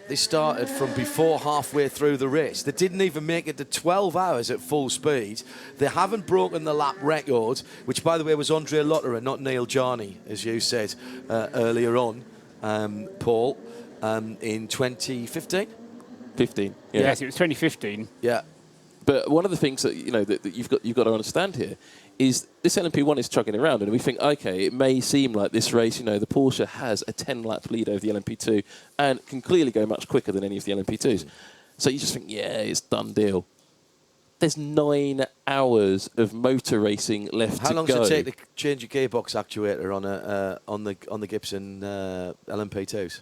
they started from before halfway through the race. They didn't even make it to 12 hours at full speed. They haven't broken the lap record, which, by the way, was Andre Lotterer, not Neil Jarney, as you said earlier on, Paul, in 2015. 15. Yeah. Yes, it was 2015. Yeah. But one of the things that that you've got to understand here is this LMP1 is chugging around, and we think, okay, it may seem like this race, the Porsche has a 10-lap lead over the LMP2 and can clearly go much quicker than any of the LMP2s. So you just think, yeah, it's done deal. There's 9 hours of motor racing left to go. How long does it take to change a gearbox actuator on the Gibson LMP2s?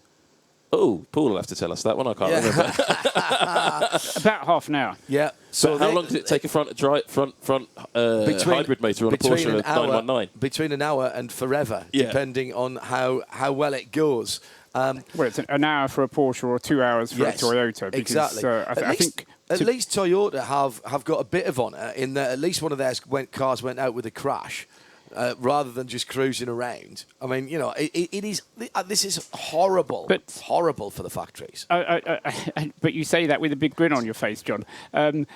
Oh, Paul will have to tell us that one. I can't remember. About half an hour. Yeah. So how long does it take a front hybrid motor on a Porsche 919? Between an hour and forever, Yeah. depending on how well it goes. Well, it's an hour for a Porsche or 2 hours for a Toyota. Because, exactly. I think at least Toyota have got a bit of honour in that at least one of their cars went out with a crash. Rather than just cruising around. I mean, it is. This is horrible. Horrible for the factories. But you say that with a big grin on your face, John. I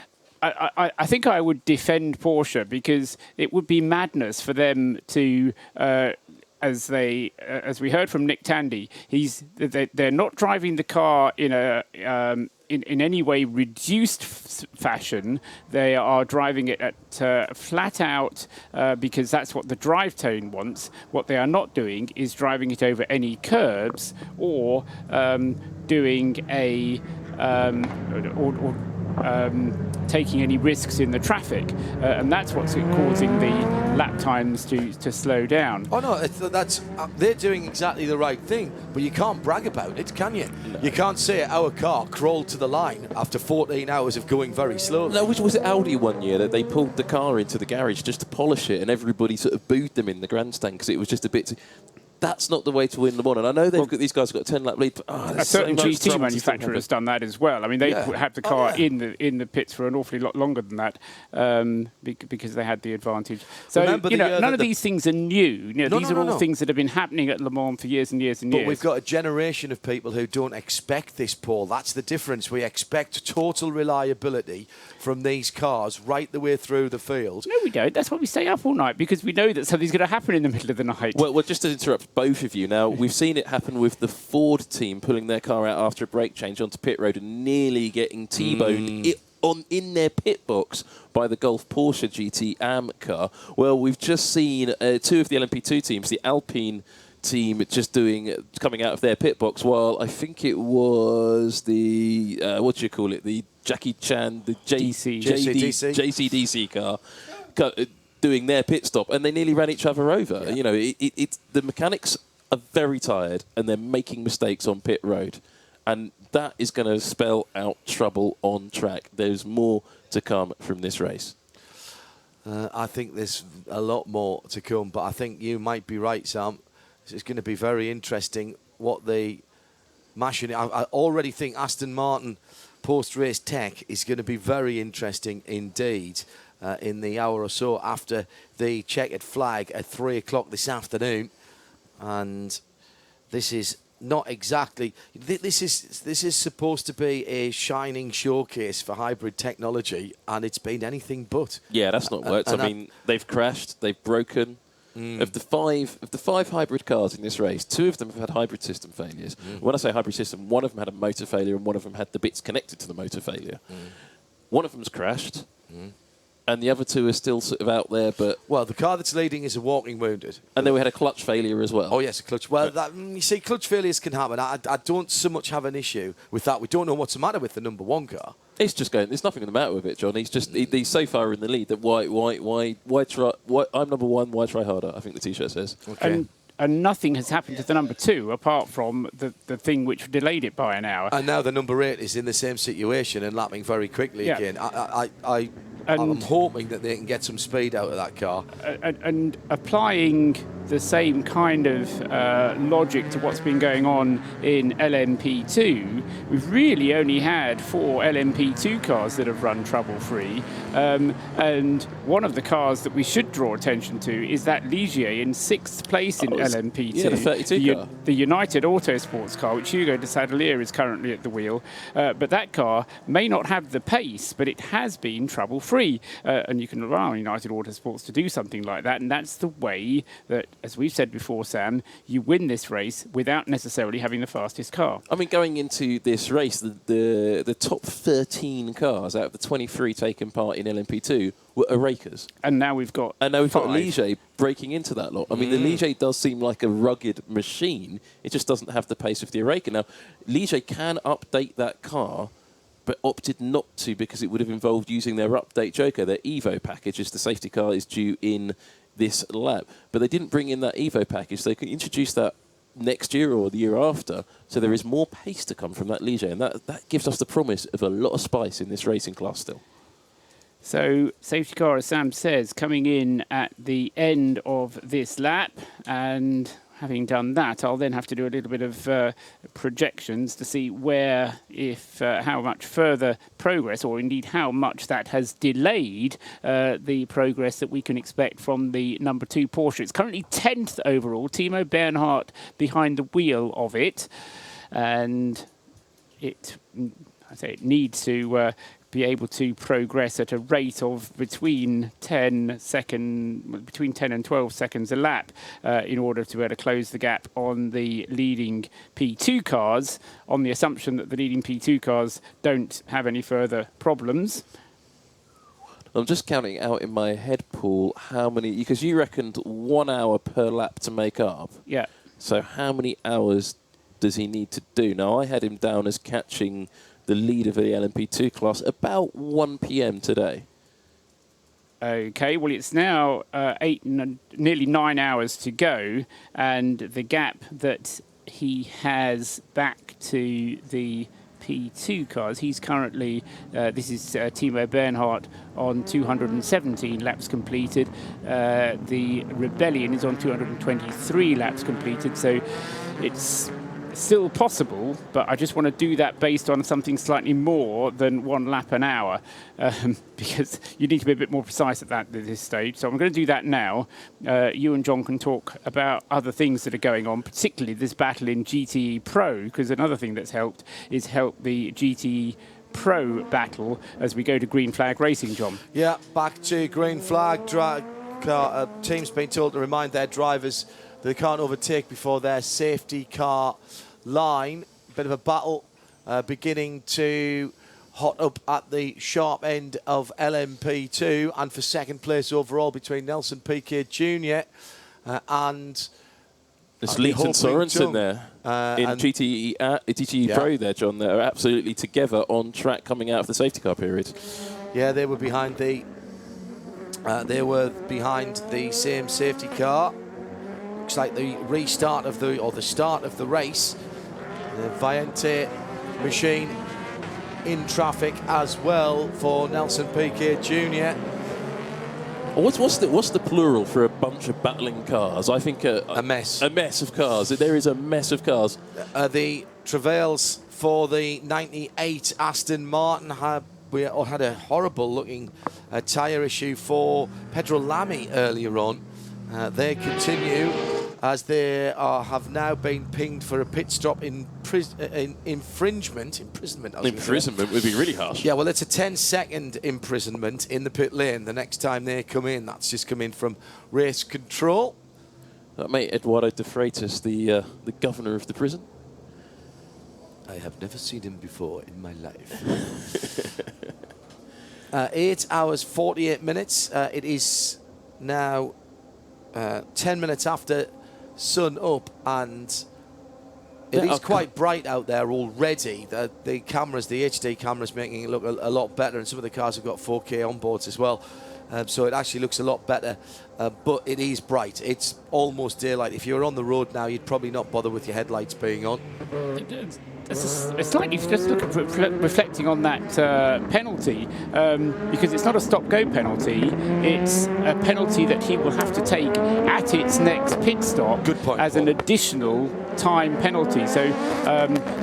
think I would defend Porsche because it would be madness for them to. As we heard from Nick Tandy, they're not driving the car in any way reduced fashion. They are driving it at flat out because that's what the drivetrain wants. What they are not doing is driving it over any curbs or doing taking any risks in the traffic, and that's what's causing the lap times to slow down. Oh no, they're doing exactly the right thing, but you can't brag about it, can you? No. You can't say our car crawled to the line after 14 hours of going very slowly. No, was it Audi one year that they pulled the car into the garage just to polish it, and everybody sort of booed them in the grandstand because it was just a bit too... That's not the way to win Le Mans. And I know these guys have got a 10-lap lead, but a certain GT manufacturer has done that as well. I mean, they had the car in the pits for an awfully lot longer than that because they had the advantage. So none of these things are new. These are all things that have been happening at Le Mans for years and years and years. But we've got a generation of people who don't expect this, Paul. That's the difference. We expect total reliability from these cars right the way through the field. No, we don't. That's why we stay up all night, because we know that something's going to happen in the middle of the night. Well, just to interrupt both of you now, we've seen it happen with the Ford team pulling their car out after a brake change onto pit road and nearly getting T-boned in their pit box by the Golf Porsche GT AM car. Well, we've just seen two of the LMP2 teams, the Alpine team coming out of their pit box, while I think it was the the Jackie Chan, the JCDC car doing their pit stop, and they nearly ran each other over. It's the mechanics are very tired and they're making mistakes on pit road, and that is going to spell out trouble on track. There's more to come from this race. I think there's a lot more to come, but I think you might be right, Sam. It's going to be very interesting what they mash in. I already think Aston Martin post-race tech is going to be very interesting indeed in the hour or so after the checkered flag at 3 o'clock this afternoon. And this is not exactly... This is supposed to be a shining showcase for hybrid technology, and it's been anything but. Yeah, that's not worked. I mean, they've crashed, they've broken. Of the five hybrid cars in this race, 2 of them have had hybrid system failures. When I say hybrid system, one of them had a motor failure and one of them had the bits connected to the motor failure. One of them's crashed, and the other 2 are still sort of out there. But the car that's leading is a walking wounded. And then we had a clutch failure as well. Oh, yes, a clutch. Well, you see, clutch failures can happen. I don't so much have an issue with that. We don't know what's the matter with the number 1 car. It's just going. There's nothing the matter with it, John. He's so far in the lead that why try? I'm number 1. Why try harder? I think the T-shirt says. Okay. And nothing has happened to the number 2 apart from the thing which delayed it by an hour. And now the number 8 is in the same situation and lapping very quickly again. I'm hoping that they can get some speed out of that car. And applying the same kind of logic to what's been going on in LMP2, we've really only had 4 LMP2 cars that have run trouble-free. And one of the cars that we should draw attention to is that Ligier in 6th place in LMP2. Yeah, the 32 car. The United Autosports car, which Hugo de Sadelier is currently at the wheel. But that car may not have the pace, but it has been trouble-free. And you can rely on United Autosports to do something like that. And that's the way that, as we've said before, Sam, you win this race without necessarily having the fastest car. I mean, going into this race, the top 13 cars out of the 23 taking part in LMP2 were Orekas. And now we've got got five. Ligier breaking into that lot. I mean, the Ligier does seem like a rugged machine. It just doesn't have the pace of the Oreka. Now, Ligier can update that car, but opted not to because it would have involved using their update joker, their Evo package, as the safety car is due in this lap. But they didn't bring in that Evo package. They could introduce that next year or the year after. So there is more pace to come from that Ligier, and that gives us the promise of a lot of spice in this racing class still. So safety car, as Sam says, coming in at the end of this lap, and having done that, I'll then have to do a little bit of projections to see where, how much further progress, or indeed how much that has delayed the progress that we can expect from the number 2 Porsche. It's currently 10th overall. Timo Bernhardt behind the wheel of it, and it needs to be able to progress at a rate of between 10 and 12 seconds a lap in order to be able to close the gap on the leading P2 cars, on the assumption that the leading P2 cars don't have any further problems. I'm just counting out in my head, Paul, how many, because you reckoned 1 hour per lap to make up. Yeah. So how many hours does he need to do? Now, I had him down as catching the lead of the LMP2 class about 1 p.m. today. Okay, well, it's now nearly 9 hours to go, and the gap that he has back to the P2 cars, he's currently, this is Timo Bernhardt on 217 laps completed. The Rebellion is on 223 laps completed, so it's still possible, but I just want to do that based on something slightly more than 1 lap an hour, because you need to be a bit more precise at this stage. So I'm going to do that now. You and John can talk about other things that are going on, particularly this battle in GTE Pro, because another thing that's helped is the GTE Pro battle as we go to green flag racing, John. Yeah, back to green flag. Teams been told to remind their drivers that they can't overtake before their safety car line. Bit of a battle beginning to hot up at the sharp end of LMP2, and for second place overall between Nelson Piquet Jr. and there's Leighton Sorensen there in GTE Pro there, John. They're absolutely together on track coming out of the safety car period. Yeah, they were behind the same safety car. Looks like the restart of the start of the race. The Viente machine in traffic as well for Nelson Piquet Jr. What's the plural for a bunch of battling cars? I think a mess. A mess of cars. There is a mess of cars. The travails for the 98 Aston Martin had a horrible-looking tyre issue for Pedro Lamy earlier on. They continue as they have now been pinged for a pit stop in imprisonment. Imprisonment would be really harsh. Yeah, well, it's a 10-second imprisonment in the pit lane the next time they come in. That's just come in from race control. That mate Eduardo de Freitas, the governor of the prison. I have never seen him before in my life. 8 hours, 48 minutes. It is now 10 minutes after sun up, and it is quite bright out there already. The cameras, the HD cameras, making it look a lot better, and some of the cars have got 4K onboards as well. So it actually looks a lot better, but it is bright. It's almost daylight. If you were on the road now, you'd probably not bother with your headlights being on. it's slightly just reflecting on that penalty, because it's not a stop-go penalty. It's a penalty that he will have to take at its next pit stop. Good point, as Paul. an additional time penalty. So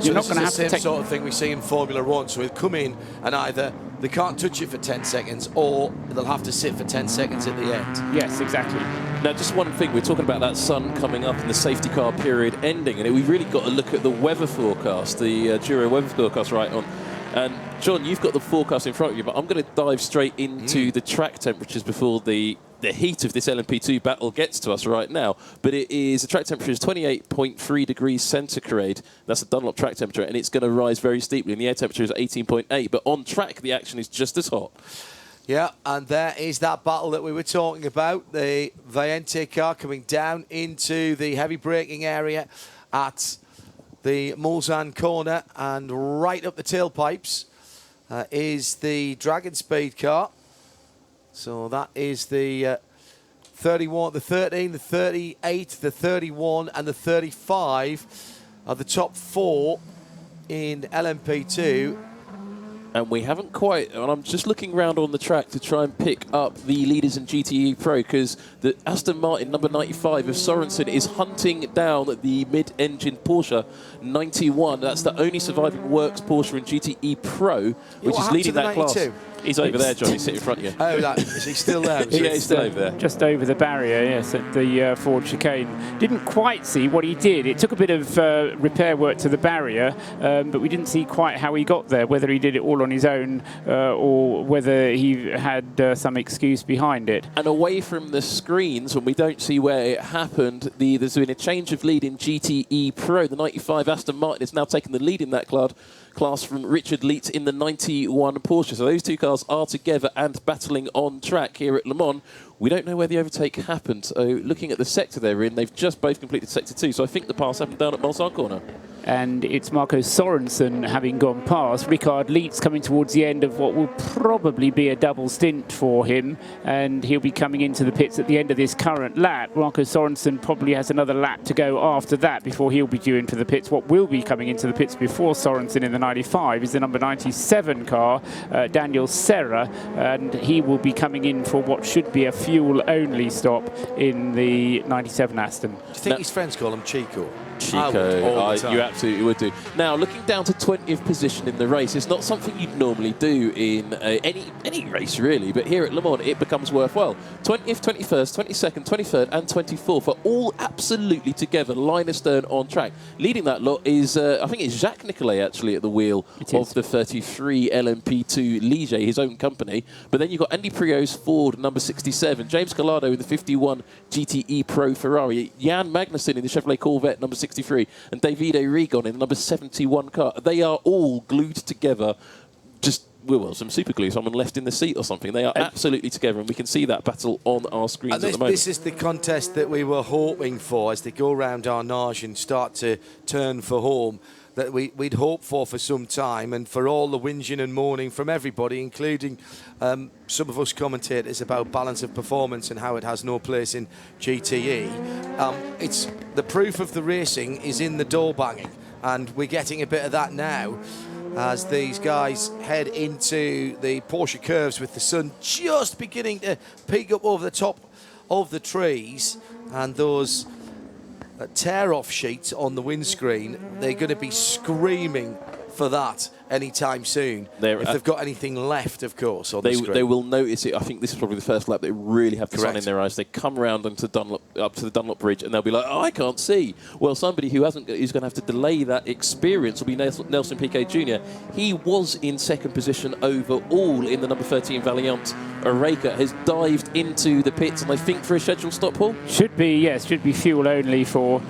you're not going to have to take. Same sort of thing we see in Formula One. So he'll come in and either they can't touch it for 10 seconds, or they'll have to sit for 10 seconds at the end. Yes, exactly. Now, just one thing, we're talking about that sun coming up and the safety car period ending, and we've really got to look at the weather forecast, the Giro weather forecast right on. And John, you've got the forecast in front of you, but I'm going to dive straight into the track temperatures before the heat of this LMP2 battle gets to us right now. But the track temperature is 28.3 degrees centigrade. That's the Dunlop track temperature, and it's going to rise very steeply. And the air temperature is 18.8. But on track, the action is just as hot. Yeah, and there is that battle that we were talking about. The Valiente car coming down into the heavy braking area at the Mulsanne corner, and right up the tailpipes is the Dragon Speed car. So that is the 31, the 13, the 38, the 31 and the 35 are the top 4 in LMP2. And we haven't quite, and I'm just looking around on the track to try and pick up the leaders in GTE Pro, because the Aston Martin number 95 of Sorensen is hunting down the mid-engine Porsche 91. That's the only surviving works Porsche in GTE Pro, which is leading that class. He's over there, John. He's sitting in front of you. Oh, is he still there? Yeah, he's still over there. Just over the barrier, yes, at the Ford chicane. Didn't quite see what he did. It took a bit of repair work to the barrier, but we didn't see quite how he got there, whether he did it all on his own or whether he had some excuse behind it. And away from the screens, when we don't see where it happened, there's been a change of lead in GTE Pro. The 95 Aston Martin has now taken the lead in that class from Richard Leitz in the 91 Porsche. So those two cars are together and battling on track here at Le Mans. We don't know where the overtake happened. So looking at the sector they're in, they've just both completed sector 2. So I think the pass happened down at Mulsanne corner. And it's Marco Sorensen having gone past. Richard Leitz coming towards the end of what will probably be a double stint for him, and he'll be coming into the pits at the end of this current lap. Marco Sorensen probably has another lap to go after that before he'll be due into the pits. What will be coming into the pits before Sorensen in the 95 is the number 97 car, Daniel Serra, and he will be coming in for what should be a fuel-only stop in the 97 Aston. Do you think his friends call him Chico? Chico, you absolutely would do. Now, looking down to 20th position in the race, it's not something you'd normally do in any race, really, but here at Le Mans, it becomes worthwhile. 20th, 21st, 22nd, 23rd and 24th are all absolutely together, line astern on track. Leading that lot is, I think it's Jacques Nicolet, actually, at the wheel of the 33 LMP2 Ligier, his own company. But then you've got Andy Priaulx's Ford, number 67, James Collado in the 51 GTE Pro Ferrari, Jan Magnussen in the Chevrolet Corvette, number 63, and Davide Rigon in the number 71 car. They are all glued together, just, well, some super glue, someone left in the seat or something. They are absolutely together, and we can see that battle on our screens at the moment. This is the contest that we were hoping for as they go around Arnage and start to turn for home, that we'd hoped for some time, and for all the whinging and moaning from everybody, including some of us commentators, about balance of performance and how it has no place in GTE. It's the proof of the racing is in the door banging, and we're getting a bit of that now as these guys head into the Porsche curves with the sun just beginning to peek up over the top of the trees, and those tear-off sheets on the windscreen, they're going to be screaming for that anytime soon, if they've got anything left, of course, on the screen. They will notice it. I think this is probably the first lap they really have the sun in their eyes. They come round onto up to the Dunlop Bridge, and they'll be like, oh, I can't see. Well, somebody who's going to have to delay that experience will be Nelson Piquet Jr. He was in second position overall in the number 13 Valiant Oreca, has dived into the pits, and I think for a scheduled stop, Paul? Should be, yes, should be fuel only for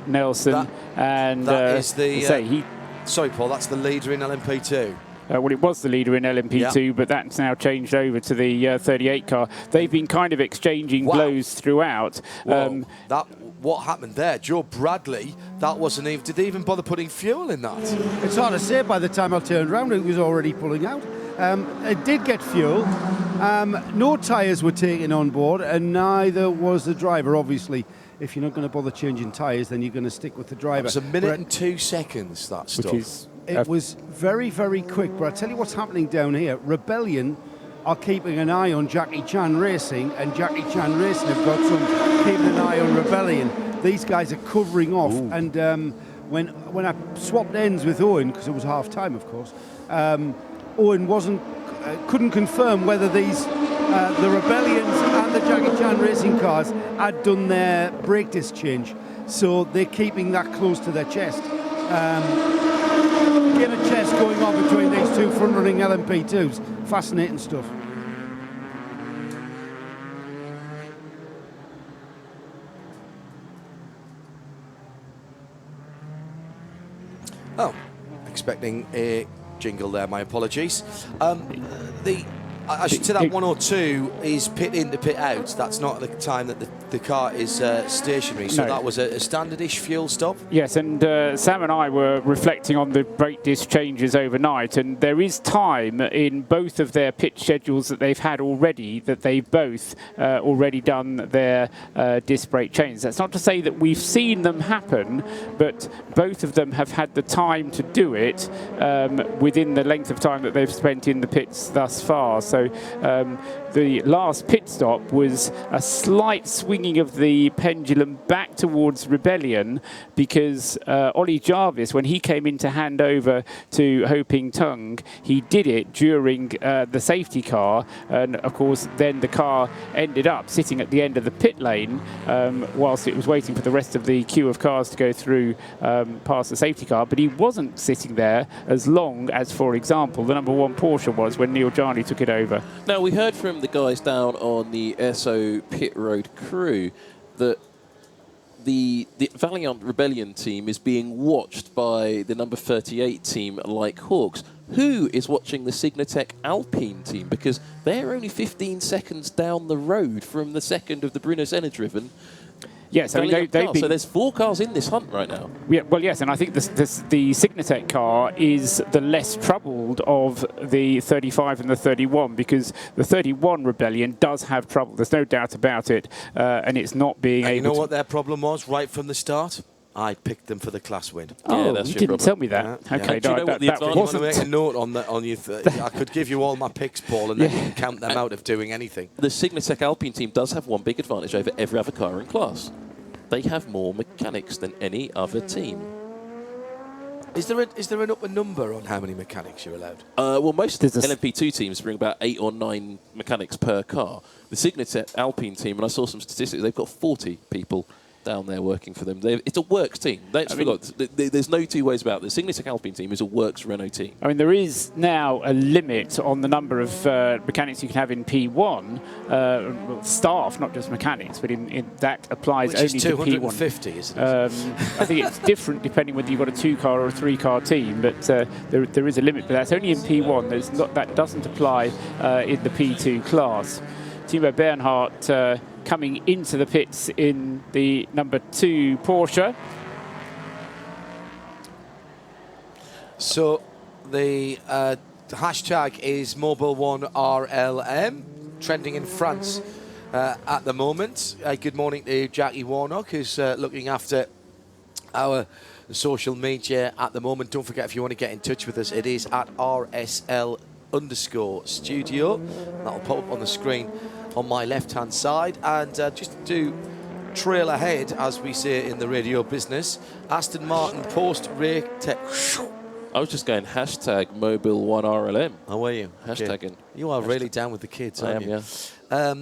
Nelson. That is the... Sorry, Paul, that's the leader in LMP2. Well, it was the leader in LMP2, but that's now changed over to the 38 car. They've been kind of exchanging blows throughout. What happened there? Joe Bradley, that wasn't even... Did they even bother putting fuel in that? It's hard to say. By the time I turned around, it was already pulling out. It did get fuel. No tyres were taken on board, and neither was the driver, obviously. if you're not going to bother changing tyres, then you're going to stick with the driver. It's a minute and 2 seconds, that stuff. It was very, very quick. But I tell you what's happening down here. Rebellion are keeping an eye on Jackie Chan Racing, and Jackie Chan Racing have got some keeping an eye on Rebellion. These guys are covering off. Ooh. And when I swapped ends with Owen, because it was half time, of course, Owen couldn't confirm whether these the Rebellions and the Jackie Chan Racing cars had done their brake disc change, so they're keeping that close to their chest. Game of chess going on between these two front-running LMP2s. Fascinating stuff. Oh, expecting a jingle there, my apologies. I should say that 102 is pit in to pit out. That's not the time that the car is stationary. So that was a standardish fuel stop. Yes, and Sam and I were reflecting on the brake disc changes overnight, and there is time in both of their pit schedules that they've had already that they've both already done their disc brake changes. That's not to say that we've seen them happen, but both of them have had the time to do it within the length of time that they've spent in the pits thus far. So the last pit stop was a slight swinging of the pendulum back towards Rebellion, because Ollie Jarvis, when he came in to hand over to Ho Ping Tung, he did it during the safety car, and of course then the car ended up sitting at the end of the pit lane whilst it was waiting for the rest of the queue of cars to go through past the safety car, but he wasn't sitting there as long as, for example, the number 1 Porsche was when Neil Jarney took it over. Now, we heard from the guys down on the SO pit road crew that the Valiant Rebellion team is being watched by the number 38 team like hawks. Who is watching the Signatech Alpine team? Because they're only 15 seconds down the road from the second of the Bruno Senna driven. Yes, I mean, they've been... So there's 4 cars in this hunt right now. Yeah, well, yes, and I think the Signatech car is the less troubled of the 35 and the 31, because the 31 Rebellion does have trouble. There's no doubt about it, and it's not being able to... You know what their problem was right from the start? I picked them for the class win. Oh, yeah, that's you your didn't problem. tell me that. Yeah, Okay, yeah. no, that I want to make a note on you. I could give you all my picks, Paul, and then you can count them out of doing anything. The Signatech Alpine team does have one big advantage over every other car in class. They have more mechanics than any other team. Is there an upper number on how many mechanics you're allowed? Well, most LMP2 teams bring about 8 or 9 mechanics per car. The Signatech Alpine team, and I saw some statistics, they've got 40 people down there working for them. It's a works team. There's no two ways about it. The Signatech Alpine team is a works Renault team. I mean, there is now a limit on the number of mechanics you can have in P1. Staff, not just mechanics, but in that applies Which only is to P1. 250, isn't it? I think it's different depending whether you've got a 2-car or a 3-car team, but there is a limit. But that's only in P1. That doesn't apply in the P2 class. Timo Bernhardt coming into the pits in the number 2 Porsche. So the hashtag is Mobil1RLM, trending in France at the moment. Good morning to Jackie Warnock, who's looking after our social media at the moment. Don't forget, if you want to get in touch with us, it is at RSL_studio. That'll pop up on the screen on my left-hand side. And just to trail ahead, as we say in the radio business, Aston Martin post-race tech. I was just going hashtag Mobil1RLM. How are you? Hashtagging. You are really down with the kids, aren't you? Yeah.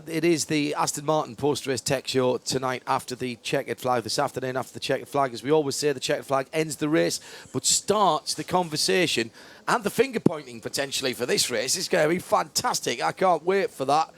It is the Aston Martin post-race tech show tonight after the checkered flag, this afternoon after the checkered flag. As we always say, the checkered flag ends the race, but starts the conversation and the finger-pointing potentially for this race. It's going to be fantastic. I can't wait for that.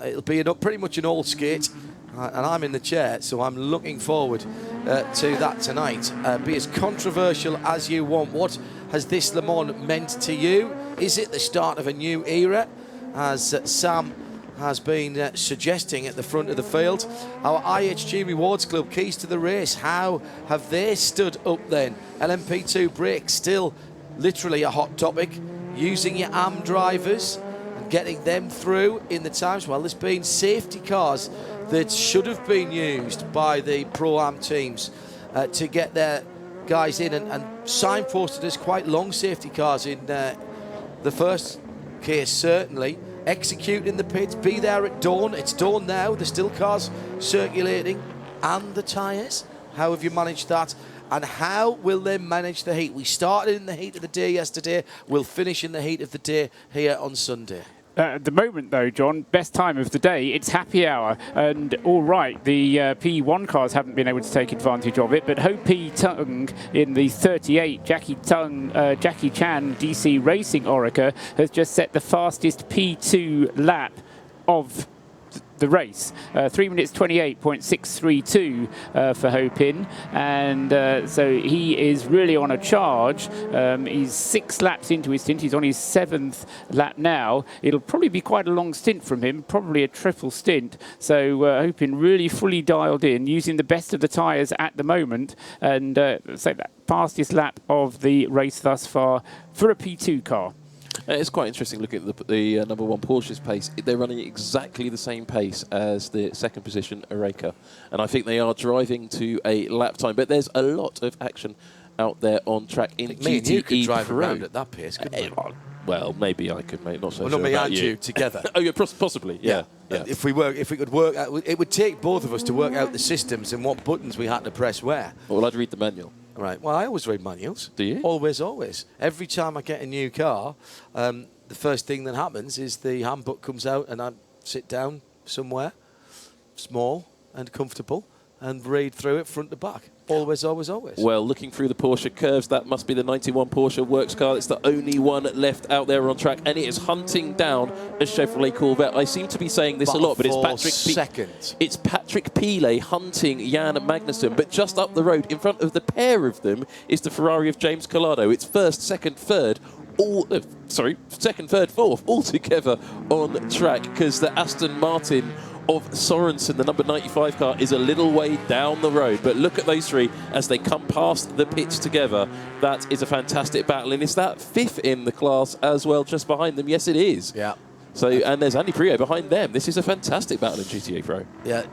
It'll be pretty much an all skate, and I'm in the chair, so I'm looking forward to that tonight. Be as controversial as you want. What has this Le Mans meant to you? Is it the start of a new era, as Sam has been suggesting at the front of the field? Our IHG Rewards Club keys to the race, how have they stood up then? LMP2 brakes still literally a hot topic. Using your AM drivers and getting them through in the times. Well, there's been safety cars that should have been used by the Pro-Am teams to get their guys in and signposted as quite long safety cars in the first case, certainly. Execute in the pits, be there at dawn. It's dawn now, there's still cars circulating, and the tyres. How have you managed that? And how will they manage the heat? We started in the heat of the day yesterday. We'll finish in the heat of the day here on Sunday. At the moment, though, John, best time of the day, it's happy hour. And all right, the P1 cars haven't been able to take advantage of it, but Ho Pi Tung in the 38 Jackie Chan DC Racing Orica has just set the fastest P2 lap of the race. 3 minutes 28.632 for Ho Pin, and so he is really on a charge. He's 6 laps into his stint. He's on his 7th lap now. It'll probably be quite a long stint from him, probably a triple stint. So Ho Pin really fully dialed in, using the best of the tyres at the moment, and so that fastest lap of the race thus far for a P2 car. It's quite interesting looking at the number 1 Porsche's pace. They're running exactly the same pace as the second position Oreca, and I think they are driving to a lap time. But there's a lot of action out there on track in GTE. Me and you could drive Pro. around at that pace, couldn't we? Well, maybe I could, mate. Not so Well, sure not me about and you together. Oh, yeah, possibly. Yeah. If we could work out, it would take both of us to work out the systems and what buttons we had to press where. Well, I'd read the manual. Right. Well, I always read manuals. Do you? Always, always. Every time I get a new car, the first thing that happens is the handbook comes out and I sit down somewhere, small and comfortable, and read through it front to back. Always, always, always. Well, looking through the Porsche curves, that must be the 91 Porsche works car. It's the only one left out there on track, and it is hunting down a Chevrolet Corvette. I seem to be saying this a lot, but it's Patrick Pilet hunting Jan Magnussen. But just up the road, in front of the pair of them, is the Ferrari of James Collado. It's first, second, third. Second, third, fourth, all together on track, because the Aston Martin of Sorensen, the number 95 car, is a little way down the road. But look at those three as they come past the pitch together. That is a fantastic battle. And is that 5th in the class as well, just behind them? Yes, it is. Yeah. So, and there's Andy Priaulx behind them. This is a fantastic battle in GTA Pro. Yeah.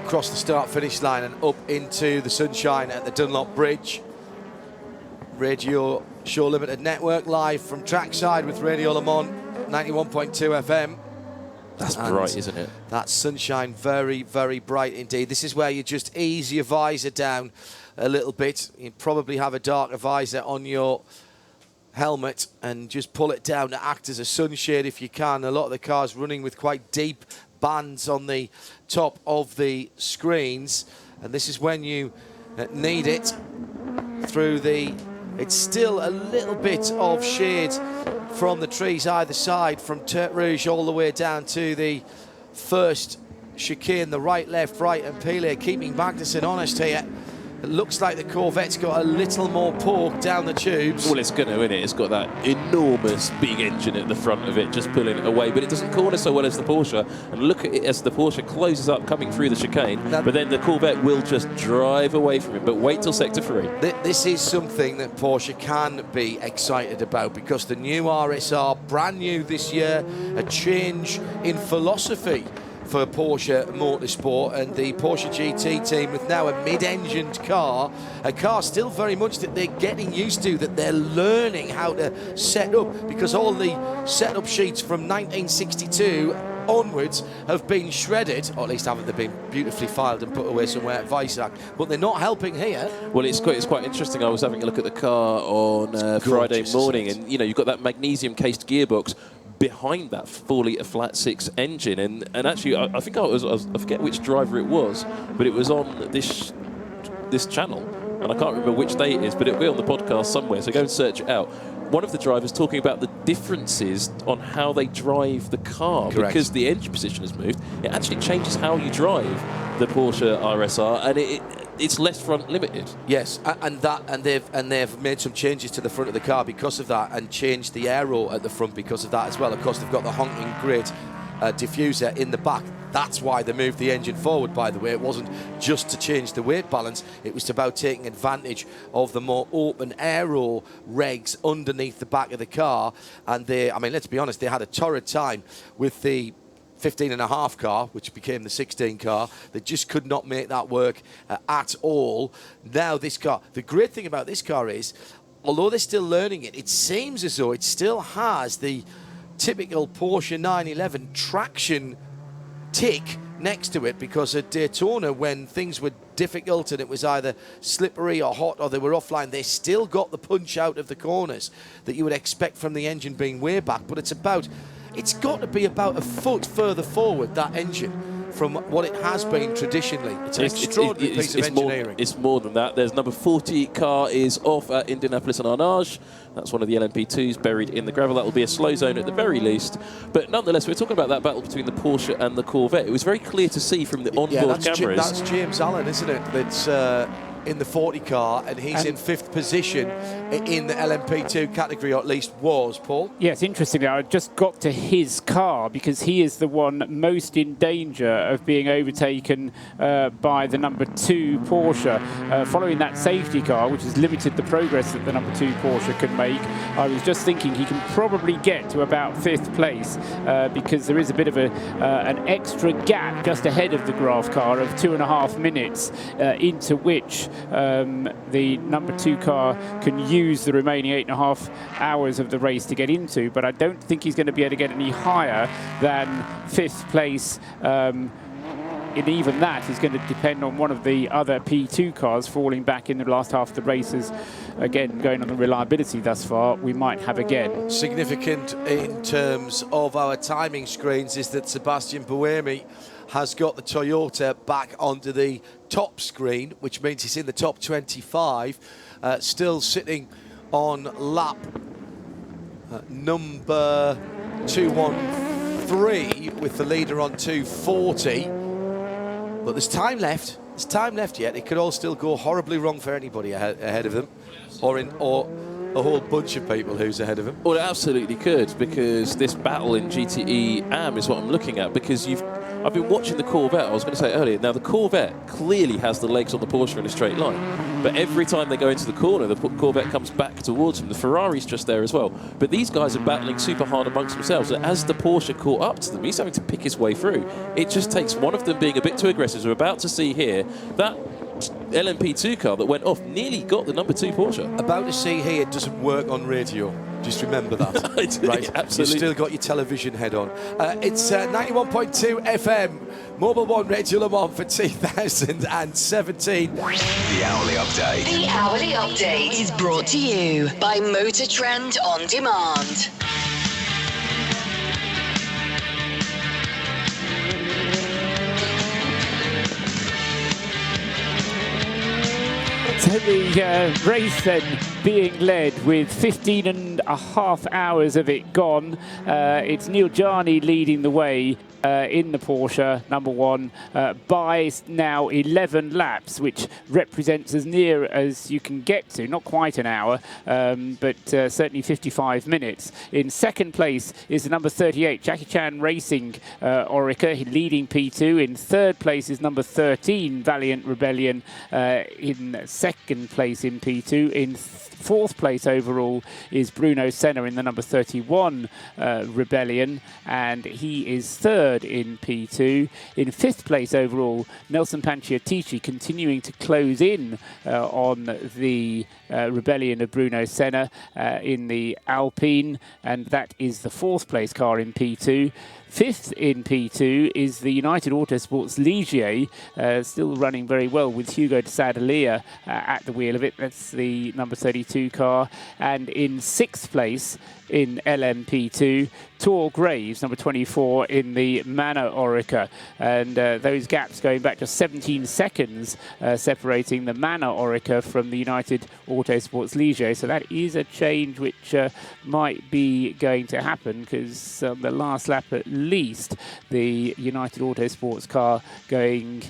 Across the start-finish line and up into the sunshine at the Dunlop Bridge. Radio Show Limited Network live from trackside with Radio Le Mans 91.2 FM. That's bright, isn't it? That sunshine, very, very bright indeed. This is where you just ease your visor down a little bit. You probably have a darker visor on your helmet and just pull it down to act as a sunshade if you can. A lot of the cars running with quite deep bands on the top of the screens. And this is when you need it through the... It's still a little bit of shade from the trees either side, from Tertre Rouge all the way down to the first chicane, the right, left, right, and Pilet keeping Magnussen honest here. It looks like the Corvette's got a little more poke down the tubes. Well, it's going to, isn't it? It's got that enormous big engine at the front of it, just pulling it away. But it doesn't corner so well as the Porsche. And look at it as the Porsche closes up, coming through the chicane. But then the Corvette will just drive away from it. But wait till Sector 3. This is something that Porsche can be excited about, because the new RSR, brand new this year, a change in philosophy for Porsche Motorsport, and the Porsche GT team with now a mid-engined car, a car still very much that they're getting used to, that they're learning how to set up, because all the setup sheets from 1962 onwards have been shredded, or at least haven't they been beautifully filed and put away somewhere at Weissach, but they're not helping here. Well, it's quite interesting. I was having a look at the car on Friday morning, and you've got that magnesium cased gearbox behind that 4-litre flat 6 engine, and actually I think I forget which driver it was, but it was on this channel, and I can't remember which day it is, but it'll be on the podcast somewhere, so go and search it out. One of the drivers talking about the differences on how they drive the car. Correct. Because the engine position has moved. It actually changes how you drive the Porsche RSR, and it's less front limited. Yes, and they've made some changes to the front of the car because of that, and changed the aero at the front because of that as well. Of course, they've got the honking grid diffuser in the back. That's why they moved the engine forward, by the way. It wasn't just to change the weight balance. It was about taking advantage of the more open aero regs underneath the back of the car. And let's be honest, they had a torrid time with the 15 and a half car, which became the 16 car. They just could not make that work at all. Now this car, the great thing about this car is, although they're still learning it, it seems as though it still has the typical Porsche 911 traction tick next to it, because at Daytona, when things were difficult and it was either slippery or hot or they were offline, they still got the punch out of the corners that you would expect from the engine being way back. But it's got to be about a foot further forward, that engine, from what it has been traditionally. It's an extraordinary piece of engineering. It's more than that. There's number 40 car is off at Indianapolis and Arnage. That's one of the LMP2s buried in the gravel. That will be a slow zone at the very least. But nonetheless, we're talking about that battle between the Porsche and the Corvette. It was very clear to see from the onboard cameras. That's James Allen, isn't it? That's in the 40 car, and he's in 5th position in the LMP2 category, or at least was, Paul. Yes, interestingly, I just got to his car because he is the one most in danger of being overtaken by the number 2 Porsche. Following that safety car, which has limited the progress that the number 2 Porsche can make, I was just thinking he can probably get to about 5th place because there is a bit of an extra gap just ahead of the Graf car of 2.5 minutes into which the number 2 car can use the remaining 8.5 hours of the race to get into, but I don't think he's going to be able to get any higher than 5th place. And even that is going to depend on one of the other P2 cars falling back in the last half of the races. Again, going on the reliability thus far, we might have again. Significant in terms of our timing screens is that Sebastian Buemi has got the Toyota back onto the top screen, which means he's in the top 25, still sitting on lap number 213 with the leader on 240. But there's time left. There's time left yet. It could all still go horribly wrong for anybody ahead of them, or a whole bunch of people who's ahead of him. Well, it absolutely could, because this battle in GTE AM is what I'm looking at, because I've been watching the Corvette. I was going to say earlier, now the Corvette clearly has the legs on the Porsche in a straight line, but every time they go into the corner, the Corvette comes back towards them. The Ferrari's just there as well. But these guys are battling super hard amongst themselves, and as the Porsche caught up to them, he's having to pick his way through. It just takes one of them being a bit too aggressive. We're about to see here that LMP2 car that went off nearly got the number 2 Porsche. About to see here, it doesn't work on radio. Just remember that. Right, absolutely. You've still got your television head on. It's 91.2 FM, Mobil 1 Radio Le Mans for 2017. The Hourly Update. The Hourly Update is brought to you by Motor Trend On Demand. So the race then being led with 15.5 hours of it gone. It's Neil Jarni leading the way in the Porsche, number 1, by now 11 laps, which represents as near as you can get to, not quite an hour, but certainly 55 minutes. In second place is the number 38, Jackie Chan Racing Orica, leading P2. In third place is number 13, Valiant Rebellion, in second place in P2. In fourth place overall is Bruno Senna in the number 31 Rebellion, and he is third in P2. In fifth place overall, Nelson Panciatici continuing to close in on the Rebellion of Bruno Senna in the Alpine, and that is the fourth place car in P2. Fifth in P2 is the United Autosports Ligier, still running very well with Hugo de Sadalia at the wheel of it. That's the number 32 car. And in sixth place in LMP2, Tor Graves, number 24, in the Manor Orica. And those gaps going back just 17 seconds, separating the Manor Orica from the United Autosports Ligier. So that is a change which might be going to happen, because the last lap at least, the United Autosports car going...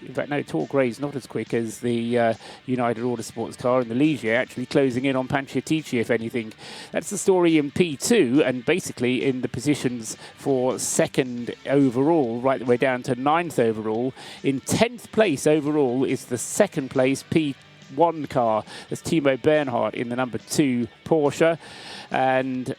in fact, no, Tor Graves not as quick as the United Autosports car, and the Ligier actually closing in on Panciatici, if anything. That's the story in P2, and basically in the positions for second overall, right the way down to ninth overall. In 10th place overall is the second place P1 car. That's Timo Bernhardt in the number 2 Porsche. And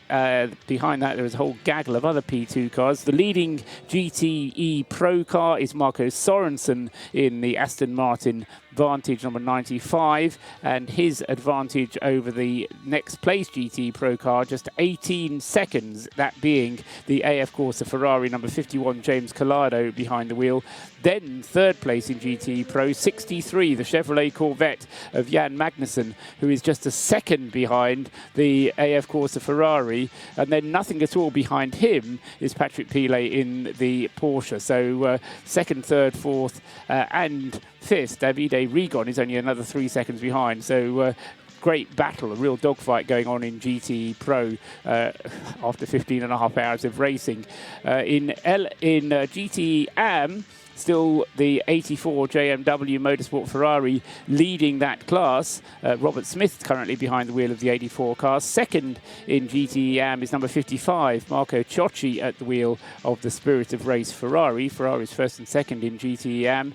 behind that, there was a whole gaggle of other P2 cars. The leading GTE Pro car is Marco Sorensen in the Aston Martin Vantage number 95, and his advantage over the next place GTE Pro car just 18 seconds, that being the AF Corsa Ferrari number 51 James Collado behind the wheel. Then third place in GTE Pro, 63, the Chevrolet Corvette of Jan Magnussen, who is just a second behind the AF Corsa Ferrari, and then nothing at all behind him is Patrick Pilet in the Porsche. So second, third, fourth, and fifth, Davide Rigon is only another 3 seconds behind. So great battle, a real dogfight going on in GTE Pro after 15 and a half hours of racing. In GTE AM, still the 84 JMW Motorsport Ferrari leading that class. Robert Smith currently behind the wheel of the 84 car. Second in GTE AM is number 55, Marco Ciocci at the wheel of the Spirit of Race Ferrari. Ferrari's first and second in GTE AM.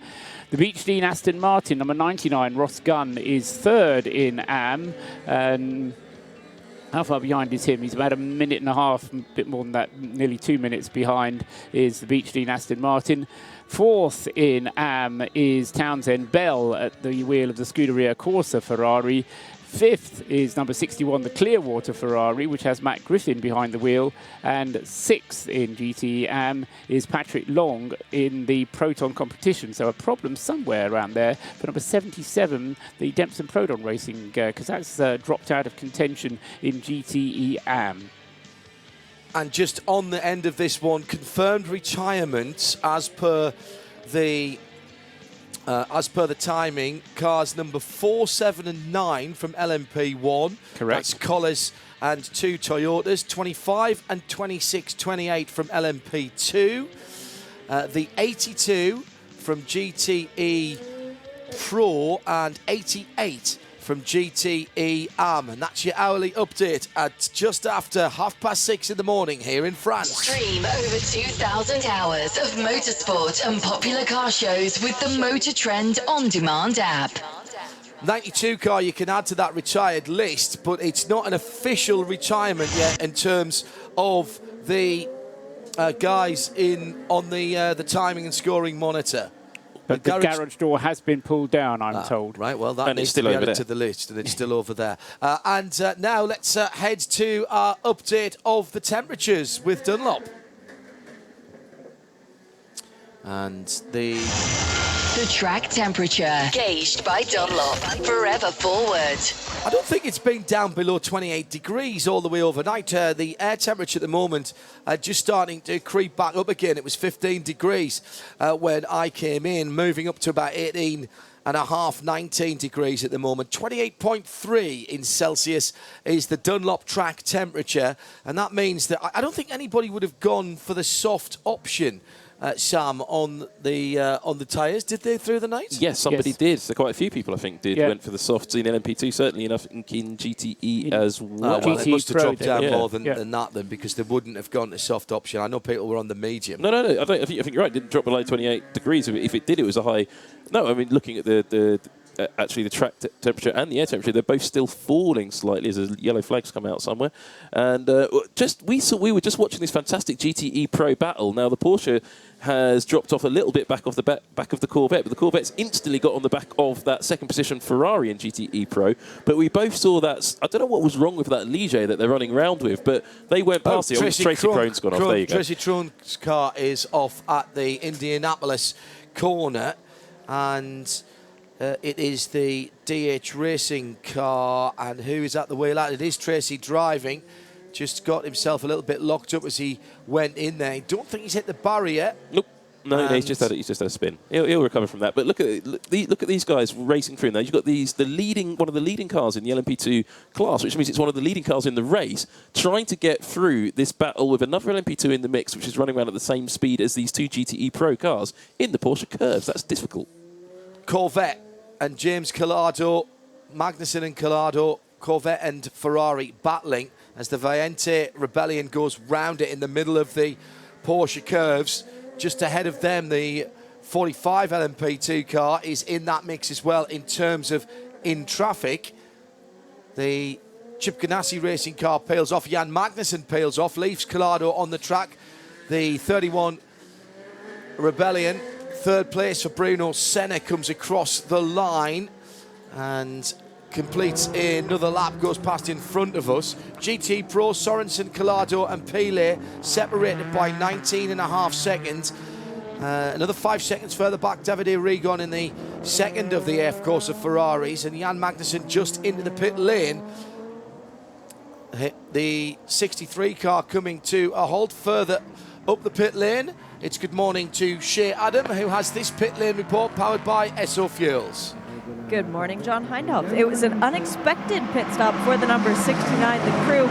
The Beechdene Aston Martin, number 99, Ross Gunn, is third in AM. How far behind is him? He's about a minute and a half, a bit more than that, nearly 2 minutes behind is the Beechdene Aston Martin. Fourth in AM is Townsend Bell at the wheel of the Scuderia Corsa Ferrari. Fifth is number 61, the Clearwater Ferrari, which has Matt Griffin behind the wheel. And sixth in GT AM is Patrick Long in the Proton competition. So a problem somewhere around there for number 77, the Dempson Proton Racing, because that's dropped out of contention in GTE AM. And just on the end of this one, confirmed retirement as per the timing, cars number 4, 7 and 9 from LMP1. Correct. That's Collis and 2 Toyotas. 25 and 26, 28 from LMP2. The 82 from GTE Pro and 88 from GTE AM. And that's your hourly update at just after 6:30 in the morning here in France. Stream over 2,000 hours of motorsport and popular car shows with the Motor Trend On Demand app. 92 car you can add to that retired list, but it's not an official retirement yet in terms of the guys on the timing and scoring monitor. But the garage door has been pulled down, I'm told. Right, well, that And needs it's still to be over added there. to the list, and it's still over there. And now let's head to our update of the temperatures with Dunlop. And the track temperature, gauged by Dunlop. Forever forward. I don't think it's been down below 28 degrees all the way overnight. The air temperature at the moment just starting to creep back up again. It was 15 degrees when I came in, moving up to about 18 and a half, 19 degrees at the moment. 28.3 in Celsius is the Dunlop track temperature, and that means that I don't think anybody would have gone for the soft option, Sam, on the tyres. Did they through the night? Yes, somebody did. So quite a few people, I think, did. Yeah. Went for the softs in LMP2, certainly enough in GTE as well. Well, it must have dropped down Yeah. more than that then, because they wouldn't have gone to soft option. I know people were on the medium. No. I think you're right. It didn't drop below 28 degrees. If it did, it was a high. No, I mean, looking at actually the track temperature and the air temperature, they're both still falling slightly as the yellow flags come out somewhere. And we were just watching this fantastic GTE Pro battle. Now the Porsche has dropped off a little bit back of the back of the Corvette, but the Corvette's instantly got on the back of that second position Ferrari in GTE Pro. But we both saw that. I don't know what was wrong with that Ligier that they're running around with, but they went past it. Tracy Krone's gone off. There you go. Tracy Krone's car is off at the Indianapolis corner, and it is the DH Racing car, and who is at the wheel? It is Tracy driving. Just got himself a little bit locked up as he went in there. I don't think he's hit the barrier. Nope. No, he's just had a spin. He'll recover from that. But look at these guys racing through now. You've got one of the leading cars in the LMP2 class, which means it's one of the leading cars in the race, trying to get through this battle with another LMP2 in the mix, which is running around at the same speed as these two GTE Pro cars in the Porsche curves. That's difficult. Corvette and James Collado, Magnussen and Collado, Corvette and Ferrari battling as the Valiente Rebellion goes round it in the middle of the Porsche curves. Just ahead of them, the 45 LMP2 car is in that mix as well in terms of in traffic. The Chip Ganassi racing car peels off. Jan Magnussen peels off, leaves Collado on the track. The 31 Rebellion, third place for Bruno Senna, comes across the line and completes another lap, goes past in front of us. GT Pro, Sorensen, Collado and Pele separated by 19.5 seconds. Another 5 seconds further back, Davide Rigon in the second of the F course of Ferraris, and Jan Magnussen just into the pit lane. The 63 car coming to a halt further up the pit lane. It's good morning to Shea Adam, who has this pit lane report powered by Esso Fuels. Good morning, John Hindhoff. It was an unexpected pit stop for the number 69. The crew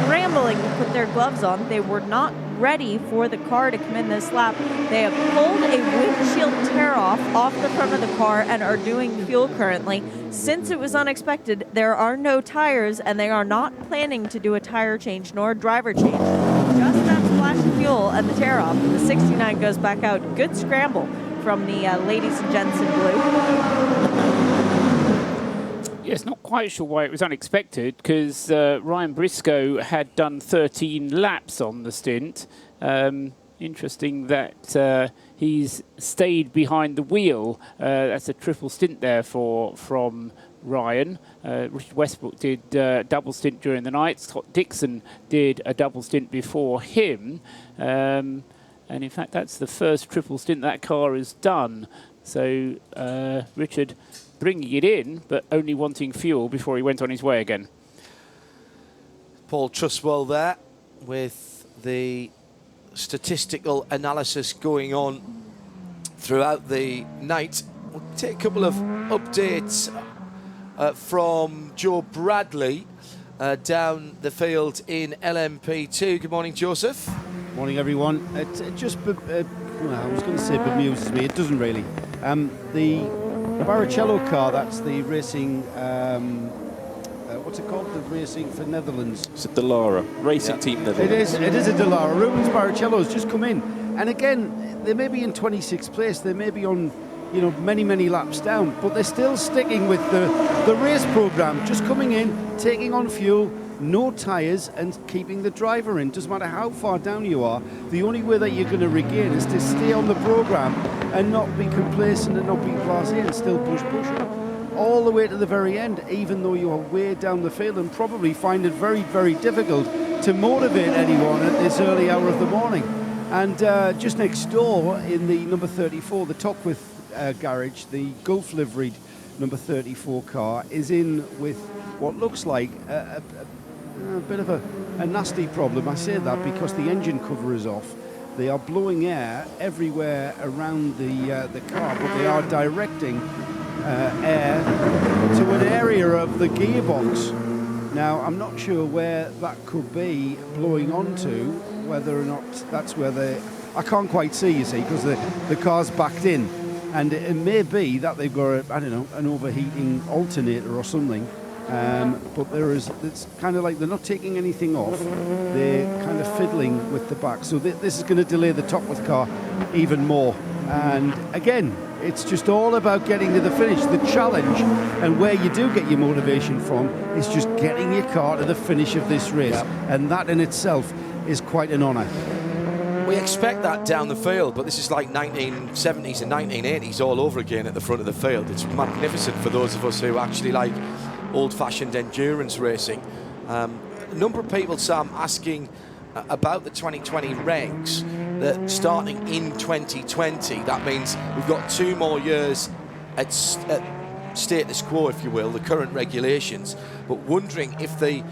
scrambling to put their gloves on. They were not ready for the car to come in this lap. They have pulled a windshield tear-off off the front of the car and are doing fuel currently. Since it was unexpected, there are no tires, and they are not planning to do a tire change nor a driver change. Just that splash of fuel and the tear-off, the 69 goes back out. Good scramble from the ladies and gents in blue. Yes, not quite sure why it was unexpected, because Ryan Briscoe had done 13 laps on the stint. Interesting that he's stayed behind the wheel. That's a triple stint there from Ryan. Richard Westbrook did a double stint during the night. Scott Dixon did a double stint before him. And in fact, that's the first triple stint that car has done. So Richard bringing it in, but only wanting fuel before he went on his way again. Paul Truswell there with the statistical analysis going on throughout the night. We'll take a couple of updates from Joe Bradley down the field in LMP2. Good morning, Joseph. Morning, everyone. It just, well, I was going to say bemuses me. It doesn't really. The Barrichello car, that's the racing, what's it called? The racing for Netherlands. It's a Dallara, Racing Team Netherlands. It is a Dallara. Rubens Barrichello has just come in. And again, they may be in 26th place. They may be on, many, many laps down. But they're still sticking with the race programme. Just coming in, taking on fuel, no tyres, and keeping the driver in. Doesn't matter how far down you are. The only way that you're going to regain is to stay on the programme and not be complacent and not be blasé and still push all the way to the very end, even though you are way down the field, and probably find it very, very difficult to motivate anyone at this early hour of the morning. And just next door in the number 34, the Topwith garage, the Gulf liveried number 34 car is in with what looks like a bit of a nasty problem. I say that because the engine cover is off. They are blowing air everywhere around the car, but they are directing air to an area of the gearbox. Now, I'm not sure where that could be blowing onto, whether or not that's where I can't quite see, you see, because the car's backed in. And it may be that they've got, an overheating alternator or something. But it's kind of like they're not taking anything off. They're kind of fiddling with the back. So this is going to delay the Topwith car even more. And again, it's just all about getting to the finish. The challenge and where you do get your motivation from is just getting your car to the finish of this race. Yep. And that in itself is quite an honour. We expect that down the field, but this is like 1970s and 1980s all over again at the front of the field. It's magnificent for those of us who actually like old-fashioned endurance racing. A number of people, Sam, asking about the 2020 regs that starting in 2020. That means we've got 2 more years at status quo, if you will, the current regulations, but wondering if the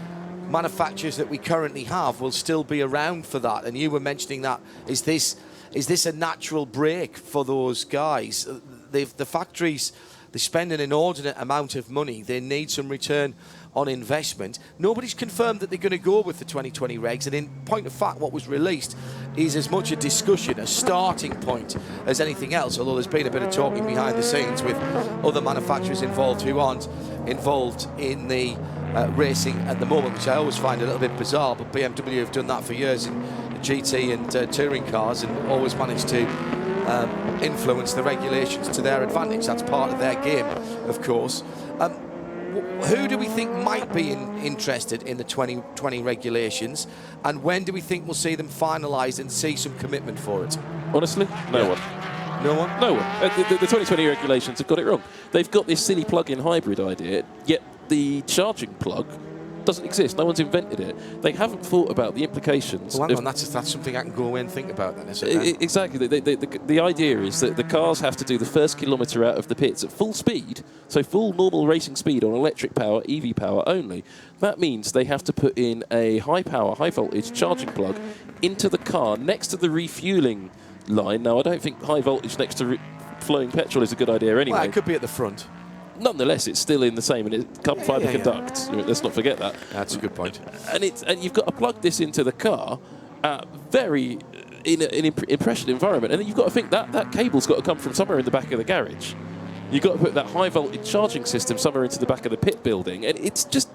manufacturers that we currently have will still be around for that. And you were mentioning that. Is this a natural break for those guys? The factories, they spend an inordinate amount of money. They need some return on investment. Nobody's confirmed that they're going to go with the 2020 regs, and in point of fact, what was released is as much a discussion, a starting point, as anything else, although there's been a bit of talking behind the scenes with other manufacturers involved who aren't involved in the racing at the moment, which I always find a little bit bizarre, but BMW have done that for years in GT and touring cars and always managed to influence the regulations to their advantage. That's part of their game, of course. who do we think might be interested in the 2020 regulations, and when do we think we'll see them finalised and see some commitment for it? Honestly, no one. No one? No one. The 2020 regulations have got it wrong. They've got this silly plug-in hybrid idea, yet the charging plug doesn't exist. No one's invented it. They haven't thought about the implications. Well, hang on, that's something I can go away and think about then, isn't it? Exactly. The idea is that the cars have to do the first kilometre out of the pits at full speed, so full normal racing speed on electric power, EV power only. That means they have to put in a high-power, high-voltage charging plug into the car next to the refuelling line. Now, I don't think high voltage next to flowing petrol is a good idea anyway. Well, it could be at the front. Nonetheless, it's still in the same, and it carbon fibre conducts. Let's not forget that. That's a good point. And you've got to plug this into the car very in an impressioned environment, and then you've got to think that cable's got to come from somewhere in the back of the garage. You've got to put that high voltage charging system somewhere into the back of the pit building, and it's just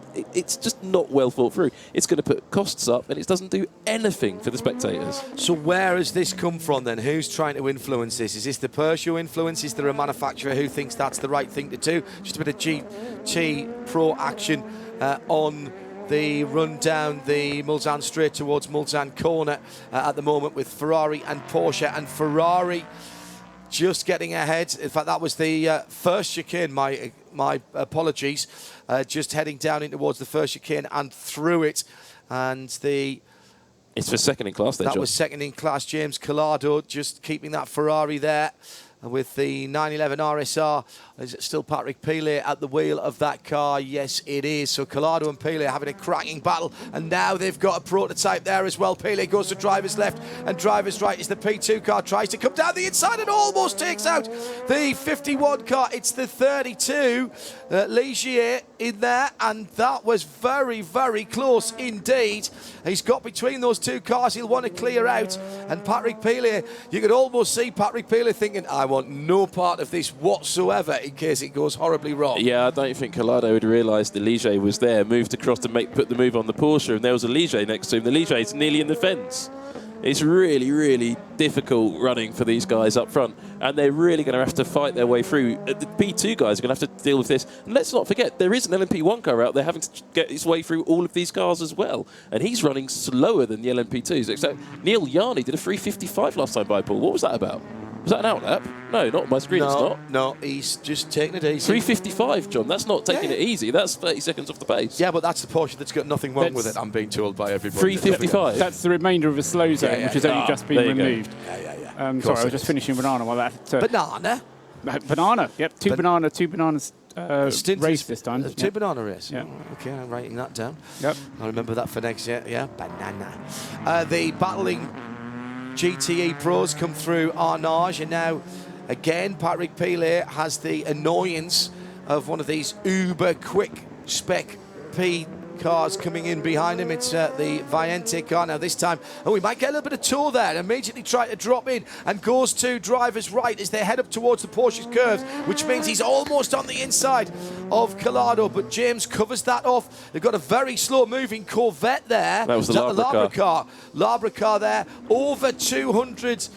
not well thought through. It's going to put costs up, and it doesn't do anything for the spectators. So where has this come from then? Who's trying to influence this? Is this the Porsche influence? Is there a manufacturer who thinks that's the right thing to do? Just a bit of GT Pro action on the run down the Mulsanne straight towards Mulsanne corner at the moment with Ferrari and Porsche, and Ferrari just getting ahead. In fact, that was the first chicane. My apologies. Just heading down in towards the first chicane and through it. And it's for second in class there, That John. was second in class. James Collado just keeping that Ferrari there. And with the 911 RSR, is it still Patrick Pilet at the wheel of that car? Yes, it is. So Collado and Pilet having a cracking battle, and now they've got a prototype there as well. Pilet goes to driver's left and driver's right as the P2 car tries to come down the inside and almost takes out the 51 car. It's the 32 Ligier in there, and that was very, very close indeed. He's got between those two cars. He'll want to clear out, and Patrick Pilet, you could almost see Patrick Pilet thinking, I want no part of this whatsoever in case it goes horribly wrong. Yeah, I don't think Collado had realised the Ligier was there, moved across to put the move on the Porsche, and there was a Ligier next to him. The Ligier is nearly in the fence. It's really, really difficult running for these guys up front, and they're really going to have to fight their way through. The P2 guys are going to have to deal with this. And let's not forget, there is an LMP1 car out there having to get his way through all of these cars as well, and he's running slower than the LMP2s. Except Neil Yarney did a 3:55 last time by Paul. What was that about? Was that an outlap? No, not on my screen. It's not. No, he's just taking it easy. 3:55, John. That's not taking it easy. That's 30 seconds off the pace. Yeah, but that's the Porsche that's got nothing wrong with it, I'm being told by everybody. 3:55. That's the remainder of a slow zone, which has only just been removed. Yeah. Sorry, I was just finishing banana while that. Banana? Banana, yep. Two bananas race this time. Two banana race? Yeah. Oh, okay, I'm writing that down. Yep. I'll remember that for next year. Yeah, banana. The battling GTE pros come through Arnage, and now again Patrick Pilet has the annoyance of one of these uber quick spec P cars coming in behind him. It's the Viente car now this time. Oh, we might get a little bit of tow there. Immediately try to drop in and goes to driver's right as they head up towards the Porsche's curves, which means he's almost on the inside of Collado, but James covers that off. They've got a very slow moving Corvette there. That was the Labra car. Labra car there, over 200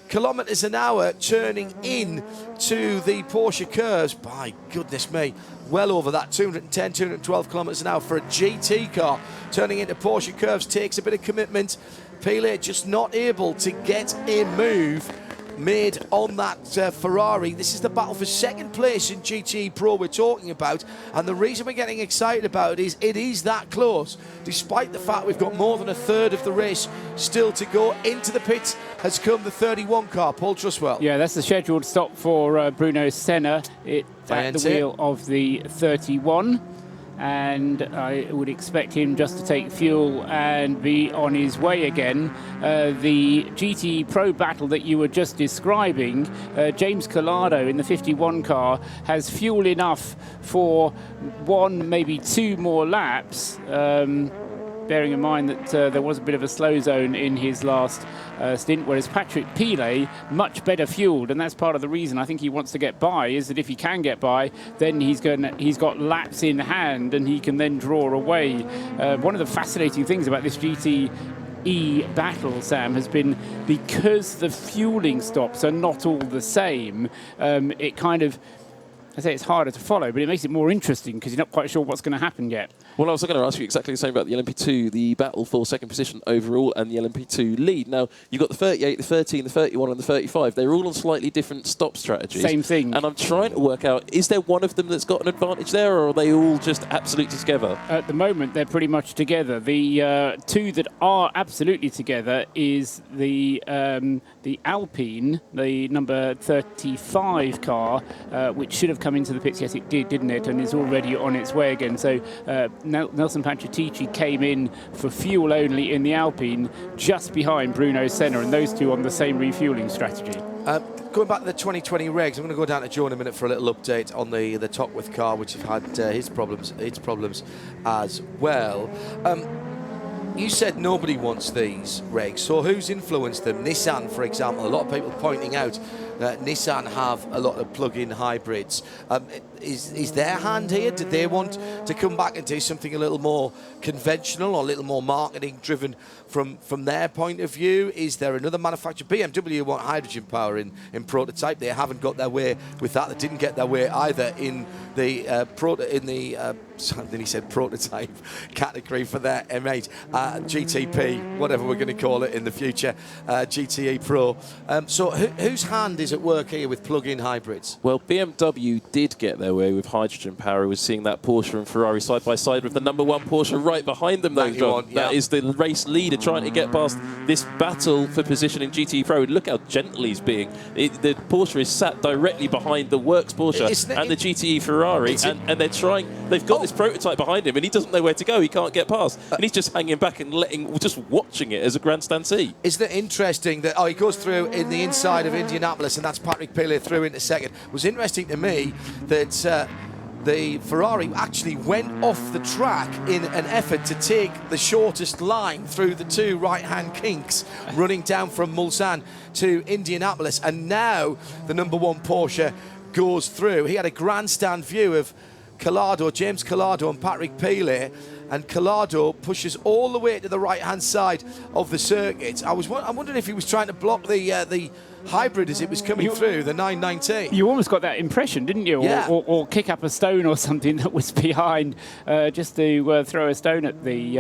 kilometres an hour turning in to the Porsche curves. By goodness me, well over that 210, 212 kilometres an hour for a GT car turning into Porsche curves. Takes a bit of commitment. Pilet just not able to get a move made on that Ferrari. This is the battle for second place in GTE Pro we're talking about, and the reason we're getting excited about it is that close, despite the fact we've got more than a third of the race still to go. Into the pits has come the 31 car, Paul Truswell. Yeah, that's the scheduled stop for Bruno Senna at the wheel of the 31. And I would expect him just to take fuel and be on his way again. The GT Pro battle that you were just describing, James Collado in the 51 car has fuel enough for one, maybe two more laps. Bearing in mind that there was a bit of a slow zone in his last stint, whereas Patrick Pilet, much better fueled, and that's part of the reason I think he wants to get by, is that if he can get by, then he's got laps in hand and he can then draw away. One of the fascinating things about this GTE battle, Sam, has been because the fueling stops are not all the same, it kind of I say it's harder to follow, but it makes it more interesting because you're not quite sure what's going to happen yet. Well, I was going to ask you exactly the same about the LMP2, the battle for second position overall, and the LMP2 lead. Now, you've got the 38, the 13, the 31, and the 35. They're all on slightly different stop strategies. Same thing. And I'm trying to work out, is there one of them that's got an advantage there, or are they all just absolutely together? At the moment, they're pretty much together. The two that are absolutely together is the Alpine, the number 35 car, which should have come into the pits. Yes, it did, didn't it? And is already on its way again. So Nelson Pancetici came in for fuel only in the Alpine, just behind Bruno Senna, and those two on the same refuelling strategy. Going back to the 2020 regs, I'm going to go down to Joe in a minute for a little update on the Topwith car, which have had its problems as well. You said nobody wants these regs, so who's influenced them? Nissan, for example. A lot of people pointing out that Nissan have a lot of plug-in hybrids. Is their hand here? Did they want to come back and do something a little more conventional or a little more marketing-driven from their point of view? Is there another manufacturer? BMW want hydrogen power in prototype. They haven't got their way with that. They didn't get their way either in the prototype category for their M8, GTP, whatever we're going to call it in the future, GTE Pro. So whose hand is at work here with plug-in hybrids? Well, BMW did get their way with hydrogen power. We're seeing that Porsche and Ferrari side by side with the number one Porsche right behind them, though, John. Yeah. That is the race leader trying to get past this battle for position in GTE Pro. Look how gentle he's being. The Porsche is sat directly behind the works Porsche and the GTE Ferrari, and they're trying. They've got this prototype behind him, and he doesn't know where to go. He can't get past, and he's just hanging back and just watching it as a grandstand seat. Isn't it interesting that he goes through in the inside of Indianapolis, and that's Patrick Pilet through into second. It was interesting to me that the Ferrari actually went off the track in an effort to take the shortest line through the two right-hand kinks running down from Mulsanne to Indianapolis, and now the number one Porsche goes through. He had a grandstand view of James Collado and Patrick Pilet, and Collado pushes all the way to the right-hand side of the circuit. I'm wondering if he was trying to block the hybrid as it was coming through, the 919. You almost got that impression, didn't you? Yeah. Or kick up a stone or something that was behind, just to throw a stone at the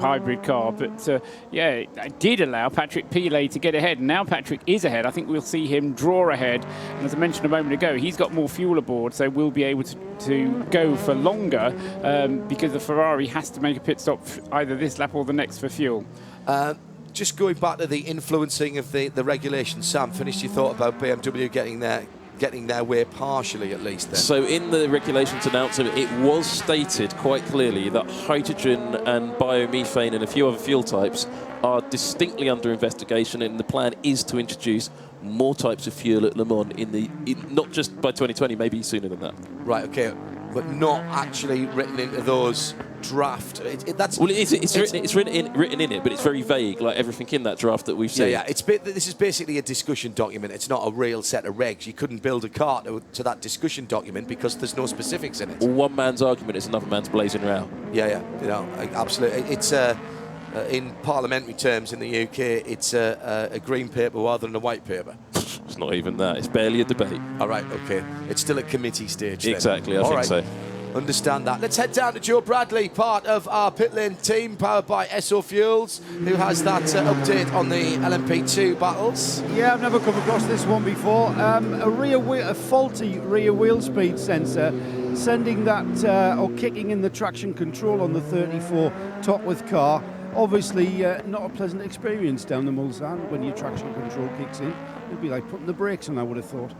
hybrid car. But it did allow Patrick Pilet to get ahead, and now Patrick is ahead. I think we'll see him draw ahead. And as I mentioned a moment ago, he's got more fuel aboard, so we'll be able to go for longer because the Ferrari has to make a pit stop either this lap or the next for fuel. Just going back to the influencing of the regulations, Sam, finish your thought about BMW getting their way partially at least then. So in the regulations announcement, it was stated quite clearly that hydrogen and biomethane and a few other fuel types are distinctly under investigation, and the plan is to introduce more types of fuel at Le Mans not just by 2020, maybe sooner than that. Right, okay, but not actually written into those draft. It's written in it, but it's very vague, like everything in that draft that we've seen. Yeah. This is basically a discussion document. It's not a real set of regs. You couldn't build a car to that discussion document because there's no specifics in it. Well, one man's argument is another man's blazing row. Yeah, absolutely. It's in parliamentary terms in the UK, it's a green paper rather than a white paper. It's not even that. It's barely a debate. All right, okay. It's still at committee stage then. Exactly, I think so. Understand that. Let's head down to Joe Bradley, part of our pit lane team, powered by SO Fuels, who has that update on the LMP2 battles. Yeah, I've never come across this one before. A faulty rear wheel speed sensor sending that or kicking in the traction control on the 34 Topwith car. Obviously, not a pleasant experience down the Mulsanne when your traction control kicks in. It'd be like putting the brakes on, I would have thought.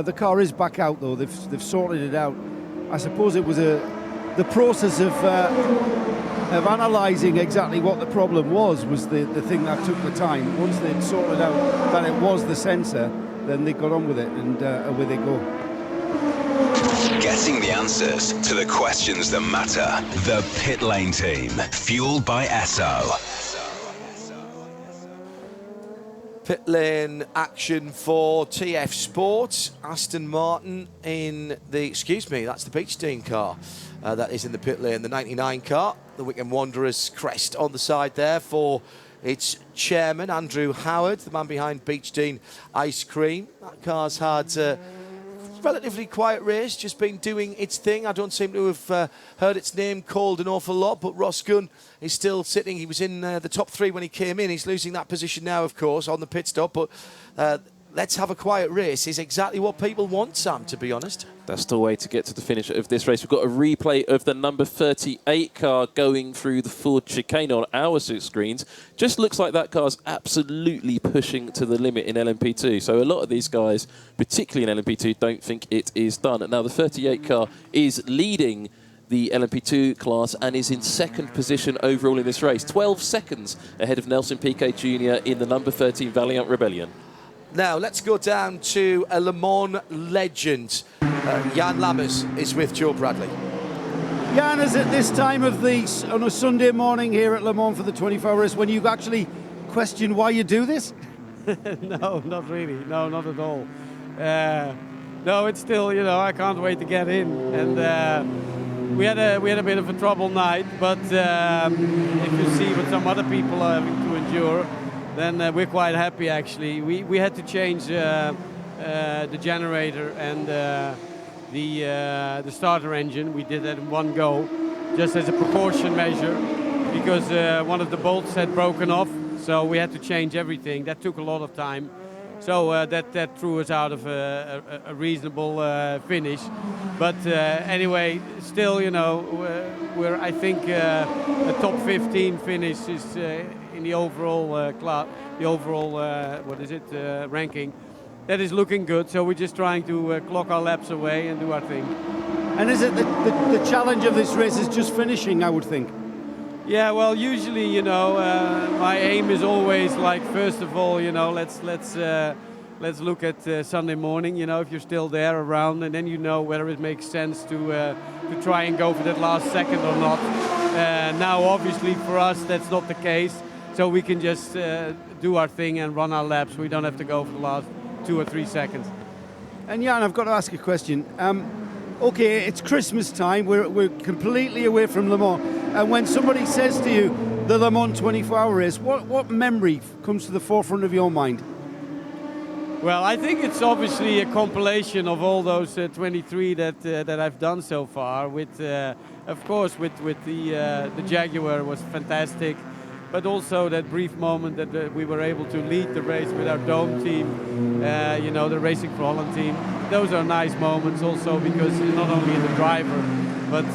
The car is back out though. They've sorted it out. I suppose it was the process of analysing exactly what the problem was the thing that took the time. Once they'd sorted out that it was the sensor, then they got on with it, and away they go. Getting the answers to the questions that matter. The Pit Lane Team, fueled by Esso. Pit lane action for TF Sport. Aston Martin in the, that's the Beechstein car. That is in the pit lane, the 99 car. The Wycombe Wanderers crest on the side there for its chairman, Andrew Howard, the man behind Beechstein Ice Cream. That car's had relatively quiet race, just been doing its thing. I don't seem to have heard its name called an awful lot, but Ross Gunn is still sitting. He was in the top 3 when he came in. He's losing that position now, of course, on the pit stop, but let's have a quiet race is exactly what people want, Sam, to be honest. That's the way to get to the finish of this race. We've got a replay of the number 38 car going through the Ford chicane on our screens. Just looks like that car's absolutely pushing to the limit in LMP2. So a lot of these guys, particularly in LMP2, don't think it is done. Now the 38 car is leading the LMP2 class and is in 2nd position overall in this race. 12 seconds ahead of Nelson Piquet Jr. in the number 13 Valiant Rebellion. Now, let's go down to a Le Mans legend. Jan Lammers is with Joe Bradley. Jan, is it this time of on a Sunday morning here at Le Mans for the 24 hours when you actually question why you do this? No, not really. No, not at all. No, it's still, I can't wait to get in. And we had a bit of a trouble night, but if you see what some other people are having to endure, then we're quite happy actually. We had to change the generator and the starter engine. We did that in one go, just as a precaution measure, because one of the bolts had broken off, so we had to change everything. That took a lot of time. So that threw us out of a reasonable finish. But anyway, still, we're I think a top 15 finish is in the overall class, the overall ranking. That is looking good. So we're just trying to clock our laps away and do our thing. And is it the challenge of this race is just finishing? I would think. Yeah, well, usually, my aim is always like, first of all, let's look at Sunday morning, if you're still there around, and then whether it makes sense to try and go for that last second or not. Now, obviously, for us, that's not the case, so we can just do our thing and run our laps. We don't have to go for the last 2 or 3 seconds. And Jan, I've got to ask a question. Okay, it's Christmas time. We're completely away from Le Mans. And when somebody says to you, the Le Mans 24-hour race, what memory comes to the forefront of your mind? Well, I think it's obviously a compilation of all those 23 that I've done so far. With, of course, with the Jaguar was fantastic, but also that brief moment that we were able to lead the race with our Dome team, the Racing for Holland team. Those are nice moments also because not only the driver, but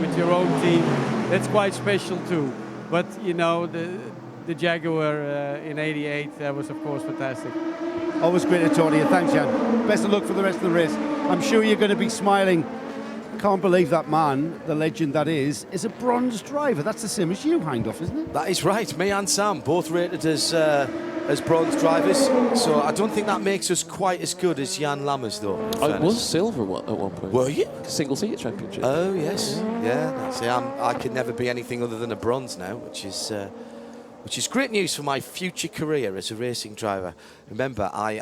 with your own team, that's quite special too. But the Jaguar in '88, that was of course fantastic. Always great to talk to you. Thanks, Jan. Best of luck for the rest of the race. I'm sure you're going to be smiling. Can't believe that man, the legend that is a bronze driver. That's the same as you, Hindhoff, isn't it? That is right. Me and Sam both rated as bronze drivers. So I don't think that makes us quite as good as Jan Lammers, though. I was silver at one point. Were you? Single-seater championship. Oh, yes. Yeah. See, I can never be anything other than a bronze now, which is great news for my future career as a racing driver. Remember, I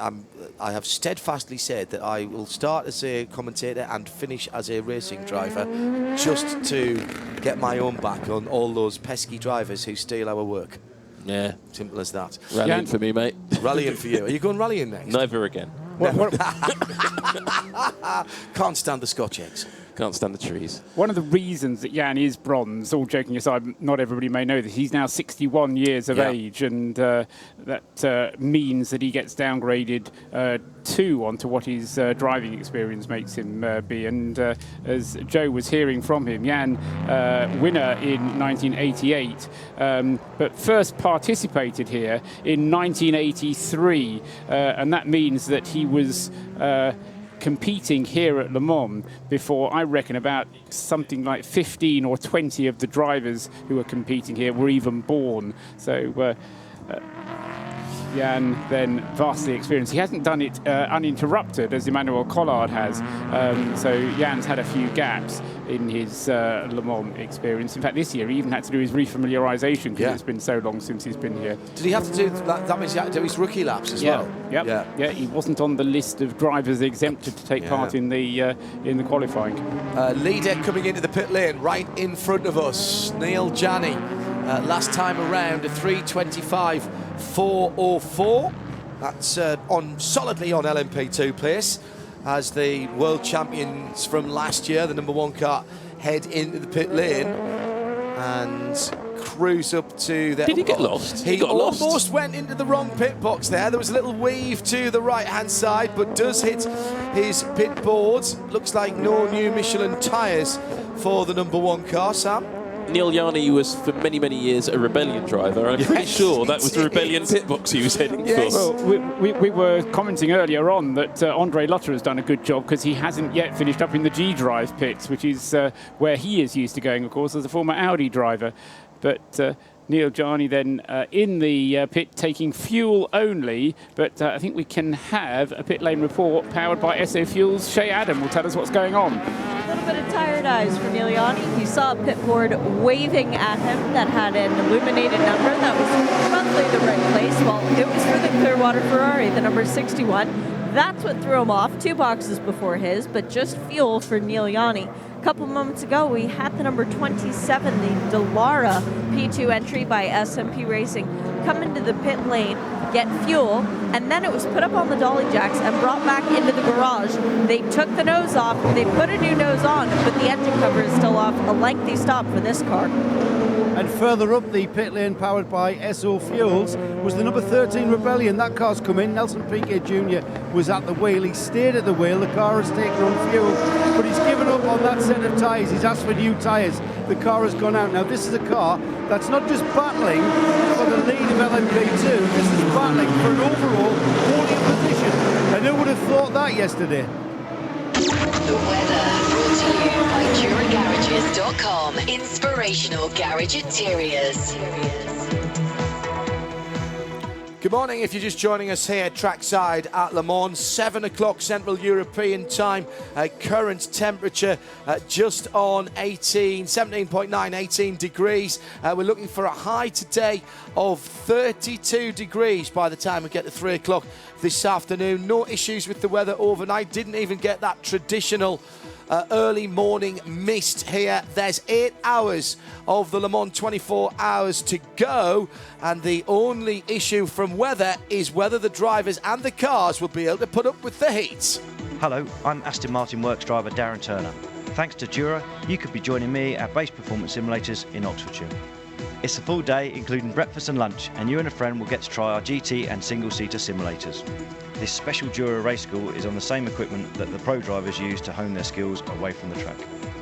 have steadfastly said that I will start as a commentator and finish as a racing driver, just to get my own back on all those pesky drivers who steal our work. Yeah. Simple as that. Rallying for me, mate. Rallying for you. Are you going rallying next? Never again. Can't stand the Scotch eggs. Can't stand the trees. One of the reasons that Jan is bronze, all joking aside, not everybody may know that he's now 61 years of age, and that means that he gets downgraded 2 onto what his driving experience makes him be. And as Joe was hearing from him, Jan, winner in 1988, but first participated here in 1983, and that means that he was competing here at Le Mans before, I reckon, about something like 15 or 20 of the drivers who were competing here were even born. So Jan then vastly experienced. He hasn't done it uninterrupted as Emmanuel Collard has. So Jan's had a few gaps in his Le Mans experience. In fact, this year he even had to do his refamiliarisation because it's been so long since he's been here. Did he have to do that? That means he had to do his rookie laps as well. Yeah, he wasn't on the list of drivers exempted to take part in the qualifying. Leader coming into the pit lane right in front of us, Neil Janney. Last time around, a 3:25.404. That's solidly on LMP2 pace. as the world champions from last year, the number 1 car, head into the pit lane and cruise up to the... Did he get lost? He got almost lost. went into the wrong pit box there. There was a little weave to the right-hand side, but does hit his pit board. Looks like no new Michelin tyres for the number 1 car, Sam. Neil Yarni was for many, many years a Rebellion driver. I'm pretty sure that was the Rebellion pit box he was heading for. Well, we were commenting earlier on that Andre Lotter has done a good job because he hasn't yet finished up in the G-Drive pits, which is where he is used to going, of course, as a former Audi driver. But Neil Yarni then in the pit taking fuel only, but I think we can have a pit lane report powered by SO Fuels. Shay Adam will tell us what's going on. A little bit of tired eyes for Neil Yarni. He saw a pit board waving at him that had an illuminated number that was roughly the right place. Well, it was for the Clearwater Ferrari, the number 61. That's what threw him off, 2 boxes before his, but just fuel for Neil Yarni. A couple moments ago, we had the number 27, the Dallara P2 entry by SMP Racing, come into the pit lane, get fuel, and then it was put up on the dolly jacks and brought back into the garage. They took the nose off, they put a new nose on, but the engine cover is still off. A lengthy stop for this car. And further up the pit lane, powered by SO Fuels, was the number 13 Rebellion. That car's come in. Nelson Piquet Jr. was at the wheel. He stayed at the wheel. The car has taken on fuel, but he's given up on that set of tyres. He's asked for new tyres. The car has gone out. Now, this is a car that's not just battling for the lead of LMP2. This is battling for an overall podium position. And who would have thought that yesterday? The weather brought to you by DuraGarages.com. Inspirational garage interiors. Good morning. If you're just joining us here trackside at Le Mans, 7 o'clock Central European time. Current temperature just on 17.9, 18 degrees. We're looking for a high today of 32 degrees by the time we get to 3 o'clock this afternoon. No issues with the weather overnight. Didn't even get that traditional early morning mist here. There's 8 hours of the Le Mans 24 hours to go, and the only issue from weather is whether the drivers and the cars will be able to put up with the heat. Hello, I'm Aston Martin Works driver Darren Turner. Thanks to Dura, you could be joining me at Base Performance Simulators in Oxfordshire. It's a full day, including breakfast and lunch, and you and a friend will get to try our GT and single-seater simulators. This special Dura race school is on the same equipment that the pro drivers use to hone their skills away from the track.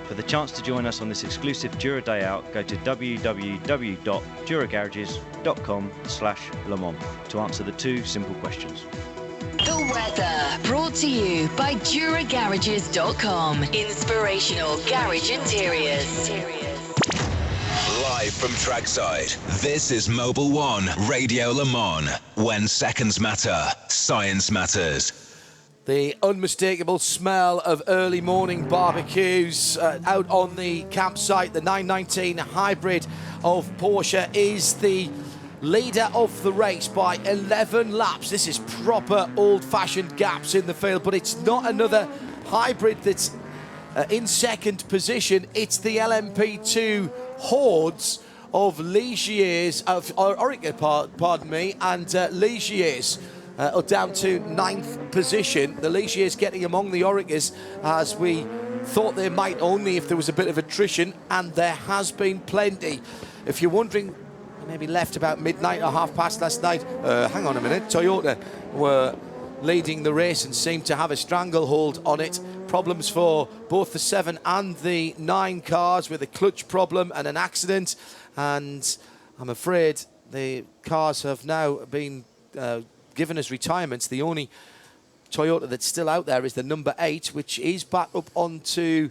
For the chance to join us on this exclusive Dura Day Out, go to www.duragarages.com/Le Mans to answer the 2 simple questions. The weather brought to you by DuraGarages.com. Inspirational garage interiors. Live from trackside, this is Mobil 1 Radio Le Mans. When seconds matter, science matters. The unmistakable smell of early morning barbecues out on the campsite. The 919 hybrid of Porsche is the leader of the race by 11 laps. This is proper old-fashioned gaps in the field, but it's not another hybrid that's in second position. It's the LMP2 hordes of Ligiers, of Orica, pardon me, and Ligiers are down to 9th position. The Ligiers getting among the Oricas as we thought they might only if there was a bit of attrition, and there has been plenty. If you're wondering, maybe left about midnight or half past last night, hang on a minute, Toyota were leading the race and seemed to have a stranglehold on it. Problems for both the 7 and the 9 cars with a clutch problem and an accident, and I'm afraid the cars have now been given as retirements. The only Toyota that's still out there is the number 8, which is back up onto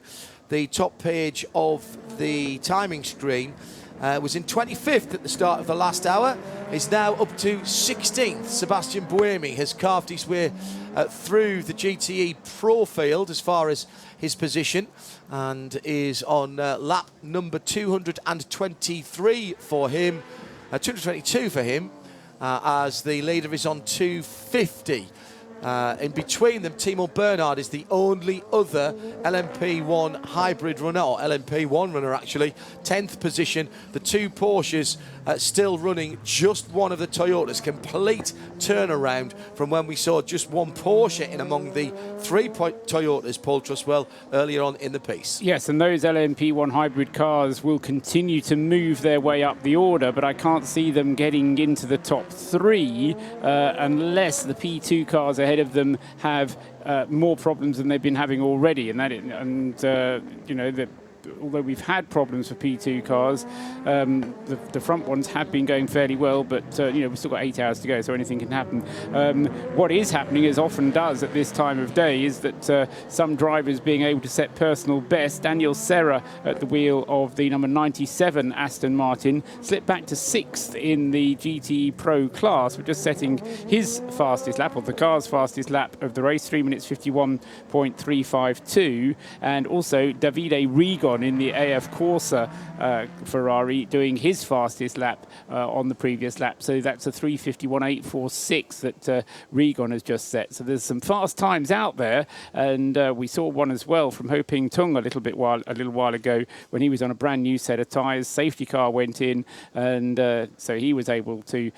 the top page of the timing screen. Was in 25th at the start of the last hour, is now up to 16th. Sebastian Buemi has carved his way through the GTE Pro field as far as his position, and is on lap number 223 for him, 222 for him, as the leader is on 250. In between them, Timo Bernhard is the only other LMP1 hybrid runner, or LMP1 runner actually, 10th position. The two Porsches still running, just one of the Toyotas. Complete turnaround from when we saw just one Porsche in among the three Toyotas, Paul Trustwell, earlier on in the piece. Yes, and those LMP1 hybrid cars will continue to move their way up the order, but I can't see them getting into the top three unless the P2 cars ahead of them have more problems than they've been having already. Although we've had problems for P2 cars, the front ones have been going fairly well, but we've still got 8 hours to go, so anything can happen. What is happening, as often does at this time of day, is that some drivers being able to set personal best. Daniel Serra at the wheel of the number 97 Aston Martin slipped back to 6th in the GTE Pro class, but just setting his fastest lap, or the car's fastest lap of the race, 3 minutes 51.352, and also Davide Rigon in the AF Corsa Ferrari doing his fastest lap on the previous lap. So that's a 3:51.846 that Rigon has just set. So there's some fast times out there, and we saw one as well from Ho Ping Tung a little while ago when he was on a brand new set of tyres. Safety car went in, and so he was able to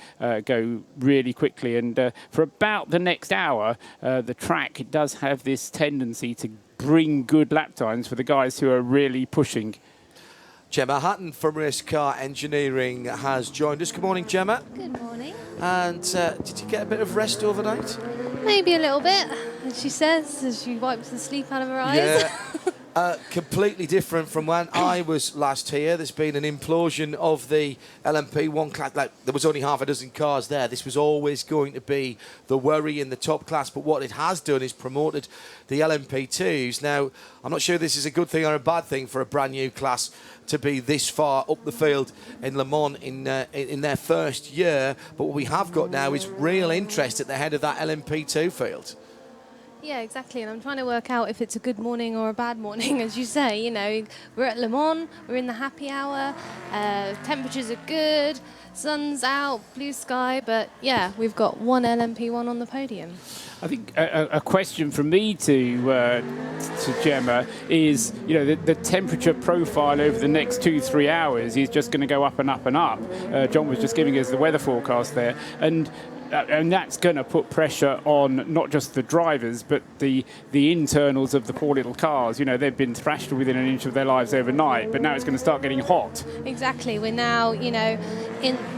go really quickly. And for about the next hour, the track does have this tendency to bring good lap times for the guys who are really pushing. Gemma Hatton from Race Car Engineering has joined us. Good morning, Gemma. Good morning. And did you get a bit of rest overnight? Maybe a little bit, as she says, as she wipes the sleep out of her eyes. Yeah. Completely different from when I was last here. There's been an implosion of the LMP1 class. Like, there was only half a dozen cars there. This was always going to be the worry in the top class. But what it has done is promoted the LMP2s. Now, I'm not sure this is a good thing or a bad thing for a brand new class to be this far up the field in Le Mans in their first year. But what we have got now is real interest at the head of that LMP2 field. Yeah, exactly. And I'm trying to work out if it's a good morning or a bad morning, as you say. We're at Le Mans, we're in the happy hour, temperatures are good, sun's out, blue sky, but yeah, we've got one LMP1 on the podium. I think a question from me to Gemma is, the temperature profile over the next 2-3 hours is just going to go up and up and up. John was just giving us the weather forecast there, and that's going to put pressure on not just the drivers, but the internals of the poor little cars. They've been thrashed within an inch of their lives overnight, but now it's going to start getting hot. Exactly. We're now,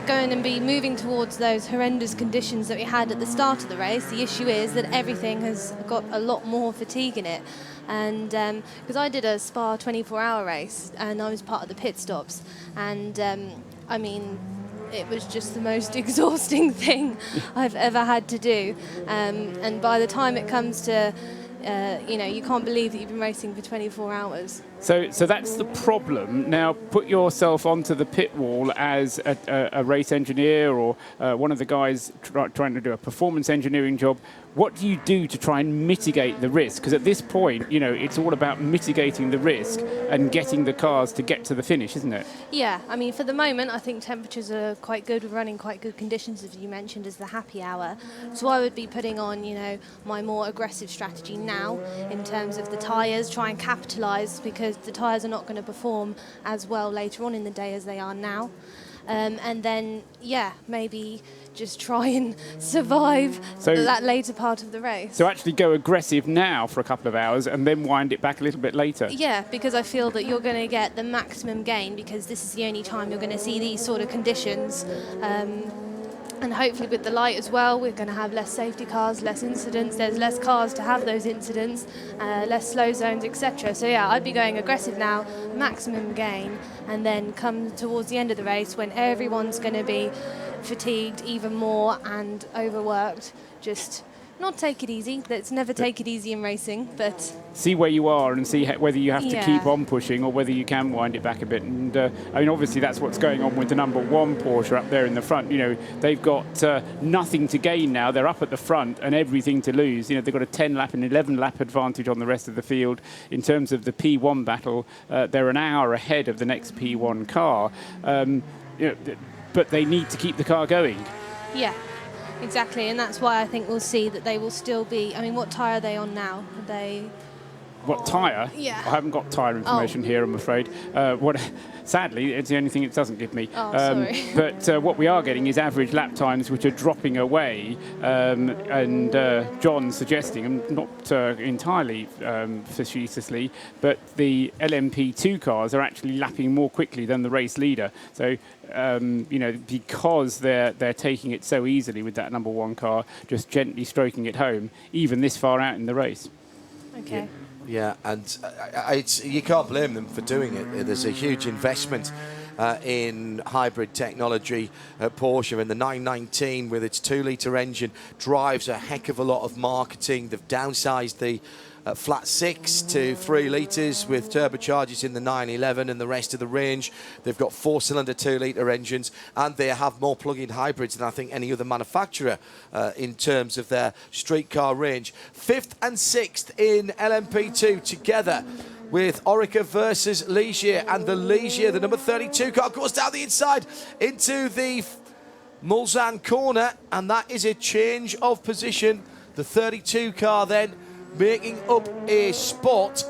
going and be moving towards those horrendous conditions that we had at the start of the race. The issue is that everything has got a lot more fatigue in it. And because I did a Spa 24-hour race, and I was part of the pit stops, and it was just the most exhausting thing I've ever had to do. And by the time it comes to, you can't believe that you've been racing for 24 hours. So that's the problem. Now, put yourself onto the pit wall as a race engineer or one of the guys trying to do a performance engineering job. What do you do to try and mitigate the risk? Because at this point, it's all about mitigating the risk and getting the cars to get to the finish, isn't it? Yeah, for the moment, I think temperatures are quite good. We're running quite good conditions, as you mentioned, as the happy hour. So I would be putting on, my more aggressive strategy now in terms of the tyres, try and capitalise, because the tyres are not going to perform as well later on in the day as they are now. And then, maybe just try and survive that later part of the race. So actually go aggressive now for a couple of hours and then wind it back a little bit later. Yeah, because I feel that you're going to get the maximum gain, because this is the only time you're going to see these sort of conditions. And hopefully with the light as well, we're going to have less safety cars, less incidents. There's less cars to have those incidents, less slow zones, etc. So yeah, I'd be going aggressive now, maximum gain, and then come towards the end of the race when everyone's going to be fatigued even more and overworked. Just not take it easy. Let's never take it easy in racing, but see where you are and see whether you have to keep on pushing or whether you can wind it back a bit. And obviously that's what's going on with the number one Porsche up there in the front. They've got nothing to gain now. They're up at the front and everything to lose. They've got a 10 lap and 11 lap advantage on the rest of the field. In terms of the P1 battle, they're an hour ahead of the next P1 car. But they need to keep the car going. Yeah. Exactly, and that's why I think we'll see that they will still be. I mean, what tyre are they on now? Are they? What tyre? Yeah. I haven't got tyre information here, I'm afraid. Sadly, it's the only thing it doesn't give me. Oh, sorry. But what we are getting is average lap times, which are dropping away. And John's suggesting, and not entirely facetiously, but the LMP2 cars are actually lapping more quickly than the race leader. So, because they're taking it so easily with that number 1 car, just gently stroking it home, even this far out in the race. Okay. Yeah, and you can't blame them for doing it. There's a huge investment in hybrid technology at Porsche, and the 919 with its 2-litre engine drives a heck of a lot of marketing. They've downsized the flat 6 to 3 litres with turbochargers in the 911 and the rest of the range. They've got 4-cylinder 2-litre engines, and they have more plug-in hybrids than I think any other manufacturer in terms of their street car range. 5th and 6th in LMP2 together with Orica versus Ligier, and the Ligier, the number 32 car, goes down the inside into the Mulsanne corner, and that is a change of position. The 32 car then making up a spot,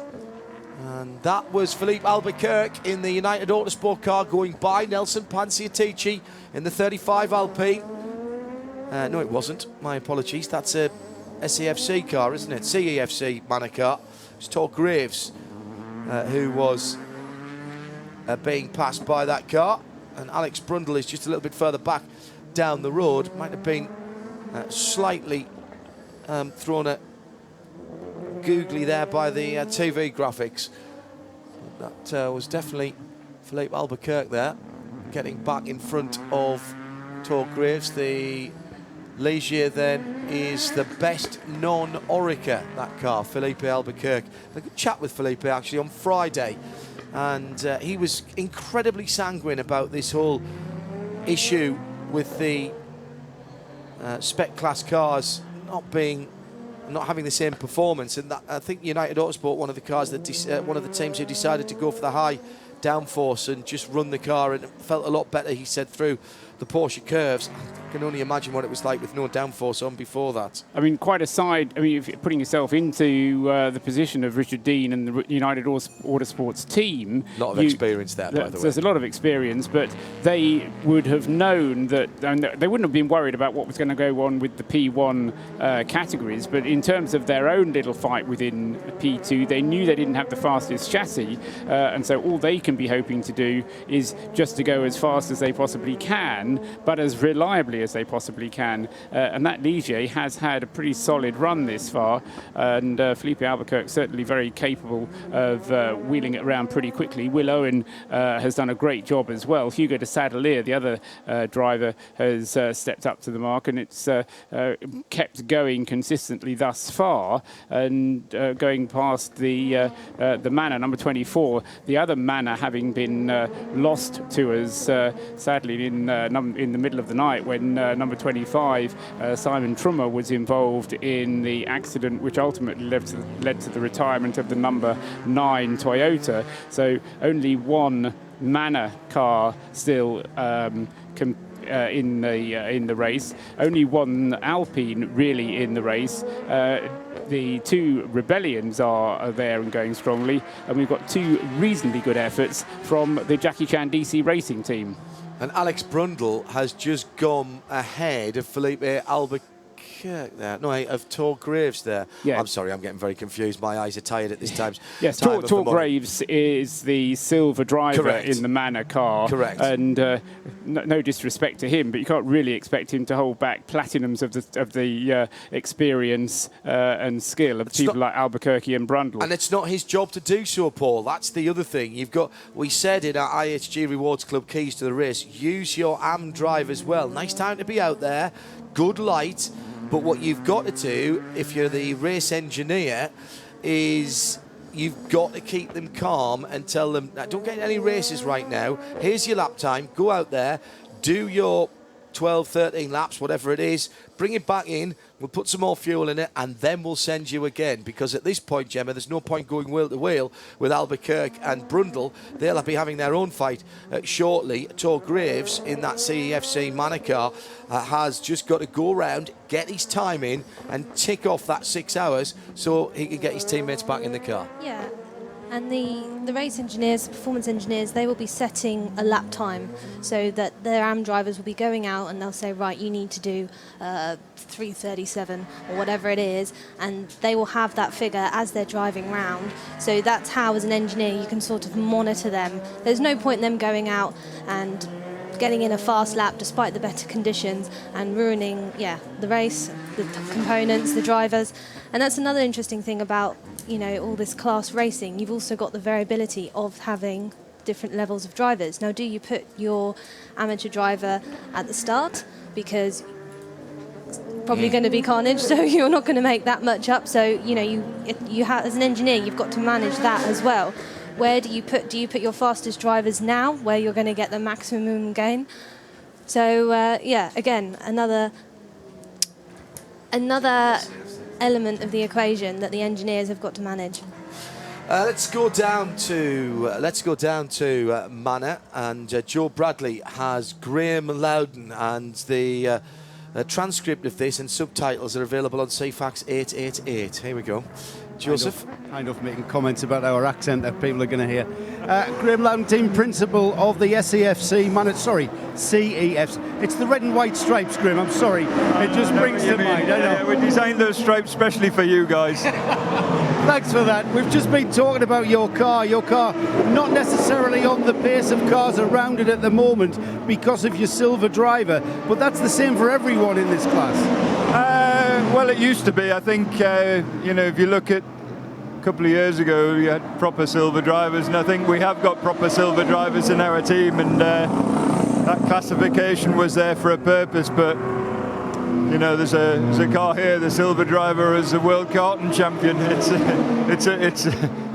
and that was Philippe Albuquerque in the United Autosport car going by Nelson Panciatici in the 35 Alpine. No, it wasn't. My apologies. That's a SEFC car, isn't it? CEFC Manor car. It's Tor Graves who was being passed by that car, and Alex Brundle is just a little bit further back down the road. Might have been slightly thrown a googly there by the TV graphics. That was definitely Philippe Albuquerque there, getting back in front of Tor Graves. The Ligier then is the best non-Orica, that car, Philippe Albuquerque. A good chat with Philippe actually on Friday, and he was incredibly sanguine about this whole issue with the spec class cars not having the same performance, and that, I think United Autosport, one of the teams who decided to go for the high downforce and just run the car, and it felt a lot better, he said, through the Porsche curves. I can only imagine what it was like with no downforce on before that. I mean, quite aside, if you're putting yourself into the position of Richard Dean and the United Autosports team. A lot of experience there, by the way. There's a lot of experience, but they would have known that, and they wouldn't have been worried about what was going to go on with the P1 categories, but in terms of their own little fight within P2, they knew they didn't have the fastest chassis, and so all they can be hoping to do is just to go as fast as they possibly can, but as reliably as they possibly can. And that Ligier has had a pretty solid run this far, and Philippe Albuquerque certainly very capable of wheeling it around pretty quickly. Will Owen has done a great job as well. Hugo de Sadelier, the other driver, has stepped up to the mark, and it's kept going consistently thus far, and going past the Manor, number 24. The other Manor having been lost to us, sadly, in the middle of the night when number 25, Simon Trummer, was involved in the accident which ultimately led to the retirement of the number 9 Toyota. So only one Manor car still in the race. Only one Alpine really in the race. The two Rebellions are there and going strongly, and we've got two reasonably good efforts from the Jackie Chan DC Racing team. And Alex Brundle has just gone ahead of Philippe Albuquerque there. No, of Tor Graves there. Yeah. I'm sorry, I'm getting very confused. My eyes are tired at this time. Yes, Tor Graves is the silver driver in the Manor car. Correct. And no disrespect to him, but you can't really expect him to hold back platinums of the experience and skill of people like Albuquerque and Brundle. And it's not his job to do so, Paul. That's the other thing. We said in our IHG Rewards Club Keys to the Race, use your AM drive as well. Nice time to be out there, good light. But what you've got to do, if you're the race engineer, is you've got to keep them calm and tell them, don't get any races right now. Here's your lap time. Go out there, do your 12, 13 laps, whatever it is, bring it back in, we'll put some more fuel in it, and then we'll send you again. Because at this point, Gemma, there's no point going wheel to wheel with Albuquerque and Brundle. They'll be having their own fight shortly. Tor Graves in that CEFC Manor car has just got to go around, get his time in, and tick off that 6 hours so he can get his teammates back in the car. Yeah. And the race engineers, performance engineers, they will be setting a lap time so that their AM drivers will be going out and they'll say, right, you need to do 3:37 or whatever it is, and they will have that figure as they're driving round. So that's how, as an engineer, you can sort of monitor them. There's no point in them going out and getting in a fast lap despite the better conditions and ruining, the race, the components, the drivers. And that's another interesting thing about, all this class racing. You've also got the variability of having different levels of drivers. Now, do you put your amateur driver at the start? Because it's probably going to be carnage, so you're not going to make that much up. So, you have, as an engineer, you've got to manage that as well. Where do you put your fastest drivers now, where you're going to get the maximum gain? So, again, another element of the equation that the engineers have got to manage. Let's go down to Manor, and Joe Bradley has Graham Loudon, and the transcript of this and subtitles are available on CFAX 888. Here we go. Joseph? Kind of making comments about our accent that people are going to hear. Graham Loudon, team principal of the CEFC. It's the red and white stripes, Graham. I'm sorry. It just brings to mind. Yeah, we designed those stripes specially for you guys. Thanks for that. We've just been talking about your car. Your car not necessarily on the pace of cars around it at the moment because of your silver driver, but that's the same for everyone in this class. Well, it used to be. I think, if you look at a couple of years ago, you had proper silver drivers, and I think we have got proper silver drivers in our team, and that classification was there for a purpose. But there's a car here. The silver driver is a world karting champion.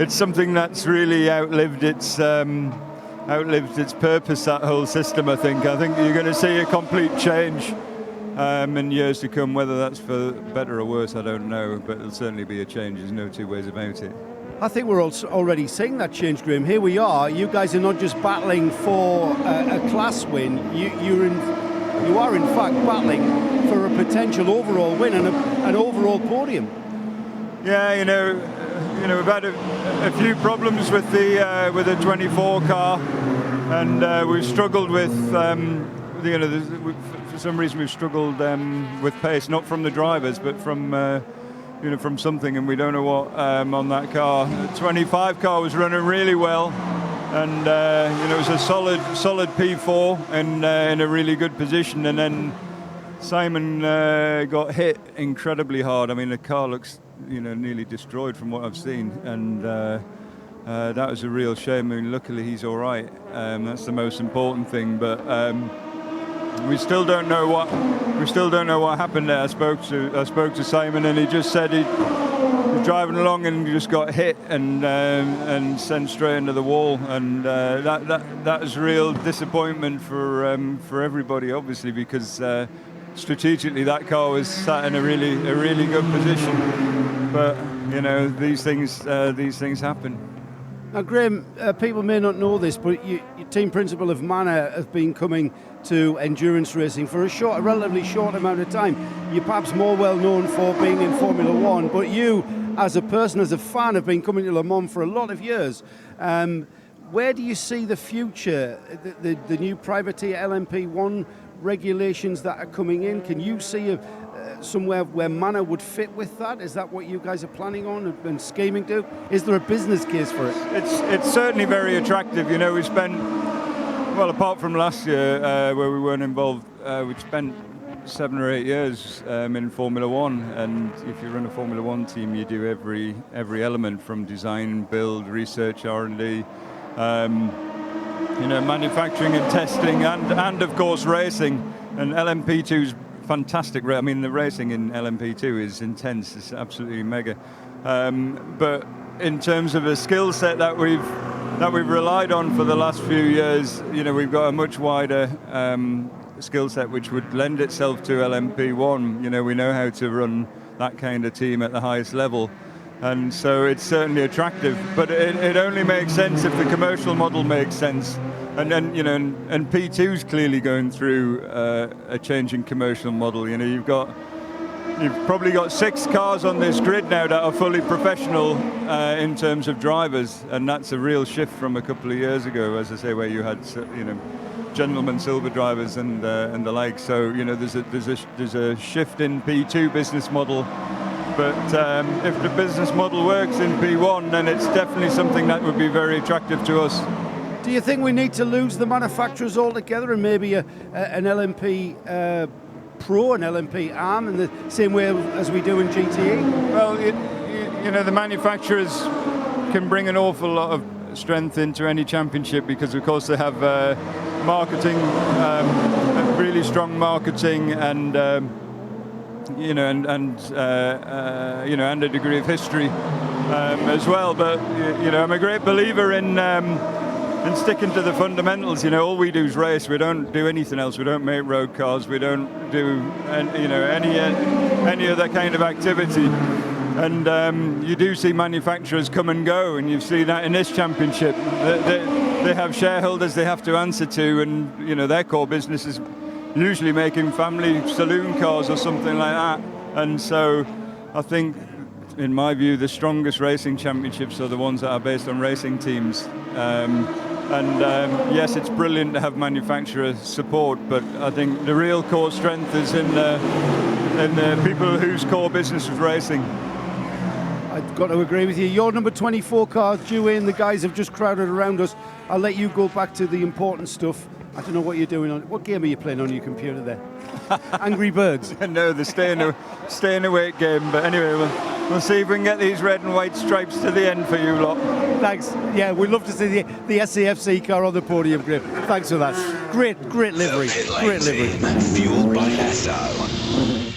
It's something that's really outlived its purpose. That whole system. I think you're going to see a complete change in years to come. Whether that's for better or worse, I don't know, but it'll certainly be a change. There's no two ways about it. I think we're also already seeing that change, Graham. Here we are. You guys are not just battling for a class win. You are in fact battling for a potential overall win and an overall podium. Yeah, we've had a few problems with the 24 car, and we've struggled with. For some reason we've struggled with pace, not from the drivers, but from from something, and we don't know what on that car. The 25 car was running really well, and it was a solid P4 and in a really good position, and then Simon got hit incredibly hard. I mean, the car looks nearly destroyed from what I've seen, and that was a real shame. I mean, luckily he's all right. That's the most important thing, but. We still don't know what happened there. I spoke to Simon, and he just said he was driving along and just got hit and sent straight into the wall, and that was real disappointment for everybody, obviously, because strategically that car was sat in a really good position. But these things happen. Now, Graham, people may not know this, but your team principal of Manor have been coming to endurance racing for a relatively short amount of time. You're perhaps more well known for being in Formula One, but you, as a person, as a fan, have been coming to Le Mans for a lot of years. Where do you see the future, the new privateer LMP1 regulations that are coming in? Can you see somewhere where Manor would fit with that? Is that what you guys are planning on and scheming to? Is there a business case for it? It's certainly very attractive. We spent, well, apart from last year where we weren't involved, we spent 7 or 8 years in Formula One, and if you run a Formula One team, you do every element from design, build, research, R&D, manufacturing and testing, and of course racing. And LMP2's fantastic. I mean, the racing in LMP2 is intense. It's absolutely mega. But in terms of a skill set that we've that we've relied on for the last few years. You know, we've got a much wider skill set which would lend itself to LMP1. You know, we know how to run that kind of team at the highest level. And so it's certainly attractive, but it only makes sense if the commercial model makes sense. And then, you know, and P2's clearly going through a changing commercial model. You know, you've probably got 6 cars on this grid now that are fully professional in terms of drivers, and that's a real shift from a couple of years ago, as I say, where you had, you know, gentlemen silver drivers and the like. So, you know, there's a shift in P2 business model. But if the business model works in P1, then it's definitely something that would be very attractive to us. Do you think we need to lose the manufacturers altogether and maybe an LMP Pro, an LMP ARM, in the same way as we do in GTE? Well, you know, the manufacturers can bring an awful lot of strength into any championship because, of course, they have marketing, really strong marketing, and you know, you know, and a degree of history as well. But you know, I'm a great believer in sticking to the fundamentals. You know, all we do is race. We don't do anything else. We don't make road cars. We don't do, you know, any other kind of activity. And you do see manufacturers come and go, and you see that in this championship. They have shareholders they have to answer to, and you know, their core business is usually making family saloon cars or something like that. And so I think, in my view, the strongest racing championships are the ones that are based on racing teams. Yes, it's brilliant to have manufacturer support, but I think the real core strength is in the people whose core business is racing. I've got to agree with you. Your number 24 car due in. The guys have just crowded around us. I'll let you go back to the important stuff. I don't know what you're doing on. What game are you playing on your computer there? Angry Birds. No, the staying awake game. But anyway, we'll see if we can get these red and white stripes to the end for you lot. Thanks. Yeah, we'd love to see the SCFC car on the podium, Graham. Thanks for that. Great livery. Great livery. Fueled by Esso.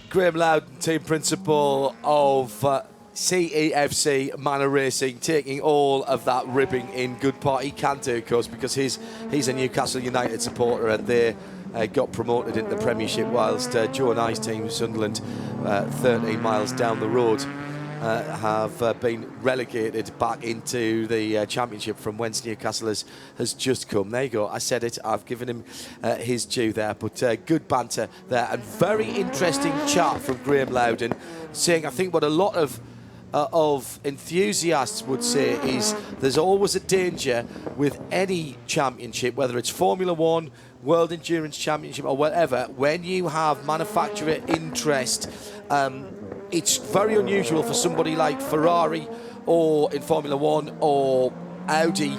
Graham Loudon, team principal of CEFC Manor Racing, taking all of that ribbing in good part. He can do, of course, because he's a Newcastle United supporter, and they got promoted into the Premiership, whilst Joe and I's team, Sunderland, 13 miles down the road, have been relegated back into the Championship from whence Newcastle has just come. There you go. I said it. I've given him his due there. But good banter there, and very interesting chat from Graham Loudon, saying, I think, what a lot of enthusiasts would say is there's always a danger with any championship, whether it's Formula One, World Endurance Championship or whatever, when you have manufacturer interest. It's very unusual for somebody like Ferrari or in Formula One or Audi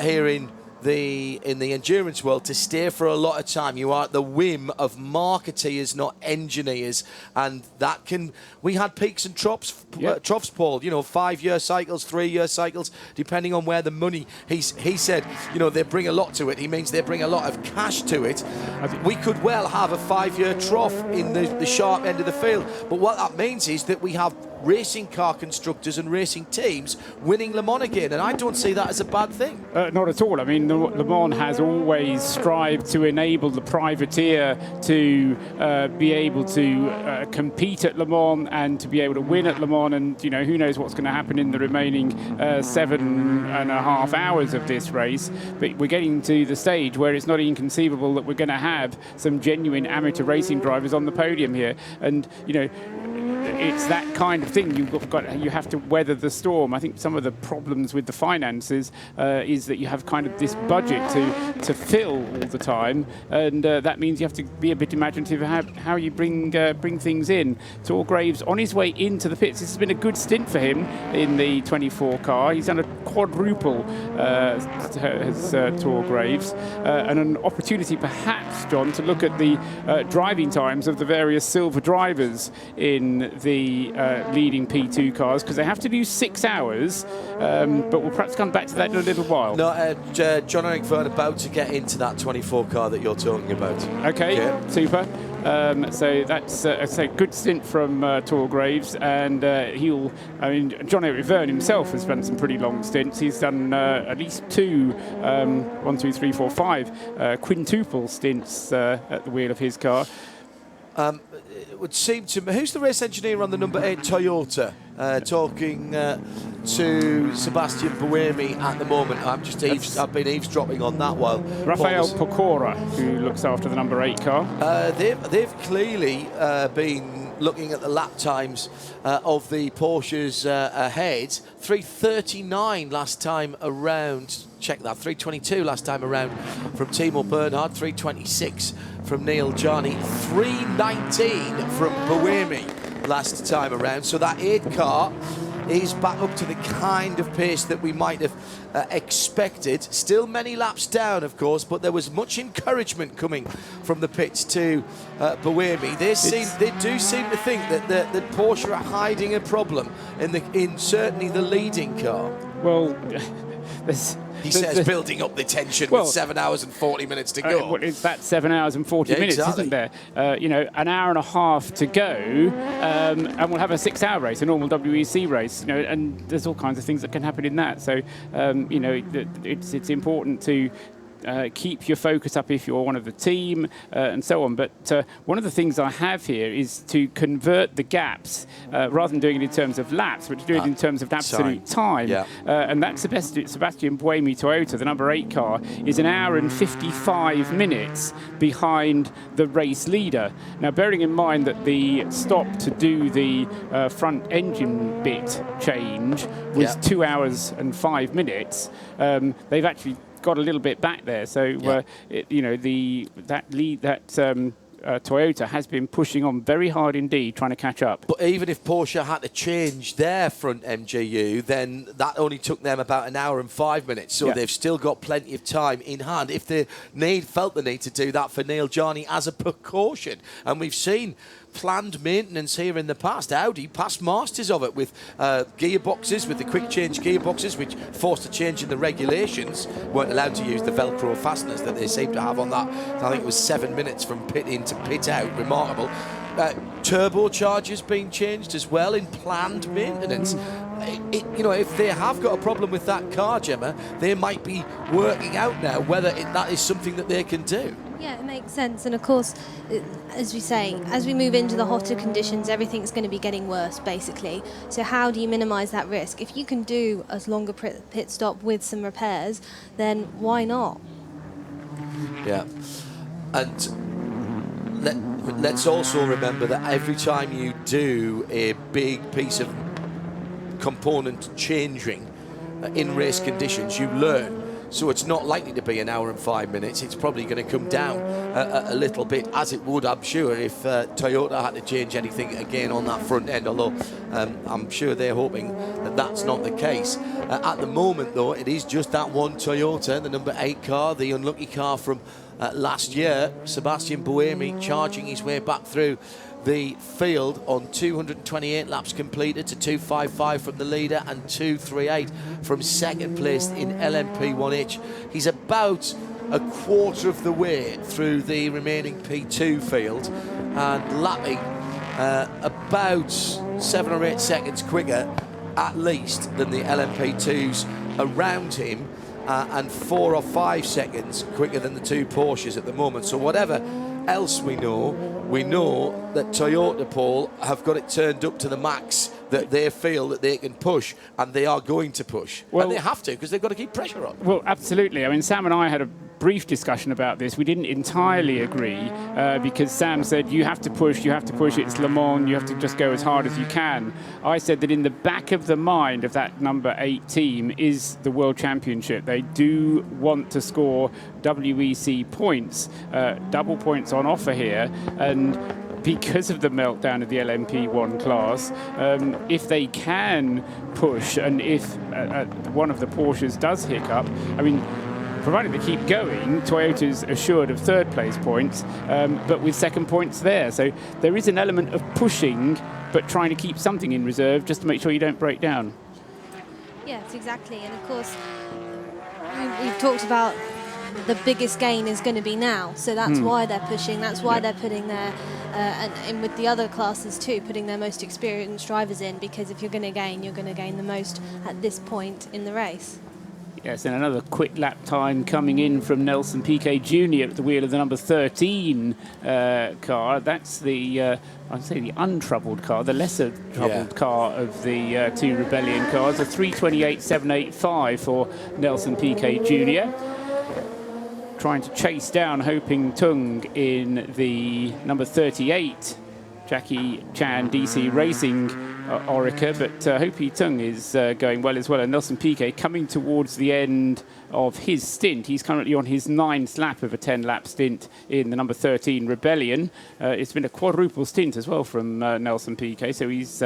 here in the endurance world to stay for a lot of time. You are at the whim of marketeers, not engineers, and that can. We had peaks and troughs, Paul. You know, 5-year cycles, 3-year cycles, depending on where the money. He said, you know, they bring a lot to it. He means they bring a lot of cash to it. We could well have a 5-year trough in the sharp end of the field, but what that means is that we have racing car constructors and racing teams winning Le Mans again, and I don't see that as a bad thing. Not at all. I mean, Le Mans has always strived to enable the privateer to be able to compete at Le Mans and to be able to win at Le Mans, and you know, who knows what's going to happen in the remaining 7.5 hours of this race. But we're getting to the stage where it's not inconceivable that we're going to have some genuine amateur racing drivers on the podium here, and you know, it's that kind of thing. You have to weather the storm. I think some of the problems with the finances is that you have kind of this budget to fill all the time, and that means you have to be a bit imaginative how you bring things in. Tor Graves on his way into the pits. This has been a good stint for him in the 24 car. He's done a quadruple, has Tor Graves, and an opportunity perhaps, John, to look at the driving times of the various silver drivers in the leading P2 cars, because they have to do 6 hours, but we'll perhaps come back to that in a little while. No, John Eric Verne about to get into that 24 car that you're talking about. Okay, super. So that's a good stint from Torgraves, and John Eric Verne himself has done some pretty long stints. He's done at least 2, 1, 2, 3, 4, 5 quintuple stints at the wheel of his car. It would seem to me, who's the race engineer on the number 8 Toyota? Talking to Sebastian Buemi at the moment. I've been eavesdropping on that while Rafael Pecora, who looks after the number 8 car. They've clearly been looking at the lap times of the Porsches ahead. 3:39 last time around. Check that. 3:22 last time around from Timo Bernhard. 3:26 from Neil Jarni. 3:19 from Buemi last time around. So that 8 car is back up to the kind of pace that we might have expected. Still many laps down, of course, but there was much encouragement coming from the pits to Buemi. They do seem to think that Porsche are hiding a problem in certainly the leading car. Well, he says building up the tension with 7 hours and 40 minutes to go. Well, it's that 7 hours and 40 minutes, exactly. Isn't there? An hour and a half to go, and we'll have a 6-hour race, a normal WEC race. And there's all kinds of things that can happen in that. So, it's important to keep your focus up if you're one of the team and so on. But one of the things I have here is to convert the gaps rather than doing it in terms of laps, but to do it in terms of absolute time. Yeah. And that's Sebastian Buemi Toyota, the number 8 car, is an hour and 55 minutes behind the race leader. Now, bearing in mind that the stop to do the front engine bit change was 2 hours and 5 minutes, they've actually got a little bit back there, so Toyota has been pushing on very hard indeed, trying to catch up. But even if Porsche had to change their front MGU, then that only took them about an hour and 5 minutes. So they've still got plenty of time in hand if they felt the need to do that for Neil Jarni as a precaution. And we've seen planned maintenance here in the past. Audi past masters of it with gearboxes, with the quick change gearboxes, which forced a change in the regulations. Weren't allowed to use the Velcro fasteners that they seem to have on that. I think it was 7 minutes from pit in to pit out. Remarkable. Turbochargers being changed as well in planned maintenance. If they have got a problem with that car, Gemma, they might be working out now whether that is something that they can do. Yeah, it makes sense. And of course, as we say, as we move into the hotter conditions, everything's going to be getting worse, basically. So how do you minimise that risk? If you can do a longer pit stop with some repairs, then why not? Yeah. And let's also remember that every time you do a big piece of component changing in race conditions, you learn. So it's not likely to be an hour and 5 minutes. It's probably going to come down a little bit, as it would, I'm sure, if Toyota had to change anything again on that front end, although I'm sure they're hoping that that's not the case. At the moment, though, it is just that one Toyota, the number 8 car, the unlucky car from last year. Sebastian Buemi charging his way back through the field on 228 laps completed to 255 from the leader and 238 from second place in LMP1H. He's about a quarter of the way through the remaining P2 field and lapping about 7 or 8 seconds quicker at least than the LMP2s around him, and 4 or 5 seconds quicker than the 2 Porsches at the moment. So whatever else we know that Toyota, Paul, have got it turned up to the max that they feel that they can push, and they are going to push. Well, and they have to, because they've got to keep pressure on. Well, absolutely. I mean, Sam and I had a brief discussion about this. We didn't entirely agree because Sam said, you have to push, it's Le Mans, you have to just go as hard as you can. I said that in the back of the mind of that number 8 team is the World Championship. They do want to score WEC points, double points on offer here, and because of the meltdown of the LMP1 class, if they can push, and if one of the Porsches does hiccup, I mean, provided they keep going, Toyota's assured of third place points, but with second points there. So there is an element of pushing, but trying to keep something in reserve just to make sure you don't break down. Yes, exactly. And of course, we've talked about the biggest gain is going to be now. So that's why they're pushing. That's why they're putting their, and with the other classes too, putting their most experienced drivers in, because if you're going to gain, you're going to gain the most at this point in the race. Yes, and another quick lap time coming in from Nelson Piquet Jr. at the wheel of the number 13 car. That's the, I'd say the untroubled car, the lesser troubled car of the two Rebellion cars. A 3:28.785 for Nelson Piquet Jr. Trying to chase down Hoping Tung in the number 38 Jackie Chan DC Racing Orica, but Hoping Tung is going well as well. And Nelson Piquet coming towards the end of his stint. He's currently on his 9th lap of a 10-lap stint in the number 13 Rebellion. It's been a quadruple stint as well from Nelson Piquet, so he's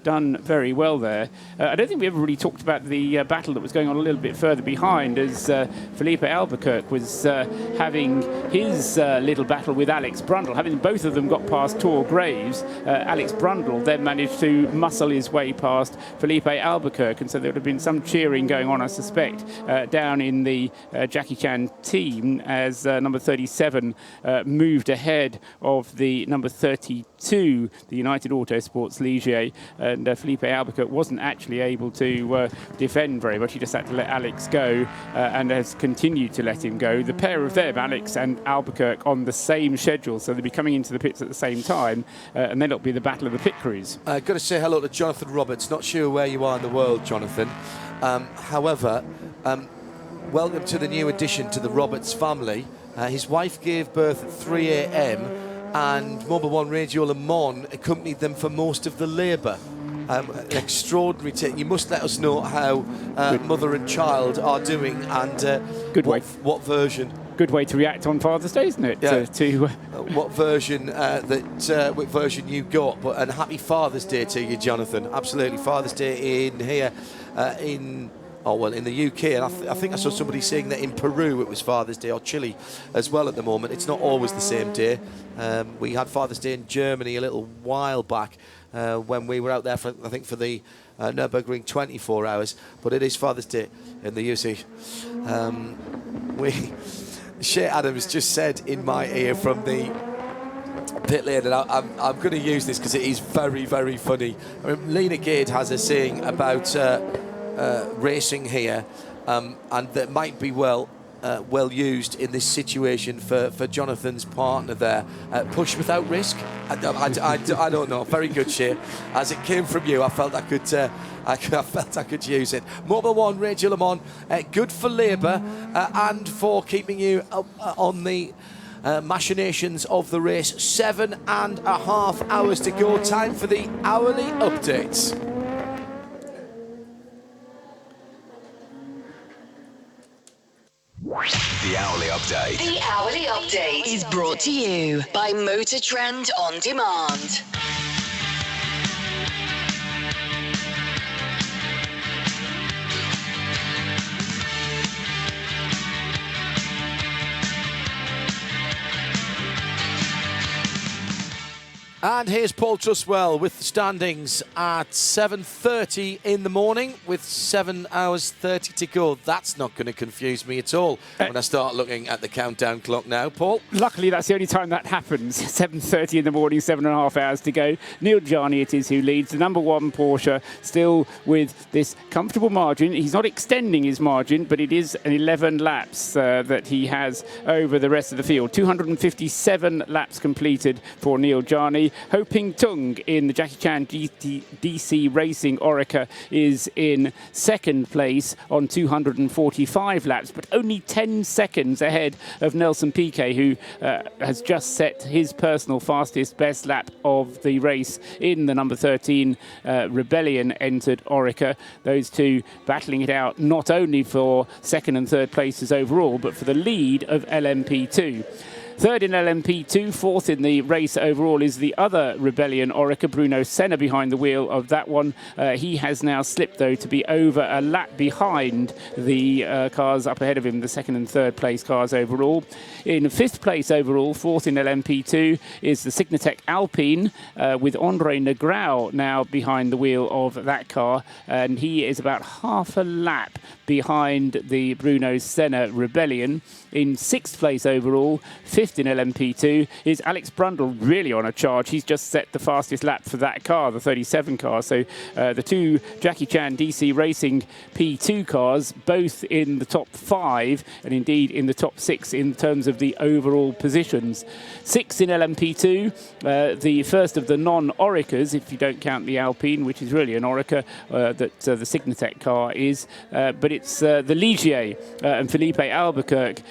done very well there. I don't think we ever really talked about the battle that was going on a little bit further behind, as Felipe Albuquerque was having his little battle with Alex Brundle. Having both of them got past Tor Graves, Alex Brundle then managed to muscle his way past Felipe Albuquerque, and so there would have been some cheering going on, I suspect, down in the Jackie Chan team as number 37 moved ahead of the number 32, the United Autosports Ligier, and Felipe Albuquerque wasn't actually able to defend very much. He just had to let Alex go and has continued to let him go. The pair of them, Alex and Albuquerque, on the same schedule, so they'll be coming into the pits at the same time, and then it'll be the battle of the pit crews. I've got to say hello to Jonathan Roberts. Not sure where you are in the world, Jonathan. However, welcome to the new addition to the Roberts family. His wife gave birth at 3 a.m. and Mobil 1 Radio Le Mans accompanied them for most of the labour. Extraordinary take. You must let us know how mother and child are doing and what version. Good way to react on Father's Day, isn't it? Yeah. What version what version you got? And happy Father's Day to you, Jonathan. Absolutely, Father's Day in here in the UK, and I think I saw somebody saying that in Peru it was Father's Day, or Chile as well at the moment. It's not always the same day. We had Father's Day in Germany a little while back when we were out there for the Nürburgring 24 hours, but it is Father's Day in the UC. Shea Adams just said in my ear from the pit lane, and I'm going to use this because it is very, very funny. I mean, Lena Gade has a saying about racing here, and that might be well used in this situation for Jonathan's partner there. Push without risk. I don't know. Very good, Shea. As it came from you, I felt I could use it. Mobil 1 Radio Le Mans, good for labour and for keeping you on the machinations of the race. 7.5 hours to go. Time for the hourly updates. The Hourly Update. The Hourly Update is brought to you by Motor Trend On Demand. And here's Paul Truswell with the standings at 7:30 in the morning with 7 hours 30 to go. That's not going to confuse me at all when I start looking at the countdown clock now, Paul. Luckily, that's the only time that happens. 7:30 in the morning, 7.5 hours to go. Neil Jarni it is who leads. The number 1 Porsche still with this comfortable margin. He's not extending his margin, but it is an 11 laps that he has over the rest of the field. 257 laps completed for Neil Jarni. Hoping Tung in the Jackie Chan DC Racing Orica is in second place on 245 laps, but only 10 seconds ahead of Nelson Piquet, who has just set his personal fastest best lap of the race in the number 13 Rebellion entered Orica. Those two battling it out not only for second and third places overall, but for the lead of LMP2. Third in LMP2, fourth in the race overall is the other Rebellion Orica, Bruno Senna, behind the wheel of that one. He has now slipped, though, to be over a lap behind the cars up ahead of him, the second and third place cars overall. In fifth place overall, fourth in LMP2, is the Signatech Alpine, with Andre Negrão now behind the wheel of that car, and he is about half a lap behind the Bruno Senna Rebellion. In sixth place overall, fifth in LMP2, is Alex Brundle, really on a charge. He's just set the fastest lap for that car, the 37 car. So the two Jackie Chan DC Racing P2 cars, both in the top 5, and indeed in the top 6 in terms of the overall positions. Sixth in LMP2, the first of the non-Oricas, if you don't count the Alpine, which is really an Orica, that the Signatech car is. But it's the Ligier, and Felipe Albuquerque,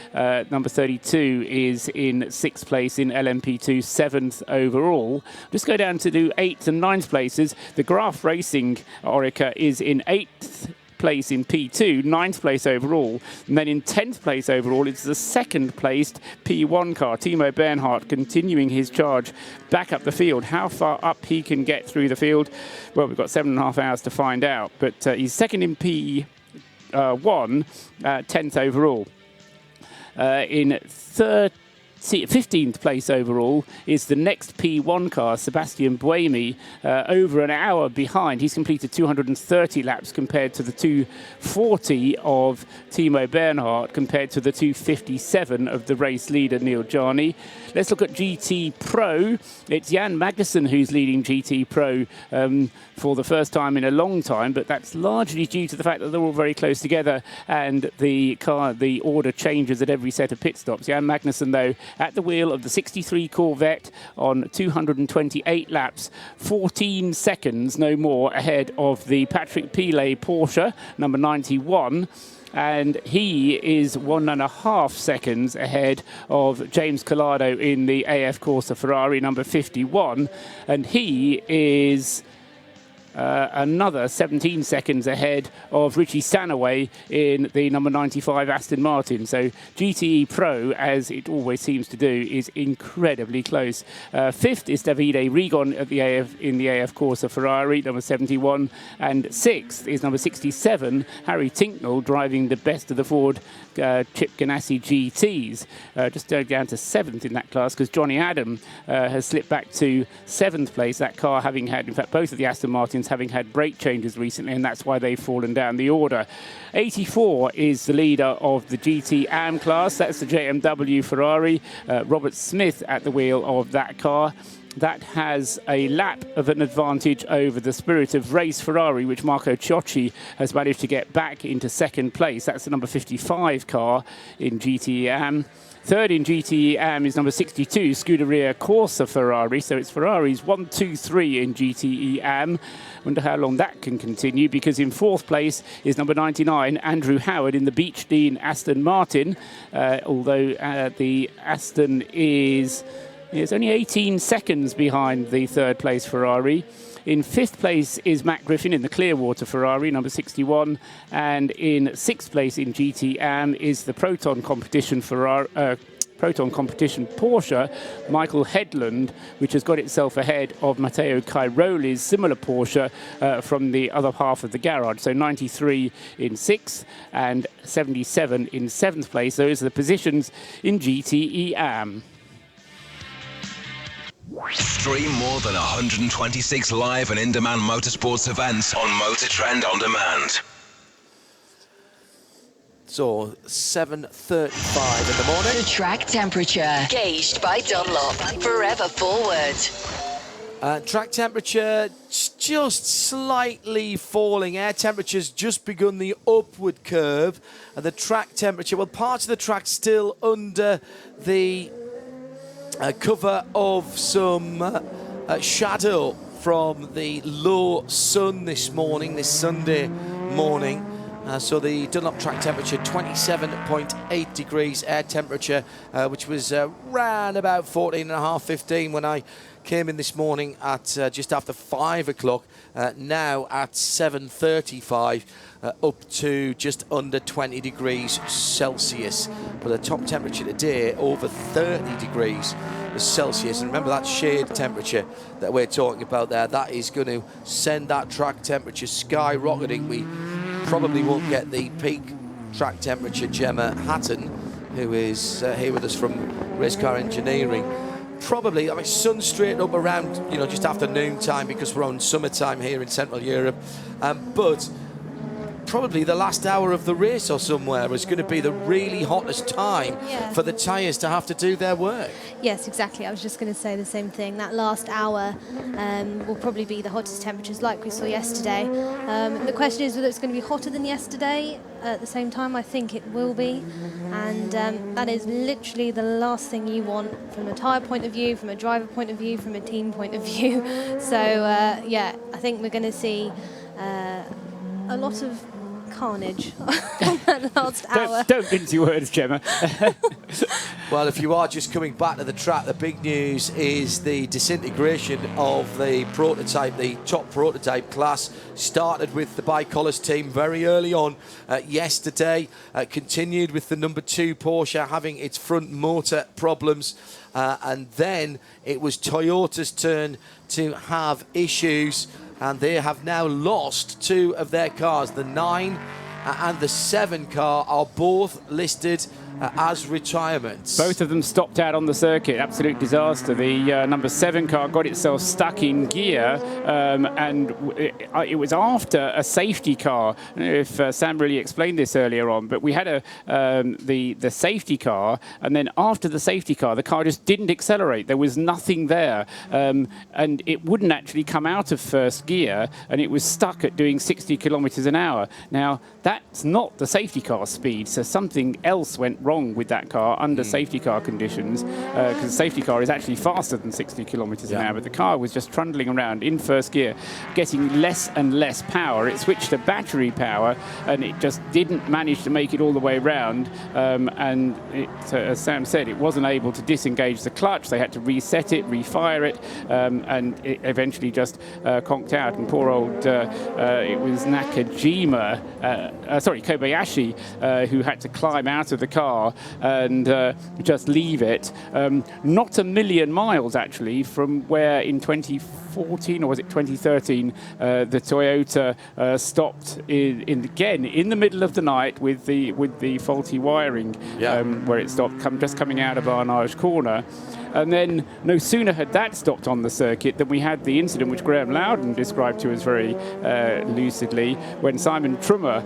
number 32, is in 6th place in LMP2, 7th overall. Just go down to do 8th and 9th places. The Graf Racing Orica is in 8th place in P2, 9th place overall, and then in 10th place overall it's the second placed P1 car, Timo Bernhardt, continuing his charge back up the field. How far up he can get through the field, well, we've got 7.5 hours to find out, but he's second in P1, 10th overall. In 15th place overall is the next P1 car, Sebastian Buemi, over an hour behind. He's completed 230 laps compared to the 240 of Timo Bernhardt, compared to the 257 of the race leader, Neil Jarni. Let's look at GT Pro. It's Jan Magnussen who's leading GT Pro for the first time in a long time, but that's largely due to the fact that they're all very close together and the order changes at every set of pit stops. Jan Magnussen, though, at the wheel of the 63 Corvette on 228 laps, 14 seconds, no more, ahead of the Patrick Pilet Porsche, number 91. And he is 1.5 seconds ahead of James Collado in the AF Corsa Ferrari, number 51. And he is another 17 seconds ahead of Richie Stanaway in the number 95 Aston Martin. So GTE Pro, as it always seems to do, is incredibly close. Fifth is Davide Rigon at the in the AF Corsa Ferrari, number 71. And sixth is number 67, Harry Tinknell, driving the best of the Ford Chip Ganassi GTs. Just going down to 7th in that class, because Johnny Adam has slipped back to 7th place, that car having had, in fact, both of the Aston Martins having had brake changes recently, and that's why they've fallen down the order. 84 is the leader of the GT AM class. That's the JMW Ferrari. Robert Smith at the wheel of that car. That has a lap of an advantage over the Spirit of Race Ferrari, which Marco Ciocci has managed to get back into second place. That's the number 55 car in GT AM. Third in GTE AM is number 62, Scuderia Corsa Ferrari. So it's Ferrari's 1, 2, 3 in GTE AM. Wonder how long that can continue, because in fourth place is number 99, Andrew Howard in the Beechdene Aston Martin. Although the Aston is only 18 seconds behind the third place Ferrari. In fifth place is Matt Griffin in the Clearwater Ferrari, number 61. And in sixth place in GT-AM is the Proton Competition Porsche, Michael Headland, which has got itself ahead of Matteo Cairoli's similar Porsche from the other half of the garage. So 93 in sixth and 77 in seventh place. Those are the positions in GT-AM. Stream more than 126 live and in-demand motorsports events on Motor Trend On Demand. So 7:35 in the morning. The track temperature gauged by Dunlop. Forever forward. Track temperature just slightly falling. Air temperature's just begun the upward curve. And the track temperature, well, parts of the track still under the cover of some shadow from the low sun this morning, this Sunday morning. So the Dunlop track temperature, 27.8 degrees air temperature, which was round about 14.5, 15 when I came in this morning at just after 5 o'clock. Now at 7:35, up to just under 20 degrees Celsius. But the top temperature today, over 30 degrees Celsius. And remember that shade temperature that we're talking about there, that is going to send that track temperature skyrocketing. We probably won't get the peak track temperature. Gemma Hatton, who is here with us from Racecar Engineering, probably, I mean, sun straight up around, just after noon time because we're on summertime here in Central Europe. But probably the last hour of the race or somewhere is going to be the really hottest time for the tyres to have to do their work. Yes, exactly. I was just going to say the same thing. That last hour will probably be the hottest temperatures like we saw yesterday. The question is whether it's going to be hotter than yesterday. At the same time, I think it will be. And that is literally the last thing you want from a tyre point of view, from a driver point of view, from a team point of view. So, I think we're going to see a lot of carnage on that last hour. Don't mince your words, Gemma. Well, if you are just coming back to the track, the big news is the disintegration of the prototype. The top prototype class started with the Bicolors team very early on yesterday, continued with the number 2 Porsche having its front motor problems, and then it was Toyota's turn to have issues. And they have now lost 2 of their cars. The 9 and the 7 car are both listed as retirements. Both of them stopped out on the circuit. Absolute disaster. The number 7 car got itself stuck in gear, and it was after a safety car. I don't know if Sam really explained this earlier on, but we had the safety car, and then after the safety car, the car just didn't accelerate. There was nothing there, and it wouldn't actually come out of first gear, and it was stuck at doing 60 kilometers an hour. Now, that's not the safety car speed, so something else went wrong with that car under safety car conditions, because the safety car is actually faster than 60 kilometers an hour, but the car was just trundling around in first gear, getting less and less power. It switched to battery power, and it just didn't manage to make it all the way around, and as Sam said, it wasn't able to disengage the clutch. They had to reset it, refire it, and it eventually just conked out, and poor old, it was Kobayashi, who had to climb out of the car and just leave it. Not a million miles, actually, from where in 2014, or was it 2013, the Toyota stopped again in the middle of the night with the faulty wiring, where it stopped, just coming out of Arnage Corner. And then no sooner had that stopped on the circuit than we had the incident which Graham Loudon described to us very lucidly, when Simon Trummer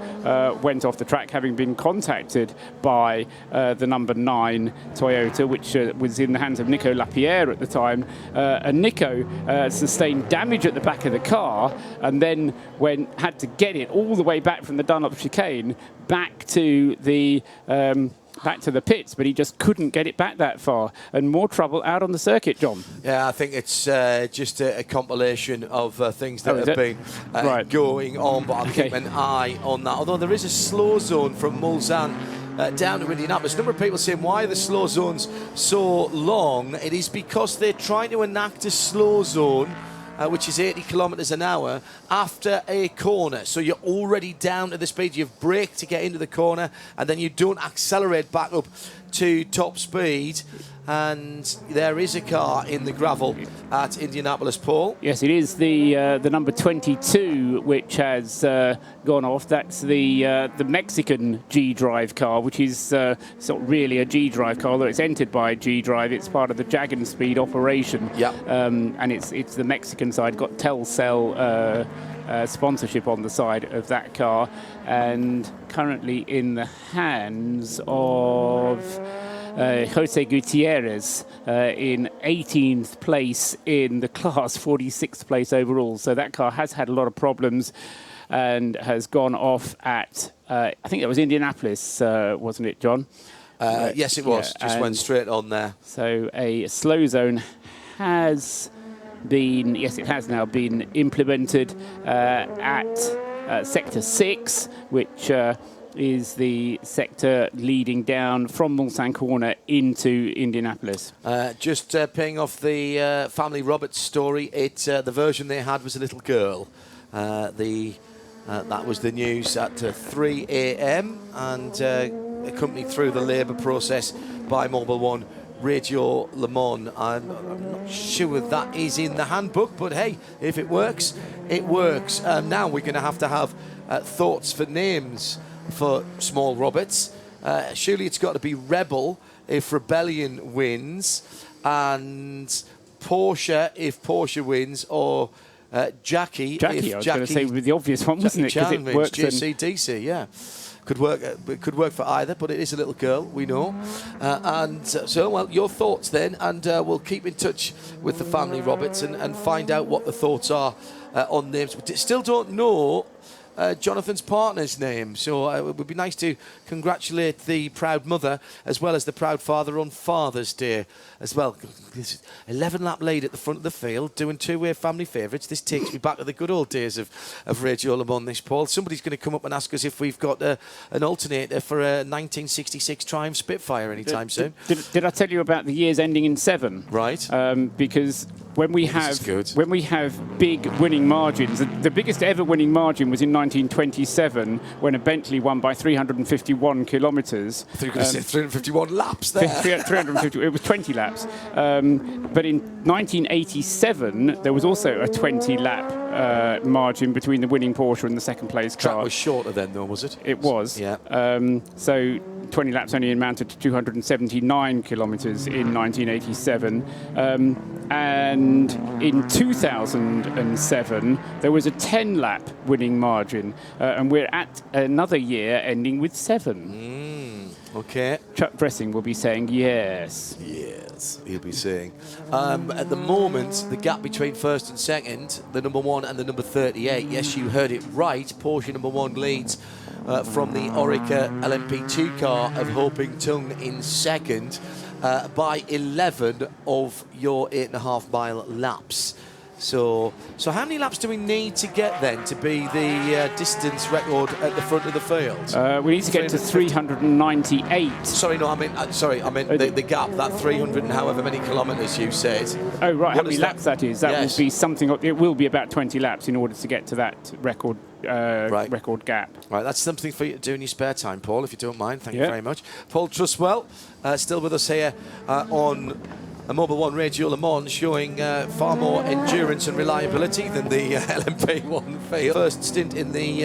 went off the track, having been contacted by the number 9 Toyota, which was in the hands of Nico Lapierre at the time. And Nico sustained damage at the back of the car, and then had to get it all the way back from the Dunlop chicane back to the pits, but he just couldn't get it back that far, and more trouble out on the circuit, John. Yeah, I think it's just a compilation of things that have been going on, but I'll keep an eye on that. Although there is a slow zone from Mulsanne down to Indianapolis. A number of people saying, why are the slow zones so long? It is because they're trying to enact a slow zone, which is 80 kilometers an hour, after a corner. So you're already down to the speed. You've braked to get into the corner, and then you don't accelerate back up to top speed. And there is a car in the gravel at Indianapolis, Paul. Yes, it is the number 22 which has gone off. That's the Mexican G-Drive car, which is not really a G-Drive car, although it's entered by G-Drive. It's part of the Jagan Speed operation. Yeah. And it's the Mexican side, got Telcel sponsorship on the side of that car, and currently in the hands of Jose Gutierrez in 18th place in the class, 46th place overall. So that car has had a lot of problems and has gone off at, I think it was Indianapolis, wasn't it, John? Yes, it was. Just went straight on there. So a slow zone has been, yes, it has now been implemented at Sector 6, which is the sector leading down from Mulsanne Corner into Indianapolis. Just paying off the family Roberts story, the version they had was a little girl. That was the news at 3 a.m. and accompanied through the labour process by Mobil 1 Radio Le Mans. I'm not sure that is in the handbook, but hey, if it works, it works. Now we're going to have thoughts for names for small Roberts. Surely it's got to be Rebel if Rebellion wins, and Porsche if Porsche wins, or Jackie if I was Jackie. going to say with the obvious one, wasn't it? Because it works. GC/DC, yeah. Could work for either, but it is a little girl, we know. So, your thoughts then, and we'll keep in touch with the family Roberts and find out what the thoughts are on names. We still don't know Jonathan's partner's name, so it would be nice to congratulate the proud mother as well as the proud father on Father's Day as well. This is 11-lap lead at the front of the field, doing two-way family favourites. This takes me back to the good old days of Radio Le Mans, this, Paul. Somebody's going to come up and ask us if we've got an alternator for a 1966 Triumph Spitfire anytime soon. Did I tell you about the years ending in 7? Right. Because when we have big winning margins, the biggest ever winning margin was in 1927 when a Bentley won by 351 kilometres. I thought you were going to say 351 laps there. 350, it was 20 laps. But in 1987, there was also a 20-lap margin between the winning Porsche and the second-place car. Track was shorter then, though, was it? It was. Yeah. So 20 laps only amounted to 279 kilometres in 1987. And in 2007, there was a 10-lap winning margin. And we're at another year ending with 7. Okay. Chuck Bressing will be saying yes. Yes, he'll be saying. At the moment, the gap between first and second, the number 1 and the number 38, yes, you heard it right, Porsche number 1 leads from the Orica LMP2 car of Hoping Tung in second by 11 of your 8.5-mile laps. So how many laps do we need to get then to be the distance record at the front of the field? We need to get to 398. Sorry, no, I meant the gap, that 300 and however many kilometres you said. Oh, right, how many laps that is. That will be something, it will be about 20 laps in order to get to that record record gap. Right, that's something for you to do in your spare time, Paul, if you don't mind. Thank you very much. Paul Trustwell, still with us here on a Mobil 1 Radio Le Mans, showing far more endurance and reliability than the LMP1 field. First stint in the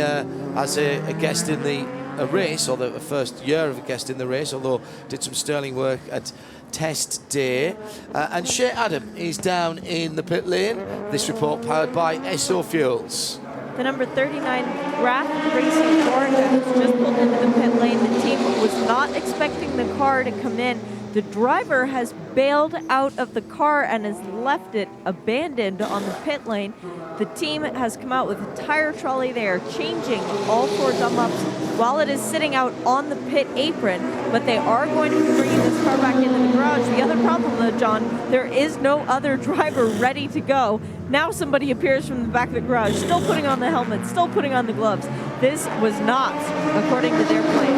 as a guest in the race, or the first year of a guest in the race, although did some sterling work at test day. And Shea Adam is down in the pit lane. This report powered by SO Fuels. The number 39 Graf Racing car has just pulled into the pit lane. The team was not expecting the car to come in. The driver has bailed out of the car and has left it abandoned on the pit lane. The team has come out with a tire trolley. They are changing all 4 dump-ups while it is sitting out on the pit apron, but they are going to be bringing this car back into the garage. The other problem, though, John, there is no other driver ready to go. Now somebody appears from the back of the garage, still putting on the helmet, still putting on the gloves. This was not according to their plan.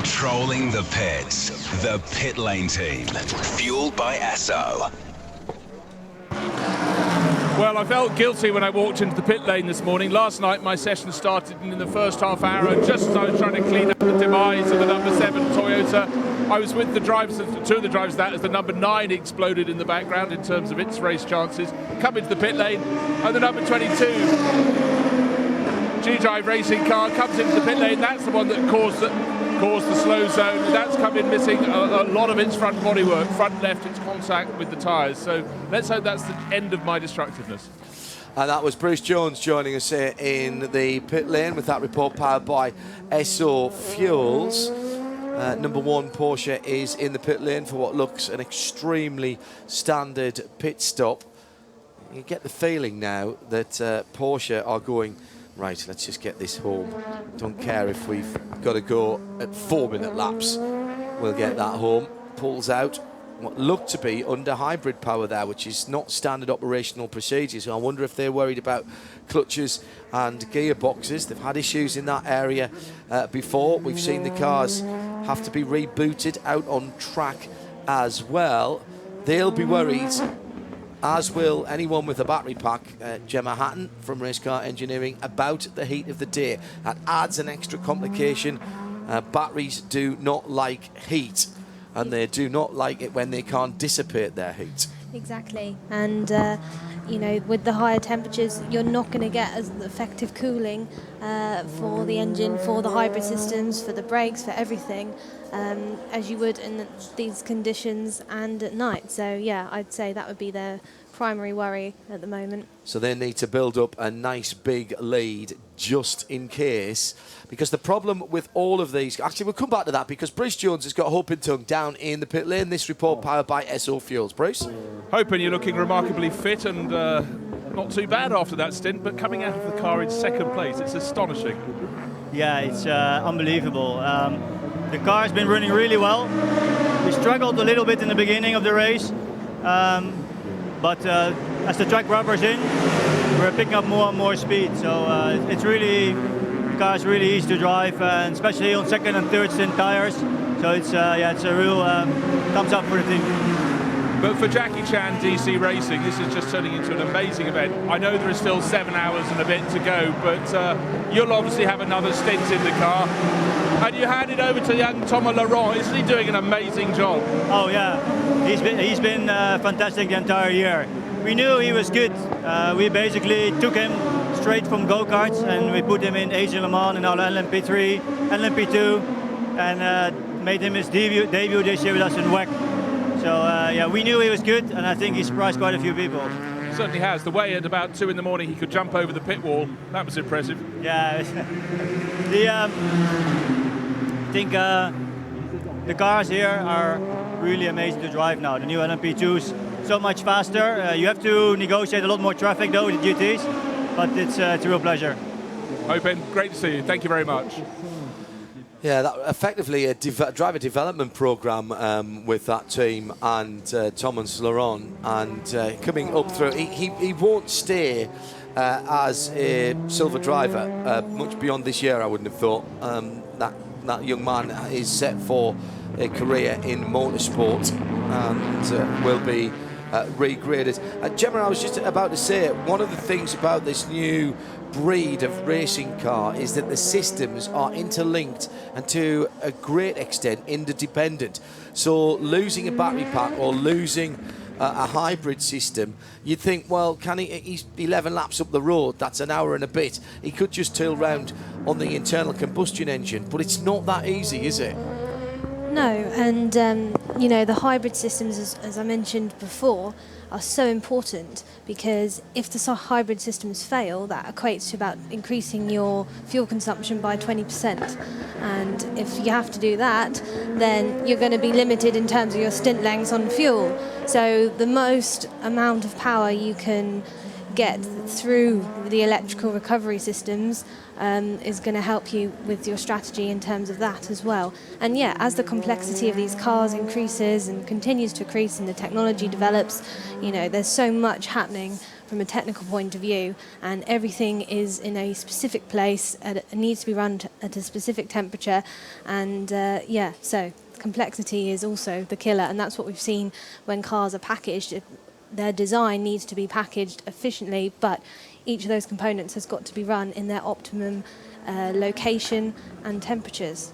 Patrolling the pits, the pit lane team, fueled by Esso. Well, I felt guilty when I walked into the pit lane this morning. Last night, my session started in the first half hour, and just as I was trying to clean up the demise of the number 7 Toyota, I was with the drivers, 2 of the drivers, that as the number 9 exploded in the background in terms of its race chances. Come into the pit lane, and the number 22 G-Drive racing car comes into the pit lane. That's the one that caused the slow zone. That's come in missing a lot of its front bodywork, front left, its contact with the tyres. So let's hope that's the end of my destructiveness. And that was Bruce Jones joining us here in the pit lane with that report powered by SO Fuels. Number 1 Porsche is in the pit lane for what looks an extremely standard pit stop. You get the feeling now that Porsche are going, right, let's just get this home. Don't care if we've got to go at 4-minute laps. We'll get that home. Pulls out what looked to be under hybrid power there, which is not standard operational procedure. So I wonder if they're worried about clutches and gearboxes. They've had issues in that area before. We've seen the cars have to be rebooted out on track as well. They'll be worried, as will anyone with a battery pack, Gemma Hatton from Racecar Engineering, about the heat of the day. That adds an extra complication. Batteries do not like heat, and they do not like it when they can't dissipate their heat. Exactly. And, you know, with the higher temperatures, you're not going to get as effective cooling for the engine, for the hybrid systems, for the brakes, for everything, as you would in these conditions and at night. So, yeah, I'd say that would be their primary worry at the moment. So they need to build up a nice big lead just in case, because the problem with all of these, actually we'll come back to that, because Bruce Jones has got Hope and Tongue down in the pit lane. This report powered by SO Fuels. Bruce? Hoping you're looking remarkably fit and not too bad after that stint, but coming out of the car in second place, it's astonishing. Yeah, it's unbelievable. The car has been running really well. We struggled a little bit in the beginning of the race, but as the track rubbers in, we're picking up more and more speed. So it's really, the car is really easy to drive, and especially on second and third stint tires. So it's it's a real thumbs up for the team. But for Jackie Chan DC Racing, this is just turning into an amazing event. I know there is still 7 hours and a bit to go, but you'll obviously have another stint in the car. And you hand it over to young Thomas Laurent. Isn't he doing an amazing job? Oh yeah, he's been fantastic the entire year. We knew he was good. We basically took him straight from go-karts and we put him in Asian Le Mans in our LMP3, LMP2, and made him his debut this year with us in WEC. So we knew he was good, and I think he surprised quite a few people. Certainly has. The way at about 2 in the morning he could jump over the pit wall, that was impressive. Yeah, I think the cars here are really amazing to drive now. The new LMP2s, so much faster. You have to negotiate a lot more traffic though with the GTs, but it's a real pleasure. Open, great to see you. Thank you very much. Yeah, that effectively a driver development program with that team and Thomas Laurent, and coming up through. He won't stay as a silver driver much beyond this year, I wouldn't have thought. That young man is set for a career in motorsport and will be regraded. Gemma, I was just about to say, one of the things about this new breed of racing car is that the systems are interlinked and to a great extent interdependent. So losing a battery pack or losing a hybrid system, you'd think, well, can he's 11 laps up the road, that's an hour and a bit. He could just tool round on the internal combustion engine, but it's not that easy, is it? No, and you know, the hybrid systems, as I mentioned before, are so important, because if the hybrid systems fail, that equates to about increasing your fuel consumption by 20%. And if you have to do that, then you're going to be limited in terms of your stint lengths on fuel. So the most amount of power you can get through the electrical recovery systems is going to help you with your strategy in terms of that as well. And yeah, as the complexity of these cars increases and continues to increase and the technology develops, you know, there's so much happening from a technical point of view, and everything is in a specific place, it needs to be run at a specific temperature, and so complexity is also the killer, and that's what we've seen when cars are packaged. Their design needs to be packaged efficiently, but each of those components has got to be run in their optimum location and temperatures.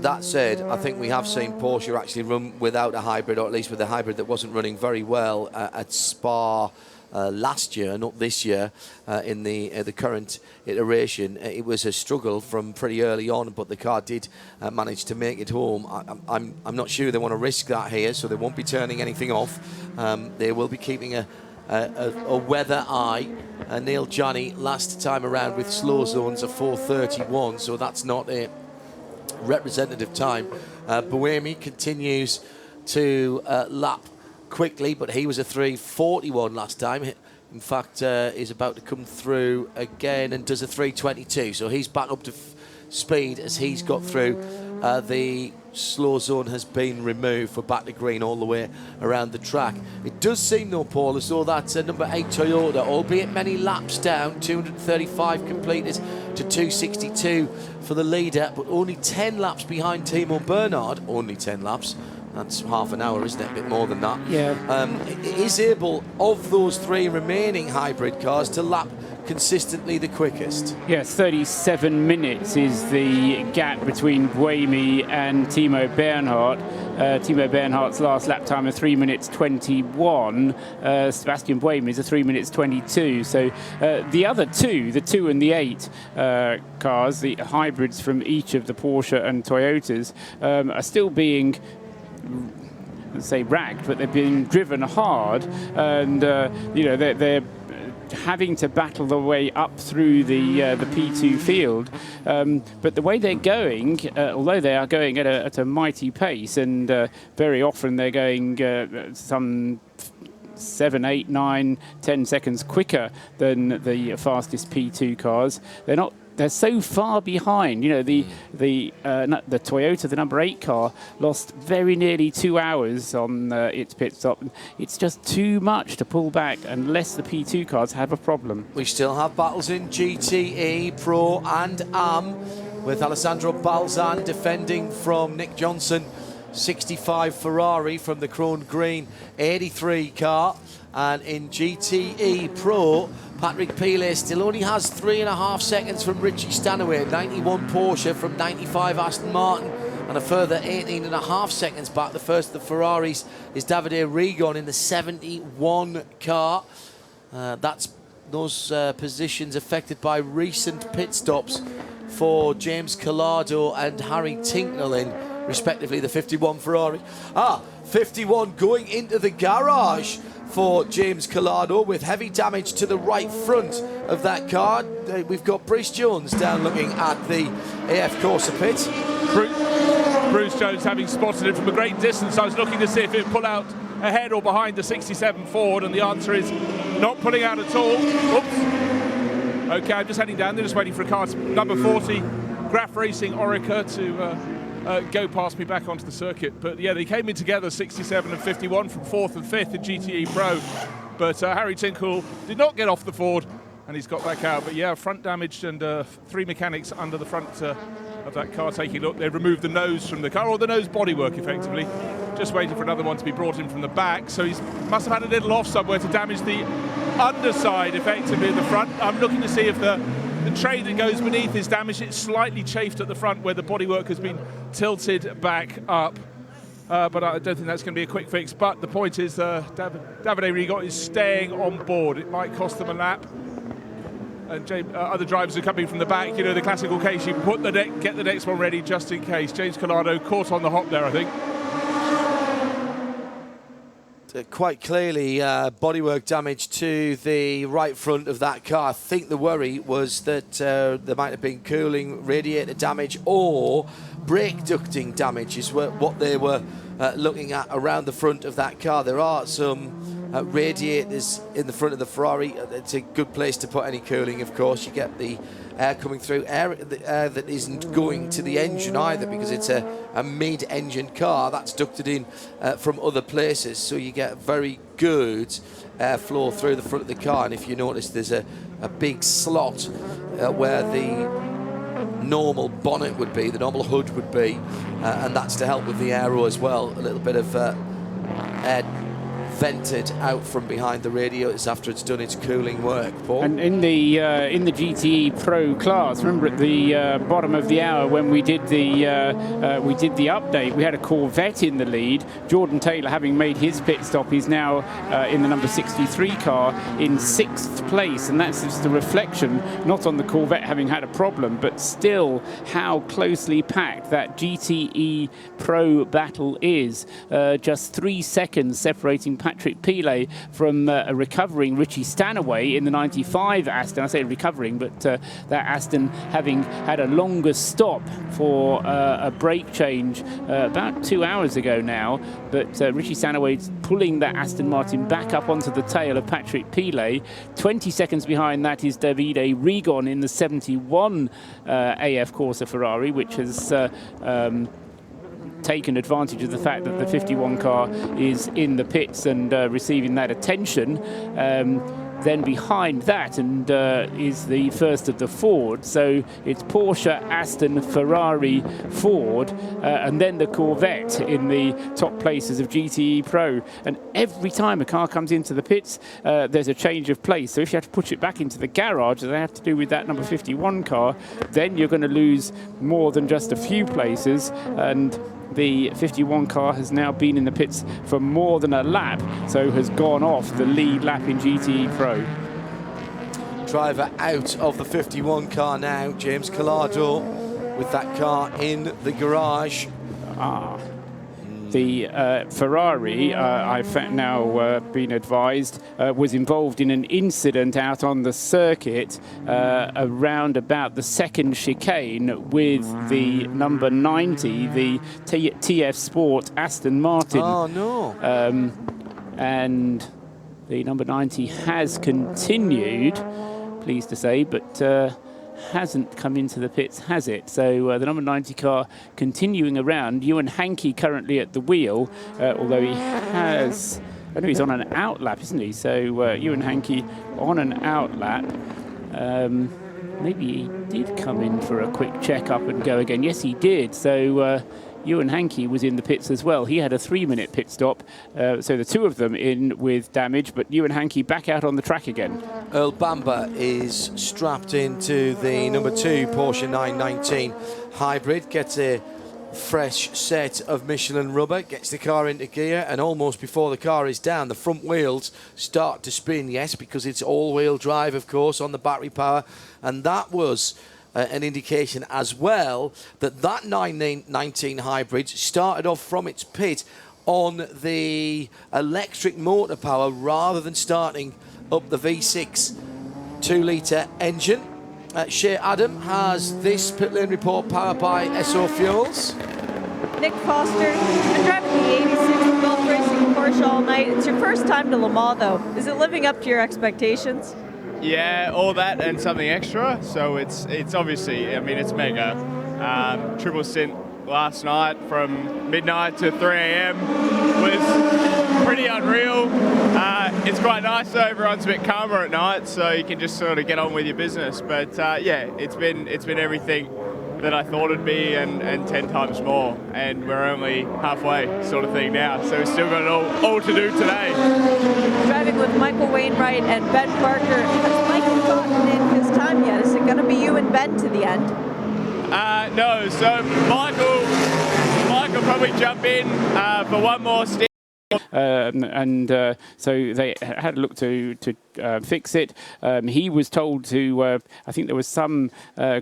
That said, I think we have seen Porsche actually run without a hybrid, or at least with a hybrid that wasn't running very well at Spa last year, not this year, in the current iteration. It was a struggle from pretty early on, but the car did manage to make it home. I'm not sure they want to risk that here, so they won't be turning anything off. They will be keeping a weather eye. Neil Janney last time around with slow zones of 4:31, so that's not a representative time. Buemi continues to lap quickly, but he was a 3:41 last time. In fact, is about to come through again and does a 3:22, so he's back up to speed as he's got through the slow zone has been removed for back to green all the way around the track. It does seem, though, Paul, as though that number 8 Toyota, albeit many laps down, 235 completed to 262 for the leader, but only 10 laps behind Timo Bernhard, only 10 laps. That's half an hour, isn't it? A bit more than that. Yeah. Is able, of those 3 remaining hybrid cars, to lap consistently the quickest. Yes, 37 minutes is the gap between Buemi and Timo Bernhard. Timo Bernhard's last lap time of 3 minutes 21. Sebastian Buemi's a 3 minutes 22. So the other two, the 2 and the 8 cars, the hybrids from each of the Porsche and Toyotas, are still being, let's say, ragged, but they're being driven hard, and you know, they're having to battle their way up through the P2 field, but the way they're going, although they are going at a mighty pace, and very often they're going some 7, 8, 9, 10 seconds quicker than the fastest P2 cars, they're so far behind. You know, the Toyota, the number 8 car, lost very nearly 2 hours on its pit stop. It's just too much to pull back unless the P2 cars have a problem. We still have battles in GTE, Pro and AM, with Alessandro Balzan defending from Nick Johnson, 65 Ferrari from the Chrome Green 83 car. And in GTE Pro, Patrick Pilet still only has 3.5 seconds from Richie Stanaway, 91 Porsche from 95 Aston Martin, and a further 18.5 seconds back. The first of the Ferraris is Davide Rigon in the 71 car. That's those positions affected by recent pit stops for James Collado and Harry Tinklin, respectively, the 51 Ferrari. 51 going into the garage for James Collado with heavy damage to the right front of that car. We've got Bruce Jones down looking at the AF Corsa pit. Bruce Jones having spotted it from a great distance. I was looking to see if it would pull out ahead or behind the 67 Ford, and the answer is not pulling out at all. Oops. Okay, I'm just heading down. They're just waiting for a car, number 40, Graf Racing Orica, to go past me back onto the circuit. But yeah, they came in together, 67 and 51 from 4th and 5th in GTE Pro. But Harry Tinkle did not get off the Ford, and he's got back out. But yeah, front damaged, and 3 mechanics under the front of that car taking a look. They removed the nose from the car, or the nose bodywork effectively. Just waiting for another one to be brought in from the back. So he must have had a little off somewhere to damage the underside effectively in the front. I'm looking to see if the tray that goes beneath is damaged. It's slightly chafed at the front where the bodywork has been tilted back up. But I don't think that's going to be a quick fix. But the point is, Davide Rigon is staying on board. It might cost them a lap. And other drivers are coming from the back. You know, the classical case, you put the deck, get the next one ready just in case. James Collado caught on the hop there, I think. Quite clearly, bodywork damage to the right front of that car. I think the worry was that there might have been cooling radiator damage or brake ducting damage is what they were looking at around the front of that car. There are some radiators in the front of the Ferrari. It's a good place to put any cooling, of course. You get the air coming through, air that isn't going to the engine either, because it's a mid-engine car that's ducted in from other places, so you get very good airflow through the front of the car. And if you notice, there's a big slot where the normal bonnet would be, the normal hood would be, and that's to help with the aero as well. A little bit of air vented out from behind the radiators after it's done its cooling work. Paul? And in the GTE Pro class, remember at the bottom of the hour when we did the update, we had a Corvette in the lead. Jordan Taylor, having made his pit stop, is now in the number 63 car in 6th place, and that's just a reflection not on the Corvette having had a problem, but still how closely packed that GTE Pro battle is. Just 3 seconds separating Patrick Pilet from a recovering Richie Stanaway in the 95 Aston. I say recovering, but that Aston having had a longer stop for a brake change about 2 hours ago now. But Richie Stanaway's pulling that Aston Martin back up onto the tail of Patrick Pilet. 20 seconds behind that is Davide Rigon in the 71 AF Corsa Ferrari, which has taken advantage of the fact that the 51 car is in the pits and receiving that attention. Then behind that is the first of the Ford. So it's Porsche, Aston, Ferrari, Ford, and then the Corvette in the top places of GTE Pro. And every time a car comes into the pits, there's a change of place. So if you have to push it back into the garage, as they have to do with that number 51 car, then you're going to lose more than just a few places. And the 51 car has now been in the pits for more than a lap, so has gone off the lead lap in GTE Pro. Driver out of the 51 car now, James Collado, with that car in the garage. The Ferrari, I've now been advised, was involved in an incident out on the circuit around about the second chicane with the number 90, the TF Sport Aston Martin. Oh, no. And the number 90 has continued, pleased to say, but hasn't come into the pits, has it? So the number 90 car continuing around. Ewan Hankey currently at the wheel, although he has... I know he's on an outlap, isn't he? So Ewan Hankey on an outlap. Maybe he did come in for a quick check-up and go again. Yes, he did. So Ewan Hankey was in the pits as well. He had a 3-minute pit stop. So the two of them in with damage, but Ewan Hankey back out on the track again. Earl Bamber is strapped into the number 2 Porsche 919 hybrid, gets a fresh set of Michelin rubber, gets the car into gear, and almost before the car is down, the front wheels start to spin, yes, because it's all-wheel drive, of course, on the battery power, and that was an indication as well that that 919 hybrid started off from its pit on the electric motor power rather than starting up the V6 2-litre engine. Shea Adam has this pit lane report powered by SO Fuels. Nick Foster, been driving the 86 Gulf Racing Porsche all night. It's your first time to Le Mans, though. Is it living up to your expectations? Yeah, all that and something extra. So it's obviously, I mean, it's mega. Triple stint last night from midnight to 3 a.m. was pretty unreal. It's quite nice though, everyone's a bit calmer at night, so you can just sort of get on with your business. But yeah, it's been everything that I thought it'd be and 10 times more. And we're only halfway sort of thing now. So we've still got it all to do today. Driving with Michael Wainwright and Ben Parker. Has Michael gotten in his time yet? Is it going to be you and Ben to the end? No, so Michael probably jump in for one more stint. So they had a look to fix it. He was told to, I think there was some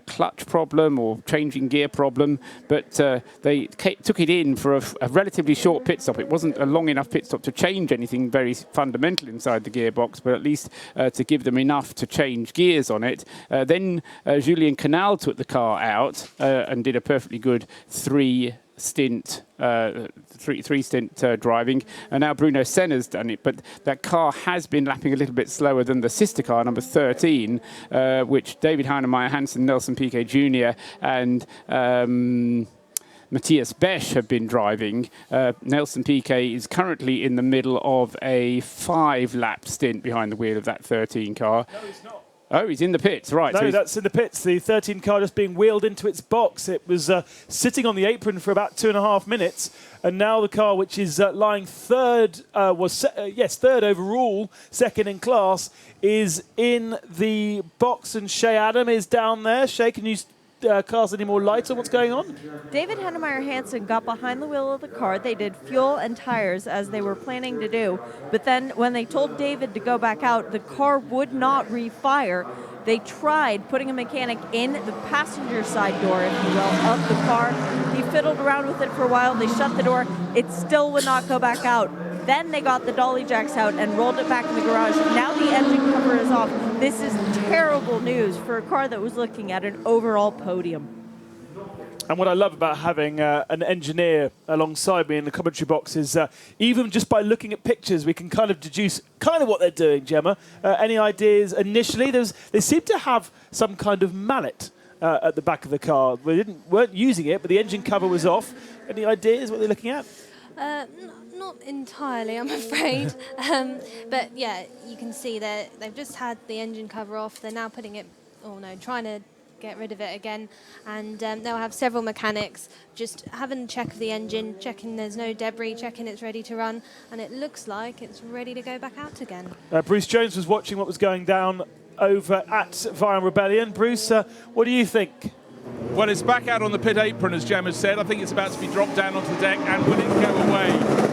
clutch problem or changing gear problem, but they took it in for a relatively short pit stop. It wasn't a long enough pit stop to change anything very fundamental inside the gearbox, but at least to give them enough to change gears on it. Then Julien Canal took the car out and did a perfectly good three stint driving, and now Bruno Senna's done it, but that car has been lapping a little bit slower than the sister car, number 13, which David Heinemeier Hansen, Nelson Piquet Jr. and Matthias Besch have been driving. Nelson Piquet is currently in the middle of a 5-lap stint behind the wheel of that 13 car. No, he's not. Oh, he's in the pits, right. No, so that's in the pits. The 13 car just being wheeled into its box. It was sitting on the apron for about 2.5 minutes, and now the car, which is lying third, third overall, second in class, is in the box, and Shea Adam is down there. Shea, can you cast any more light on what's going on? David Heinemeier Hansen got behind the wheel of the car. They did fuel and tires as they were planning to do. But then when they told David to go back out, the car would not refire. They tried putting a mechanic in the passenger side door, if you will, of the car. He fiddled around with it for a while. They shut the door. It still would not go back out. Then they got the dolly jacks out and rolled it back in the garage. Now the engine cover is off. This is terrible news for a car that was looking at an overall podium. And what I love about having an engineer alongside me in the commentary box is even just by looking at pictures, we can kind of deduce kind of what they're doing, Gemma. Any ideas initially? They seem to have some kind of mallet at the back of the car. Weren't using it, but the engine cover was off. Any ideas what they're looking at? Not entirely, I'm afraid. But yeah, you can see that they've just had the engine cover off. They're now putting it, trying to get rid of it again, and they'll have several mechanics just having a check of the engine, checking there's no debris, checking it's ready to run, and it looks like it's ready to go back out again. Bruce Jones was watching what was going down over at Vion Rebellion. Bruce, what do you think? Well, it's back out on the pit apron, as Gemma said. I think it's about to be dropped down onto the deck, and will it go away?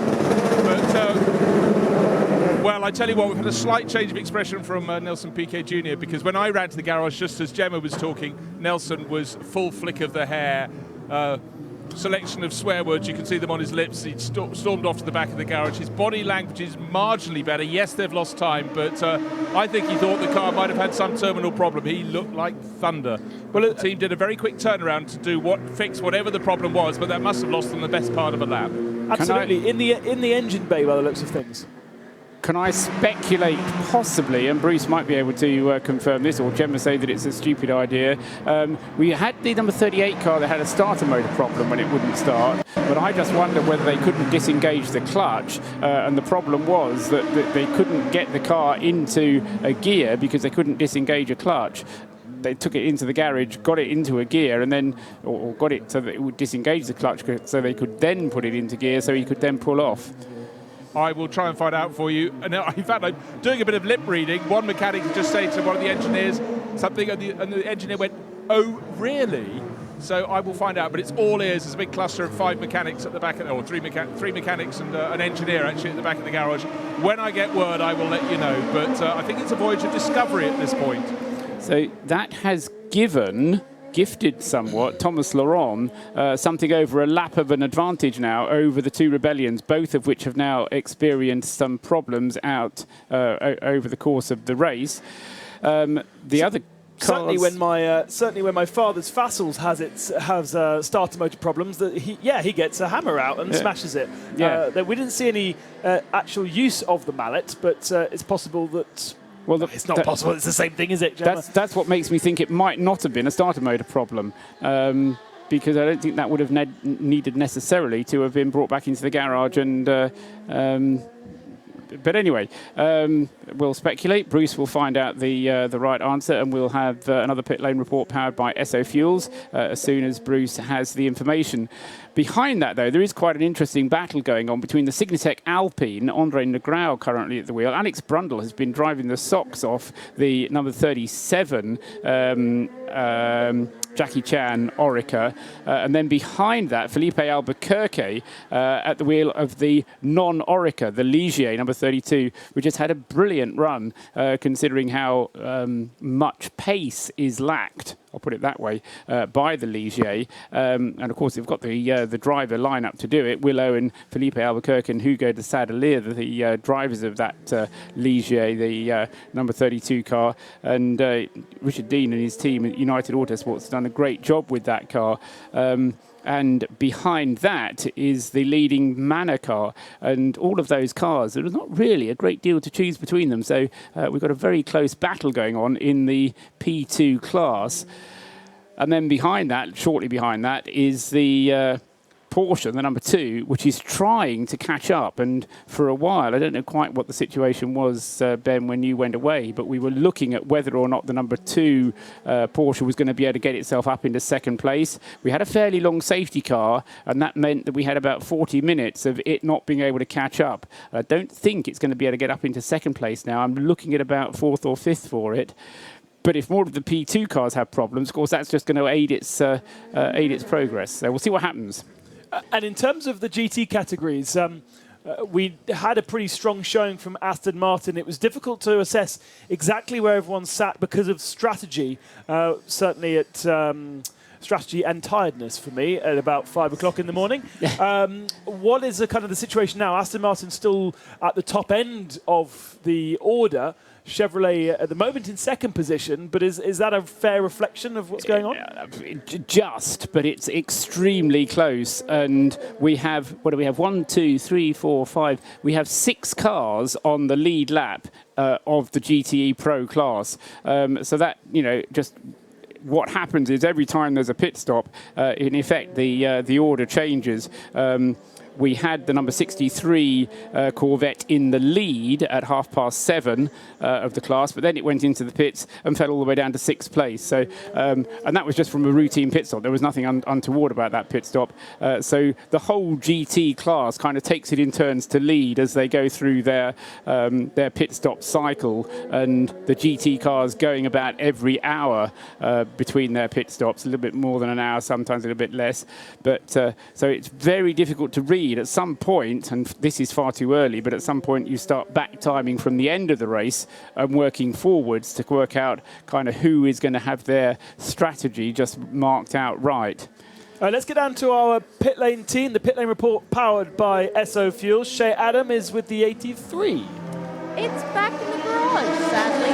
Well, I tell you what, we've had a slight change of expression from Nelson Piquet Jr., because when I ran to the garage, just as Gemma was talking, Nelson was full flick of the hair, selection of swear words. You can see them on his lips. He stormed off to the back of the garage. His body language is marginally better. Yes, they've lost time, but I think he thought the car might have had some terminal problem. He looked like thunder. Well, the team did a very quick turnaround to fix whatever the problem was, but that must have lost them the best part of a lap. Absolutely, in the engine bay by the looks of things. Can I speculate possibly, and Bruce might be able to confirm this, or Gemma say that it's a stupid idea. We had the number 38 car that had a starter motor problem when it wouldn't start, but I just wonder whether they couldn't disengage the clutch, and the problem was that they couldn't get the car into a gear because they couldn't disengage a clutch. They took it into the garage, got it into a gear, and then, or got it so that it would disengage the clutch, so they could then put it into gear, so he could then pull off. I will try and find out for you. And in fact, I'm doing a bit of lip reading. One mechanic just said to one of the engineers something, and the engineer went, "Oh, really?" So I will find out. But it's all ears. There's a big cluster of 5 mechanics at the back, or three mechanics and an engineer actually at the back of the garage. When I get word, I will let you know. But I think it's a voyage of discovery at this point. So that has gifted somewhat Thomas Laurent something over a lap of an advantage now over the two Rebellions, both of which have now experienced some problems out over the course of the race. The other certainly when my father's Fassels has starter motor problems, that he gets a hammer out and smashes it. We didn't see any actual use of the mallet, but it's possible that. Well, it's not possible. It's the same thing, is it, Gemma? That's what makes me think it might not have been a starter motor problem, because I don't think that would have needed necessarily to have been brought back into the garage. But anyway, we'll speculate. Bruce will find out the right answer, and we'll have another pit lane report powered by Esso Fuels as soon as Bruce has the information. Behind that, though, there is quite an interesting battle going on between the Signatec Alpine, Andre Negrão currently at the wheel. Alex Brundle has been driving the socks off the number 37 Jackie Chan Orica, and then behind that, Felipe Albuquerque at the wheel of the non-Orica, the Ligier, number 32, which has had a brilliant run, considering how much pace is lacked, I'll put it that way, by the Ligier. And of course, they've got the driver lineup to do it. Willow and Felipe Albuquerque and Hugo de Sadalier, the drivers of that Ligier, the number 32 car. And Richard Dean and his team at United Autosports have done a great job with that car. And behind that is the leading Manor car. And all of those cars, there is not really a great deal to choose between them. So we've got a very close battle going on in the P2 class. And then behind that, shortly behind that, is the Porsche, the number 2, which is trying to catch up. And for a while, I don't know quite what the situation was, Ben, when you went away, but we were looking at whether or not the number 2 Porsche was going to be able to get itself up into second place. We had a fairly long safety car, and that meant that we had about 40 minutes of it not being able to catch up. I don't think it's going to be able to get up into second place now. I'm looking at about 4th or 5th for it. But if more of the P2 cars have problems, of course, that's just going to aid its progress. So we'll see what happens. And in terms of the GT categories, we had a pretty strong showing from Aston Martin. It was difficult to assess exactly where everyone sat because of strategy. Certainly at strategy and tiredness for me at about 5 o'clock in the morning. What is the kind of the situation now? Aston Martin still at the top end of the order. Chevrolet at the moment in second position, but is that a fair reflection of what's going on? Just, but it's extremely close. And we have, what do we have? 1, 2, 3, 4, 5. We have 6 cars on the lead lap of the GTE Pro class. So that, just what happens is every time there's a pit stop, in effect, the order changes. We had the number 63 Corvette in the lead at 7:30 of the class, but then it went into the pits and fell all the way down to 6th place. So, and that was just from a routine pit stop. There was nothing untoward about that pit stop. So the whole GT class kind of takes it in turns to lead as they go through their pit stop cycle, and the GT cars going about every hour between their pit stops, a little bit more than an hour, sometimes a little bit less. But so it's very difficult to read. At some point, and this is far too early, but at some point you start back timing from the end of the race and working forwards to work out kind of who is going to have their strategy just marked out right. Let's get down to our pit lane team. The pit lane report powered by SO Fuels. Shea Adam is with the 83. It's back in the garage, sadly.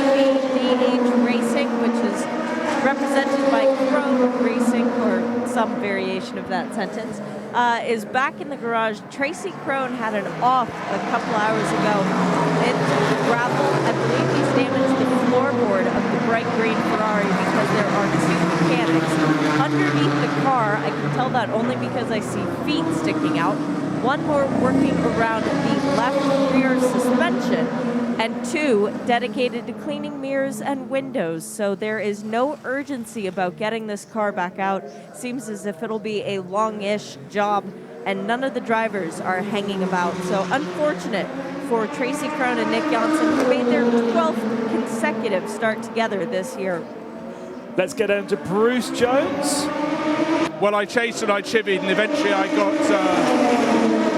VDH Racing, which is represented by Chrome Racing, or some variation of that sentence, is back in the garage. Tracy Crone had an off a couple hours ago. It's gravel. I believe he's damaged the floorboard of the bright green Ferrari because there are 2 mechanics underneath the car. I can tell that only because I see feet sticking out. One more working around the left rear suspension, and 2 dedicated to cleaning mirrors and windows. So there is no urgency about getting this car back out. Seems as if it'll be a long-ish job, and none of the drivers are hanging about. So unfortunate for Tracy Crone and Nick Johnson, who made their 12th consecutive start together this year. Let's get down to Bruce Jones. Well, I chased and I chivied, and eventually I got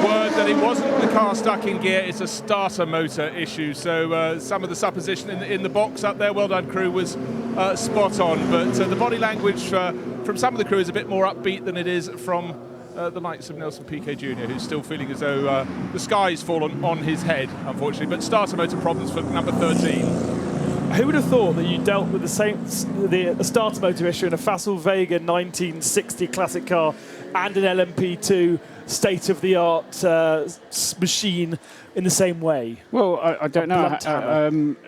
word that it wasn't the car stuck in gear, it's a starter motor issue. So some of the supposition in the box up there, well done crew, was spot on. But the body language from some of the crew is a bit more upbeat than it is from the likes of Nelson Piquet Jr., who's still feeling as though the sky's fallen on his head, unfortunately. But starter motor problems for number 13. Who would have thought that you dealt with the starter motor issue in a Facel Vega 1960 classic car and an LMP2 state-of-the-art machine in the same way? Well, I don't know.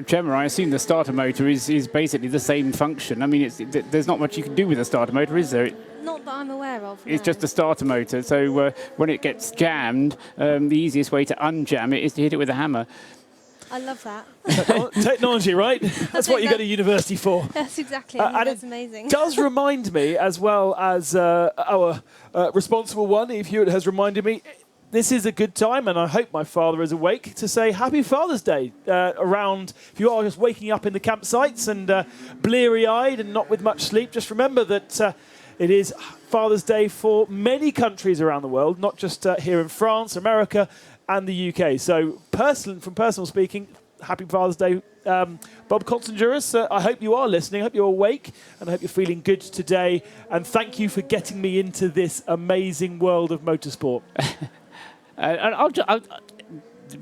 Gemma, I assume the starter motor is basically the same function. I mean, there's not much you can do with a starter motor, is there? Not that I'm aware of. It's just a starter motor. So when it gets jammed, the easiest way to unjam it is to hit it with a hammer. I love that. Technology, right? That's what you go to university for. That's exactly. That's amazing. It does remind me, as well as our responsible one, Eve Hewitt, has reminded me, this is a good time, and I hope my father is awake, to say Happy Father's Day around. If you are just waking up in the campsites and bleary-eyed and not with much sleep, just remember that it is Father's Day for many countries around the world, not just here in France, America, and the UK. So, from personal speaking, happy Father's Day, Bob Constanduris. I hope you are listening. I hope you're awake, and I hope you're feeling good today. And thank you for getting me into this amazing world of motorsport.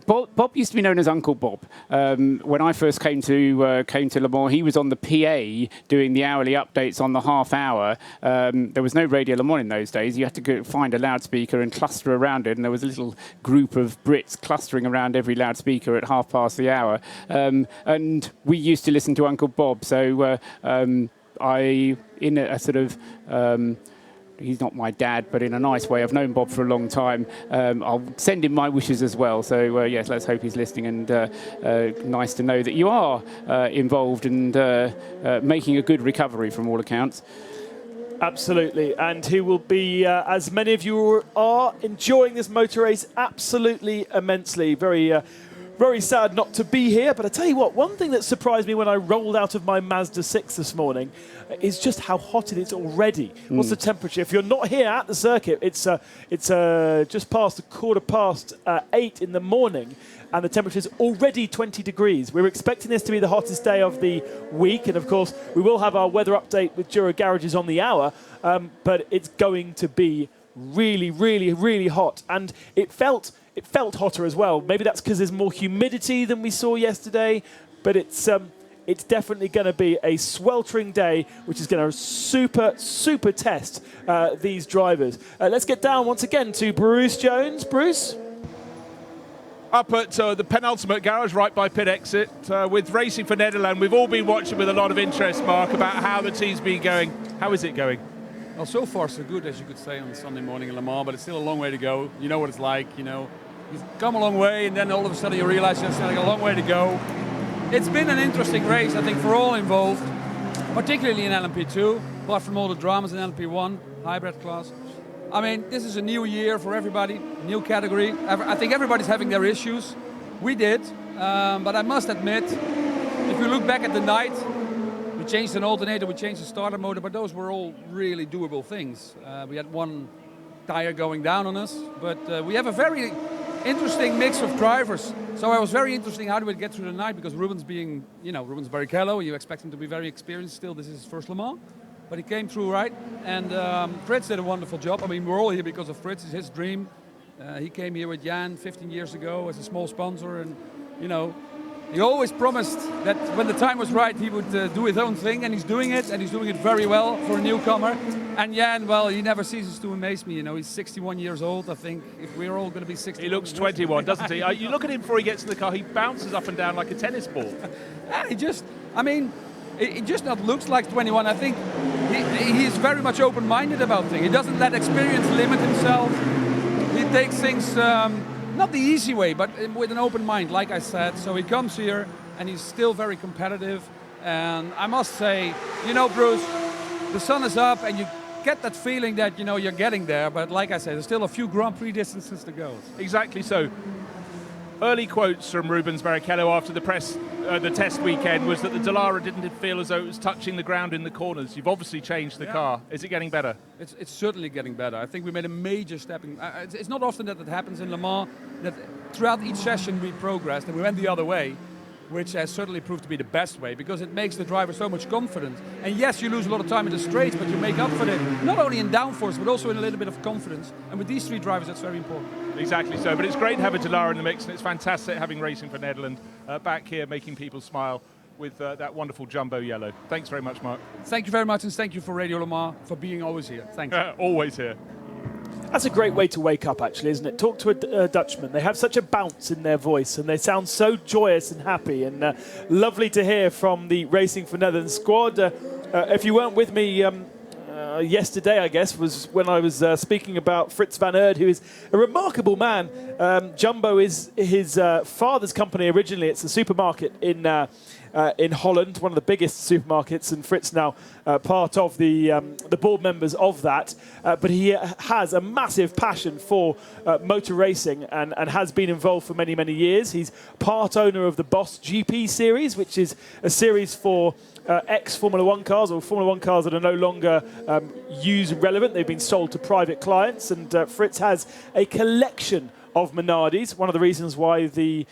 Bob used to be known as Uncle Bob. When I first came to Le Mans, he was on the PA doing the hourly updates on the half hour. There was no Radio Le Mans in those days. You had to go find a loudspeaker and cluster around it, and there was a little group of Brits clustering around every loudspeaker at half past the hour. And we used to listen to Uncle Bob. So in a sort of... he's not my dad, but in a nice way. I've known Bob for a long time. I'll send him my wishes as well. So, yes, let's hope he's listening. And nice to know that you are involved and making a good recovery from all accounts. Absolutely. And he will be, as many of you are, enjoying this motor race absolutely immensely. Very very sad not to be here, but I tell you what, one thing that surprised me when I rolled out of my Mazda 6 this morning is just how hot it is already. What's the temperature? If you're not here at the circuit, it's just past 8 in the morning, and the temperature is already 20 degrees. We're expecting this to be the hottest day of the week, and of course, we will have our weather update with Jura Garages on the hour, but it's going to be really, really, really hot, and it felt hotter as well. Maybe that's because there's more humidity than we saw yesterday, but it's definitely going to be a sweltering day, which is going to super test these drivers. Let's get down once again to Bruce Jones. Bruce? Up at the penultimate garage right by pit exit with Racing for Nederland. We've all been watching with a lot of interest, Mark, about how the team's been going. How is it going? Well, so far so good, as you could say, on Sunday morning in Le Mans, but it's still a long way to go. You know what it's like, you know. You've come a long way, and then all of a sudden you realize there's still a long way to go. It's been an interesting race, I think, for all involved, particularly in LMP2, apart from all the dramas in LMP1, hybrid class. I mean, this is a new year for everybody, new category. I think everybody's having their issues. We did, but I must admit, if you look back at the night, we changed an alternator, we changed the starter motor, but those were all really doable things. We had one tire going down on us, but we have a very interesting mix of drivers. So I was very interesting how do we get through the night, because Ruben's being, Ruben's Barrichello, you expect him to be very experienced still. This is his first Le Mans, but he came through right. And Fritz did a wonderful job. I mean, we're all here because of Fritz, it's his dream. He came here with Jan 15 years ago as a small sponsor, and, he always promised that when the time was right, he would do his own thing, and he's doing it very well for a newcomer. And Jan, well, he never ceases to amaze me. He's 61 years old. I think if we're all going to be 60, he looks 21, doesn't he? You look at him before he gets in the car; he bounces up and down like a tennis ball. It just not looks like 21. I think he's very much open-minded about things. He doesn't let experience limit himself. He takes things. Not the easy way, but with an open mind, like I said. So he comes here, and he's still very competitive. And I must say, Bruce, the sun is up, and you get that feeling that, you're getting there. But like I said, there's still a few Grand Prix distances to go. Exactly so. Early quotes from Rubens Barrichello after the test weekend was that the Dallara didn't feel as though it was touching the ground in the corners. You've obviously changed the car. Is it getting better? It's certainly getting better. I think we made a major step. It's not often that happens in Le Mans, that throughout each session we progressed and we went the other way, which has certainly proved to be the best way, because it makes the driver so much confident. And yes, you lose a lot of time in the straights, but you make up for it, not only in downforce, but also in a little bit of confidence. And with these three drivers, that's very important. Exactly so, but it's great to have a Dallara in the mix, and it's fantastic having Racing for Nederland back here making people smile with that wonderful jumbo yellow. Thanks very much, Mark. Thank you very much, and thank you for Radio Le Mans for being always here. Thanks. Always here. That's a great way to wake up, actually, isn't it? Talk to a Dutchman. They have such a bounce in their voice, and they sound so joyous and happy. And lovely to hear from the Racing for Netherlands squad. If you weren't with me yesterday, I guess, was when I was speaking about Frits van Aert, who is a remarkable man. Jumbo is his father's company originally. It's a supermarket in Holland, one of the biggest supermarkets, and Frits now part of the board members of that. But he has a massive passion for motor racing and has been involved for many, many years. He's part owner of the Boss GP series, which is a series for ex-Formula 1 cars, or Formula 1 cars that are no longer used relevant. They've been sold to private clients, and Frits has a collection of Minardis. One of the reasons why the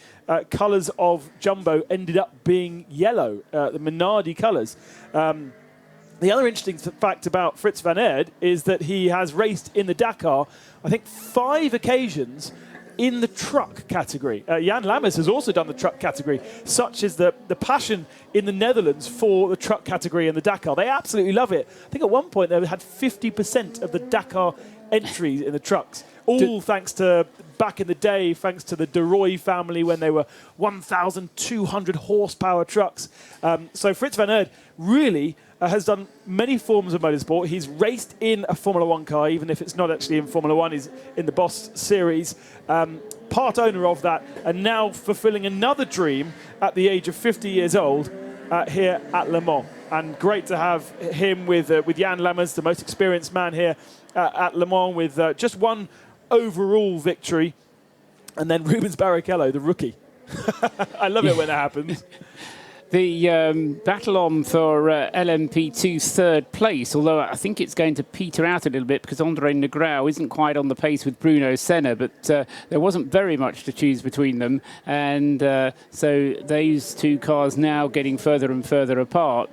colours of Jumbo ended up being yellow, the Minardi colours. The other interesting fact about Frits van Aert is that he has raced in the Dakar, I think, 5 occasions in the truck category. Jan Lammers has also done the truck category. Such is the passion in the Netherlands for the truck category in the Dakar. They absolutely love it. I think at one point they had 50% of the Dakar entries in the trucks. All thanks to, back in the day, thanks to the De Roy family when they were 1,200 horsepower trucks. So Frits van Aert really has done many forms of motorsport. He's raced in a Formula 1 car, even if it's not actually in Formula 1, he's in the Boss series. Part owner of that, and now fulfilling another dream at the age of 50 years old here at Le Mans. And great to have him with Jan Lammers, the most experienced man here at Le Mans, with just one overall victory. And then Rubens Barrichello, the rookie. I love it when that happens. The battle on for LMP2's third place, although I think it's going to peter out a little bit because Andre Negrão isn't quite on the pace with Bruno Senna, but there wasn't very much to choose between them. And so those two cars now getting further and further apart.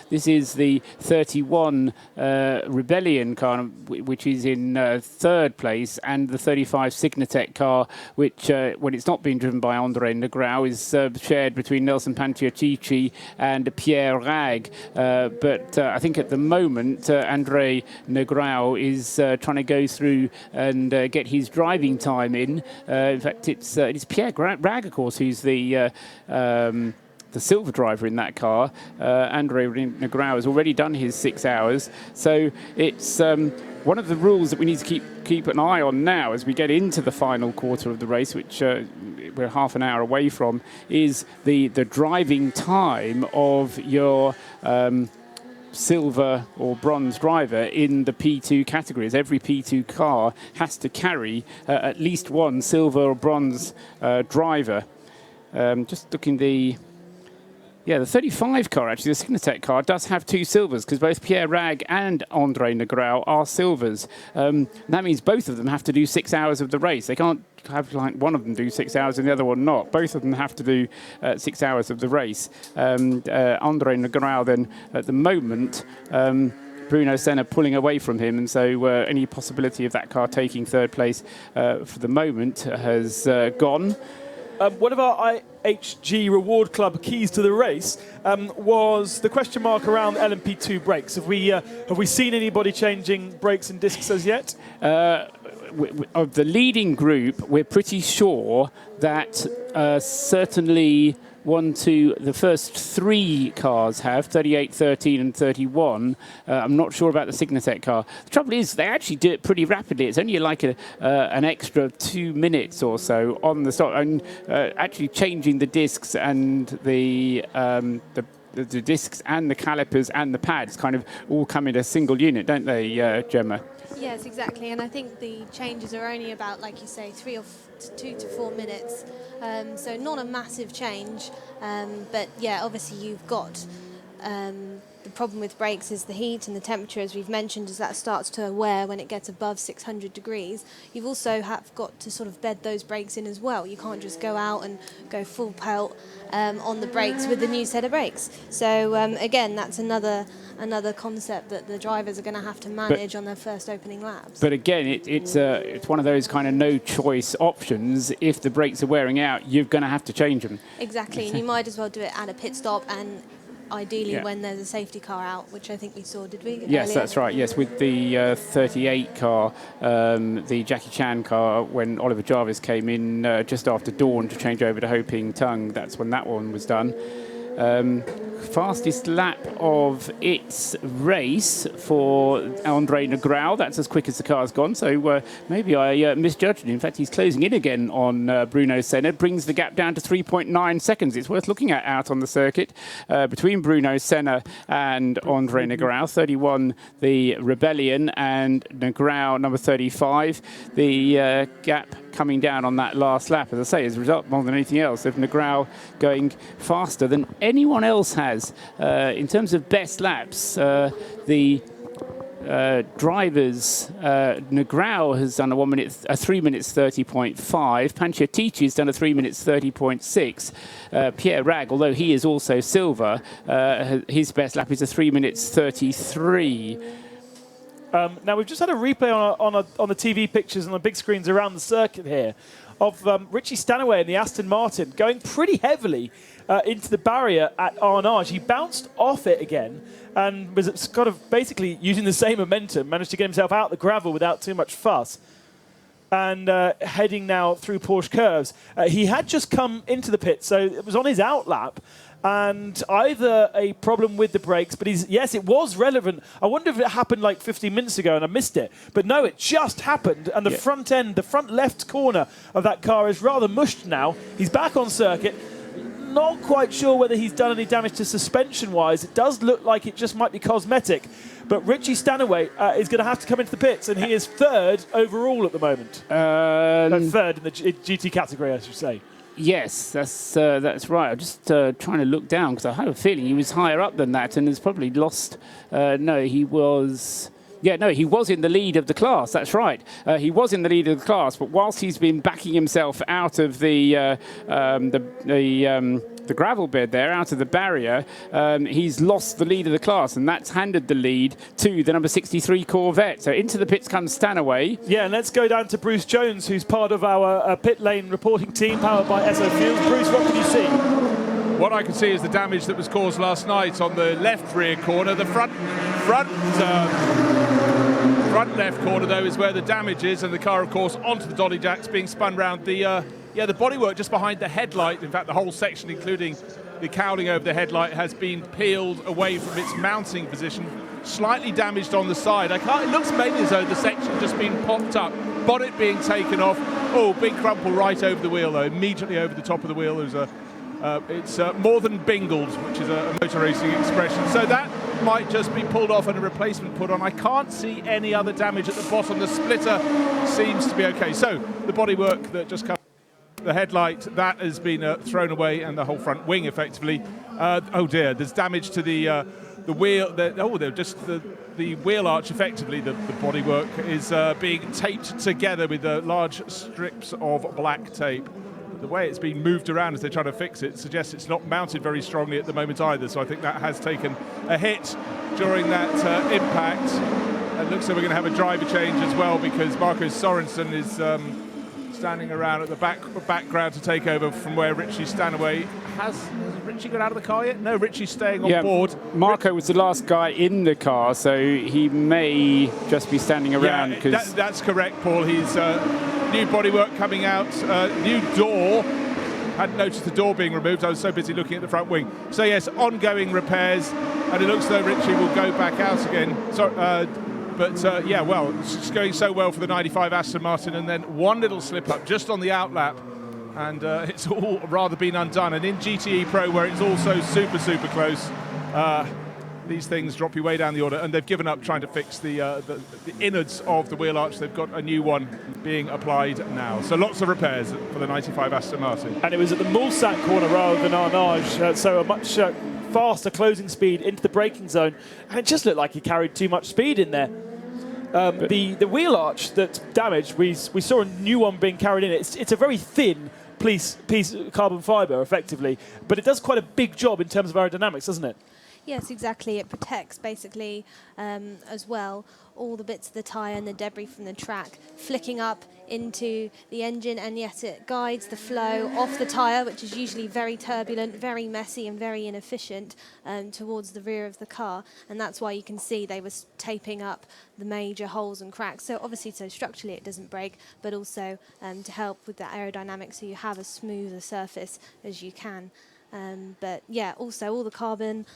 This is the 31 Rebellion car, which is in third place, and the 35 Signatech car, which, when it's not being driven by Andre Negrão, is shared between Nelson Panciatici and Pierre Rag. But I think at the moment, Andre Negrão is trying to go through and get his driving time in. In fact, it's Pierre Rag, of course, who's the silver driver in that car. Andre Negrão has already done his 6 hours. So it's one of the rules that we need to keep an eye on now as we get into the final quarter of the race, which we're half an hour away from, is the driving time of your silver or bronze driver in the P2 categories. Every P2 car has to carry at least one silver or bronze driver. Just looking the 35 car, actually, the Signatech car, does have 2 silvers because both Pierre Rag and Andre Negrão are silvers. That means both of them have to do 6 hours of the race. They can't have like one of them do 6 hours and the other one not. Both of them have to do 6 hours of the race. Andre Negrão then, at the moment, Bruno Senna pulling away from him, and so any possibility of that car taking third place for the moment has gone. One of our IHG Reward Club keys to the race was the question mark around LMP2 brakes. Have we seen anybody changing brakes and discs as yet? Of the leading group, we're pretty sure that certainly the first 3 cars have, 38, 13 and 31. I'm not sure about the Signatech car. The trouble is they actually do it pretty rapidly. It's only like an extra 2 minutes or so on the stop. And actually changing the discs and the discs and the calipers and the pads kind of all come in a single unit, don't they, Gemma? Yes, exactly. And I think the changes are only about, like you say, 2 to 4 minutes. So not a massive change. But yeah, obviously you've got the problem with brakes is the heat and the temperature, as we've mentioned, as that starts to wear when it gets above 600 degrees. You've also got to sort of bed those brakes in as well. You can't just go out and go full pelt on the brakes with the new set of brakes. So again, that's another concept that the drivers are going to have to manage on their first opening laps. But again, it's one of those kind of no-choice options. If the brakes are wearing out, you're going to have to change them. Exactly, and you might as well do it at a pit stop and ideally when there's a safety car out, which I think we saw, did we? Yes, earlier? that's right. Yes, with the 38 car, the Jackie Chan car, when Oliver Jarvis came in just after dawn to change over to Ho Ping Tung, that's when that one was done. Fastest lap of its race for Andre Negrão. That's as quick as the car's gone, so maybe I misjudged him. In fact, he's closing in again on Bruno Senna, brings the gap down to 3.9 seconds. It's worth looking at out on the circuit between Bruno Senna and Andre Negrão. 31, the Rebellion, and Negrão, number 35. The gap coming down on that last lap, as I say, as a result more than anything else of Negrão going faster than anyone else has. In terms of best laps, the drivers, Negrão has done a 3 minutes 30.5. Panciatici has done a 3 minutes 30.6. Pierre Rag, although he is also silver, his best lap is a 3 minutes 33. Now, we've just had a replay on the TV pictures and the big screens around the circuit here of Richie Stanaway in the Aston Martin going pretty heavily into the barrier at Arnage. He bounced off it again and was kind of basically using the same momentum, managed to get himself out the gravel without too much fuss. And heading now through Porsche curves. He had just come into the pit, so it was on his out lap. And either a problem with the brakes, but yes, it was relevant. I wonder if it happened like 15 minutes ago and I missed it. But no, it just happened. And the front end, the front left corner of that car is rather mushed now. He's back on circuit. Not quite sure whether he's done any damage to suspension-wise. It does look like it just might be cosmetic. But Richie Stanaway is going to have to come into the pits, and he is third overall at the moment. Third in the GT category, I should say. Yes, that's right. I'm just trying to look down because I have a feeling he was higher up than that and has probably lost. No, he was. Yeah, no, he was in the lead of the class. That's right. He was in the lead of the class, but whilst he's been backing himself out of the gravel bed there, out of the barrier, he's lost the lead of the class, and that's handed the lead to the number 63 Corvette. So into the pits comes Stanaway. Yeah, and let's go down to Bruce Jones, who's part of our pit lane reporting team, powered by SO Fuels. Bruce, what can you see? What I can see is the damage that was caused last night on the left rear corner. The front left corner, though, is where the damage is, and the car, of course, onto the dolly jacks, being spun round. The bodywork just behind the headlight, in fact, the whole section, including the cowling over the headlight, has been peeled away from its mounting position, slightly damaged on the side. It looks maybe as though the section just been popped up, bonnet being taken off. Oh, big crumple right over the wheel, though, immediately over the top of the wheel. There's it's more than bingled, which is a motor racing expression. So that might just be pulled off and a replacement put on. I can't see any other damage at the bottom. The splitter seems to be okay. So the bodywork that just comes, the headlight, that has been thrown away, and the whole front wing effectively. Oh dear, there's damage to the wheel. The wheel arch effectively. The bodywork is being taped together with large strips of black tape. The way it's been moved around as they try to fix it suggests it's not mounted very strongly at the moment either. So I think that has taken a hit during that impact. It looks like we're going to have a driver change as well, because Marco Sorensen is standing around at the background to take over from where Richie Stanaway has Richie got out of the car yet? No, Richie's staying on board. Marco was the last guy in the car, so he may just be standing around. Yeah, that's correct, Paul. He's new bodywork coming out, new door. Hadn't noticed the door being removed. I was so busy looking at the front wing. So yes, ongoing repairs, and it looks as though Richie will go back out again. It's going so well for the 95 Aston Martin, and then one little slip up just on the outlap, and it's all rather been undone. And in GTE Pro, where it's also super close, these things drop you way down the order, and they've given up trying to fix the innards of the wheel arch. They've got a new one being applied now. So lots of repairs for the 95 Aston Martin. And it was at the Mulsanne corner rather than Arnage, so a much faster closing speed into the braking zone, and it just looked like he carried too much speed in there. The wheel arch that's damaged, we saw a new one being carried in. It's a very thin piece of carbon fibre, effectively, but it does quite a big job in terms of aerodynamics, doesn't it? Yes, exactly. It protects basically as well all the bits of the tyre and the debris from the track flicking up into the engine, and yes, it guides the flow off the tyre, which is usually very turbulent, very messy and very inefficient, towards the rear of the car, and that's why you can see they were taping up the major holes and cracks. So obviously, so structurally it doesn't break, but also to help with the aerodynamics, so you have a smoother surface as you can. But yeah, also all the carbon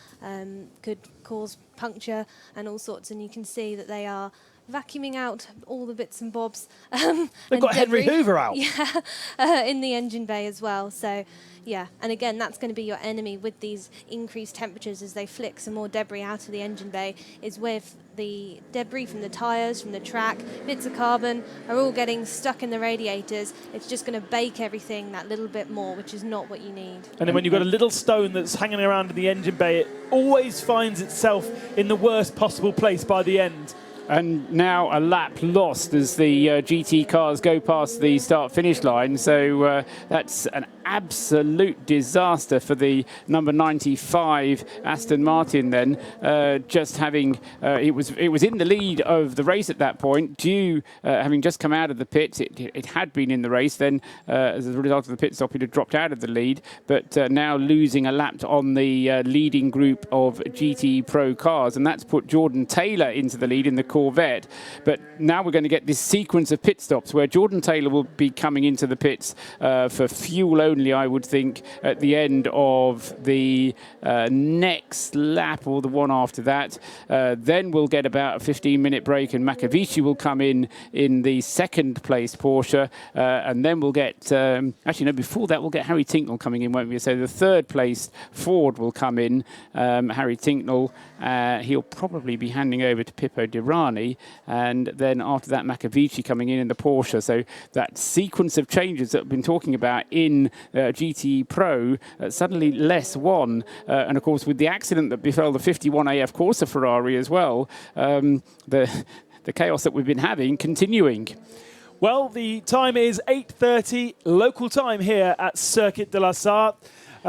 could cause puncture and all sorts, and you can see that they are vacuuming out all the bits and bobs. They've got Henry Hoover out. Yeah, in the engine bay as well. So yeah, and again, that's going to be your enemy with these increased temperatures as they flick some more debris out of the engine bay, is with the debris from the tyres, from the track, bits of carbon are all getting stuck in the radiators. It's just going to bake everything that little bit more, which is not what you need. And then when you've got a little stone that's hanging around in the engine bay, it always finds itself in the worst possible place by the end. And now a lap lost as the GT cars go past the start-finish line. So that's an absolute disaster for the number 95 Aston Martin then. Just having, it was in the lead of the race at that point, having just come out of the pits. It had been in the race. Then as a result of the pit stop, it had dropped out of the lead. But now losing a lap on the leading group of GT Pro cars. And that's put Jordan Taylor into the lead in the Corvette. But now we're going to get this sequence of pit stops where Jordan Taylor will be coming into the pits for fuel only, I would think, at the end of the next lap or the one after that. Then we'll get about a 15-minute break, and Makavici will come in the second place Porsche, and then we'll get actually no, before that we'll get Harry Tincknell coming in, won't we? So the third place Ford will come in. Harry Tincknell, he'll probably be handing over to Pippo Di Rado Giuliani, and then after that Macavici coming in the Porsche. So that sequence of changes that we've been talking about in GTE Pro, suddenly less one. And of course, with the accident that befell the 51 AF Corsa Ferrari as well, the chaos that we've been having continuing. Well, the time is 8:30 local time here at Circuit de la Sarthe.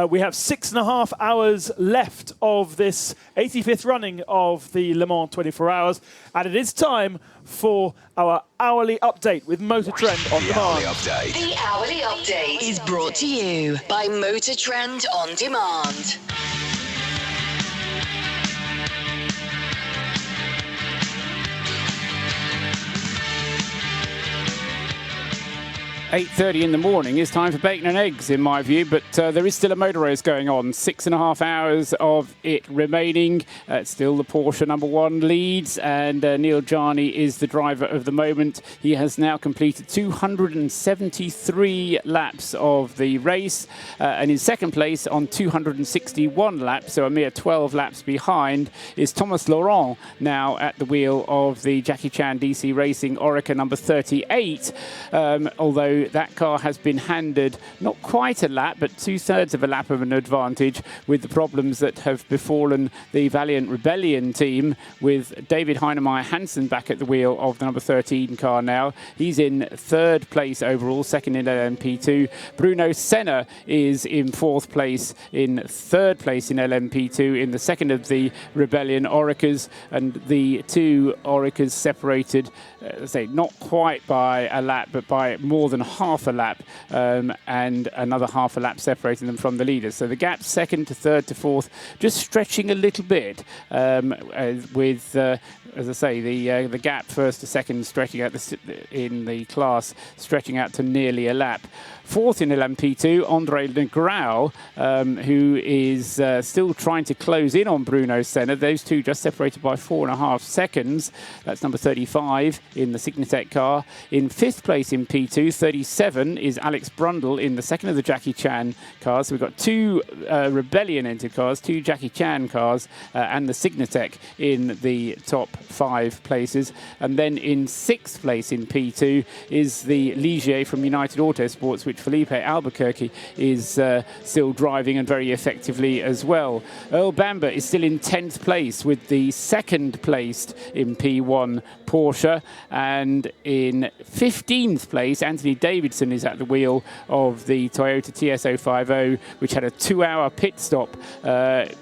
We have 6.5 hours left of this 85th running of the Le Mans 24 Hours, and it is time for our hourly update with Motor Trend on Demand. The hourly update is brought to you by Motor Trend on Demand. 8:30 in the morning is time for bacon and eggs, in my view, but there is still a motor race going on. 6.5 hours of it remaining. Still the Porsche #1 leads, and Neil Jarni is the driver of the moment. He has now completed 273 laps of the race, and in second place on 261 laps, so a mere 12 laps behind, is Thomas Laurent, now at the wheel of the Jackie Chan DC Racing Oreca #38, although that car has been handed not quite a lap, but 2/3 of a lap of an advantage, with the problems that have befallen the Valiant Rebellion team, with David Heinemeier Hansen back at the wheel of the #13 car now. He's in third place overall, second in LMP2. Bruno Senna is in fourth place, in third place in LMP2, in the second of the Rebellion Orecas, and the two Orecas separated, say, not quite by a lap, but by more than half a lap, and another half a lap separating them from the leaders. So the gap second to third to fourth just stretching a little bit, with, as I say, the gap first to second stretching out in the class, stretching out to nearly a lap. Fourth in LMP2, Andre Negrão, who is still trying to close in on Bruno Senna. Those two just separated by 4.5 seconds. That's number 35 in the Signatec car. In fifth place in P2, 37, is Alex Brundle in the second of the Jackie Chan cars. So we've got two Rebellion entered cars, two Jackie Chan cars, and the Signatec in the top 5 places. And then in sixth place in P2 is the Ligier from United Autosports, which Felipe Albuquerque is still driving, and very effectively as well. Earl Bamber is still in 10th place with the second placed in P1 Porsche, and in 15th place Anthony Davidson is at the wheel of the Toyota TS050, which had a 2-hour pit stop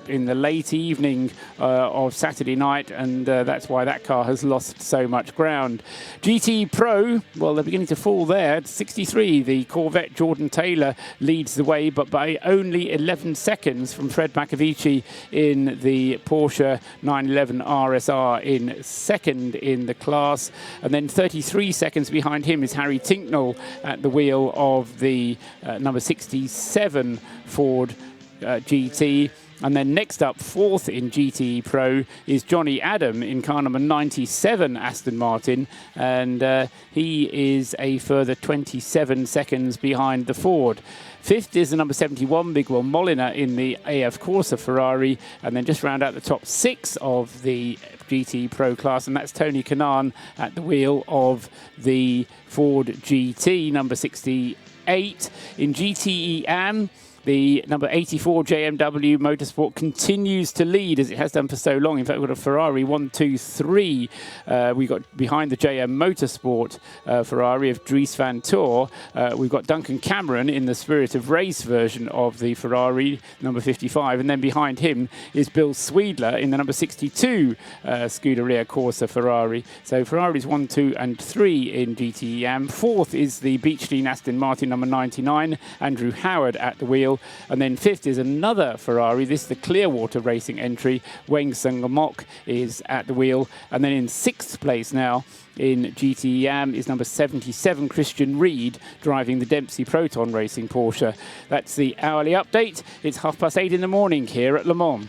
in the late evening of Saturday night, and that's why that car has lost so much ground. GT Pro, well, they're beginning to fall there. 63, the Corvette Jordan Taylor leads the way, but by only 11 seconds from Fred Macavici in the Porsche 911 RSR in second in the class. And then 33 seconds behind him is Harry Tinknell at the wheel of the number 67 Ford GT. And then next up, fourth in GTE Pro, is Johnny Adam in car number 97 Aston Martin, and he is a further 27 seconds behind the Ford. Fifth is the number 71, Miguel Molina in the AF Corsa Ferrari, and then just round out the top 6 of the GT Pro class, and that's Tony Kanaan at the wheel of the Ford GT, number 68. In GTE AM, the number 84 JMW Motorsport continues to lead, as it has done for so long. In fact, we've got a Ferrari 1, 2, 3. We've got behind the JM Motorsport Ferrari of Dries Van Toor. We've got Duncan Cameron in the Spirit of Race version of the Ferrari, number 55. And then behind him is Bill Sweedler in the number 62 Scuderia Corsa Ferrari. So Ferraris 1, 2, and 3 in GTE AM. Fourth is the Beechley Aston Martin number 99, Andrew Howard at the wheel. And then fifth is another Ferrari. This is the Clearwater Racing entry. Weng Sung Mok is at the wheel. And then in sixth place now in GTE AM is number 77 Christian Reed, driving the Dempsey Proton Racing Porsche. That's the hourly update. It's 8:30 in the morning here at Le Mans.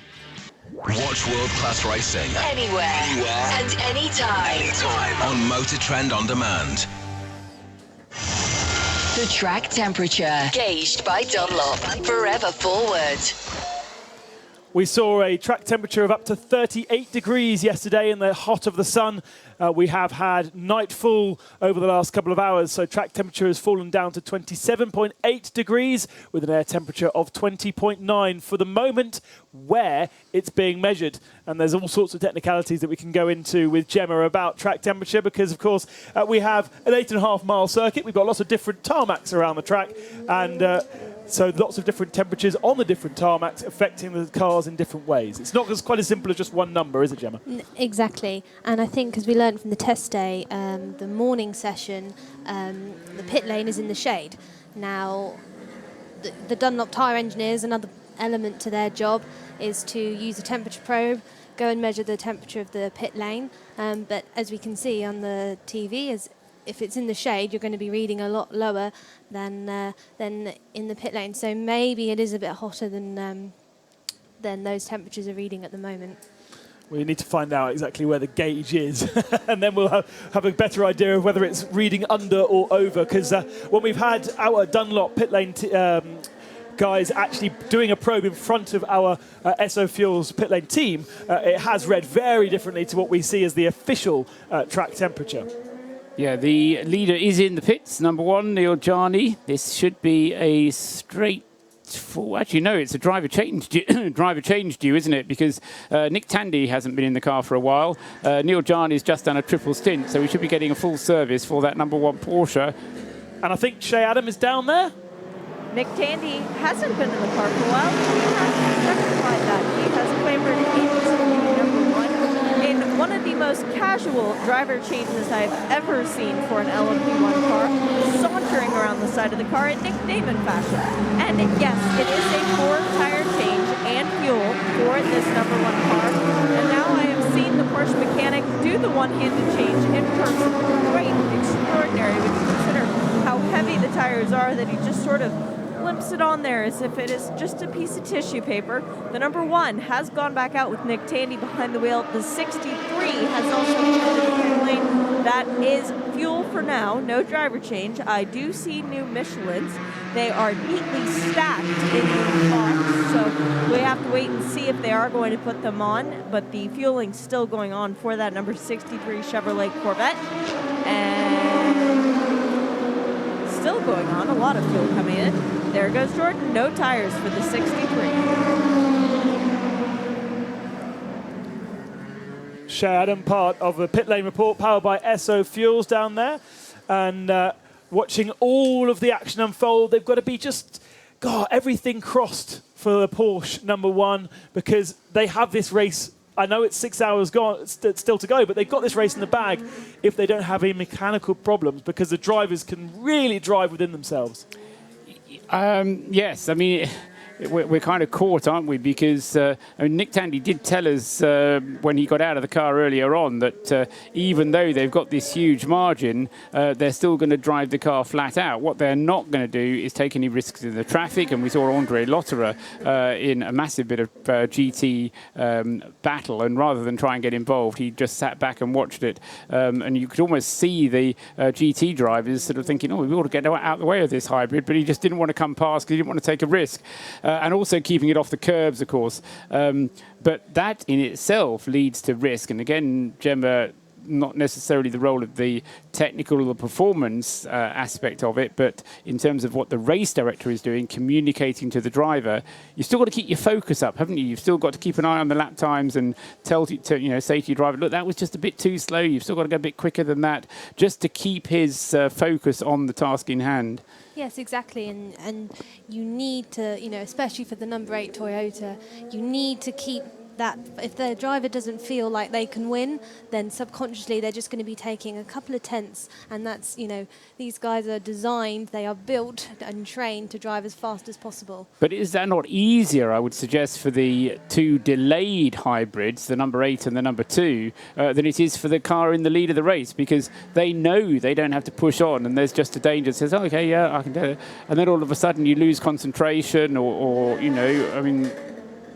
Watch world-class racing Anywhere and anytime. On Motor Trend on Demand. The track temperature, gauged by Dunlop. Forever forward. We saw a track temperature of up to 38 degrees yesterday in the hot of the sun. We have had nightfall over the last couple of hours, so track temperature has fallen down to 27.8 degrees with an air temperature of 20.9 for the moment where it's being measured. And there's all sorts of technicalities that we can go into with Gemma about track temperature because, of course, we have an 8.5-mile circuit. We've got lots of different tarmacs around the track, and so lots of different temperatures on the different tarmacs affecting the cars in different ways. It's not quite as simple as just one number, is it, Gemma? Exactly. And I think, as we learned from the test day, the morning session, the pit lane is in the shade. Now, the Dunlop tyre engineers, another element to their job is to use a temperature probe, go and measure the temperature of the pit lane. But as we can see on the TV, if it's in the shade, you're going to be reading a lot lower than in the pit lane. So maybe it is a bit hotter than those temperatures are reading at the moment. We need to find out exactly where the gauge is, and then we'll have a better idea of whether it's reading under or over. Because when we've had our Dunlop pit lane guys actually doing a probe in front of our SO Fuels pit lane team, it has read very differently to what we see as the official track temperature. Yeah, the leader is in the pits. Number 1, Neil Jarni. This should be a straight. Actually, no, it's a driver change due, isn't it? Because Nick Tandy hasn't been in the car for a while. Neil Jarni's just done a triple stint, so we should be getting a full service for that number 1 Porsche. And I think Shea Adam is down there. Nick Tandy hasn't been in the car for a while. He has rectified that. He has clamored into number 1 in one of the most casual driver changes I've ever seen for an LMP1 car, sauntering around the side of the car in Nick Damon fashion. And yes, it is a 4-tire change and fuel for this number 1 car. And now I have seen the Porsche mechanic do the one-handed change in person. Quite extraordinary when you consider how heavy the tires are that he just sort of limps it on there as if it is just a piece of tissue paper. The number 1 has gone back out with Nick Tandy behind the wheel. The 63 has also fueled in the fuel lane. That is fuel for now, no driver change. I do see new Michelins. They are neatly stacked in the box, so we have to wait and see if they are going to put them on, but the fueling's still going on for that number 63 Chevrolet Corvette. And still going on, a lot of fuel coming in. There goes Jordan, no tires for the 63. Shea Adam, part of the pit lane report powered by SO Fuels down there, and watching all of the action unfold. They've got to be just, everything crossed for the Porsche number 1 because they have this race. I know it's 6 hours still to go, but they've got this race in the bag if they don't have any mechanical problems because the drivers can really drive within themselves. Yes, I mean, we're kind of caught, aren't we? Because Nick Tandy did tell us when he got out of the car earlier on that even though they've got this huge margin, they're still going to drive the car flat out. What they're not going to do is take any risks in the traffic. And we saw Andre Lotterer in a massive bit of GT battle. And rather than try and get involved, he just sat back and watched it. And you could almost see the GT drivers sort of thinking, oh, we ought to get out of the way of this hybrid. But he just didn't want to come past because he didn't want to take a risk. And also keeping it off the curbs, of course. But that in itself leads to risk. And again, Gemma, not necessarily the role of the technical or the performance aspect of it, but in terms of what the race director is doing, communicating to the driver, you've still got to keep your focus up, haven't you? You've still got to keep an eye on the lap times and say to your driver, look, that was just a bit too slow. You've still got to go a bit quicker than that, just to keep his focus on the task in hand. Yes, exactly, and you need to, especially for the number 8 Toyota, you need to keep that. If the driver doesn't feel like they can win, then subconsciously they're just going to be taking a couple of tenths, and that's, these guys are designed, they are built and trained to drive as fast as possible. But is that not easier, I would suggest, for the 2 delayed hybrids, the number 8 and the number 2, than it is for the car in the lead of the race? Because they know they don't have to push on, and there's just a danger that says, oh, okay, yeah, I can do it. And then all of a sudden you lose concentration or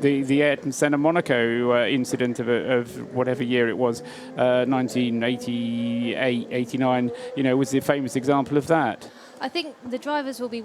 the Ayrton Senna Monaco incident of whatever year it was, 1988, 89, was the famous example of that. I think the drivers will be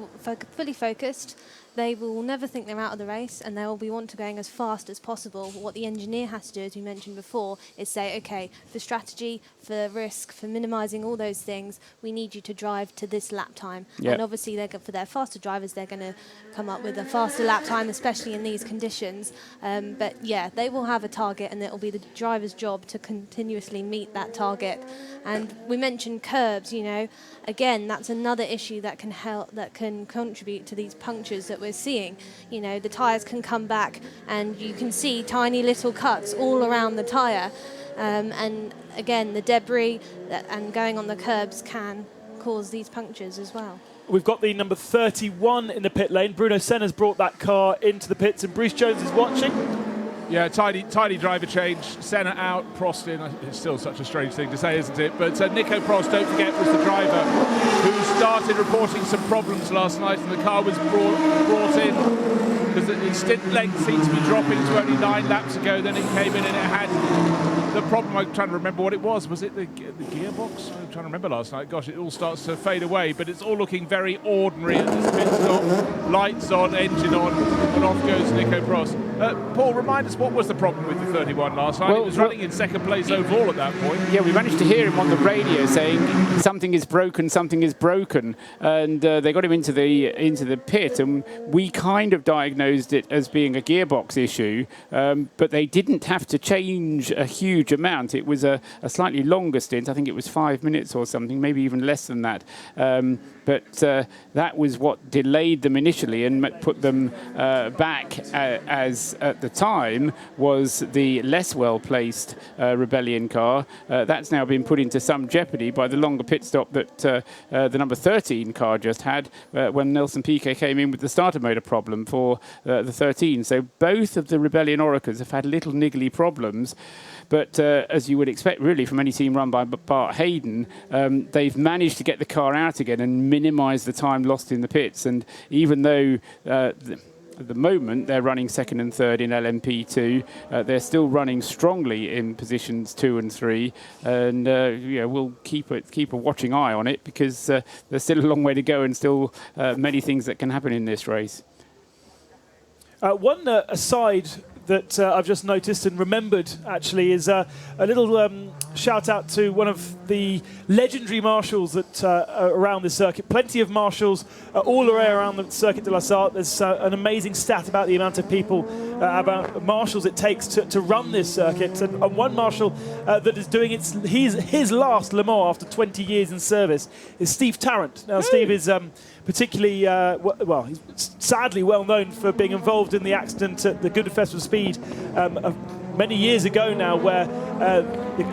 fully focused. they will never think they're out of the race, and they will be want to going as fast as possible. What the engineer has to do, as we mentioned before, is say, okay, for strategy, for risk, for minimising all those things, we need you to drive to this lap time. Yep. And obviously, for their faster drivers, they're going to come up with a faster lap time, especially in these conditions. But yeah, they will have a target, and it will be the driver's job to continuously meet that target. And we mentioned curbs, you know, again, that's another issue that can help, that can contribute to these punctures that we're seeing. You know, the tyres can come back, and you can see tiny little cuts all around the tyre. And again, the debris and going on the curbs can cause these punctures as well. We've got the number 31 in the pit lane. Bruno Senna's brought that car into the pits, and Bruce Jones is watching. Yeah, tidy driver change. Senna out, Prost in. It's still such a strange thing to say, isn't it? But Nico Prost, don't forget, was the driver who started reporting some problems last night, and the car was brought in because its stint length seemed to be dropping to only 9 laps ago. Then it came in and it had the problem. I'm trying to remember what it was. Was it the gearbox? I'm trying to remember last night. Gosh, it all starts to fade away, but it's all looking very ordinary at this pit stop. Lights on, engine on, and off goes Nico Prost. Paul, remind us, what was the problem with the 31 last night? It was running in second place overall at that point. Yeah, we managed to hear him on the radio saying something is broken, and they got him into the pit, and we kind of diagnosed it as being a gearbox issue, but they didn't have to change a huge amount. It was a slightly longer stint. I think it was 5 minutes or something, maybe even less than that. But that was what delayed them initially and put them back, as at the time was the less well-placed Rebellion car. That's now been put into some jeopardy by the longer pit stop that the number 13 car just had when Nelson Piquet came in with the starter motor problem for the 13. So both of the Rebellion Oricas have had little niggly problems. But as you would expect, really, from any team run by Bart Hayden, they've managed to get the car out again and minimise the time lost in the pits. And even though at the moment they're running second and third in LMP2, they're still running strongly in positions 2 and 3. And we'll keep a watching eye on it, because there's still a long way to go and still many things that can happen in this race. One aside that I've just noticed and remembered, actually, is a little shout out to one of the legendary marshals that are around this circuit. Plenty of marshals all around the Circuit de la Sarthe. There's an amazing stat about the amount of people, about marshals it takes to run this circuit. And one marshal that is doing his last Le Mans after 20 years in service is Steve Tarrant. Now, Steve is particularly, he's sadly well known for being involved in the accident at the Good Festival of Speed many years ago now, where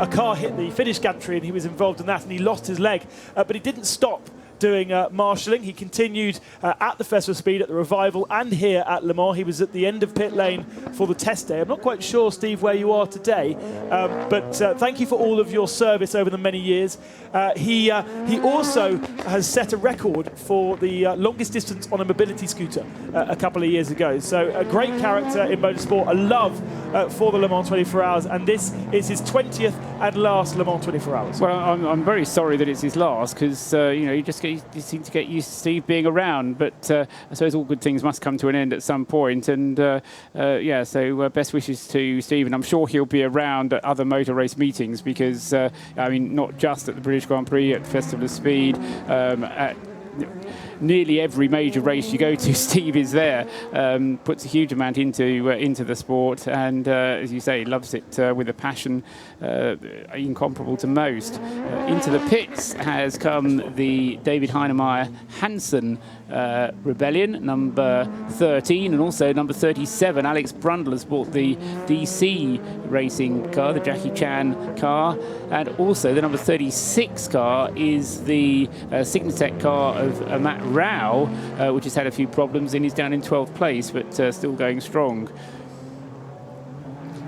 a car hit the finish gantry and he was involved in that, and he lost his leg. But he didn't stop doing marshalling. He continued at the Festival of Speed, at the Revival, and here at Le Mans. He was at the end of pit lane for the test day. I'm not quite sure, Steve, where you are today, but thank you for all of your service over the many years. He also has set a record for the longest distance on a mobility scooter a couple of years ago. So a great character in motorsport, a love for the Le Mans 24 Hours, and this is his 20th and last Le Mans 24 Hours. Well, I'm very sorry that it's his last, because you seem to get used to Steve being around, but I suppose all good things must come to an end at some point. And so best wishes to Steve, and I'm sure he'll be around at other motor race meetings, because not just at the British Grand Prix, at Festival of Speed, at nearly every major race you go to, Steve is there. Puts a huge amount into the sport, and as you say, loves it with a passion incomparable to most. Into the pits has come the David Heinemeier Hansen Rebellion, number 13, and also number 37. Alex Brundle has bought the DC racing car, the Jackie Chan car, and also the number 36 car is the Signatec car of Matt Rao, which has had a few problems and is down in 12th place, but still going strong.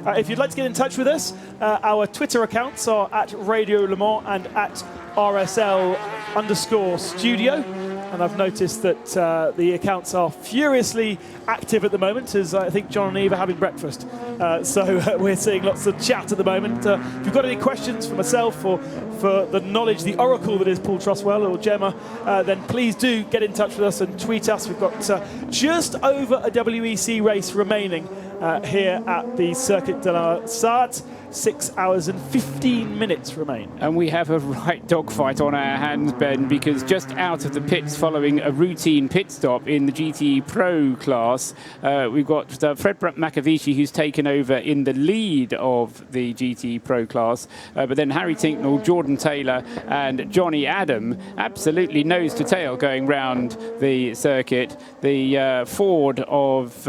If you'd like to get in touch with us, our Twitter accounts are at Radio Le Mans and at RSL_studio. and I've noticed that the accounts are furiously active at the moment, as I think John and Eve are having breakfast. So we're seeing lots of chat at the moment. If you've got any questions for myself or for the knowledge, the oracle that is Paul Truswell or Gemma, then please do get in touch with us and tweet us. We've got just over a WEC race remaining here at the Circuit de la Sarthe. 6 hours and 15 minutes remain. And we have a right dogfight on our hands, Ben, because just out of the pits following a routine pit stop in the GTE Pro class, we've got Fred Makavici, who's taken over in the lead of the GTE Pro class, but then Harry Tinknell, Jordan Taylor and Johnny Adam absolutely nose to tail going round the circuit. The Ford of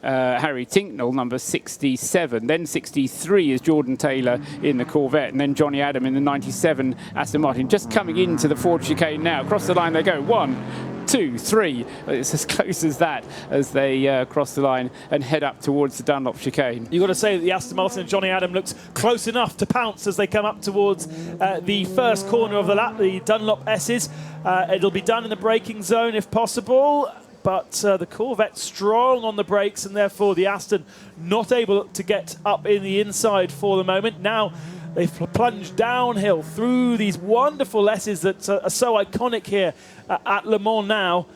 Harry Tinknell, number 67. Then 63 is Jordan Taylor in the Corvette, and then Johnny Adam in the 97 Aston Martin. Just coming into the Ford chicane now. Across the line they go. 1, 2, 3. It's as close as that as they cross the line and head up towards the Dunlop chicane. You've got to say that the Aston Martin and Johnny Adam looks close enough to pounce as they come up towards the first corner of the lap, the Dunlop S's. It'll be done in the braking zone if possible. But the Corvette strong on the brakes, and therefore the Aston not able to get up in the inside for the moment. Now they've plunged downhill through these wonderful S's that are so iconic here at Le Mans now.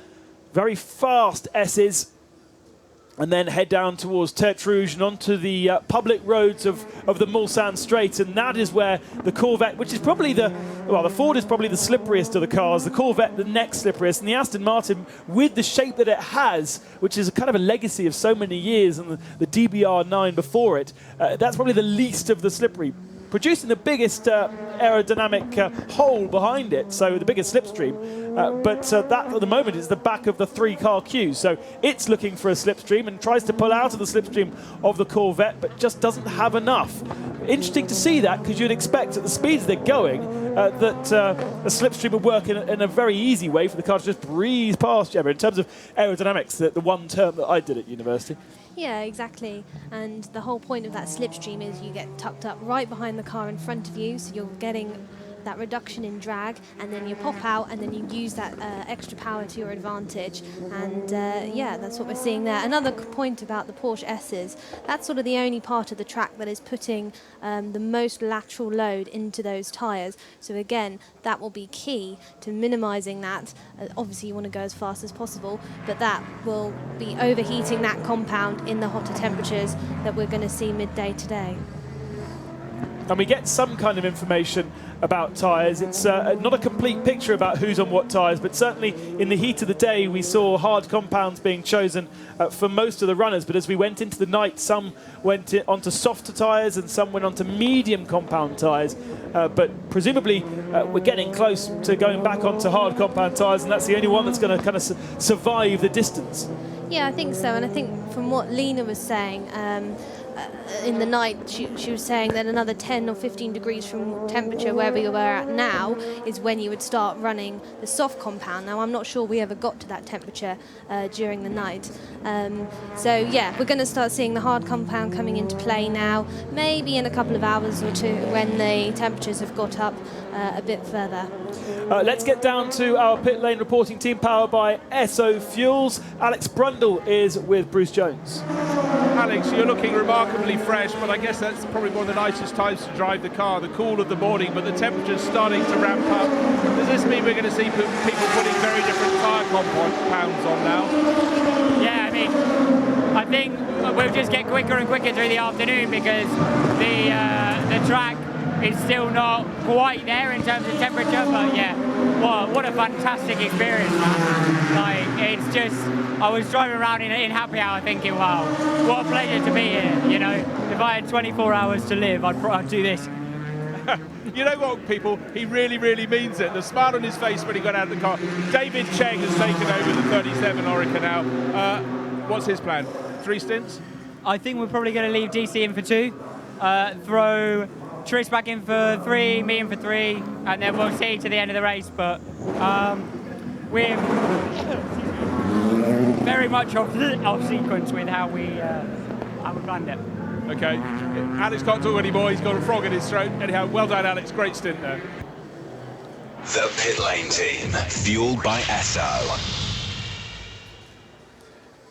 Very fast S's. And then head down towards Tertre Rouge and onto the public roads of the Mulsanne Strait. And that is where the Corvette, which is probably the Ford is probably the slipperiest of the cars, the Corvette the next slipperiest, and the Aston Martin, with the shape that it has, which is a kind of a legacy of so many years, and the DBR9 before it, that's probably the least of the slippery, producing the biggest aerodynamic hole behind it, so the biggest slipstream. But that at the moment is the back of the 3-car queue. So it's looking for a slipstream and tries to pull out of the slipstream of the Corvette, but just doesn't have enough. Interesting to see that, because you'd expect at the speeds they're going that a slipstream would work in a very easy way for the car to just breeze past you. In terms of aerodynamics, the one term that I did at university. Yeah, exactly. And the whole point of that slipstream is you get tucked up right behind the car in front of you, so you're getting that reduction in drag, and then you pop out and then you use that extra power to your advantage. And yeah, that's what we're seeing there. Another point about the Porsche S's, that's sort of the only part of the track that is putting the most lateral load into those tyres. So again, that will be key to minimising that. Obviously you want to go as fast as possible, but that will be overheating that compound in the hotter temperatures that we're going to see midday today. And we get some kind of information about tyres. It's not a complete picture about who's on what tyres, but certainly in the heat of the day we saw hard compounds being chosen for most of the runners. But as we went into the night, some went onto softer tyres and some went onto medium compound tyres. But presumably we're getting close to going back onto hard compound tyres, and that's the only one that's going to kind of survive the distance. Yeah, I think so. And I think from what Lena was saying, in the night, she was saying that another 10 or 15 degrees from temperature wherever you were at now is when you would start running the soft compound. Now, I'm not sure we ever got to that temperature during the night. So, yeah, we're going to start seeing the hard compound coming into play now, maybe in a couple of hours or two when the temperatures have got up a bit further. Let's get down to our pit lane reporting team powered by SO Fuels. Alex Brundle is with Bruce Jones. Alex, you're looking remarkably fresh, but I guess that's probably one of the nicest times to drive the car, the cool of the morning, but the temperature's starting to ramp up. Does this mean we're going to see people putting very different tyre compounds on now? Yeah, I mean, I think we'll just get quicker and quicker through the afternoon because the track is still not quite there in terms of temperature, but yeah, what a fantastic experience, man. Like, it's just, I was driving around in happy hour thinking, wow, what a pleasure to be here, you know. If I had 24 hours to live, I'd do this. You know what, people? He really, really means it. The smile on his face when he got out of the car. David Cheng has taken over the 37 Orica now. What's his plan? 3 stints? I think we're probably going to leave DC in for 2, throw Trish back in for 3, me in for 3, and then we'll see to the end of the race. But we're very much off sequence with how we planned it. Okay, Alex can't talk anymore. He's got a frog in his throat. Anyhow, well done, Alex. Great stint there. The Pit Lane Team, fueled by Esso.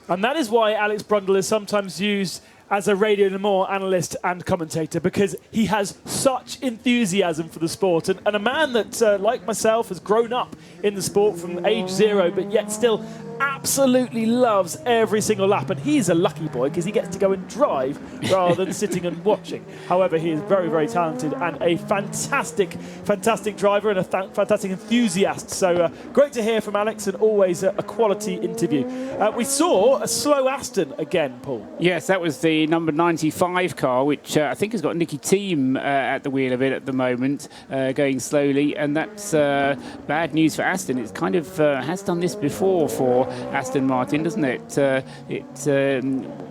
And that is why Alex Brundle is sometimes used as a Radio Le Mans analyst and commentator, because he has such enthusiasm for the sport. And a man that, like myself, has grown up in the sport from age 0, but yet still absolutely loves every single lap. And he's a lucky boy because he gets to go and drive rather than sitting and watching. However, he is very, very talented and a fantastic, fantastic driver and a fantastic enthusiast. So great to hear from Alex, and always a quality interview. We saw a slow Aston again, Paul. Yes, that was the number 95 car, which I think has got Nicky Thiem at the wheel of it at the moment, going slowly, and that's bad news for Aston. It's kind of has done this before for Aston Martin, doesn't it? It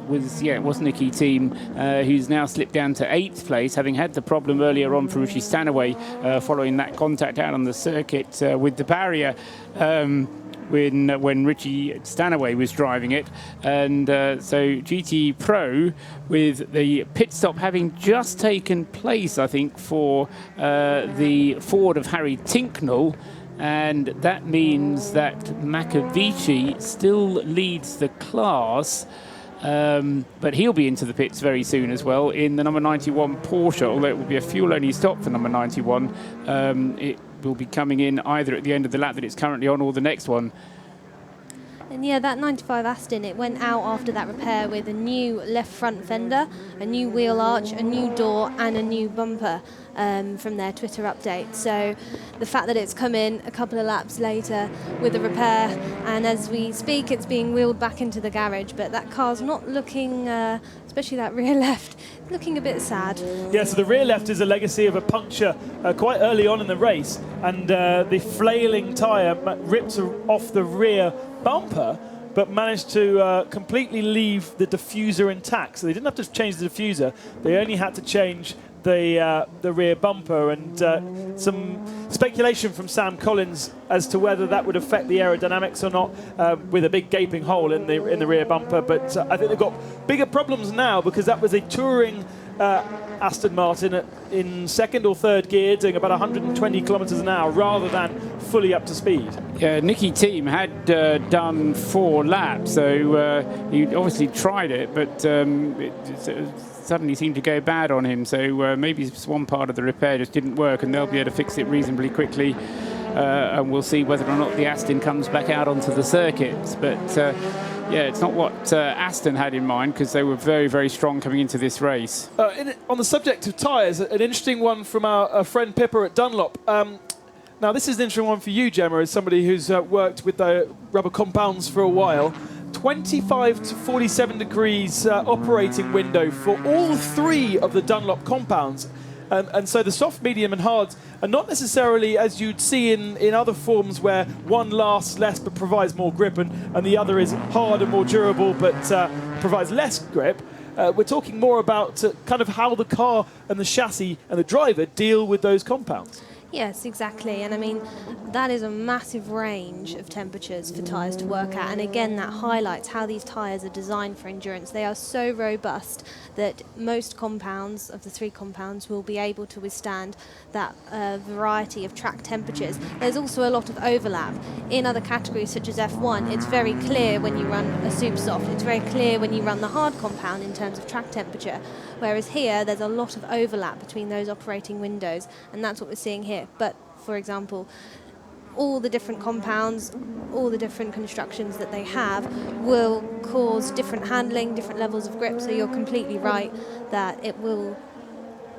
was Nicky Thiem who's now slipped down to 8th place, having had the problem earlier on for Richie Stanaway following that contact out on the circuit with the barrier. When Richie Stanaway was driving it. And so GTE Pro, with the pit stop having just taken place, I think, for the Ford of Harry Tinknell. And that means that Makavici still leads the class. But he'll be into the pits very soon as well in the number 91 Porsche, although it will be a fuel-only stop for number 91. It will be coming in either at the end of the lap that it's currently on or the next one. And yeah, that 95 Aston, it went out after that repair with a new left front fender, a new wheel arch, a new door and a new bumper from their Twitter update. So the fact that it's come in a couple of laps later with a repair, and as we speak it's being wheeled back into the garage, but that car's not looking, especially that rear left, looking a bit sad. Yeah, so the rear left is a legacy of a puncture quite early on in the race, and the flailing tyre ripped off the rear bumper, but managed to completely leave the diffuser intact. So they didn't have to change the diffuser, they only had to change the rear bumper, and some speculation from Sam Collins as to whether that would affect the aerodynamics or not, with a big gaping hole in the rear bumper. But I think they've got bigger problems now, because that was a touring Aston Martin in second or third gear, doing about 120 kilometres an hour rather than fully up to speed. Yeah, Nicky Thiem had done 4 laps, so he obviously tried it, but it suddenly seemed to go bad on him. So maybe one part of the repair just didn't work, and they'll be able to fix it reasonably quickly. And we'll see whether or not the Aston comes back out onto the circuit. But yeah, it's not what Aston had in mind, because they were very, very strong coming into this race. On the subject of tyres, an interesting one from our friend Pippa at Dunlop. Now, this is an interesting one for you, Gemma, as somebody who's worked with the rubber compounds for a while. 25 to 47 degrees operating window for all 3 of the Dunlop compounds. And so the soft, medium and hard are not necessarily as you'd see in other forms, where one lasts less but provides more grip, and the other is hard and more durable but provides less grip. We're talking more about kind of how the car and the chassis and the driver deal with those compounds. Yes, exactly. And I mean, that is a massive range of temperatures for tyres to work at. And again, that highlights how these tyres are designed for endurance. They are so robust that most compounds of the 3 compounds will be able to withstand that variety of track temperatures. There's also a lot of overlap. In other categories such as F1, it's very clear when you run a super soft. It's very clear when you run the hard compound in terms of track temperature. Whereas here, there's a lot of overlap between those operating windows, and that's what we're seeing here. But, for example, all the different compounds, all the different constructions that they have will cause different handling, different levels of grip. So you're completely right that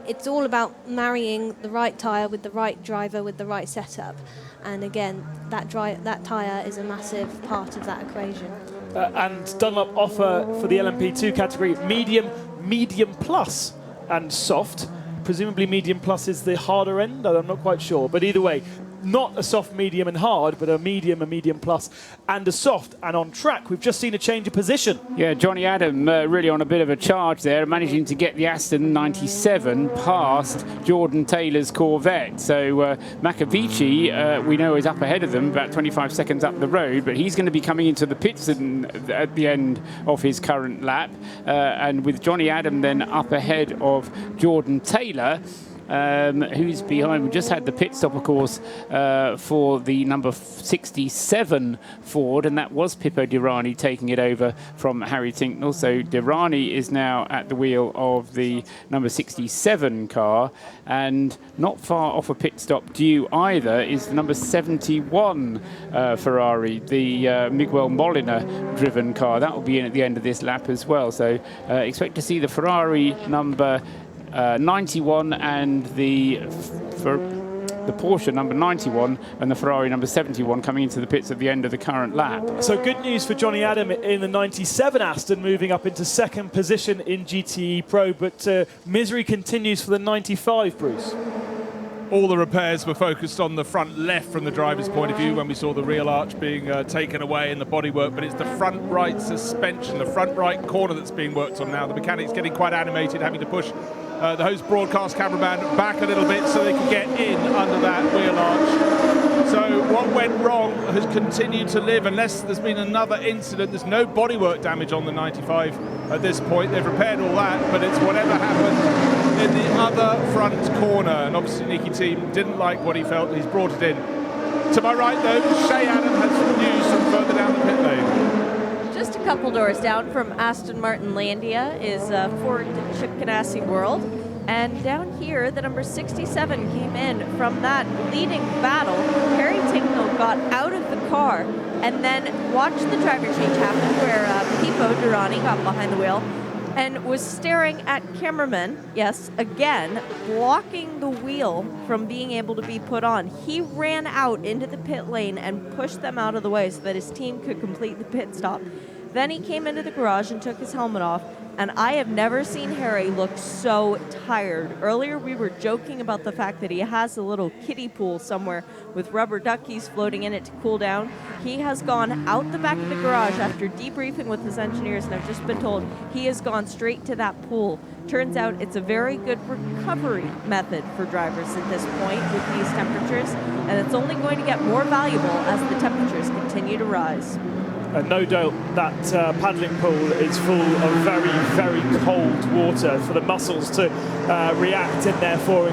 it's all about marrying the right tyre with the right driver with the right setup. And again, that tyre is a massive part of that equation. And Dunlop offer for the LMP2 category medium plus and soft. Presumably medium plus is the harder end, I'm not quite sure. But either way, not a soft, medium and hard, but a medium plus and a soft. And on track, we've just seen a change of position. Yeah, Johnny Adam really on a bit of a charge there, managing to get the Aston 97 past Jordan Taylor's Corvette. So Makavici, we know, is up ahead of them, about 25 seconds up the road, but he's going to be coming into the pits at the end of his current lap. And with Johnny Adam then up ahead of Jordan Taylor, Who's behind? We just had the pit stop, of course, for the number 67 Ford, and that was Pippo Dirani taking it over from Harry Tinknell. So Dirani is now at the wheel of the number 67 car, and not far off a pit stop due either is the number 71 Ferrari, the Miguel Molina driven car. That will be in at the end of this lap as well. So expect to see the Ferrari number 91 and the Porsche number 91 and the Ferrari number 71 coming into the pits at the end of the current lap. So good news for Johnny Adam in the 97 Aston, moving up into second position in GTE Pro, but misery continues for the 95, Bruce. All the repairs were focused on the front left from the driver's point of view when we saw the real arch being taken away in the bodywork, but it's the front right suspension, the front right corner that's being worked on now. The mechanics getting quite animated, having to push the host broadcast cameraman back a little bit so they could get in under that wheel arch. So what went wrong has continued to live unless there's been another incident. There's no bodywork damage on the 95 at this point. They've repaired all that, but it's whatever happened in the other front corner. And obviously Nicky Team didn't like what he felt. He's brought it in. To my right, though, Shay Adam has some news from further down the pit lane. Just a couple doors down from Aston Martin Landia is Ford Chip Ganassi World. And down here, the number 67 came in from that leading battle. Harry Tinknell got out of the car and then watched the driver change happen where Pippo Dirani got behind the wheel and was staring at cameramen, yes, again, blocking the wheel from being able to be put on. He ran out into the pit lane and pushed them out of the way so that his team could complete the pit stop. Then he came into the garage and took his helmet off, and I have never seen Harry look so tired. Earlier we were joking about the fact that he has a little kiddie pool somewhere with rubber duckies floating in it to cool down. He has gone out the back of the garage after debriefing with his engineers, and I've just been told he has gone straight to that pool. Turns out it's a very good recovery method for drivers at this point with these temperatures, and it's only going to get more valuable as the temperatures continue to rise. And no doubt that paddling pool is full of very, very cold water for the muscles to react and therefore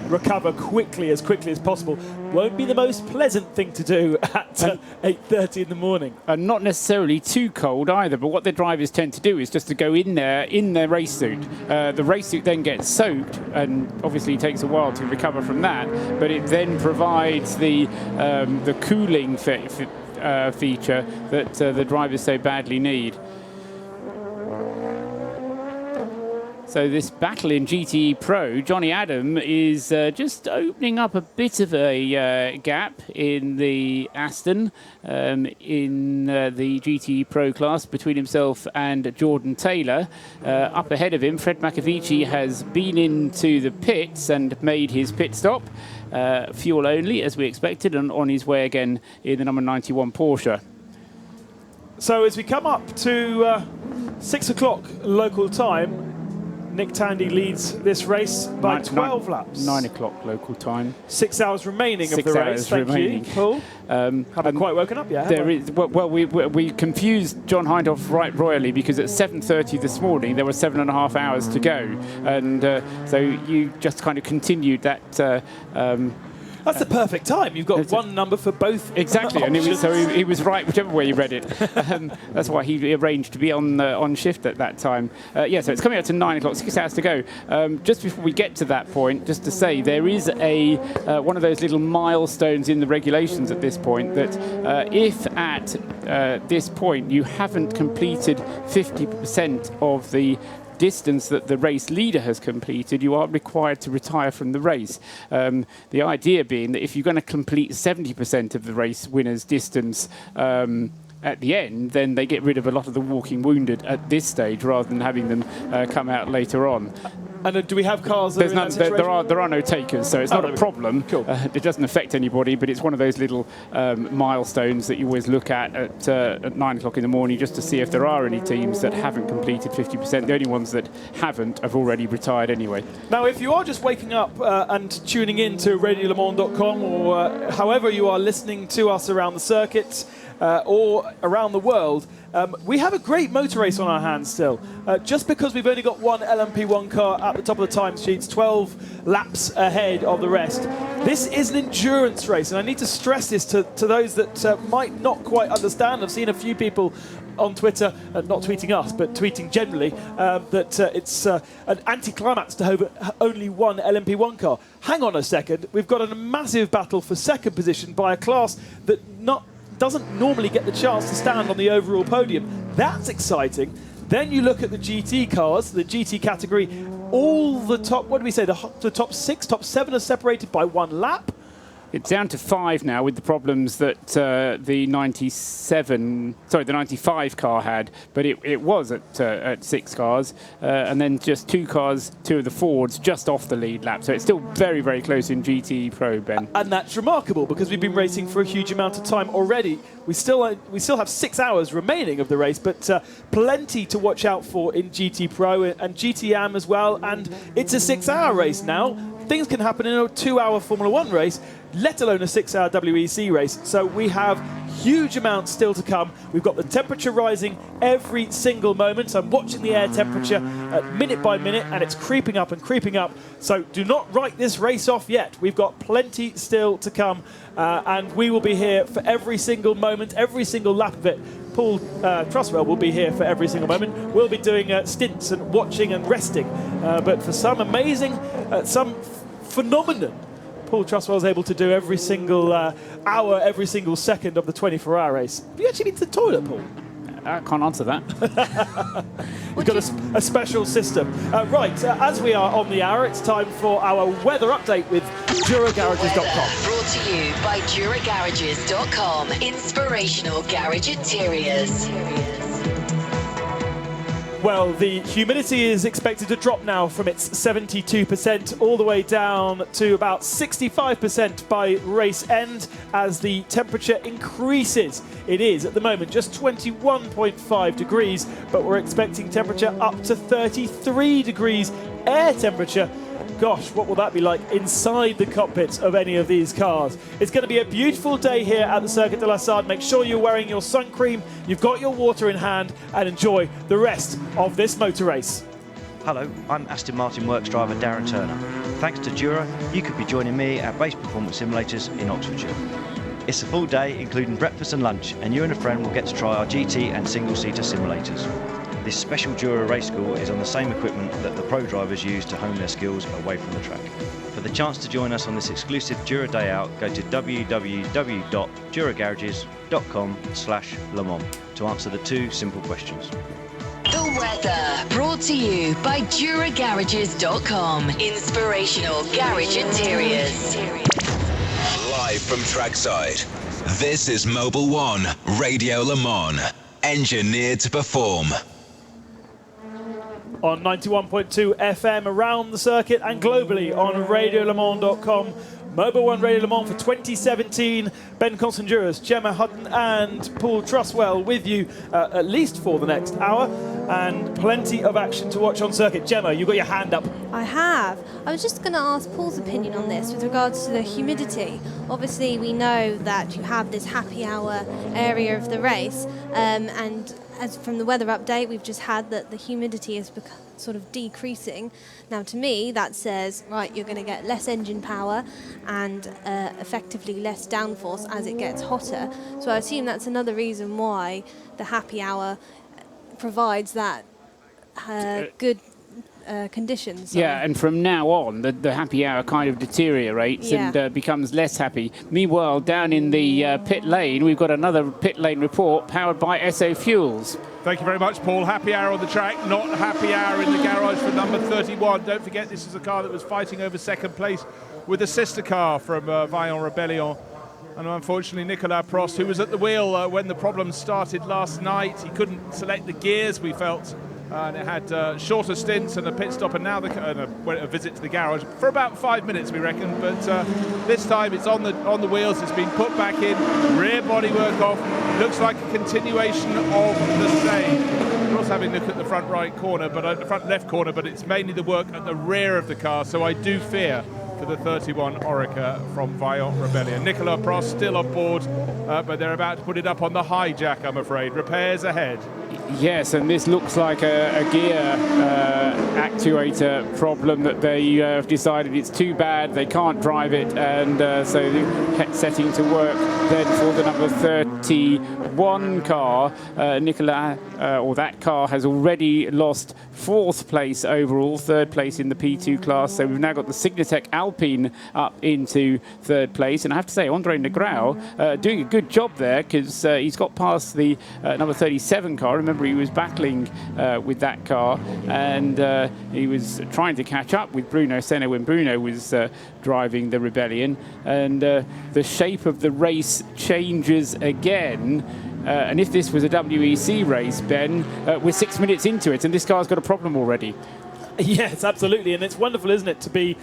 recover as quickly as possible. Won't be the most pleasant thing to do at 8:30 in the morning. And not necessarily too cold either, but what the drivers tend to do is just to go in there in their race suit. The race suit then gets soaked, and obviously it takes a while to recover from that, but it then provides the cooling feature that the drivers so badly need. So this battle in GTE Pro, Johnny Adam is just opening up a bit of a gap in the Aston in the GTE Pro class between himself and Jordan Taylor. Up ahead of him, Fred McAvici has been into the pits and made his pit stop. Fuel only, as we expected, and on his way again in the number 91 Porsche. So as we come up to 6 o'clock local time, Nick Tandy leads this race by 12 laps. 9 o'clock local time. 6 hours remaining of the race. Thank you, Paul. Haven't quite woken up yet. We confused John Hindhoff right royally because at 7:30 this morning there were 7.5 hours to go, and so you just kind of continued that. That's the perfect time. You've got one number for both. Exactly, and he was right whichever way you read it. That's why he arranged to be on shift at that time. So it's coming up to 9 o'clock, 6 hours to go. Just before we get to that point, just to say there is one of those little milestones in the regulations at this point that if at this point you haven't completed 50% of the distance that the race leader has completed, you are required to retire from the race. The idea being that if you're going to complete 70% of the race winner's distance at the end, then they get rid of a lot of the walking wounded at this stage rather than having them come out later on. And do we have cars that there are no takers, so it's not a problem. Cool. It doesn't affect anybody, but it's one of those little milestones that you always look at 9 o'clock in the morning just to see if there are any teams that haven't completed 50%. The only ones that haven't have already retired anyway. Now, if you are just waking up and tuning in to radiolemans.com or however you are listening to us around the circuit or around the world, We have a great motor race on our hands still. Just because we've only got one LMP1 car at the top of the time sheets, 12 laps ahead of the rest. This is an endurance race, and I need to stress this to those that might not quite understand. I've seen a few people on Twitter, not tweeting us, but tweeting generally, that it's an anticlimax to have only one LMP1 car. Hang on a second, we've got a massive battle for second position by a class that doesn't normally get the chance to stand on the overall podium. That's exciting. Then you look at the GT cars, the GT category, all the top, what do we say, the top 6, top 7 are separated by 1 lap. It's down to 5 now with the problems that the 95 car had, but it was at 6 cars, and then just 2 cars, 2 of the Fords, just off the lead lap. So it's still very, very close in GT Pro, Ben. And that's remarkable because we've been racing for a huge amount of time already. We still have 6 hours remaining of the race, but plenty to watch out for in GT Pro and GTM as well. And it's a 6-hour race now. Things can happen in a 2-hour Formula 1 race, let alone a 6-hour WEC race. So we have huge amounts still to come. We've got the temperature rising every single moment. I'm watching the air temperature minute by minute, and it's creeping up and creeping up. So do not write this race off yet. We've got plenty still to come, and we will be here for every single moment, every single lap of it. Paul Truswell will be here for every single moment. We'll be doing stints and watching and resting. But for some amazing, some phenomenon, Paul Truswell is able to do every single hour, every single second of the 24-hour race. Have you actually been to the toilet, Paul? I can't answer that. We've got a special system. As we are on the hour, it's time for our weather update with DuraGarages.com. Brought to you by DuraGarages.com. Inspirational garage interiors. Well, the humidity is expected to drop now from its 72% all the way down to about 65% by race end as the temperature increases. It is at the moment just 21.5 degrees, but we're expecting temperature up to 33 degrees air temperature. Gosh, what will that be like inside the cockpits of any of these cars? It's going to be a beautiful day here at the Circuit de la Sarthe. Make sure you're wearing your sun cream, you've got your water in hand, and enjoy the rest of this motor race. Hello, I'm Aston Martin Works driver Darren Turner. Thanks to Dura, you could be joining me at Base Performance Simulators in Oxfordshire. It's a full day, including breakfast and lunch, and you and a friend will get to try our GT and single-seater simulators. This special Dura race school is on the same equipment that the pro drivers use to hone their skills away from the track. For the chance to join us on this exclusive Dura day out, go to www.duragarages.com/Le Mans to answer the 2 simple questions. The weather, brought to you by DuraGarages.com. Inspirational garage interiors. Live from trackside, this is Mobil 1 Radio Le Mans, engineered to perform. On 91.2 FM around the circuit and globally on RadioLeMans.com. Mobil 1 Radio Le Mans for 2017. Ben Constanduras, Gemma Hutton and Paul Truswell with you at least for the next hour, and plenty of action to watch on circuit. Gemma, you've got your hand up. I have. I was just going to ask Paul's opinion on this with regards to the humidity. Obviously, we know that you have this happy hour area of the race, and as from the weather update, we've just had that the humidity is sort of decreasing. Now, to me, that says, right, you're going to get less engine power and effectively less downforce as it gets hotter. So I assume that's another reason why the happy hour provides that good conditions. Yeah, and from now on, the happy hour kind of deteriorates and becomes less happy. Meanwhile, down in the pit lane, we've got another pit lane report powered by SO Fuels. Thank you very much, Paul. Happy hour on the track, not happy hour in the garage for number 31. Don't forget, this is a car that was fighting over second place with a sister car from Vaillant Rebellion. And unfortunately, Nicolas Prost, who was at the wheel when the problems started last night, he couldn't select the gears, we felt. And it had shorter stints and a pit stop, and now a visit to the garage for about 5 minutes, we reckon. But this time it's on the wheels. It's been put back in, rear bodywork off. Looks like a continuation of the same. We're also having a look at the front right corner, but the front left corner. But it's mainly the work at the rear of the car. So I do fear for to the 31 Orica from Vaillant Rebellion. Nicolas Prost still on board, but they're about to put it up on the hijack, I'm afraid. Repairs ahead. Yes, and this looks like a gear actuator problem that they have decided it's too bad, they can't drive it, and so they're setting to work then for the number 31 car. Nicolas, or that car, has already lost 4th place overall, 3rd place in the P2 class, so we've now got the Signatec Alpine up into 3rd place, and I have to say, Andre Negrão doing a good job there, because he's got past the number 37 car. Remember, he was battling with that car, and he was trying to catch up with Bruno Senna when Bruno was driving the Rebellion, and the shape of the race changes again. And if this was a WEC race, Ben, we're 6 minutes into it, and this car's got a problem already. Yes, absolutely, and it's wonderful, isn't it, to be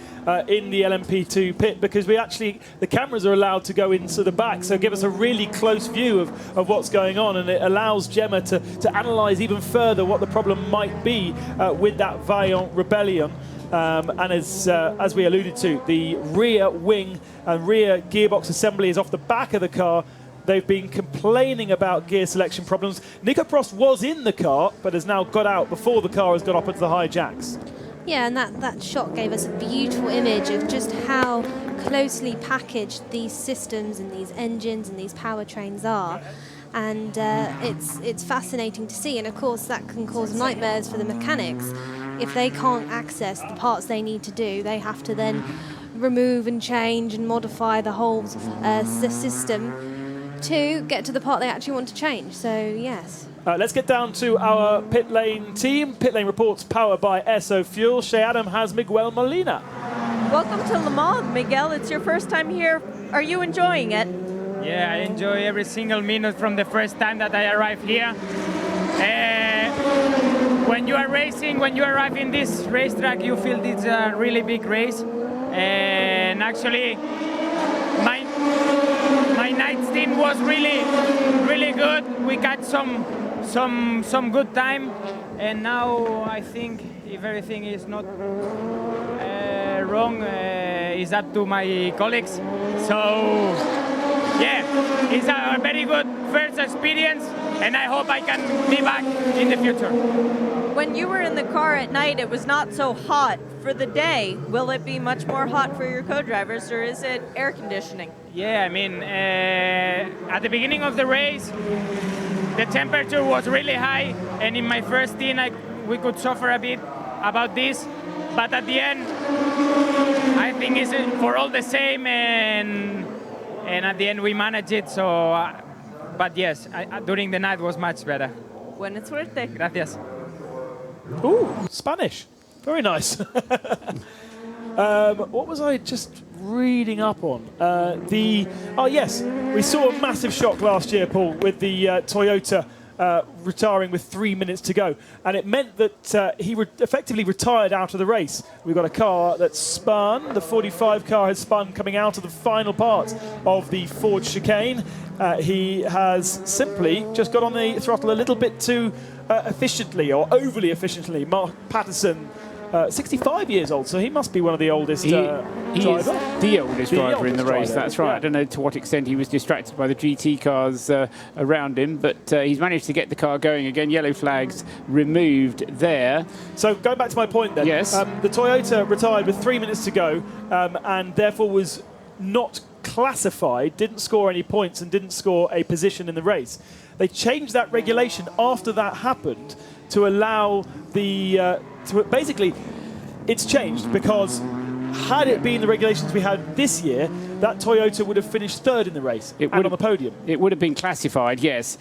in the LMP2 pit, because the cameras are allowed to go into the back, so give us a really close view of what's going on, and it allows Gemma to analyse even further what the problem might be with that Vaillant Rebellion. And as we alluded to, the rear wing and rear gearbox assembly is off the back of the car. They've been complaining about gear selection problems. Nico Prost was in the car, but has now got out before the car has got up into the high jacks. Yeah, and that shot gave us a beautiful image of just how closely packaged these systems and these engines and these powertrains are. And it's fascinating to see, and of course that can cause nightmares for the mechanics. If they can't access the parts they need to do, they have to then remove and change and modify the whole system to get to the part they actually want to change. So yes. Let's get down to our pit lane team. Pit lane reports powered by Esso Fuel. Shea Adam has Miguel Molina. Welcome to Le Mans, Miguel. It's your first time here. Are you enjoying it? Yeah, I enjoy every single minute from the first time that I arrive here. When you are racing, when you arrive in this racetrack, you feel it's a really big race. And actually, my night stint was really good. We got some good time, and now I think if everything is not wrong, it's up to my colleagues. So yeah, it's a very good first experience, and I hope I can be back in the future. When you were in the car at night, it was not so hot. For the day, will it be much more hot for your co-drivers, or is it air conditioning? Yeah, I mean, at the beginning of the race, the temperature was really high, and in my first stint, we could suffer a bit about this. But at the end, I think it's for all the same, and at the end we managed it. So, but yes, during the night was much better. Buena suerte. Gracias. Ooh, Spanish. Very nice. What was I just reading up on? Oh yes, we saw a massive shock last year, Paul, with the Toyota retiring with 3 minutes to go, and it meant that he effectively retired out of the race. We've got a car that's spun. The 45 car has spun coming out of the final part of the Ford chicane. He has simply just got on the throttle a little bit too efficiently, or overly efficiently. Mark Patterson, 65 years old, so he must be one of the oldest drivers. He is the oldest driver in the race, that's right. Yeah. I don't know to what extent he was distracted by the GT cars around him, but he's managed to get the car going again. Yellow flags removed there. So going back to my point then, yes. The Toyota retired with 3 minutes to go, and therefore was not classified, didn't score any points, and didn't score a position in the race. They changed that regulation after that happened to allow the basically, it's changed because had it been the regulations we had this year, that Toyota would have finished third in the race and on the podium. It would have been classified, yes.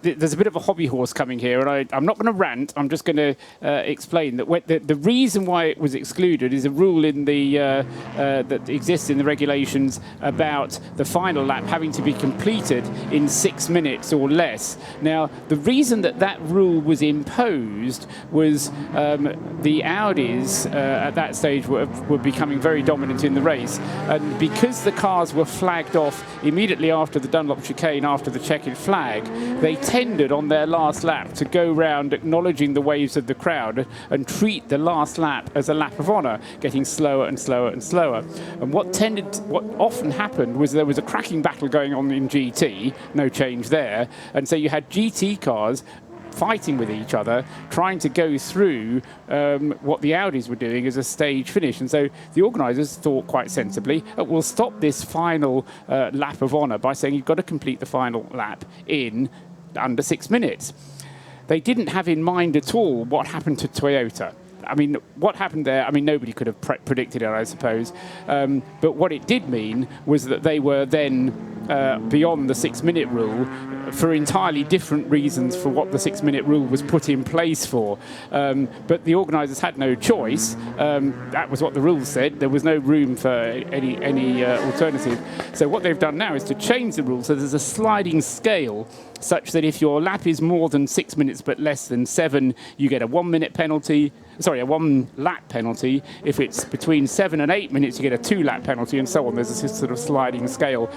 There's a bit of a hobby horse coming here, and I'm not going to rant. I'm just going to explain that the reason why it was excluded is a rule in the that exists in the regulations about the final lap having to be completed in 6 minutes or less. Now, the reason that rule was imposed was the Audis at that stage were becoming very dominant in the race, and because the cars were flagged off immediately after the Dunlop chicane, after the checkered flag, they tended on their last lap to go round acknowledging the waves of the crowd and treat the last lap as a lap of honour, getting slower and slower and slower. And what often happened was there was a cracking battle going on in GT, no change there, and so you had GT cars fighting with each other, trying to go through what the Audis were doing as a stage finish. And so the organisers thought quite sensibly, we'll stop this final lap of honour by saying you've got to complete the final lap in under 6 minutes. They didn't have in mind at all what happened to Toyota. I mean, what happened there, I mean, nobody could have predicted it, I suppose. But what it did mean was that they were then beyond the 6-minute rule for entirely different reasons for what the 6-minute rule was put in place for. But the organisers had no choice. That was what the rules said. There was no room for any alternative. So what they've done now is to change the rules so there's a sliding scale such that if your lap is more than 6 minutes but less than 7, you get a 1-minute penalty. Sorry, a 1-lap penalty. If it's between 7 and 8 minutes, you get a 2-lap penalty, and so on. There's a sort of sliding scale.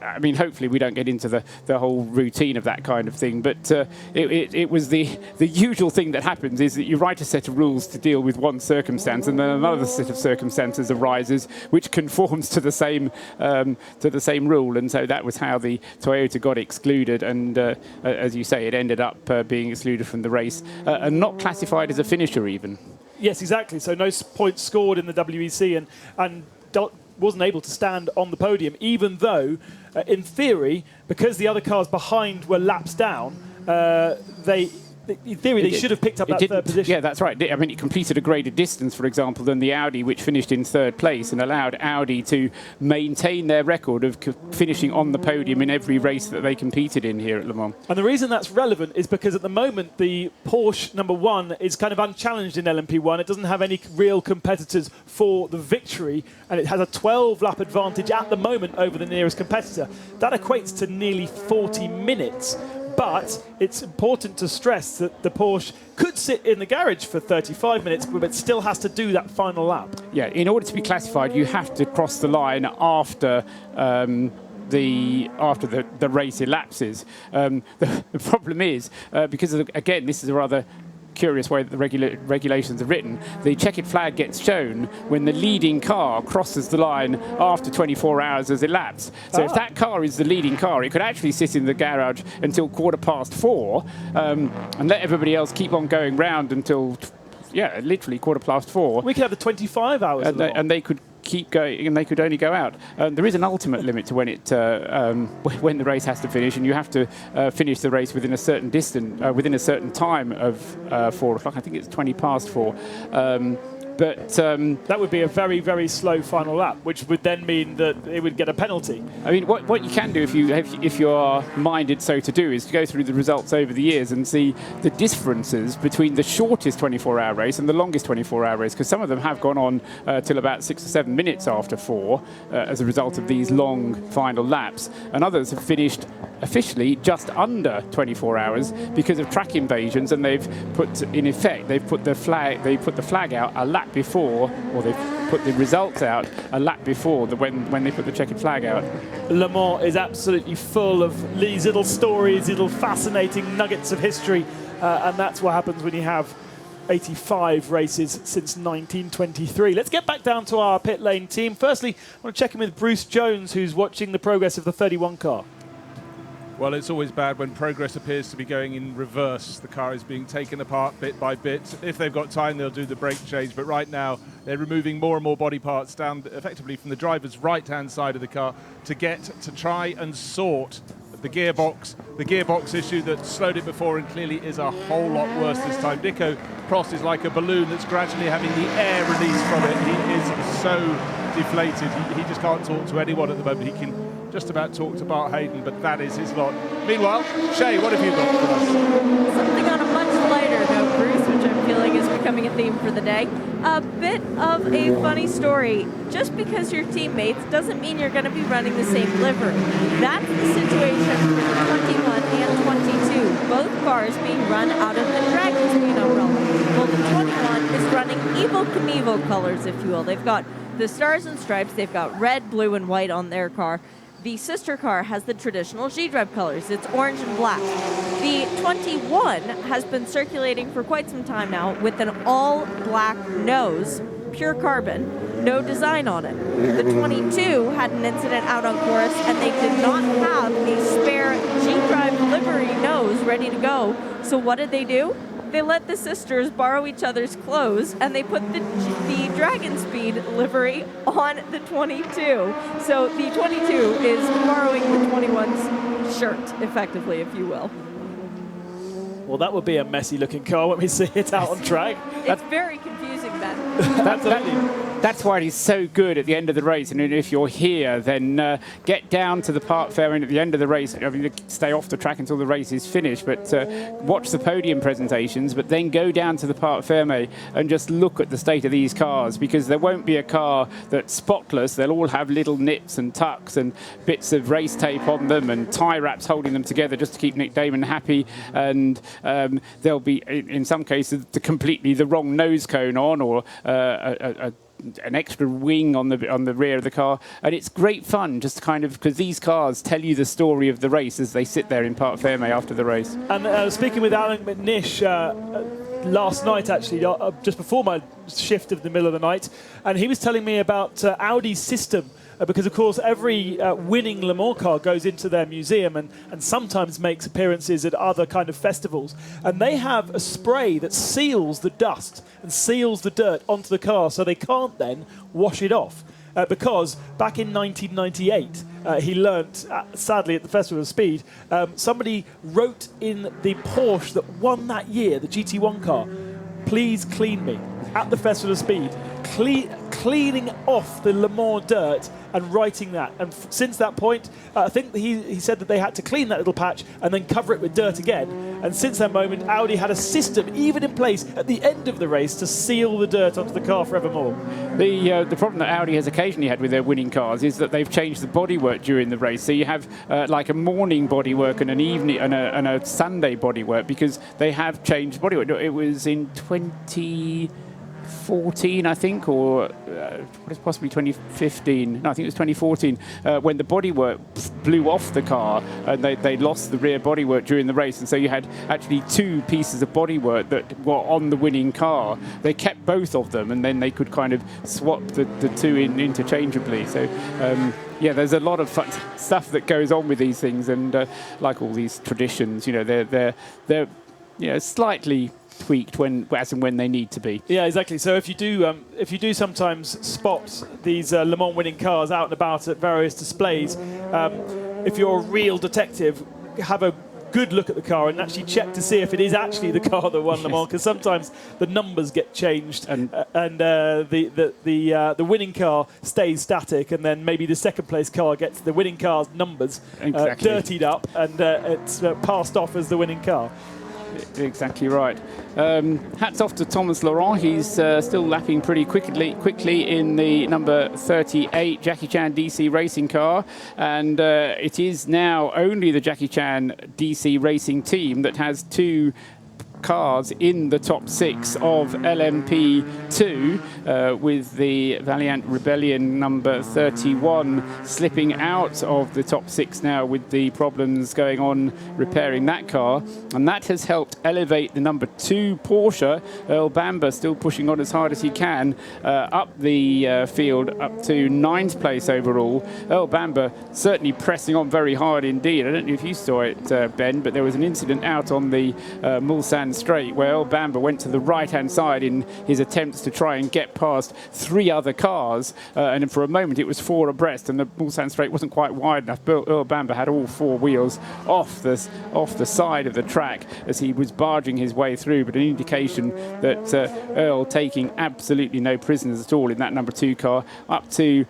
I mean, hopefully we don't get into the whole routine of that kind of thing, but it was the usual thing that happens is that you write a set of rules to deal with one circumstance, and then another set of circumstances arises which conforms to the same rule, and so that was how the Toyota got excluded, and as you say, it ended up being excluded from the race and not classified as a finisher even. Yes, exactly. So no points scored in the WEC, and wasn't able to stand on the podium, even though, in theory, because the other cars behind were laps down, in theory, they should have picked up that third position. Yeah, that's right. I mean, it completed a greater distance, for example, than the Audi, which finished in third place, and allowed Audi to maintain their record of finishing on the podium in every race that they competed in here at Le Mans. And the reason that's relevant is because at the moment, the Porsche #1 is kind of unchallenged in LMP1. It doesn't have any real competitors for the victory, and it has a 12-lap advantage at the moment over the nearest competitor. That equates to nearly 40 minutes. But it's important to stress that the Porsche could sit in the garage for 35 minutes, but it still has to do that final lap. Yeah, in order to be classified, you have to cross the line after the race elapses. The problem is, because, again, this is a rather curious way that the regulations are written, the checkered flag gets shown when the leading car crosses the line after 24 hours has elapsed. So if that car is the leading car, it could actually sit in the garage until 4:15 and let everybody else keep on going round until, literally 4:15. We could have the 25 hours. And they could keep going, and they could only go out. There is an ultimate limit to when when the race has to finish, and you have to finish the race within a certain distance, within a certain time of 4 o'clock. I think it's 20:4. But that would be a very, very slow final lap, which would then mean that it would get a penalty. I mean, what you can do if you are minded so to do is to go through the results over the years and see the differences between the shortest 24-hour race and the longest 24-hour race, because some of them have gone on till about 6 or 7 minutes after 4 as a result of these long final laps, and others have finished officially just under 24 hours because of track invasions, and they've put the flag out a lap before, or they've put the results out a lap before when they put the checkered flag out. Le Mans is absolutely full of these little stories, little fascinating nuggets of history, and that's what happens when you have 85 races since 1923. Let's get back down to our pit lane team. Firstly, I want to check in with Bruce Jones, who's watching the progress of the 31 car. Well, it's always bad when progress appears to be going in reverse. The car is being taken apart bit by bit. If they've got time, they'll do the brake change. But right now, they're removing more and more body parts down effectively from the driver's right-hand side of the car to try and sort the gearbox issue that slowed it before and clearly is a whole lot worse this time. Nico Prost is like a balloon that's gradually having the air released from it. He is so deflated. He just can't talk to anyone at the moment. He can just about talk to Bart Hayden, but that is his lot. Meanwhile, Shay, what have you got for us? Something on a much lighter note, Bruce, which I'm feeling is becoming a theme for the day. A bit of a funny story. Just because you're teammates doesn't mean you're going to be running the same livery. That's the situation for the 21 and 22. Both cars being run out of the Dragon Speed umbrella. Well, the 21 is running Evel Knievel colors, if you will. They've got the Stars and Stripes. They've got red, blue, and white on their car. The sister car has the traditional G-Drive colors. It's orange and black. The 21 has been circulating for quite some time now with an all-black nose, pure carbon, no design on it. The 22 had an incident out on course, and they did not have a spare G-Drive livery nose ready to go. So what did they do? They let the sisters borrow each other's clothes, and they put the Dragon Speed livery on the 22. So the 22 is borrowing the 21's shirt, effectively, if you will. Well, that would be a messy-looking car when we see it out on track. It's very confusing, Ben. That's why he's so good at the end of the race. And if you're here, then get down to the park fair, and at the end of the race, I mean, stay off the track until the race is finished, but watch the podium presentations, but then go down to the park fair, mate, and just look at the state of these cars, because there won't be a car that's spotless. They'll all have little nips and tucks and bits of race tape on them and tie wraps holding them together just to keep Nick Damon happy. And there'll be, in some cases, completely the wrong nose cone on, or an extra wing on the rear of the car, and it's great fun just kind of because these cars tell you the story of the race as they sit there in Parc Fermé after the race. And speaking with Alan McNish last night, actually, just before my shift of the middle of the night, and he was telling me about Audi's system. Because, of course, every winning Le Mans car goes into their museum and sometimes makes appearances at other kind of festivals. And they have a spray that seals the dust and seals the dirt onto the car so they can't then wash it off. Because back in 1998, he learnt, sadly, at the Festival of Speed, somebody wrote in the Porsche that won that year, the GT1 car, "Please clean me," at the Festival of Speed. Cleaning off the Le Mans dirt and writing that. And since that point, I think he said that they had to clean that little patch and then cover it with dirt again. And since that moment, Audi had a system even in place at the end of the race to seal the dirt onto the car forevermore. The problem that Audi has occasionally had with their winning cars is that they've changed the bodywork during the race. So you have like a morning bodywork and an evening and a Sunday bodywork, because they have changed bodywork. It was in 2014, I think, or what is possibly 2015? No, I think it was 2014, when the bodywork blew off the car and they lost the rear bodywork during the race. And so you had actually two pieces of bodywork that were on the winning car. They kept both of them, and then they could kind of swap the two in interchangeably. So, yeah, there's a lot of fun stuff that goes on with these things. And like all these traditions, they're slightly tweaked as and when they need to be. Yeah, exactly. So if you do sometimes spot these Le Mans winning cars out and about at various displays, if you're a real detective, have a good look at the car and actually check to see if it is actually the car that won Le Mans, because sometimes the numbers get changed and the winning car stays static, and then maybe the second place car gets the winning car's numbers dirtied up, and it's passed off as the winning car. Exactly right. Hats off to Thomas Laurent. He's still lapping pretty quickly in the number 38 Jackie Chan DC racing car, and it is now only the Jackie Chan DC racing team that has two cars in the top 6 of LMP2, with the Valiant Rebellion number 31 slipping out of the top 6 now with the problems going on repairing that car, and that has helped elevate the number 2 Porsche, Earl Bamber, still pushing on as hard as he can up the field up to 9th place overall. Earl Bamber certainly pressing on very hard indeed. I don't know if you saw it, Ben, but there was an incident out on the Mulsanne straight where Earl Bamber went to the right-hand side in his attempts to try and get past 3 other cars, and for a moment it was 4 abreast, and the Mulsanne straight wasn't quite wide enough. Earl Bamber had all 4 wheels off the side of the track as he was barging his way through, but an indication that Earl taking absolutely no prisoners at all in that number 2 car, up to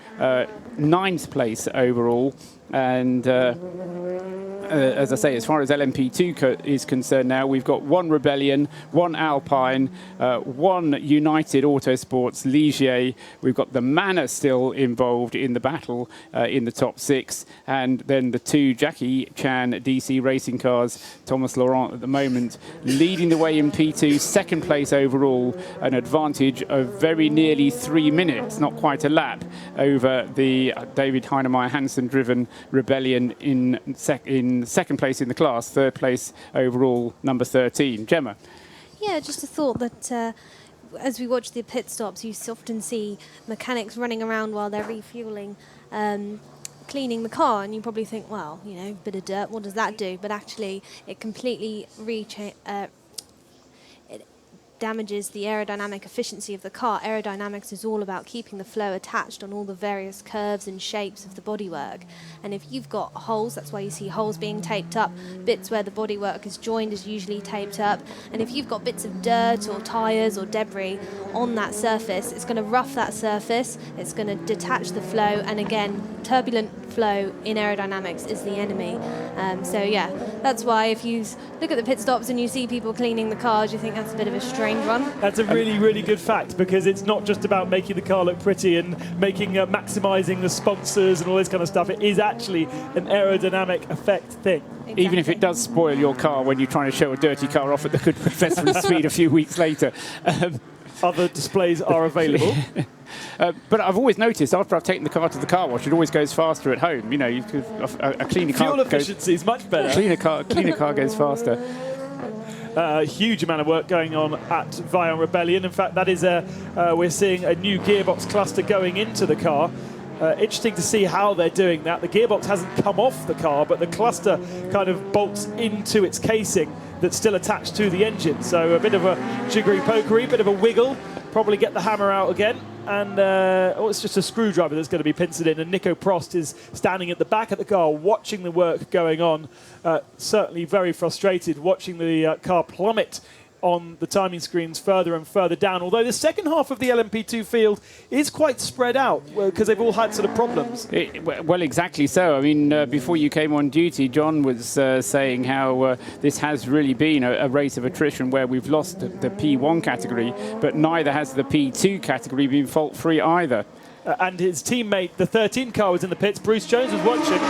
9th place overall. And as I say, as far as LMP2 is concerned now, we've got one Rebellion, one Alpine, one United Autosports Ligier. We've got the Manor still involved in the battle in the top 6, and then the 2 Jackie Chan DC racing cars. Thomas Laurent at the moment leading the way in P2, second place overall, an advantage of very nearly 3 minutes, not quite a lap, over the David Heinemeier Hansen driven Rebellion in second place in the class, third place overall, number 13. Gemma? Yeah, just a thought that as we watch the pit stops, you often see mechanics running around while they're refueling, cleaning the car, and you probably think, well, you know, bit of dirt, what does that do? But actually, it completely damages the aerodynamic efficiency of the car. Aerodynamics is all about keeping the flow attached on all the various curves and shapes of the bodywork. And if you've got holes, that's why you see holes being taped up. Bits where the bodywork is joined is usually taped up. And if you've got bits of dirt or tyres or debris on that surface, it's going to rough that surface, it's going to detach the flow, and again, turbulent flow in aerodynamics is the enemy. So yeah, that's why if you look at the pit stops and you see people cleaning the cars, you think that's a bit of a strange one. That's a really, really good fact, because it's not just about making the car look pretty and maximising the sponsors and all this kind of stuff. It is actually an aerodynamic effect thing. Exactly. Even if it does spoil your car when you're trying to show a dirty car off at the Goodwood Festival of Speed a few weeks later. Other displays are available. But I've always noticed after I've taken the car to the car wash, it always goes faster at home. You know, a cleaner car. Fuel efficiency is much better. Cleaner car goes faster. A huge amount of work going on at Vion Rebellion. In fact, that is we're seeing a new gearbox cluster going into the car. Interesting to see how they're doing that. The gearbox hasn't come off the car, but the cluster kind of bolts into its casing that's still attached to the engine. So a bit of a jiggery-pokery, bit of a wiggle. Probably get the hammer out again. And it's just a screwdriver that's going to be pincered in. And Nico Prost is standing at the back of the car watching the work going on. Certainly very frustrated watching the car plummet on the timing screens further and further down, although the second half of the LMP2 field is quite spread out because they've all had sort of problems. Well, exactly so. I mean, before you came on duty, John was saying how this has really been a race of attrition where we've lost the P1 category, but neither has the P2 category been fault-free either. And his teammate, the 13 car, was in the pits. Bruce Jones was watching.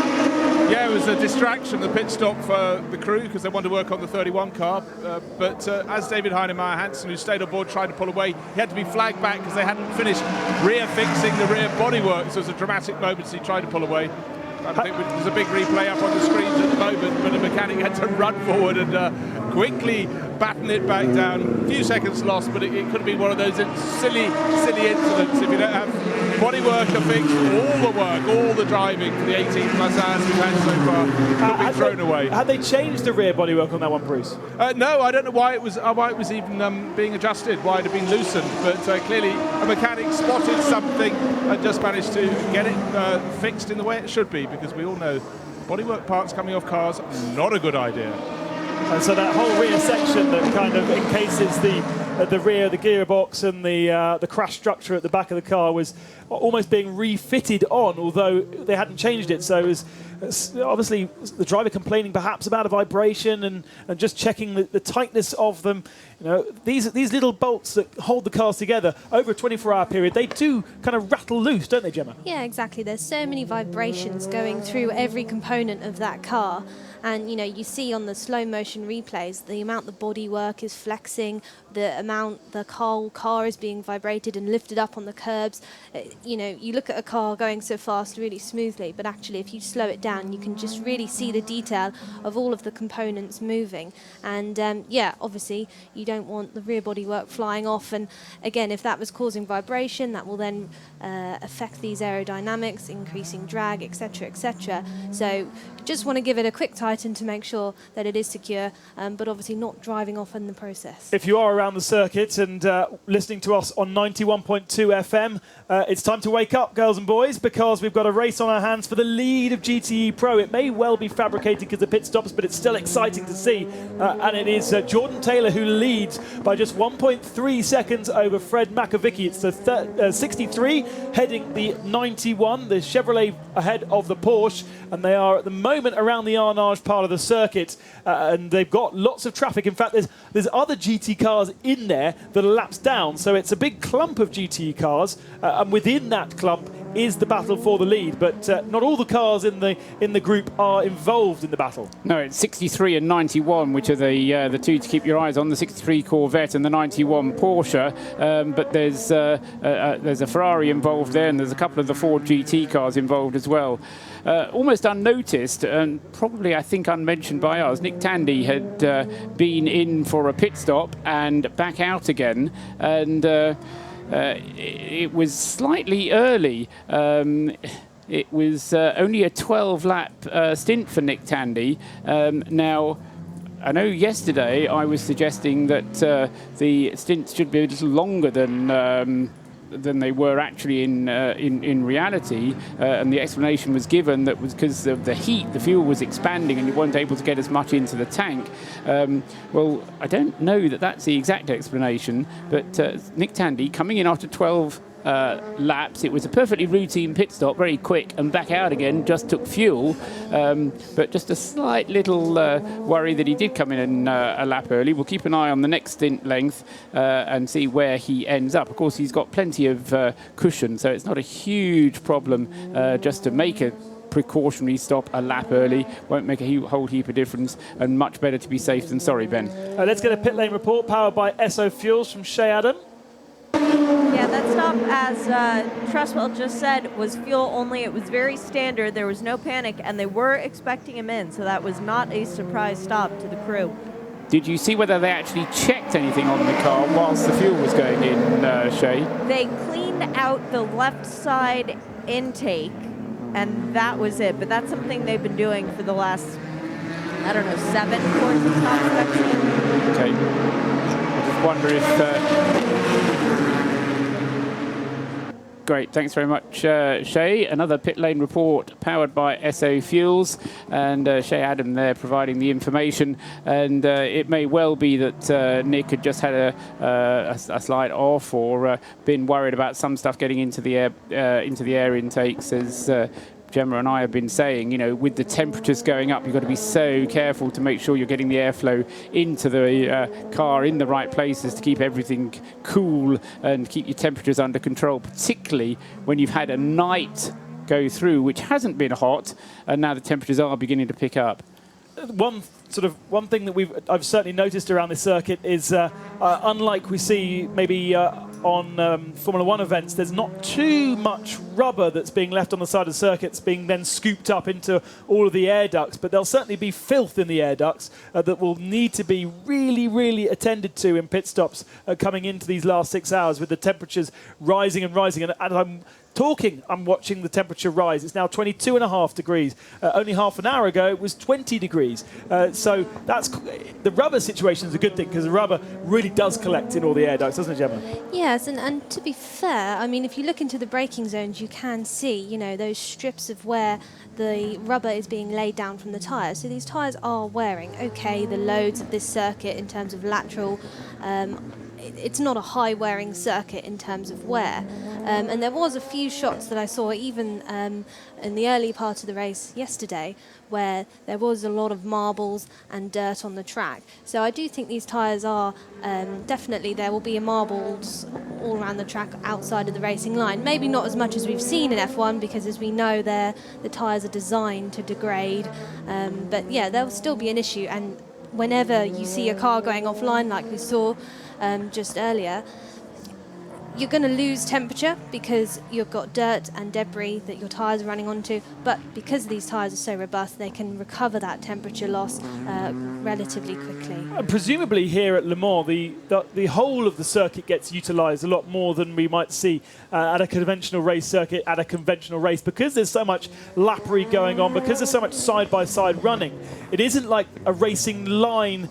Yeah, it was a distraction, the pit stop for the crew, because they wanted to work on the 31 car. But as David Heinemeier Hansen, who stayed on board, tried to pull away, he had to be flagged back because they hadn't finished rear fixing the rear bodywork. So it was a dramatic moment as he tried to pull away. I think there's a big replay up on the screens at the moment, but the mechanic had to run forward and quickly batten it back down. A few seconds lost, but it could have been one of those silly incidents if you don't have bodywork fixed, all the work, all the driving for the 18 plus hours we've had so far could be thrown away. Had they changed the rear bodywork on that one, Bruce? No, I don't know why it was even being adjusted, why it had been loosened, but clearly a mechanic spotted something and just managed to get it fixed in the way it should be, because we all know bodywork parts coming off cars, not a good idea. And so that whole rear section that kind of encases the rear, the gearbox, and the crash structure at the back of the car was almost being refitted on, although they hadn't changed it. So it was obviously the driver complaining perhaps about a vibration and just checking the tightness of them. You know, these little bolts that hold the cars together over a 24-hour period, they do kind of rattle loose, don't they, Gemma? Yeah, exactly. There's so many vibrations going through every component of that car. And, you know, you see on the slow motion replays the amount the bodywork is flexing, the amount the whole car is being vibrated and lifted up on the curbs. You know, you look at a car going so fast really smoothly, but actually if you slow it down, you can just really see the detail of all of the components moving. And, yeah, obviously you don't want the rear bodywork flying off. And, again, if that was causing vibration, that will then affect these aerodynamics, increasing drag, etc., etc. So just want to give it a quick tighten to make sure that it is secure, but obviously not driving off in the process. If you are around the circuit and listening to us on 91.2 FM, it's time to wake up, girls and boys, because we've got a race on our hands for the lead of GTE Pro. It may well be fabricated because of pit stops, but it's still exciting to see. And it is Jordan Taylor who leads by just 1.3 seconds over Fred Makovicky. It's the 63 heading the 91, the Chevrolet ahead of the Porsche, and they are at the moment around the Arnage part of the circuit, and they've got lots of traffic. In fact, there's other GT cars in there that are laps down, so it's a big clump of GT cars, and within that clump is the battle for the lead. But not all the cars in the group are involved in the battle. No, it's 63 and 91, which are the two to keep your eyes on, the 63 Corvette and the 91 Porsche. But there's a Ferrari involved there, and there's a couple of the Ford GT cars involved as well. Almost unnoticed, and probably I think unmentioned by us, Nick Tandy had been in for a pit stop and back out again, and it was slightly early. It was only a 12-lap stint for Nick Tandy. Now, I know yesterday I was suggesting that the stints should be a little longer than they were actually in reality, and the explanation was given that was because of the heat. The fuel was expanding and you weren't able to get as much into the tank. Well, I don't know that that's the exact explanation, but Nick Tandy coming in after 12 laps, it was a perfectly routine pit stop, very quick, and back out again, just took fuel, but just a slight little worry that he did come in a lap early. We'll keep an eye on the next stint length and see where he ends up. Of course, he's got plenty of cushion, so it's not a huge problem just to make a precautionary stop a lap early. Won't make a whole heap of difference, and much better to be safe than sorry, Ben. Let's get a pit lane report powered by SO Fuels from Shay Adam. Yeah, that stop, as Tresswell just said, was fuel only. It was very standard. There was no panic, and they were expecting him in, so that was not a surprise stop to the crew. Did you see whether they actually checked anything on the car whilst the fuel was going in, Shay? They cleaned out the left side intake, and that was it. But that's something they've been doing for the last, I don't know, 7 course of stop inspection. Okay. I just wonder if... Great, thanks very much, Shay. Another pit lane report powered by SO Fuels, and Shay Adam there providing the information. And it may well be that Nick had just had a slide off, or been worried about some stuff getting into the air intakes, as Gemma and I have been saying. You know, with the temperatures going up, you've got to be so careful to make sure you're getting the airflow into the car in the right places to keep everything cool and keep your temperatures under control, particularly when you've had a night go through which hasn't been hot, and now the temperatures are beginning to pick up. One thing that I've certainly noticed around this circuit is, unlike we see maybe on Formula One events, there's not too much rubber that's being left on the side of the circuits being then scooped up into all of the air ducts, but there'll certainly be filth in the air ducts that will need to be really, really attended to in pit stops coming into these last 6 hours, with the temperatures rising and rising. And I'm watching the temperature rise. It's now 22.5 degrees. Only half an hour ago, it was 20 degrees. So the rubber situation is a good thing, because the rubber really does collect in all the air ducts, doesn't it, Gemma? Yes, and to be fair, I mean, if you look into the braking zones, you can see, you know, those strips of where the rubber is being laid down from the tyres. So these tyres are wearing. Okay, the loads of this circuit in terms of lateral, it's not a high wearing circuit in terms of wear, and there was a few shots that I saw even in the early part of the race yesterday where there was a lot of marbles and dirt on the track. So I do think these tyres are definitely, there will be marbles all around the track outside of the racing line. Maybe not as much as we've seen in F1, because as we know the tyres are designed to degrade, but yeah, there will still be an issue. And whenever you see a car going offline like we saw just earlier, you're going to lose temperature because you've got dirt and debris that your tyres are running onto, but because these tyres are so robust, they can recover that temperature loss relatively quickly. And presumably here at Le Mans, the whole of the circuit gets utilised a lot more than we might see at a conventional race circuit, at a conventional race, because there's so much lappery going on, because there's so much side-by-side running. It isn't like a racing line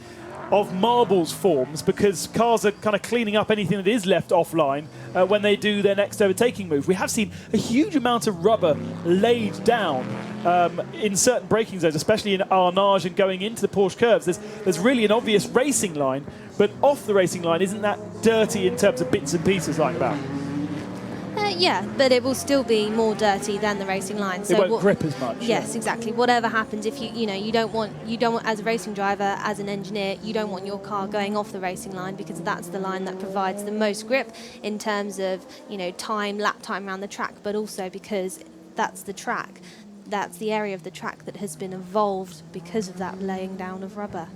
of marbles forms, because cars are kind of cleaning up anything that is left offline when they do their next overtaking move. We have seen a huge amount of rubber laid down in certain braking zones, especially in Arnage and going into the Porsche curves. There's really an obvious racing line, but off the racing line isn't that dirty in terms of bits and pieces like that. Yeah, but it will still be more dirty than the racing line. It won't grip as much. Yes, exactly. Whatever happens, if you don't want as a racing driver, as an engineer, you don't want your car going off the racing line, because that's the line that provides the most grip in terms of lap time around the track, but also because that's the track. That's the area of the track that has been evolved because of that laying down of rubber.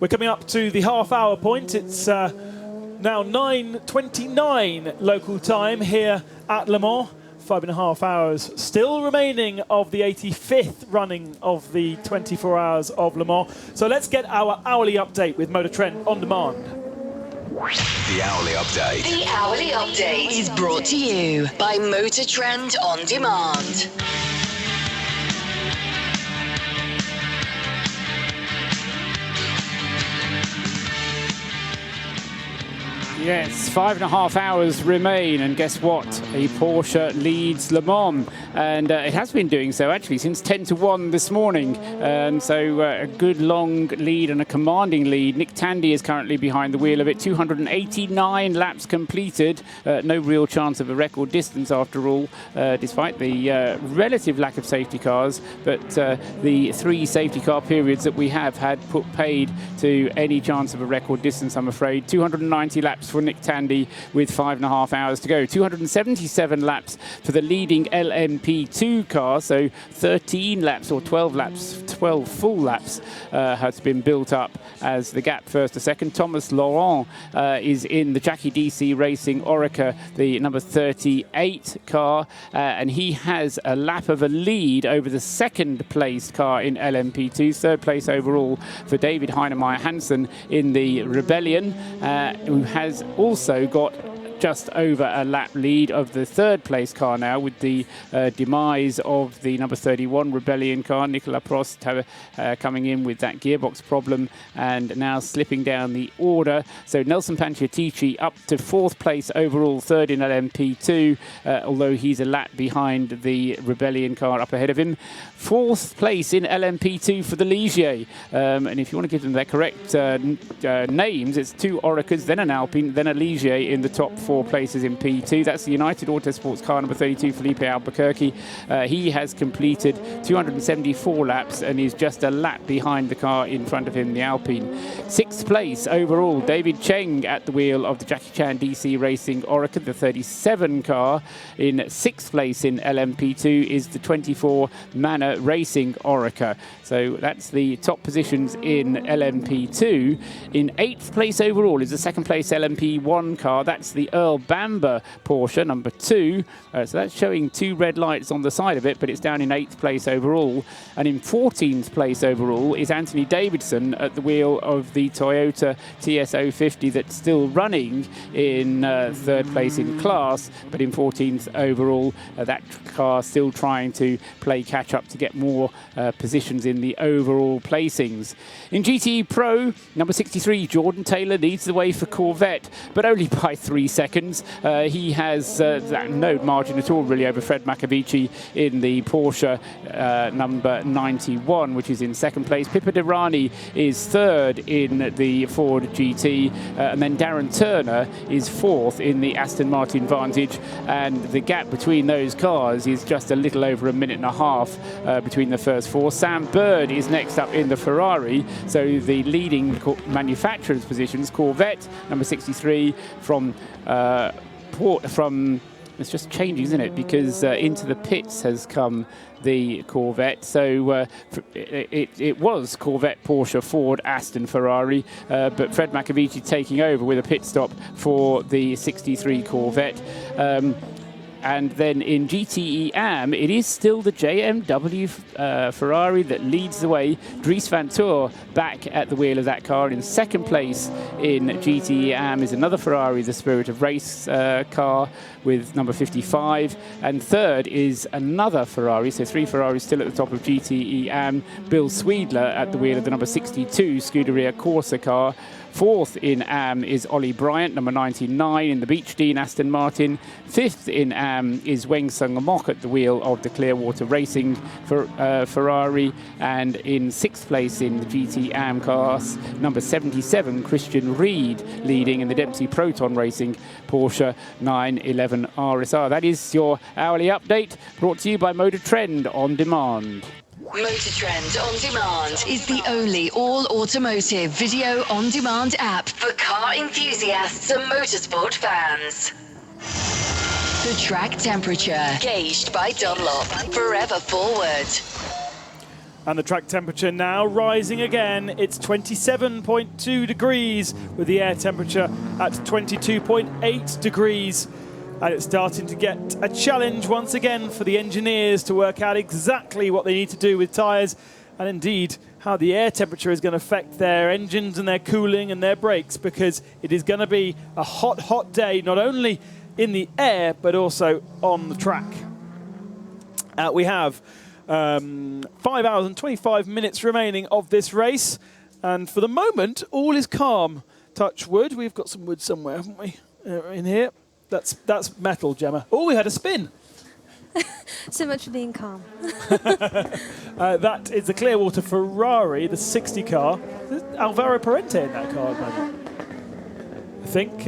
We're coming up to the half-hour point. It's now 9:29 local time here at Le Mans. 5.5 hours still remaining of the 85th running of the 24 hours of Le Mans. So let's get our hourly update with Motor Trend On Demand. The hourly update. The hourly update is brought to you by Motor Trend On Demand. Yes, 5.5 hours remain, and guess what? A Porsche leads Le Mans, and it has been doing so actually since 10-1 this morning. And so a good long lead and a commanding lead. Nick Tandy is currently behind the wheel of it. 289 laps completed. No real chance of a record distance after all, despite the relative lack of safety cars. But the 3 safety car periods that we have had put paid to any chance of a record distance, I'm afraid. 290 laps for Nick Tandy with 5.5 hours to go. 277 laps for the leading LMP2 car, so 13 laps or 12 laps, 12 full laps has been built up as the gap first to second. Thomas Laurent is in the Jackie DC Racing Oreca, the number 38 car, and he has a lap of a lead over the second placed car in LMP2. Third place overall for David Heinemeier Hansen in the Rebellion, who has also got just over a lap lead of the third place car now, with the demise of the number 31 Rebellion car. Nicolas Prost coming in with that gearbox problem and now slipping down the order. So Nelson Panciatici up to 4th place overall, 3rd in LMP2, although he's a lap behind the Rebellion car up ahead of him. 4th place in LMP2 for the Ligier. And if you want to give them their correct names, it's 2 Orecas, then an Alpine, then a Ligier in the top 4 places in P2. That's the United Autosports car number 32, Felipe Albuquerque. He has completed 274 laps and is just a lap behind the car in front of him, the Alpine. 6th place overall, David Cheng at the wheel of the Jackie Chan DC Racing Oreca, the 37 car. In 6th place in LMP2 is the 24 Manor Racing Oreca. So that's the top positions in LMP2. In 8th place overall is the 2nd place LMP1 car. That's the Earl Bamber Porsche, number 2. So that's showing 2 red lights on the side of it, but it's down in 8th place overall. And in 14th place overall is Anthony Davidson at the wheel of the Toyota TS050 that's still running in 3rd place in class, but in 14th overall. That car still trying to play catch up to get more positions in the overall placings. In GTE Pro, number 63, Jordan Taylor leads the way for Corvette, but only by 3 seconds. He has no margin at all really over Fred Macavici in the Porsche number 91, which is in 2nd place. Pippa Durrani is 3rd in the Ford GT, and then Darren Turner is 4th in the Aston Martin Vantage, and the gap between those cars is just a little over a minute and a half between the first 4. Sam Bird is next up in the Ferrari, so the leading manufacturer's positions, Corvette number 63 from it's just changing, isn't it? Because into the pits has come the Corvette. So it was Corvette, Porsche, Ford, Aston, Ferrari, but Fred Macavici taking over with a pit stop for the 63 Corvette. And then in GTE AM, it is still the JMW Ferrari that leads the way. Dries Van Toor back at the wheel of that car. In 2nd place in GTE AM is another Ferrari, the Spirit of Race car with number 55. And 3rd is another Ferrari, so 3 Ferraris still at the top of GTE AM. Bill Sweedler at the wheel of the number 62 Scuderia Corsa car. 4th in AM is Ollie Bryant, number 99 in the Beach Dean Aston Martin. 5th in AM Am is Weng Sung Mok at the wheel of the Clearwater Racing for Ferrari, and in 6th place in the GT Am class, number 77 Christian Reed leading in the Dempsey Proton Racing Porsche 911 RSR. That is your hourly update, brought to you by Motor Trend On Demand. Motor Trend On Demand is the only all-automotive video on-demand app for car enthusiasts and motorsport fans. The track temperature, gauged by Dunlop, forever forward. And the track temperature now rising again. It's 27.2 degrees with the air temperature at 22.8 degrees. And it's starting to get a challenge once again for the engineers to work out exactly what they need to do with tyres, and indeed how the air temperature is going to affect their engines and their cooling and their brakes, because it is going to be a hot, hot day, not only in the air but also on the track. We have 5 hours and 25 minutes remaining of this race, and for the moment all is calm. Touch wood. We've got some wood somewhere, haven't we, in here? That's metal, Gemma. Oh, we had a spin. So much for being calm. That is the Clearwater Ferrari, the 60 car. There's Alvaro Parente in that car at the moment. I think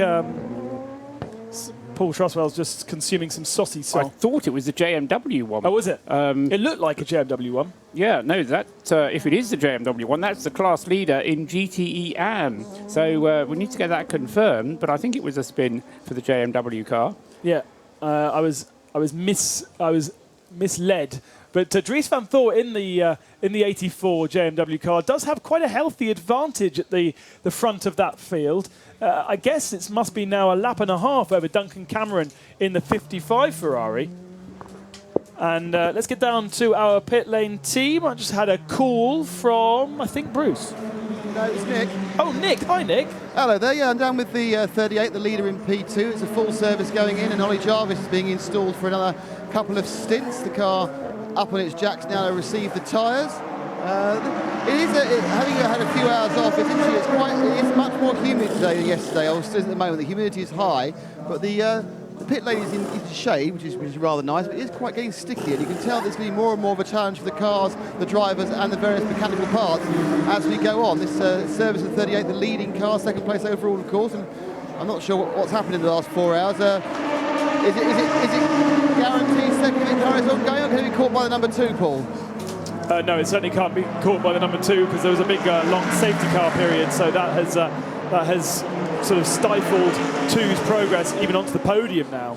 Paul Troswell's just consuming some saucy salt. I thought it was the JMW one. Oh, was it? It looked like a JMW one. Yeah, no, that if it is the JMW one, that's the class leader in GTE Am. So we need to get that confirmed, but I think it was a spin for the JMW car. Yeah, I was misled. But Dries van Thor in the 84 JMW car does have quite a healthy advantage at the front of that field. I guess it must be now a lap and a half over Duncan Cameron in the 55 Ferrari. And let's get down to our pit lane team. I just had a call from, I think, Bruce. No, it's Nick. Oh, Nick. Hi, Nick. Hello there. Yeah, I'm down with the 38, the leader in P2. It's a full service going in, and Ollie Jarvis is being installed for another couple of stints. The car up on its jacks now to receive the tyres. Having had a few hours off, it's much more humid today than yesterday. I was still at the moment, the humidity is high, but the pit lane is in shade, which is rather nice, but it is quite getting sticky, and you can tell there's going to be more and more of a challenge for the cars, the drivers, and the various mechanical parts as we go on. This service of 38, the leading car, second place overall, of course, and I'm not sure what's happened in the last 4 hours. Is it guaranteed second in carries on going on? Can it be caught by the number 2, Paul? No, it certainly can't be caught by the number 2, because there was a big long safety car period, so that has sort of stifled 2's progress even onto the podium now.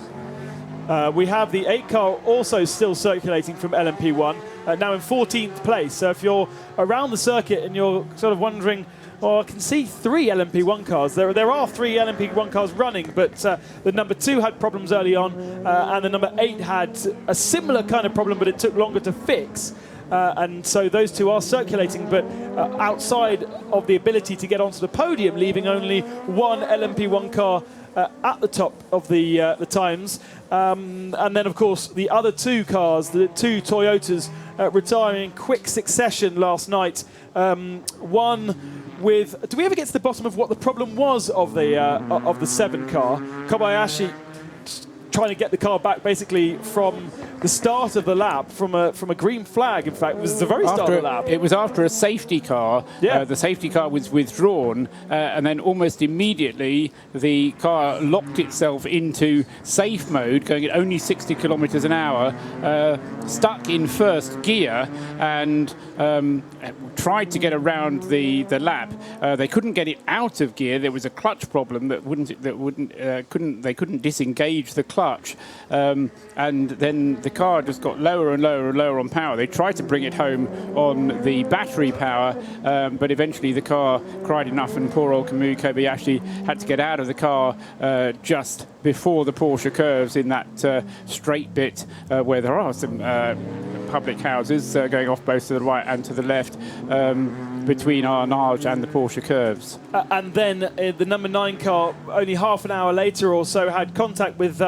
We have the 8 car also still circulating from LMP1, now in 14th place. So if you're around the circuit and you're sort of wondering, well, I can see 3 LMP1 cars. There are 3 LMP1 cars running, but the number 2 had problems early on, and the number 8 had a similar kind of problem, but it took longer to fix. And so those 2 are circulating, but outside of the ability to get onto the podium, leaving only 1 LMP1 car at the top of the times. And then, of course, the other 2 cars, the 2 Toyotas, retiring in quick succession last night. One with... Do we ever get to the bottom of what the problem was of the 7 car? Kobayashi trying to get the car back basically from the start of the lap, from a green flag. In fact, it was the very start of the lap. It was after a safety car. Yeah. The safety car was withdrawn, and then almost immediately the car locked itself into safe mode, going at only 60 kilometers an hour, stuck in first gear, and tried to get around the lap. They couldn't get it out of gear. There was a clutch problem they couldn't disengage the clutch, and then the car just got lower and lower and lower on power. They tried to bring it home on the battery power, but eventually the car cried enough, and poor old Kamui Kobayashi had to get out of the car just before the Porsche curves in that straight bit where there are some public houses going off both to the right and to the left between Arnage and the Porsche curves. And then the number 9 car, only half an hour later or so, had contact with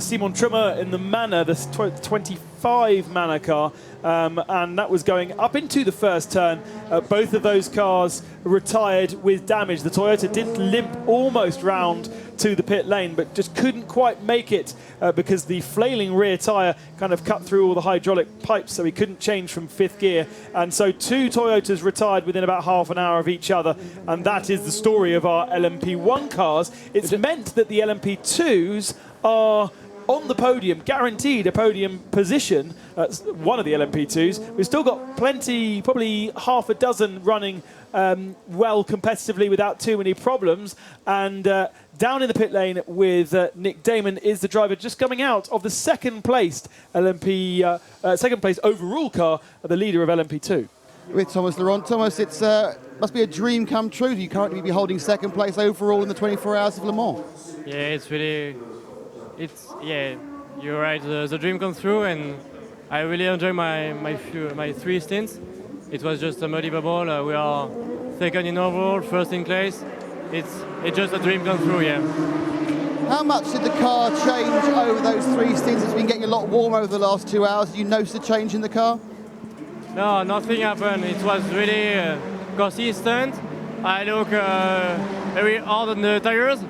Simon Trummer in the Manor, the 25 Manor car, and that was going up into the first turn. Both of those cars retired with damage. The Toyota did limp almost round to the pit lane, but just couldn't quite make it because the flailing rear tyre kind of cut through all the hydraulic pipes, so he couldn't change from fifth gear. And so two Toyotas retired within about half an hour of each other, and that is the story of our LMP1 cars. It's meant that the LMP2s are on the podium, guaranteed a podium position. One of the LMP2s. We've still got plenty, probably half a dozen running well competitively without too many problems. And down in the pit lane with Nick Damon is the driver just coming out of the second placed second place overall car, the leader of LMP2. With Thomas Laurent. Thomas, it's must be a dream come true. You currently be holding second place overall in the 24 Hours of Le Mans. Yeah, it's really, yeah, you're right. The dream comes true, and I really enjoy my three stints. It was just a muddy bubble. We are second in overall, first in place. It's just a dream come true, yeah. How much did the car change over those three stints? It's been getting a lot warmer over the last 2 hours. Did you notice a change in the car? No, nothing happened. It was really consistent. I look very hard on the tires,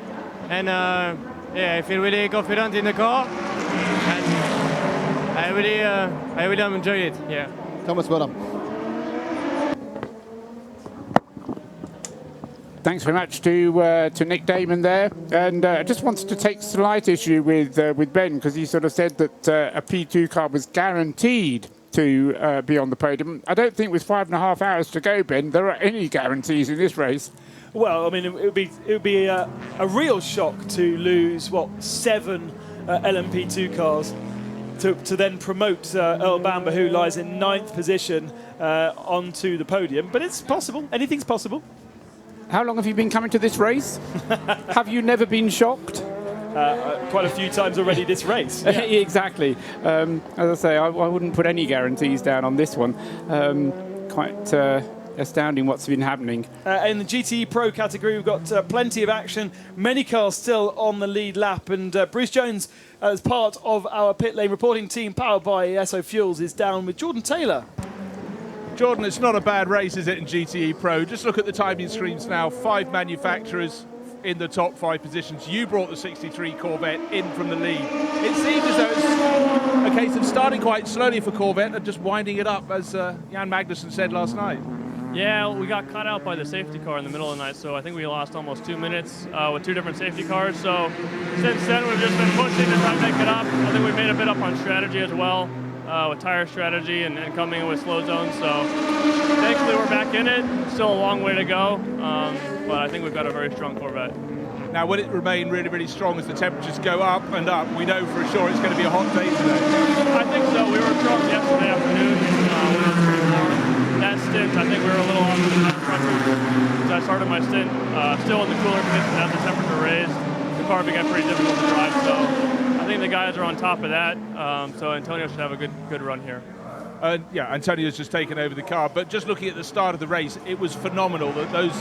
and yeah, I feel really confident in the car, and I really enjoy it. Yeah. Thomas, well done. Thanks very much to Nick Damon there, and I just wanted to take slight issue with Ben, because he sort of said that a P2 car was guaranteed to be on the podium. I don't think with 5.5 hours to go, Ben, there are any guarantees in this race. Well, I mean, it would be a real shock to lose 7 LMP2 cars to then promote Earl Bamber, who lies in 9th position, onto the podium. But it's possible. Anything's possible. How long have you been coming to this race? Have you never been shocked? Quite a few times already this race. Yeah. Exactly. As I say, I wouldn't put any guarantees down on this one. Quite astounding what's been happening. In the GTE Pro category, we've got plenty of action. Many cars still on the lead lap. And Bruce Jones, as part of our pit lane reporting team powered by Esso Fuels, is down with Jordan Taylor. Jordan, it's not a bad race, is it, in GTE Pro? Just look at the timing screens now. 5 manufacturers in the top 5 positions. You brought the 63 Corvette in from the lead. It seemed as though it's a case of starting quite slowly for Corvette and just winding it up, as Jan Magnussen said last night. Yeah, we got cut out by the safety car in the middle of the night, so I think we lost almost 2 minutes with 2 different safety cars. So since then, we've just been pushing to try to make it up. I think we made a bit up on strategy as well, with tire strategy and coming in with slow zones. So thankfully, we're back in it. Still a long way to go, but I think we've got a very strong Corvette. Now, will it remain really, really strong as the temperatures go up and up? We know for sure it's going to be a hot day today. I think so. We were strong yesterday afternoon. We were pretty warm. That stint, I think we were a little off the as I started my stint, still in the cooler conditions as the temperature raised. The car began pretty difficult to drive, so I think the guys are on top of that. So Antonio should have a good run here. Yeah, Antonio's just taken over the car, but just looking at the start of the race, it was phenomenal that those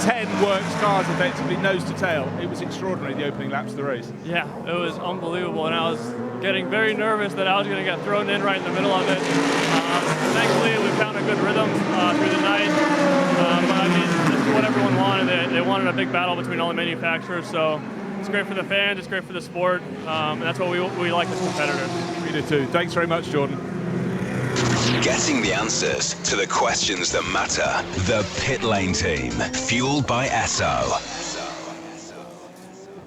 10 works cars effectively nose to tail. It was extraordinary, the opening laps of the race. Yeah, it was unbelievable, and I was getting very nervous that I was going to get thrown in right in the middle of it. Thankfully, we found a good rhythm through the night, but I mean, this is what everyone wanted. They wanted a big battle between all the manufacturers, so it's great for the fans, it's great for the sport, and that's what we like as competitors. We do too. Thanks very much, Jordan. Getting the answers to the questions that matter. The Pit Lane Team, fueled by Esso.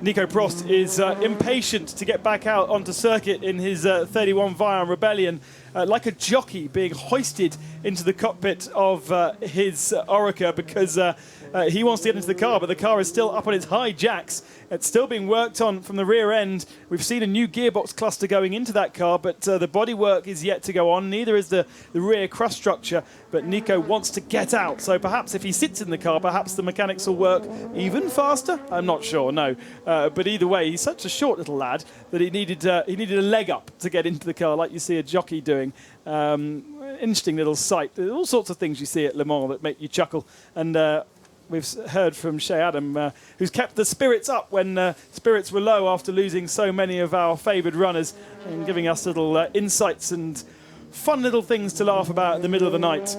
Nico Prost is impatient to get back out onto circuit in his 31 Vion Rebellion, like a jockey being hoisted into the cockpit of his Oreca, because he wants to get into the car, but the car is still up on its high jacks. It's still being worked on from the rear end. We've seen a new gearbox cluster going into that car, but the bodywork is yet to go on. Neither is the rear crush structure, but Nico wants to get out. So perhaps if he sits in the car, perhaps the mechanics will work even faster? I'm not sure, no. But either way, he's such a short little lad that he needed a leg up to get into the car, like you see a jockey doing. Interesting little sight. There's all sorts of things you see at Le Mans that make you chuckle. And we've heard from Shea Adam, who's kept the spirits up when spirits were low after losing so many of our favoured runners, and giving us little insights and fun little things to laugh about in the middle of the night.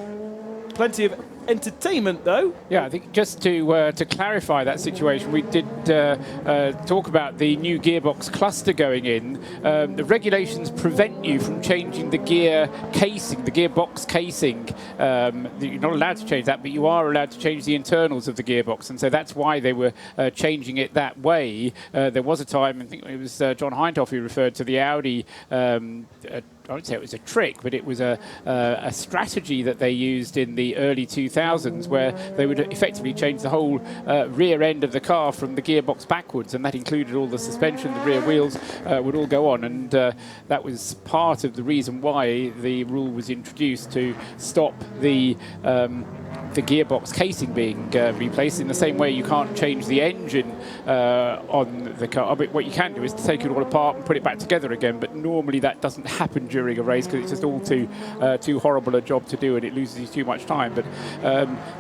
Plenty of entertainment, though. Yeah, I think just to clarify that situation, we did talk about the new gearbox cluster going in. The regulations prevent you from changing the gear casing, the gearbox casing. You're not allowed to change that, but you are allowed to change the internals of the gearbox, and so that's why they were changing it that way. There was a time, I think it was John Hindhoff who referred to the Audi. I wouldn't say it was a trick, but it was a strategy that they used in the early 2000s, where they would effectively change the whole rear end of the car from the gearbox backwards, and that included all the suspension, the rear wheels would all go on, and that was part of the reason why the rule was introduced, to stop the gearbox casing being replaced. In the same way you can't change the engine on the car, but what you can do is to take it all apart and put it back together again, but normally that doesn't happen during a race because it's just all too horrible a job to do, and it loses you too much time. But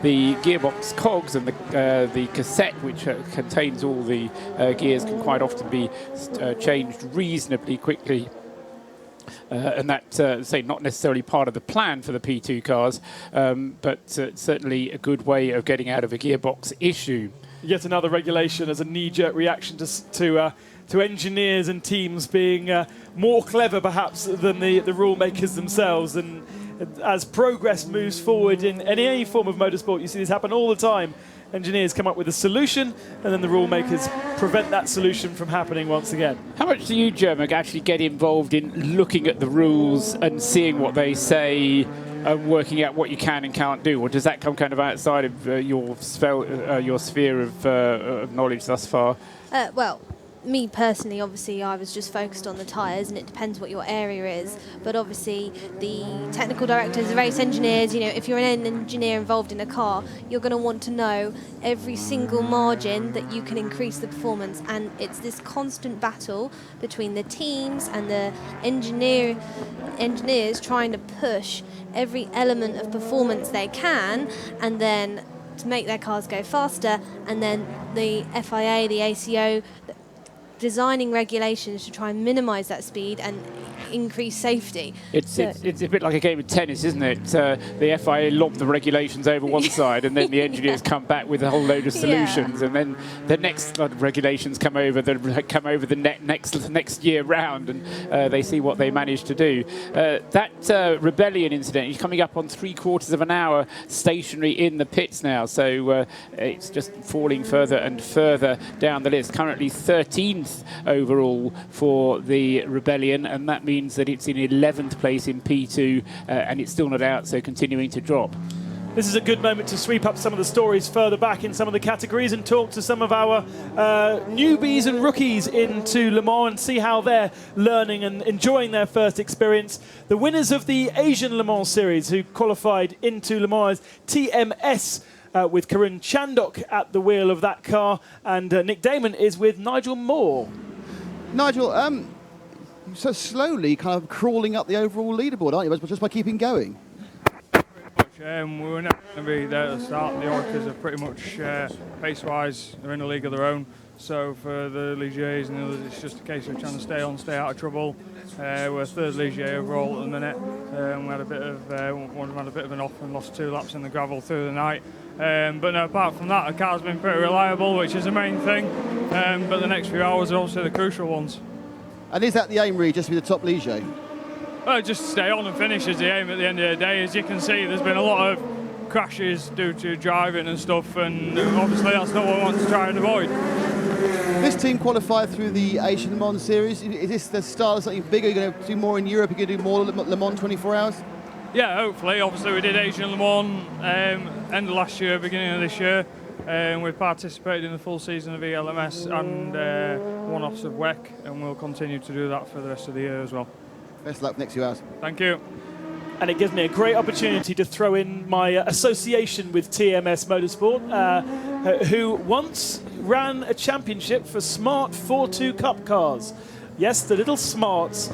the gearbox cogs and the cassette, which contains all the gears, can quite often be changed reasonably quickly. And that, say, not necessarily part of the plan for the P2 cars, but certainly a good way of getting out of a gearbox issue. Yet another regulation as a knee-jerk reaction to engineers and teams being more clever, perhaps, than the rule makers themselves. And as progress moves forward in any form of motorsport, you see this happen all the time. Engineers come up with a solution, and then the rule makers prevent that solution from happening once again. How much do you, Jermag, actually get involved in looking at the rules and seeing what they say and working out what you can and can't do? Or does that come kind of outside of your sphere of knowledge thus far? Well, me personally, obviously, I was just focused on the tyres, and it depends what your area is. But obviously, the technical directors, the race engineers, you know, if you're an engineer involved in a car, you're going to want to know every single margin that you can increase the performance. And it's this constant battle between the teams and the engineers trying to push every element of performance they can, and then to make their cars go faster. And then the FIA, the ACO, designing regulations to try and minimise that speed and increase safety. It's a bit like a game of tennis, isn't it? The FIA lob the regulations over one side, and then the engineers come back with a whole load of solutions, and then the next lot of regulations come over the next year round, and they see what they managed to do. That Rebellion incident is coming up on 3/4 of an hour stationary in the pits now, so it's just falling further and further down the list. Currently 13th overall for the Rebellion, and that means that it's in 11th place in P2, and it's still not out, so continuing to drop. This is a good moment to sweep up some of the stories further back in some of the categories and talk to some of our newbies and rookies into Le Mans and see how they're learning and enjoying their first experience. The winners of the Asian Le Mans series who qualified into Le Mans TMS, with Karun Chandok at the wheel of that car, and Nick Damon is with Nigel Moore. Nigel, so slowly kind of crawling up the overall leaderboard, aren't you, just by keeping going? We were never going to be there at the start. The Orcas are pretty much, pace-wise, they're in a league of their own. So for the Ligiers and the others, it's just a case of trying to stay out of trouble. We're third Ligier overall at the minute. We had a bit of one had a bit of an off and lost 2 laps in the gravel through the night. But no, apart from that, the car's been pretty reliable, which is the main thing. But the next few hours are also the crucial ones. And is that the aim, really, just to be the top Ligier? Well, just to stay on and finish is the aim at the end of the day. As you can see, there's been a lot of crashes due to driving and stuff, and obviously that's not what we want to try and avoid. This team qualified through the Asian Le Mans series. Is this the start of something bigger? Are you going to do more in Europe? Are you going to do more Le Mans 24 hours? Yeah, hopefully. Obviously, we did Asian Le Mans end of last year, beginning of this year. We've participated in the full season of ELMS and one-offs of WEC, and we'll continue to do that for the rest of the year as well. Best of luck next few hours. Thank you. And it gives me a great opportunity to throw in my association with TMS Motorsport, who once ran a championship for Smart 4.2 Cup cars. Yes, the little Smarts.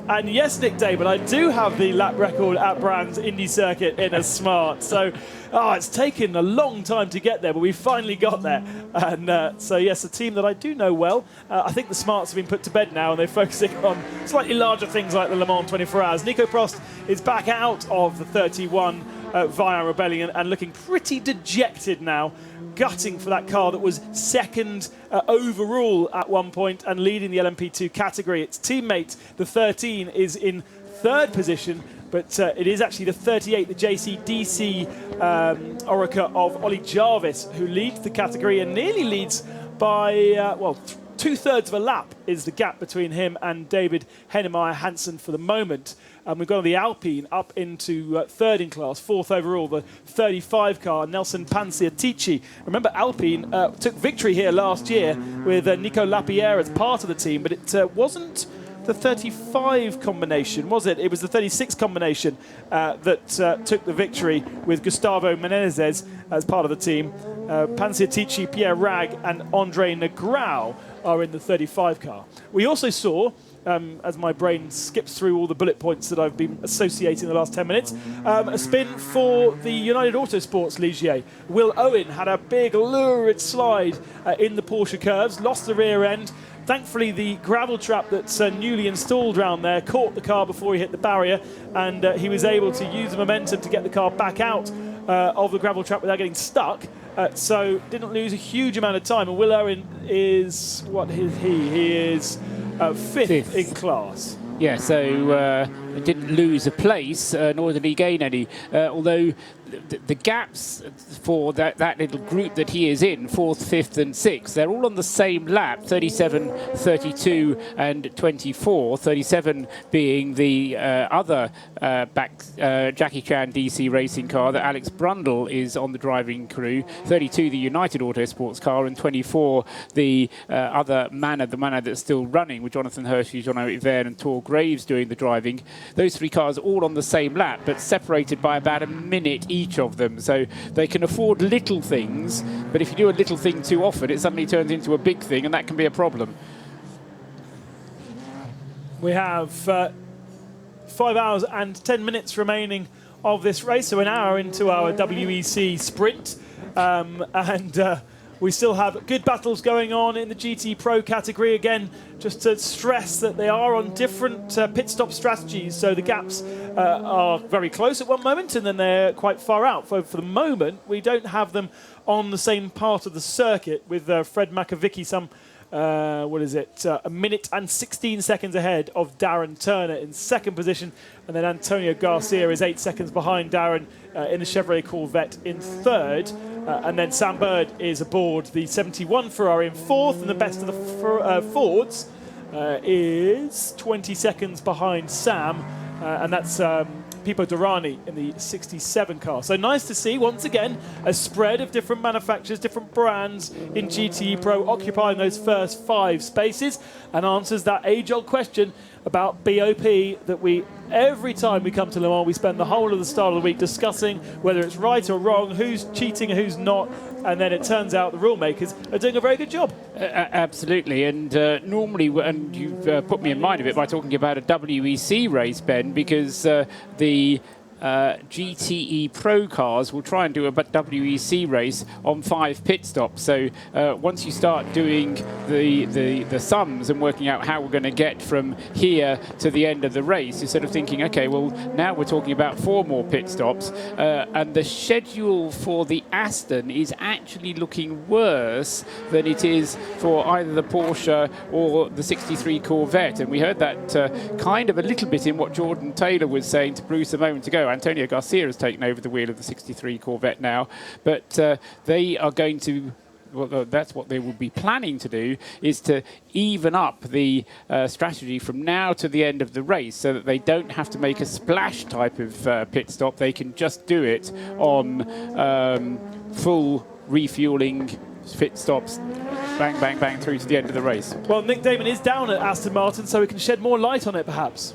And yes, Nick Damon, I do have the lap record at Brands Indy Circuit in a Smart. So, it's taken a long time to get there, but we finally got there. And so, yes, a team that I do know well. I think the Smarts have been put to bed now, and they're focusing on slightly larger things like the Le Mans 24 Hours. Nico Prost is back out of the 31 via Rebellion and looking pretty dejected now, gutting for that car that was second overall at one point and leading the LMP2 category. Its teammate, the 13, is in third position, but it is actually the 38, the JCDC Orica of Ollie Jarvis, who leads the category and nearly leads by, 2/3 of a lap is the gap between him and David Hennemeyer Hansen for the moment. And we've got the Alpine up into third in class, fourth overall, the 35 car, Nelson Panciatici. Remember, Alpine took victory here last year with Nico Lapierre as part of the team, but it wasn't the 35 combination, was it? It was the 36 combination that took the victory with Gustavo Menezes as part of the team. Panciatici, Pierre Rag, and Andre Negrão are in the 35 car. We also saw, as my brain skips through all the bullet points that I've been associating the last 10 minutes, a spin for the United Autosports Ligier. Will Owen had a big lurid slide in the Porsche curves, lost the rear end. Thankfully, the gravel trap that's newly installed around there caught the car before he hit the barrier, and he was able to use the momentum to get the car back out of the gravel trap without getting stuck. So didn't lose a huge amount of time. And Will Owen is, what is he? He is fifth in class. Yeah, so didn't lose a place, nor did he gain any. Although the gaps for that little group that he is in, 4th, 5th and 6th, they're all on the same lap, 37, 32 and 24. 37 being the other Jackie Chan DC racing car that Alex Brundle is on the driving crew. 32 the United Autosports car, and 24 the other Manor, the Manor that's still running with Jonathan Hershey, Jean-Eric Verne and Tor Graves doing the driving. Those three cars all on the same lap, but separated by about a minute each of them. So they can afford little things, but if you do a little thing too often, it suddenly turns into a big thing, and that can be a problem. We have 5 hours and 10 minutes remaining of this race, so an hour into our WEC sprint, and we still have good battles going on in the GT Pro category. Again, just to stress that they are on different pit stop strategies. So the gaps are very close at one moment, and then they're quite far out. For the moment, we don't have them on the same part of the circuit, with Fred Makovicky some, a minute and 16 seconds ahead of Darren Turner in second position. And then Antonio Garcia is 8 seconds behind Darren in the Chevrolet Corvette in third. And then Sam Bird is aboard the 71 Ferrari in fourth. And the best of the Fords is 20 seconds behind Sam. And that's Pipo Durrani in the 67 car. So nice to see, once again, a spread of different manufacturers, different brands in GTE Pro occupying those first 5 spaces, and answers that age-old question about BOP that every time we come to Le Mans, we spend the whole of the start of the week discussing whether it's right or wrong, who's cheating and who's not, and then it turns out the rule makers are doing a very good job. Absolutely, and normally, and you've put me in mind of it by talking about a WEC race, Ben, because the GTE Pro cars will try and do a WEC race on 5 pit stops. So once you start doing the sums and working out how we're going to get from here to the end of the race, you're sort of thinking, okay, well, now we're talking about 4 more pit stops. And the schedule for the Aston is actually looking worse than it is for either the Porsche or the 63 Corvette. And we heard that kind of a little bit in what Jordan Taylor was saying to Bruce a moment ago. Antonio Garcia has taken over the wheel of the 63 Corvette now, but they are going to, well, that's what they will be planning to do, is to even up the strategy from now to the end of the race so that they don't have to make a splash type of pit stop. They can just do it on full refueling pit stops, bang, bang, bang, through to the end of the race. Well, Nick Damon is down at Aston Martin, so we can shed more light on it, perhaps.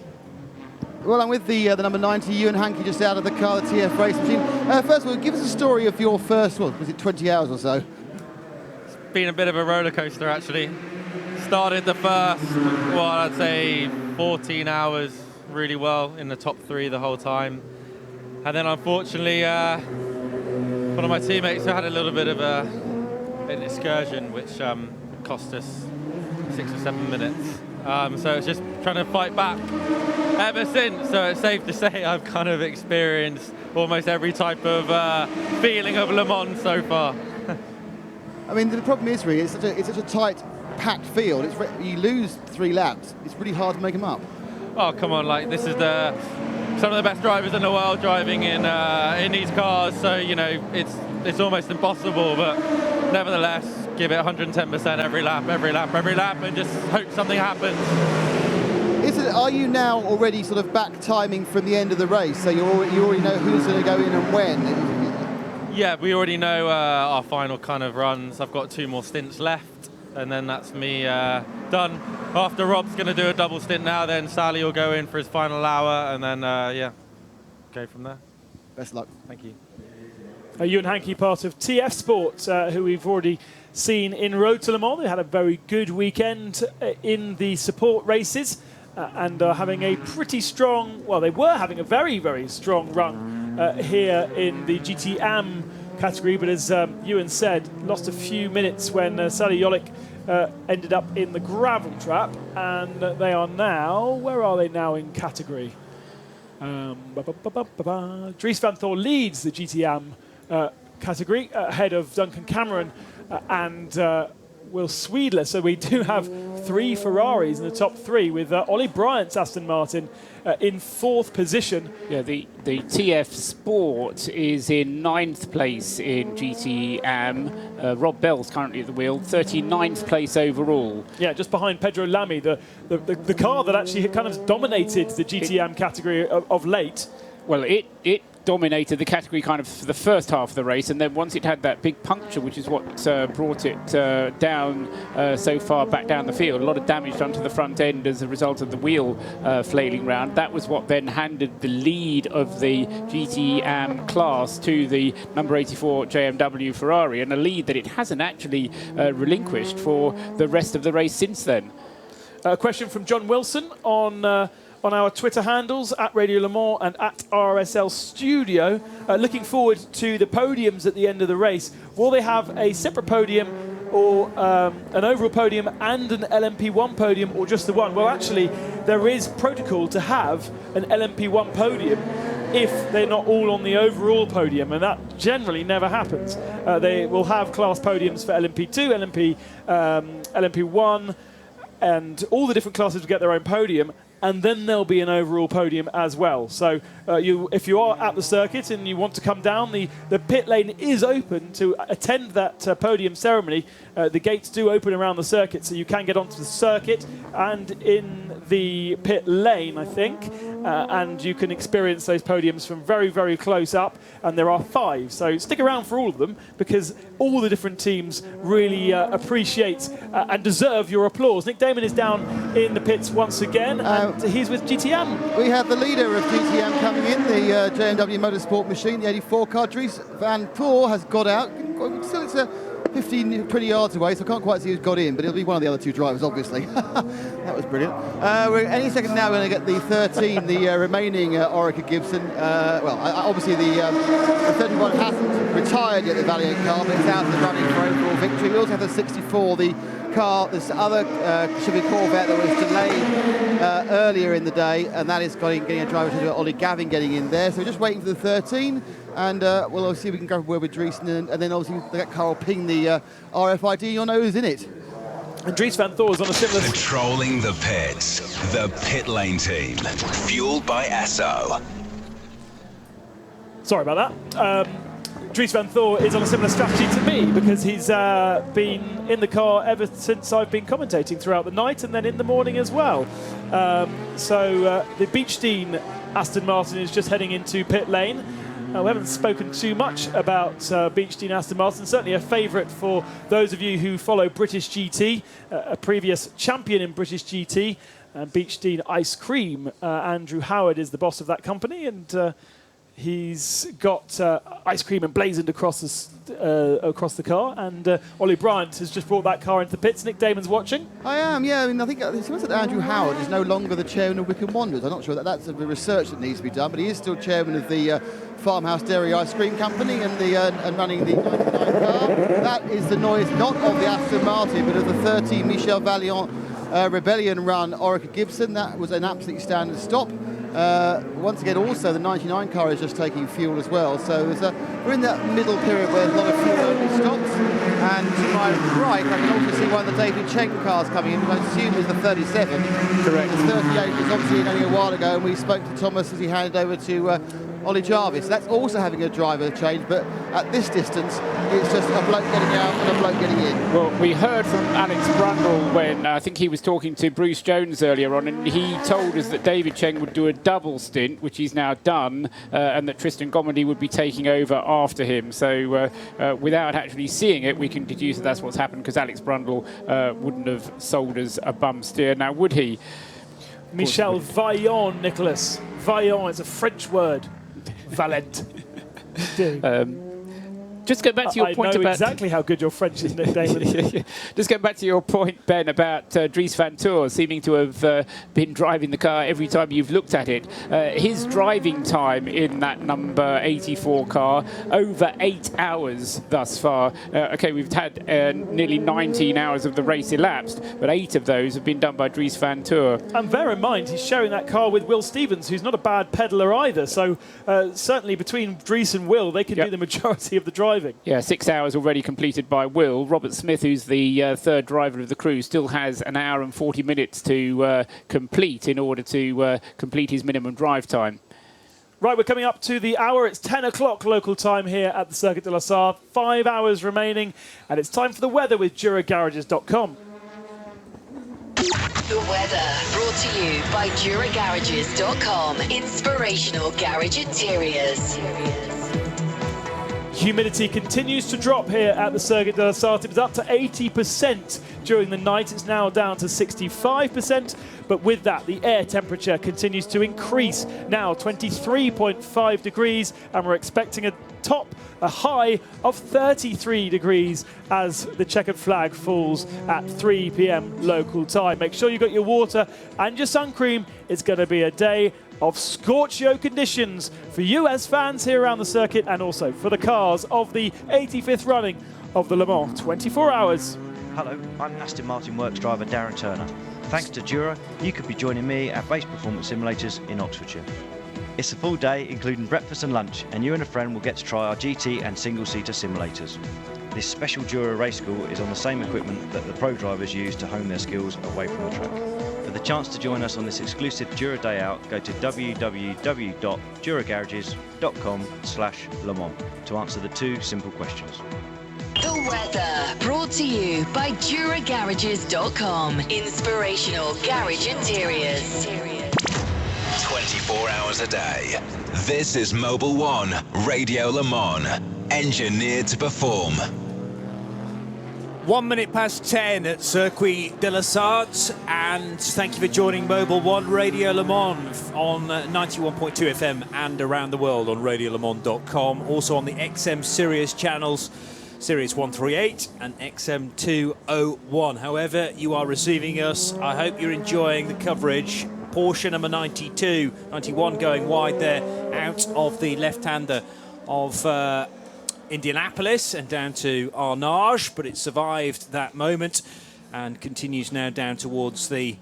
Well, I'm with the number 90, Ewan Hankey, just out of the car, the TF race machine. First of all, give us a story of your first, was it 20 hours or so? It's been a bit of a roller coaster, actually. started the first, well, I'd say 14 hours really well in the top 3 the whole time. And then unfortunately, one of my teammates had a little bit of an excursion, which cost us 6 or 7 minutes. So it's just trying to fight back ever since. So it's safe to say I've kind of experienced almost every type of feeling of Le Mans so far. I mean, the problem is really, it's such a tight, packed field. You lose 3 laps, it's really hard to make them up. Oh, come on, like this is some of the best drivers in the world driving in these cars, so you know it's almost impossible, but nevertheless give it 110% every lap, and just hope something happens. Are you now already sort of back timing from the end of the race, so you already know who's going to go in and when? Yeah, we already know our final kind of runs. I've got 2 more stints left, and then that's me done. After Rob's going to do a double stint now, then Sally will go in for his final hour, and then, yeah, go from there. Best luck. Thank you. Ewan Hankey, part of TF Sport, who we've already seen in Road to Le Mans. They had a very good weekend in the support races and are having a pretty strong, well, they were having a very, very strong run here in the GT Am category, but as Ewan said, lost a few minutes when Sally Jolik ended up in the gravel trap, and they are now, where are they now in category? Dries van Thor leads the GT Am category ahead of Duncan Cameron and Will Sweedler. So we do have 3 Ferraris in the top 3 with Ollie Bryant's Aston Martin in 4th position. Yeah, the TF Sport is in 9th place in GT Am. Rob Bell's currently at the wheel, 39th place overall. Yeah, just behind Pedro Lamy, the car that actually kind of dominated the GT Am category of late. Well, it dominated the category kind of for the first half of the race, and then once it had that big puncture, which is what brought it down so far back down the field, a lot of damage done to the front end as a result of the wheel flailing round. That was what then handed the lead of the GT Am class to the number 84 JMW Ferrari, and a lead that it hasn't actually relinquished for the rest of the race since then. A question from John Wilson on our Twitter handles, at Radio Le Mans and at RSL Studio. Looking forward to the podiums at the end of the race. Will they have a separate podium or an overall podium and an LMP1 podium, or just the one? Well, actually, there is protocol to have an LMP1 podium if they're not all on the overall podium, and that generally never happens. They will have class podiums for LMP2, LMP1, and all the different classes will get their own podium, and then there'll be an overall podium as well. So if you are at the circuit and you want to come down, the pit lane is open to attend that podium ceremony. The gates do open around the circuit, so you can get onto the circuit and in the pit lane, I think, and you can experience those podiums from very, very close up, and there are 5. So stick around for all of them, because all the different teams really appreciate and deserve your applause. Nick Damon is down in the pits once again, and he's with GTM. We have the leader of GTM coming in, the JMW Motorsport machine, the 84 car. Dries van Thor has got out. Still, it's 15, 20 yards away, so I can't quite see who's got in, but it'll be one of the other 2 drivers, obviously. That was brilliant. We're any second now going to get the 13, the remaining Orica Gibson. Obviously the 31 hasn't retired yet, the Valiant car, but it's out of the running for overall victory. We also have the 64, the car, this other Chevy Corvette that was delayed earlier in the day, and that is getting a driver, Ollie Gavin, getting in there. So we're just waiting for the 13. And we'll obviously we can go for a word with Dries, and then obviously that car will ping the RFID. You'll know who's in it. And Dries van Thor is on a similar... Patrolling the pits, the pit lane team, fueled by Esso. Sorry about that. Dries van Thor is on a similar strategy to me, because he's been in the car ever since I've been commentating throughout the night and then in the morning as well. The Beechstein Aston Martin is just heading into pit lane. We haven't spoken too much about Beechstein Aston Martin, certainly a favourite for those of you who follow British GT, a previous champion in British GT, and Beechstein Ice Cream. Andrew Howard is the boss of that company, and He's got ice cream emblazoned across the car, and Ollie Bryant has just brought that car into the pits. Nick Damon's watching. I am, yeah. I mean, I think it seems that Andrew Howard is no longer the chairman of Wycombe Wanderers. I'm not sure that's the research that needs to be done, but he is still chairman of the Farmhouse Dairy Ice Cream Company and running the 99 car. That is the noise not of the Aston Martin, but of the 30 Michel Valiant Rebellion run Orica Gibson. That was an absolutely standard stop. Once again, also the 99 car is just taking fuel as well. So we're in that middle period where a lot of fuel only stops. And to my right, I can also see one of the David Cheng cars coming in, which I assume is the 37. Correct. The 38 was obviously in only a while ago, and we spoke to Thomas as he handed over to Ollie Jarvis. That's also having a driver change, but at this distance, it's just a bloke getting out and a bloke getting in. Well, we heard from Alex Brundle when I think he was talking to Bruce Jones earlier on, and he told us that David Cheng would do a double stint, which he's now done, and that Tristan Gomery would be taking over after him. So without actually seeing it, we can deduce that that's what's happened, because Alex Brundle wouldn't have sold us a bum steer, now would he? Michel Vaillant, Nicholas. Vaillant is a French word. Valent. Just go back to your point I know about exactly how good your French is, Nick Damon. Just going back to your point, Ben, about Dries Van Toor seeming to have been driving the car every time you've looked at it. His driving time in that number 84 car, over 8 hours thus far. Okay, we've had nearly 19 hours of the race elapsed, but 8 of those have been done by Dries Van Toor. And bear in mind, he's sharing that car with Will Stevens, who's not a bad peddler either. So certainly between Dries and Will, they can do the majority of the driving. Yeah, 6 hours already completed by Will. Robert Smith, who's the third driver of the crew, still has an hour and 40 minutes to complete in order to complete his minimum drive time. Right, we're coming up to the hour. It's 10 o'clock local time here at the Circuit de la Sarthe. 5 hours remaining, and it's time for the weather with DuraGarages.com. The weather brought to you by DuraGarages.com. Inspirational garage interiors. Humidity continues to drop here at the Circuit de la Sarthe. It was up to 80% during the night. It's now down to 65%. But with that, the air temperature continues to increase. Now 23.5 degrees, and we're expecting a high of 33 degrees as the checkered flag falls at 3 p.m. local time. Make sure you got your water and your sun cream. It's going to be a day of scorchio conditions for US fans here around the circuit, and also for the cars of the 85th running of the Le Mans 24 Hours. Hello, I'm Aston Martin Works driver Darren Turner. Thanks to Dura, you could be joining me at Base Performance Simulators in Oxfordshire. It's a full day, including breakfast and lunch, and you and a friend will get to try our GT and single-seater simulators. This special Dura race school is on the same equipment that the pro drivers use to hone their skills away from the track. For the chance to join us on this exclusive Dura Day Out, go to www.duragarages.com/Le Mans to answer the 2 simple questions. The weather brought to you by DuraGarages.com. Inspirational garage interiors. 24 hours a day. This is Mobil 1 Radio Le Mans. Engineered to perform. 1 minute past 10 at Circuit de la Sarthe, and thank you for joining Mobil 1 Radio Le Mans on 91.2 FM and around the world on radiolemans.com. Also on the XM Sirius channels, Sirius 138 and XM 201. However you are receiving us, I hope you're enjoying the coverage. Porsche number 92, 91 going wide there, out of the left-hander of Indianapolis and down to Arnage, but it survived that moment and continues now down towards the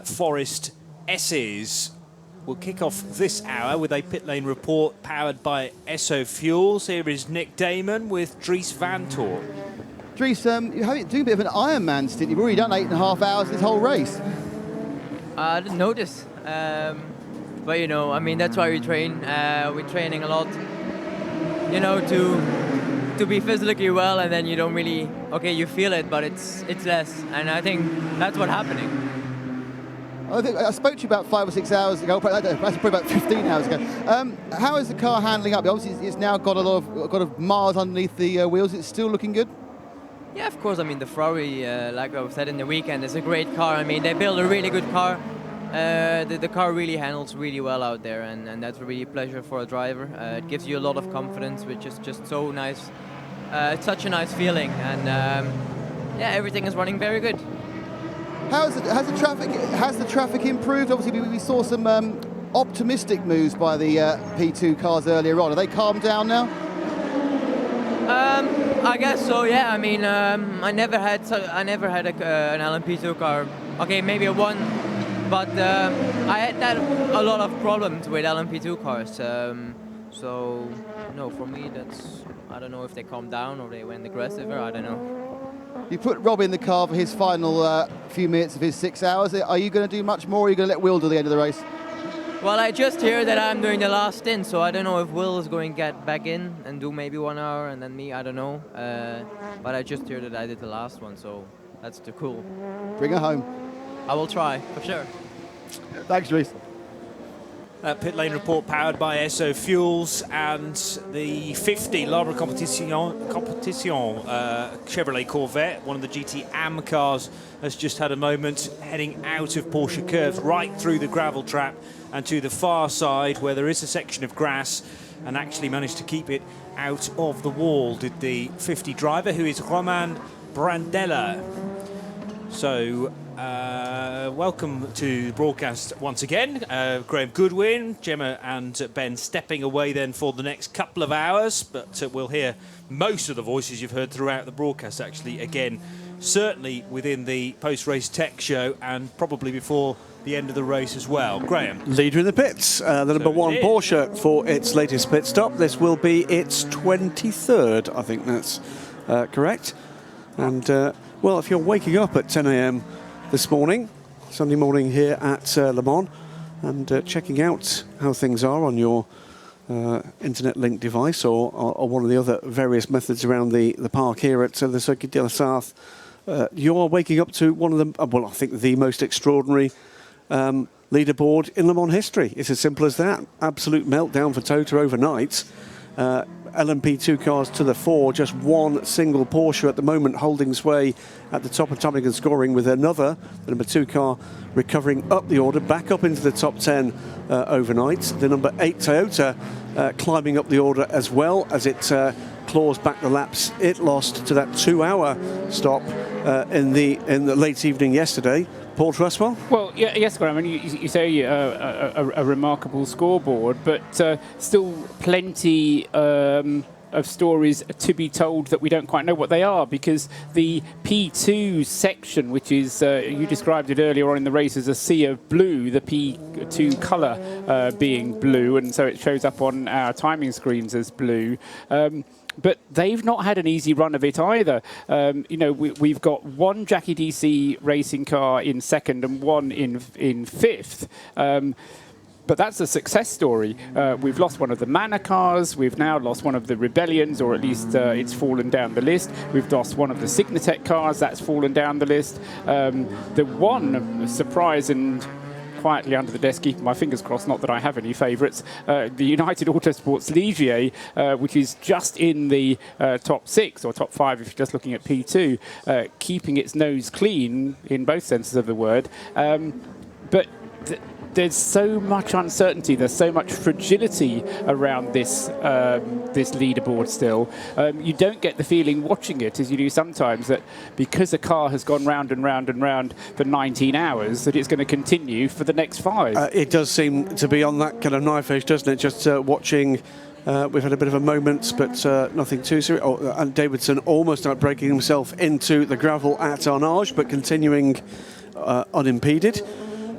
Forest S's. We'll kick off this hour with a pit lane report powered by Esso Fuels. Here is Nick Damon with Dries Van Toor. Dries, you're doing a bit of an Ironman stint. You've already done 8.5 hours this whole race. I didn't notice, but you know, I mean, that's why we train. We're training a lot, you know, to be physically well, and then you don't really, okay, you feel it, but it's less, and I think that's what's happening. I spoke to you about 5 or 6 hours ago, that's probably about 15 hours ago. How is the car handling up? Obviously, it's now got a lot of miles underneath the wheels. It's still looking good? Yeah, of course. I mean, the Ferrari, like I said in the weekend, is a great car. I mean, they build a really good car. the car really handles really well out there, and that's really a pleasure for a driver. It gives you a lot of confidence, which is just so nice. It's such a nice feeling, and yeah, everything is running very good. Has the traffic improved? Obviously, we saw some optimistic moves by the P2 cars earlier on. Are they calmed down now? I guess so. Yeah. I mean, I never had an LMP2 car. Okay, maybe a one, but I had a lot of problems with LMP2 cars. So no, for me, I don't know if they calmed down or they went aggressive, or I don't know. You put Rob in the car for his final few minutes of his 6 hours. Are you going to do much more, or are you going to let Will do the end of the race? Well, I just hear that I'm doing the last stint, so I don't know if Will is going to get back in and do maybe 1 hour, and then me, I don't know. But I just hear that I did the last one, so that's too cool. Bring her home. I will try, for sure. Thanks, Reece. Pit lane report powered by Esso Fuels, and the 50 Labre Competition Chevrolet Corvette, one of the GT AM cars, has just had a moment heading out of Porsche curves right through the gravel trap and to the far side where there is a section of grass, and actually managed to keep it out of the wall, did the 50 driver, who is Roman Brandella. So welcome to the broadcast once again. Graham Goodwin, Gemma and Ben stepping away then for the next couple of hours, but we'll hear most of the voices you've heard throughout the broadcast actually again, certainly within the post-race tech show and probably before the end of the race as well. Graham. Leader in the pits, the number one Porsche for its latest pit stop. This will be its 23rd, I think that's correct. And well, if you're waking up at 10 a.m. this morning, Sunday morning here at Le Mans, and checking out how things are on your internet-linked device or one of the other various methods around the park here at the Circuit de la Sarthe, you're waking up to one of the, well, I think the most extraordinary leaderboard in Le Mans history. It's as simple as that. Absolute meltdown for Tota overnight. LMP2 cars to the fore, just one single Porsche at the moment holding sway at the top of timing and scoring, with another, the number 2 car, recovering up the order, back up into the top 10 overnight. The number 8 Toyota climbing up the order as well as it claws back the laps it lost to that 2-hour stop in the late evening yesterday. Paul Trustwell? Well, yes, Graham. I mean, you say a remarkable scoreboard, but still plenty of stories to be told that we don't quite know what they are, because the P2 section, which is, you described it earlier on in the race as a sea of blue, the P2 colour being blue, and so it shows up on our timing screens as blue. But they've not had an easy run of it either. You know, we've got one Jackie DC racing car in second and one in fifth. But that's a success story. We've lost one of the Manor cars. We've now lost one of the Rebellions, or at least it's fallen down the list. We've lost one of the Signatech cars. That's fallen down the list. The one surprise and quietly under the desk, keeping my fingers crossed, not that I have any favourites, the United Autosports Ligier, which is just in the top 6 or top 5 if you're just looking at P2, keeping its nose clean in both senses of the word. But there's so much uncertainty, there's so much fragility around this this leaderboard still. You don't get the feeling watching it, as you do sometimes, that because a car has gone round and round and round for 19 hours, that it's going to continue for the next 5. It does seem to be on that kind of knife edge, doesn't it? Just watching, we've had a bit of a moment, but nothing too serious. And Davidson almost outbreaking himself into the gravel at Arnage, but continuing unimpeded.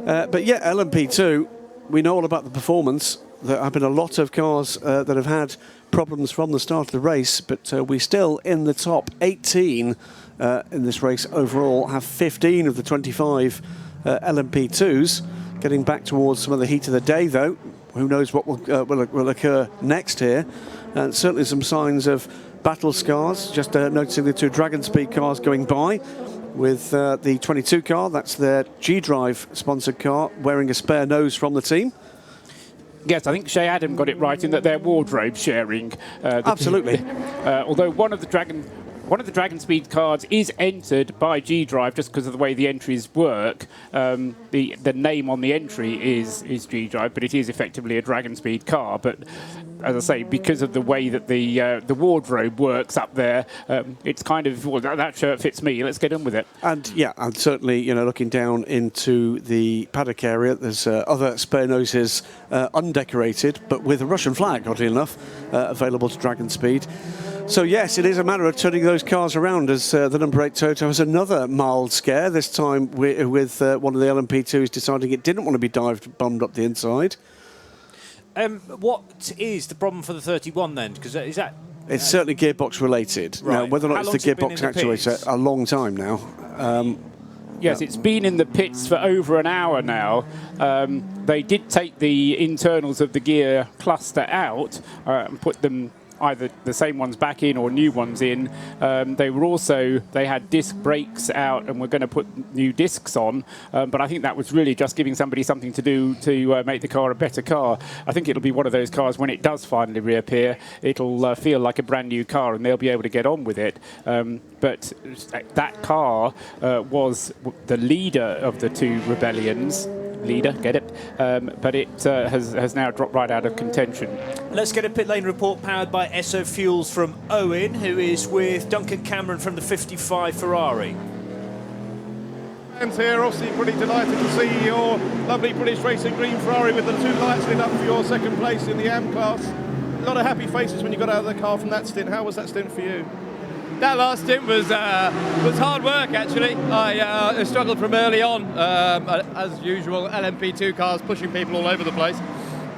But yeah, LMP2, we know all about the performance. There have been a lot of cars that have had problems from the start of the race, but we still, in the top 18 in this race overall, have 15 of the 25 LMP2s. Getting back towards some of the heat of the day, though. Who knows what will occur next here. And certainly some signs of battle scars. Just noticing the 2 Dragon Speed cars going by, with the 22 car, that's their G-Drive sponsored car, wearing a spare nose from the team. Yes, I think Shea Adam got it right in that they're wardrobe sharing. Absolutely. Although one of the Dragon one of the Dragon Speed cars is entered by G-Drive just because of the way the entries work. The name on the entry is G-Drive, but it is effectively a Dragon Speed car. But as I say, because of the way that the wardrobe works up there, it's kind of, well, that shirt fits me. Let's get on with it. And yeah, and certainly, you know, looking down into the paddock area, there's other spare noses undecorated, but with a Russian flag, oddly enough, available to Dragon Speed. So yes, it is a matter of turning those cars around, as the number 8 Toto has another mild scare, this time with one of the LMP2s deciding it didn't want to be bummed up the inside. What is the problem for the 31 then? Because is that... It's certainly gearbox related. Right. Now, whether or not it's the gearbox actuator, a long time now. Yes, it's been in the pits for over an hour now. They did take the internals of the gear cluster out and put them either the same ones back in or new ones in. They had disc brakes out and we're going to put new discs on, but I think that was really just giving somebody something to do to make the car a better car. I think it'll be one of those cars when it does finally reappear, it'll feel like a brand new car and they'll be able to get on with it. But that car was the leader of the two rebellions. Get it? But it has now dropped right out of contention. Let's get a pit lane report powered by Esso Fuels from Owen, who is with Duncan Cameron from the 55 Ferrari. And here, obviously pretty delighted to see your lovely British Racing Green Ferrari with the 2 lights lit up for your second place in the AM class. A lot of happy faces when you got out of the car from that stint. How was that stint for you? That last stint was hard work, actually. I struggled from early on, as usual, LMP2 cars pushing people all over the place.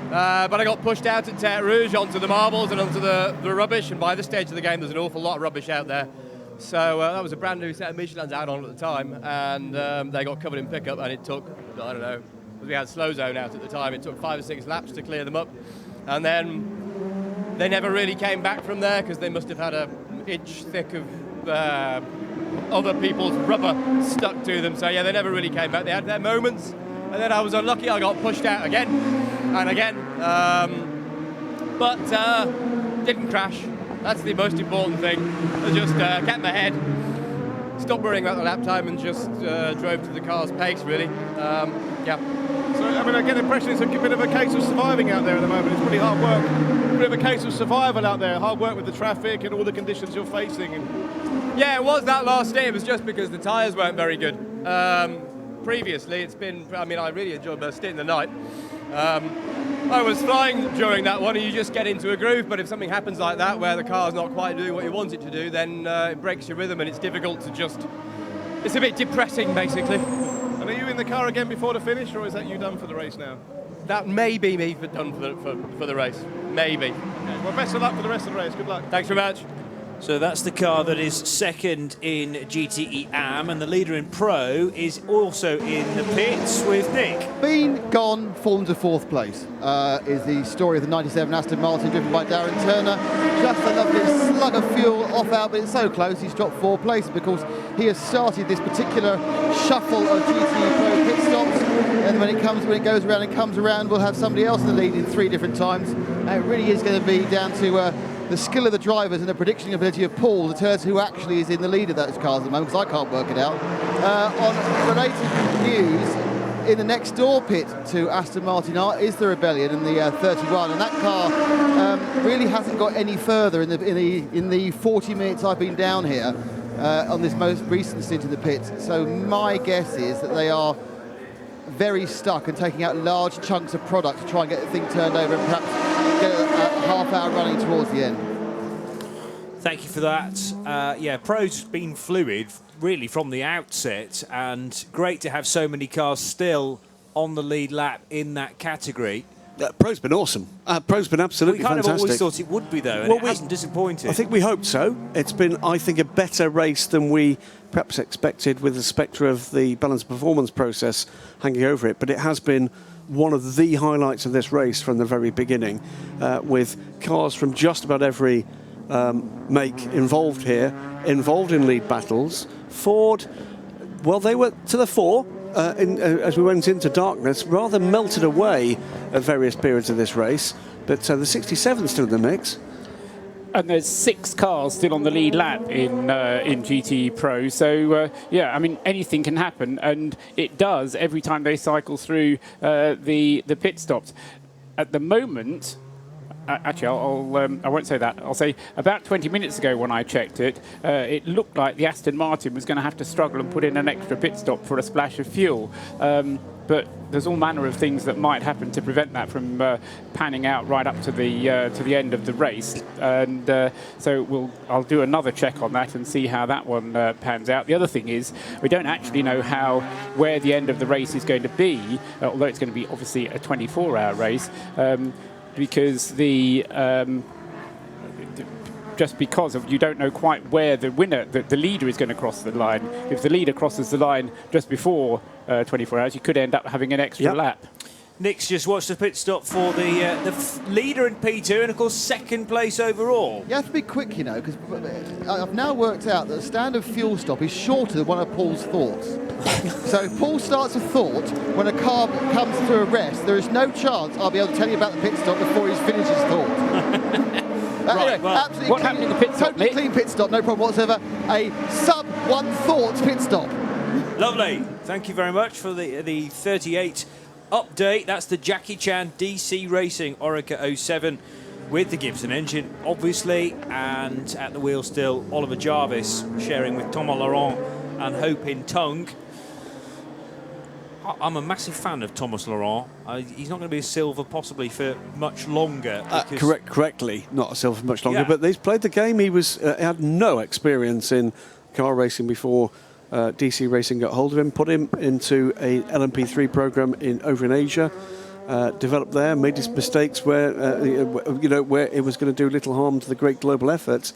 But I got pushed out at Terre Rouge onto the marbles and onto the rubbish, and by this stage of the game there's an awful lot of rubbish out there. So that was a brand new set of Michelins out on at the time, and they got covered in pickup, and it took, I don't know, because we had slow zone out at the time, it took 5 or 6 laps to clear them up. And then they never really came back from there because they must have had an inch thick of other people's rubber stuck to them. So yeah, they never really came back. They had their moments, and then I was unlucky. I got pushed out again and again, but didn't crash. That's the most important thing. I just kept my head, stopped worrying about the lap time, and just drove to the car's pace, really. Yeah. So, I mean, I get the impression it's a bit of a case of surviving out there at the moment. It's pretty hard work. A bit of a case of survival out there. Hard work with the traffic and all the conditions you're facing. And yeah, it was that last day. It was just because the tyres weren't very good. Previously, it's been, I mean, I really enjoyed my stint in the night. I was flying during that one, and you just get into a groove, but if something happens like that, where the car's not quite doing what you want it to do, then it breaks your rhythm, and it's difficult to just... It's a bit depressing, basically. And are you in the car again before the finish, or is that you done for the race now? That may be me done for the race. Maybe. Okay. Well, best of luck for the rest of the race. Good luck. Thanks very much. So that's the car that is second in GTE AM, and the leader in Pro is also in the pits with Nick. Been, gone, fallen to 4th place is the story of the 97 Aston Martin driven by Darren Turner. Just a lovely slug of fuel off out, but it's so close he's dropped 4 places because he has started this particular shuffle of GTE Pro pit stops, and when it goes around and comes around, we'll have somebody else in the lead in 3 different times. And it really is going to be down to the skill of the drivers and the predicting ability of Paul to tell us who actually is in the lead of those cars at the moment, because I can't work it out. On related news, in the next door pit to Aston Martin is the Rebellion in the 31, and that car really hasn't got any further in the 40 minutes I've been down here on this most recent stint in the pits. So my guess is that they are very stuck and taking out large chunks of product to try and get the thing turned over and perhaps get a half hour running towards the end. Thank you for that. Yeah, Pro's been fluid really from the outset, and great to have so many cars still on the lead lap in that category. Pro's been awesome. Pro's been absolutely fantastic. We kind of always thought it would be, though, and it hasn't disappointed. I think we hoped so. It's been, I think, a better race than we perhaps expected, with the spectre of the balanced performance process hanging over it. But it has been one of the highlights of this race from the very beginning, with cars from just about every make involved here, involved in lead battles. Ford, well, they were to the fore. As we went into darkness, rather melted away at various periods of this race, but the 67's still in the mix. And there's 6 cars still on the lead lap in GTE Pro. So, yeah, I mean, anything can happen. And it does every time they cycle through the pit stops. At the moment, actually, I won't say that. I'll say about 20 minutes ago when I checked it, it looked like the Aston Martin was going to have to struggle and put in an extra pit stop for a splash of fuel. But there's all manner of things that might happen to prevent that from panning out right up to the end of the race. And so I'll do another check on that and see how that one pans out. The other thing is we don't actually know where the end of the race is going to be, although it's going to be obviously a 24-hour race, because just because you don't know quite where the winner, the leader, is going to cross the line. If the leader crosses the line just before 24 hours, you could end up having an extra lap. Nick's just watched the pit stop for the leader in P2 and, of course, second place overall. You have to be quick, you know, because I've now worked out that the standard fuel stop is shorter than one of Paul's thoughts. So if Paul starts a thought, when a car comes to a rest, there is no chance I'll be able to tell you about the pit stop before he's finished his thought. Right, anyway, well, absolutely what happened in the pit stop, totally clean pit stop, no problem whatsoever. A sub-1 thoughts pit stop. Lovely. Thank you very much for the 38 update. That's the Jackie Chan DC Racing Orica 07 with the Gibson engine, obviously, and at the wheel still Oliver Jarvis sharing with Thomas Laurent and Hope in Tung. I'm a massive fan of Thomas Laurent. He's not going to be a silver possibly for much longer. Correctly, not a silver for much longer, but he's played the game. He had no experience in car racing before DC Racing got hold of him, put him into a LMP3 program over in Asia, developed there, made his mistakes where where it was going to do little harm to the great global effort,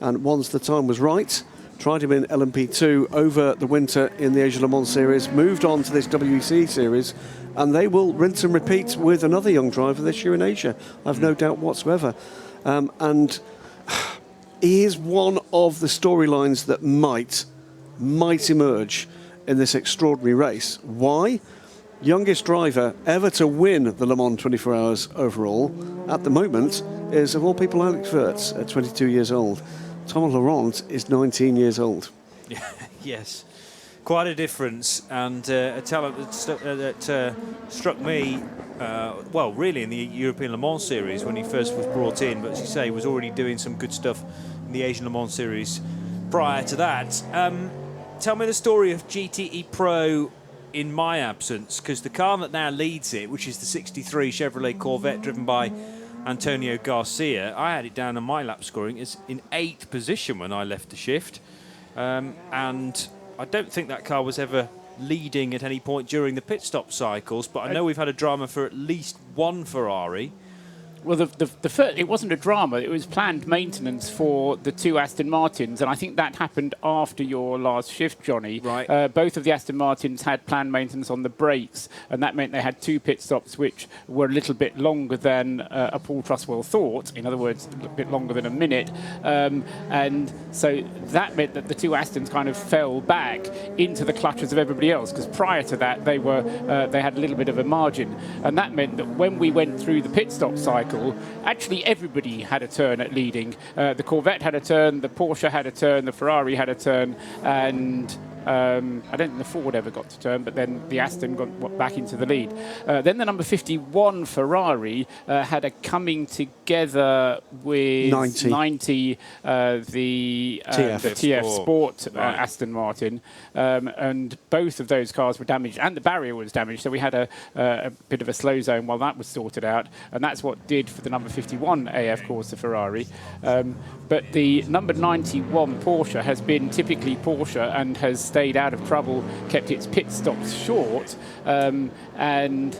and once the time was right, tried him in LMP2 over the winter in the Asia Le Mans series, moved on to this WEC series, and they will rinse and repeat with another young driver this year in Asia. I've no doubt whatsoever. And he is one of the storylines that might emerge in this extraordinary race. Why? Youngest driver ever to win the Le Mans 24 Hours overall at the moment is, of all people, Alex Wurz at 22 years old. Thomas Laurent is 19 years old. Yes, quite a difference, and a talent that struck me, well, really in the European Le Mans series when he first was brought in, but as you say, he was already doing some good stuff in the Asian Le Mans series prior to that. Tell me the story of GTE Pro in my absence, because the car that now leads it, which is the 63 Chevrolet Corvette driven by Antonio Garcia, I had it down on my lap scoring as in 8th position when I left the shift, and I don't think that car was ever leading at any point during the pit stop cycles, but I know we've had a drama for at least one Ferrari. Well, the first, it wasn't a drama. It was planned maintenance for the 2 Aston Martins, and I think that happened after your last shift, Johnny. Right. Both of the Aston Martins had planned maintenance on the brakes, and that meant they had 2 pit stops, which were a little bit longer than a Paul Truswell thought. In other words, a bit longer than a minute. And so that meant that the 2 Astons kind of fell back into the clutches of everybody else, because prior to that they had a little bit of a margin, and that meant that when we went through the pit stop cycle, actually everybody had a turn at leading. The Corvette had a turn, the Porsche had a turn, the Ferrari had a turn, and I don't think the Ford ever got to turn, but then the Aston got back into the lead. Then the number 51 Ferrari had a coming together with 90 the TF Sport Aston Martin, and both of those cars were damaged, and the barrier was damaged, so we had a bit of a slow zone while that was sorted out, and that's what did for the number 51 AF Corsa Ferrari. But the number 91 Porsche has been typically Porsche and has stayed out of trouble, kept its pit stops short, and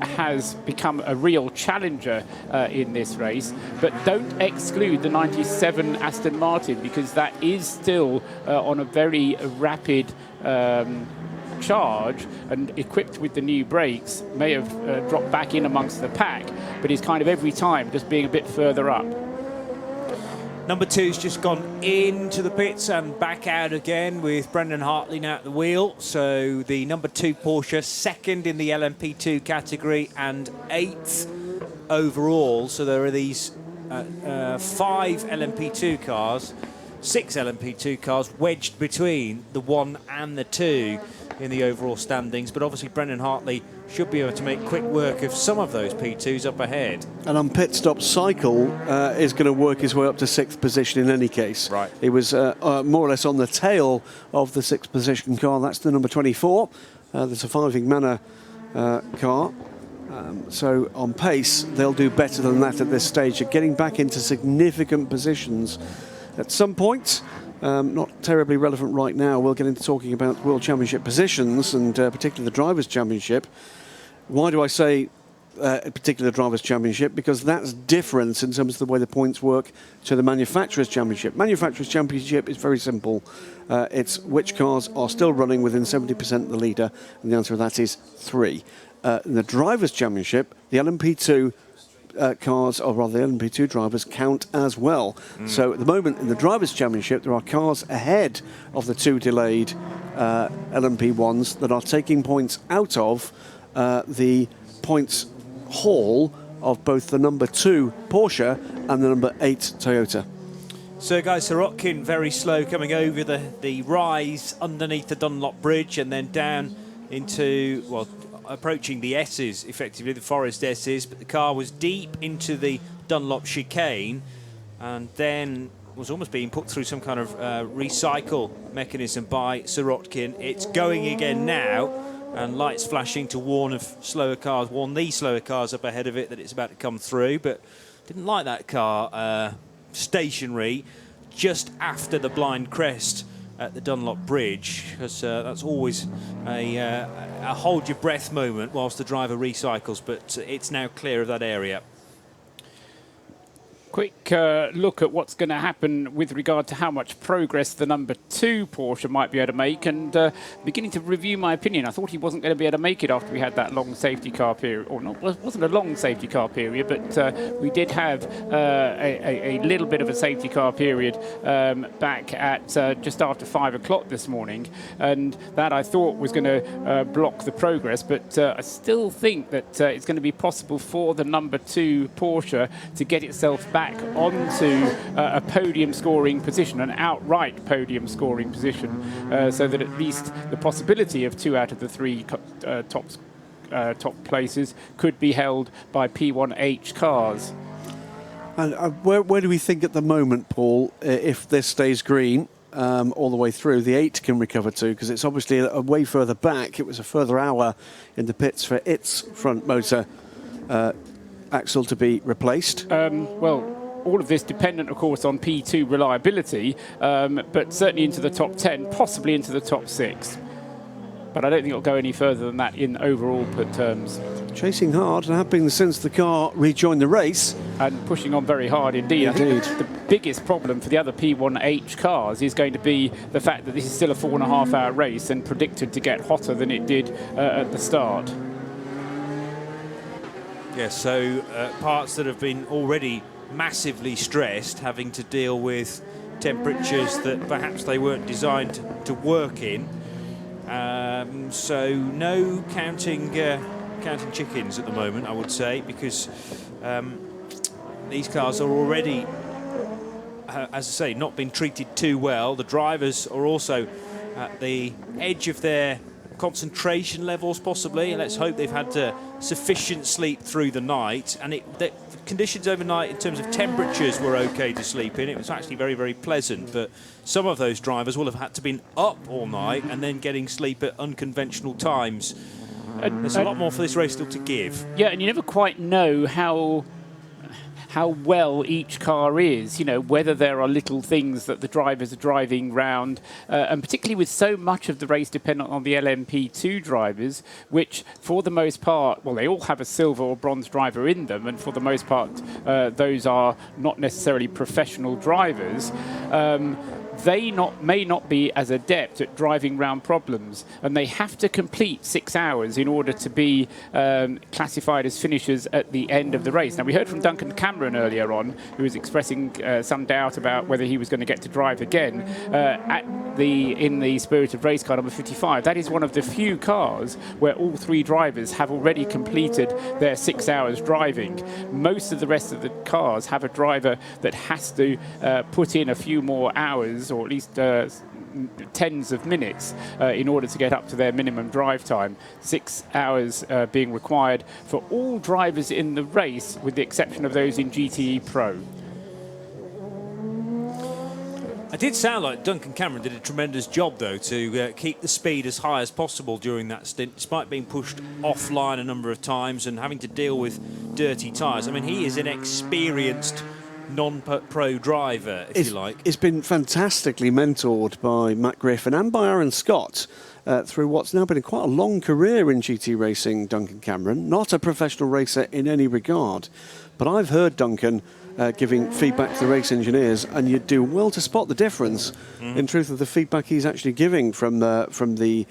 has become a real challenger in this race. But don't exclude the 97 Aston Martin, because that is still on a very rapid charge, and equipped with the new brakes, may have dropped back in amongst the pack, but is kind of every time just being a bit further up. Number 2's just gone into the pits and back out again with Brendan Hartley now at the wheel. So the number 2 Porsche, second in the LMP2 category and 8th overall. So there are these 5 LMP2 cars, 6 LMP2 cars wedged between the 1 and the 2 in the overall standings. But obviously Brendan Hartley should be able to make quick work of some of those P2s up ahead. And on pit stop, Cycle is going to work his way up to 6th position in any case. Right. He was more or less on the tail of the 6th position car. That's the number 24. There's a Fiving Manor car. So on pace, they'll do better than that at this stage. They're getting back into significant positions at some point. Not terribly relevant right now. We'll get into talking about World Championship positions and particularly the Drivers' Championship. Why do I say particular Drivers' Championship? Because that's different in terms of the way the points work to the Manufacturers' Championship. Manufacturers' Championship is very simple. It's which cars are still running within 70% of the leader, and the answer to that is 3. In the Drivers' Championship, the LMP2 cars, or rather the LMP2 drivers, count as well. So at the moment in the Drivers' Championship, there are cars ahead of the 2 delayed LMP1s that are taking points out of the points haul of both the number 2 Porsche and the number 8 Toyota. Sergei Sirotkin very slow coming over the rise underneath the Dunlop Bridge and then down into, well, approaching the S's, effectively, the Forest S's, but the car was deep into the Dunlop chicane and then was almost being put through some kind of recycle mechanism by Sirotkin. It's going again now, and lights flashing to warn these slower cars up ahead of it that it's about to come through, but didn't like that car stationary just after the blind crest at the Dunlop Bridge, because that's always a hold your breath moment whilst the driver recycles, but it's now clear of that area. Quick look at what's going to happen with regard to how much progress the number 2 Porsche might be able to make, and beginning to review my opinion. I thought he wasn't going to be able to make it after we had that long safety car period, or not, it wasn't a long safety car period, but we did have a little bit of a safety car period back at just after 5 o'clock this morning, and that I thought was going to block the progress, but I still think that it's going to be possible for the number 2 Porsche to get itself back onto a podium scoring position, an outright podium scoring position, so that at least the possibility of 2 out of the 3 top places could be held by P1H cars. And where do we think at the moment, Paul, if this stays green all the way through, the 8 can recover to? Because it's obviously a way further back. It was a further hour in the pits for its front motor axle to be replaced. Well, all of this dependent, of course, on P2 reliability, but certainly into the top 10, possibly into the top 6. But I don't think it'll go any further than that in overall terms. Chasing hard, and have been since the car rejoined the race. And pushing on very hard indeed. I think the biggest problem for the other P1H cars is going to be the fact that this is still a 4.5-hour race and predicted to get hotter than it did at the start. Yeah, so parts that have been already massively stressed, having to deal with temperatures that perhaps they weren't designed to work in. So no counting chickens at the moment, I would say, because these cars are already, as I say, not been treated too well. The drivers are also at the edge of their concentration levels, possibly. Let's hope they've had sufficient sleep through the night, and the conditions overnight in terms of temperatures were okay to sleep in. It was actually very, very pleasant, but some of those drivers will have had to been up all night and then getting sleep at unconventional times. There's a lot more for this race still to give. Yeah, and you never quite know how well each car is, you know, whether there are little things that the drivers are driving round, and particularly with so much of the race dependent on the LMP2 drivers, which for the most part, well, they all have a silver or bronze driver in them, and for the most part, those are not necessarily professional drivers. they may not be as adept at driving round problems, and they have to complete 6 hours in order to be classified as finishers at the end of the race. Now, we heard from Duncan Cameron earlier on, who was expressing some doubt about whether he was going to get to drive again in the Spirit of Race car number 55. That is one of the few cars where all 3 drivers have already completed their 6 hours driving. Most of the rest of the cars have a driver that has to put in a few more hours, or at least tens of minutes in order to get up to their minimum drive time. 6 hours being required for all drivers in the race, with the exception of those in GTE Pro. It did sound like Duncan Cameron did a tremendous job, though, to keep the speed as high as possible during that stint, despite being pushed offline a number of times and having to deal with dirty tyres. I mean, he is an experienced non-pro driver, if you like. He's been fantastically mentored by Matt Griffin and by Aaron Scott through what's now been quite a long career in GT racing, Duncan Cameron. Not a professional racer in any regard, but I've heard Duncan giving feedback to the race engineers, and you'd do well to spot the difference in truth of the feedback he's actually giving from the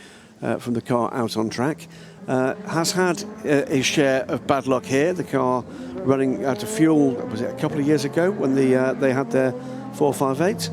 car out on track. Has had his share of bad luck here. The car running out of fuel, was it a couple of years ago when they had their 458?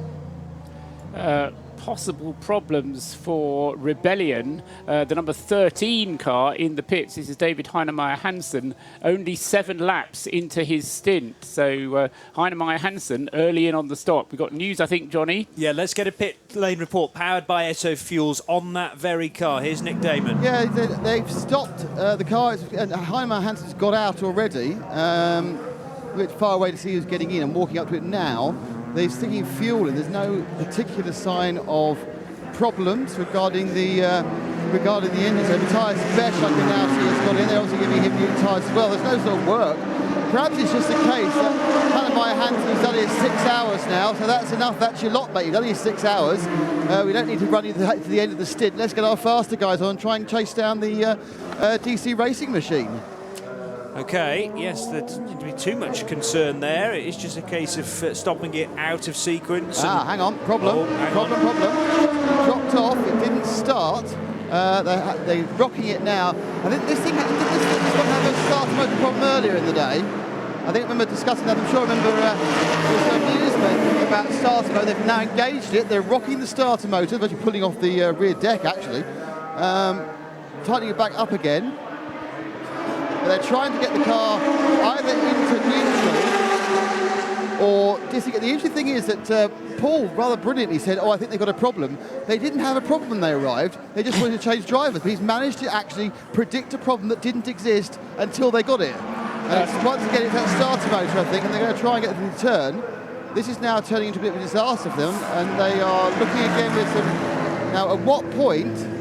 Possible problems for Rebellion, the number 13 car in the pits. This is David Heinemeier Hansen, only 7 laps into his stint. So Heinemeier Hansen early in on the stop. We've got news, I think, Johnny. Yeah, let's get a pit lane report powered by Esso Fuels on that very car. Here's Nick Damon. Yeah, they've stopped the car, and Heinemeier Hansen's got out already. A bit far away to see who's getting in and walking up to it now. They're sticking fuel in. There's no particular sign of problems regarding the engine. So the tyres, Besh, I can now see, has got in. They're also giving him new tyres as well. There's no sort of work. Perhaps it's just the case that Heinemeier Hansen's done his 6 hours now, so that's enough. That's your lot, mate. You've done your 6 hours. We don't need to run you to the end of the stint. Let's get our faster guys on and try and chase down the DC racing machine. Okay, yes, there doesn't seem to be too much concern there. It's just a case of stopping it out of sequence. Hang on, problem. Dropped off, it didn't start. They're rocking it now. I think this thing had a starter motor problem earlier in the day. I think I remember discussing that. I'm sure I remember there was some news making about starter motor. They've now engaged it. They're rocking the starter motor, actually pulling off the rear deck, actually. Tightening it back up again. They're trying to get the car either into neutral or disengage. The interesting thing is that Paul rather brilliantly said, I think they've got a problem. They didn't have a problem when they arrived. They just wanted to change drivers. But he's managed to actually predict a problem that didn't exist until they got it. And once again, it's that starter motor, I think, and they're going to try and get them to turn. This is now turning into a bit of a disaster for them, and they are looking again with some... Now, at what point...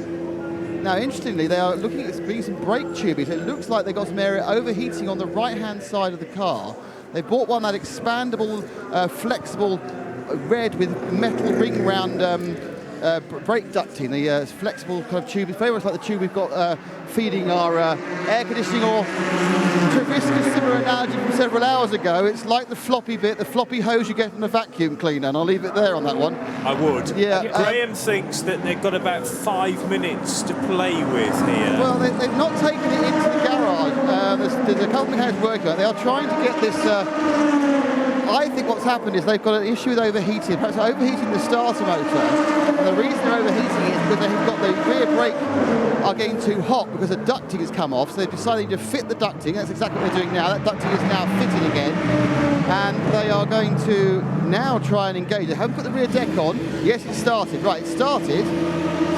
Now, interestingly, they are looking at bringing some brake tubing. So it looks like they've got some area overheating on the right-hand side of the car. They bought one, that expandable, flexible, red with metal ring round brake ducting. The flexible kind of tube. It's very much like the tube we've got feeding our air conditioning, or to risk a similar analogy from several hours ago, it's like the floppy bit, the floppy hose you get from the vacuum cleaner, and I'll leave it there on that one. I would. Yeah. Graham thinks that they've got about 5 minutes to play with here. Well, they've not taken it into the garage. There's a couple of guys working on it. They are trying to get this... I think what's happened is they've got an issue with overheating, perhaps overheating the starter motor. And the reason they're overheating it is because they've got the rear brake are getting too hot because the ducting has come off. So they've decided to fit the ducting. That's exactly what they're doing now. That ducting is now fitting again. And they are going to now try and engage. They haven't put the rear deck on. Yes, it started. Right, it started.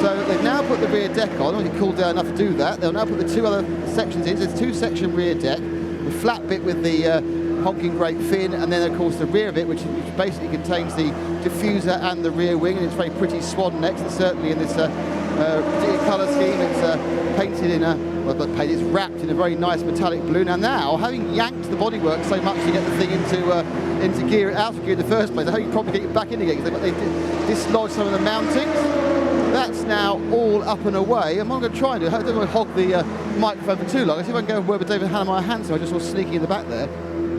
So they've now put the rear deck on. When it cooled down enough to do that, they'll now put the 2 other sections in. So it's 2-section rear deck. The flat bit with the honking brake fin, and then of course the rear of it, which basically contains the diffuser and the rear wing, and it's very pretty swan next, and certainly in this particular colour scheme, it's painted in it's wrapped in a very nice metallic blue. Now, having yanked the bodywork so much to get the thing into gear, out of gear in the first place, I hope you probably get it back in again, because they've dislodged some of the mountings. That's now all up and away. I'm not going to try and do it. I don't want to hog the microphone for too long. I'll see if I can go and work with David Heinemeier Hansen. I just saw sneaking in the back there.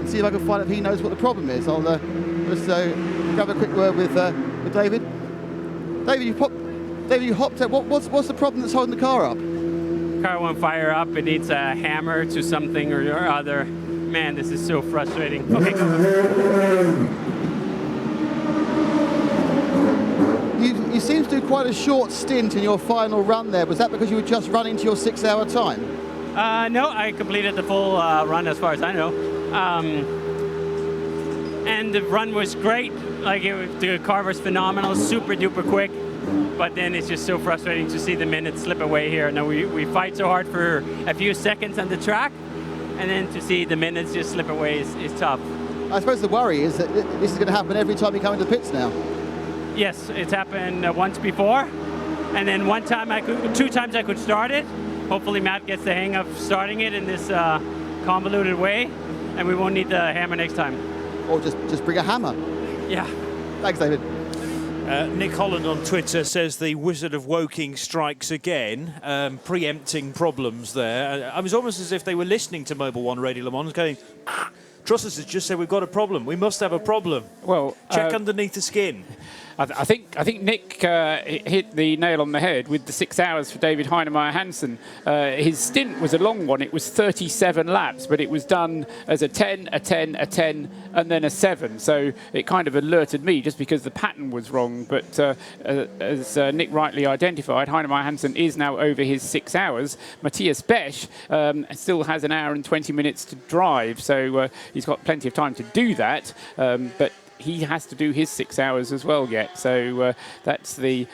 See if I can find out if he knows what the problem is. I'll just grab a quick word with David. David, you hopped out. What's the problem that's holding the car up? Car won't fire up. It needs a hammer to something or other. Man, this is so frustrating. Okay, go. You seem to do quite a short stint in your final run there. Was that because you were just running to your 6-hour time? No, I completed the full run as far as I know. And the run was great. Like the car was phenomenal, super duper quick. But then it's just so frustrating to see the minutes slip away here. Now we fight so hard for a few seconds on the track, and then to see the minutes just slip away is tough. I suppose the worry is that this is going to happen every time you come into the pits now. Yes, it's happened once before, and then two times I could start it. Hopefully Matt gets the hang of starting it in this convoluted way, and we won't need the hammer next time. Or just bring a hammer. Yeah. Thanks, David. Nick Holland on Twitter says the Wizard of Woking strikes again, preempting problems there. I was almost as if they were listening to Mobil 1 Radio Le Mans going, Trusses has just said we've got a problem. We must have a problem. Well, check underneath the skin. I think Nick hit the nail on the head with the 6 hours for David Heinemeier Hansson. His stint was a long one. It was 37 laps, but it was done as a 10, a 10, a 10, and then a 7. So it kind of alerted me just because the pattern was wrong. But as Nick rightly identified, Heinemeier Hansson is now over his 6 hours. Matthias Besch still has an hour and 20 minutes to drive, so he's got plenty of time to do that. But he has to do his 6 hours as well yet. So that's the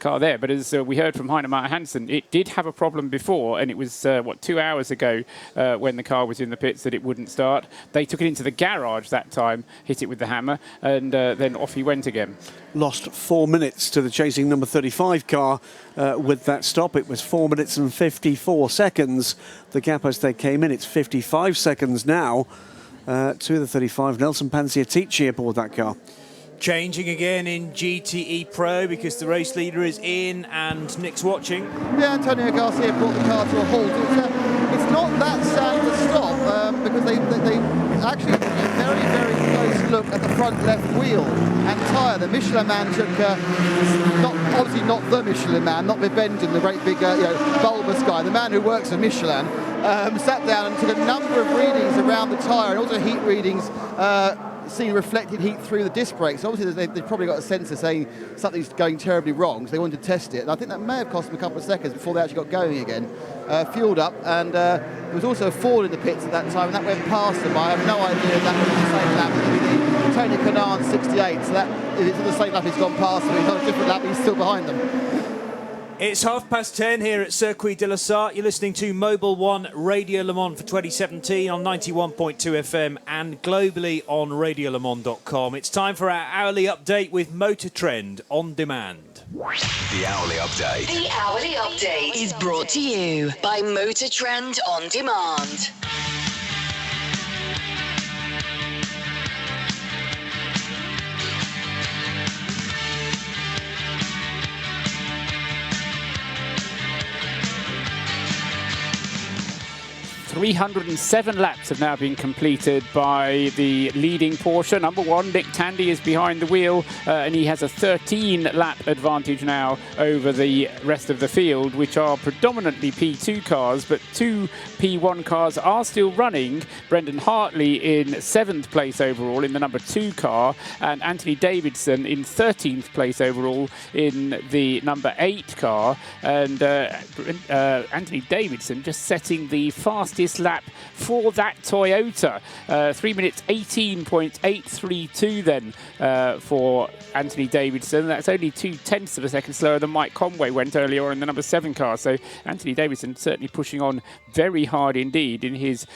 car there. But as we heard from Heinemeier Hansson, it did have a problem before, and it was, 2 hours ago when the car was in the pits that it wouldn't start. They took it into the garage that time, hit it with the hammer, and then off he went again. Lost 4 minutes to the chasing number 35 car with that stop. It was 4 minutes and 54 seconds. The gap as they came in, it's 55 seconds now. To the 35, Nelson Panciatici aboard that car. Changing again in GTE Pro because the race leader is in and Nick's watching. Yeah, Antonio Garcia brought the car to a halt. It's not that sad to stop because they actually took a very, very close look at the front left wheel and tyre. The Michelin man took, obviously not the Michelin man, not Vivenden, the great big bulbous guy, the man who works for Michelin, sat down and took a number of readings around the tyre and also heat readings, seeing reflected heat through the disc brakes. So obviously they've probably got a sensor saying something's going terribly wrong, so they wanted to test it. And I think that may have cost them a couple of seconds before they actually got going again. Fueled up, and there was also a Ford in the pits at that time, and that went past them. I have no idea if that was the same lap as Tony Kanaan 68, so that if it's the same lap he's gone past them, he's on a different lap, he's still behind them. It's 10:30 here at Circuit de la Sarthe. You're listening to Mobil 1 Radio Le Mans for 2017 on 91.2 FM and globally on radiolemans.com. It's time for our hourly update with Motor Trend on demand. The hourly update. The hourly update is brought to you by Motor Trend on Demand. .307 laps have now been completed by the leading Porsche. Number one, Nick Tandy, is behind the wheel, and he has a 13-lap advantage now over the rest of the field, which are predominantly P2 cars, but two P1 cars are still running. Brendan Hartley in 7th place overall in the number 2 car, and Anthony Davidson in 13th place overall in the number 8 car. And Anthony Davidson just setting the fastest lap for that Toyota. 3 minutes 18.832 then for Anthony Davidson. That's only 0.2 of a second slower than Mike Conway went earlier in the number 7 car. So Anthony Davidson certainly pushing on very hard indeed in his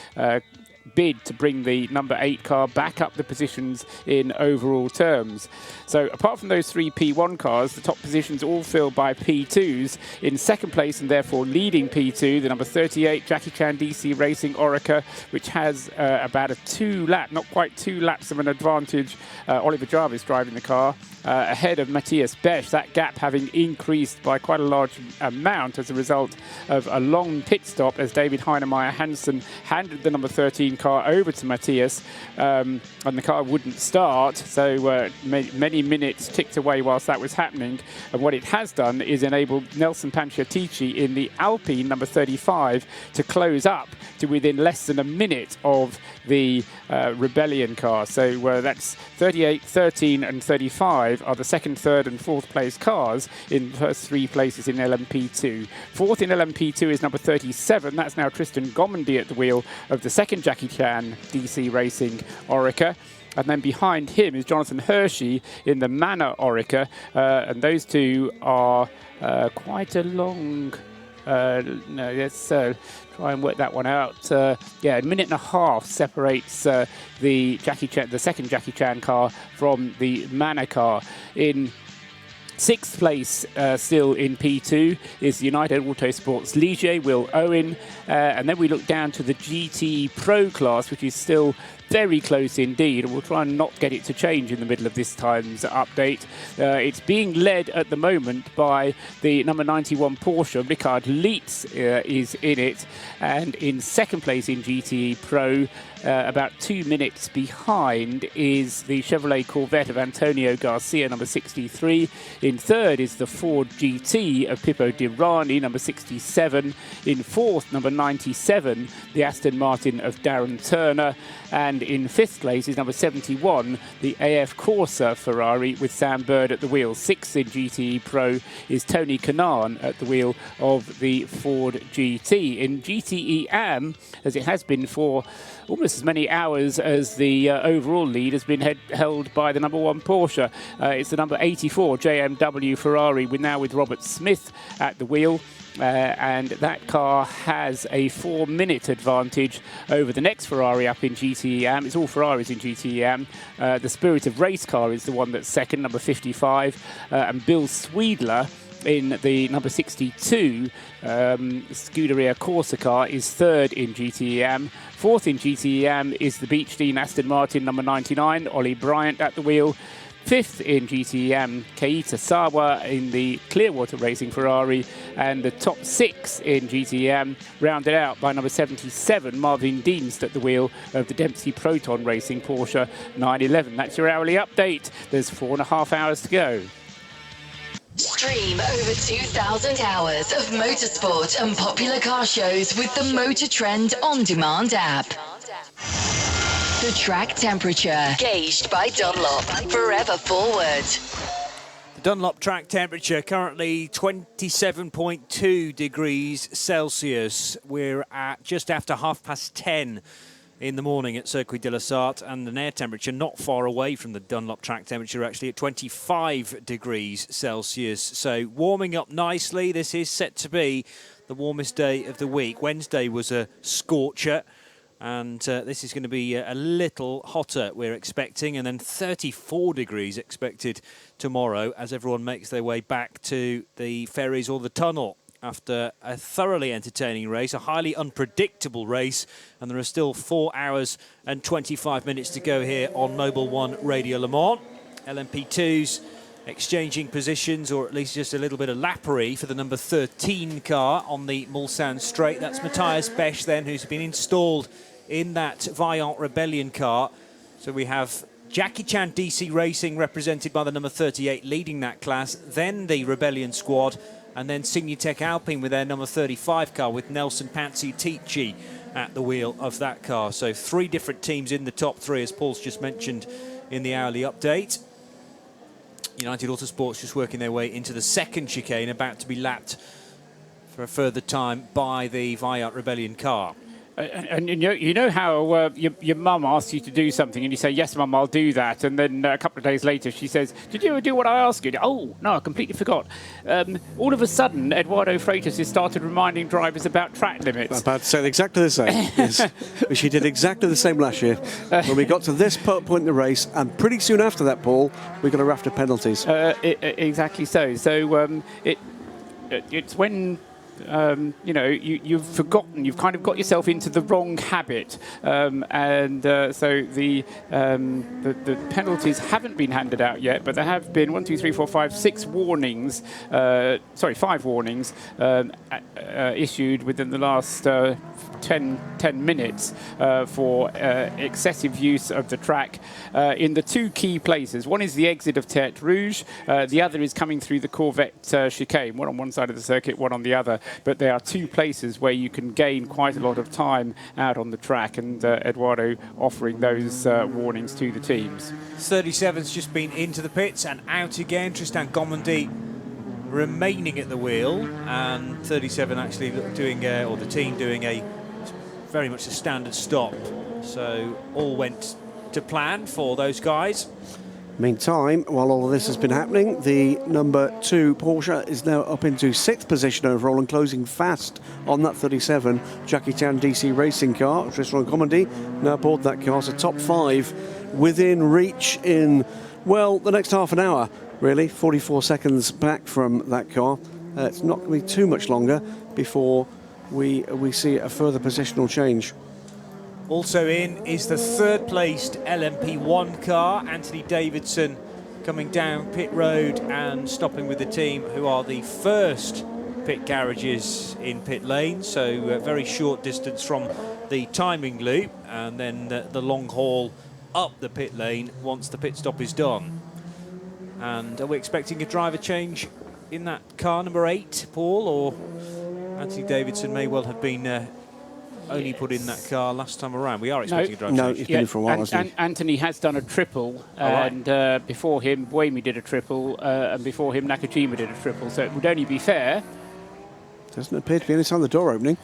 bid to bring the number 8 car back up the positions in overall terms. So apart from those 3 P1 cars, the top positions all filled by P2s. In 2nd place and therefore leading P2, the number 38 Jackie Chan DC Racing Orica, which has about a 2-lap, not quite 2 laps of an advantage. Oliver Jarvis driving the car ahead of Matthias Besch, that gap having increased by quite a large amount as a result of a long pit stop as David Heinemeier Hansson handed the number 13 car over to Matthias, and the car wouldn't start. So many minutes ticked away whilst that was happening. And what it has done is enabled Nelson Panciatici in the Alpine number 35 to close up to within less than a minute of the Rebellion car. So that's 38, 13 and 35 are the second, third and fourth place cars in the first three places in LMP2. Fourth in LMP2 is number 37. That's now Tristan Gomendy at the wheel of the second Jackie Chan DC Racing Orica. And then behind him is Jonathan Hershey in the Manor Orica. And those two are quite a long... no, let's try and work that one out. A minute and a half separates the second Jackie Chan car from the Manor car. In sixth place, still in P2, is United Autosports Ligier, Will Owen. And then we look down to the GTE Pro class, which is still very close indeed, and we'll try and not get it to change in the middle of this time's update. It's being led at the moment by the number 91 Porsche. Ricard Leitz is in it, and in second place in GTE Pro, about 2 minutes behind, is the Chevrolet Corvette of Antonio Garcia, number 63. In third is the Ford GT of Pippo Dirani, number 67. In fourth, number 97, the Aston Martin of Darren Turner. And in fifth place is number 71, the AF Corsa Ferrari with Sam Bird at the wheel. Sixth in GTE Pro is Tony Kanaan at the wheel of the Ford GT. In GTE AM, as it has been for almost as many hours as the overall lead, has been held by the number one Porsche. It's the number 84 JMW Ferrari, with Robert Smith at the wheel. And that car has a 4-minute advantage over the next Ferrari up in GTE AM. It's all Ferraris in GTE AM. The Spirit of Race car is the one that's second, number 55. And Bill Sweedler in the number 62 Scuderia Corsa car is third in GTE AM. Fourth in GTE AM is the Beechstein Aston Martin number 99, Ollie Bryant at the wheel. Fifth in GTM, Keita Sawa in the Clearwater Racing Ferrari, and the top six in GTM rounded out by number 77, Marvin Dienst at the wheel of the Dempsey Proton Racing Porsche 911. That's your hourly update. There's 4.5 hours to go. Stream over 2,000 hours of motorsport and popular car shows with the Motor Trend On Demand app. The track temperature, gauged by Dunlop, forever forward. The Dunlop track temperature currently 27.2 degrees Celsius. We're at just after 10:30 in the morning at Circuit de la Sarthe, and an air temperature not far away from the Dunlop track temperature, actually at 25 degrees Celsius. So warming up nicely. This is set to be the warmest day of the week. Wednesday was a scorcher. And this is going to be a little hotter, we're expecting, and then 34 degrees expected tomorrow as everyone makes their way back to the ferries or the tunnel after a thoroughly entertaining race, a highly unpredictable race, and there are still 4 hours and 25 minutes to go here on Mobil 1 Radio Le Mans. LMP2's exchanging positions, or at least just a little bit of lappery for the number 13 car on the Mulsanne straight. That's Matthias Besch then, who's been installed in that Vaillant Rebellion car. So we have Jackie Chan DC Racing represented by the number 38 leading that class, then the Rebellion squad, and then Signatech Alpine with their number 35 car with Nelson Panciatici at the wheel of that car. So 3 different teams in the top 3, as Paul's just mentioned in the hourly update. United Autosports just working their way into the second chicane, about to be lapped for a further time by the Vaillant Rebellion car. And you know how your mum asks you to do something and you say, yes, mum, I'll do that. And then a couple of days later she says, did you ever do what I asked you? Oh, no, I completely forgot. All of a sudden, Eduardo Freitas has started reminding drivers about track limits. I'm about to say exactly the same. Yes. She did exactly the same last year when we got to this point in the race. And pretty soon after that, Paul, we got a raft of penalties. Exactly so. So it's when you've forgotten, you've kind of got yourself into the wrong habit, so the penalties haven't been handed out yet, but there have been 5 warnings, 5 warnings issued within the last 10 minutes for excessive use of the track in the 2 key places. One is the exit of Tête Rouge, the other is coming through the Corvette chicane, one on one side of the circuit, one on the other. But there are 2 places where you can gain quite a lot of time out on the track, and Eduardo offering those warnings to the teams. 37's just been into the pits and out again. Tristan Gomondy remaining at the wheel, and 37 actually doing, or the team doing a very much a standard stop. So all went to plan for those guys. Meantime, while all of this has been happening, the number 2 Porsche is now up into 6th position overall and closing fast on that 37 Jackie Chan DC racing car. Tristan Gomondy now aboard that car, so top 5 within reach in, well, the next half an hour, really. 44 seconds back from that car. It's not going to be too much longer before we see a further positional change. Also in is the 3rd placed LMP1 car. Anthony Davidson coming down pit road and stopping with the team, who are the first pit garages in pit lane, so a very short distance from the timing loop, and then the long haul up the pit lane once the pit stop is done. And are we expecting a driver change in that car, number 8, Paul, or Anthony Davidson may well have been only put in that car last time around? We are expecting a driver change. No, he's been in for a while, hasn't he? Anthony has done a triple, and before him, Buemi did a triple, and before him, Nakajima did a triple, so it would only be fair. Doesn't appear to be any sign of the door opening.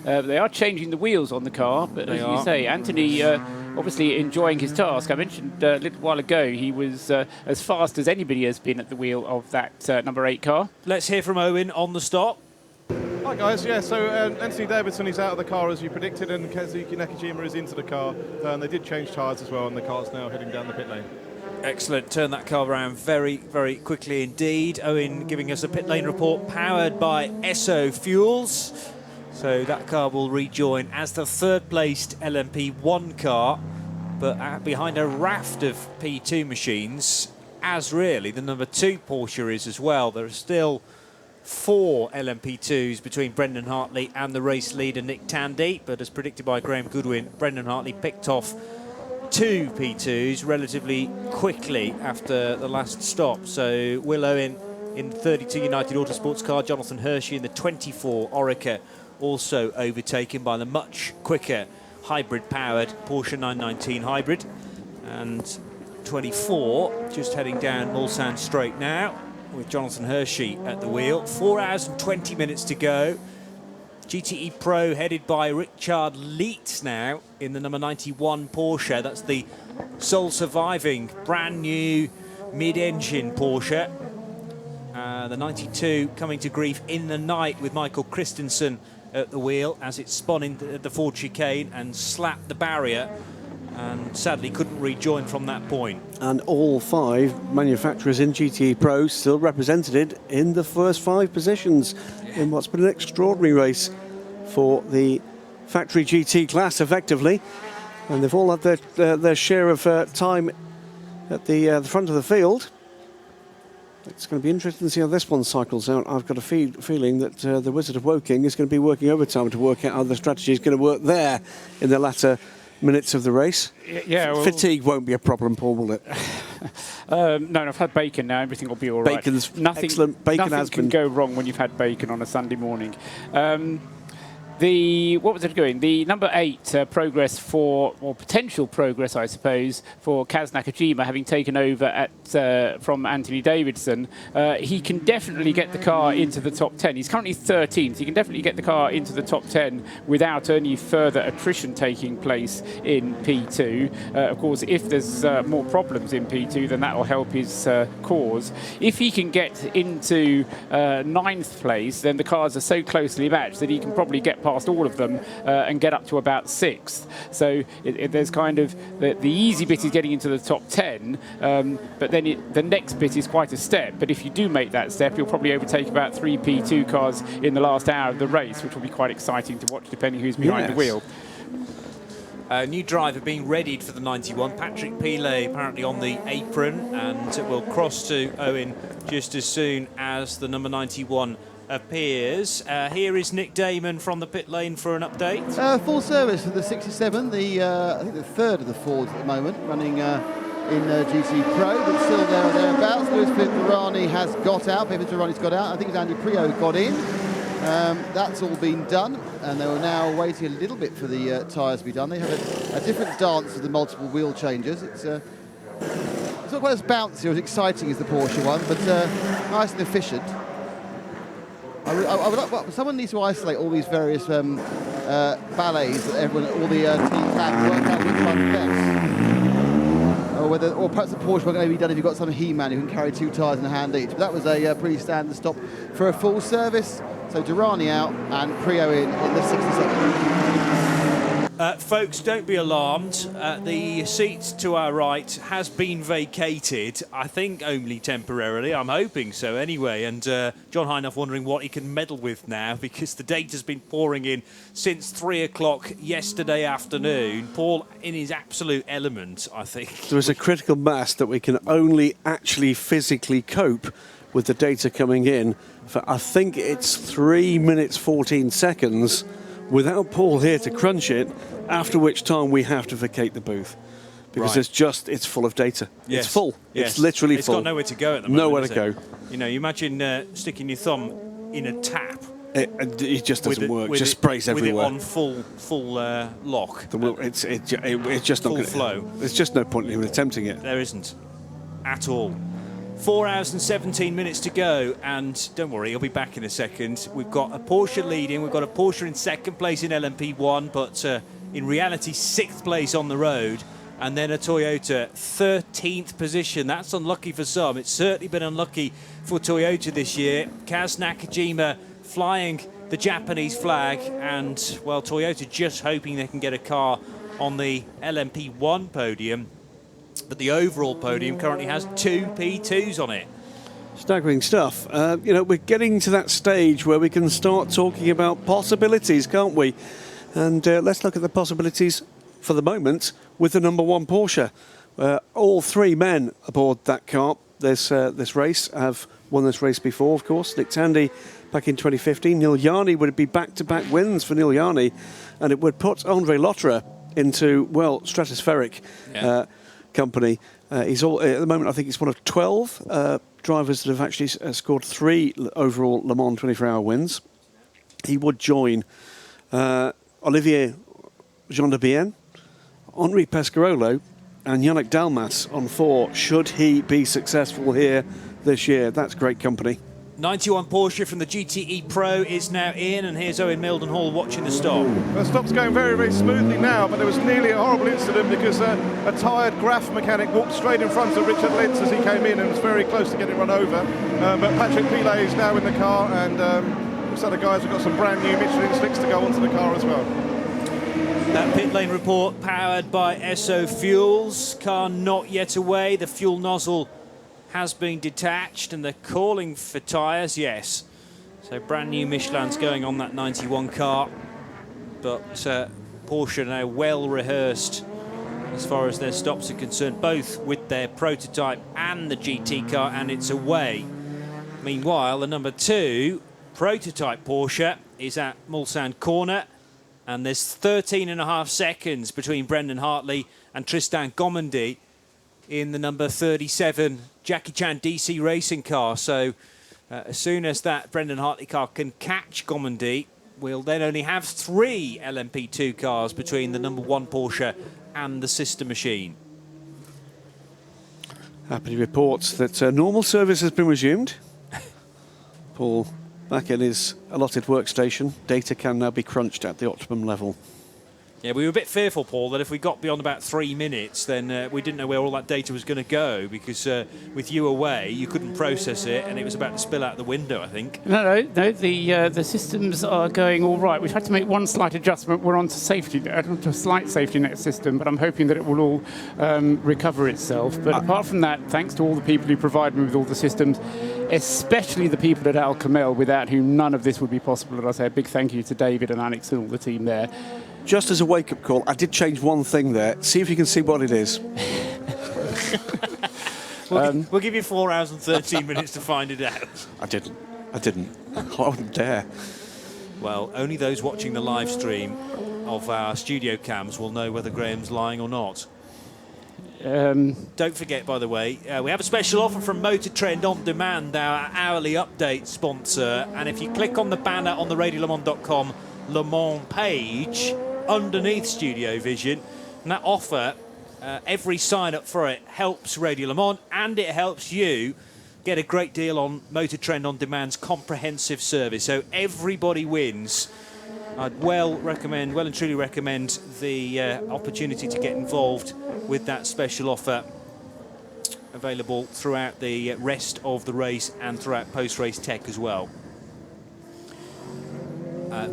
They are changing the wheels on the car, but as you say, Anthony obviously enjoying his task. I mentioned a little while ago he was as fast as anybody has been at the wheel of that number 8 car. Let's hear from Owen on the stop. Hi guys, yeah, so Anthony Davidson is out of the car as you predicted, and Kazuki Nakajima is into the car, and they did change tyres as well, and the car's now heading down the pit lane. Excellent, turn that car around very, very quickly indeed. Owen giving us a pit lane report powered by Esso Fuels. So that car will rejoin as the 3rd placed LMP1 car, but behind a raft of P2 machines, as really the number 2 Porsche is as well. There are still 4 LMP2s between Brendan Hartley and the race leader Nick Tandy, but as predicted by Graham Goodwin, Brendan Hartley picked off 2 P2s relatively quickly after the last stop. So Will Owen in the 32 United Autosports car, Jonathan Hershey in the 24 Orica, also overtaken by the much quicker hybrid-powered Porsche 919 Hybrid. And 24 just heading down Mulsanne Straight now, with Jonathan Hershey at the wheel. 4 hours and 20 minutes to go. GTE Pro headed by Richard Leitz now in the number 91 Porsche. That's the sole surviving brand new mid-engine Porsche. The 92 coming to grief in the night with Michael Christensen at the wheel as it spun into the Ford chicane and slapped the barrier, and sadly couldn't rejoin from that point. And all 5 manufacturers in GTE Pro still represented in the first 5 positions in what's been an extraordinary race for the factory GT class, effectively. And they've all had their share of time at the front of the field. It's going to be interesting to see how this one cycles out. I've got a feeling that the Wizard of Woking is going to be working overtime to work out how the strategy is going to work there in the latter minutes of the race. Yeah, well, fatigue won't be a problem, Paul, will it? No, I've had bacon now. Everything will be all right. Bacon's excellent. Bacon nothing has can been go wrong when you've had bacon on a Sunday morning. What was it doing? The number 8 progress or potential progress, I suppose, for Kaz Nakajima, having taken over from Anthony Davidson. He can definitely get the car into the top 10. He's currently 13th. He can definitely get the car into the top 10 without any further attrition taking place in P2. Of course, if there's more problems in P2, then that will help his cause. If he can get into 9th place, then the cars are so closely matched that he can probably get past all of them and get up to about 6th. So there's kind of the easy bit is getting into the top 10, but then the next bit is quite a step. But if you do make that step, you'll probably overtake about 3 P2 cars in the last hour of the race, which will be quite exciting to watch depending who's behind the wheel. A new driver being readied for the 91, Patrick Pilet, apparently on the apron, and it will cross to Owen just as soon as the number 91 appears. Here is Nick Damon from the pit lane for an update. Full service for the 67, I think the third of the Fords at the moment, running in GT Pro, but still there or thereabouts. Lewis Pirani has got out, Pepe Pirani's got out. I think it's Andy Priaulx got in. That's all been done, and they were now waiting a little bit for the tyres to be done. They have a different dance with the multiple wheel changes. It's not quite as bouncy or as exciting as the Porsche one, but nice and efficient. Someone needs to isolate all these various ballets that everyone, all the teams have, work out which one's best. Or perhaps the Porsche won't be done if you've got some He-Man who can carry 2 tyres in a hand each. But that was a pretty standard stop for a full service. So Durrani out and Priaulx in the 67. Folks, don't be alarmed. The seat to our right has been vacated. I think only temporarily. I'm hoping so anyway. And John Hindhaugh wondering what he can meddle with now, because the data's been pouring in since 3 o'clock yesterday afternoon. Paul in his absolute element, I think. There is a critical mass that we can only actually physically cope with the data coming in for, I think it's 3 minutes 14 seconds without Paul here to crunch it, after which time we have to vacate the booth. Because it's full of data. Yes. It's full. Yes. It's literally it's full. It's got nowhere to go at the moment. Nowhere to go. You know, you imagine sticking your thumb in a tap. It just doesn't work. It just sprays everywhere. With it on full lock. It's just not full going to flow. There's just no point in even attempting it. There isn't at all. 4 hours and 17 minutes to go, and don't worry, he'll be back in a second. We've got a Porsche leading, we've got a Porsche in second place in LMP1, but in reality 6th place on the road, and then a Toyota 13th position. That's unlucky for some. It's certainly been unlucky for Toyota this year. Kaz Nakajima flying the Japanese flag, and well, Toyota just hoping they can get a car on the LMP1 podium. But the overall podium currently has 2 P2s on it. Staggering stuff. We're getting to that stage where we can start talking about possibilities, can't we? And let's look at the possibilities for the moment with the number 1 Porsche. All 3 men aboard that car this race have won this race before, of course. Nick Tandy back in 2015. Neil Yarney would be back-to-back wins for Neil Yarney, and it would put Andre Lotterer into, well, stratospheric company. He's at the moment, I think he's one of 12 drivers that have actually scored 3 overall Le Mans 24-hour wins. He would join Olivier Gendebien, Henri Pescarolo and Yannick Dalmas on 4, should he be successful here this year. That's great company. 91 Porsche from the GTE Pro is now in, and here's Owen Mildenhall watching the stop. The stop's going very, very smoothly now, but there was nearly a horrible incident because a tired Graf mechanic walked straight in front of Richard Lentz as he came in and was very close to getting run over. But Patrick Pilet is now in the car, and looks like the guys have got some brand new Michelin slicks to go onto the car as well. That pit lane report powered by Esso Fuels. Car not yet away. The fuel nozzle has been detached, and they're calling for tyres, yes. So brand new Michelin's going on that 91 car. But Porsche now well rehearsed as far as their stops are concerned, both with their prototype and the GT car, and it's away. Meanwhile, the number 2 prototype Porsche is at Mulsanne Corner, and there's 13.5 seconds between Brendan Hartley and Tristan Gomendy in the number 37 Jackie Chan DC racing car. So as soon as that Brendan Hartley car can catch Gomendy, we'll then only have 3 LMP2 cars between the number 1 Porsche and the sister machine. Happy reports that normal service has been resumed. Paul back in his allotted workstation. Data can now be crunched at the optimum level. Yeah, we were a bit fearful, Paul, that if we got beyond about 3 minutes, then we didn't know where all that data was going to go, because with you away, you couldn't process it, and it was about to spill out the window, I think. No, the systems are going all right. We've had to make one slight adjustment. We're onto a slight safety net system, but I'm hoping that it will all recover itself. But apart from that, thanks to all the people who provide me with all the systems, especially the people at Al Kamel, without whom none of this would be possible. And I say a big thank you to David and Alex and all the team there. Just as a wake-up call, I did change one thing there. See if you can see what it is. We'll give you 4 hours and 13 minutes to find it out. I didn't. I wouldn't dare. Well, only those watching the live stream of our studio cams will know whether Graham's lying or not. Don't forget, by the way, we have a special offer from Motor Trend On Demand, our hourly update sponsor. And if you click on the banner on the radiolemon.com Le Mans page underneath Studio Vision, and that offer, every sign up for it helps Radio Le Mans, and it helps you get a great deal on Motor Trend On Demand's comprehensive service. So everybody wins. I'd well and truly recommend the opportunity to get involved with that special offer, available throughout the rest of the race and throughout post-race tech as well.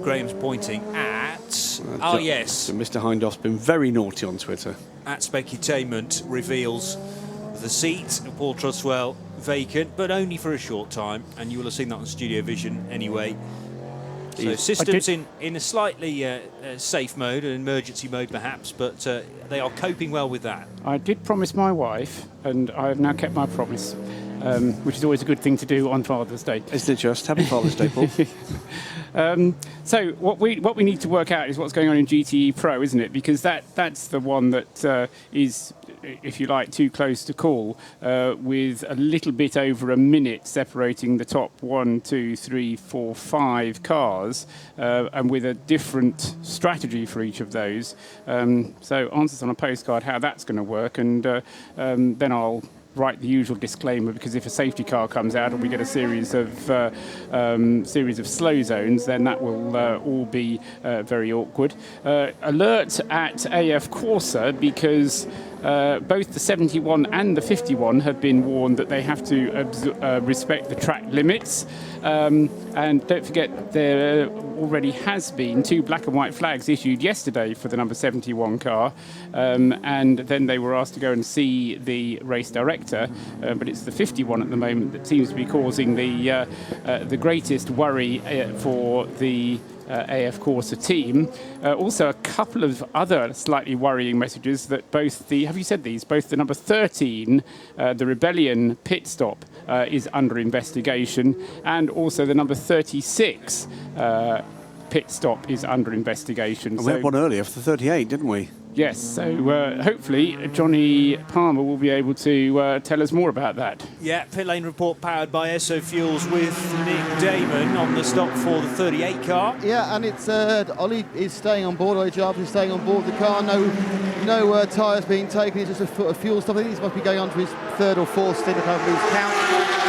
Graham's pointing at... yes. So Mr. Hindhoff's been very naughty on Twitter. At Specutainment reveals the seat of Paul Truswell vacant, but only for a short time, and you will have seen that on Studio Vision anyway. So systems in a slightly safe mode, an emergency mode perhaps, but they are coping well with that. I did promise my wife, and I have now kept my promise, which is always a good thing to do on Father's Day. Isn't it just? Happy Father's Day, Paul. So what we need to work out is what's going on in GTE Pro, isn't it? Because that's the one that is, if you like, too close to call, with a little bit over a minute separating the top 1, 2, 3, 4, 5 cars, and with a different strategy for each of those. So answers on a postcard how that's going to work, and then I'll write the usual disclaimer, because if a safety car comes out and we get a series of slow zones, then that will all be very awkward. Alert at AF Corsa, because both the 71 and the 51 have been warned that they have to respect the track limits. And don't forget, there already has been 2 black and white flags issued yesterday for the number 71 car, and then they were asked to go and see the race director, but it's the 51 at the moment that seems to be causing the greatest worry for the AF Corsa team. Also, a couple of other slightly worrying messages that both the, have you said these? Both the number 13, the Rebellion pit stop, is under investigation, and also the number 36 pit stop is under investigation. And we had one earlier for the 38, didn't we? Yes, so hopefully Johnny Palmer will be able to tell us more about that. Yeah, pit lane report powered by Esso Fuels with Nick Damon on the stop for the 38 car. Yeah, and it's Ollie is staying on board. Ollie Jarvis is staying on board the car. No tyres being taken. It's just a fuel stop. I think he must be going on to his 3rd or 4th stint. I can't lose count.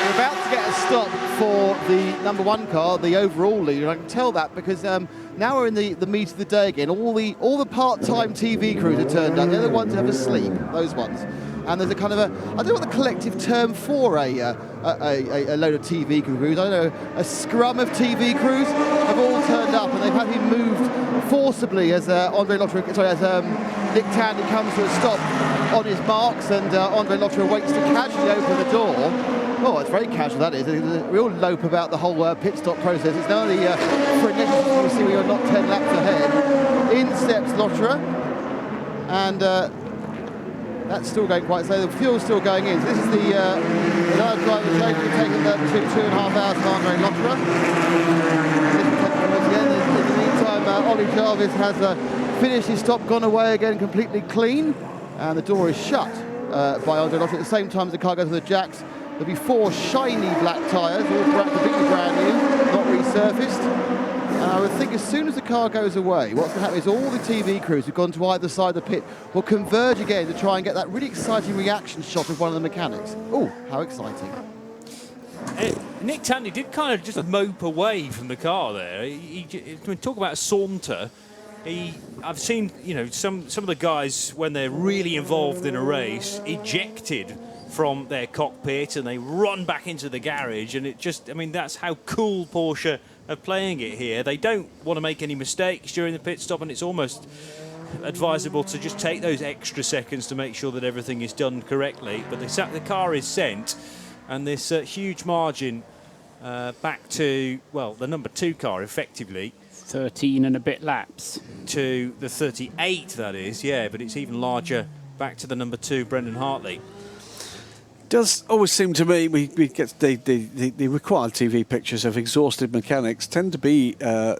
We're about to get a stop for the number 1 car, the overall leader. I can tell that because now we're in the meat of the day again. All the part-time TV crews are turned up. They're the ones who have a sleep, those ones. And there's a kind of I don't know what the collective term for a load of TV crews. I don't know, a scrum of TV crews have all turned up, and they've had to be moved forcibly as Nick Tandy comes to a stop on his marks, and Andre Lotterer waits to casually open the door. Oh, it's very casual, that is. There's a real lope about the whole pit stop process. It's not only frenetic, you see when you're not 10 laps ahead. In steps Lotterer, and that's still going quite slow. The fuel's still going in. So this is the other driver taking the 2.5 hours to Andre Lotterer. In the meantime, Ollie Jarvis has finished his stop, gone away again completely clean, and the door is shut by Andre Lotterer. At the same time as the car goes to the jacks, there'll be 4 shiny black tyres, all completely brand new, not resurfaced. And I would think as soon as the car goes away, what's going to happen is all the TV crews who've gone to either side of the pit will converge again to try and get that really exciting reaction shot of one of the mechanics. Oh, how exciting. Nick Tandy did kind of just mope away from the car there. Talk about a saunter. I've seen, some of the guys, when they're really involved in a race, ejected from their cockpit and they run back into the garage, and that's how cool Porsche are playing it here. They don't want to make any mistakes during the pit stop, and it's almost advisable to just take those extra seconds to make sure that everything is done correctly. But the car is sent, and this huge margin back to, the number 2 car, effectively. 13 and a bit laps. To the 38, that is, yeah, but it's even larger back to the number 2, Brendan Hartley. Does always seem to me we get the required TV pictures of exhausted mechanics tend to be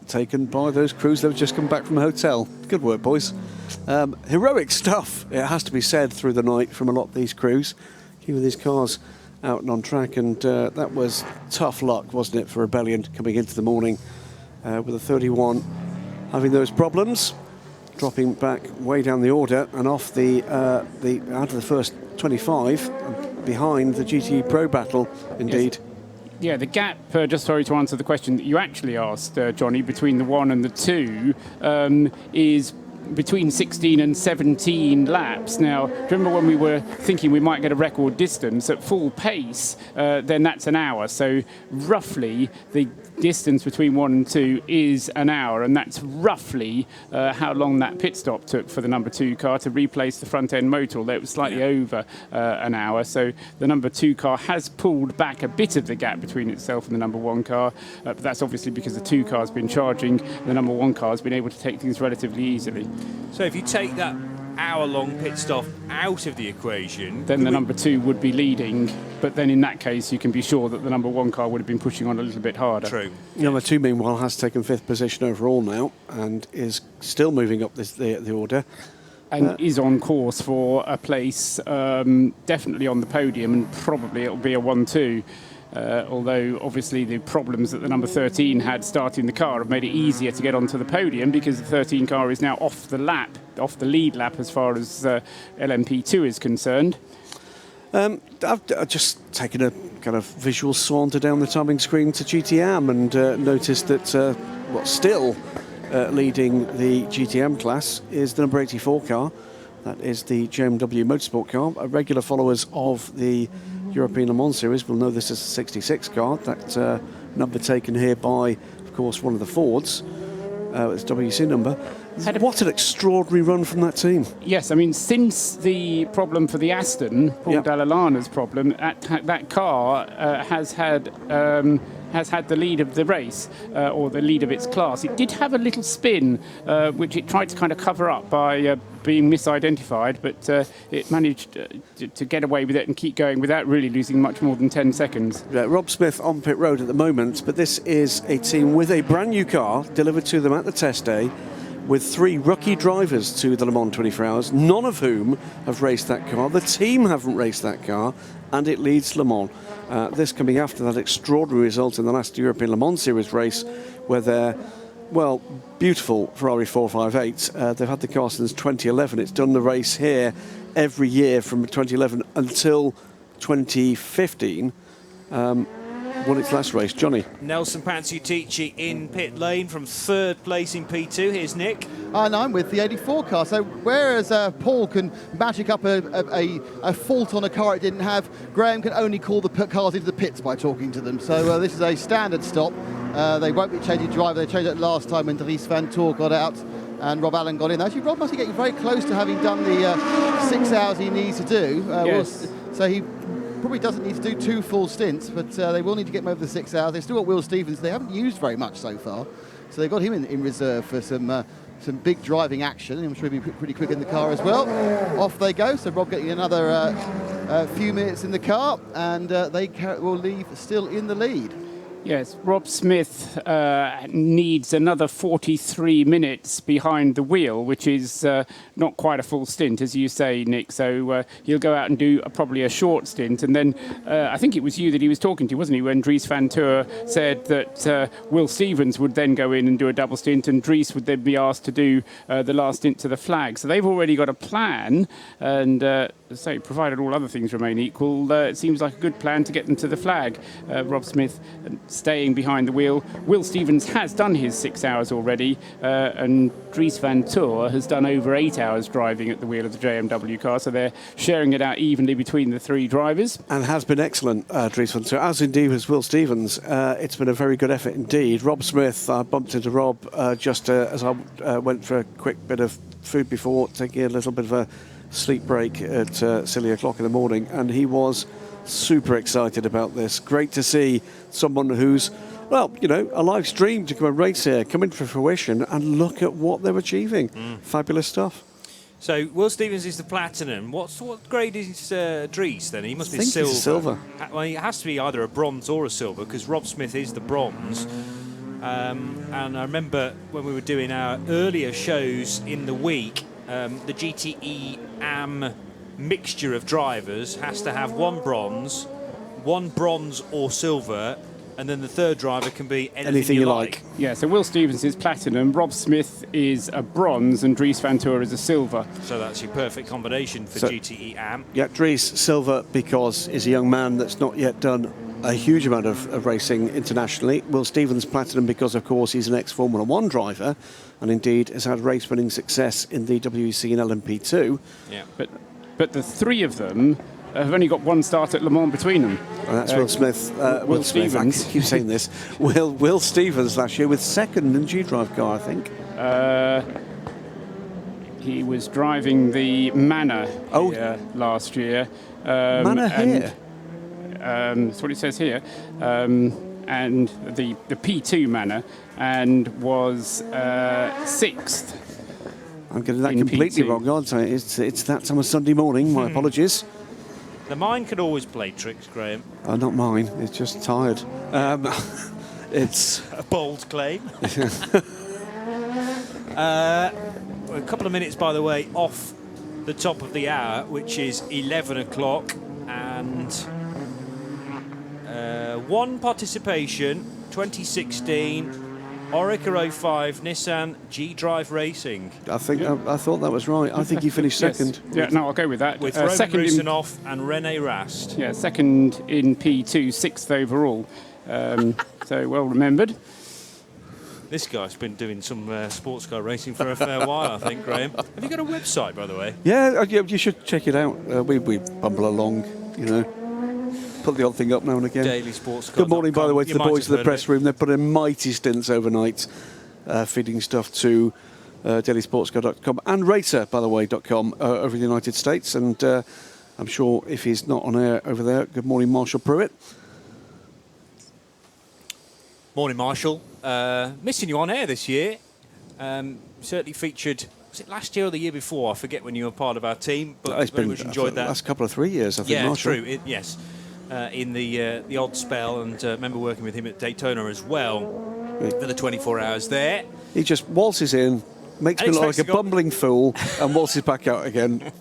taken by those crews that have just come back from a hotel. Good work, boys. Heroic stuff, it has to be said, through the night from a lot of these crews, keeping these cars out and on track, and that was tough luck, wasn't it, for Rebellion coming into the morning with a 31 having those problems, dropping back way down the order and off out of the first 25 behind the GTE Pro battle, indeed. Yes. Yeah, the gap, just sorry to answer the question that you actually asked, Johnny, between the 1 and the 2 is between 16 and 17 laps. Now, remember when we were thinking we might get a record distance at full pace, then that's an hour. So roughly the distance between 1 and 2 is an hour, and that's roughly how long that pit stop took for the number 2 car to replace the front end motor, although it was slightly over an hour. So the number 2 car has pulled back a bit of the gap between itself and the number 1 car, but that's obviously because the 2 car's been charging, the number 1 car's been able to take things relatively easily. So if you take that hour-long pit stop out of the equation, then the number 2 would be leading, but then in that case you can be sure that the number 1 car would have been pushing on a little bit harder. True. Number 2, meanwhile, has taken 5th position overall now and is still moving up the order. And is on course for a place definitely on the podium, and probably it'll be a 1-2. Although obviously the problems that the number 13 had starting the car have made it easier to get onto the podium, because the 13 car is now off the lead lap as far as LMP2 is concerned. I've just taken a kind of visual saunter down the timing screen to GTM and noticed that still leading the GTM class is the number 84 car. That is the JMW Motorsport car. Regular followers of the European Le Mans Series will know this as a 66 car. That number taken here by, of course, one of the Fords. It's WC number. What an extraordinary run from that team. Yes, I mean, since the problem for the Aston, Paul Dall'Alana's problem, that car has had the lead of the race, or the lead of its class. It did have a little spin, which it tried to kind of cover up by being misidentified, but it managed to get away with it and keep going without really losing much more than 10 seconds. Yeah, Rob Smith on pit road at the moment, but this is a team with a brand new car delivered to them at the test day, with 3 rookie drivers to the Le Mans 24 Hours, none of whom have raced that car. The team haven't raced that car, and it leads Le Mans. This coming after that extraordinary result in the last European Le Mans Series race, where their, beautiful Ferrari 458, they've had the car since 2011. It's done the race here every year from 2011 until 2015. Won its last race. Johnny. Nelson Panzutici in pit lane from 3rd place in P2. Here's Nick. And I'm with the 84 car. So whereas Paul can magic up a fault on a car it didn't have, Graham can only call the cars into the pits by talking to them. So this is a standard stop. They won't be changing driver. They changed it last time when Dries Van Toor got out and Rob Allen got in. Actually, Rob must be getting very close to having done the 6 hours he needs to do. Yes. So he probably doesn't need to do 2 full stints, but they will need to get him over the 6 hours. They've still got Will Stevens. They haven't used very much so far, so they've got him in reserve for some big driving action. I'm sure he'll be pretty quick in the car as well. Off they go. So Rob getting another few minutes in the car, and they will leave still in the lead. Yes, Rob Smith needs another 43 minutes behind the wheel, which is not quite a full stint, as you say, Nick. So he'll go out and do probably a short stint. And then I think it was you that he was talking to, wasn't he, when Dries Van Toor said that Will Stevens would then go in and do a double stint, and Dries would then be asked to do the last stint to the flag. So they've already got a plan, and so provided all other things remain equal, it seems like a good plan to get them to the flag. Rob Smith staying behind the wheel. Will Stevens has done his 6 hours already, and Dries van Toor has done over 8 hours driving at the wheel of the JMW car, so they're sharing it out evenly between the three drivers. And has been excellent, Dries van Toor, as indeed was Will Stevens. It's been a very good effort indeed. Rob Smith, I bumped into Rob just as I went for a quick bit of food before, taking a little bit of a sleep break at silly o'clock in the morning, and he was super excited about this. Great to see someone who's, well, you know, a life's dream to come and race here, come into fruition, and look at what they're achieving. Fabulous stuff. So Will Stevens is the platinum. What grade is Dries then? He must be silver. He's silver. Well, it has to be either a bronze or a silver, because Rob Smith is the bronze. And I remember when we were doing our earlier shows in the week, the GTE AM mixture of drivers has to have one bronze or silver, and then the third driver can be anything you like. Yeah, so Will Stevens is platinum, Rob Smith is a bronze, and Dries van Toor is a silver. So that's your perfect combination for GTE AM. Yeah, Dries silver because he's a young man that's not yet done a huge amount of racing internationally. Will Stevens platinum because, of course, he's an ex-Formula 1 driver, and indeed has had race-winning success in the WEC and LMP2. Yeah, but the three of them have only got one start at Le Mans between them. And that's Will Smith. Will Stevens. Smith, I keep saying this. Will Stevens last year with second in G-Drive car, I think. He was driving the Manor last year. Manor here? That's what it says here. And the P2 Manor, and was sixth. I'm getting that completely wrong, aren't I? It's that time of Sunday morning. My apologies. The mind can always play tricks, Graham. Not mine. It's just tired. It's a bold claim. A couple of minutes, by the way, off the top of the hour, which is 11 o'clock, and one participation, 2016. Orica 05 Nissan G-Drive Racing. I think I thought that was right. I think he finished second. Yeah, no, I'll go with that. With Roman Rusinoff and Rene Rast. Yeah, second in P2, sixth overall. So well remembered. This guy's been doing some sports car racing for a fair while, I think, Graham. Have you got a website, by the way? Yeah, you should check it out. We bumble along, you know. Put the odd thing up now and again. Daily Sports Car. Good morning, by the way, to the boys of the press room. They've put in mighty stints overnight, feeding stuff to dailysportscar.com and racer, by the way, .com over in the United States. And I'm sure if he's not on air over there, good morning, Marshall Pruitt. Morning, Marshall. Missing you on air this year. Certainly featured, was it last year or the year before? I forget when you were part of our team, but It's very been much enjoyed that. Last couple of 3 years, I think, Yeah, Marshall. true. Yes. In the odd spell, and remember working with him at Daytona as well for the 24 hours there. He just waltzes in, makes me look like a bumbling fool, and waltzes back out again.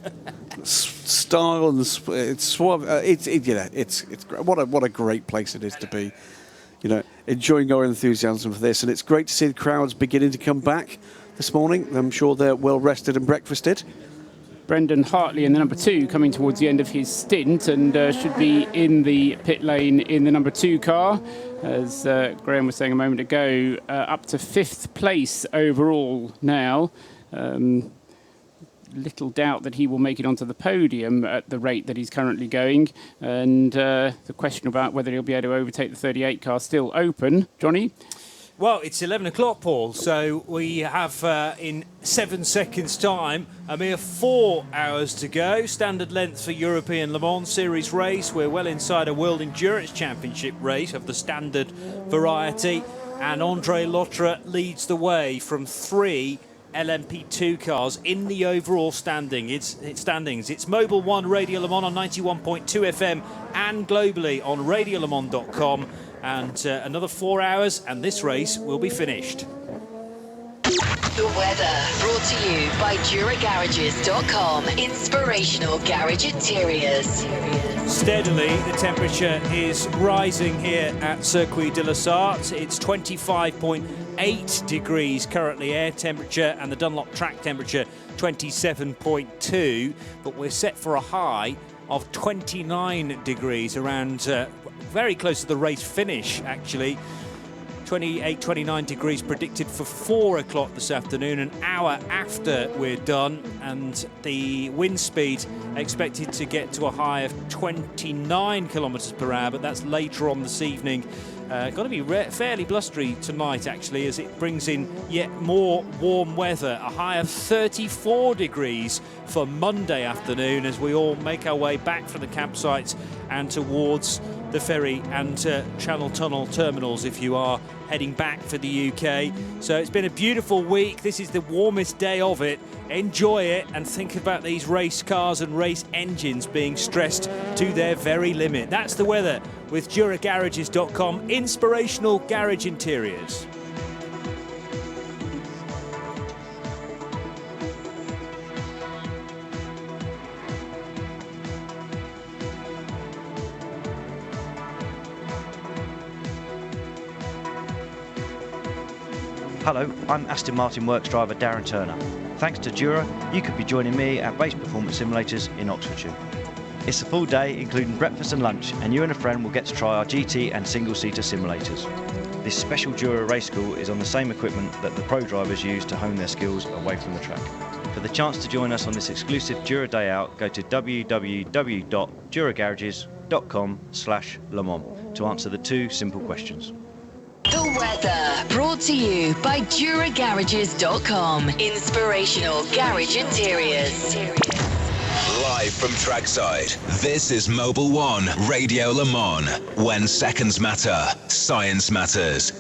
Style and it's suave. It's great. What a great place it is to be. You know, enjoying our enthusiasm for this, and it's great to see the crowds beginning to come back this morning. I'm sure they're well rested and breakfasted. Brendan Hartley in the number 2 coming towards the end of his stint, and should be in the pit lane in the number 2 car, as Graham was saying a moment ago, up to 5th place overall now. Little doubt that he will make it onto the podium at the rate that he's currently going, and the question about whether he'll be able to overtake the 38 car still open. Johnny? Well, it's 11 o'clock, Paul, so we have, in 7 seconds' time, a mere 4 hours to go. Standard length for European Le Mans Series race. We're well inside a World Endurance Championship race of the standard variety, and Andre Lotre leads the way from 3 LMP2 cars in the overall standings. It's Mobil 1 Radio Le Mans on 91.2 FM and globally on radiolemans.com. And another 4 hours, and this race will be finished. The weather brought to you by DuraGarages.com. Inspirational garage interiors. Steadily, the temperature is rising here at Circuit de la Sarthe. It's 25.8 degrees currently air temperature, and the Dunlop track temperature 27.2. But we're set for a high of 29 degrees around very close to the race finish, actually. 28, 29 degrees predicted for 4 o'clock this afternoon, an hour after we're done, and the wind speed expected to get to a high of 29 kilometres per hour, but that's later on this evening. Going to be fairly blustery tonight, actually, as it brings in yet more warm weather. A high of 34 degrees for Monday afternoon as we all make our way back from the campsites and towards the ferry and Channel Tunnel terminals if you are heading back for the UK. So it's been a beautiful week. This is the warmest day of it. Enjoy it and think about these race cars and race engines being stressed to their very limit. That's the weather with DuraGarages.com, inspirational garage interiors. Hello, I'm Aston Martin Works driver Darren Turner. Thanks to Dura, you could be joining me at Base Performance Simulators in Oxfordshire. It's a full day, including breakfast and lunch, and you and a friend will get to try our GT and single-seater simulators. This special Dura race school is on the same equipment that the pro drivers use to hone their skills away from the track. For the chance to join us on this exclusive Dura day out, go to www.duragarages.com/Le Mans to answer the 2 simple questions. The weather, brought to you by DuraGarages.com. Inspirational garage interiors. Live from trackside, this is Mobil 1 Radio Le Mans. When seconds matter, science matters.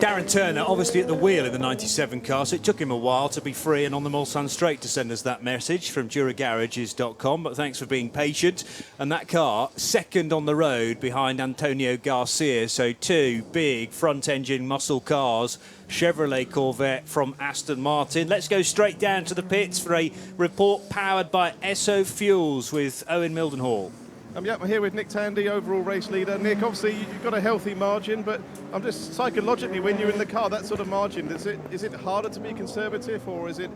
Darren Turner, obviously at the wheel in the 97 car, so it took him a while to be free and on the Mulsanne straight to send us that message from DuraGarages.com, but thanks for being patient. And that car, second on the road behind Antonio Garcia, so 2 big front-engine muscle cars, Chevrolet Corvette from Aston Martin. Let's go straight down to the pits for a report powered by Esso Fuels with Owen Mildenhall. Yeah, I'm here with Nick Tandy, overall race leader. Nick, obviously you've got a healthy margin, but I'm just psychologically, when you're in the car, that sort of margin, is it harder to be conservative, or does it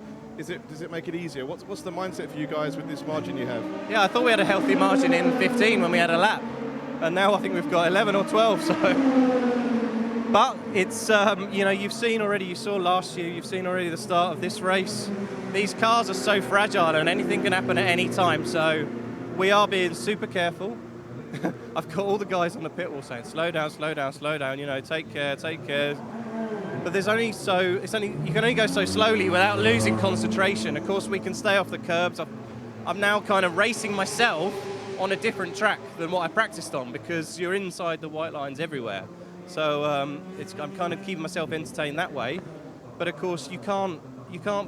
make it easier? What's the mindset for you guys with this margin you have? Yeah, I thought we had a healthy margin in 15 when we had a lap, and now I think we've got 11 or 12. So, but it's you've seen already. You saw last year. You've seen already the start of this race. These cars are so fragile, and anything can happen at any time. So. We are being super careful. I've got all the guys on the pit wall saying, slow down, slow down, slow down, take care, take care. But you can only go so slowly without losing concentration. Of course, we can stay off the curbs. I'm now kind of racing myself on a different track than what I practiced on, because you're inside the white lines everywhere. So I'm kind of keeping myself entertained that way. But of course, you can't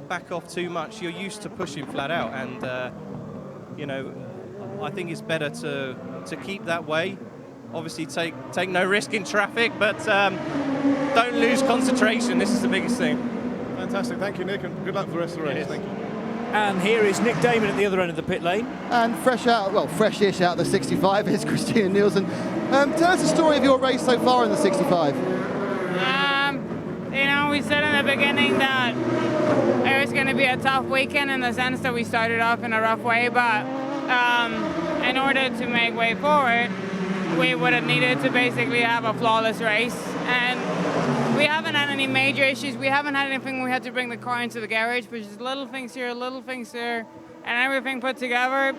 back off too much. You're used to pushing flat out, and I think it's better to keep that way. Obviously, take no risk in traffic, but don't lose concentration. This is the biggest thing. Fantastic. Thank you, Nick, and good luck for the rest of the race. Thank you. And here is Nick Damon at the other end of the pit lane. And freshish out of the 65 is Christina Nielsen. Tell us the story of your race so far in the 65. We said in the beginning that it was going to be a tough weekend in the sense that we started off in a rough way, but in order to make way forward, we would have needed to basically have a flawless race. And we haven't had any major issues. We haven't had anything we had to bring the car into the garage, but just little things here, little things there, and everything put together.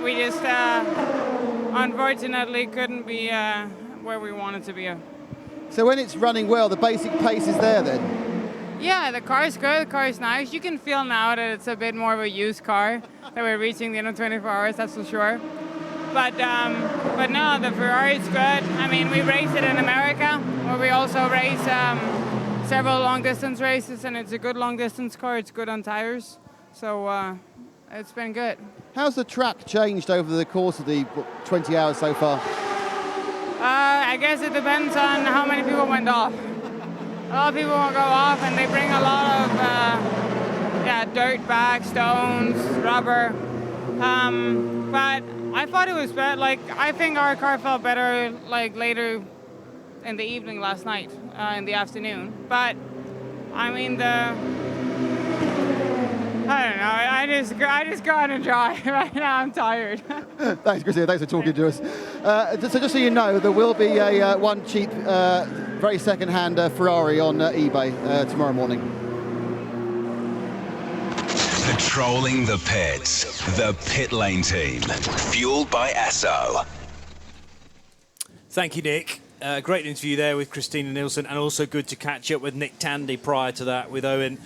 We just unfortunately couldn't be where we wanted to be. So when it's running well, the basic pace is there then? Yeah, the car is good, the car is nice. You can feel now that it's a bit more of a used car, that we're reaching the end of 24 hours, that's for sure. But no, the Ferrari is good. I mean, we race it in America, where we also race several long-distance races, and it's a good long-distance car. It's good on tires, so it's been good. How's the track changed over the course of the 20 hours so far? I guess it depends on how many people went off. A lot of people will go off, and they bring a lot of dirt back, stones, rubber. But I thought it was better. I think our car felt better later in the evening last night, in the afternoon. But I mean, I don't know. I just go out and drive. Right now I'm tired. Thanks, Christina. Thanks for talking to us. So just so you know, there will be a one cheap, very second-hand Ferrari on eBay tomorrow morning. Patrolling the pits, the pit lane team, fueled by Esso. Thank you, Nick. Great interview there with Christina Nielsen, and also good to catch up with Nick Tandy prior to that with Owen.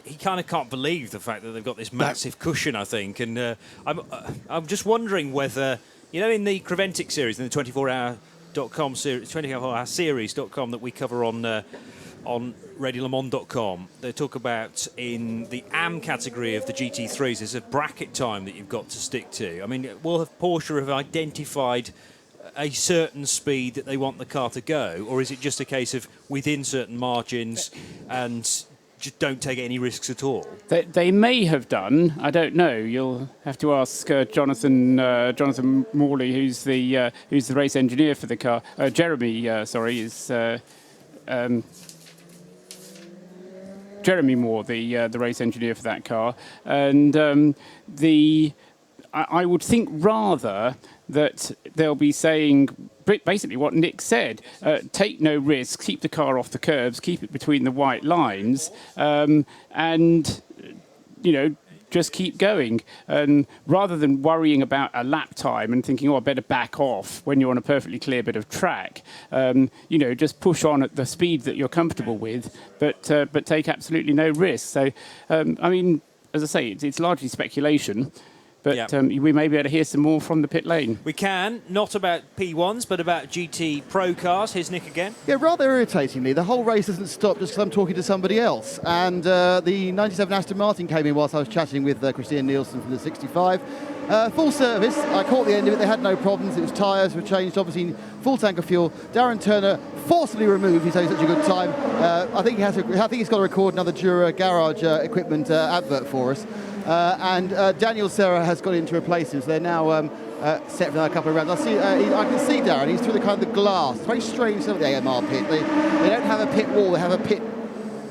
He kind of can't believe the fact that they've got this massive cushion, I think. And I'm just wondering whether, in the Creventic series, in the 24hour.com series, 24hourseries.com that we cover on radiolemon.com, they talk about in the AM category of the GT3s, there's a bracket time that you've got to stick to. I mean, will Porsche have identified a certain speed that they want the car to go, or is it just a case of within certain margins and just don't take any risks at all? They may have done. I don't know. You'll have to ask Jonathan Morley, who's the race engineer for the car. Jeremy Moore, the race engineer for that car, and I would think rather that they'll be saying basically what Nick said: take no risks, keep the car off the curbs, keep it between the white lines, and just keep going. And rather than worrying about a lap time and thinking, I better back off when you're on a perfectly clear bit of track, just push on at the speed that you're comfortable with, but take absolutely no risks. So, as I say, it's largely speculation. But we may be able to hear some more from the pit lane. We can, not about P1s, but about GT Pro cars. Here's Nick again. Yeah, rather irritatingly, the whole race doesn't stop just because I'm talking to somebody else. And the 97 Aston Martin came in whilst I was chatting with Christina Nielsen from the 65. Full service. I caught the end of it. They had no problems. It was tyres were changed, obviously full tank of fuel. Darren Turner forcibly removed. He's having such a good time. I think he's got to record another Jura garage equipment advert for us. And Daniel Serra has got in to replace him, so they're now set for another couple of rounds. I can see Darren. He's through the kind of the glass. It's very strange stuff at the AMR pit. They don't have a pit wall. They have a pit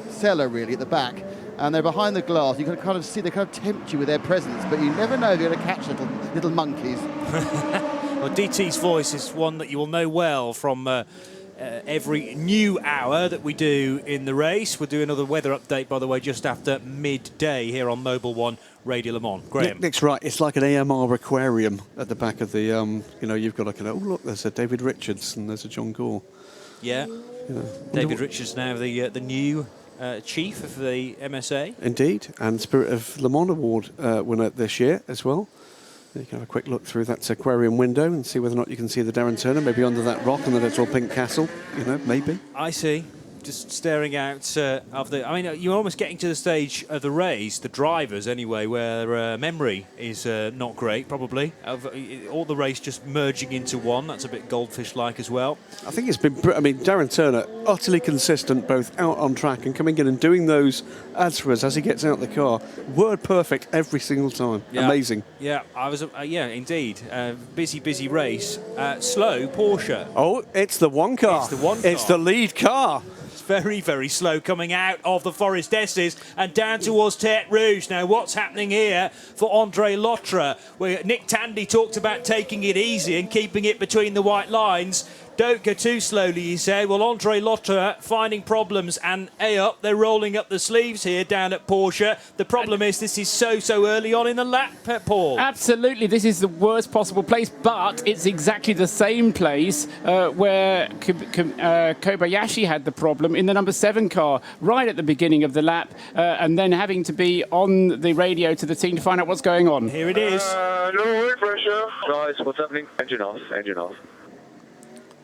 cellar really at the back, and they're behind the glass. You can kind of see they kind of tempt you with their presence, but you never know if you're going to catch little monkeys. Well, DT's voice is one that you will know well from every new hour that we do in the race. We'll do another weather update, by the way, just after midday here on Mobil 1 Radio Le Mans. Graham. Nick's right. It's like an AMR aquarium at the back of the, you've got like oh, look, there's a David Richards and there's a John Gore. Yeah. David Richards now the new chief of the MSA. Indeed. And Spirit of Le Mans Award winner this year as well. You can have a quick look through that aquarium window and see whether or not you can see the Darren Turner, maybe under that rock on the little pink castle, maybe. I see. Just staring out of the... you're almost getting to the stage of the race, the drivers anyway, where memory is not great, probably. All the race just merging into one. That's a bit goldfish-like as well. I think it's been... Darren Turner, utterly consistent, both out on track and coming in and doing those ads for us as he gets out the car. Word perfect every single time. Yeah. Amazing. Yeah, indeed. Busy race. Slow Porsche. Oh, it's the one car. It's the one car. It's the lead car. Very, very slow coming out of the Forest S's and down towards Terre Rouge. Now, what's happening here for Andre Lotre? Where Nick Tandy talked about taking it easy and keeping it between the white lines. Don't go too slowly, he said. Well, Andre Lotre finding problems, and they're rolling up the sleeves here down at Porsche. The problem is this is so early on in the lap, Paul. Absolutely, this is the worst possible place, but it's exactly the same place where Kobayashi had the problem in the number 7 car right at the beginning of the lap, and then having to be on the radio to the team to find out what's going on. Here it is. No oil pressure. Guys, what's happening? Engine off.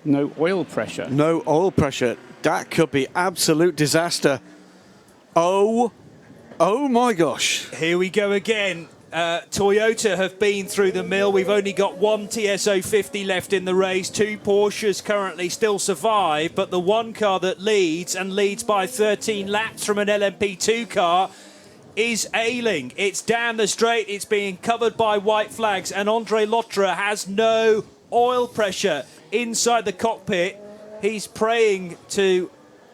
No oil pressure. No oil pressure. That could be absolute disaster. Oh my gosh. Here we go again. Toyota have been through the mill. We've only got one TSO 50 left in the race. 2 Porsches currently still survive, but the one car that leads by 13 laps from an LMP2 car is ailing. It's down the straight. It's being covered by white flags, and Andre Lotre has no oil pressure inside the cockpit. He's praying to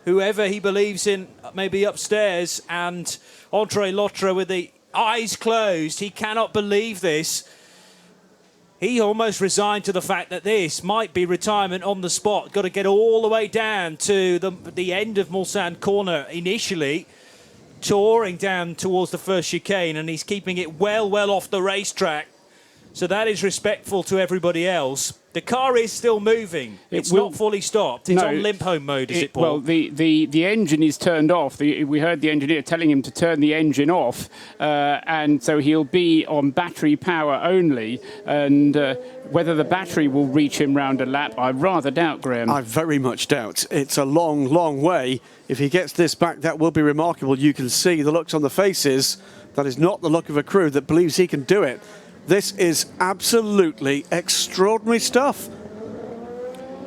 whoever he believes in may be upstairs, and Andre Lotre with the eyes closed. He cannot believe this. He almost resigned to the fact that this might be retirement on the spot. Got to get all the way down to the end of Mulsanne corner initially, touring down towards the first chicane, and he's keeping it well off the racetrack. So that is respectful to everybody else. The car is still moving. It's not fully stopped. It's on limp home mode, is it, Paul? Well, the engine is turned off. We heard the engineer telling him to turn the engine off, and so he'll be on battery power only. And whether the battery will reach him round a lap, I rather doubt, Graham. I very much doubt. It's a long way. If he gets this back, that will be remarkable. You can see the looks on the faces. That is not the look of a crew that believes he can do it. This is absolutely extraordinary stuff.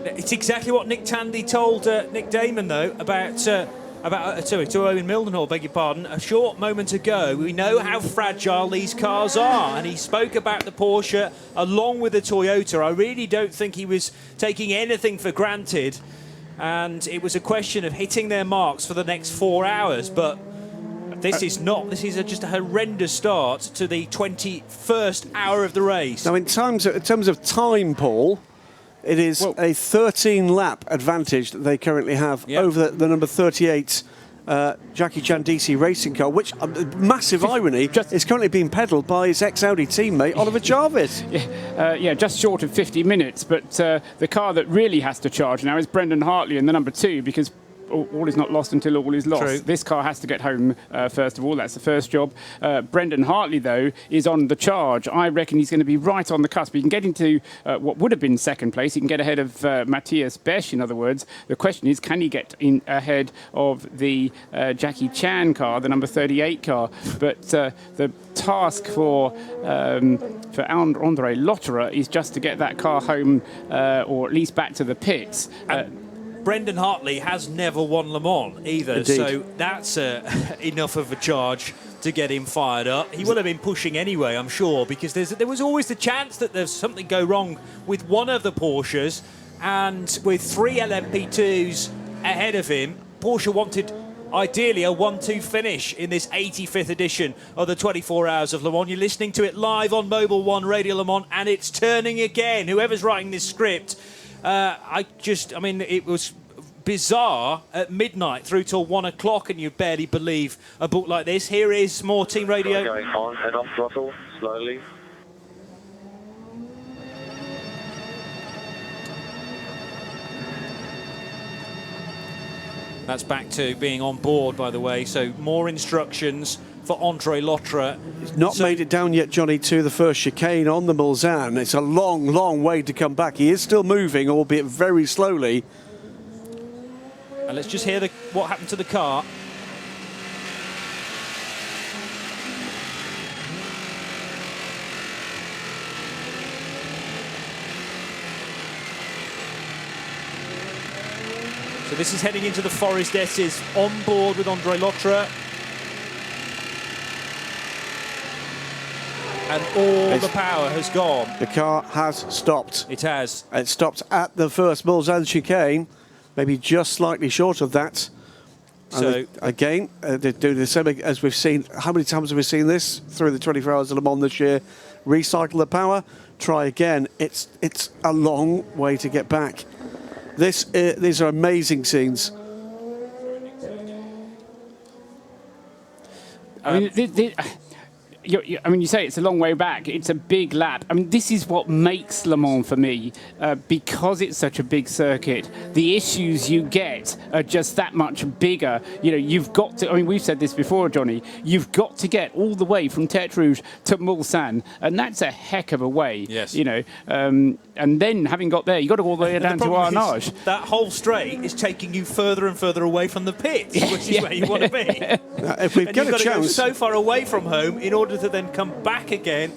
It's exactly what Nick Tandy told Nick Damon, though, about to Owen Mildenhall, beg your pardon, a short moment ago. We know how fragile these cars are, and he spoke about the Porsche along with the Toyota. I really don't think he was taking anything for granted, and it was a question of hitting their marks for the next 4 hours, but this is not. This is just a horrendous start to the 21st hour of the race. Now, in terms of time, Paul, it is a 13-lap advantage that they currently have over the number 38 Jackie Chan DC racing car, which, massive irony, is currently being pedalled by his ex-Audi teammate, Oliver Jarvis. Just short of 50 minutes, but the car that really has to charge now is Brendan Hartley in the number 2, because all is not lost until all is lost. True. This car has to get home first of all. That's the first job. Brendan Hartley, though, is on the charge. I reckon he's going to be right on the cusp. He can get into what would have been second place. He can get ahead of Matthias Besch, in other words. The question is, can he get in ahead of the Jackie Chan car, the number 38 car? But the task for Andre Lotterer is just to get that car home, or at least back to the pits. Brendan Hartley has never won Le Mans either, Indeed. so that's enough of a charge to get him fired up. He would have been pushing anyway, I'm sure, because there was always the chance that there's something go wrong with one of the Porsches, and with 3 LMP2s ahead of him, Porsche wanted ideally a 1-2 finish in this 85th edition of the 24 Hours of Le Mans. You're listening to it live on Mobil 1 Radio Le Mans, and it's turning again. Whoever's writing this script, it was bizarre at midnight through till 1 o'clock, and you barely believe a book like this. Here is more team radio. Going on and off throttle, slowly. That's back to being on board, by the way, so more instructions for Andre Lotterer. He's not made it down yet, Johnny, to the first chicane on the Mulsanne. It's a long way to come back. He is still moving, albeit very slowly. And let's just hear what happened to the car. So this is heading into the Forest S's on board with Andre Lotterer. And all the power has gone. The car has stopped. It has. It stopped at the first Mulsanne chicane, maybe just slightly short of that. So again, they do the same as we've seen. How many times have we seen this through the 24 Hours of Le Mans this year? Recycle the power, try again. It's a long way to get back. These are amazing scenes. You say it's a long way back. It's a big lap. I mean, this is what makes Le Mans for me, because it's such a big circuit. The issues you get are just that much bigger. You've got to. I mean, we've said this before, Johnny. You've got to get all the way from Tête Rouge to Mulsanne, and that's a heck of a way. Yes. And then having got there, you've got to go all the way down to Arnage. That whole straight is taking you further and further away from the pits, which is where you want to be. If we get a chance, to go so far away from home in order to then come back again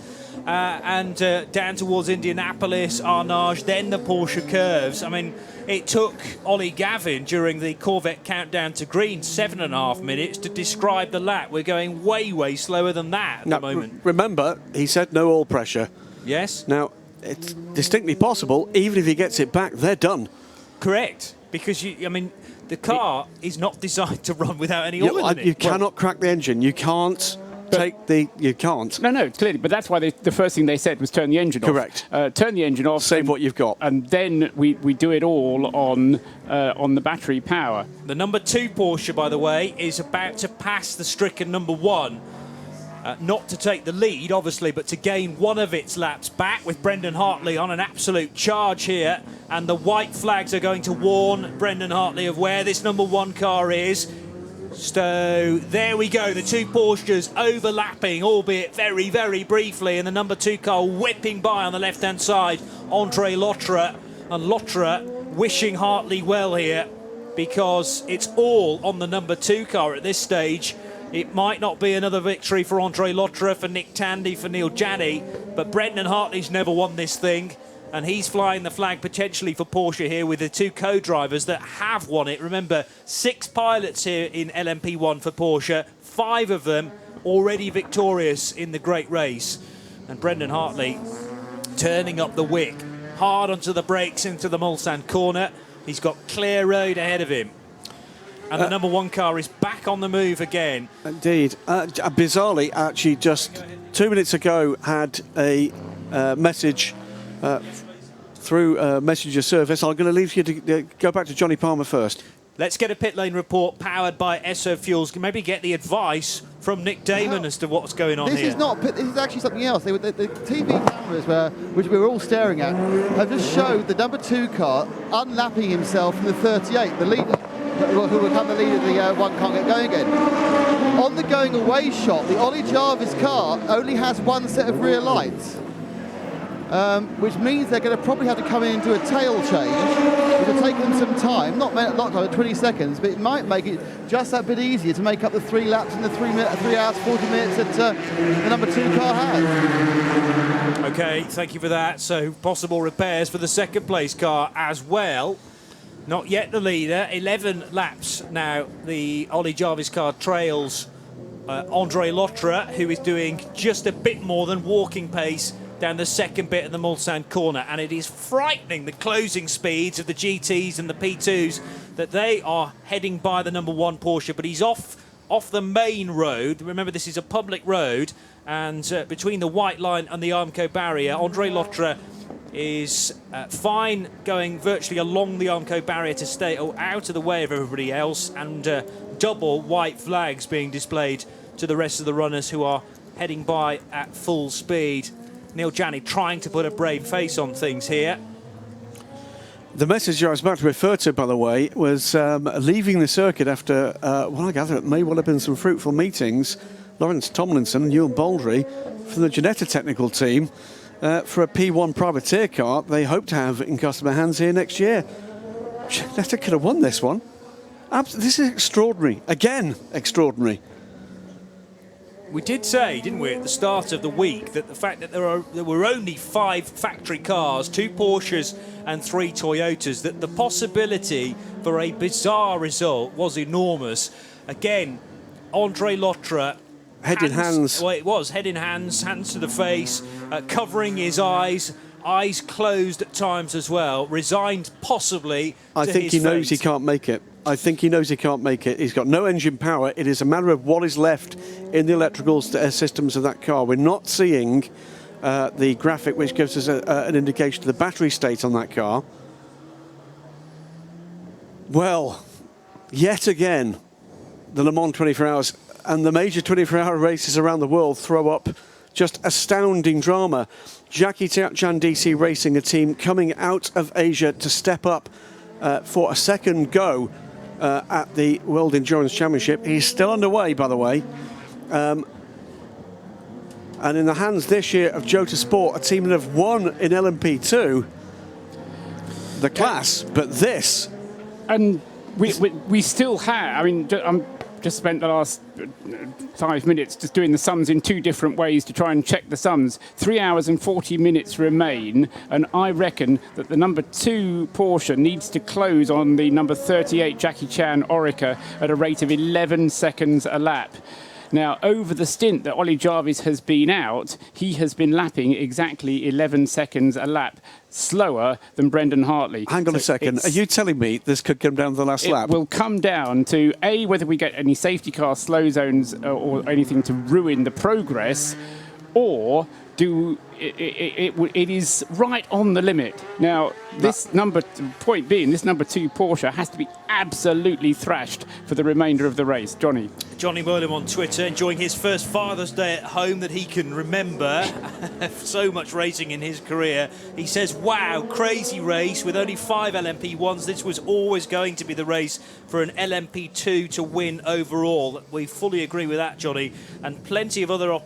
and down towards Indianapolis, Arnage, then the Porsche curves. I mean, it took Ollie Gavin during the Corvette countdown to green 7.5 minutes to describe the lap. We're going way slower than that at the moment. Remember, he said no oil pressure. Yes. Now, it's distinctly possible, even if he gets it back, they're done. Correct. Because, The car is not designed to run without any oil in it. You cannot crack the engine. You can't you can't. No, clearly. But that's why the first thing they said was turn the engine off. Correct. Turn the engine off. Save what you've got. And then we do it all on the battery power. The number 2 Porsche, by the way, is about to pass the stricken number 1. Not to take the lead, obviously, but to gain one of its laps back, with Brendan Hartley on an absolute charge here. And the white flags are going to warn Brendan Hartley of where this number 1 car is. So there we go, the 2 Porsches overlapping, albeit very, very briefly, and the number 2 car whipping by on the left-hand side, Andre Lotterer. And Lotterer wishing Hartley well here, because it's all on the number 2 car at this stage. It might not be another victory for Andre Lotterer, for Nick Tandy, for Neil Janney, but Brendan Hartley's never won this thing, and he's flying the flag potentially for Porsche here with the 2 co-drivers that have won it. Remember, 6 pilots here in LMP1 for Porsche, 5 of them already victorious in the great race. And Brendan Hartley turning up the wick, hard onto the brakes into the Mulsanne corner. He's got clear road ahead of him. And the number 1 car is back on the move again. Indeed. Bizarrely, actually, just 2 minutes ago, had a message through Messenger service. I'm going to leave you to go back to Johnny Palmer first. Let's get a pit lane report powered by Esso Fuels. Maybe get the advice from Nick Damon as to what's going on this here. This is actually something else. The TV cameras, which we were all staring at, have just showed the number 2 car unlapping himself from the 38, the leader, who will become the leader of the 1 can't get going again. On the going away shot, the Ollie Jarvis car only has 1 set of rear lights, which means they're going to probably have to come in and do a tail change, which will take them some time, not time, 20 seconds, but it might make it just that bit easier to make up the 3 laps in the 3 hours, 40 minutes that the number 2 car has. Okay, thank you for that. So possible repairs for the 2nd place car as well. Not yet the leader. 11 laps now. The Ollie Jarvis car trails Andre Lotterer, who is doing just a bit more than walking pace down the 2nd bit of the Mulsanne corner. And it is frightening, the closing speeds of the GTs and the P2s, that they are heading by the number 1 Porsche. But he's off the main road. Remember, this is a public road. And between the white line and the Armco barrier, Andre Lotterer is fine going virtually along the Armco barrier to stay out of the way of everybody else, and double white flags being displayed to the rest of the runners who are heading by at full speed. Neil Janney trying to put a brave face on things here. The message I was about to refer to, by the way, was leaving the circuit after what I gather it may well have been some fruitful meetings. Lawrence Tomlinson and Ewan Baldry from the Ginetta technical team for a P1 privateer car they hope to have in customer hands here next year. Ginetta could have won this one. This is extraordinary. Again, extraordinary. We did say, didn't we, at the start of the week, that the fact that there were only 5 factory cars, 2 Porsches and 3 Toyotas, that the possibility for a bizarre result was enormous. Again, Andre Lotterer, head in hands. Well, it was head in hands, hands to the face, covering his eyes closed at times as well, resigned possibly I to think his he knows fate. he can't make it. I think he knows he can't make it. He's got no engine power. It is a matter of what is left in the electrical systems of that car. We're not seeing the graphic which gives us an indication of the battery state on that car. Well, yet again, the Le Mans 24 Hours and the major 24-hour races around the world throw up just astounding drama. Jackie Chan DC Racing, a team coming out of Asia to step up for a second go at the World Endurance Championship. He's still underway, by the way. And in the hands this year of Jota Sport, a team that have won in LMP2 the class, but this. And we still have, I mean, I'm just spent the last 5 minutes just doing the sums in 2 different ways to try and check the sums. 3 hours and 40 minutes remain, and I reckon that the number 2 Porsche needs to close on the number 38 Jackie Chan Orica at a rate of 11 seconds a lap. Now, over the stint that Ollie Jarvis has been out, he has been lapping exactly 11 seconds a lap slower than Brendan Hartley. Hang on a second. Are you telling me this could come down to the last lap? It will come down to, A, whether we get any safety car slow zones or anything to ruin the progress, or it is right on the limit. Now, this point being, this number 2 Porsche has to be absolutely thrashed for the remainder of the race. Johnny Merlim on Twitter, enjoying his first Father's Day at home that he can remember. So much racing in his career. He says, wow, crazy race with only 5 LMP1s. This was always going to be the race for an LMP2 to win overall. We fully agree with that, Johnny. And plenty of other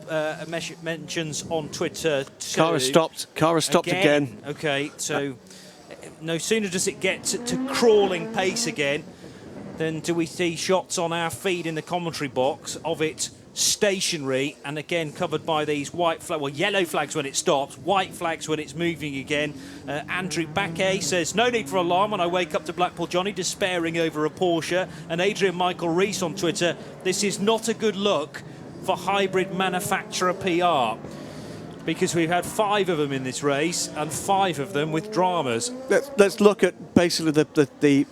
mentions on Twitter too. Car has stopped again. Okay, so no sooner does it get to crawling pace again, then do we see shots on our feed in the commentary box of it stationary, and again covered by these yellow flags when it stops, white flags when it's moving again. Andrew Baquet says, no need for alarm when I wake up to Blackpool, Johnny, despairing over a Porsche. And Adrian Michael Rees on Twitter, this is not a good look for hybrid manufacturer PR, because we've had 5 of them in this race, and 5 of them with dramas. Let's look at basically the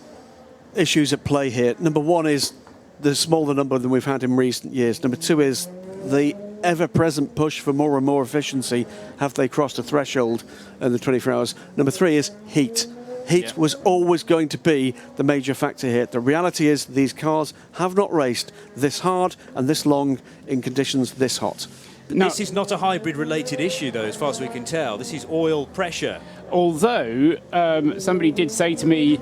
issues at play here. Number 1 is the smaller number than we've had in recent years. Number 2 is the ever-present push for more and more efficiency. Have they crossed a threshold in the 24 hours? Number 3 is heat. Heat was always going to be the major factor here. The reality is these cars have not raced this hard and this long in conditions this hot. This is not a hybrid-related issue, though, as far as we can tell. This is oil pressure. Although somebody did say to me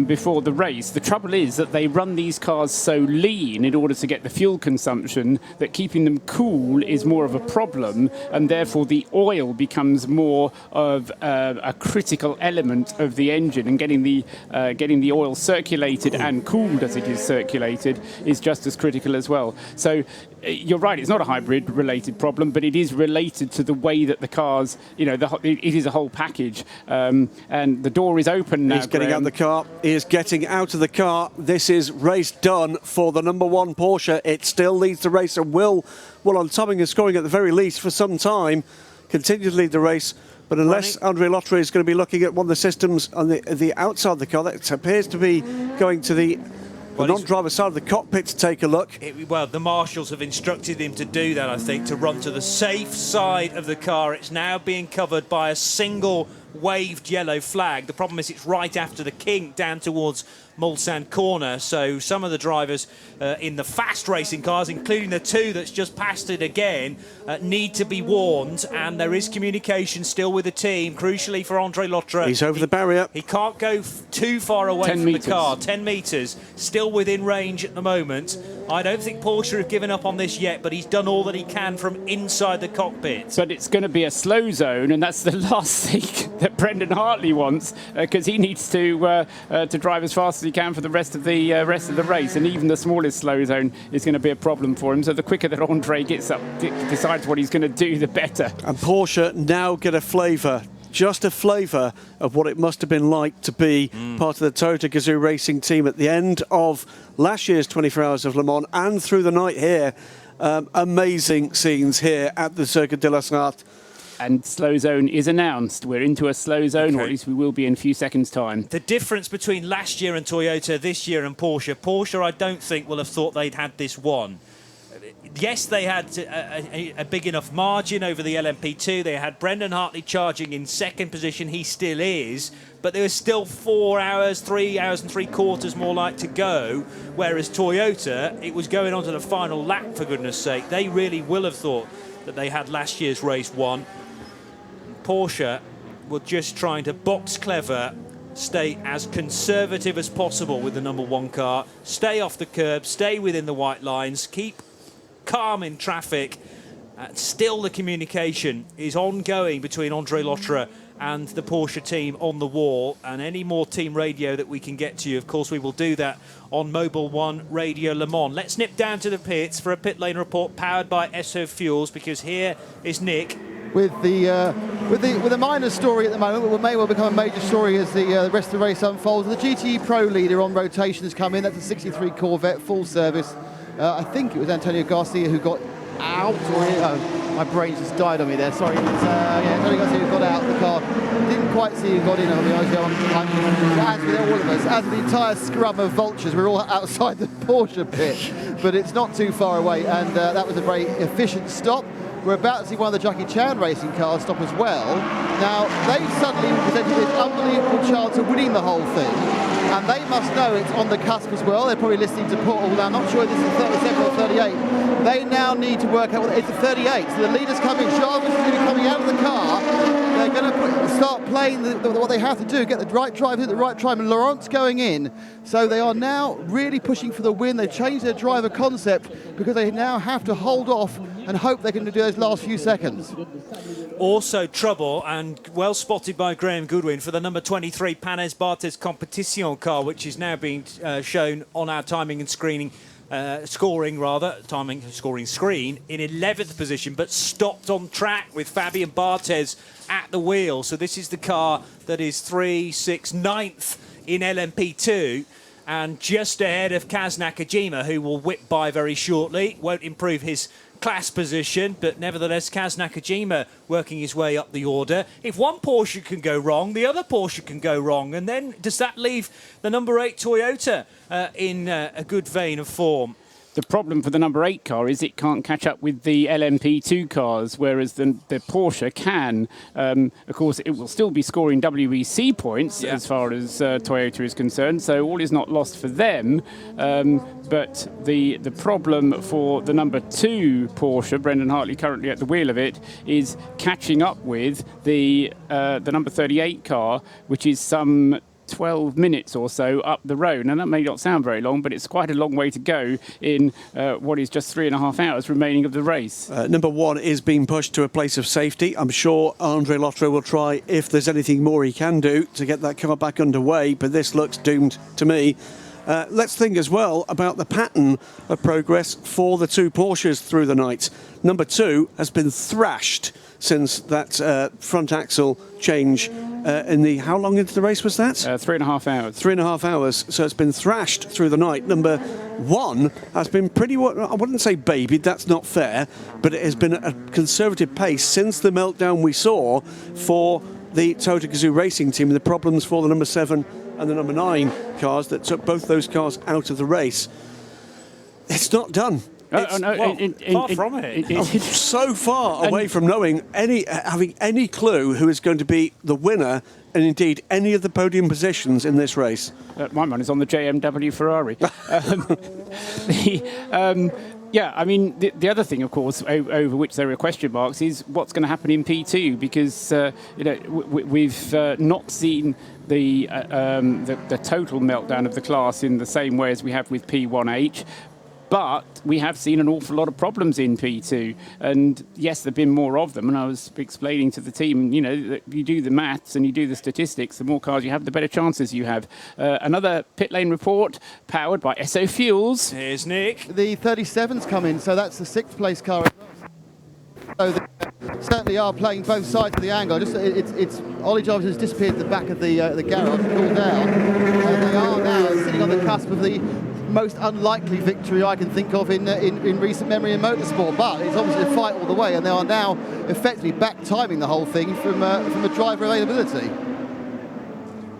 before the race, the trouble is that they run these cars so lean in order to get the fuel consumption that keeping them cool is more of a problem, and therefore the oil becomes more of a critical element of the engine, and getting the oil circulated and cooled as it is circulated is just as critical as well. So you're right, it's not a hybrid-related problem, but it is related to the way that the cars, it is a whole package. And the door is open now. He's getting out of the car. He is getting out of the car. This is race done for the number 1 Porsche. It still leads the race and will, on topping and scoring at the very least for some time, continue to lead the race. But unless Andre Lottery is going to be looking at one of the systems on the outside of the car, that appears to be going to the non-driver side of the cockpit to take a look. The marshals have instructed him to do that, I think, to run to the safe side of the car. It's now being covered by a single waved yellow flag. The problem is it's right after the kink down towards Mulsanne corner, so some of the drivers in the fast racing cars, including the 2 that's just passed it again, need to be warned, and there is communication still with the team, crucially for Andre Lottery. He's over the barrier. He can't go too far away from the car. 10 metres, still within range at the moment. I don't think Porsche have given up on this yet, but he's done all that he can from inside the cockpit. But it's going to be a slow zone, and that's the last thing that Brendan Hartley wants, because he needs to drive as fast as he can for the rest of the race, and even the smallest slow zone is going to be a problem for him. So the quicker that Andre gets up, decides what he's going to do, the better. And Porsche now get a flavour, just a flavour of what it must have been like to be part of the Toyota Gazoo racing team at the end of last year's 24 Hours of Le Mans and through the night here. Amazing scenes here at the Circuit de la Sarthe. And slow zone is announced. We're into a slow zone, or at least we will be in a few seconds' time. The difference between last year and Toyota, this year and Porsche, I don't think will have thought they'd had this one. Yes, they had a big enough margin over the LMP2. They had Brendan Hartley charging in second position. He still is. But there was still 3 hours and 3/4 more like to go. Whereas Toyota, it was going on to the final lap, for goodness sake. They really will have thought that they had last year's race won. Porsche were just trying to box clever, stay as conservative as possible with the number 1 car, stay off the curb, stay within the white lines, keep calm in traffic. Still the communication is ongoing between Andre Lotterer and the Porsche team on the wall, and any more team radio that we can get to you, of course we will do that on Mobil 1 Radio Le Mans. Let's nip down to the pits for a pit lane report powered by Esso Fuels, because here is Nick with a minor story at the moment, but may well become a major story as the rest of the race unfolds. The GTE Pro leader on rotation has come in. That's a 63 Corvette, full service. I think it was Antonio Garcia who got out, or my brain just died on me there, sorry. It's, Antonio Garcia who got out of the car. Didn't quite see who got in, I'll be honest. As with all of us, as with the entire scrum of vultures, we're all outside the Porsche pit, but it's not too far away, and that was a very efficient stop. We're about to see one of the Jackie Chan racing cars stop as well. Now, they've suddenly presented this unbelievable chance of winning the whole thing, and they must know it's on the cusp as well. They're probably listening to Paul. Now, I'm not sure if this is 37 or 38. They now need to work out, it's a 38, so the leader's coming, Jarvis is going to be coming out of the car. They're going to start playing what they have to do, get the right drive at the right time, and Laurent's going in. So they are now really pushing for the win. They've changed their driver concept because they now have to hold off and hope they can do those last few seconds. Also trouble, and well spotted by Graham Goodwin, for the number 23 Panes Barthez Competition car, which is now being shown on our timing and scoring screen in 11th position, but stopped on track with Fabian Barthez at the wheel. So this is the car that is 9th in LMP2, and just ahead of Kaz Nakajima, who will whip by very shortly. Won't improve his class position, but nevertheless Kaz Nakajima working his way up the order. If one Porsche can go wrong, the other Porsche can go wrong, and then does that leave the number 8 Toyota in a good vein of form? The problem for the number 8 car is it can't catch up with the LMP2 cars, whereas the Porsche can. Of course, it will still be scoring WEC points as far as Toyota is concerned, so all is not lost for them. But the problem for the number 2 Porsche, Brendan Hartley currently at the wheel of it, is catching up with the number 38 car, which is some 12 minutes or so up the road. Now, that may not sound very long, but it's quite a long way to go in what is just 3.5 hours remaining of the race. Number 1 is being pushed to a place of safety. I'm sure Andre Lotterer will try, if there's anything more he can do, to get that car back underway, but this looks doomed to me. Let's think as well about the pattern of progress for the 2 Porsches through the night. Number 2 has been thrashed since that front axle change in the... How long into the race was that? 3.5 hours. 3.5 hours. So it's been thrashed through the night. Number 1 has been pretty... I wouldn't say babied, that's not fair, but it has been at a conservative pace since the meltdown we saw for the Toyota Gazoo racing team, the problems for the number 7 and the number 9 cars that took both those cars out of the race. It's not done. Far from it. So far away from knowing having any clue who is going to be the winner, and indeed any of the podium positions in this race. My money is on the JMW Ferrari. Yeah, I mean, the other thing, of course, over which there are question marks is what's going to happen in P2, because we've not seen the total meltdown of the class in the same way as we have with P1H. But we have seen an awful lot of problems in P2, and yes, there have been more of them. And I was explaining to the team, that you do the maths and you do the statistics, the more cars you have, the better chances you have. Another pit lane report powered by SO Fuels. Here's Nick. The 37's come in, so that's the 6th place car as well. So they certainly are playing both sides of the angle. It's Ollie Jarvis has disappeared at the back of the garage, cooled down, and they are now sitting on the cusp of the most unlikely victory I can think of in recent memory in motorsport, but it's obviously a fight all the way, and they are now effectively back timing the whole thing from a driver availability.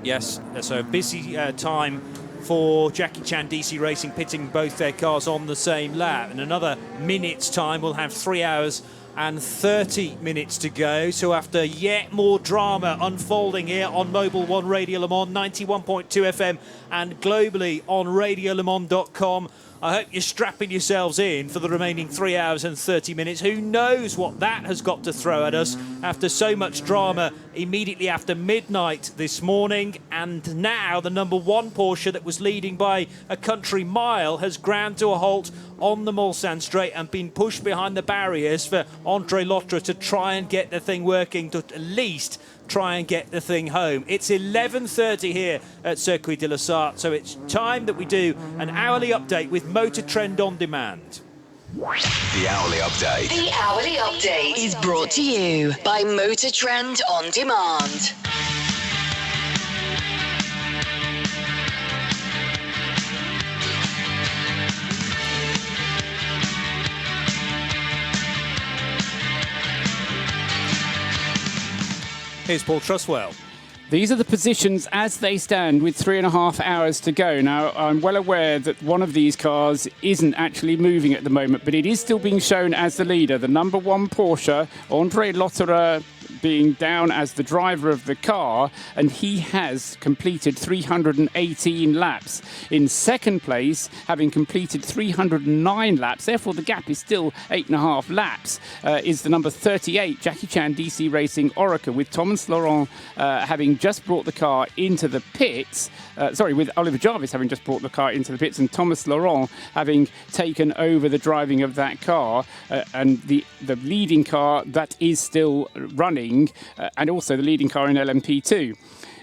Yes, so a busy time for Jackie Chan DC Racing, pitting both their cars on the same lap. In another minute's time, we'll have 3 hours and 30 minutes to go. So after yet more drama unfolding here on Mobil 1 Radio Le Mans, 91.2 FM, and globally on radiolemans.com, I hope you're strapping yourselves in for the remaining 3 hours and 30 minutes. Who knows what that has got to throw at us after so much drama immediately after midnight this morning. And now the number 1 Porsche that was leading by a country mile has ground to a halt on the Mulsanne straight and been pushed behind the barriers for Andre Lotterer to try and get the thing working, to at least try and get the thing home. It's 11:30 here at Circuit de la Sarthe, so it's time that we do an hourly update with Motor Trend On Demand. The hourly update. The hourly update is brought to you by Motor Trend On Demand. Here's Paul Truswell. These are the positions as they stand with 3.5 hours to go. Now, I'm well aware that one of these cars isn't actually moving at the moment, but it is still being shown as the leader. The number 1 Porsche, André Lotterer, being down as the driver of the car, and he has completed 318 laps. In second place, having completed 309 laps, therefore the gap is still 8.5 laps, is the number 38 Jackie Chan DC Racing Orica, with Thomas Laurent having just brought the car into the pits. With Oliver Jarvis having just brought the car into the pits, and Thomas Laurent having taken over the driving of that car, and the leading car that is still running, and also the leading car in LMP2.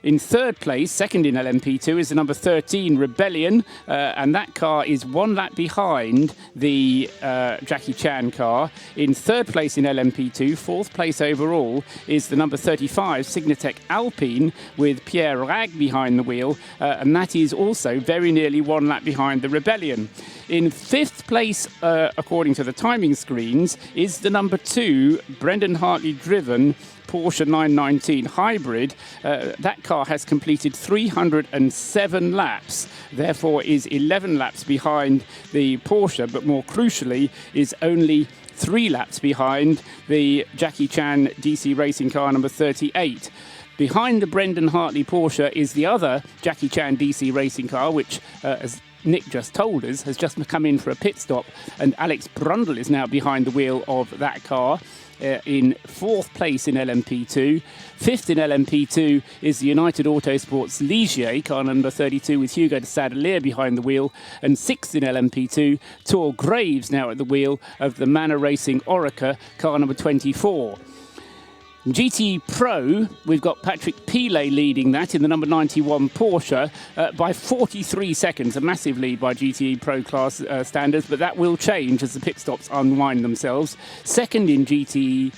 In third place, second in LMP2, is the number 13 Rebellion, and that car is 1 lap behind the Jackie Chan car. In third place in LMP2, fourth place overall, is the number 35 Signatec Alpine, with Pierre Rag behind the wheel, and that is also very nearly 1 lap behind the Rebellion. In fifth place, according to the timing screens, is the number 2 Brendan Hartley driven Porsche 919 Hybrid. That car has completed 307 laps, therefore is 11 laps behind the Porsche, but more crucially is only 3 laps behind the Jackie Chan DC Racing car number 38. Behind the Brendan Hartley Porsche is the other Jackie Chan DC Racing car, which, as Nick just told us, has just come in for a pit stop, and Alex Brundle is now behind the wheel of that car. In fourth place in LMP2. Fifth in LMP2 is the United Autosports Ligier, car number 32, with Hugo de Sadelier behind the wheel. And sixth in LMP2, Tor Graves now at the wheel of the Manor Racing Orica, car number 24. GTE Pro, we've got Patrick Pilet leading that in the number 91 Porsche by 43 seconds, a massive lead by GTE Pro class standards, but that will change as the pit stops unwind themselves. Second in GTE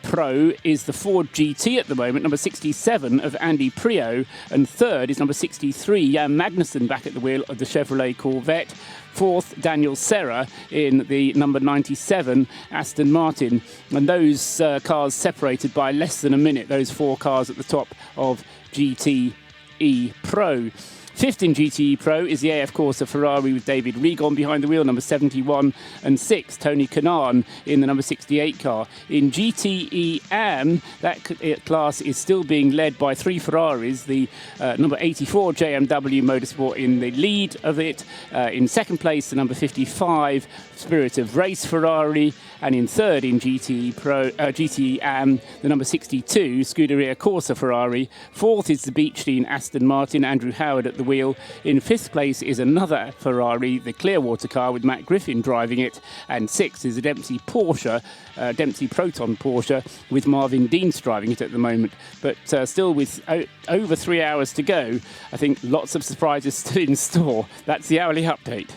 Pro is the Ford GT at the moment, number 67 of Andy Prio, and third is number 63, Jan Magnussen back at the wheel of the Chevrolet Corvette. Fourth, Daniel Serra in the number 97 Aston Martin. And those cars separated by less than a minute, those 4 cars at the top of GTE Pro. Fifth in GTE Pro is the AF Corsa Ferrari with David Regon behind the wheel, number 71, and sixth, Tony Kanaan in the number 68 car. In GTE AM, that class is still being led by 3 Ferraris, the number 84 JMW Motorsport in the lead of it. In second place, the number 55 Spirit of Race Ferrari, and in third in GTE AM, the number 62 Scuderia Corsa Ferrari. Fourth is the Beechley Aston Martin, Andrew Howard at the wheel. In fifth place is another Ferrari, the Clearwater car with Matt Griffin driving it, and sixth is a Dempsey Proton Porsche with Marvin Deans driving it at the moment. But still with over 3 hours to go, I think lots of surprises still in store. That's the hourly update.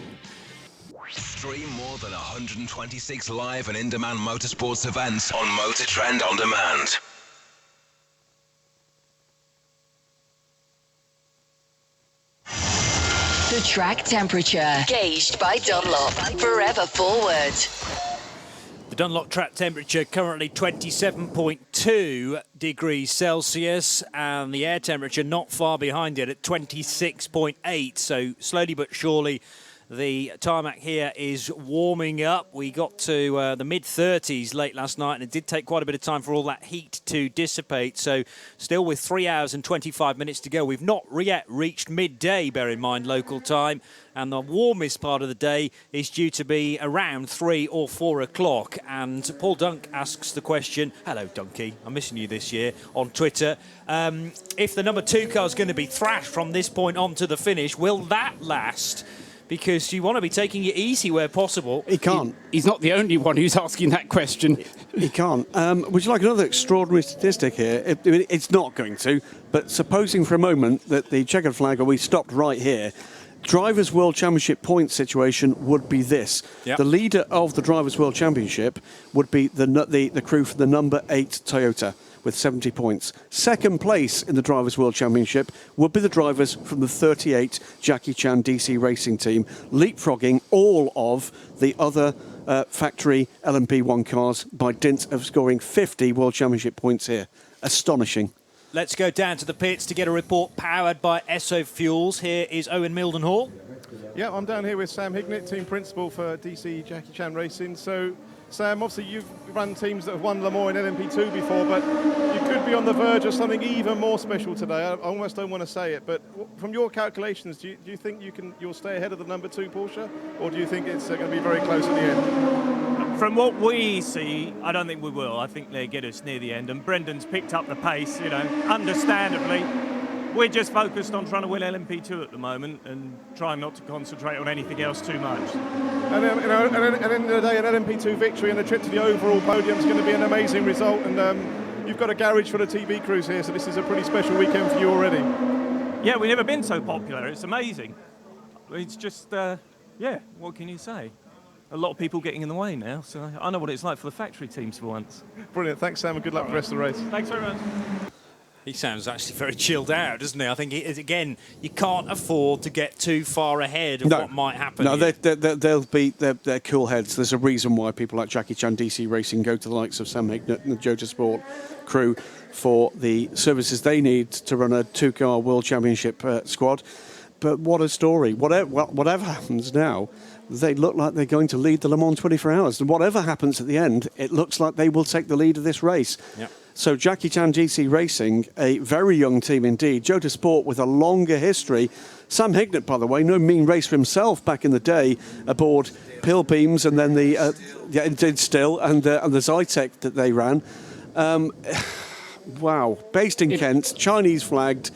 Stream more than 126 live and in-demand motorsports events on Motor Trend On Demand. The track temperature, gauged by Dunlop. Forever forward. The Dunlop track temperature currently 27.2 degrees Celsius, and the air temperature not far behind it at 26.8. So slowly but surely, the tarmac here is warming up. We got to the mid-30s late last night, and it did take quite a bit of time for all that heat to dissipate. So still with 3 hours and 25 minutes to go. We've not yet reached midday, bear in mind, local time. And the warmest part of the day is due to be around 3 or 4 o'clock. And Paul Dunk asks the question, hello, Dunky, I'm missing you this year, on Twitter. If the number 2 car is going to be thrashed from this point on to the finish, will that last? Because you want to be taking it easy where possible. He can't. He's not the only one who's asking that question. He can't. Would you like another extraordinary statistic here? It's not going to, but supposing for a moment that the checkered flag, or we stopped right here, Drivers' World Championship point situation would be this. Yep. The leader of the Drivers' World Championship would be the crew for the number 8 Toyota with 70 points. Second place in the Drivers' World Championship would be the drivers from the 38 Jackie Chan DC Racing team, leapfrogging all of the other factory LMP1 cars by dint of scoring 50 World Championship points here. astonishing. Let's go down to the pits to get a report powered by Esso Fuels. Here is Owen Mildenhall. Yeah, I'm down here with Sam Hignett, team principal for DC Jackie Chan Racing. So, Sam, obviously you've run teams that have won Le Mans in LMP2 before, but you could be on the verge of something even more special today. I almost don't want to say it, but from your calculations, do you think you'll stay ahead of the number 2 Porsche, or do you think it's going to be very close at the end? From what we see, I don't think we will. I think they get us near the end, and Brendan's picked up the pace, understandably. We're just focused on trying to win LMP2 at the moment and trying not to concentrate on anything else too much. And at the end of the day, an LMP2 victory and a trip to the overall podium is going to be an amazing result. And you've got a garage full of TV crews here, so this is a pretty special weekend for you already. Yeah, we've never been so popular. It's amazing. It's just, what can you say? A lot of people getting in the way now, so I know what it's like for the factory teams for once. Brilliant. Thanks, Sam, and good luck for the rest of the race. Thanks very much. He sounds actually very chilled out, doesn't he? I think, again, you can't afford to get too far ahead of what might happen. No, they're cool heads. There's a reason why people like Jackie Chan DC Racing go to the likes of Sam Hignett and the Jota Sport crew for the services they need to run a 2-car World Championship squad. But what a story. Whatever happens now, they look like they're going to lead the Le Mans 24 Hours. And whatever happens at the end, it looks like they will take the lead of this race. Yep. So Jackie Chan DC Racing, a very young team indeed. Jota Sport with a longer history. Sam Hignett, by the way, no mean racer himself back in the day aboard Pill Beams and then the Still and the Zytec that they ran. Wow, based in Kent, Chinese flagged.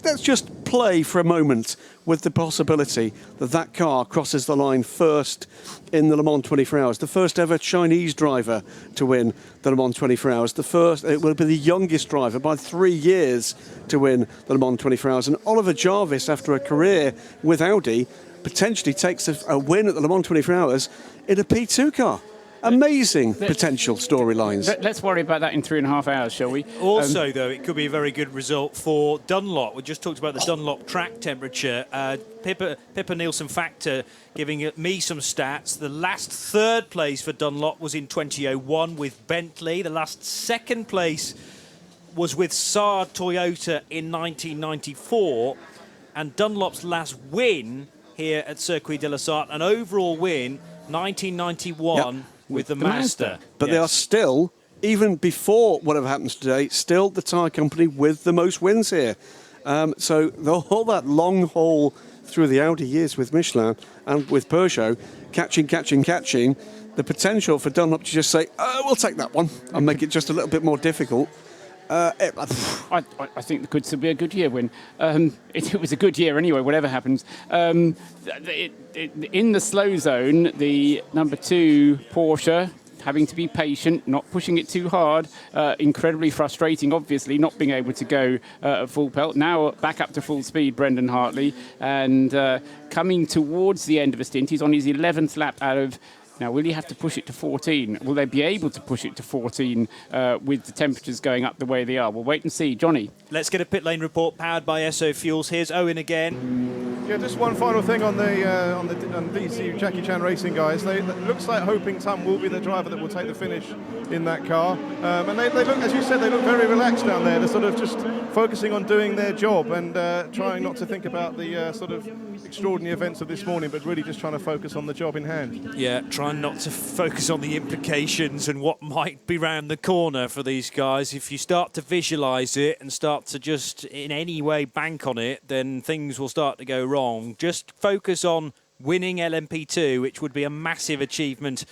Let's just play for a moment with the possibility that car crosses the line first in the Le Mans 24 Hours. The first ever Chinese driver to win the Le Mans 24 Hours. It will be the youngest driver by 3 years to win the Le Mans 24 Hours. And Oliver Jarvis, after a career with Audi, potentially takes a win at the Le Mans 24 Hours in a P2 car. Amazing potential storylines. Let's worry about that in 3.5 hours, shall we? Also, though, it could be a very good result for Dunlop. We just talked about the Dunlop track temperature. Pippa Nielsen Factor giving me some stats. The last third place for Dunlop was in 2001 with Bentley. The last second place was with Saab Toyota in 1994. And Dunlop's last win here at Circuit de la Sarthe, an overall win, 1991. Yep. With the Mazda. But they are still, even before whatever happens today, still the tyre company with the most wins here. So all that long haul through the Audi years with Michelin and with Peugeot, catching, the potential for Dunlop to just say, we'll take that one and make it just a little bit more difficult. I think there could still be a good year win. It was a good year anyway, whatever happens. In the slow zone, the number 2 Porsche having to be patient, not pushing it too hard, incredibly frustrating, obviously, not being able to go at full pelt. Now back up to full speed, Brendan Hartley, and coming towards the end of a stint. He's on his 11th lap out of... Now, will he have to push it to 14? Will they be able to push it to 14 with the temperatures going up the way they are? We'll wait and see. Johnny? Let's get a pit lane report powered by Esso Fuels. Here's Owen again. Yeah, just one final thing on the DC Jackie Chan Racing guys. It looks like Hoping Tom will be the driver that will take the finish in that car. And they look, as you said, they look very relaxed down there. They're sort of just focusing on doing their job and trying not to think about the sort of extraordinary events of this morning, but really just trying to focus on the job in hand. Yeah, trying not to focus on the implications and what might be round the corner for these guys. If you start to visualise it and start to just in any way bank on it, then things will start to go wrong. Just focus on winning LMP2, which would be a massive achievement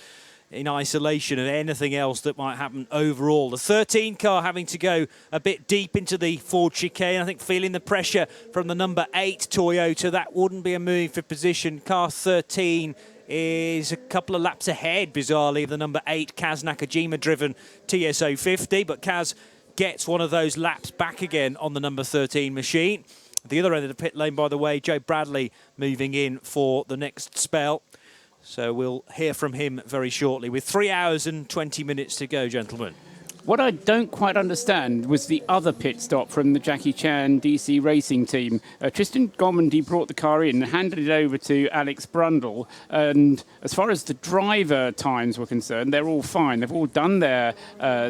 in isolation of anything else that might happen overall. The 13 car having to go a bit deep into the Ford chicane. I think feeling the pressure from the number 8 Toyota. That wouldn't be a move for position. Car 13 is a couple of laps ahead, bizarrely, of the number 8 Kaz Nakajima-driven TSO 50. But Kaz gets one of those laps back again on the number 13 machine. At the other end of the pit lane, by the way, Joe Bradley moving in for the next spell. So we'll hear from him very shortly with 3 hours and 20 minutes to go, gentlemen. What I don't quite understand was the other pit stop from the Jackie Chan DC Racing team. Tristan Gomondy brought the car in and handed it over to Alex Brundle. And as far as the driver times were concerned, they're all fine. They've all done their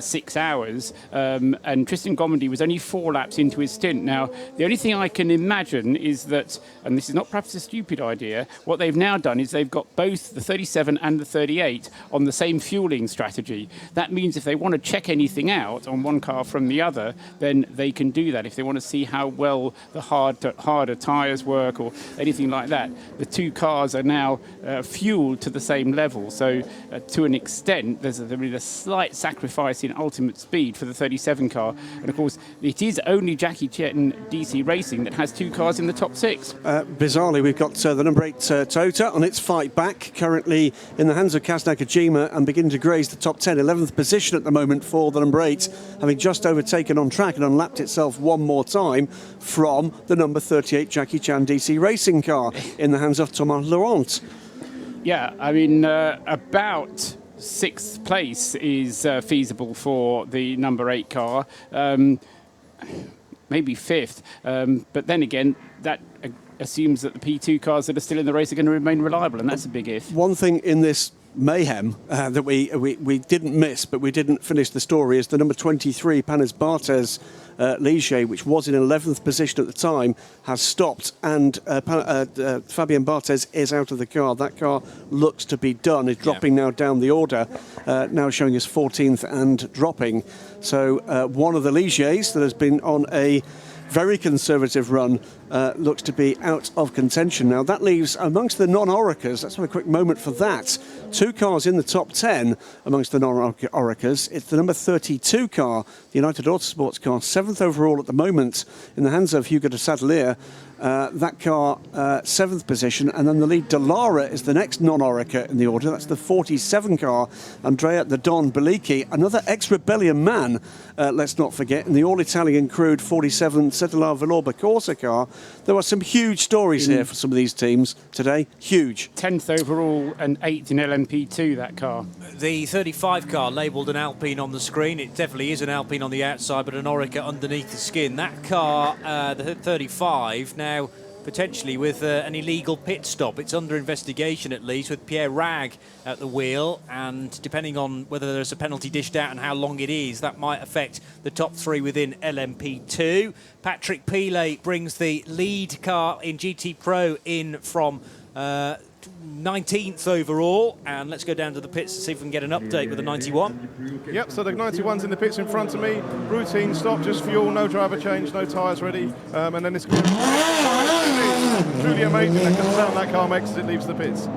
6 hours. And Tristan Gomondy was only 4 laps into his stint. Now, the only thing I can imagine is that, and this is not perhaps a stupid idea, what they've now done is they've got both the 37 and the 38 on the same fueling strategy. That means if they want to check anything out on one car from the other, then they can do that. If they want to see how well the harder tyres work or anything like that, the two cars are now fueled to the same level. So to an extent, there's a slight sacrifice in ultimate speed for the 37 car. And of course, it is only Jackie Chan DC Racing that has 2 cars in the top 6. Bizarrely, we've got the number 8 Toyota on its fight back, currently in the hands of Kaz Nakajima and beginning to graze the top 10, 11th position at the moment for the number 8, having just overtaken on track and unlapped itself one more time from the number 38 Jackie Chan DC Racing car in the hands of Thomas Laurent. Yeah, I mean, about 6th place is feasible for the number 8 car. Maybe 5th. But then again, that assumes that the P2 cars that are still in the race are going to remain reliable, and that's a big if. One thing in this mayhem that we didn't miss, but we didn't finish the story, is the number 23 Panis Barthez Ligier, which was in 11th position at the time, has stopped, and Fabien Barthez is out of the car. That car looks to be done. It's dropping now down the order, now showing us 14th and dropping. So one of the Ligiers that has been on a very conservative run looks to be out of contention now. That leaves amongst the non-Oricas, let's have a quick moment for that, 2 cars in the top 10 amongst the non-Oricas. It's the number 32 car, the United Autosports car, 7th overall at the moment in the hands of Hugo de Sadelier. That car, 7th position, and then the lead Dallara is the next non-Orica in the order. That's the 47 car, Andrea the Don Bellicchi, another ex-Rebellion man, let's not forget, in the all-Italian crewed 47 Cetelar Villorba Corsa car. There are some huge stories here for some of these teams today, huge. 10th overall and 8th in LMP2, that car. The 35 car labelled an Alpine on the screen. It definitely is an Alpine on the outside, but an Orica underneath the skin. That car, the 35, now potentially with an illegal pit stop. It's under investigation, at least, with Pierre Rag at the wheel, and depending on whether there's a penalty dished out and how long it is, that might affect the top 3 within LMP2. Patrick Pilet brings the lead car in GT Pro in from 19th overall, and let's go down to the pits to see if we can get an update with the 91. Yep, so the 91's in the pits in front of me. Routine stop, just fuel, no driver change, no tyres ready, and then this truly amazing the sound that car makes as it leaves the pits.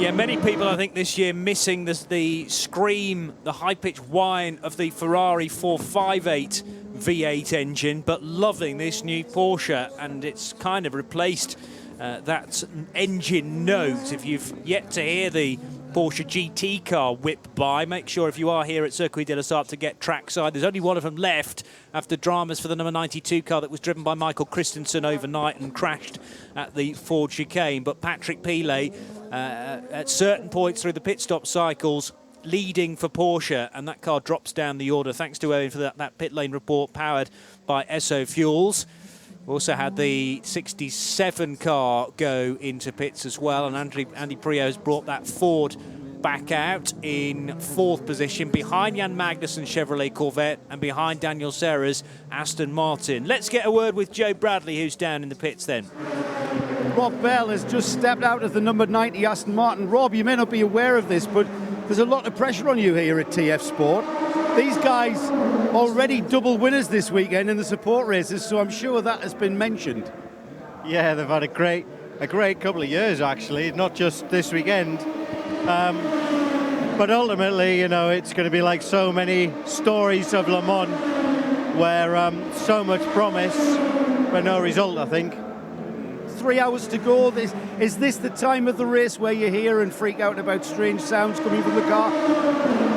Yeah, many people, I think, this year missing the scream, the high-pitched whine of the Ferrari 458 V8 engine, but loving this new Porsche, and it's kind of replaced that engine note. If you've yet to hear the Porsche GT car whip by, make sure if you are here at Circuit de la Sarthe to get trackside. There's only one of them left after dramas for the number 92 car that was driven by Michael Christensen overnight and crashed at the Ford chicane. But Patrick Pilet, at certain points through the pit stop cycles, leading for Porsche, and that car drops down the order thanks to Owen for that pit lane report powered by Esso Fuels. We also had the 67 car go into pits as well, and Andy Priaulx has brought that Ford back out in 4th position behind Jan Magnussen Chevrolet Corvette and behind Daniel Serra's Aston Martin. Let's get a word with Joe Bradley, who's down in the pits then. Rob Bell has just stepped out of the number 90 Aston Martin. Rob, you may not be aware of this, but there's a lot of pressure on you here at TF Sport. These guys already double winners this weekend in the support races, so I'm sure that has been mentioned. Yeah, they've had a great couple of years, actually, not just this weekend. But ultimately, you know, it's going to be like so many stories of Le Mans, where so much promise, but no result, I think. 3 hours to go. Is this the time of the race where you hear and freak out about strange sounds coming from the car?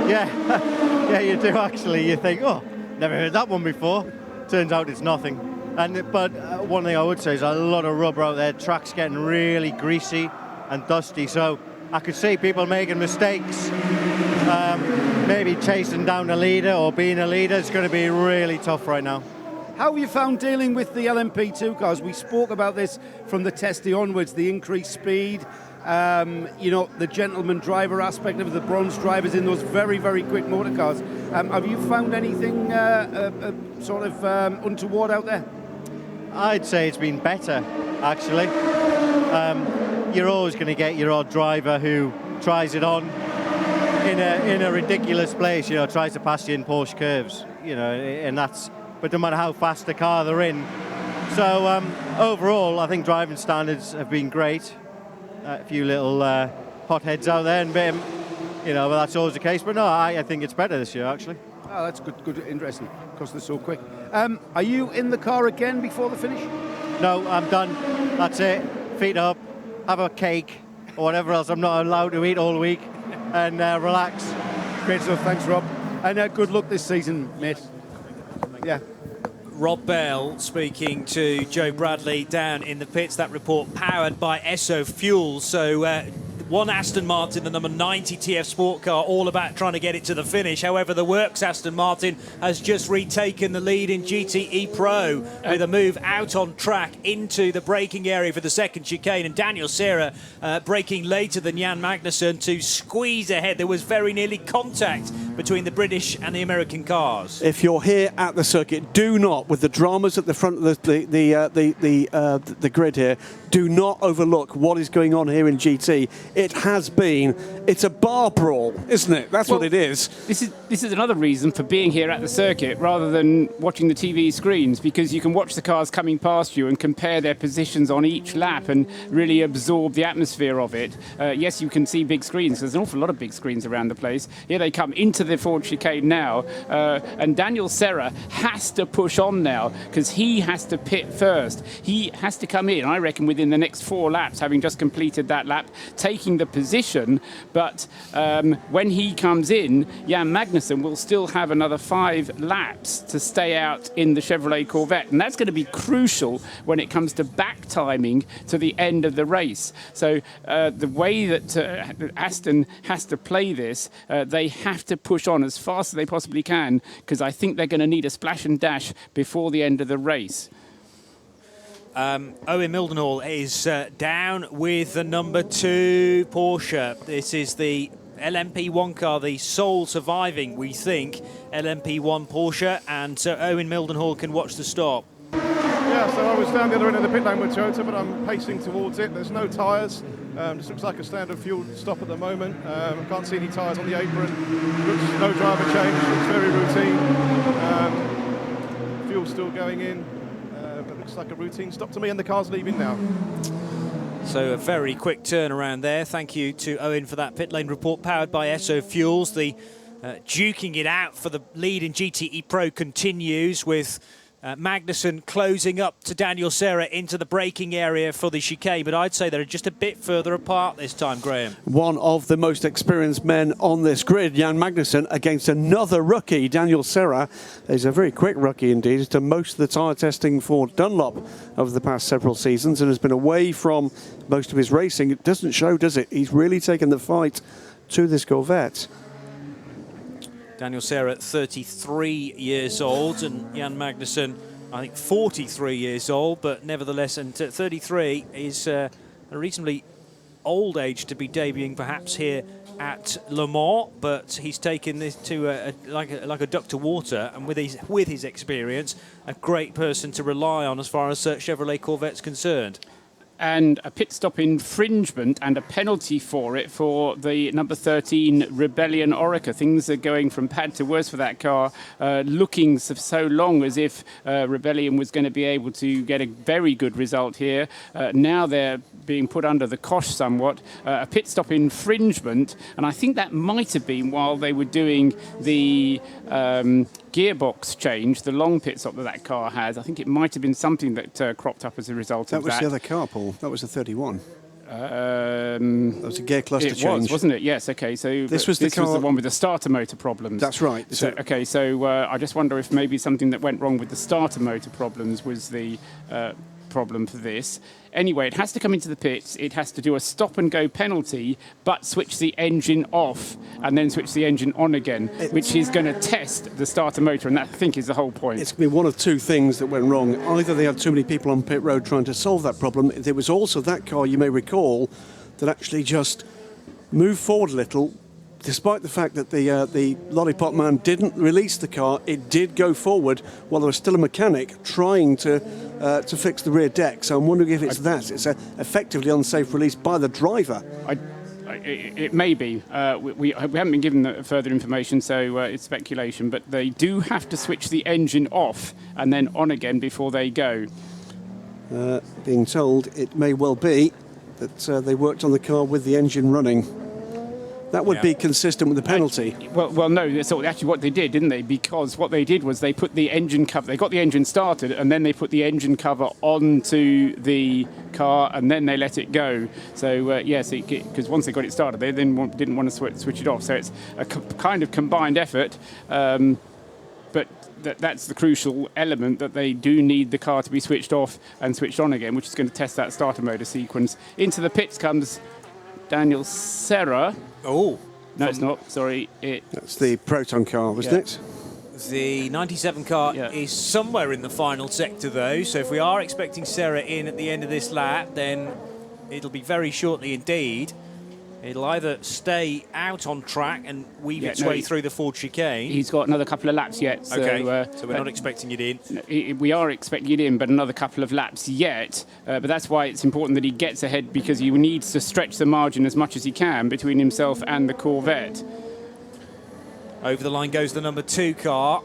Yeah, you do actually. You think, oh, never heard that one before. Turns out it's nothing. But one thing I would say is a lot of rubber out there. Track's getting really greasy and dusty, so I could see people making mistakes. maybe chasing down a leader or being a leader is going to be really tough right now. How have you found dealing with the LMP2 cars? We spoke about this from the testing onwards, the increased speed, the gentleman driver aspect of the bronze drivers in those very, very quick motor cars. Have you found anything untoward out there? I'd say it's been better, actually. You're always going to get your odd driver who tries it on in a ridiculous place, tries to pass you in Porsche curves, and that's. But no matter how fast the car they're in. So overall, I think driving standards have been great. A few little hotheads out there, and but that's always the case. But no, I think it's better this year, actually. Oh, that's good, interesting, because they're so quick. Are you in the car again before the finish? No, I'm done. That's it. Feet up, have a cake, or whatever else I'm not allowed to eat all week, and relax. Great stuff, thanks, Rob. And good luck this season, mate. Yeah. Rob Bell speaking to Joe Bradley down in the pits. That report powered by Esso Fuel. So one Aston Martin, the number 90 TF Sport car, all about trying to get it to the finish. However, the Works Aston Martin has just retaken the lead in GTE Pro with a move out on track into the braking area for the second chicane. And Daniel Serra braking later than Jan Magnussen to squeeze ahead. There was very nearly contact between the British and the American cars. If you're here at the circuit, do not, with the dramas at the front of the grid here, do not overlook what is going on here in GT. It's a bar brawl, isn't it? That's what it is. This is another reason for being here at the circuit rather than watching the TV screens, because you can watch the cars coming past you and compare their positions on each lap and really absorb the atmosphere of it. Yes, you can see big screens. There's an awful lot of big screens around the place. Here they come into the Ford chicane now, and Daniel Serra has to push on now because he has to pit first. He has to come in, I reckon, within the next 4 laps, having just completed that lap, taking the position. But when he comes in, Jan Magnussen will still have another 5 laps to stay out in the Chevrolet Corvette, and that's going to be crucial when it comes to back timing to the end of the race. So the way that Aston has to play this, they have to push on as fast as they possibly can, because I think they're going to need a splash and dash before the end of the race. Owen Mildenhall is down with the number 2 Porsche. This is the LMP1 car, the sole surviving, we think, LMP1 Porsche, and so Owen Mildenhall can watch the stop. Yeah, so I was down the other end of the pit lane with Toyota, but I'm pacing towards it. There's no tyres. Just looks like a standard fuel stop at the moment. I can't see any tyres on the apron. Looks no driver change. It's very routine. Fuel's still going in. But looks like a routine stop to me, and the car's leaving now. So a very quick turnaround there. Thank you to Owen for that pit lane report powered by Esso Fuels. The duking it out for the lead in GTE Pro continues with Magnussen closing up to Daniel Serra into the braking area for the chicane, but I'd say they're just a bit further apart this time, Graham. One of the most experienced men on this grid, Jan Magnussen, against another rookie, Daniel Serra. He's a very quick rookie indeed. He's done most of the tyre testing for Dunlop over the past several seasons and has been away from most of his racing. It doesn't show, does it? He's really taken the fight to this Corvette. Daniel Serra, 33 years old, and Jan Magnussen, I think, 43 years old, but nevertheless, and 33 is a reasonably old age to be debuting perhaps here at Le Mans, but he's taken this to like a duck to water, and with his experience, a great person to rely on as far as Chevrolet Corvette's concerned. And a pit stop infringement and a penalty for it for the number 13 Rebellion Orica. Things are going from bad to worse for that car, looking so long as if Rebellion was going to be able to get a very good result here. Now they're being put under the cosh somewhat. A pit stop infringement, and I think that might have been while they were doing the gearbox change, the long pit stop that car has. I think it might have been something that cropped up as a result of that. That was the other car, Paul. That was the 31. That was a gear cluster change. It was, wasn't it? Yes, okay. So this was the one with the starter motor problems. That's right. So I just wonder if maybe something that went wrong with the starter motor problems was the problem for this. Anyway, it has to come into the pits. It has to do a stop-and-go penalty, but switch the engine off and then switch the engine on again, which is going to test the starter motor, and that, I think, is the whole point. It's going to be one of two things that went wrong. Either they had too many people on pit road trying to solve that problem. There was also that car, you may recall, that actually just moved forward a little. Despite the fact that the lollipop man didn't release the car, it did go forward while there was still a mechanic trying to fix the rear deck. So I'm wondering if it's that. It's a effectively unsafe release by the driver. It may be. We haven't been given further information, so it's speculation. But they do have to switch the engine off and then on again before they go. Being told it may well be that they worked on the car with the engine running. That would be consistent with the penalty. Well, no. That's actually what they did, didn't they? Because what they did was they put the engine cover. They got the engine started, and then they put the engine cover onto the car, and then they let it go. So yes, because once they got it started, they then didn't want to switch it off. So it's a kind of combined effort. But that's the crucial element, that they do need the car to be switched off and switched on again, which is going to test that starter motor sequence. Into the pits comes Daniel Serra. Oh. No, it's not. Sorry. That's the Proton car, wasn't it? The 97 car is somewhere in the final sector, though. So if we are expecting Serra in at the end of this lap, then it'll be very shortly indeed. It'll either stay out on track and weave its way through the Ford chicane. He's got another couple of laps yet. So, so we're not expecting it in. We are expecting it in, but another couple of laps yet. But that's why it's important that he gets ahead, because he needs to stretch the margin as much as he can between himself and the Corvette. Over the line goes the number 2 car.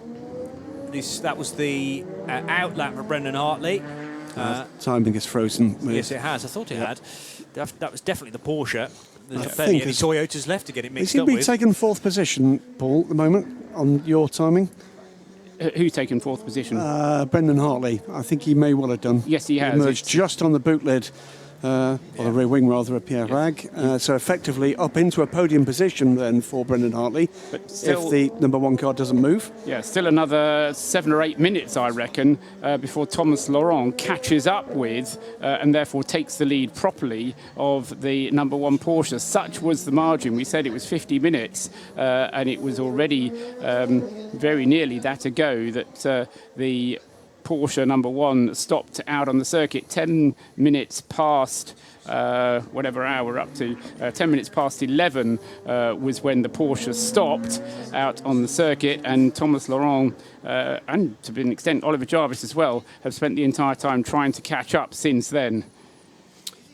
That was the out lap for Brendan Hartley. Timing is frozen. Yes, it has. I thought it had. That was definitely the Porsche. There's I barely think any Toyotas left to get it mixed Is up he with. taking 4th position, Paul, at the moment, on your timing? Who's taken 4th position? Brendan Hartley. I think he may well have done. Yes, he has. He emerged just on the boot lid, or the rear wing rather, of Pierre Rag. So effectively up into a podium position then for Brendan Hartley, but still, if the number 1 car doesn't move. Yeah, still another 7 or 8 minutes, I reckon, before Thomas Laurent catches up with and therefore takes the lead properly of the number 1 Porsche. Such was the margin. We said it was 50 minutes, and it was already very nearly that ago that the Porsche number 1 stopped out on the circuit 10 minutes past whatever hour we're up to. 10 minutes past 11 was when the Porsche stopped out on the circuit, and Thomas Laurent and to an extent Oliver Jarvis as well have spent the entire time trying to catch up since then.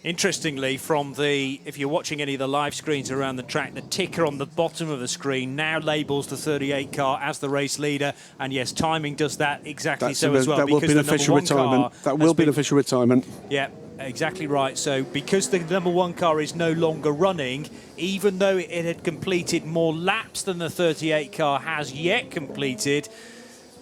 Interestingly, if you're watching any of the live screens around the track, the ticker on the bottom of the screen now labels the 38 car as the race leader, and yes, timing does that exactly as well. That will be an official retirement. That will be an official retirement. Yeah, exactly right. So because the number 1 car is no longer running, even though it had completed more laps than the 38 car has yet completed,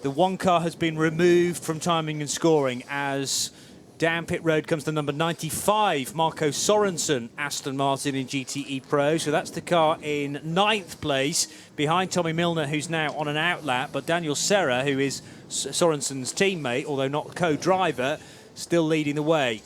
the 1 car has been removed from timing and scoring as down pit road comes the number 95, Marco Sorensen, Aston Martin in GTE Pro. So that's the car in 9th place, behind Tommy Milner, who's now on an out lap. But Daniel Serra, who is Sorensen's teammate, although not co-driver, still leading the way.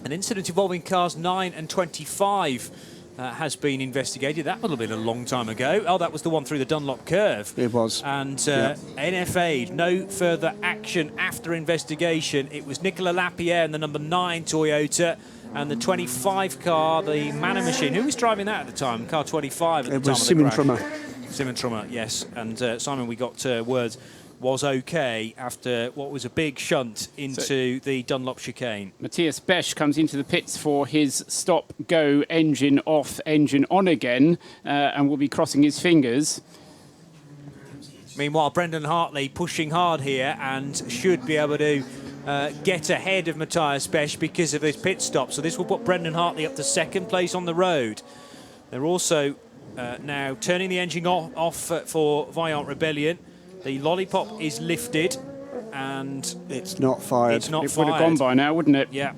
An incident involving cars 9 and 25 has been investigated. That would have been a long time ago. Oh, that was the one through the Dunlop curve. It was. And NFA'd, no further action after investigation. It was Nicolas Lapierre in the number 9 Toyota, and the 25 car, the Manor Machine. Who was driving that at the time? Car 25 at the time of the crash. It was Simon Trummer. Simon Trummer, yes. And Simon, we got words, was okay after what was a big shunt into the Dunlop chicane. Matthias Besch comes into the pits for his stop-go, engine off, engine on again, and will be crossing his fingers. Meanwhile, Brendan Hartley pushing hard here and should be able to get ahead of Matthias Besch because of his pit stop. So this will put Brendan Hartley up to 2nd place on the road. They're also now turning the engine off for Vaillant Rebellion. The lollipop is lifted and it's not fired. It's not it fired. Would have gone by now, wouldn't it? Yeah.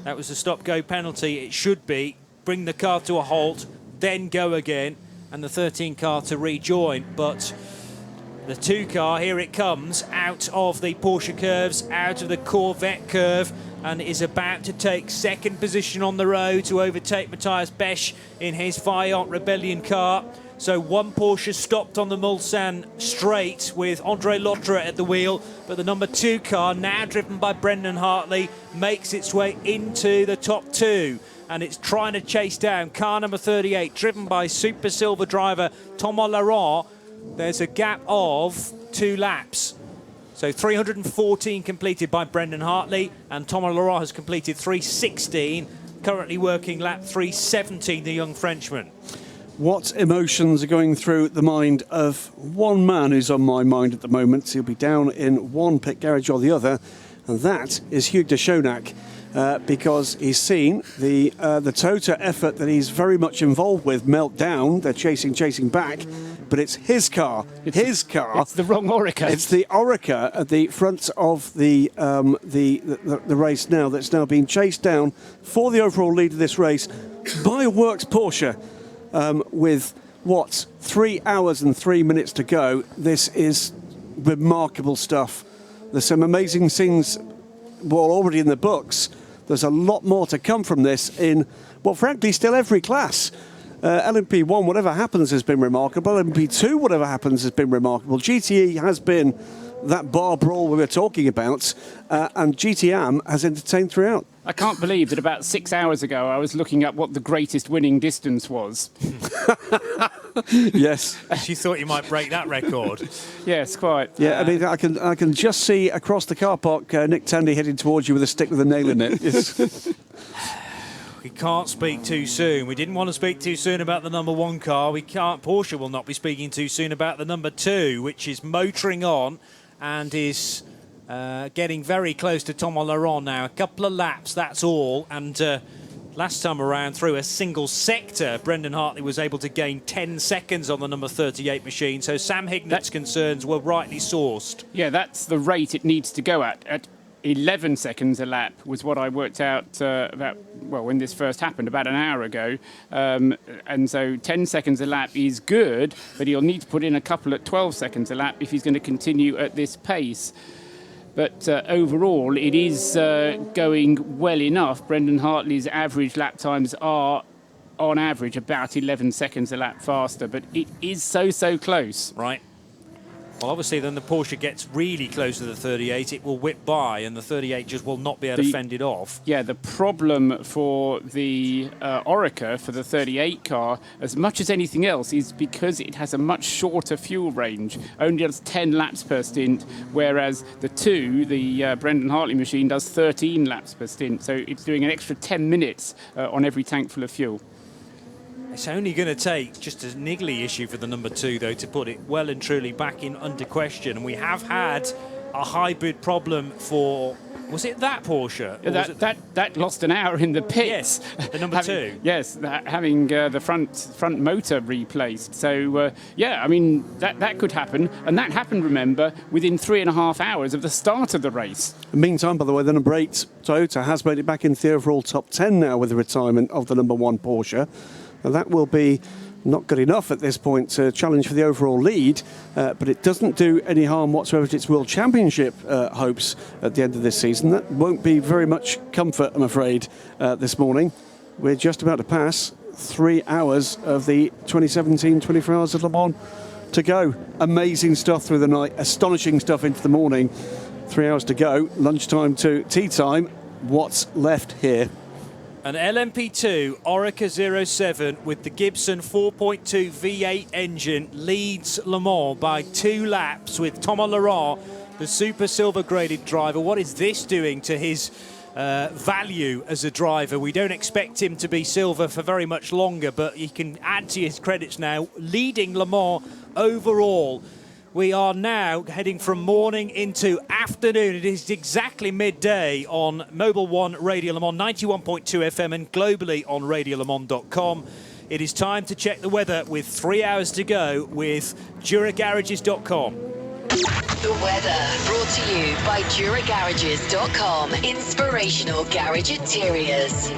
That was a stop-go penalty. It should be. Bring the car to a halt, then go again, and the 13 car to rejoin. But The 2 car, here it comes, out of the Porsche curves, out of the Corvette curve, and is about to take second position on the road to overtake Matthias Besch in his Vaillant Rebellion car. So one Porsche stopped on the Mulsanne straight with Andre Lotterer at the wheel, but the number 2 car, now driven by Brendan Hartley, makes its way into the top 2. And it's trying to chase down car number 38, driven by Super Silver driver Thomas Laurent. There's a gap of 2 laps. So 314 completed by Brendan Hartley, and Thomas Laurent has completed 316, currently working lap 317, the young Frenchman. What emotions are going through the mind of one man who's on my mind at the moment? He'll be down in one pit garage or the other, and that is Hugues de Schonack. Because he's seen the Tota effort that he's very much involved with melt down. They're chasing back, but it's his car. It's the wrong Orica. It's the Orica at the front of the race now that's now being chased down for the overall lead of this race by a works Porsche with, 3 hours and 3 minutes to go. This is remarkable stuff. There's some amazing things already in the books. There's a lot more to come from this in, frankly, still every class. LMP1, whatever happens, has been remarkable. LMP2, whatever happens, has been remarkable. GTE has been that bar brawl we were talking about, and GTM has entertained throughout. I can't believe that about 6 hours ago I was looking up what the greatest winning distance was. Yes. You thought you might break that record. Yes, quite. Yeah, I mean, I can just see across the car park Nick Tandy heading towards you with a stick with a nail in it. Yes. We can't speak too soon. We didn't want to speak too soon about the number 1 car. Porsche will not be speaking too soon about the number 2, which is motoring on and is getting very close to Thomas Laurent now. A couple of laps, that's all. And last time around, through a single sector, Brendan Hartley was able to gain 10 seconds on the number 38 machine. So Sam Hignett's concerns were rightly sourced. Yeah, that's the rate it needs to go at 11 seconds a lap was what I worked out when this first happened, about an hour ago. And so 10 seconds a lap is good, but he'll need to put in a couple at 12 seconds a lap if he's going to continue at this pace. But overall, it is going well enough. Brendan Hartley's average lap times are, on average, about 11 seconds a lap faster, but it is so close. Right. Well, obviously, then the Porsche gets really close to the 38, it will whip by, and the 38 just will not be able to fend it off. Yeah, the problem for the Orica, for the 38 car, as much as anything else, is because it has a much shorter fuel range, only does 10 laps per stint, whereas the Brendan Hartley machine, does 13 laps per stint. So it's doing an extra 10 minutes on every tank full of fuel. It's only going to take just a niggly issue for the number 2, though, to put it well and truly back in under question. And we have had a hybrid problem for... Was it that Porsche? That lost an hour in the pits. Yes, the number 2. Yes, having the front motor replaced. So, I mean, that could happen. And that happened, remember, within 3.5 hours of the start of the race. Meantime, by the way, the number 8 Toyota has made it back into the overall top 10 now with the retirement of the number 1 Porsche. And that will be not good enough at this point to challenge for the overall lead, but it doesn't do any harm whatsoever to its World Championship hopes at the end of this season. That won't be very much comfort, I'm afraid, this morning. We're just about to pass 3 hours of the 2017 24 Hours of Le Mans to go. Amazing stuff through the night, astonishing stuff into the morning. 3 hours to go, lunchtime to tea time. What's left here? An LMP2 Orica 07 with the Gibson 4.2 V8 engine leads Le Mans by 2 laps with Thomas Laurent, the super silver graded driver. What is this doing to his value as a driver? We don't expect him to be silver for very much longer, but he can add to his credits now, leading Le Mans overall. We are now heading from morning into afternoon. It is exactly midday on Mobil 1 Radio Le Mans, 91.2 FM and globally on radiolemans.com. It is time to check the weather with 3 hours to go with DuraGarages.com. The weather brought to you by DuraGarages.com. Inspirational garage interiors.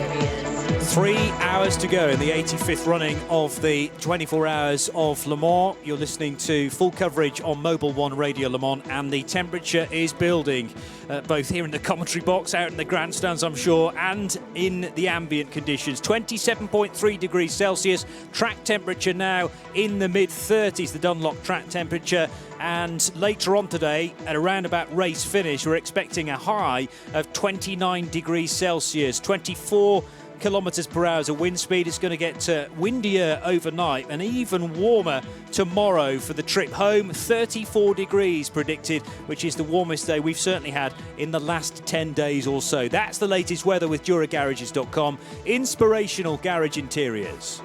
3 hours hours to go in the 85th running of the 24 Hours of Le Mans. You're listening to full coverage on Mobil 1 Radio Le Mans, and the temperature is building, both here in the commentary box, out in the grandstands, I'm sure, and in the ambient conditions. 27.3 degrees Celsius, track temperature now in the mid-30s, the Dunlop track temperature. And later on today, at around about race finish, we're expecting a high of 29 degrees Celsius, 24 kilometres per hour as a wind speed. It's going to get windier overnight and even warmer tomorrow for the trip home. 34 degrees predicted, which is the warmest day we've certainly had in the last 10 days or so. That's the latest weather with DuraGarages.com. Inspirational garage interiors.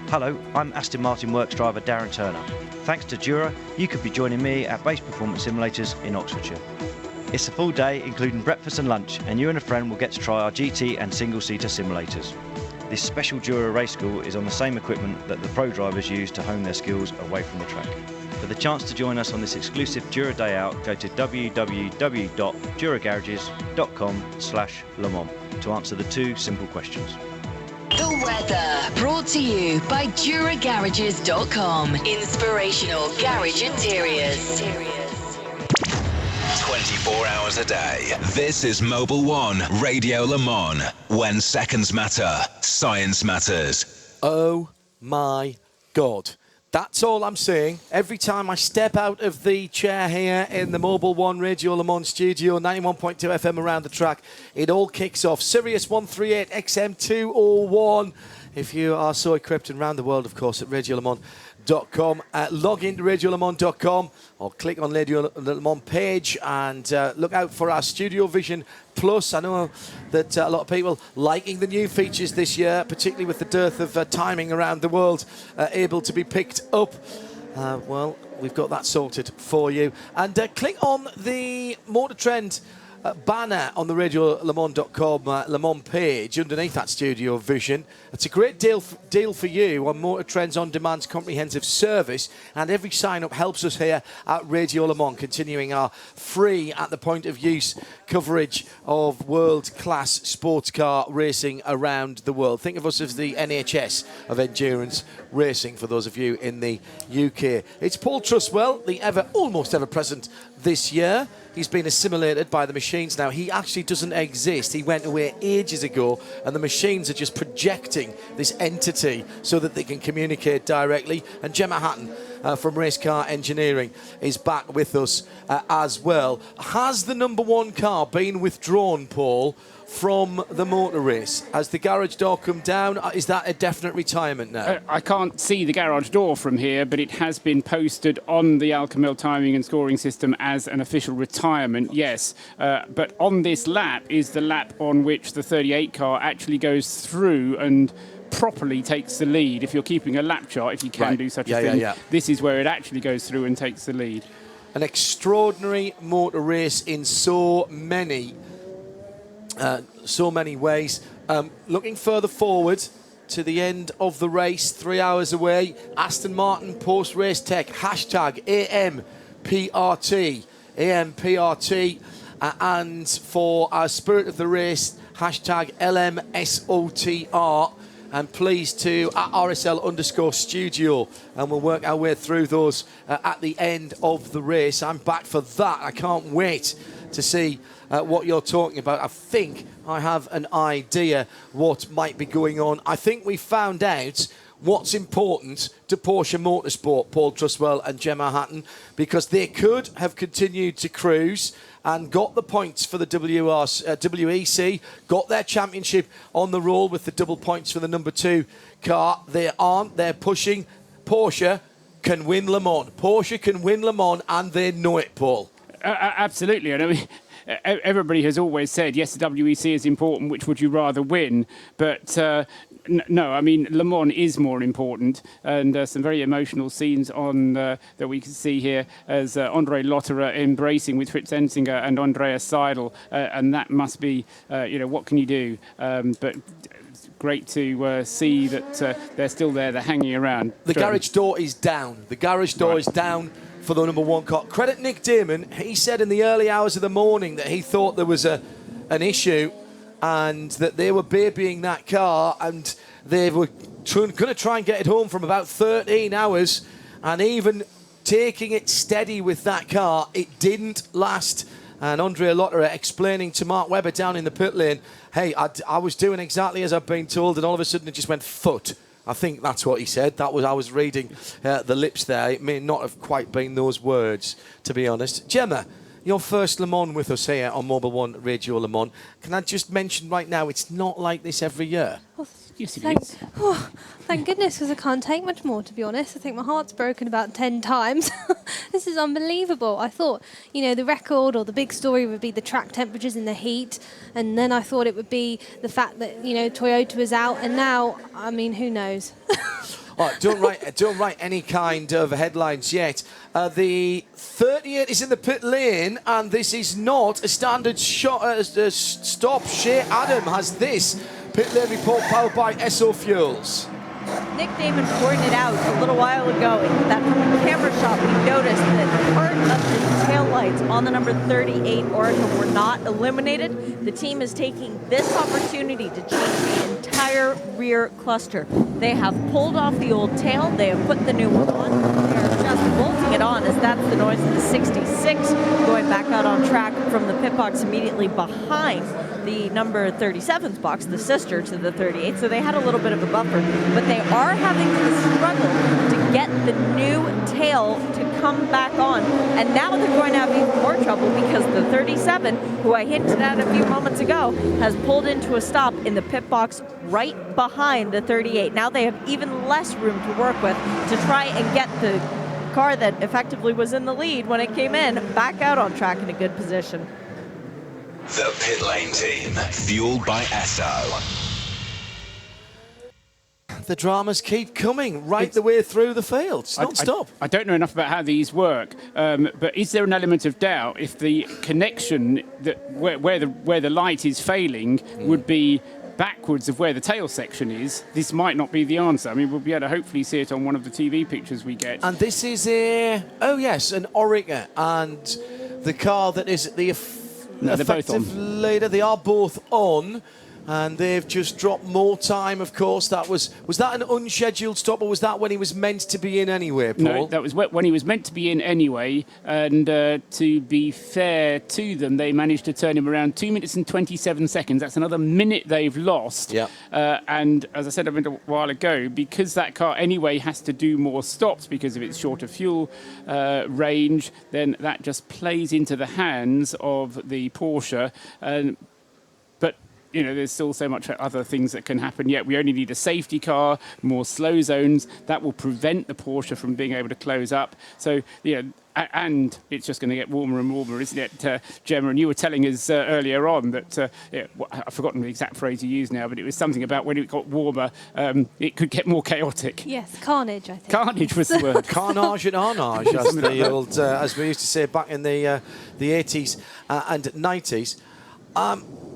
Hello, I'm Aston Martin Works driver Darren Turner. Thanks to Dura, you could be joining me at Base Performance Simulators in Oxfordshire. It's a full day, including breakfast and lunch, and you and a friend will get to try our GT and single-seater simulators. This special Dura race school is on the same equipment that the pro drivers use to hone their skills away from the track. For the chance to join us on this exclusive Dura Day Out, go to www.duragarages.com/Le Mans to answer the two simple questions. The weather, brought to you by DuraGarages.com. Inspirational garage interiors. 24 hours a day. This is Mobil 1 Radio Le Mans. When seconds matter, science matters. Oh my God. That's all I'm saying. Every time I step out of the chair here in the Mobil 1 Radio Le Mans studio, 91.2 FM around the track, it all kicks off. Sirius 138 XM201. If you are so equipped, and around the world, of course, at radiolemans.com. Log into radiolemans.com or click on Radio Le Mans page and look out for our Studio Vision Plus. I know that a lot of people liking the new features this year, particularly with the dearth of timing around the world, able to be picked up. Well, we've got that sorted for you. And click on the Motor Trend banner on the radiolemans.com Le Mans page underneath that Studio Vision. It's a great deal for you on Motor Trends On Demand's comprehensive service, and every sign-up helps us here at Radio Le Mans, continuing our free at the point of use coverage of world-class sports car racing around the world. Think of us as the NHS of endurance racing for those of you in the UK. It's Paul Truswell, the almost ever present this year. He's been assimilated by the machines now. He actually doesn't exist. He went away ages ago, and the machines are just projecting this entity so that they can communicate directly. And Gemma Hatton from Race Car Engineering is back with us as well. Has the number one car been withdrawn, Paul, from the motor race? Has the garage door come down? Is that a definite retirement now? I can't see the garage door from here, but it has been posted on the Alcamel timing and scoring system as an official retirement, yes. But on this lap is the lap on which the 38 car actually goes through and properly takes the lead. If you're keeping a lap chart, if you can do such a thing, this is where it actually goes through and takes the lead. An extraordinary motor race in so many ways. Looking further forward to the end of the race, 3 hours away, Aston Martin post-race tech, hashtag AMPRT, and for our spirit of the race, hashtag LMSOTR, and please to at RSL_studio, and we'll work our way through those at the end of the race. I'm back for that. I can't wait to see what you're talking about. I think I have an idea what might be going on. I think we found out what's important to Porsche Motorsport, Paul Truswell and Gemma Hatton, because they could have continued to cruise and got the points for the WEC, got their championship on the roll with the double points for the number 2 car. They aren't. They're pushing. Porsche can win Le Mans. Porsche can win Le Mans, and they know it, Paul. Absolutely. I mean, everybody has always said, yes, the WEC is important, which would you rather win? But no, I mean, Le Mans is more important, and some very emotional scenes on that we can see here as Andre Lotterer embracing with Fritz Ensinger and Andreas Seidel, and that must be, what can you do? But great to see that they're still there, they're hanging around. The garage door is down. The garage door is down for the number 1 car. Credit Nick Damon. He said in the early hours of the morning that he thought there was an issue and that they were babying that car, and they were going to try and get it home from about 13 hours, and even taking it steady with that car, it didn't last. And Andrea Lotterer explaining to Mark Webber down in the pit lane, hey, I was doing exactly as I've been told, and all of a sudden it just went foot. I think that's what he said. I was reading the lips there. It may not have quite been those words, to be honest. Gemma, your first Le Mans with us here on Mobil 1 Radio Le Mans. Can I just mention right now, it's not like this every year. Thank goodness, because I can't take much more, to be honest. I think my heart's broken about 10 times. This is unbelievable. I thought, the record or the big story would be the track temperatures in the heat, and then I thought it would be the fact that, Toyota was out, and now, who knows? Oh, don't write any kind of headlines yet. The 38 is in the pit lane, and this is not a standard stop. Shea Adam has this pit lane report powered by SO Fuels. Nick Damon pointed it out a little while ago that from a camera shot we noticed that part of the taillights on the number 38 Oracle were not illuminated. The team is taking this opportunity to change the entire rear cluster. They have pulled off the old tail, they have put the new one on, they are just bolting it on as that's the noise of the 66 going back out on track from the pit box immediately behind the number 37's box, the sister to the 38, so they had a little bit of a buffer, but they are having to struggle to get the new tail to come back on, and now they're going to have even more trouble because the 37, who I hinted at a few moments ago, has pulled into a stop in the pit box right behind the 38. Now they have even less room to work with to try and get the car that effectively was in the lead when it came in back out on track in a good position. The Pit Lane Team, fueled by Esso. The dramas keep coming the way through the fields, non-stop. I don't know enough about how these work, but is there an element of doubt if the connection where the light is failing would be backwards of where the tail section is? This might not be the answer. We'll be able to hopefully see it on one of the TV pictures we get. And this is an Orica, and the car that is the effective leader. They are both on, and they've just dropped more time, of course. That was that an unscheduled stop, or was that when he was meant to be in anyway, Paul? No, that was when he was meant to be in anyway, and to be fair to them, they managed to turn him around 2 minutes and 27 seconds. That's another minute they've lost. Yeah. And as I said a while ago, because that car anyway has to do more stops because of its shorter fuel range, then that just plays into the hands of the Porsche. But there's still so much other things that can happen yet. We only need a safety car, more slow zones. That will prevent the Porsche from being able to close up. So, and it's just going to get warmer and warmer, isn't it, Gemma? And you were telling us earlier on that, I've forgotten the exact phrase you used now, but it was something about when it got warmer, it could get more chaotic. Yes, carnage, I think. Carnage was the word. Carnage and arnage, as we used to say back in the 80s and 90s.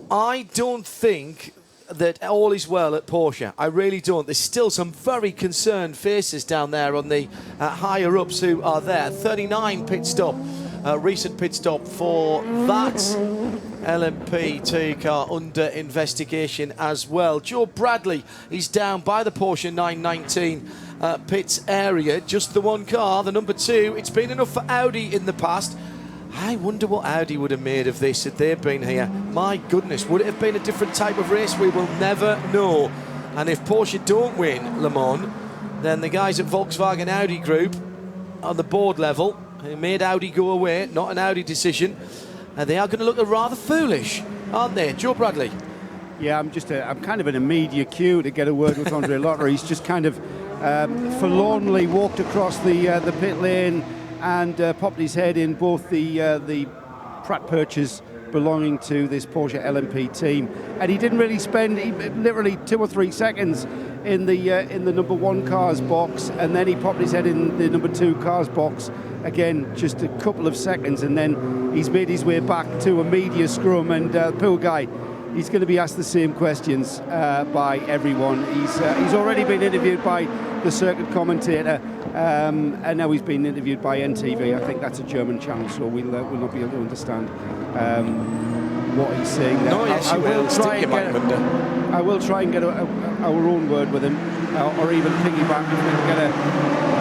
I don't think that all is well at Porsche. I really don't. There's still some very concerned faces down there on the higher ups who are there. 39 pit stop, recent pit stop for that LMP2 car under investigation as well. Joe Bradley is down by the Porsche 919 pits area. Just the one car, the number 2. It's been enough for Audi in the past. I wonder what Audi would have made of this had they been here. My goodness, would it have been a different type of race? We will never know. And if Porsche don't win Le Mans, then the guys at Volkswagen Audi Group on the board level, who made Audi go away, not an Audi decision, they are going to look rather foolish, aren't they? Joe Bradley. Yeah, I'm kind of in a media queue to get a word with Andrea Lotterer. He's just kind of forlornly walked across the pit lane and popped his head in both the Pratt purchase belonging to this Porsche LMP team, and he didn't really spend literally 2 or 3 seconds in the number 1 car's box, and then he popped his head in the number 2 car's box again, just a couple of seconds, and then he's made his way back to a media scrum, and poor guy, he's going to be asked the same questions by everyone. He's already been interviewed by the circuit commentator, and now he's been interviewed by NTV. I think that's a German channel, so we'll not be able to understand what he's saying there. No, yes, you will. Stick your mic under. I will try and get our own word with him, or even piggyback if we can get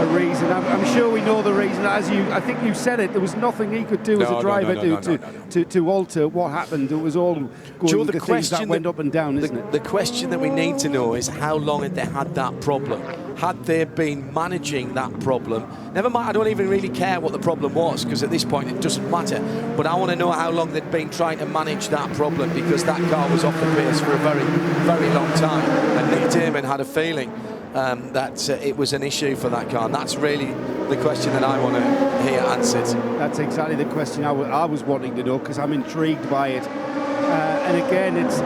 a reason. I'm sure we know the reason. I think you said it. There was nothing he could do as a driver to alter what happened. It was all going the things that went up and down, isn't it? The question that we need to know is how long had they had that problem? Had they been managing that problem? Never mind, I don't even really care what the problem was, because at this point it doesn't matter. But I want to know how long they'd been trying to manage that problem, because that car was off the pace for a very, very long time. And Nick Damon had a feeling that it was an issue for that car. And that's really the question that I want to hear answered. That's exactly the question I was wanting to know, because I'm intrigued by it. And again, it's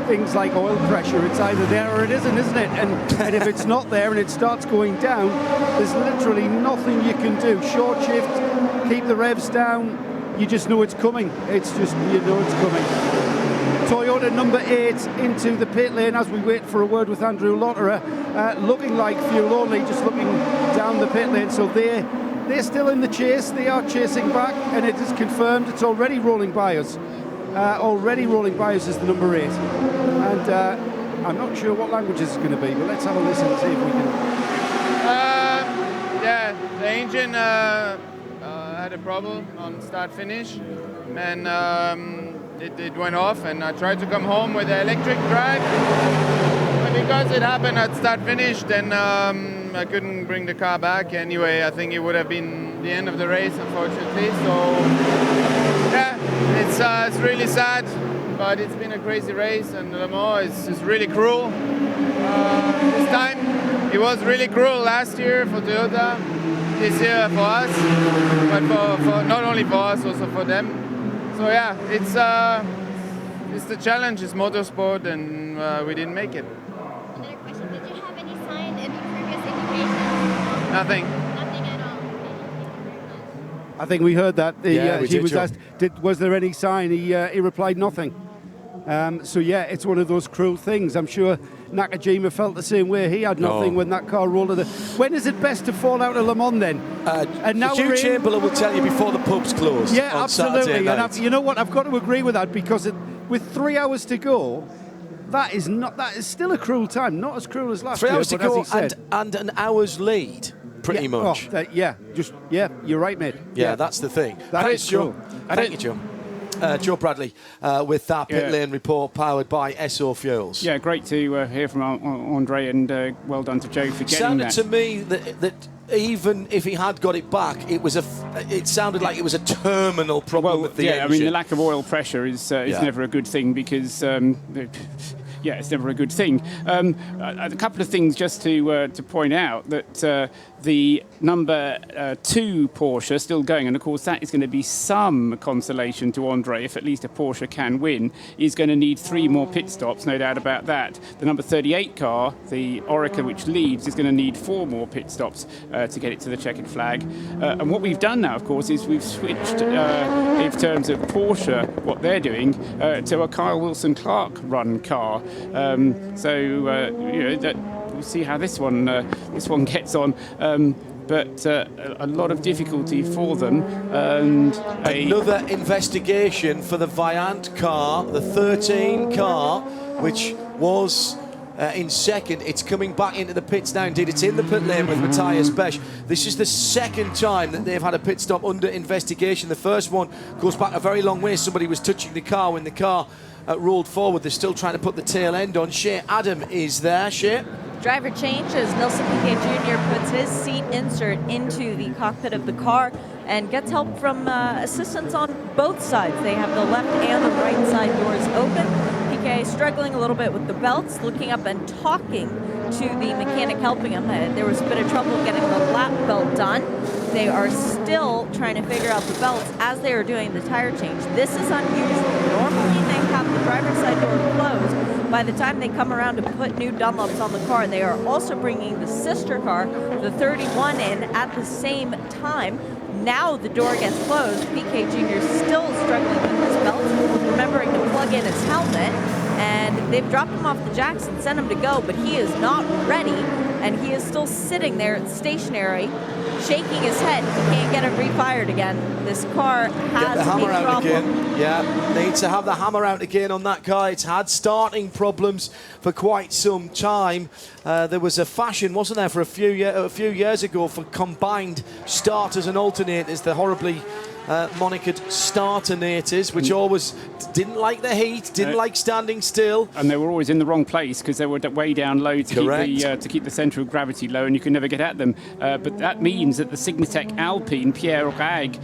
things like oil pressure. It's either there or it isn't it? And if it's not there and it starts going down, there's literally nothing you can do. Short shift, keep the revs down. You just know it's coming. It's just, you know it's coming. Toyota number 8 into the pit lane as we wait for a word with Andrew Lotterer. Looking like fuel only, just looking down the pit lane. So they're still in the chase. They are chasing back, and it is confirmed it's already rolling by us. Already rolling by us is the number 8. And I'm not sure what language this is going to be, but let's have a listen and see if we can. Yeah, the engine had a problem on start-finish, and it went off, and I tried to come home with the electric drive, but because it happened at start-finish, then I couldn't bring the car back. Anyway, I think it would have been the end of the race, unfortunately. So, yeah, it's really sad, but it's been a crazy race, and Le Mans is really cruel. This time, it was really cruel last year for Toyota, this year for us, but for not only for us, also for them. So yeah, it's the challenge, it's motorsport, and we didn't make it. Another question, did you have any sign in the previous indications? Nothing. Nothing at all. I think we heard that. He was Joe. asked, was there any sign? He replied nothing. So yeah, it's one of those cruel things. I'm sure Nakajima felt the same way. He had nothing when that car rolled. When is it best to fall out of Le Mans then? And now Hugh Chamberlain will tell you before the pubs close. Yeah, on absolutely. Saturday night. And you know what? I've got to agree with that, because with 3 hours to go, that is still a cruel time. Not as cruel as last 3 year. hours to but as go he said, and an hour's lead, pretty much. You're right, mate. Yeah, that's the thing. That Thanks, is Joe. true. Thank you, Joe. Joe Bradley with that pit lane report powered by SO Fuels. Yeah, great to hear from Andre, and well done to Joe for getting that. Sounded to me that even if he had got it back, it sounded like it was a terminal problem with the engine. I mean, the lack of oil pressure is never a good thing, because it's never a good thing. A couple of things just to point out, that the number 2 Porsche still going, and of course that is going to be some consolation to Andre if at least a Porsche can win, is going to need 3 more pit stops, no doubt about that. The number 38 car, the Orica, which leads, is going to need 4 more pit stops to get it to the checkered flag. And what we've done now, of course, is we've switched, in terms of Porsche, what they're doing, to a Kyle Wilson-Clark run car. We'll see how this one gets on. But a lot of difficulty for them. And another investigation for the Viant car, the 13 car, which was in second. It's coming back into the pits now. Indeed, it's in the pit lane with Matthias Besch. This is the second time that they've had a pit stop under investigation. The first one goes back a very long way. Somebody was touching the car when the car rolled forward. They're still trying to put the tail end on. Shea Adam is there. Shea? Driver change as Nelson Piquet Jr. puts his seat insert into the cockpit of the car and gets help from assistants on both sides. They have the left and the right side doors open. Piquet struggling a little bit with the belts, looking up and talking to the mechanic helping him. There was a bit of trouble getting the lap belt done. They are still trying to figure out the belts as they are doing the tire change. This is unusual. Normally they have the driver's side door closed. By the time they come around to put new Dunlops on the car, they are also bringing the sister car, the 31, in at the same time. Now the door gets closed. Piquet Jr. still struggling with his belt, remembering to plug in his helmet. and they've dropped him off the jacks and sent him to go, but he is not ready, and he is still sitting there stationary, shaking his head. He can't get it refired again. This car has the hammer a out problem. again. Yeah, needs to have the hammer out again on that car. It's had starting problems for quite some time. There was a fashion, wasn't there, for a few years ago for combined starters and alternators, the horribly monikered starternators, which always didn't like the heat, didn't like standing still. And they were always in the wrong place because they were way down low to keep the centre of gravity low, and you could never get at them. But that means that the Signatec Alpine, Pierre Rag,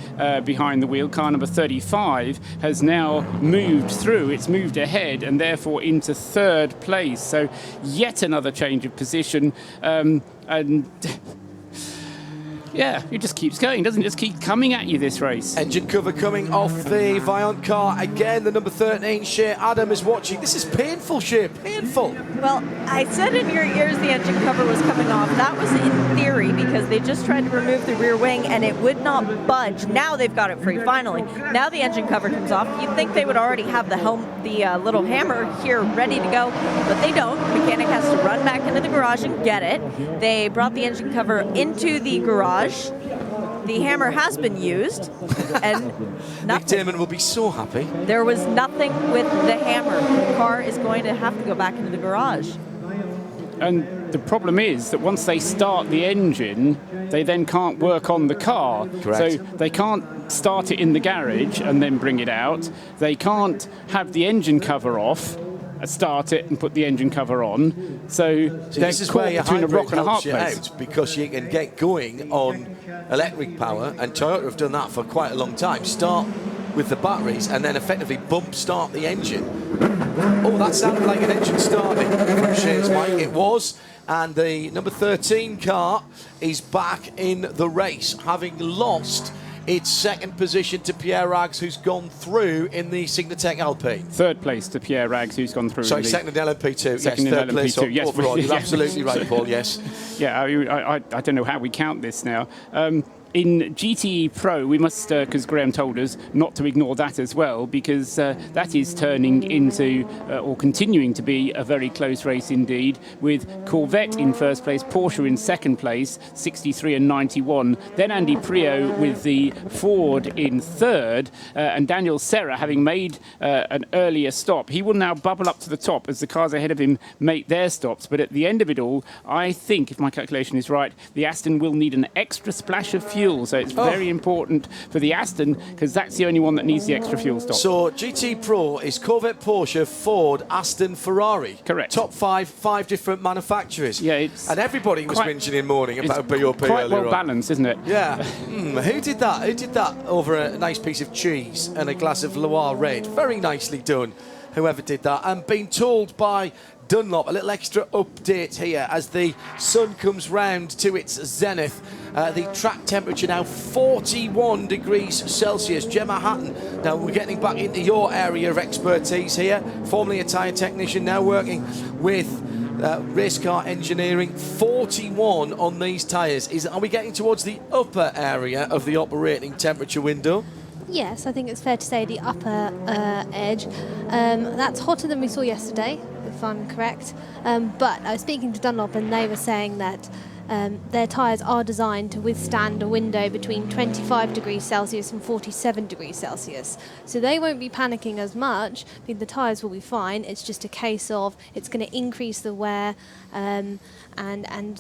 behind the wheel, car number 35, has now moved through. It's moved ahead and therefore into third place. So yet another change of position. And yeah, it just keeps going, doesn't it? Just keep coming at you, this race. Engine cover coming off the Viant car. Again, the number 13, Shea Adam, is watching. This is painful, Shea, painful. Well, I said in your ears the engine cover was coming off. That was in theory because they just tried to remove the rear wing and it would not budge. Now they've got it free, finally. Now the engine cover comes off. You'd think they would already have the little hammer here ready to go, but they don't. The mechanic has to run back into the garage and get it. They brought the engine cover into the garage. The hammer has been used, and Nick Damon will be so happy. There was nothing with the hammer. The car is going to have to go back into the garage. And the problem is that once they start the engine, they then can't work on the car. Correct. So they can't start it in the garage and then bring it out. They can't have the engine cover off, start it and put the engine cover on. So this is where your between a rock and a hard you place. out, because you can get going on electric power, and Toyota have done that for quite a long time. Start with the batteries and then effectively bump start the engine. Oh, that sounded like an engine starting from Shane's mic. It was. And the number 13 car is back in the race, having lost its second position to Pierre Rags, who's gone through in the Signatec Alpine. Third place to Pierre Rags, who's gone through. Sorry, second in LMP2. Second yes, in third LMP2. place Yes, overall. You're absolutely right, Paul, yes. Yeah, I don't know how we count this now. In GTE Pro, we must, because Graham told us, not to ignore that as well, because that is turning into, or continuing to be, a very close race indeed, with Corvette in first place, Porsche in second place, 63 and 91. Then Andy Prio with the Ford in third, and Daniel Serra, having made an earlier stop. He will now bubble up to the top as the cars ahead of him make their stops. But at the end of it all, I think, if my calculation is right, the Aston will need an extra splash of fuel. So it's very important for the Aston, because that's the only one that needs the extra fuel stop. So GT Pro is Corvette, Porsche, Ford, Aston, Ferrari. Correct. Top five different manufacturers. Yeah, it's and everybody was mentioning in morning about BOP quite earlier well balanced, isn't it? Yeah. Who did that? Who did that over a nice piece of cheese and a glass of Loire Red? Very nicely done, whoever did that. And being told by Dunlop, a little extra update here as the sun comes round to its zenith. The track temperature now 41 degrees Celsius. Gemma Hatton, now we're getting back into your area of expertise here. Formerly a tyre technician, now working with race car engineering. 41 on these tyres. Are we getting towards the upper area of the operating temperature window? Yes, I think it's fair to say the upper edge. That's hotter than we saw yesterday, if I'm correct. But I was speaking to Dunlop and they were saying that their tyres are designed to withstand a window between 25 degrees Celsius and 47 degrees Celsius. So they won't be panicking as much. I think the tyres will be fine. It's just a case of it's going to increase the wear and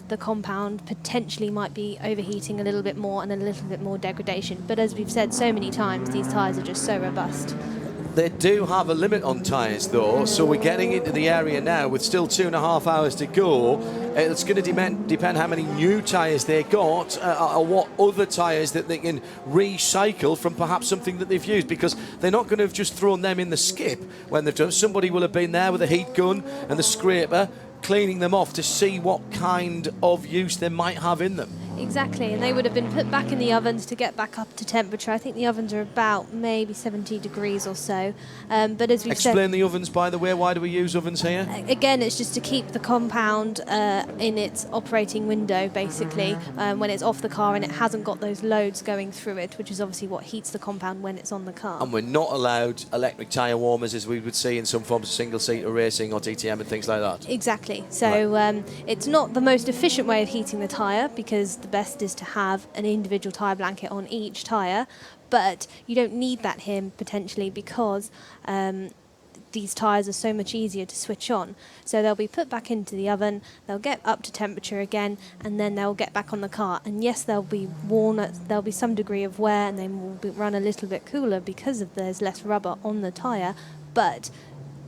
the compound potentially might be overheating a little bit more and a little bit more degradation. But as we've said so many times, these tyres are just so robust. They do have a limit on tyres though, so we're getting into the area now with still 2.5 hours to go. It's going to depend how many new tyres they got or what other tyres that they can recycle from perhaps something that they've used, because they're not going to have just thrown them in the skip when they've done. Somebody will have been there with a heat gun and the scraper cleaning them off to see what kind of use they might have in them. Exactly, and they would have been put back in the ovens to get back up to temperature. I think the ovens are about maybe 70 degrees or so. But as we've Explain the ovens, by the way. Why do we use ovens here? Again, it's just to keep the compound in its operating window, basically, when it's off the car and it hasn't got those loads going through it, which is obviously what heats the compound when it's on the car. And we're not allowed electric tyre warmers as we would see in some forms of single-seater racing or DTM and things like that. Exactly. So it's not the most efficient way of heating the tyre, because the best is to have an individual tyre blanket on each tyre, but you don't need that here potentially because these tyres are so much easier to switch on. So they'll be put back into the oven, they'll get up to temperature again, and then they'll get back on the car. And yes, they'll be worn, there'll be some degree of wear, and they will run a little bit cooler because there's less rubber on the tyre, but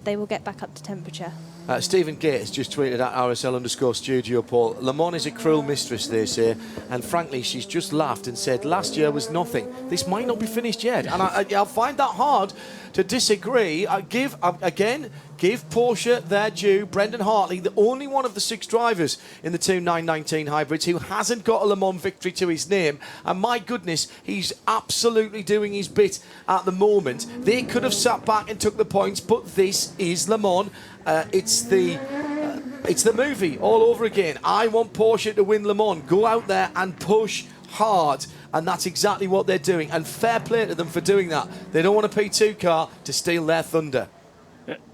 they will get back up to temperature. Stephen Gate has just tweeted at RSL_studio, Paul. Le Mans is a cruel mistress, they say, and frankly, she's just laughed and said last year was nothing. This might not be finished yet, and I'll find that hard to disagree. Give Porsche their due. Brendan Hartley, the only one of the 6 drivers in the 919 hybrids who hasn't got a Le Mans victory to his name, and my goodness, he's absolutely doing his bit at the moment. They could have sat back and took the points, but this is Le Mans. It's the movie all over again. I want Porsche to win Le Mans. Go out there and push hard. And that's exactly what they're doing. And fair play to them for doing that. They don't want a P2 car to steal their thunder.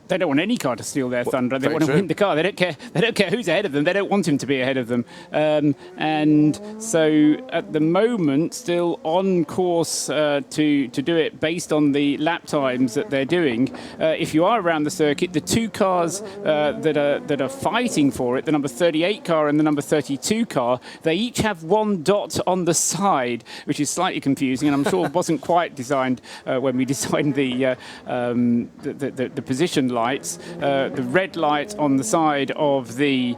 They don't want any car to steal their thunder. They want to win the car. They don't care. They don't care who's ahead of them. They don't want him to be ahead of them. And so, at the moment, still on course to do it based on the lap times that they're doing. If you are around the circuit, the 2 cars that are fighting for it, the number 38 car and the number 32 car, they each have 1 dot on the side, which is slightly confusing, and I'm sure wasn't quite designed when we designed the position lights. The red light on the side of the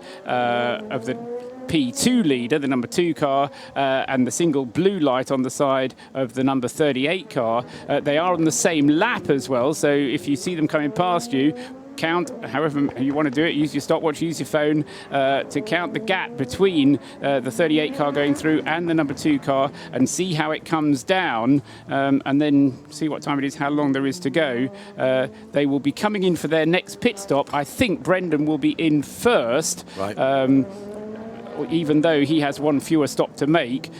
P2 leader, the number 2 car, and the single blue light on the side of the number 38 car. They are on the same lap as well, so if you see them coming past you, count however you want to do it. Use your stopwatch, use your phone to count the gap between the 38 car going through and the number 2 car, and see how it comes down, and then see what time it is, how long there is to go. They will be coming in for their next pit stop. I think Brendan will be in first. Right. Even though he has 1 fewer stop to make,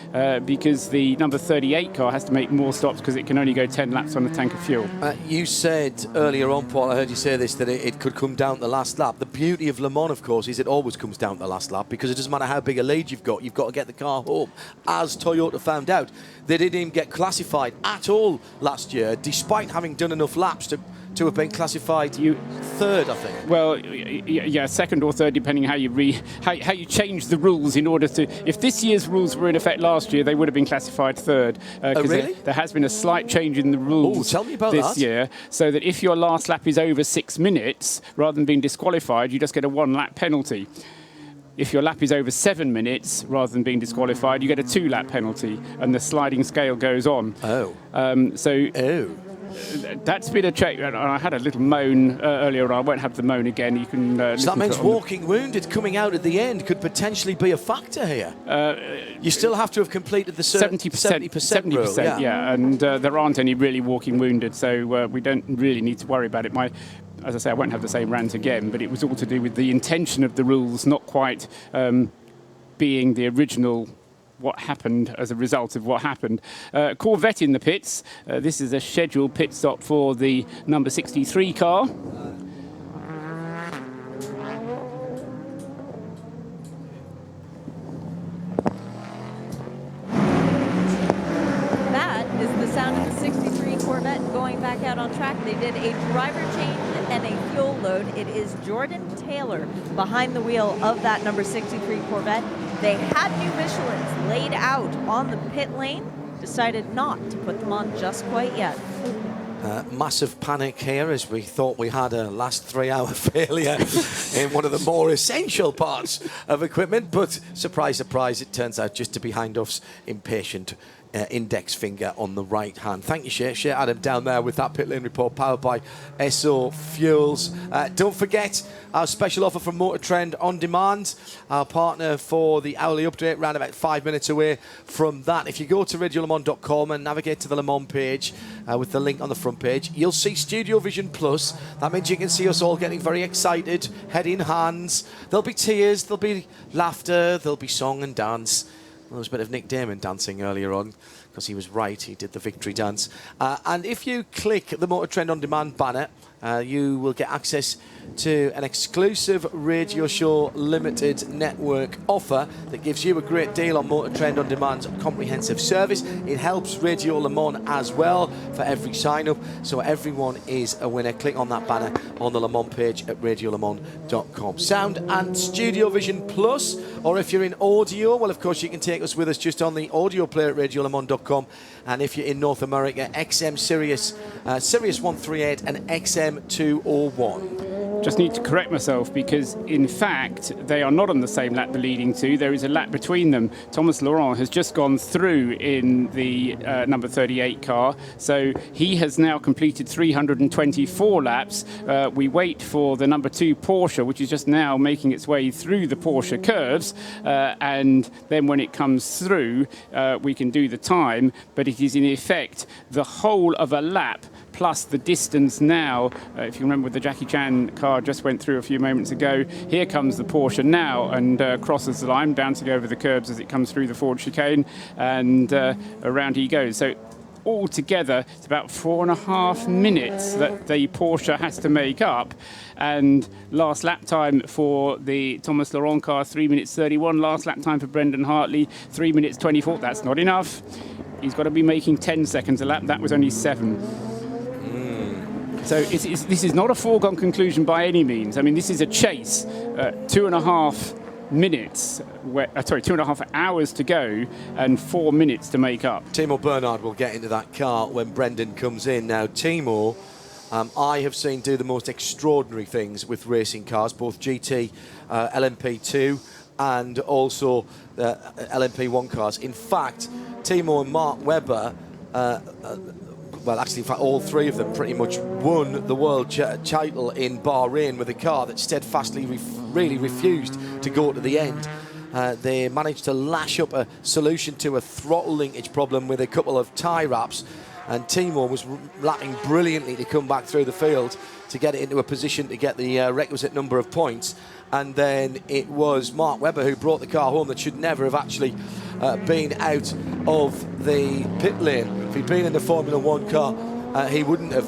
because the number 38 car has to make more stops because it can only go 10 laps on a tank of fuel. You said earlier on, Paul, I heard you say this, that it could come down to the last lap. The beauty of Le Mans, of course, is it always comes down to the last lap, because it doesn't matter how big a lead you've got to get the car home. As Toyota found out, they didn't even get classified at all last year, despite having done enough laps to have been classified third, I think. Well, yeah, second or third, depending how you change the rules in order to. If this year's rules were in effect last year, they would have been classified third. Really? There has been a slight change in the rules tell me about this year, so that if your last lap is over 6 minutes, rather than being disqualified, you just get a 1-lap penalty. If your lap is over 7 minutes, rather than being disqualified, you get a 2-lap penalty, and the sliding scale goes on. That's been a check. I had a little moan earlier on. I won't have the moan again. You can. So that means walking wounded coming out at the end could potentially be a factor here. You still have to have completed the 70% rule. Yeah, and there aren't any really walking wounded, so we don't really need to worry about it. As I say, I won't have the same rant again, but it was all to do with the intention of the rules, not quite being the original. What happened as a result of what happened. Corvette in the pits. This is a scheduled pit stop for the number 63 car. That is the sound of the 63 Corvette going back out on track. They did a driver change and a fuel load. It is Jordan Taylor behind the wheel of that number 63 Corvette. They had new Michelins laid out on the pit lane, decided not to put them on just quite yet. Massive panic here as we thought we had a last 3-hour failure in one of the more essential parts of equipment, but surprise, surprise, it turns out just to be Hindhaught's impatient index finger on the right hand. Thank you, Shea Adam, down there with that pit lane report powered by SO Fuels. Don't forget our special offer from Motor Trend On Demand, our partner for the hourly update, around about 5 minutes away from that. If you go to radiolemon.com and navigate to the Le Mans page with the link on the front page, you'll see Studio Vision Plus. That means you can see us all getting very excited, head in hands. There'll be tears, there'll be laughter, there'll be song and dance. There was a bit of Nick Damon dancing earlier on, because he was right, he did the victory dance. And if you click the Motor Trend On Demand banner, you will get access to an exclusive Radio Show Limited network offer that gives you a great deal on Motor Trend On Demand's comprehensive service. It helps Radio Le Mans as well for every sign-up, so everyone is a winner. Click on that banner on the Le Mans page at radiolemans.com. Sound and Studio Vision Plus, or if you're in audio, well, of course, you can take us with us just on the audio player at radiolemans.com. And if you're in North America, XM Sirius 138 and XM 201. Just need to correct myself, because in fact they are not on the same lap, the leading two. There is a lap between them. Thomas Laurent has just gone through in the number 38 car, so he has now completed 324 laps. We wait for the number 2 Porsche, which is just now making its way through the Porsche curves, and then when it comes through we can do the time, but it is in effect the whole of a lap plus the distance now. If you remember, the Jackie Chan car just went through a few moments ago. Here comes the Porsche now and crosses the line, bouncing over the curbs as it comes through the forward chicane, and around he goes. So altogether, it's about 4.5 minutes that the Porsche has to make up. And last lap time for the Thomas Laurent car, 3 minutes 31. Last lap time for Brendan Hartley, 3 minutes 24. That's not enough. He's got to be making 10 seconds a lap. That was only 7. So this is not a foregone conclusion by any means. I mean, this is a chase. 2.5 minutes, 2.5 hours to go and 4 minutes to make up. Timo Bernhard will get into that car when Brendan comes in. Now, Timo, I have seen do the most extraordinary things with racing cars, both GT, LMP2 and also LMP1 cars. In fact, Timo and Mark Webber, well, actually, in fact, all three of them pretty much won the world title in Bahrain with a car that steadfastly really refused to go to the end. They managed to lash up a solution to a throttle linkage problem with a couple of tie wraps, and Timo was lapping brilliantly to come back through the field to get it into a position to get the requisite number of points. And then it was Mark Webber who brought the car home that should never have actually been out of the pit lane. If he'd been in the Formula 1 car, he wouldn't have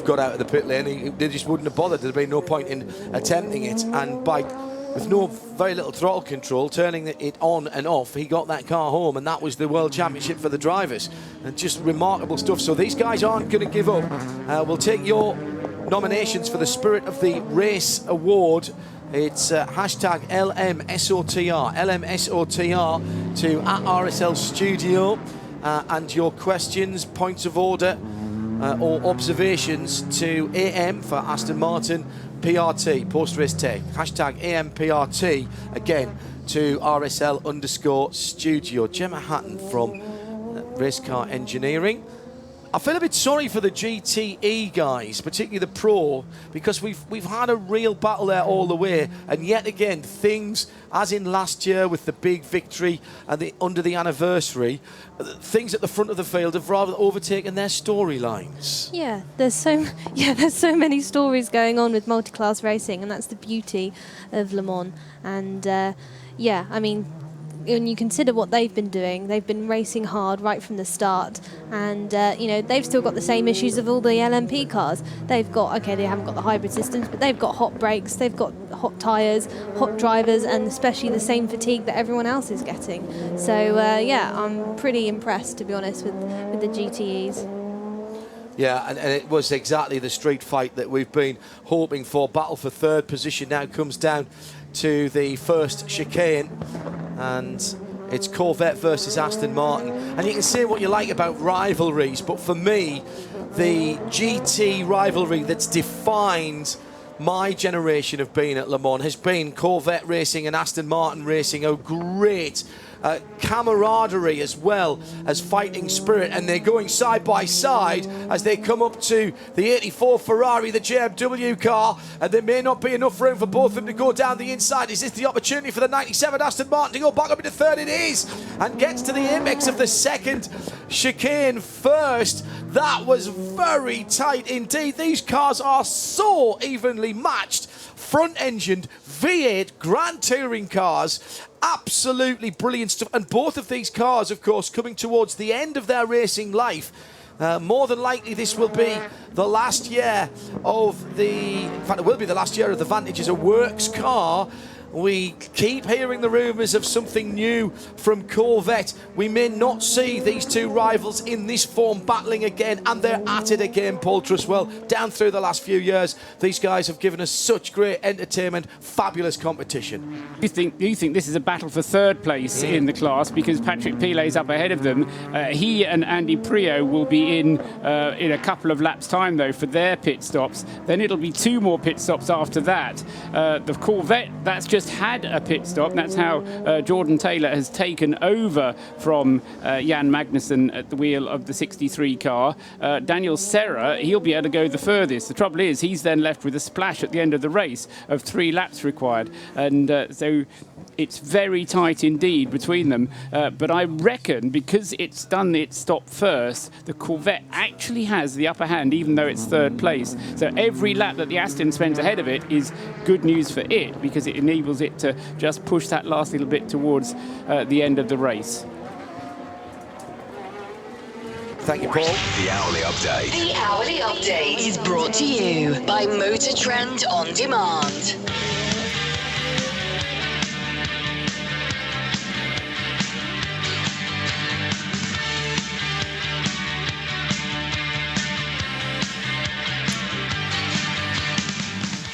got out of the pit lane. They just wouldn't have bothered. There'd be no point in attempting it. And with very little throttle control, turning it on and off, he got that car home, and that was the World Championship for the drivers. And just remarkable stuff. So these guys aren't going to give up. We'll take your nominations for the Spirit of the Race Award. It's hashtag LMSOTR to @RSL Studio, and your questions, points of order or observations to AM for Aston Martin PRT, post-race tech, hashtag AMPRT, again to RSL_Studio. Gemma Hatton from Race Car Engineering. I feel a bit sorry for the GTE guys, particularly the Pro, because we've had a real battle there all the way, and yet again things, as in last year with the big victory and under the anniversary, things at the front of the field have rather overtaken their storylines. Yeah, there's so many stories going on with multi-class racing, and that's the beauty of Le Mans. And yeah, I mean, when you consider what they've been doing, they've been racing hard right from the start, and you know, they've still got the same issues of all the LMP cars. They've got, okay, they haven't got the hybrid systems, but they've got hot brakes, they've got hot tyres, hot drivers, and especially the same fatigue that everyone else is getting. So yeah, I'm pretty impressed, to be honest, with the GTEs. Yeah, and it was exactly the street fight that we've been hoping for. Battle for third position now comes down to the first chicane, and it's Corvette versus Aston Martin. And you can say what you like about rivalries, but for me, the GT rivalry that's defined my generation of being at Le Mans has been Corvette racing and Aston Martin racing. A great camaraderie as well as fighting spirit, and they're going side by side as they come up to the 84 Ferrari, the JMW car, and there may not be enough room for both of them to go down the inside. Is this the opportunity for the 97 Aston Martin to go back up into third? It is, and gets to the apex of the second chicane first. That was very tight indeed. These cars are so evenly matched. Front-engined V8 Grand Touring cars, absolutely brilliant stuff. And both of these cars, of course, coming towards the end of their racing life. More than likely, this will be the last year of the... In fact, it will be the last year of the Vantage as a works car. We keep hearing the rumours of something new from Corvette. We may not see these two rivals in this form battling again, and they're at it again, Paul Truswell. Down through the last few years, these guys have given us such great entertainment, fabulous competition. You think this is a battle for third place in the class because Patrick Pilet's up ahead of them. He and Andy Prio will be in a couple of laps' time, though, for their pit stops. Then it'll be 2 more pit stops after that. The Corvette, that's just had a pit stop. That's how Jordan Taylor has taken over from Jan Magnussen at the wheel of the 63 car. Daniel Serra, he'll be able to go the furthest. The trouble is he's then left with a splash at the end of the race of 3 laps required, and so it's very tight indeed between them. But I reckon because it's done its stop first, the Corvette actually has the upper hand, even though it's third place. So every lap that the Aston spends ahead of it is good news for it, because it enables it to just push that last little bit towards the end of the race. Thank you, Paul. The Hourly Update. The Hourly Update is brought to you by Motor Trend On Demand.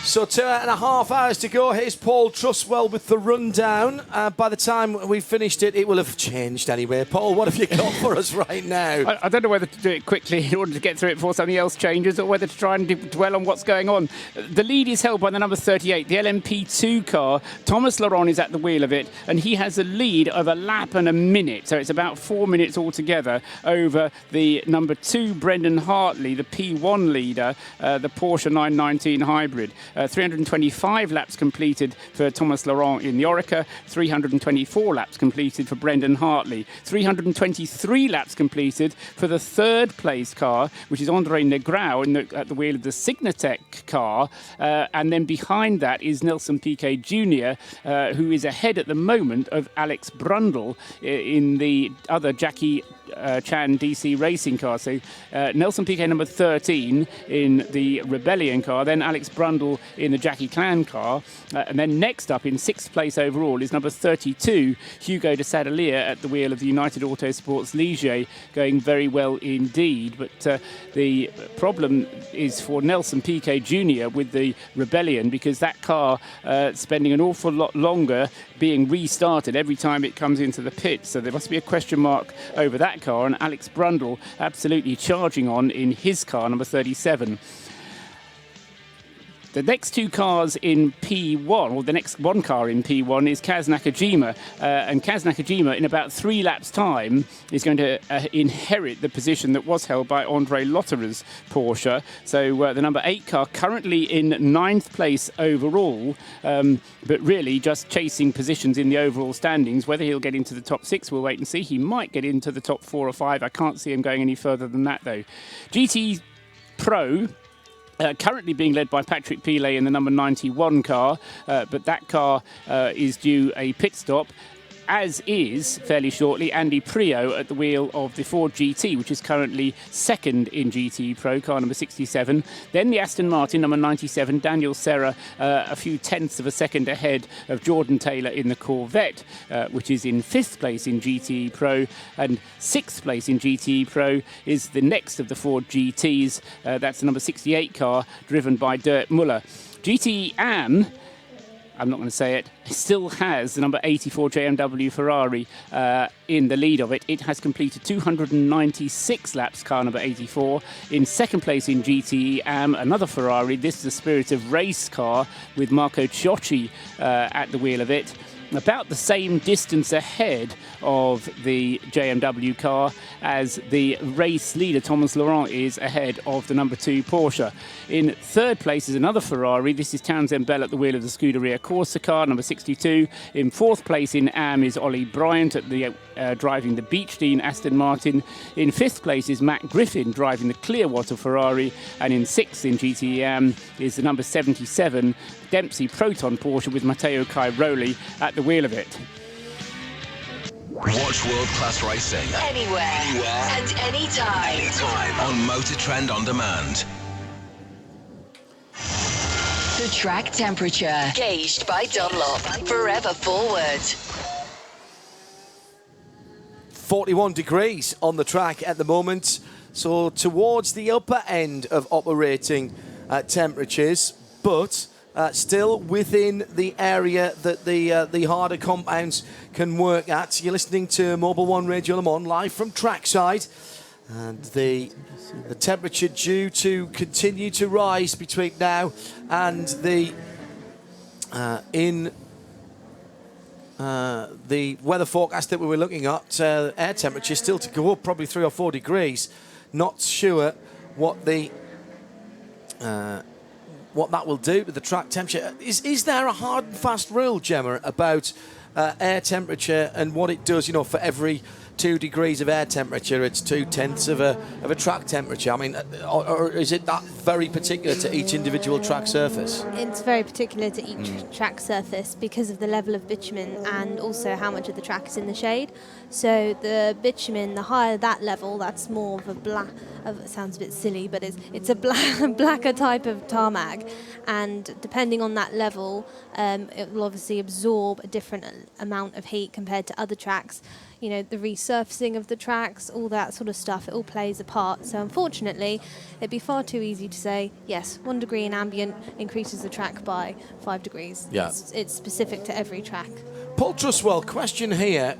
So 2.5 hours to go. Here's Paul Truswell with the rundown. By the time we finished it, it will have changed anyway. Paul, what have you got for us right now? I don't know whether to do it quickly in order to get through it before something else changes, or whether to try and dwell on what's going on. The lead is held by the number 38, the LMP2 car. Thomas Laurent is at the wheel of it, and he has a lead of a lap and a minute. So it's about 4 minutes altogether over the number 2, Brendan Hartley, the P1 leader, the Porsche 919 hybrid. 325 laps completed for Thomas Laurent in the Oreca, 324 laps completed for Brendan Hartley, 323 laps completed for the third place car, which is Andre Negrão at the wheel of the Signatec car, and then behind that is Nelson Piquet Jr., who is ahead at the moment of Alex Brundle in the other Jackie Chan DC racing car. So Nelson Piquet number 13 in the Rebellion car, then Alex Brundle in the Jackie Clan car, and then next up in 6th place overall is number 32 Hugo de Sadalier at the wheel of the United Autosports Ligier, going very well indeed. But the problem is for Nelson Piquet Jr. with the Rebellion, because that car spending an awful lot longer being restarted every time it comes into the pit, so there must be a question mark over that car, and Alex Brundle absolutely charging on in his car, number 37. The next 2 cars in P1, or the next 1 car in P1, is Kaz Nakajima. And Kaz Nakajima, in about 3 laps' time, is going to inherit the position that was held by Andre Lotterer's Porsche. So the number 8 car currently in 9th place overall, but really just chasing positions in the overall standings. Whether he'll get into the top 6, we'll wait and see. He might get into the top 4 or 5. I can't see him going any further than that, though. GT Pro... currently being led by Patrick Pilet in the number 91 car, but that car is due a pit stop, as is, fairly shortly, Andy Prio at the wheel of the Ford GT, which is currently 2nd in GT Pro, car number 67. Then the Aston Martin, number 97, Daniel Serra, a few tenths of a second ahead of Jordan Taylor in the Corvette, which is in 5th place in GT Pro. And 6th place in GT Pro is the next of the Ford GTs. That's the number 68 car, driven by Dirk Muller. GT Am, I'm not going to say it, still has the number 84 JMW Ferrari in the lead of it. It has completed 296 laps, car number 84. In 2nd place in GTE Am, another Ferrari. This is the Spirit of Race car with Marco Ciocci at the wheel of it. about the same distance ahead of the JMW car as the race leader Thomas Laurent is ahead of the number 2 Porsche. In third place is another Ferrari. This is Townsend Bell at the wheel of the Scuderia Corsa car, number 62. In fourth place in AM is Ollie Bryant at the driving the Beechdean Aston Martin. In fifth place is Matt Griffin driving the Clearwater Ferrari, and in sixth in GTE AM is the number 77 Dempsey Proton Porsche with Matteo Cairoli at the wheel of it. Watch world-class racing Anywhere and anytime. on Motor Trend On Demand. The track temperature gauged by Dunlop. Forever forward. 41 degrees on the track at the moment, so towards the upper end of operating temperatures, but still within the area that the harder compounds can work at. You're listening to Mobil 1 Radio Le Mans live from trackside, and the temperature due to continue to rise between now and the the weather forecast that we were looking at, air temperature still to go up probably 3 or 4 degrees. Not sure what the what that will do with the track temperature. Is there a hard and fast rule, Gemma, about air temperature and what it does? You know, for every 2 degrees of air temperature, it's 2/10 of a track temperature. I mean, or is it that very particular to each individual track surface? It's very particular to each track surface because of the level of bitumen and also how much of the track is in the shade. So the bitumen, the higher that level, that's more of a black. It sounds a bit silly, but it's a blacker type of tarmac, and depending on that level, it will obviously absorb a different amount of heat compared to other tracks. You know, the resurfacing of the tracks, all that sort of stuff, it all plays a part. So unfortunately, it'd be far too easy to say, yes, 1 degree in ambient increases the track by 5 degrees. Yeah. It's specific to every track. Paul Truswell, question here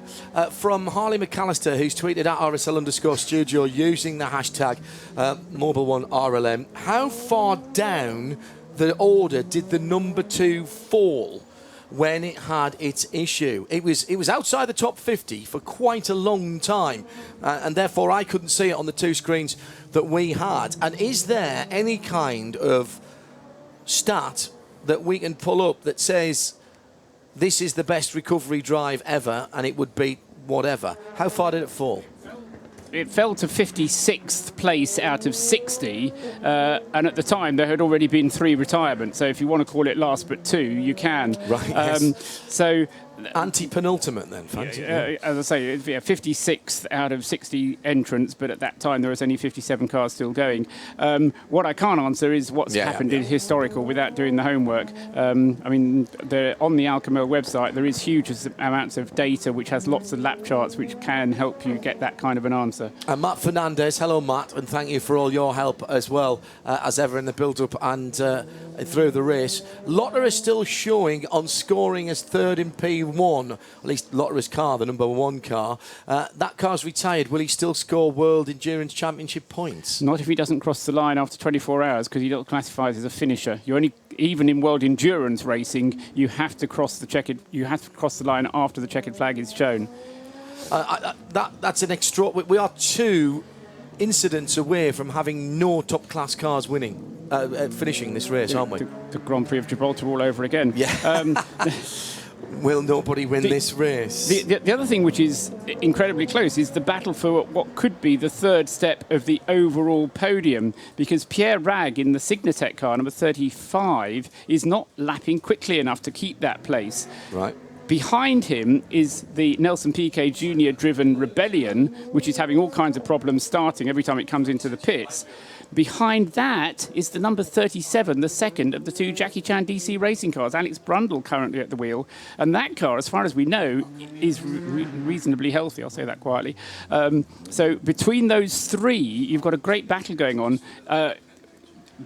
from Harley McAllister, who's tweeted at RSL_studio using the hashtag Mobil1RLM. How far down the order did the number 2 fall when it had its issue? It was outside the top 50 for quite a long time, and therefore I couldn't see it on the 2 screens that we had. And is there any kind of stat that we can pull up that says this is the best recovery drive ever and it would beat whatever? How far did it fall? It fell to 56th place out of 60, and at the time there had already been 3 retirements. So if you want to call it last but 2, you can. Right. Yes. So anti-penultimate then, fancy. As I say, it'd be a 56th out of 60 entrants, but at that time there was only 57 cars still going. What I can't answer is what's happened in historical without doing the homework. I mean, on the Alcamel website there is huge amounts of data which has lots of lap charts which can help you get that kind of an answer. And Matt Fernandez, hello Matt, and thank you for all your help as well, as ever in the build-up and through the race. Lotter is still showing on scoring as third in P1, at least Lotter's car, the number 1 car. That car's retired. Will he still score World Endurance Championship points? Not if he doesn't cross the line after 24 hours, because he not classified as a finisher. You only, even in World Endurance racing, you have to cross the line after the checkered flag is shown. That's an extra. We are 2 incidents away from having no top-class cars winning, finishing this race, aren't we? The Grand Prix of Gibraltar all over again. Yeah. Will nobody win this race? The other thing which is incredibly close is the battle for what could be the 3rd step of the overall podium, because Pierre Rag in the Signatec car, number 35, is not lapping quickly enough to keep that place. Right. Behind him is the Nelson Piquet Jr. driven Rebellion, which is having all kinds of problems starting every time it comes into the pits. Behind that is the number 37, the second of the 2 Jackie Chan DC racing cars, Alex Brundle currently at the wheel. And that car, as far as we know, is reasonably healthy, I'll say that quietly. So between those 3, you've got a great battle going on.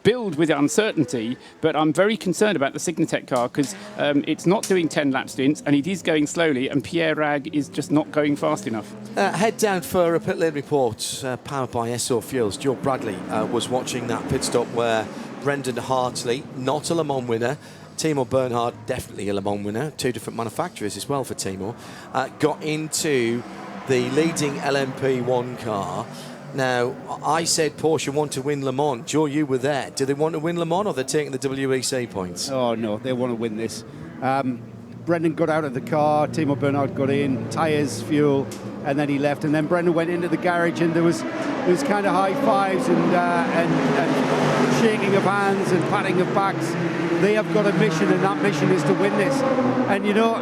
Build with uncertainty, but I'm very concerned about the Signatec car because it's not doing 10 lap stints and it is going slowly, and Pierre Rag is just not going fast enough. Head down for a pit lane report powered by SO Fuels. Joe Bradley was watching that pit stop where Brendan Hartley, not a Le Mans winner, Timo Bernhard, definitely a Le Mans winner, 2 different manufacturers as well for Timo, got into the leading LMP1 car. Now, I said Porsche want to win Le Mans. Joe, you were there. Do they want to win Le Mans, or they're taking the WEC points? Oh, no, they want to win this. Brendan got out of the car, Timo Bernhard got in, tyres, fuel, and then he left. And then Brendan went into the garage, and there was kind of high fives and shaking of hands and patting of backs. They have got a mission, and that mission is to win this. And, you know,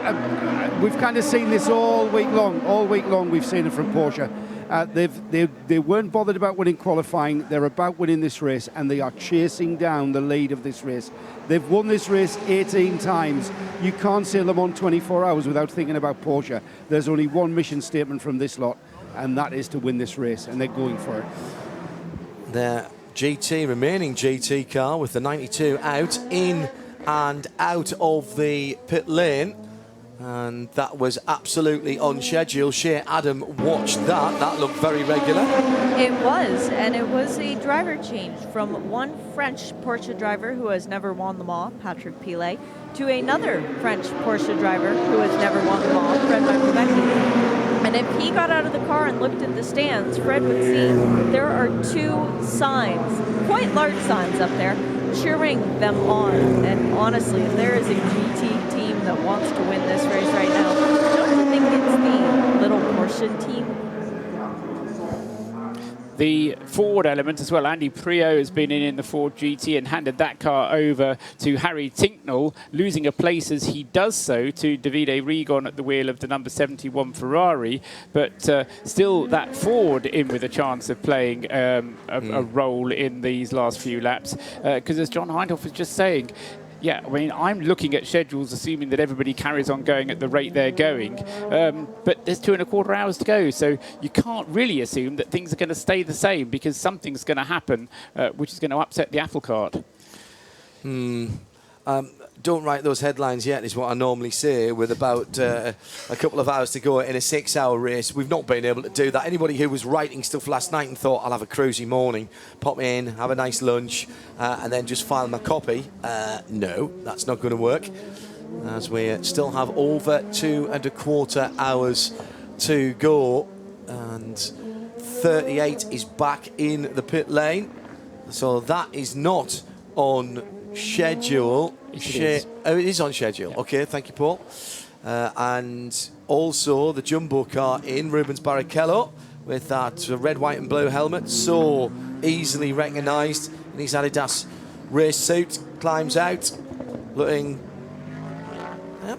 we've kind of seen this all week long. All week long we've seen it from Porsche. They weren't bothered about winning qualifying. They're about winning this race, and they are chasing down the lead of this race. They've won this race 18 times. You can't say Le Mans 24 hours without thinking about Porsche. There's only one mission statement from this lot, and that is to win this race, and they're going for it. Their remaining GT car with the 92 out, in and out of the pit lane. And that was absolutely on schedule. Shea Adam watched that. That looked very regular. It was, and it was a driver change from one French Porsche driver who has never won Le Mans, Patrick Pilet, to another French Porsche driver who has never won Le Mans, Fred Mackey. And if he got out of the car and looked at the stands, Fred would see there are 2 signs, quite large signs up there, cheering them on. And honestly, if there is a GT team that wants to win this race right now, don't you think it's the little Porsche team? The Ford element as well. Andy Prio has been in the Ford GT and handed that car over to Harry Tinknell, losing a place as he does so to Davide Rigon at the wheel of the number 71 Ferrari. But still, that Ford in with a chance of playing a role in these last few laps. Because as John Hindhoff was just saying, yeah, I mean, I'm looking at schedules assuming that everybody carries on going at the rate they're going, but there's 2.25 hours to go, so you can't really assume that things are going to stay the same, because something's going to happen which is going to upset the apple cart. Don't write those headlines yet, is what I normally say, with about a couple of hours to go in a 6-hour race. We've not been able to do that. Anybody who was writing stuff last night and thought, I'll have a cruisy morning, pop in, have a nice lunch, and then just file my copy, no, that's not going to work, as we still have over 2.25 hours to go, and 38 is back in the pit lane, so that is not on schedule. Oh, it is on schedule. Yeah. Okay, thank you, Paul. And also the jumbo car in, Rubens Barrichello, with that red, white and blue helmet, so easily recognised in his Adidas race suit, climbs out, looking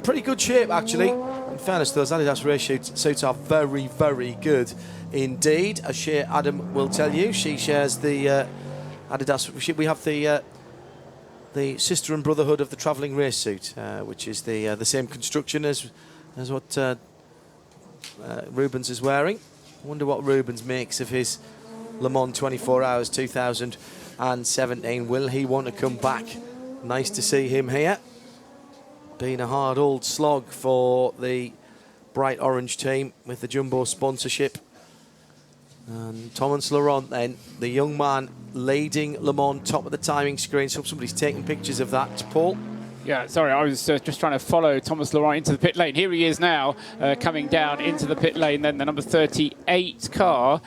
pretty good shape, actually. In fairness, those Adidas race suits are very, very good indeed, as Shea Adam will tell you. She shares the Adidas. We have the sister and brotherhood of the travelling race suit, which is the same construction as what Rubens is wearing. I wonder what Rubens makes of his Le Mans 24 Hours 2017. Will he want to come back? Nice to see him here. Been a hard old slog for the bright orange team with the jumbo sponsorship. And Thomas Laurent then, the young man leading Le Mans, top of the timing screen. So somebody's taking pictures of that. Paul? Yeah, sorry, I was just trying to follow Thomas Laurent into the pit lane. Here he is now, coming down into the pit lane. Then the number 38 car.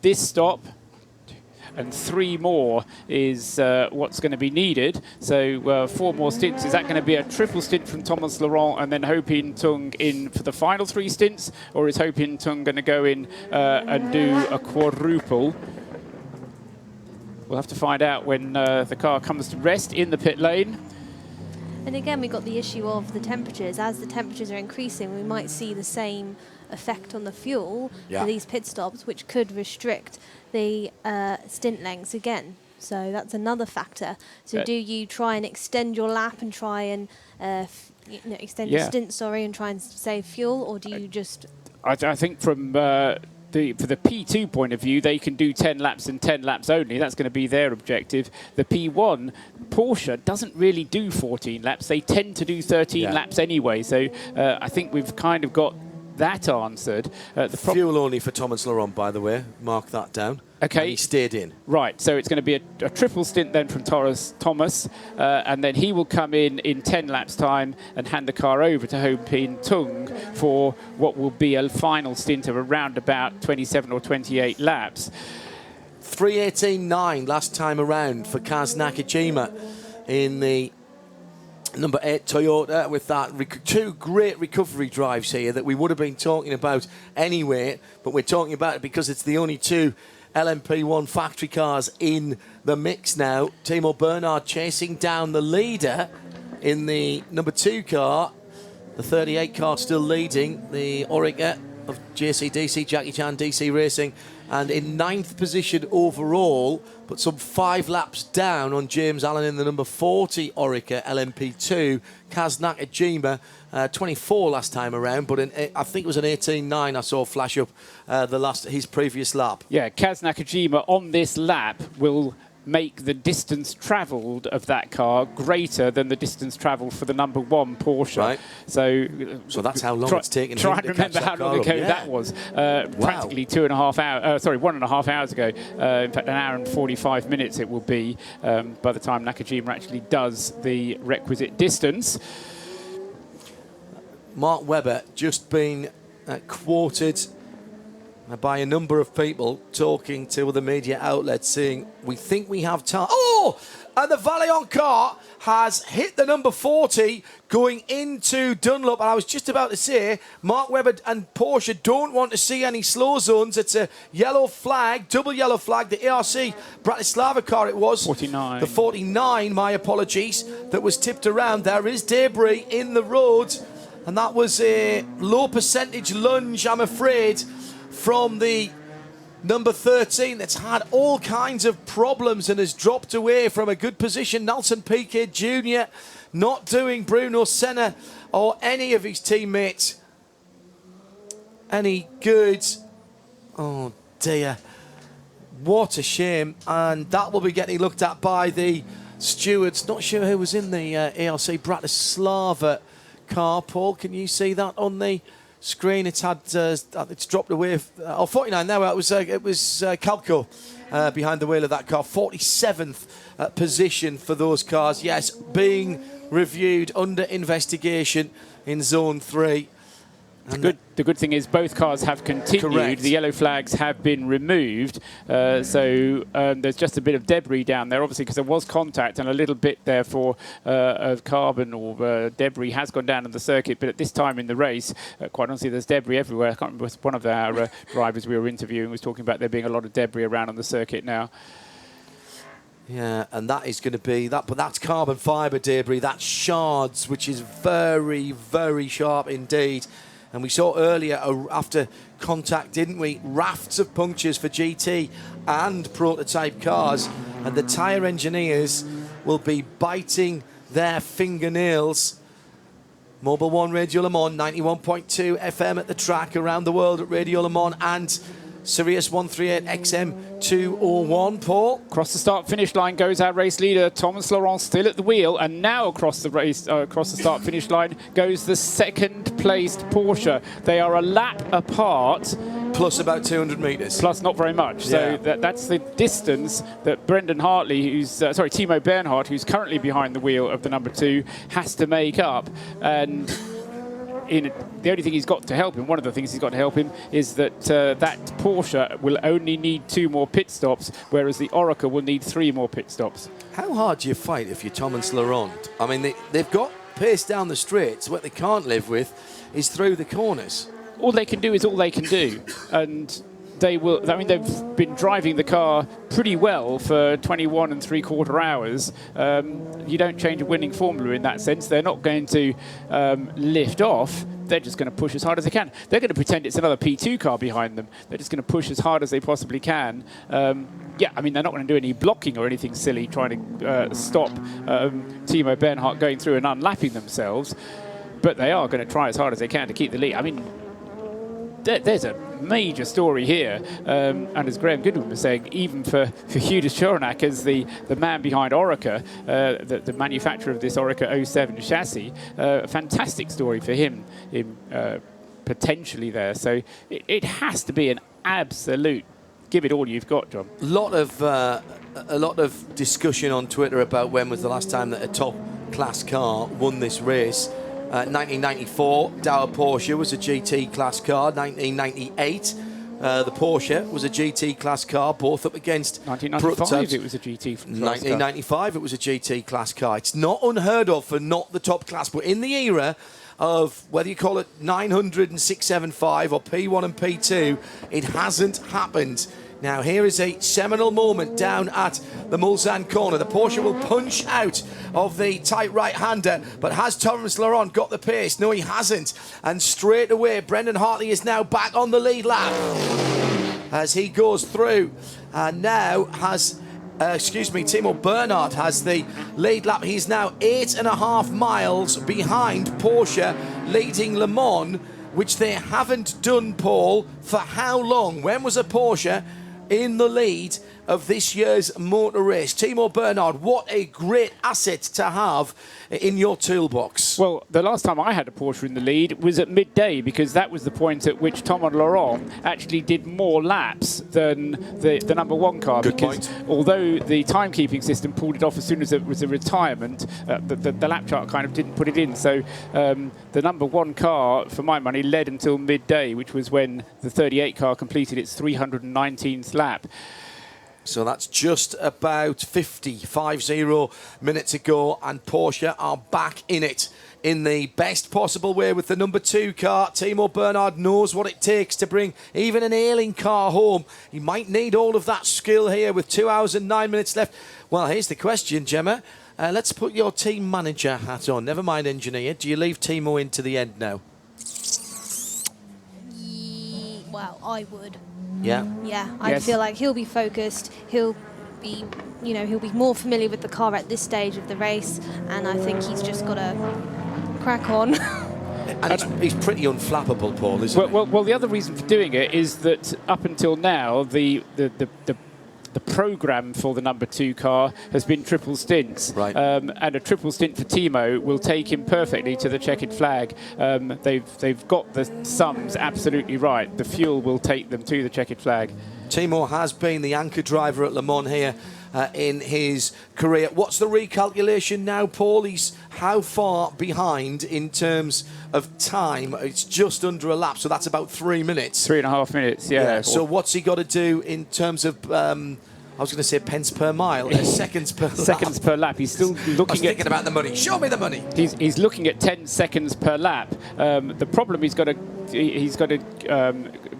This stop and 3 more is what's going to be needed. So 4 more stints. Is that going to be a triple stint from Thomas Laurent and then Ho Pin Tung in for the final 3 stints? Or is Ho Pin Tung going to go in and do a quadruple? We'll have to find out when the car comes to rest in the pit lane. And again, we got the issue of the temperatures. As the temperatures are increasing, we might see the same effect on the fuel for these pit stops, which could restrict the stint lengths again. So that's another factor. So do you try and extend your lap and try and extend your stint, and try and save fuel, or do you just... I think from... for the P2 point of view, they can do 10 laps and 10 laps only. That's going to be their objective. The P1, Porsche doesn't really do 14 laps. They tend to do 13 laps anyway. So I think we've kind of got that answered. Fuel only for Thomas Laurent, by the way. Mark that down. Okay. And he stayed in. Right, so it's going to be a triple stint then from Thomas, and then he will come in 10 laps' time and hand the car over to Ho Pin Tung for what will be a final stint of around about 27 or 28 laps. 3:18.9 last time around for Kaz Nakajima in the number 8 Toyota, with that two great recovery drives here that we would have been talking about anyway, but we're talking about it because it's the only two LMP1 factory cars in the mix now. Timo Bernhard chasing down the leader in the number 2 car. The 38 car still leading, the Orica of JCDC, Jackie Chan DC Racing, and in 9th position overall, but some 5 laps down on James Allen in the number 40 Orica LMP2. Kaz Nakajima, 24 last time around, but I think it was an 18.9 I saw flash up his previous lap. Yeah, Kaz Nakajima on this lap will make the distance travelled of that car greater than the distance travelled for the number 1 Porsche. Right. So that's how long it's taken. Try and remember how long ago that was. Practically 1.5 hours ago. In fact, 1 hour and 45 minutes it will be by the time Nakajima actually does the requisite distance. Mark Webber just been quoted by a number of people talking to other media outlets saying, we think we have time. Oh! And the Vaillant car has hit the number 40 going into Dunlop. And I was just about to say, Mark Webber and Porsche don't want to see any slow zones. It's a yellow flag, double yellow flag. The ARC Bratislava car it was. 49. The 49, my apologies, that was tipped around. There is debris in the road. And that was a low percentage lunge, I'm afraid, from the number 13 that's had all kinds of problems and has dropped away from a good position. Nelson Piquet Jr. not doing Bruno Senna or any of his teammates any good. Oh dear, what a shame. And that will be getting looked at by the stewards. Not sure who was in the ARC Bratislava car. Paul, can you see that on the screen? It's had it's dropped away. 49 now. It was Calco behind the wheel of that car. 47th position for those cars. Yes, being reviewed under investigation in Zone 3. The good thing is both cars have continued. Correct. The yellow flags have been removed. So there's just a bit of debris down there, obviously, because there was contact and a little bit there of carbon or debris has gone down on the circuit. But at this time in the race, quite honestly, there's debris everywhere. I can't remember, one of our drivers we were interviewing was talking about there being a lot of debris around on the circuit now. Yeah, and that is going to be that, but that's carbon fibre debris. That's shards, which is very, very sharp indeed. And we saw earlier, after contact, didn't we, rafts of punctures for GT and prototype cars. And the tyre engineers will be biting their fingernails. Mobil 1 Radio Le Mans, 91.2 FM at the track, around the world at Radio Le Mans, and Sirius 138 XM 201. Paul? Across the start-finish line goes our race leader, Thomas Laurent, still at the wheel. And now across the start-finish line goes the second-placed Porsche. They are a lap apart. Plus about 200 metres. Plus not very much. Yeah. So that's the distance that Brendan Hartley, Timo Bernhard, who's currently behind the wheel of the number 2, has to make up. And the only thing he's got to help him, one of the things he's got to help him, is that that Porsche will only need 2 more pit stops, whereas the Orica will need 3 more pit stops. How hard do you fight if you're Thomas Laurent? I mean, they've got pace down the straights. What they can't live with is through the corners. All they can do is all they can do. And they will. I mean, they've been driving the car pretty well for 21 3/4 hours. You don't change a winning formula in that sense. They're not going to lift off. They're just going to push as hard as they can. They're going to pretend it's another P2 car behind them. They're just going to push as hard as they possibly can. Yeah, I mean, they're not going to do any blocking or anything silly trying to stop Timo Bernhard going through and unlapping themselves. But they are going to try as hard as they can to keep the lead. I mean, there's a major story here, and as Graham Goodwin was saying, even for Hugh Choronak as the man behind Orica, the manufacturer of this Orica 07 chassis, a fantastic story for him potentially there. So it has to be an absolute give it all you've got, John. A lot of discussion on Twitter about when was the last time that a top class car won this race. 1994, Dower Porsche was a GT class car. 1998, the Porsche was a GT class car, both up against 1995 it was a GT class 1995 car. It was a GT class car. It's not unheard of for not the top class, but in the era of whether you call it 900 and 675 or P1 and P2, it hasn't happened. Now here is a seminal moment down at the Mulsanne corner. The Porsche will punch out of the tight right-hander, but has Thomas Laurent got the pace? No, he hasn't. And straight away, Brendan Hartley is now back on the lead lap as he goes through. And now has, Timo Bernhard has the lead lap. He's now 8.5 miles behind Porsche, leading Le Mans, which they haven't done, Paul, for how long? When was a Porsche in the lead of this year's motor race? Timo Bernhard, what a great asset to have in your toolbox. Well, the last time I had a Porsche in the lead was at midday, because that was the point at which Thomas Laurent actually did more laps than the number one car. Good because point. Although the timekeeping system pulled it off as soon as it was a retirement, the lap chart kind of didn't put it in. So the number one car, for my money, led until midday, which was when the 38 car completed its 319th lap. So that's just about 50 minutes ago, and Porsche are back in it in the best possible way with the number 2 car. Timo Bernhard knows what it takes to bring even an ailing car home. He might need all of that skill here with 2 hours and 9 minutes left. Well, here's the question, Gemma. Let's put your team manager hat on. Never mind engineer. Do you leave Timo into the end now? Well, I would. Yeah. Yeah, I feel like he'll be focused. He'll be more familiar with the car at this stage of the race, and I think he's just got to crack on. And he's pretty unflappable, Paul, isn't he? Well, the other reason for doing it is that up until now, the program for the number 2 car has been triple stints. Right. And a triple stint for Timo will take him perfectly to the checkered flag. They've got the sums absolutely right. The fuel will take them to the checkered flag. Timo has been the anchor driver at Le Mans here in his career. What's the recalculation now, Paul? He's how far behind in terms of time? It's just under a lap, so that's about 3 minutes. 3.5 minutes, yeah. So what's he got to do in terms of, I was going to say pence per mile, seconds per lap. Seconds per lap. He's still looking thinking about the money. Show me the money. He's looking at 10 seconds per lap. The problem he's got to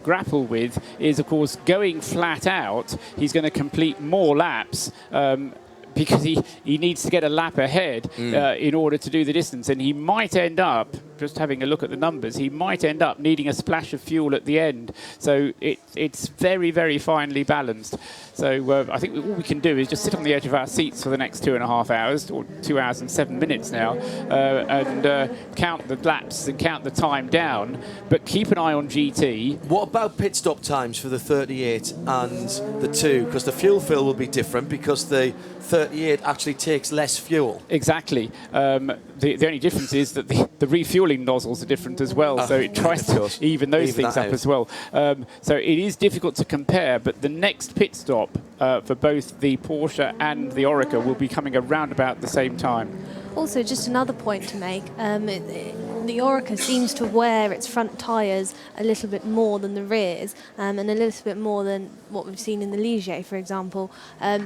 grapple with is, of course, going flat out. He's going to complete more laps because he needs to get a lap ahead in order to do the distance. And he might end up, just having a look at the numbers, he might end up needing a splash of fuel at the end. So it's very, very finely balanced. So I think all we can do is just sit on the edge of our seats for the next 2.5 hours, or 2 hours and 7 minutes now, and count the laps and count the time down. But keep an eye on GT. What about pit stop times for the 38 and the 2? Because the fuel fill will be different, because the 38 actually takes less fuel. Exactly. The only difference is that the refueling nozzles are different as well, so it tries to even those things up as well. So it is difficult to compare, but the next pit stop for both the Porsche and the Oreca will be coming around about the same time. Also, just another point to make, the Oreca seems to wear its front tyres a little bit more than the rears, and a little bit more than what we've seen in the Ligier, for example.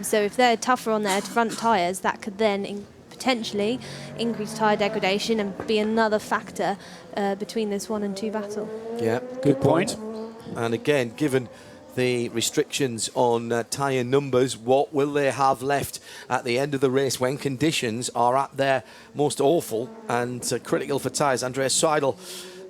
So if they're tougher on their front tyres, that could then potentially increase tyre degradation and be another factor between this 1 and 2 battle. Yeah, good point. And again, given the restrictions on tyre numbers, what will they have left at the end of the race when conditions are at their most awful and critical for tyres? Andreas Seidel,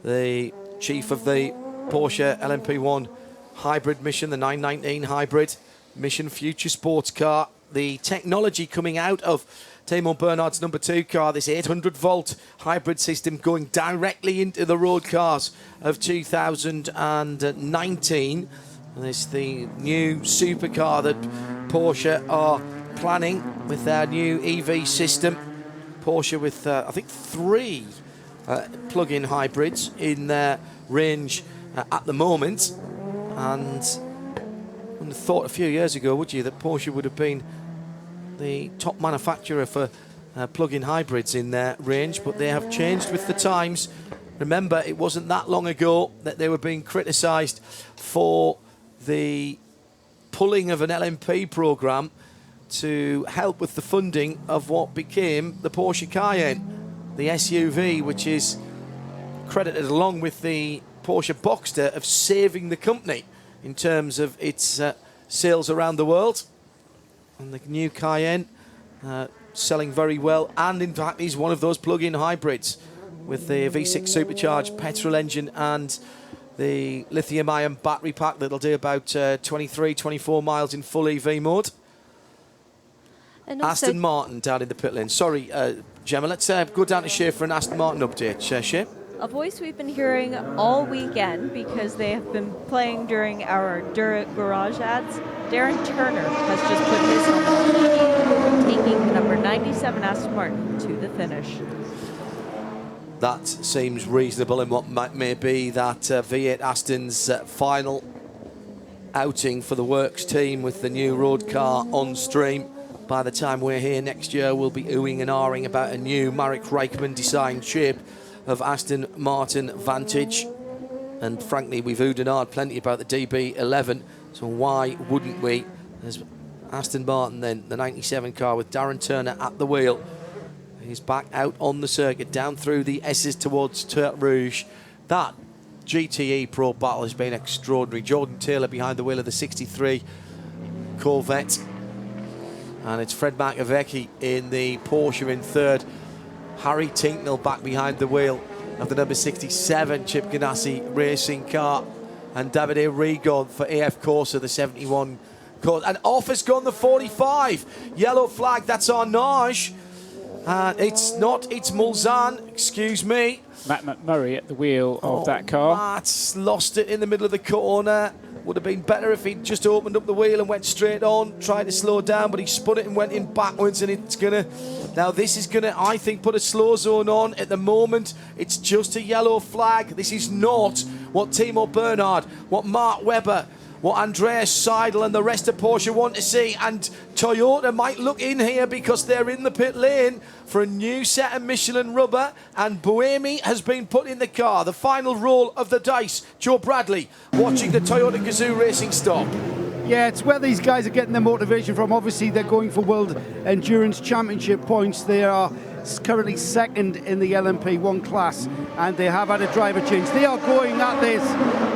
the chief of the Porsche LMP1 hybrid mission, the 919 hybrid mission future sports car, the technology coming out of Timo Bernhard's number 2 car, this 800-volt hybrid system going directly into the road cars of 2019. And it's the new supercar that Porsche are planning with their new EV system. Porsche with, I think, 3 plug-in hybrids in their range at the moment. And wouldn't have thought a few years ago, would you, that Porsche would have been the top manufacturer for plug-in hybrids in their range, but they have changed with the times. Remember, it wasn't that long ago that they were being criticised for the pulling of an LMP programme to help with the funding of what became the Porsche Cayenne, the SUV, which is credited along with the Porsche Boxster of saving the company in terms of its sales around the world. And the new Cayenne selling very well, and in fact is one of those plug-in hybrids with the V6 supercharged petrol engine and the lithium-ion battery pack that'll do about 23, 24 miles in full EV mode. And Aston Martin down in the pit lane. Sorry, Gemma, let's go down to Shea for an Aston Martin update. Shea? A voice we've been hearing all weekend because they have been playing during our Dura Garage ads. Darren Turner has just put his helmet on, taking the number 97 Aston Martin to the finish. That seems reasonable in what may be that V8 Aston's final outing for the works team with the new road car on stream. By the time we're here next year, we'll be oohing and ahhing about a new Marek Reichman designed shape of Aston Martin Vantage. And frankly, we've oohed and ahed plenty about the DB11, so why wouldn't we? There's Aston Martin then, the 97 car with Darren Turner at the wheel. He's back out on the circuit, down through the S's towards Tertre Rouge. That GTE Pro battle has been extraordinary. Jordan Taylor behind the wheel of the 63 Corvette. And it's Fred Makovecki in the Porsche in third. Harry Tinknell back behind the wheel of the number 67 Chip Ganassi racing car. And Davide Rigon for AF Corsa, the 71 Corsa. And off has gone the 45. Yellow flag, that's Arnage. It's not, it's Mulzan, excuse me. Matt McMurray at the wheel of that car. Matt's lost it in the middle of the corner. Would have been better if he'd just opened up the wheel and went straight on, tried to slow down, but he spun it and went in backwards, and it's going to... Now, this is going to, I think, put a slow zone on. At the moment, it's just a yellow flag. This is not what Timo Bernhard, what Mark Webber, what Andreas Seidel and the rest of Porsche want to see. And Toyota might look in here because they're in the pit lane for a new set of Michelin rubber, and Buemi has been put in the car. The final roll of the dice. Joe Bradley watching the Toyota Gazoo Racing stop. Yeah, it's where these guys are getting their motivation from. Obviously, they're going for World Endurance Championship points. They are currently second in the LMP1 class, and they have had a driver change. They are going at this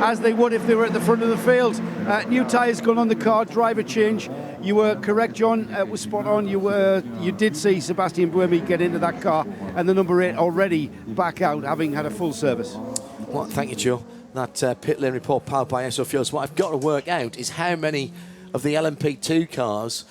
as they would if they were at the front of the field. New tyres gone on the car, driver change. You were correct, John. It was spot on. You did see Sebastian Buemi get into that car, and the number 8 already back out, having had a full service. Well, thank you, Joe. That pit lane report powered by SO Fuels. What I've got to work out is how many of the LMP2 cars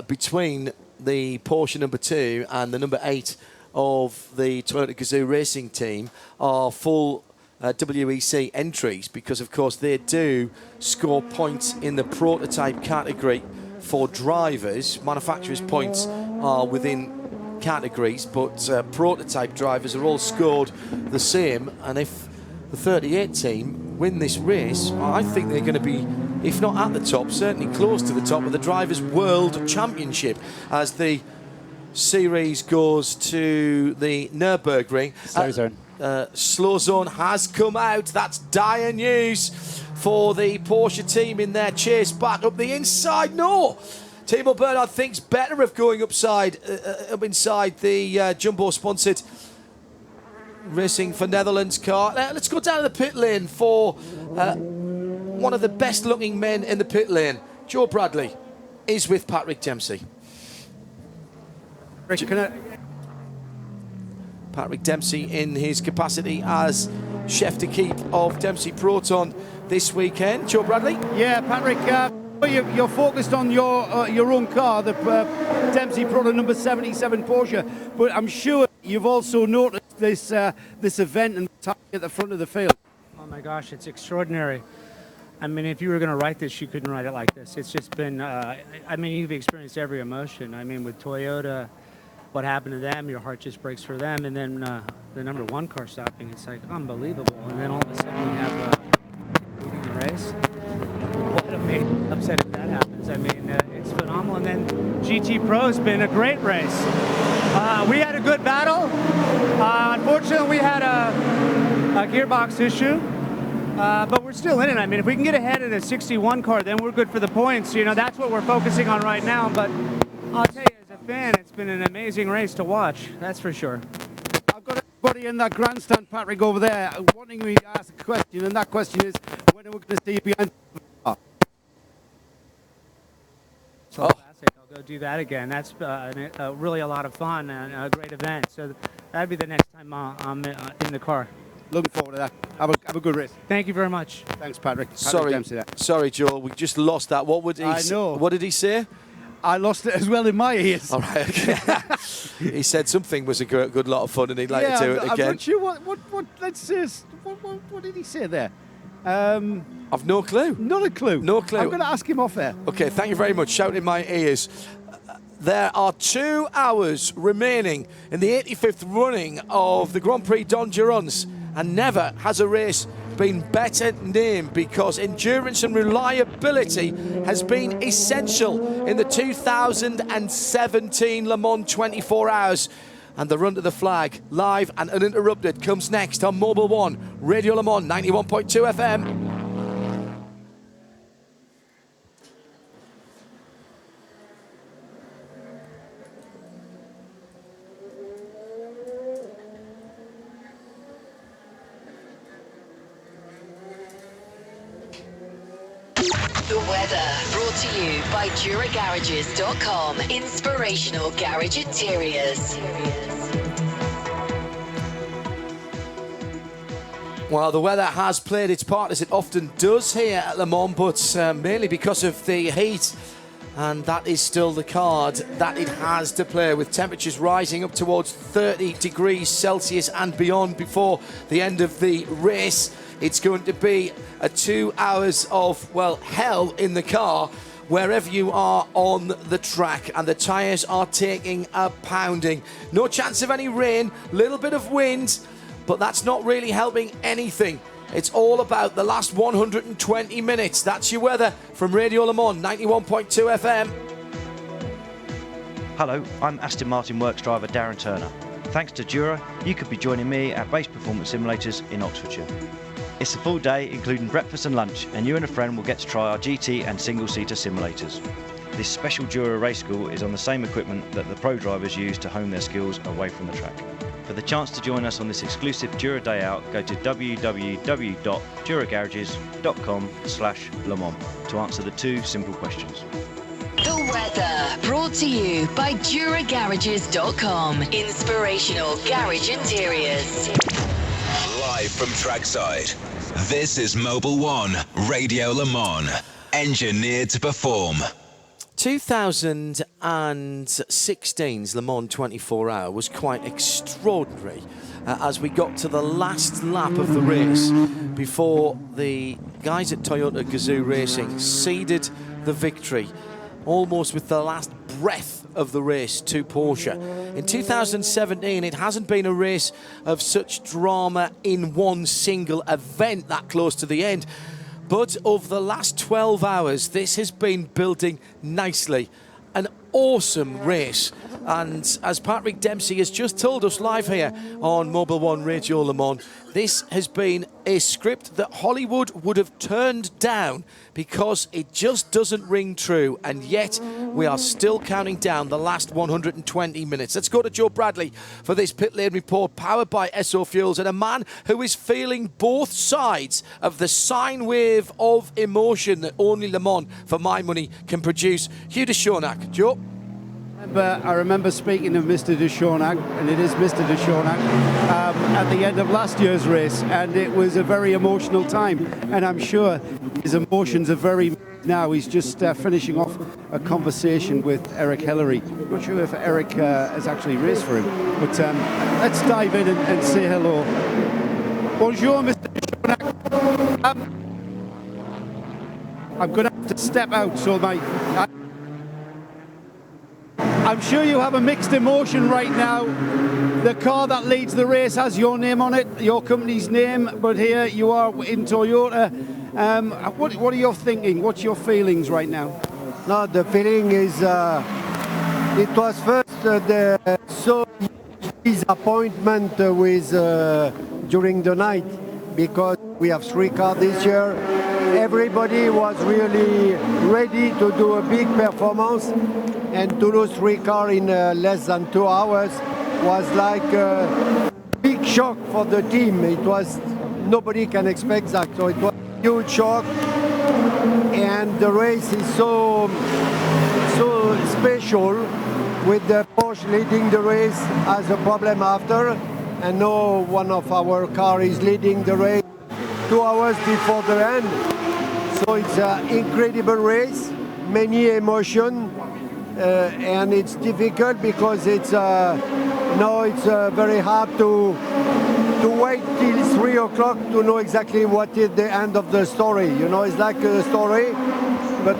between the Porsche number 2 and the number 8 of the Toyota Gazoo Racing team are full WEC entries, because of course they do score points in the prototype category for drivers. Manufacturers' points are within categories, but prototype drivers are all scored the same. And if the 38 team win this race, I think they're going to be, if not at the top, certainly close to the top of the Drivers' World Championship as the series goes to the Nürburgring. Slow zone. Slow zone has come out. That's dire news for the Porsche team in their chase back up the inside. No! Timo Bernhard thinks better of going up inside the Jumbo-sponsored Racing for Netherlands car. Let's go down to the pit lane for one of the best looking men in the pit lane. Joe Bradley is with Patrick Dempsey. Patrick Dempsey in his capacity as chef de keep of Dempsey Proton this weekend. Joe Bradley? Yeah, Patrick, you're focused on your own car, the Dempsey Proton number 77 Porsche, but I'm sure you've also noticed this event and at the front of the field. Oh my gosh, it's extraordinary. I mean, if you were going to write this, you couldn't write it like this. It's just been, I mean, you've experienced every emotion. I mean, with Toyota, what happened to them, your heart just breaks for them. And then the number 1 car stopping. It's like unbelievable. And then all of a sudden we have leading the race. What a major upset if that happens. I mean, it's phenomenal. And then GT Pro's been a great race. We had a good battle. Unfortunately, we had a gearbox issue. But we're still in it. I mean, if we can get ahead in a 61 car, then we're good for the points. You know, that's what we're focusing on right now. But I'll tell you, as a fan, it's been an amazing race to watch. That's for sure. I've got everybody in that grandstand, Patrick, over there, wanting me to ask a question, and that question is, when are we going to see you behind the car? So classic. I'll go do that again. That's really a lot of fun and a great event. So that'd be the next time I'm in the car. Looking forward to that. Have a good race. Thank you very much. Thanks, Patrick. Sorry, Joel. We just lost that. What would he? I know. What did he say? I lost it as well in my ears. All right. Okay. He said something was a good lot of fun, and he'd like to do it again. I'm not sure what. Let's see. What did he say there? I've no clue. Not a clue. No clue. I'm going to ask him off air. Okay. Thank you very much. Shout in my ears. There are 2 hours remaining in the 85th running of the Grand Prix d'Endurance, and never has a race been better named, because endurance and reliability has been essential in the 2017 Le Mans 24 Hours. And the run to the flag, live and uninterrupted, comes next on Mobil 1, Radio Le Mans 91.2 FM. The weather brought to you by DuraGarages.com. Inspirational garage interiors. Well, the weather has played its part, as it often does here at Le Mans, but mainly because of the heat. And that is still the card that it has to play, with temperatures rising up towards 30 degrees Celsius and beyond before the end of the race. It's going to be 2 hours of, well, hell in the car wherever you are on the track, and the tyres are taking a pounding. No chance of any rain, little bit of wind, but that's not really helping anything. It's all about the last 120 minutes. That's your weather from Radio Le Mans 91.2 FM. Hello, I'm Aston Martin Works driver Darren Turner. Thanks to Dura, you could be joining me at Base Performance Simulators in Oxfordshire. It's a full day, including breakfast and lunch, and you and a friend will get to try our GT and single-seater simulators. This special Dura race school is on the same equipment that the pro drivers use to hone their skills away from the track. For the chance to join us on this exclusive Dura Day Out, go to www.duragarages.com/Le Mans to answer the 2 simple questions. The weather brought to you by DuraGarages.com. Inspirational garage interiors. Live from trackside, this is Mobil 1 Radio Le Mans, engineered to perform. 2016's Le Mans 24 Hour was quite extraordinary as we got to the last lap of the race before the guys at Toyota Gazoo Racing ceded the victory almost with the last breath of the race to Porsche. In 2017, it hasn't been a race of such drama in one single event that close to the end. But over the last 12 hours, this has been building nicely. An awesome race. And as Patrick Dempsey has just told us live here on Mobil 1 Radio Le Mans, this has been a script that Hollywood would have turned down because it just doesn't ring true. And yet we are still counting down the last 120 minutes. Let's go to Joe Bradley for this pit lane report, powered by Esso Fuels, and a man who is feeling both sides of the sine wave of emotion that only Le Mans, for my money, can produce. Hugh de Schonack. Joe? I remember speaking of Mr. de Schonack, and it is Mr. de Schonack, at the end of last year's race, and it was a very emotional time, and I'm sure his emotions are very now. He's just finishing off a conversation with Eric Hillery. I'm not sure if Eric has actually raced for him, but let's dive in and say hello. Bonjour, Mr. de Schonack. I'm going to have to step out, so I'm sure you have a mixed emotion right now. The car that leads the race has your name on it, your company's name, but here you are in Toyota. What are you thinking? What's your feelings right now? No, the feeling is it was first the so disappointment with during the night, because we have 3 cars this year. Everybody was really ready to do a big performance, and to lose 3 cars in less than 2 hours was like a big shock for the team. It was, nobody can expect that, so it was a huge shock. And the race is so special, with the Porsche leading the race as a problem after, and now one of our cars is leading the race 2 hours before the end. So it's an incredible race, many emotion, and it's difficult because it's now it's very hard to wait till 3 o'clock to know exactly what is the end of the story. You know, it's like a story, but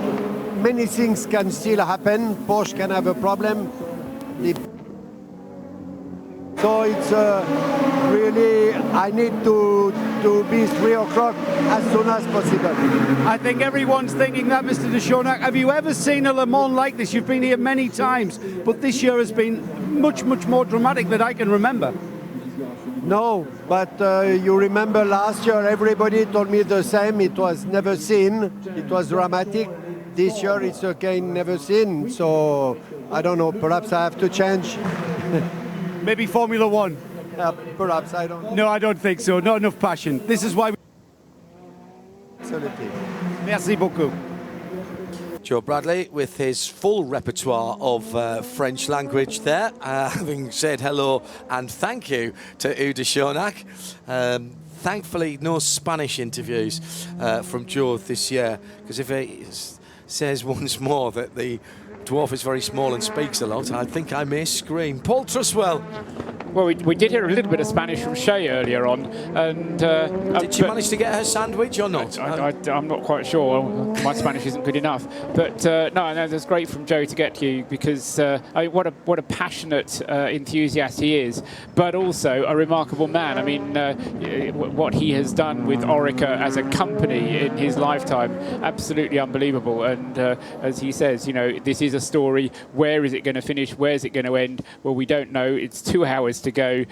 many things can still happen. Porsche can have a problem. So it's really, I need to be 3 o'clock as soon as possible. I think everyone's thinking that, Mr. de Schoenack. Have you ever seen a Le Mans like this? You've been here many times, but this year has been much, much more dramatic than I can remember. No, but you remember last year everybody told me the same. It was never seen. It was dramatic. This year it's again never seen. So I don't know. Perhaps I have to change. Maybe Formula One. Perhaps, I don't know. No, I don't think so. Not enough passion. This is why. Absolutely. Merci beaucoup. Joe Bradley with his full repertoire of French language there, having said hello and thank you to Ude Schoenack. Thankfully, no Spanish interviews from Joe this year, because if he says once more that the dwarf is very small and speaks a lot, I think I may scream. Paul Truswell. Well, we did hear a little bit of Spanish from Shay earlier on, and did she manage to get her sandwich or not? I'm not quite sure. My Spanish isn't good enough, but no, that's great from Joe to get to you, because what a passionate enthusiast he is, but also a remarkable man. I mean, what he has done with Orica as a company in his lifetime, absolutely unbelievable. And as he says, you know, this is a story. Where is it going to finish? Where is it going to end? Well, we don't know. It's 2 hours to go.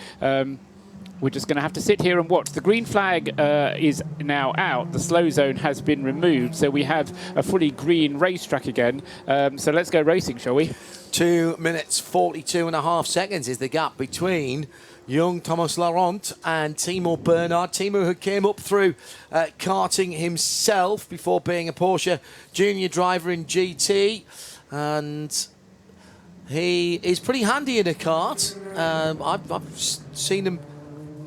We're just going to have to sit here and watch. The green flag is now out. The slow zone has been removed, so we have a fully green racetrack again. So let's go racing, shall we? 2 minutes 42.5 seconds is the gap between young Thomas Laurent and Timo Bernhard. Timo, who came up through karting himself before being a Porsche junior driver in GT, and he is pretty handy in a kart. I've seen him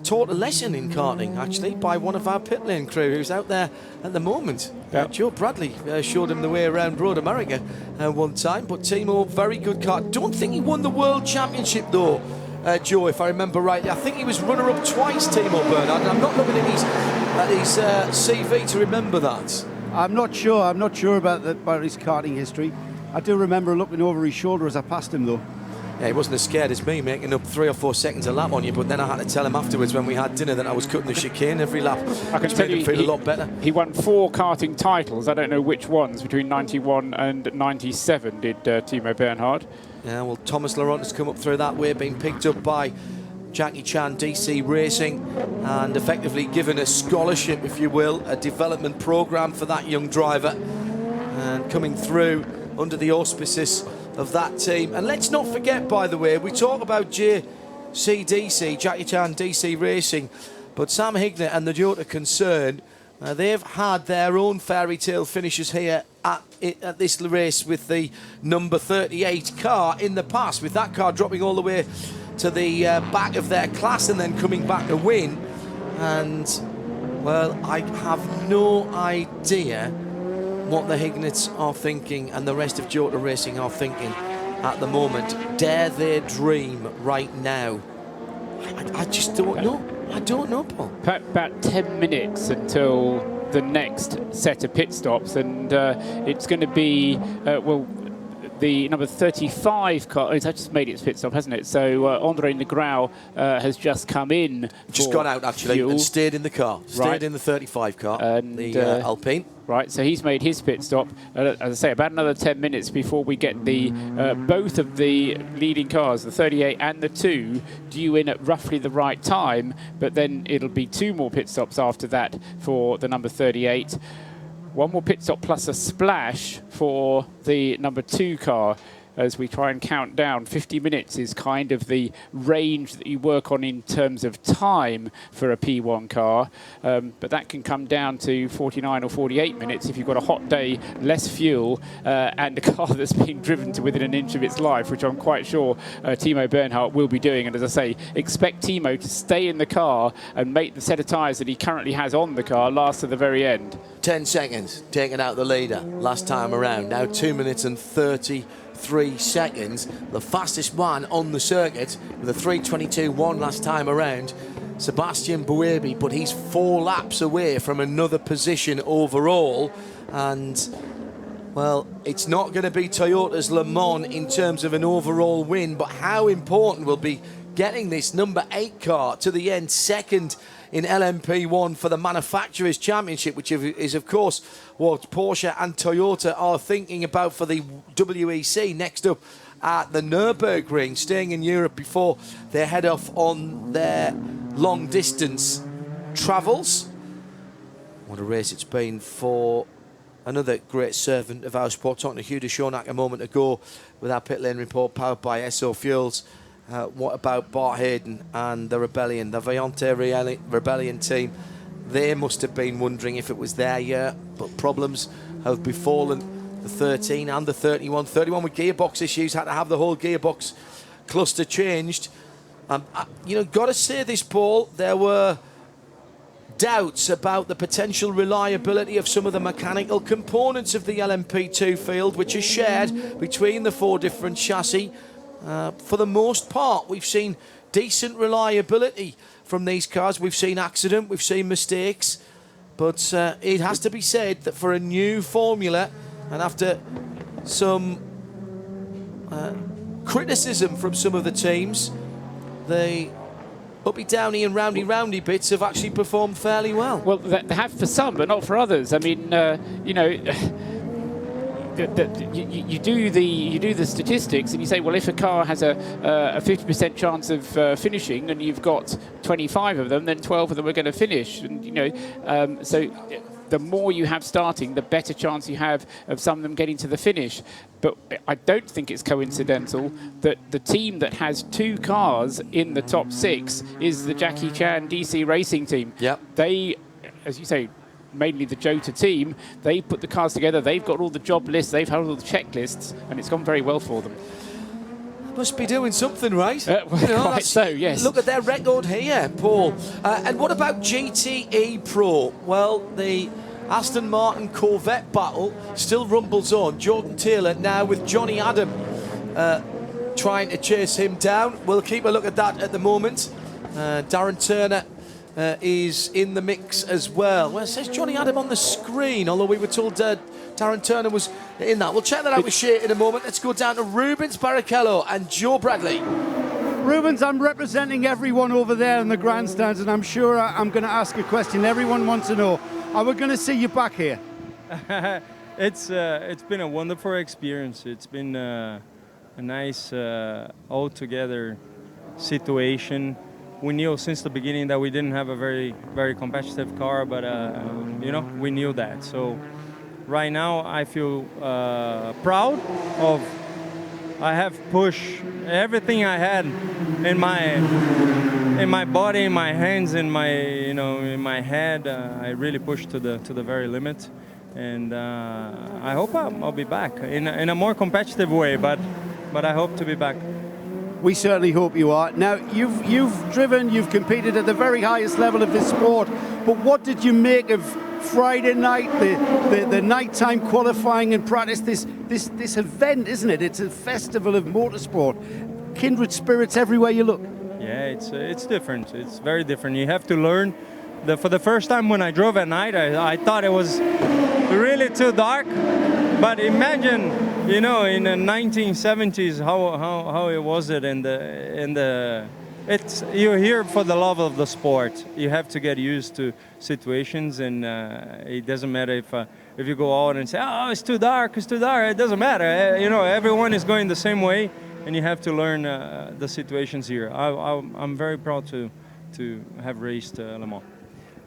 taught a lesson in karting, actually, by one of our pit lane crew who's out there at the moment. Joe Bradley showed him the way around Road America one time, but Timo, very good kart. Don't think he won the World Championship, though, Joe, if I remember rightly. I think he was runner-up twice, Timo Bernhard, and I'm not looking at his CV to remember that. I'm not sure about his karting history. I do remember looking over his shoulder as I passed him, though. Yeah, he wasn't as scared as me, making up 3 or 4 seconds a lap on you, but then I had to tell him afterwards when we had dinner that I was cutting the chicane every lap. I can tell you, feel a lot better. He won 4 karting titles. I don't know which ones. Between 91 and 97 did Timo Bernhard. Yeah, well, Thomas Laurent has come up through that way, being picked up by Jackie Chan DC Racing, and effectively given a scholarship, if you will, a development program for that young driver, and coming through under the auspices of that team. And let's not forget, by the way, we talk about JCDC, Jackie Chan DC Racing, but Sam Hignett and the Toyota concern, they've had their own fairy tale finishes here at this race with the number 38 car in the past, with that car dropping all the way to the back of their class and then coming back to win. And, well, I have no idea what the Hignetts are thinking and the rest of Toyota Racing are thinking at the moment. Dare they dream right now? I just don't know. I don't know, Paul. About 10 minutes until the next set of pit stops, and it's going to be, well, the number 35 car. It's just made its pit stop, hasn't it? So Andre Negrau has just come in. Just got out, actually, fuel. and stayed in the car. Stayed Right. in the 35 car, And, the Alpine. Right, so he's made his pit stop. As I say, about another 10 minutes before we get the both of the leading cars, the 38 and the 2, due in at roughly the right time. But then it'll be 2 more pit stops after that for the number 38. 1 more pit stop plus a splash for the number 2 car. As we try and count down, 50 minutes is kind of the range that you work on in terms of time for a P1 car. But that can come down to 49 or 48 minutes if you've got a hot day, less fuel, and a car that's being driven to within an inch of its life, which I'm quite sure Timo Bernhardt will be doing. And as I say, expect Timo to stay in the car and make the set of tyres that he currently has on the car last to the very end. 10 seconds, taking out the leader last time around. Now 2 minutes and 33 seconds. The fastest one on the circuit with a 3:22.1 last time around. Sebastian Buebi, but he's 4 laps away from another position overall. And, well, it's not going to be Toyota's Le Mans in terms of an overall win, but how important will be getting this number 8 car to the end, second in LMP1 for the Manufacturers' Championship, which is, of course, what Porsche and Toyota are thinking about for the WEC next up at the Nürburgring, staying in Europe before they head off on their long-distance travels. What a race it's been for another great servant of our sport. Talking to Hugh de Schonack a moment ago with our pit lane report powered by SO Fuels. What about Bart Hayden and the Rebellion, the Viante Rebellion team? They must have been wondering if it was their year, but problems have befallen the 13 and the 31. 31 with gearbox issues, had to have the whole gearbox cluster changed. You know, got to say this, Paul, there were doubts about the potential reliability of some of the mechanical components of the LMP2 field, which is shared between the 4 different chassis. For the most part, we've seen decent reliability from these cars. We've seen accident, we've seen mistakes, but it has to be said that for a new formula, and after some criticism from some of the teams, the uppy downy and roundy bits have actually performed fairly well. Well, they have for some, but not for others. I mean, you know. You do the statistics and you say, well, if a car has a 50% chance of finishing and you've got 25 of them, then 12 of them are going to finish. And you know, so the more you have starting, the better chance you have of some of them getting to the finish. But I don't think it's coincidental that the team that has 2 cars in the top 6 is the Jackie Chan DC Racing team. Yep. They, as you say, mainly the Jota team, they put the cars together, they've got all the job lists, they've had all the checklists, and it's gone very well for them. Must be doing something right. Well, you know, quite so, yes. Look at their record here, Paul. And what about GTE Pro? Well, the Aston Martin Corvette battle still rumbles on. Jordan Taylor now with Johnny Adam trying to chase him down. We'll keep a look at that at the moment. Darren Turner is in the mix as well. Well, it says Johnny Adam on the screen, although we were told Darren Turner was in that. We'll check that out with Shea in a moment. Let's go down to Rubens Barrichello and Joe Bradley. Rubens, I'm representing everyone over there in the grandstands, and I'm sure I'm going to ask a question everyone wants to know. Are we going to see you back here? It's been a wonderful experience. It's been a nice all-together situation. We knew since the beginning that we didn't have a very, very competitive car, but you know, we knew that. So right now I feel proud of. I have pushed everything I had in my body, in my hands, in my head. I really pushed to the very limit, and I hope I'll be back in a more competitive way. But I hope to be back. We certainly hope you are. Now, you've driven, you've competed at the very highest level of this sport, but what did you make of Friday night, the nighttime qualifying and practice, this event, isn't it? It's a festival of motorsport. Kindred spirits everywhere you look. Yeah, it's different. It's very different. You have to learn. For the first time when I drove at night, I thought it was really too dark. But imagine, in the 1970s, how it was it in the. It's you're here for the love of the sport. You have to get used to situations, and it doesn't matter if you go out and say, "Oh, it's too dark. It's too dark." It doesn't matter. Everyone is going the same way, and you have to learn the situations here. I'm very proud to have raced Le Mans.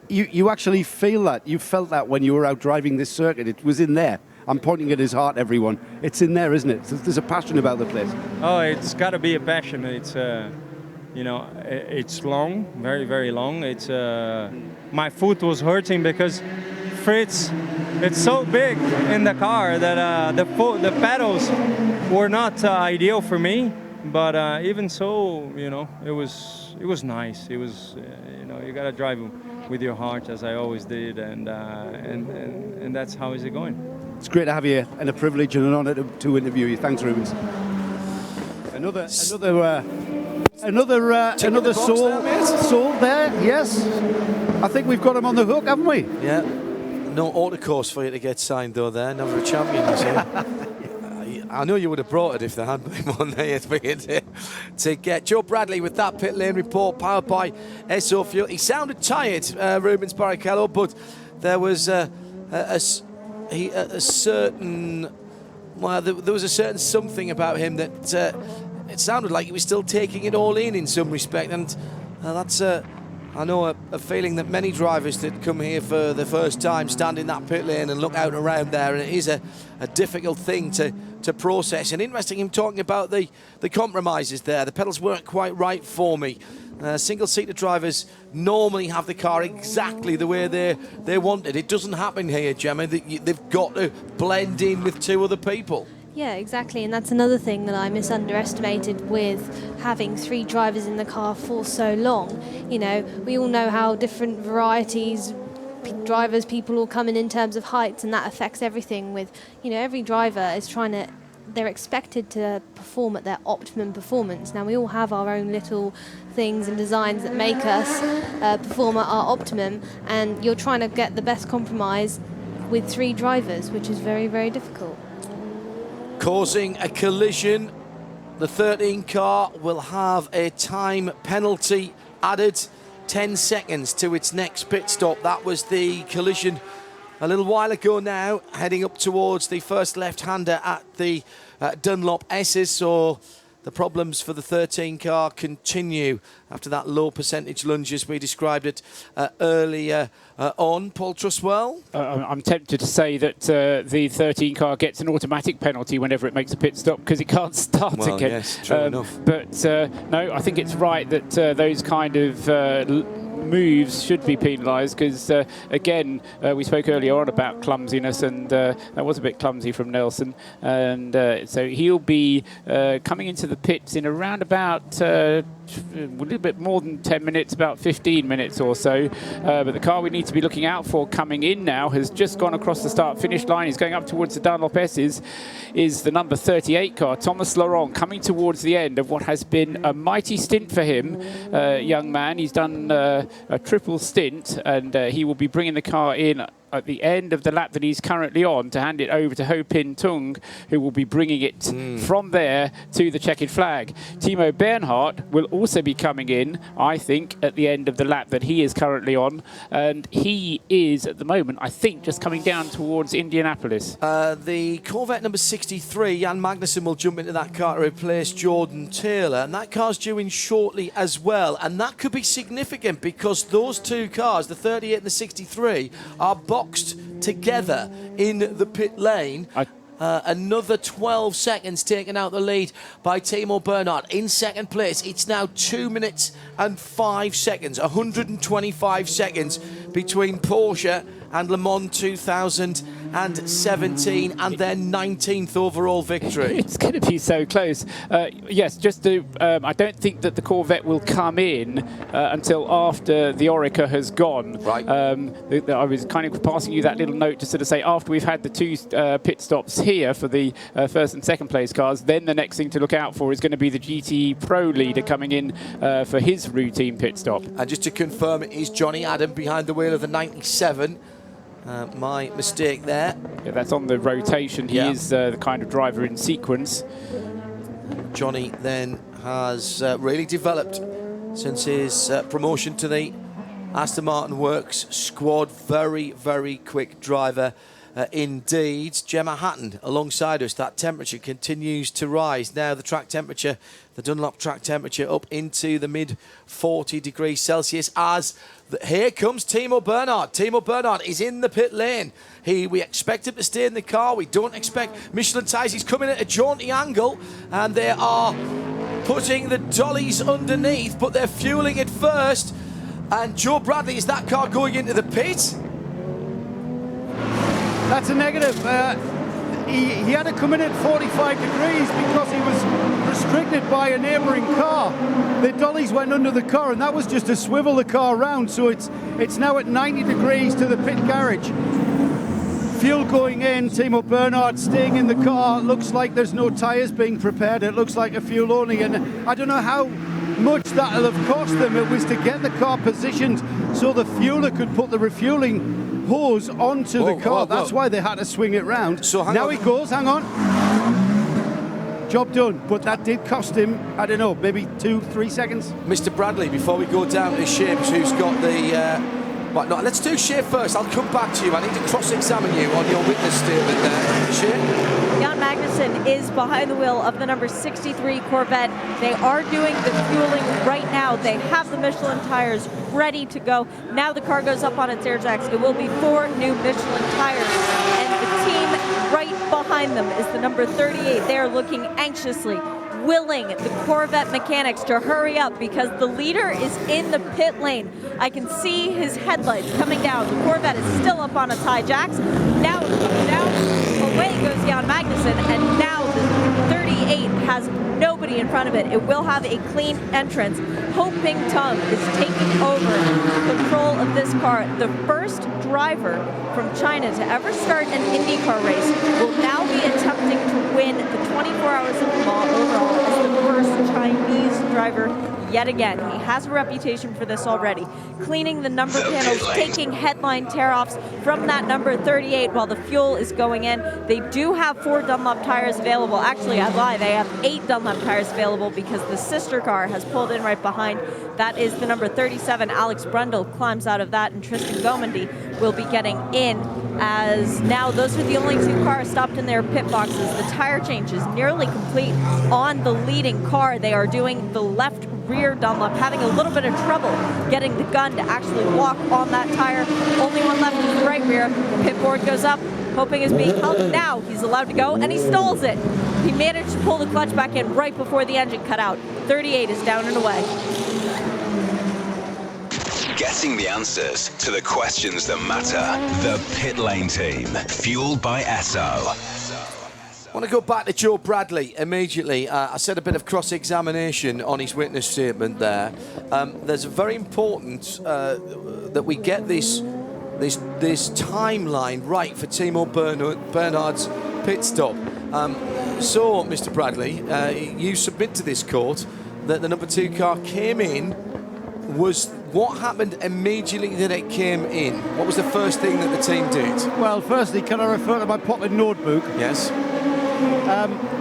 You actually feel that. You felt that when you were out driving this circuit. It was in there. I'm pointing at his heart, everyone. It's in there, isn't it? There's a passion about the place. Oh, it's got to be a passion. It's it's long, very, very long. It's my foot was hurting because Fritz, it's so big in the car that the pedals were not ideal for me. But even so, it was nice. It was, you gotta drive with your heart, as I always did, and that's how is it going. It's great to have you, and a privilege and an honour to interview you. Thanks, Rubens. Another soul there. Yes, I think we've got him on the hook, haven't we? Yeah. No autocourse for you to get signed though. There, never a champion. You see. I know you would have brought it if there had been one there for you to get. Joe Bradley with that pit lane report, powered by SO Fuel. He sounded tired, Rubens Barrichello, but there was a certain. Well, there was a certain something about him that. It sounded like he was still taking it all in some respect, and that's I know a feeling that many drivers that come here for the first time stand in that pit lane and look out around there, and it is a difficult thing to process. And interesting, him talking about the compromises there. The pedals weren't quite right for me. Single-seater drivers normally have the car exactly the way they want it. It doesn't happen here, Gemma. They've got to blend in with two other people. Yeah, exactly, and that's another thing that I underestimated with having three drivers in the car for so long. We all know how different varieties, drivers, people all come in terms of heights, and that affects everything with, every driver is they're expected to perform at their optimum performance. Now, we all have our own little things and designs that make us perform at our optimum, and you're trying to get the best compromise with three drivers, which is very, very difficult. Causing a collision. The 13 car will have a time penalty added, 10 seconds to its next pit stop. That was the collision a little while ago now, heading up towards the first left-hander at the Dunlop S's. So the problems for the 13 car continue after that low percentage lunge, as we described it earlier on. Paul Truswell? I'm tempted to say that the 13 car gets an automatic penalty whenever it makes a pit stop because it can't start again. Yes, true enough. But no, I think it's right that those kind of moves should be penalised because, again, we spoke earlier on about clumsiness, and that was a bit clumsy from Nelson. And so he'll be coming into the pits in around about a little bit more than 10 minutes, about 15 minutes or so. But the car we need to be looking out for coming in now has just gone across the start-finish line. He's going up towards the Dunlop S's, is the number 38 car, Thomas Laurent, coming towards the end of what has been a mighty stint for him, young man. He's done a triple stint, and he will be bringing the car in at the end of the lap that he's currently on to hand it over to Ho Pin Tung, who will be bringing it from there to the checkered flag. Timo Bernhardt will also be coming in, I think, at the end of the lap that he is currently on, and he is at the moment, I think, just coming down towards Indianapolis. The Corvette number 63, Jan Magnussen, will jump into that car to replace Jordan Taylor, and that car's due in shortly as well, and that could be significant because those two cars, the 38 and the 63, are boxed together in the pit lane. Another 12 seconds taken out the lead by Timo Bernhardt in second place. It's now 2 minutes and 5 seconds, 125 seconds between Porsche and Le Mans 2017 and their 19th overall victory. It's going to be so close. Yes, just to, I don't think that the Corvette will come in until after the Oreca has gone. Right. I was kind of passing you that little note to sort of say after we've had the two pit stops here for the first and second place cars, then the next thing to look out for is going to be the GTE Pro leader coming in for his routine pit stop. And just to confirm, it is Johnny Adam behind the wheel of the 97. My mistake there. Yeah, that's on the rotation. He is the kind of driver in sequence. Johnny then has really developed since his promotion to the Aston Martin Works squad. Very, very quick driver indeed. Gemma Hatton alongside us. That temperature continues to rise. Now the track temperature, the Dunlop track temperature, up into the mid 40 degrees Celsius as here comes Timo Bernhard. Timo Bernhard is in the pit lane. We expect him to stay in the car. We don't expect Michelin tyres. He's coming at a jaunty angle, and they are putting the dollies underneath, but they're fueling it first. And Joe Bradley, is that car going into the pit? That's a negative. He had to come in at 45 degrees because he was restricted by a neighbouring car. The dollies went under the car, and that was just to swivel the car around. So it's now at 90 degrees to the pit garage. Fuel going in, Timo Bernhard staying in the car. Looks like there's no tyres being prepared. It looks like a fuel only, and I don't know how much that'll have cost them. It was to get the car positioned so the fueler could put the refueling hose onto the car. That's why they had to swing it round. So now he goes, hang on. Job done, but that did cost him, I don't know, maybe 2-3 seconds. Mr. Bradley, before we go down to Shapes, who's got the... let's do Shea first. I'll come back to you. I need to cross-examine you on your witness statement there. Shea? Jan Magnussen is behind the wheel of the number 63 Corvette. They are doing the fueling right now. They have the Michelin tires ready to go. Now the car goes up on its air jacks. It will be 4 new Michelin tires. And the team right behind them is the number 38. They are looking anxiously, willing the Corvette mechanics to hurry up because the leader is in the pit lane. I can see his headlights coming down. The Corvette is still up on its high jacks. Now away goes Jan Magnussen, and now the 38 has nobody in front of it. It will have a clean entrance. Ho Ping Tung is taking over control of this car. The first driver from China to ever start an IndyCar race will now be attempting to win the 24 Hours of Le Mans overall as the first Chinese driver yet again. He has a reputation for this already. Cleaning the number panels, taking headline tear-offs from that number 38 while the fuel is going in. They do have 4 Dunlop tires available. Actually, I lie, they have 8 Dunlop tires available because the sister car has pulled in right behind. That is the number 37. Alex Brundle climbs out of that, and Tristan Gomendy will be getting in, as now those are the only 2 cars stopped in their pit boxes. The tire change is nearly complete on the leading car. They are doing the left rear Dunlop, having a little bit of trouble getting the gun to actually walk on that tire. Only one left is the right rear. Pit board goes up. Hoping is being held. Now he's allowed to go, and he stalls it. He managed to pull the clutch back in right before the engine cut out. 38 is down and away. Getting the answers to the questions that matter. The Pit Lane Team, fueled by Esso. I want to go back to Joe Bradley immediately. I said a bit of cross-examination on his witness statement there. There's a very important that we get this timeline right for Timo Bernhard's pit stop. So, Mr. Bradley, you submit to this court that the number 2 car came in. Was what happened immediately that it came in? What was the first thing that the team did? Well, firstly, can I refer to my pocket notebook? Yes.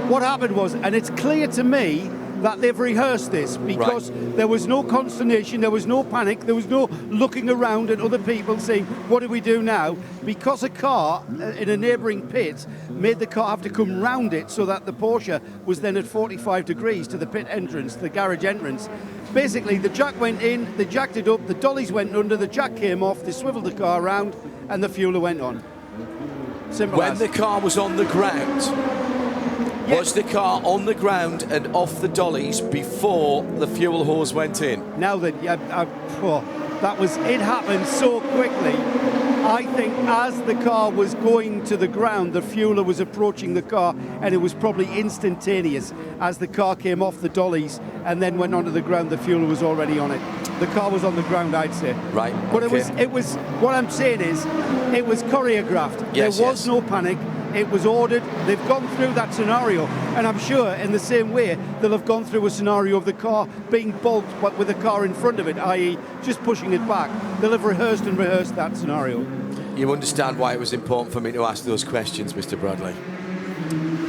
What happened was, and it's clear to me that they've rehearsed this because there was no consternation, there was no panic, there was no looking around at other people saying, what do we do now? Because a car in a neighbouring pit made the car have to come round it so that the Porsche was then at 45 degrees to the pit entrance, the garage entrance. Basically, the jack went in, they jacked it up, the dollies went under, the jack came off, they swiveled the car around, and the fueler went on. Simple as. When the car was on the ground, was the car on the ground and off the dollies before the fuel hose went in? Now that it happened so quickly. I think as the car was going to the ground, the fueler was approaching the car, and it was probably instantaneous. As the car came off the dollies and then went onto the ground, the fueler was already on it. The car was on the ground, I'd say. Right. But it was. What I'm saying is, it was choreographed. Yes, there was no panic. It was ordered. They've gone through that scenario, and I'm sure in the same way they'll have gone through a scenario of the car being bogged, but with the car in front of it, i.e. just pushing it back. They'll have rehearsed that scenario. you understand why it was important for me to ask those questions, Mr. Bradley.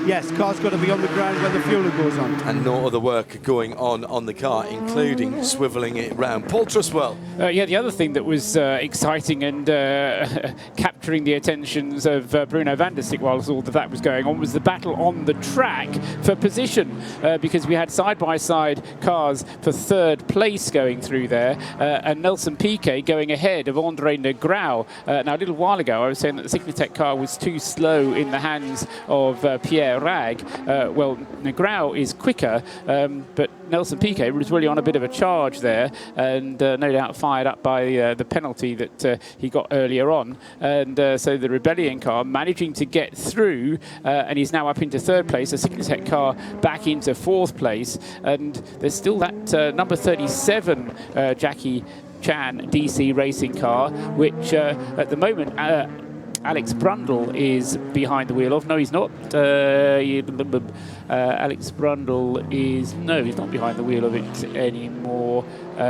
Yes, car's got to be on the ground when the fueler goes on. And no other work going on the car, including swivelling it round. Paul Truswell. Yeah, the other thing that was exciting and capturing the attentions of Bruno van der Stek whilst all of that was going on was the battle on the track for position, because we had side-by-side cars for third place going through there, and Nelson Piquet going ahead of Andre Negrão. Now, a little while ago, I was saying that the Cyclotech car was too slow in the hands of Pierre Rag. Well, Negrão is quicker, but Nelson Piquet was really on a bit of a charge there, and no doubt fired up by the penalty that he got earlier on. And so the Rebellion car managing to get through, and he's now up into third place. The Cyclotech car back into fourth place, and there's still that number 37 Jackie Chan DC racing car, which at the moment Alex Brundle is behind the wheel of. No, he's not. Alex Brundle is... No, he's not behind the wheel of it anymore,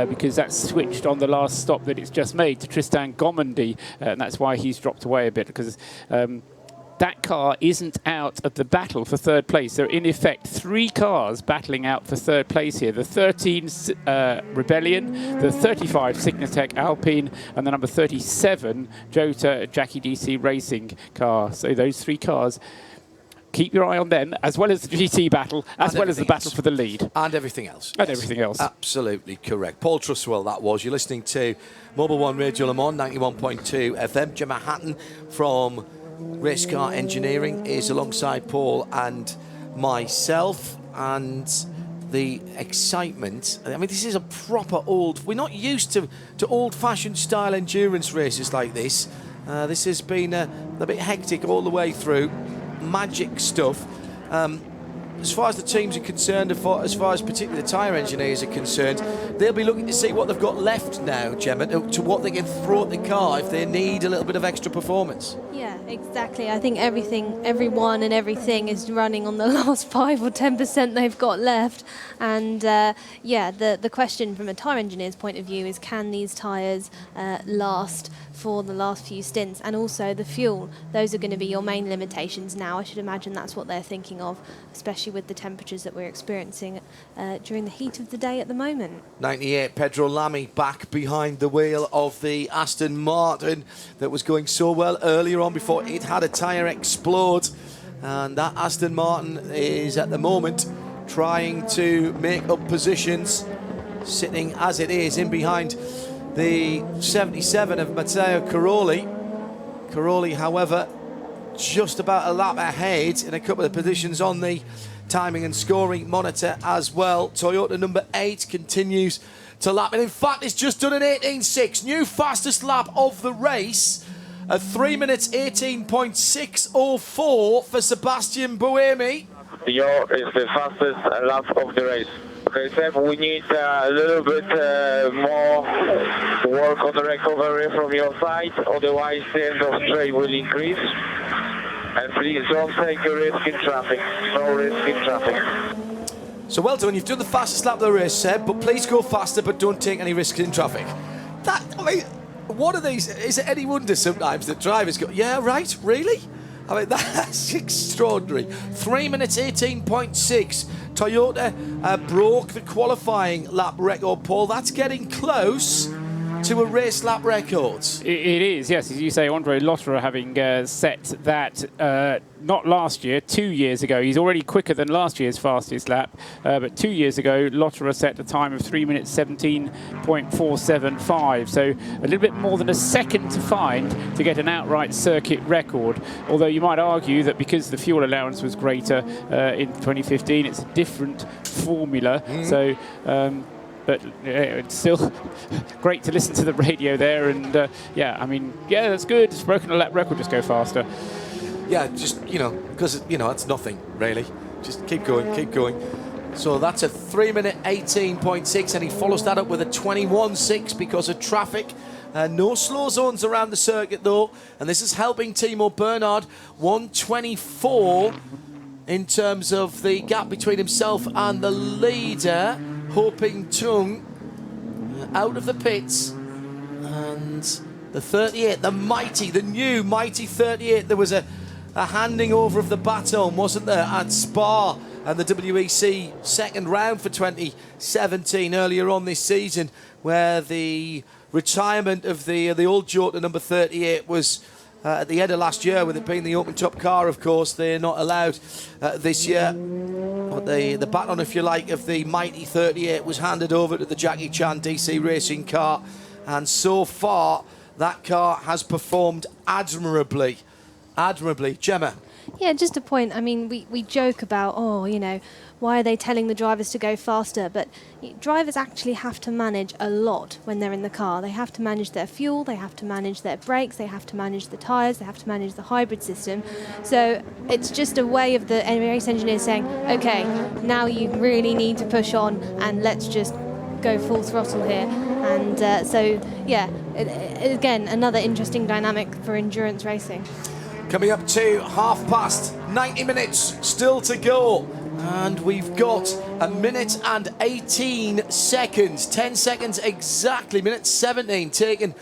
because that's switched on the last stop that it's just made to Tristan Gomendy, and that's why he's dropped away a bit, because that car isn't out of the battle for third place. So in effect, 3 cars battling out for third place here. The 13 Rebellion, the 35 Cyclotech Alpine, and the number 37 Jota Jackie DC Racing car. So those 3 cars, keep your eye on them, as well as the GT battle, as well as the battle for the lead. And everything else. And everything else. Absolutely correct. Paul Truswell, that was. You're listening to Mobil 1 Radio Le Mans, 91.2 FM. Gemma Hatton from Race Car Engineering is alongside Paul and myself, and the excitement. I mean, this is a proper old... We're not used to old-fashioned style endurance races like this. This has been a bit hectic all the way through. Magic stuff. As far as the teams are concerned, as far as particularly the tyre engineers are concerned, they'll be looking to see what they've got left now, Gemma, to what they can throw at the car if they need a little bit of extra performance. Yeah, exactly. I think everyone and everything is running on the last 5 or 10% they've got left. And yeah, the question from a tyre engineer's point of view is, can these tyres last for the last few stints? And also the fuel. Those are going to be your main limitations now. I should imagine that's what they're thinking of, especially with the temperatures that we're experiencing during the heat of the day at the moment. 98, Pedro Lamy back behind the wheel of the Aston Martin that was going so well earlier on before it had a tyre explode. And that Aston Martin is at the moment trying to make up positions, sitting as it is in behind the 77 of Matteo Caroli. Caroli, however, just about a lap ahead in a couple of positions on the timing and scoring monitor as well. Toyota number 8 continues to lap, and in fact it's just done an 18.6, new fastest lap of the race, a 3 minutes 18.604 for Sebastian Buemi. Your is the fastest lap of the race. Okay, Seb, we need a little bit more work on the recovery from your side, otherwise the end of straight will increase. And please don't take a risk in traffic. No risk in traffic. So well done, you've done the fastest lap of the race, Seb, but please go faster, but don't take any risks in traffic. That, I mean, what are these? Is it any wonder sometimes that drivers go, yeah, right, really? I mean, that's extraordinary. 3 minutes 18.6. Toyota broke the qualifying lap record, Paul. That's getting close to a race lap record. It is, yes. As you say, Andre Lotterer having set that not last year, 2 years ago. He's already quicker than last year's fastest lap, but 2 years ago, Lotterer set a time of 3 minutes 17.475. So a little bit more than a second to find to get an outright circuit record. Although you might argue that because the fuel allowance was greater in 2015, it's a different formula. So. But it's still great to listen to the radio there, and yeah, I mean, yeah, that's good. It's broken a lap record, just go faster. Yeah, just, because, it's nothing, really. Just keep going, keep going. So that's a 3 minute 18.6, and he follows that up with a 21.6 because of traffic. No slow zones around the circuit, though, and this is helping Timo Bernhard. 124 in terms of the gap between himself and the leader. Ho Ping Tung out of the pits, and The 38, the mighty, the new mighty 38. There was a handing over of the baton, wasn't there, at Spa and the WEC second round for 2017 earlier on this season, where the retirement of the old Jota number 38 was at the end of last year, with it being the open-top car, of course. They're not allowed this year. But the baton, if you like, of the mighty 38 was handed over to the Jackie Chan DC Racing car. And so far, that car has performed admirably. Admirably. Gemma? Yeah, just a point. I mean, we joke about, why are they telling the drivers to go faster? But drivers actually have to manage a lot when they're in the car. They have to manage their fuel, they have to manage their brakes, they have to manage the tyres, they have to manage the hybrid system. So it's just a way of the race engineers saying, okay, now you really need to push on and let's just go full throttle here. And again, another interesting dynamic for endurance racing. Coming up to 90 minutes still to go. And we've got 1 minute and 18 seconds. 10 seconds exactly. Minute 17 taken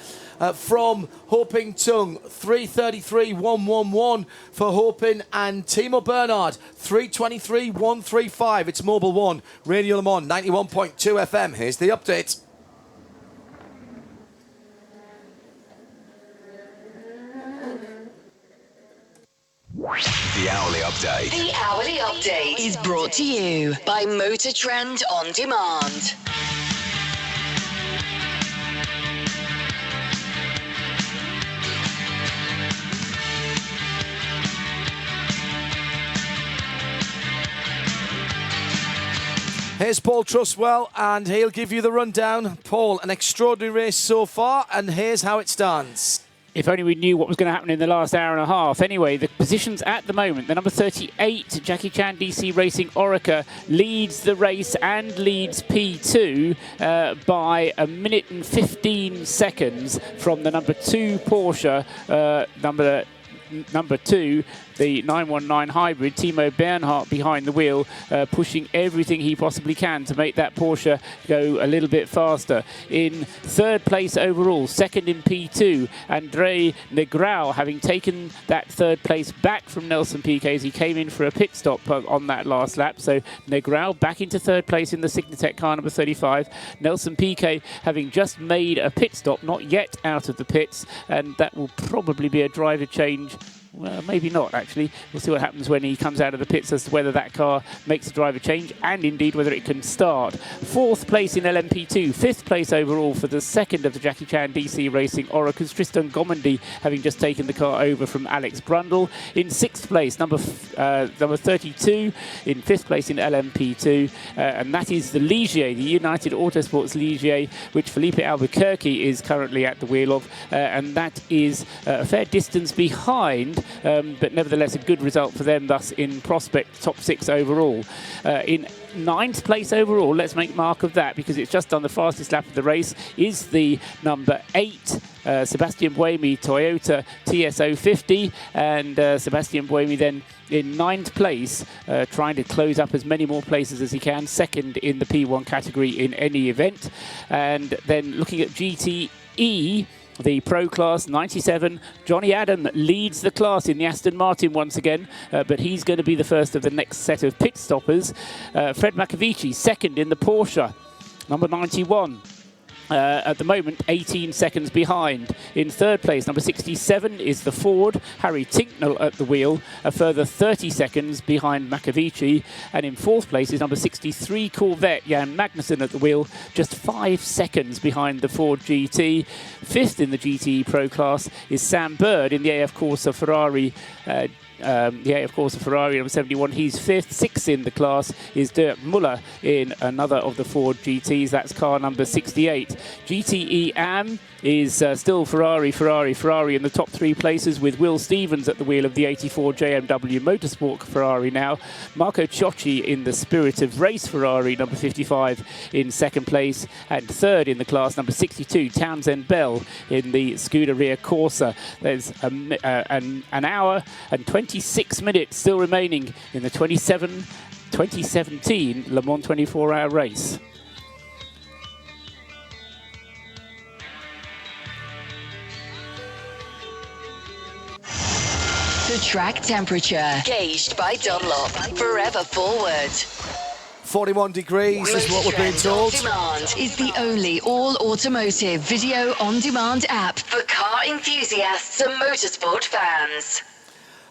from Hoping Tung. 3:33.111 for Hoping and Timo Bernhard. 3:23.135. It's Mobil 1, Radio Le Mans, 91.2 FM. Here's the update. The Hourly Update. The Hourly Update is brought to you by Motor Trend On Demand. Here's Paul Trustwell, and he'll give you the rundown. Paul, an extraordinary race so far, and here's how it stands. If only we knew what was going to happen in the last hour and a half. Anyway, the positions at the moment, the number 38, Jackie Chan DC Racing Orica, leads the race and leads P2 by 1 minute and 15 seconds from the number 2 Porsche, number 2, the 919 hybrid, Timo Bernhard behind the wheel, pushing everything he possibly can to make that Porsche go a little bit faster. In third place overall, second in P2, Andre Negrão, having taken that third place back from Nelson Piquet as he came in for a pit stop on that last lap. So Negrão back into third place in the Signatech car number 35. Nelson Piquet having just made a pit stop, not yet out of the pits, and that will probably be a driver change. Well, maybe not, actually. We'll see what happens when he comes out of the pits as to whether that car makes a driver change and, indeed, whether it can start. Fourth place in LMP2. Fifth place overall for the second of the Jackie Chan DC Racing Oricas, Tristan Gomendy, having just taken the car over from Alex Brundle. In sixth place, number 32. In fifth place in LMP2. And that is the Ligier, the United Autosports Ligier, which Felipe Albuquerque is currently at the wheel of. And that is a fair distance behind. But nevertheless a good result for them, thus in prospect top 6 overall. In ninth place overall, let's make mark of that because it's just done the fastest lap of the race, is the number 8 Sebastian Buemi Toyota TS050, and Sebastian Buemi then in ninth place, trying to close up as many more places as he can, second in the P1 category in any event. And then looking at GTE, the Pro Class 97, Johnny Adam leads the class in the Aston Martin once again, but he's going to be the first of the next set of pit stoppers. Fred Makavici, second in the Porsche, number 91. At the moment, 18 seconds behind. In third place, number 67 is the Ford, Harry Tinknell at the wheel, a further 30 seconds behind Makavici. And in fourth place is number 63 Corvette, Jan Magnussen at the wheel, just 5 seconds behind the Ford GT. Fifth in the GTE Pro Class is Sam Bird in the AF Corsa Ferrari. Ferrari number 71, he's fifth. Sixth in the class is Dirk Muller in another of the Ford GTs. That's car number 68. GTE AM is still Ferrari in the top 3 places, with Will Stevens at the wheel of the 84 JMW Motorsport Ferrari now. Marco Ciocci in the Spirit of Race Ferrari, number 55, in second place. And third in the class, number 62, Townsend Bell in the Scuderia Corsa. There's an hour and 26 minutes still remaining in the 2017 Le Mans 24-hour race. track temperature, gauged by Dunlop. Forever forward. 41 degrees is what we're being told. On Demand is the only all-automotive video-on-demand app for car enthusiasts and motorsport fans.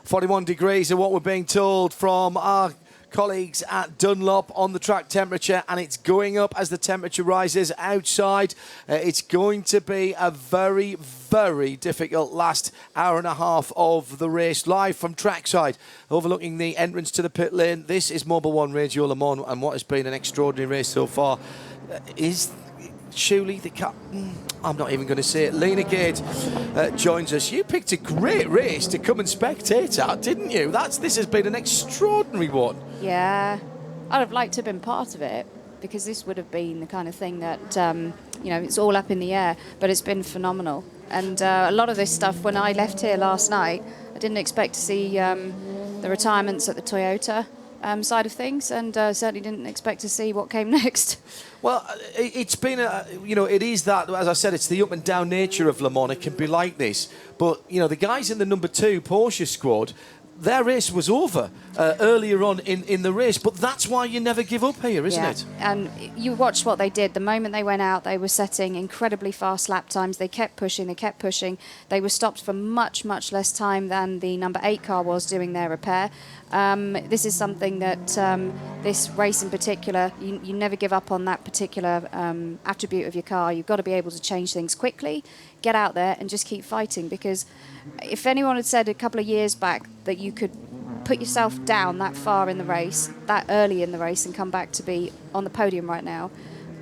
41 degrees is what we're being told from our colleagues at Dunlop on the track temperature, and it's going up as the temperature rises outside. It's going to be a very, very difficult last hour and a half of the race. Live from trackside, overlooking the entrance to the pit lane. This is Mobil 1 Radio Le Mans, and what has been an extraordinary race so far is surely the captain. I'm not even going to say it. Lena Gate joins us. You picked a great race to come and spectate at, didn't you? This has been an extraordinary one. Yeah, I'd have liked to have been part of it, because this would have been the kind of thing that, it's all up in the air, but it's been phenomenal. And a lot of this stuff, when I left here last night, I didn't expect to see the retirements at the Toyota side of things, and certainly didn't expect to see what came next. Well, it's been it is that, as I said, it's the up and down nature of Le Mans. It can be like this. But, the guys in the number 2 Porsche squad, their race was over earlier on in the race, but that's why you never give up here, isn't it? And you watched what they did. The moment they went out, they were setting incredibly fast lap times. They kept pushing. They were stopped for much, much less time than the number 8 car was doing their repair. This is something that this race in particular, you never give up on that particular attribute of your car. You've got to be able to change things quickly, get out there and just keep fighting, because if anyone had said a couple of years back that you could put yourself down that far in the race, that early in the race, and come back to be on the podium right now,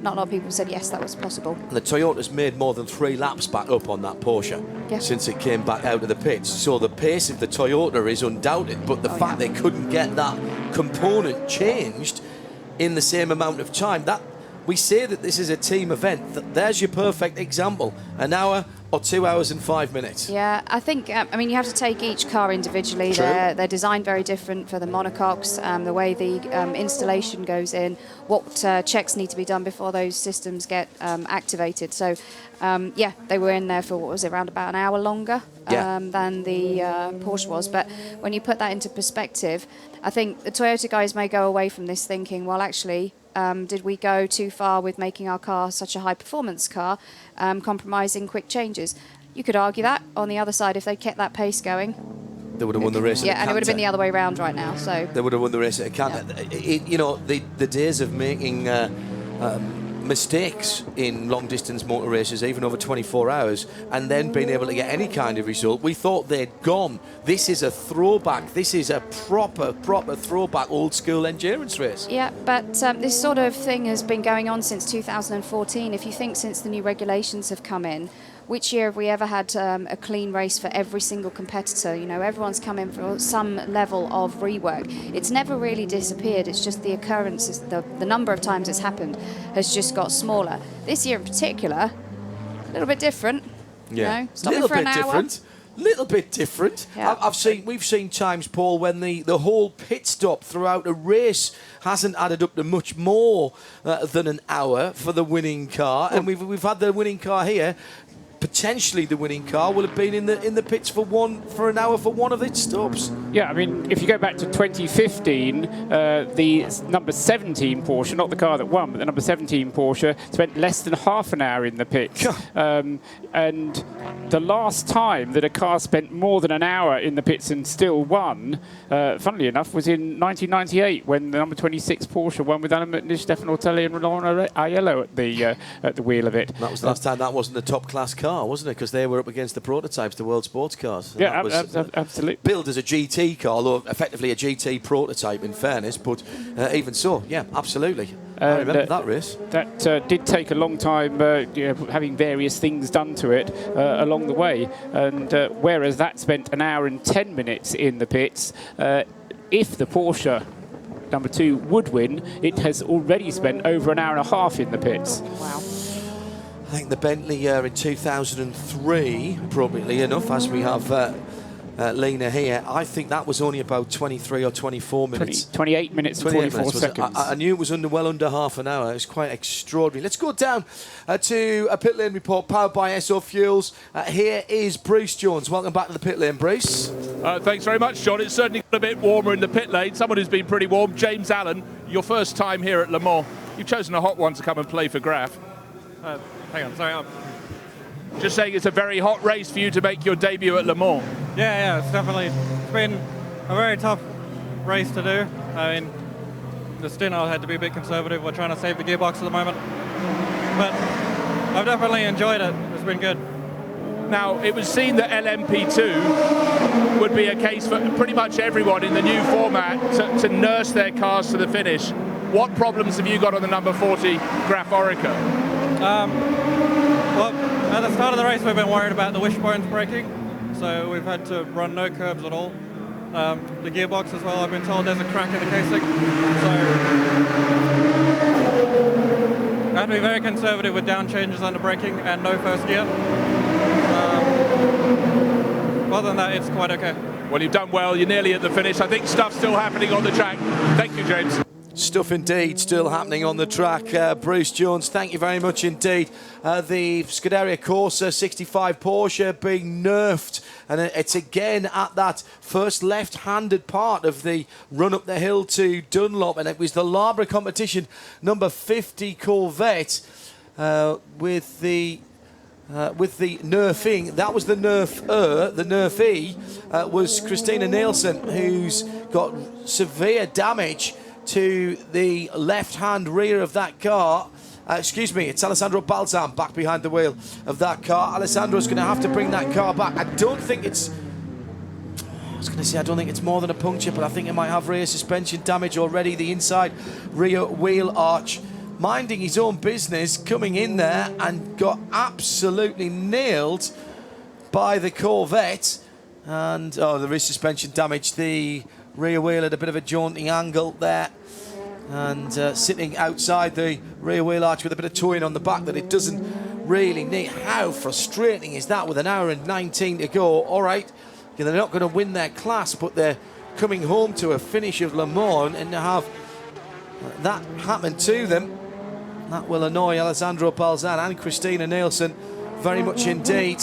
not a lot of people said yes, that was possible. And the Toyota's made more than 3 laps back up on that Porsche since it came back out of the pits. So the pace of the Toyota is undoubted, but the fact they couldn't get that component changed in the same amount of time, that we say that this is a team event. There's your perfect example. An hour or 2 hours and 5 minutes. Yeah, I think, you have to take each car individually. They're designed very different for the monocoques, the way the installation goes in, what checks need to be done before those systems get activated. So, they were in there for, around about an hour longer than the Porsche was. But when you put that into perspective, I think the Toyota guys may go away from this thinking, well, actually, did we go too far with making our car such a high-performance car, compromising quick changes? You could argue that. On the other side, if they kept that pace going, they would have won the race. Yeah, and it would have been the other way around right now. So they would have won the race at a canter. The days of making mistakes in long-distance motor races, even over 24 hours, and then being able to get any kind of result, we thought they'd gone. This is a throwback. This is a proper throwback old-school endurance race. Yeah, but this sort of thing has been going on since 2014. If you think since the new regulations have come in, which year have we ever had a clean race for every single competitor? Everyone's come in for some level of rework. It's never really disappeared. It's just the occurrences, the number of times it's happened has just got smaller. This year in particular, a little bit different. Yeah, stopping for an hour. Little bit different. Yeah. We've seen times, Paul, when the whole pit stop throughout a race hasn't added up to much more than an hour for the winning car, and we've had the winning car here. Potentially the winning car will have been in the pits for an hour for one of its stops. Yeah, if you go back to 2015, the number 17 Porsche, not the car that won, but the number 17 Porsche, spent less than half an hour in the pits. And the last time that a car spent more than an hour in the pits and still won, funnily enough, was in 1998 when the number 26 Porsche won with Alan McNish, Stefan Ortelli and Roland Aiello at the wheel of it. That was the last time that wasn't a top-class car, wasn't it? Because they were up against the prototypes, the world sports cars. And yeah, absolutely. Billed as a GT car, although effectively a GT prototype in fairness, but even so, yeah, absolutely. I remember that race. That did take a long time, having various things done to it along the way. And whereas that spent an hour and 10 minutes in the pits, if the Porsche number 2 would win, it has already spent over an hour and a half in the pits. Wow. I think the Bentley in 2003, appropriately enough, as we have Lena here. I think that was only about 23 or 24 minutes. 28 minutes and 44 seconds. I knew it was well under half an hour. It was quite extraordinary. Let's go down to a pit lane report powered by SO Fuels. Here is Bruce Jones. Welcome back to the pit lane, Bruce. Thanks very much, John. It's certainly got a bit warmer in the pit lane. Someone who's been pretty warm, James Allen, your first time here at Le Mans. You've chosen a hot one to come and play for Graf. Hang on, sorry. Just saying it's a very hot race for you to make your debut at Le Mans. Yeah, it's been a very tough race to do. I mean, the stint I had to be a bit conservative. We're trying to save the gearbox at the moment. But I've definitely enjoyed it. It's been good. Now, it was seen that LMP2 would be a case for pretty much everyone in the new format to nurse their cars to the finish. What problems have you got on the number 40 Graf Oreca? Well, at the start of the race, we've been worried about the wishbones breaking, so we've had to run no curbs at all. The gearbox as well, I've been told there's a crack in the casing, so I have to be very conservative with down changes under braking and no first gear. Other than that, it's quite okay. Well, you've done well. You're nearly at the finish. I think stuff's still happening on the track. Thank you, James. Stuff indeed still happening on the track. Bruce Jones, thank you very much indeed. The Scuderia Corsa 65 Porsche being nerfed, and it's again at that first left-handed part of the run up the hill to Dunlop, and it was the Labra competition number 50 Corvette with the nerfing. That was the nerfer. The nerfee was Christina Nielsen, who's got severe damage to the left-hand rear of that car. Excuse me, it's Alessandro Balzan back behind the wheel of that car. Alessandro's going to have to bring that car back. I don't think it's more than a puncture, but I think it might have rear suspension damage already. The inside rear wheel arch minding his own business, coming in there and got absolutely nailed by the Corvette. And, the rear suspension damage. The rear wheel at a bit of a jaunting angle there. And sitting outside the rear wheel arch with a bit of towing on the back that it doesn't really need. How frustrating is that with an hour and 19 to go? All right, they're not going to win their class, but they're coming home to a finish of Le Mans, and to have that happen to them, that will annoy Alessandro Balzan and Christina Nielsen very much indeed.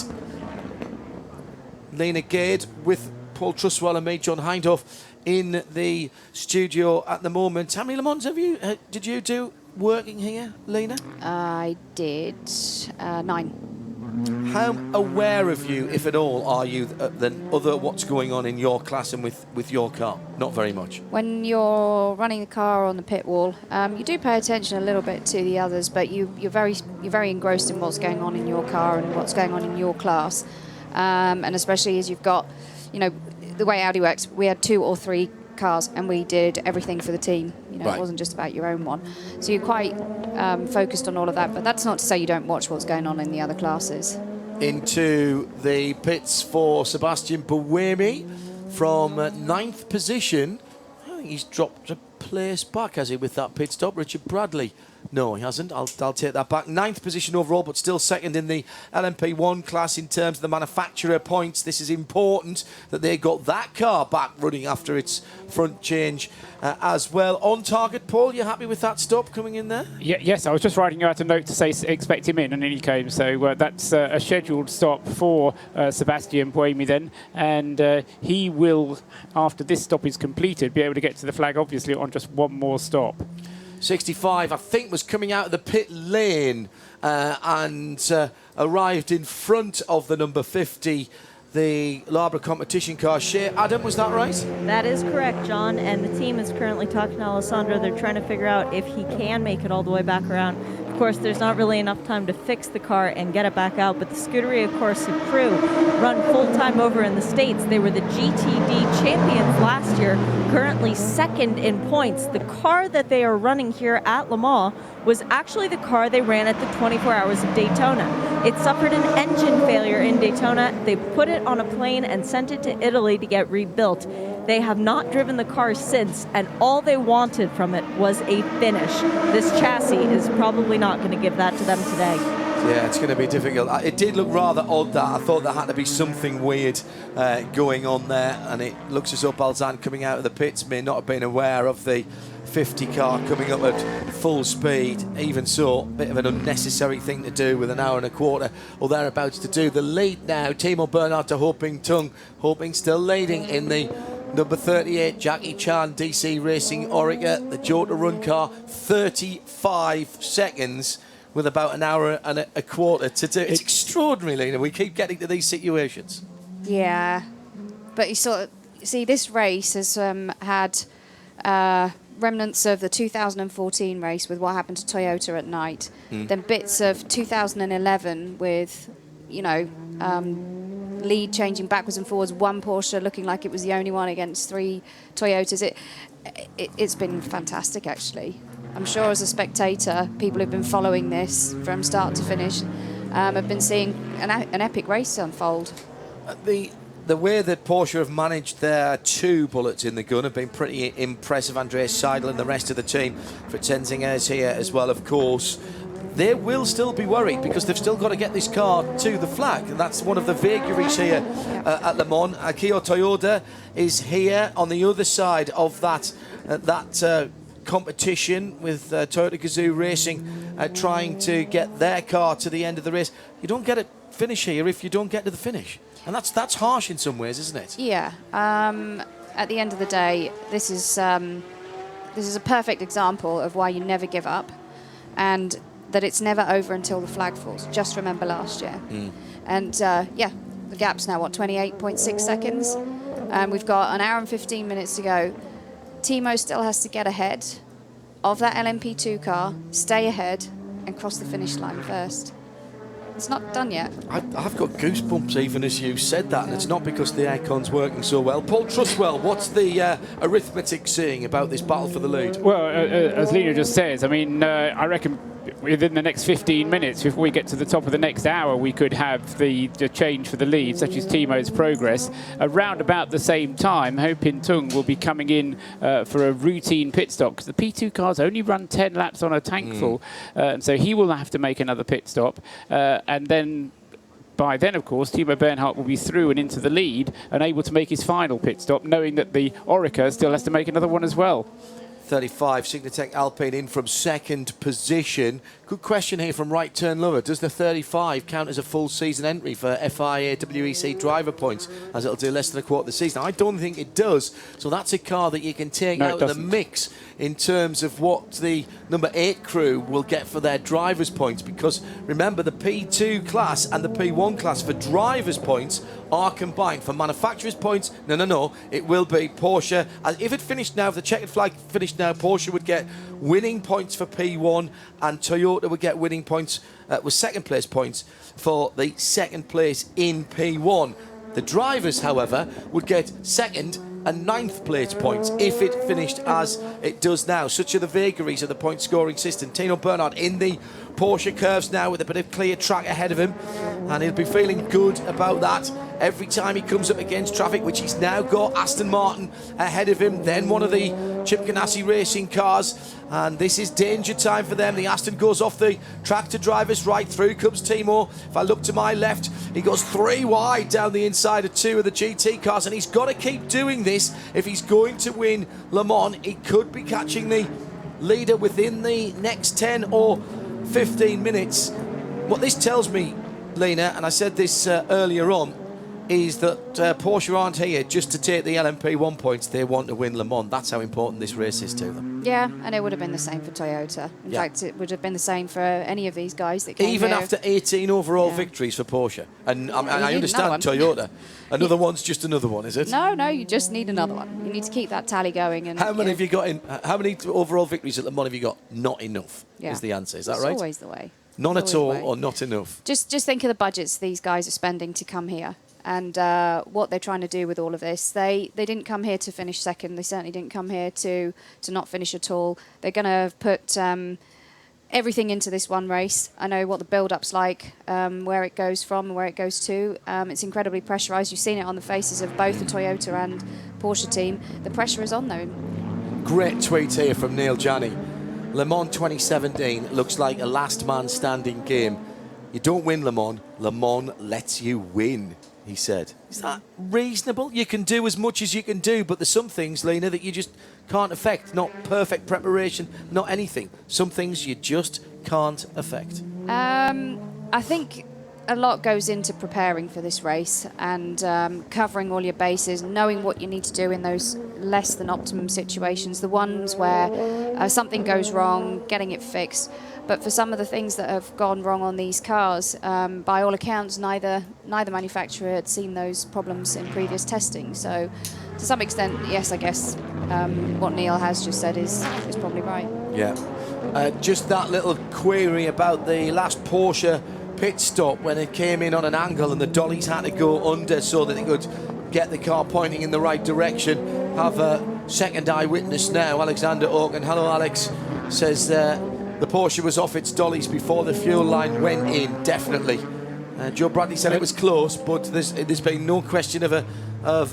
Lena Gade with Paul Truswell and me, John Hindhoff, in the studio at the moment. How many Le Mans did you do working here, Lena? I did 9. How aware of you, if at all, are you than other what's going on in your class and with your car? Not very much. When you're running the car on the pit wall, you do pay attention a little bit to the others, but you're very engrossed in what's going on in your car and what's going on in your class, and especially as you've got, the way Audi works, we had 2 or 3 cars and we did everything for the team. Right. It wasn't just about your own one. So you're quite focused on all of that, but that's not to say you don't watch what's going on in the other classes. Into the pits for Sebastian Buemi from 9th position. I think he's dropped a place back, has he, with that pit stop? Richard Bradley. No, he hasn't. I'll take that back. 9th position overall, but still second in the LMP1 class in terms of the manufacturer points. This is important that they got that car back running after its front change as well. On target, Paul, you happy with that stop coming in there? Yes, I was just writing out a note to say expect him in, and then he came. So that's a scheduled stop for Sebastian Buemi then. And he will, after this stop is completed, be able to get to the flag, obviously, on just one more stop. 65, I think, was coming out of the pit lane and arrived in front of the number 50, the Labra competition car. Shea Adam, was that right? That is correct, John, and the team is currently talking to Alessandro. They're trying to figure out if he can make it all the way back around. Of course, there's not really enough time to fix the car and get it back out, but the Scuderia Corsa crew run full-time over in the States. They were the GTD champions last year, currently second in points. The car that they are running here at Le Mans was actually the car they ran at the 24 Hours of Daytona. It suffered an engine failure in Daytona. They put it on a plane and sent it to Italy to get rebuilt. They have not driven the car since, and all they wanted from it was a finish. This chassis is probably not going to give that to them today. Yeah, it's going to be difficult. It did look rather odd that. I thought there had to be something weird going on there, and it looks as though Balzan coming out of the pits may not have been aware of the 50 car coming up at full speed. Even so, a bit of an unnecessary thing to do with an hour and a quarter or thereabouts to do. The lead now, Timo Bernhard to Hoping Tung. Hoping still leading in the number 38 Jackie Chan DC Racing Orica, the Jota Run car, 35 seconds with about an hour and a quarter to do. It's extraordinary, Lena. We keep getting to these situations. Yeah, but you see, this race has had remnants of the 2014 race with what happened to Toyota at night, then bits of 2011 with, lead changing backwards and forwards, one Porsche looking like it was the only one against 3 Toyotas. It's been fantastic, actually. I'm sure as a spectator, people who've been following this from start to finish have been seeing an epic race unfold. The way that Porsche have managed their 2 bullets in the gun have been pretty impressive. Andreas Seidel and the rest of the team. Fritz Enzinger is here as well, of course. They will still be worried because they've still got to get this car to the flag. And that's one of the vagaries here at Le Mans. Akio Toyoda is here on the other side of that competition with Toyota Gazoo Racing trying to get their car to the end of the race. You don't get a finish here if you don't get to the finish. And that's harsh in some ways, isn't it? Yeah. At the end of the day, this is a perfect example of why you never give up, and that it's never over until the flag falls. Just remember last year. And the gap's now, 28.6 seconds. We've got an hour and 15 minutes to go. Timo still has to get ahead of that LMP2 car, stay ahead, and cross the finish line first. It's not done yet. I've got goosebumps even as you said that, and it's not because the aircon's working so well. Paul Trustwell, what's the arithmetic saying about this battle for the lead? Well, as Lena just says, I mean, I reckon within the next 15 minutes, before we get to the top of the next hour, we could have the change for the lead, such as Timo's progress. Around about the same time, Ho Pin Tung will be coming in for a routine pit stop, because the P2 cars only run 10 laps on a tank full, and so he will have to make another pit stop. And then, by then, of course, Timo Bernhard will be through and into the lead and able to make his final pit stop, knowing that the Orica still has to make another one as well. 35, Signatech Alpine in from second position. Good question here from Right Turn Lover. Does the 35 count as a full season entry for FIA WEC driver points, as it'll do less than a quarter of the season? I don't think it does. So that's a car that you can take out of the mix in terms of what the number 8 crew will get for their driver's points, because remember, the P2 class and the P1 class for driver's points are combined. For manufacturer's points, no, it will be Porsche. If it finished now, if the checkered flag finished now, Porsche would get winning points for P1 and Toyota would get winning points with second place points for the second place in P1. The drivers, however, would get second and 9th place points if it finished as it does now. Such are the vagaries of the point scoring system. Timo Bernhard in the Porsche curves now with a bit of clear track ahead of him, and he'll be feeling good about that every time he comes up against traffic, which he's now got Aston Martin ahead of him, then one of the Chip Ganassi racing cars, and this is danger time for them. The Aston goes off the track to drivers right. Through comes Timo. If I look to my left, he goes 3 wide down the inside of 2 of the GT cars, and he's got to keep doing this if he's going to win Le Mans. He could be catching the leader within the next 10 or 15 minutes. What this tells me, Lena, and I said this earlier on, is that Porsche aren't here just to take the LMP1 points. They want to win Le Mans. That's how important this race is to them. Yeah, and it would have been the same for Toyota. In fact, it would have been the same for any of these guys that came Even here. after 18 overall victories for Porsche. And I understand Toyota. Another one's just another one, is it? No, you just need another one. You need to keep that tally going. And how many have you got in? How many overall victories at Le Mans have you got? Not enough is the answer. Is that right? It's always the way. None at all, or not enough? Just think of the budgets these guys are spending to come here. And what they're trying to do with all of this. They didn't come here to finish second. They certainly didn't come here to not finish at all. They're going to put everything into this one race. I know what the build-up's like, where it goes from and where it goes to. It's incredibly pressurised. You've seen it on the faces of both the Toyota and Porsche team. The pressure is on them. Great tweet here from Neil Janney. Le Mans 2017 looks like a last man standing game. You don't win Le Mans. Le Mans lets you win, he said. Is that reasonable? You can do as much as you can do, but there's some things, Lena, that you just can't affect. Not perfect preparation, not anything. Some things you just can't affect. I think a lot goes into preparing for this race and covering all your bases, knowing what you need to do in those less than optimum situations, the ones where something goes wrong, getting it fixed. But for some of the things that have gone wrong on these cars, by all accounts, neither manufacturer had seen those problems in previous testing. So to some extent, yes, I guess what Neil has just said is probably right. Yeah. Just that little query about the last Porsche pit stop when it came in on an angle and the dollies had to go under so that they could get the car pointing in the right direction. Have a second eyewitness now, Alexander Organ. Hello, Alex. Says the Porsche was off its dollies before the fuel line went in, definitely. Joe Bradley said it was close, but there's been no question of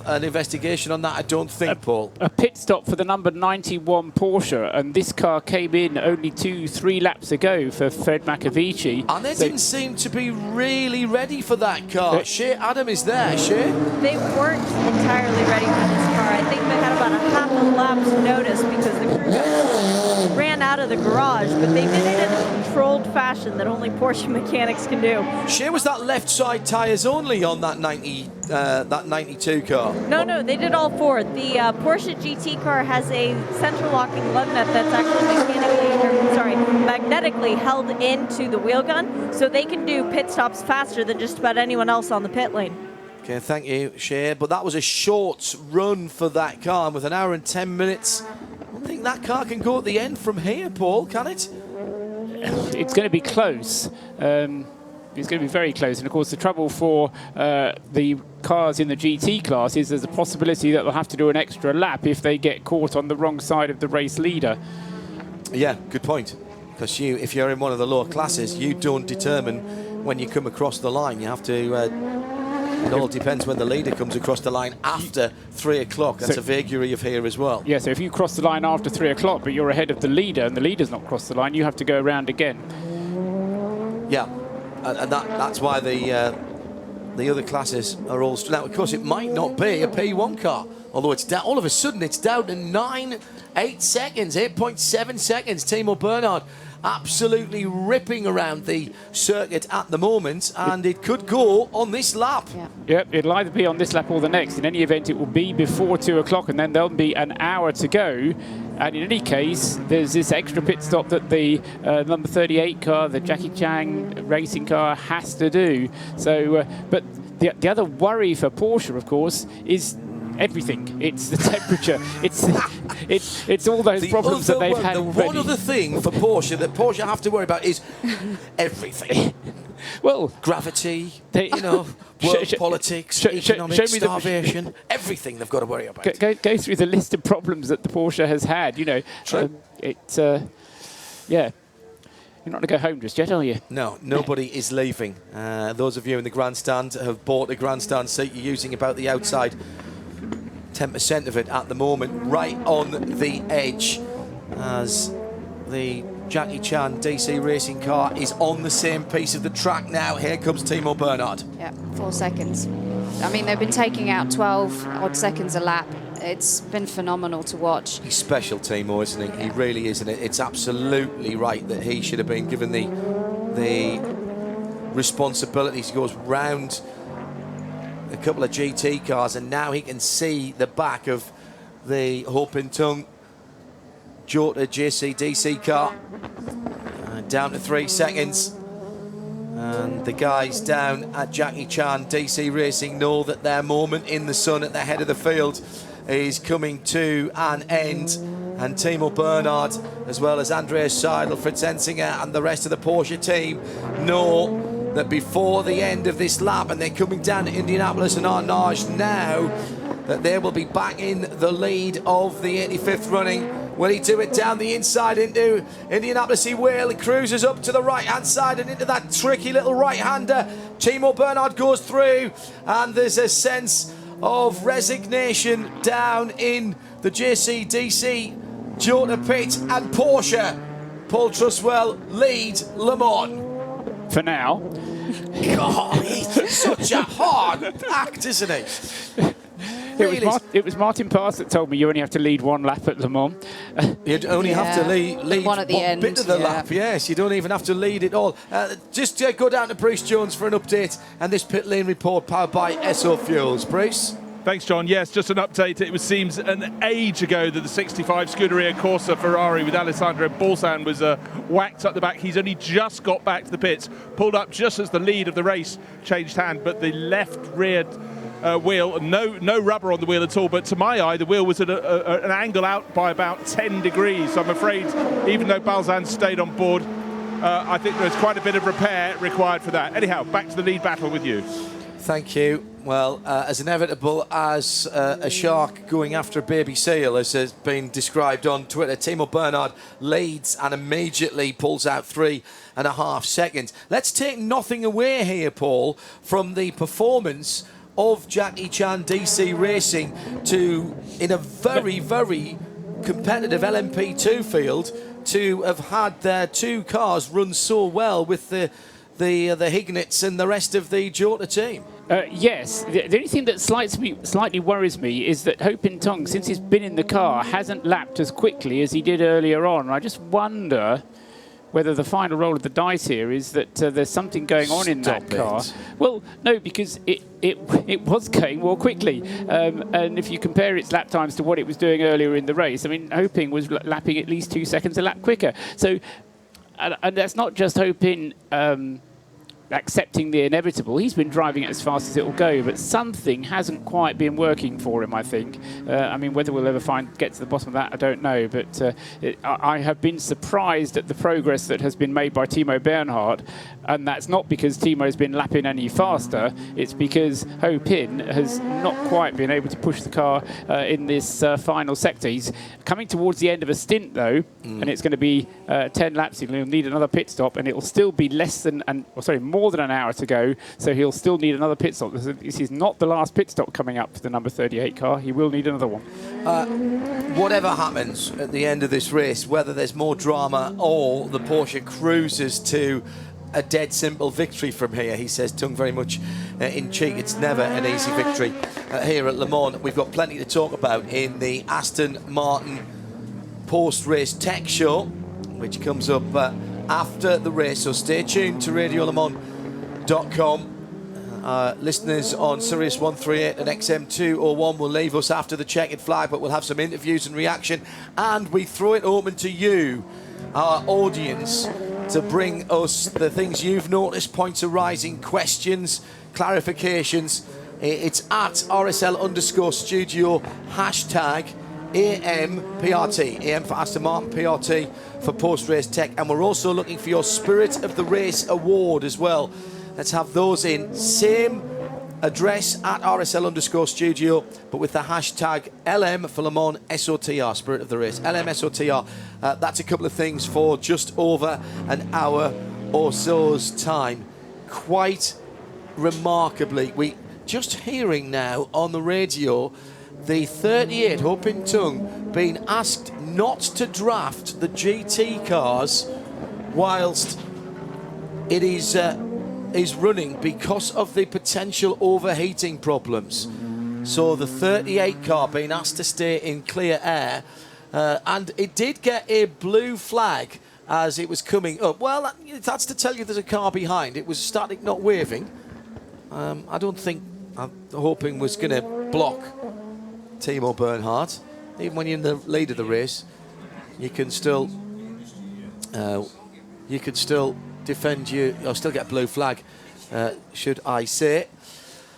an investigation on that, I don't think, Paul. A pit stop for the number 91 Porsche, and this car came in only 2-3 laps ago for Fred Macavici. And they didn't seem to be really ready for that car. Shea Adam is there, Shea? They weren't entirely ready for this car. I think they had about a half a lap's notice because the crew ran out of the garage, but they did it in a controlled fashion that only Porsche mechanics can do. Shea, was that left side tyres only on that 92 car? No, they did all four. The Porsche GT car has a central locking lug nut that's actually magnetically held into the wheel gun, so they can do pit stops faster than just about anyone else on the pit lane. Okay, thank you, Shea. But that was a short run for that car with 1 hour and 10 minutes. I don't think that car can go at the end from here, Paul, can it? It's going to be close. It's going to be very close. And, of course, the trouble for the cars in the GT class is there's a possibility that they'll have to do an extra lap if they get caught on the wrong side of the race leader. Yeah, good point. Because if you're in one of the lower classes, you don't determine when you come across the line. You have to... it all depends when the leader comes across the line after 3 o'clock. That's a vagary of here as well. Yeah, so if you cross the line after 3 o'clock, but you're ahead of the leader and the leader's not crossed the line, you have to go around again. Yeah. And that's why the other classes are all... Now, of course, it might not be a P1 car, although it's down, all of a sudden it's down to 8 seconds, 8.7 seconds. Timo Bernhard absolutely ripping around the circuit at the moment, and it could go on this lap. Yep, it'll either be on this lap or the next. In any event, it will be before 2 o'clock, and then there'll be an hour to go. And in any case, there's this extra pit stop that the number 38 car, the Jackie Chang racing car, has to do. So, but the other worry for Porsche, of course, is everything. It's the temperature. It's all those problems that they've had already. One other thing for Porsche that Porsche have to worry about is everything. Well, gravity, world politics, economic starvation, everything they've got to worry about. Go through the list of problems that the Porsche has had. Yeah. You're not going to go home just yet, are you? No, nobody is leaving. Those of you in the grandstand have bought a grandstand seat. You're using about the outside 10% of it at the moment, right on the edge, as the Jackie Chan DC racing car is on the same piece of the track now. Here comes Timo Bernhard. Yeah, 4 seconds. I mean, they've been taking out 12 odd seconds a lap. It's been phenomenal to watch. He's special, Timo, isn't he? He really is, and it's absolutely right that he should have been given the responsibilities. He goes round a couple of GT cars, and now he can see the back of the Hoping-Tung Jota JCDC car. Down to 3 seconds. And the guys down at Jackie Chan DC Racing know that their moment in the sun at the head of the field is coming to an end. And Timo Bernhard, as well as Andreas Seidel, Fritz Ensinger, and the rest of the Porsche team know that before the end of this lap, and they're coming down to Indianapolis and Arnage now, that they will be back in the lead of the 85th running. Will he do it down the inside into Indianapolis? He will. He cruises up to the right-hand side and into that tricky little right-hander. Timo Bernhard goes through, and there's a sense of resignation down in the JCDC Jota pit, and Porsche, Paul Truswell, lead Le Mans. for now. God, he's such a hard act, isn't he? It was Martin Pass that told me you only have to lead one lap at Le Mans. You'd only have to lead one at the end, bit of the lap, yes. You don't even have to lead it all. Just go down to Bruce Jones for an update and this pit lane report powered by SO Fuels. Bruce? Thanks, John. Yes, just an update. It seems an age ago that the 65 Scuderia Corsa Ferrari with Alessandro Balzan was whacked up the back. He's only just got back to the pits, pulled up just as the lead of the race changed hand, but the left rear wheel, no rubber on the wheel at all, but to my eye the wheel was at an angle out by about 10 degrees, so I'm afraid even though Balzan stayed on board, I think there's quite a bit of repair required for that. Anyhow, back to the lead battle with you. Thank you. Well, as inevitable as a shark going after a baby seal, as has been described on Twitter, Timo Bernhard leads and immediately pulls out 3.5 seconds. Let's take nothing away here, Paul, from the performance of Jackie Chan DC Racing to, in a very, very competitive LMP2 field, to have had their two cars run so well with the Hignets and the rest of the Jota team. Yes, the only thing that slightly worries me is that Ho Pin Tong, since he's been in the car, hasn't lapped as quickly as he did earlier on. I just wonder whether the final roll of the dice here is that there's something going on in that car. Well, no, because it was going more quickly. And if you compare its lap times to what it was doing earlier in the race, I mean, Ho Pin was lapping at least 2 seconds a lap quicker. So, and that's not just Ho Pin accepting the inevitable. He's been driving it as fast as it will go, but something hasn't quite been working for him, I think. I mean, whether we'll ever get to the bottom of that, I don't know, but I have been surprised at the progress that has been made by Timo Bernhard, and that's not because Timo's been lapping any faster, it's because Ho Pin has not quite been able to push the car in this final sector. He's coming towards the end of a stint, though, and it's going to be 10 laps. He'll need another pit stop, and it will still be more than an hour to go, so he'll still need another pit stop. This is not the last pit stop coming up for the number 38 car. He will need another one. Whatever happens at the end of this race, whether there's more drama or the Porsche cruises to a dead simple victory from here, he says, Tung very much in cheek. It's never an easy victory here at Le Mans. We've got plenty to talk about in the Aston Martin post-race tech show, which comes up after the race, so stay tuned to RadioLeMans.com. Listeners on Sirius 138 and XM201 will leave us after the checkered flag, but we'll have some interviews and reaction, and we throw it open to you, our audience, to bring us the things you've noticed, points arising, questions, clarifications. It's at RSL_studio, hashtag AMPRT, AM for Aston Martin, PRT for post-race tech, and we're also looking for your Spirit of the Race award as well. Let's have those in. Same address at RSL_studio, but with the hashtag LM for Le Mans SOTR, Spirit of the Race, LM SOTR. That's a couple of things for just over an hour or so's time. Quite remarkably, we just hearing now on the radio the 38 Ho Pin Tung being asked not to draft the GT cars whilst it is running because of the potential overheating problems. So the 38 car being asked to stay in clear air, and it did get a blue flag as it was coming up. Well, that's to tell you there's a car behind. It was starting not waving. I don't think I'm hoping was going to block Timo Bernhard. Even when you're in the lead of the race, you can still defend you, or still get a blue flag, should I say.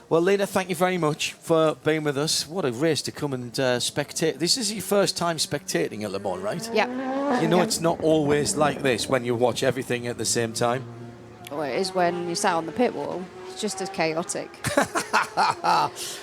Well, Lena, thank you very much for being with us. What a race to come and spectate. This is your first time spectating at Le Mans, right? Yeah. You know, it's not always like this when you watch everything at the same time. Well, it is when you sat on the pit wall. It's just as chaotic.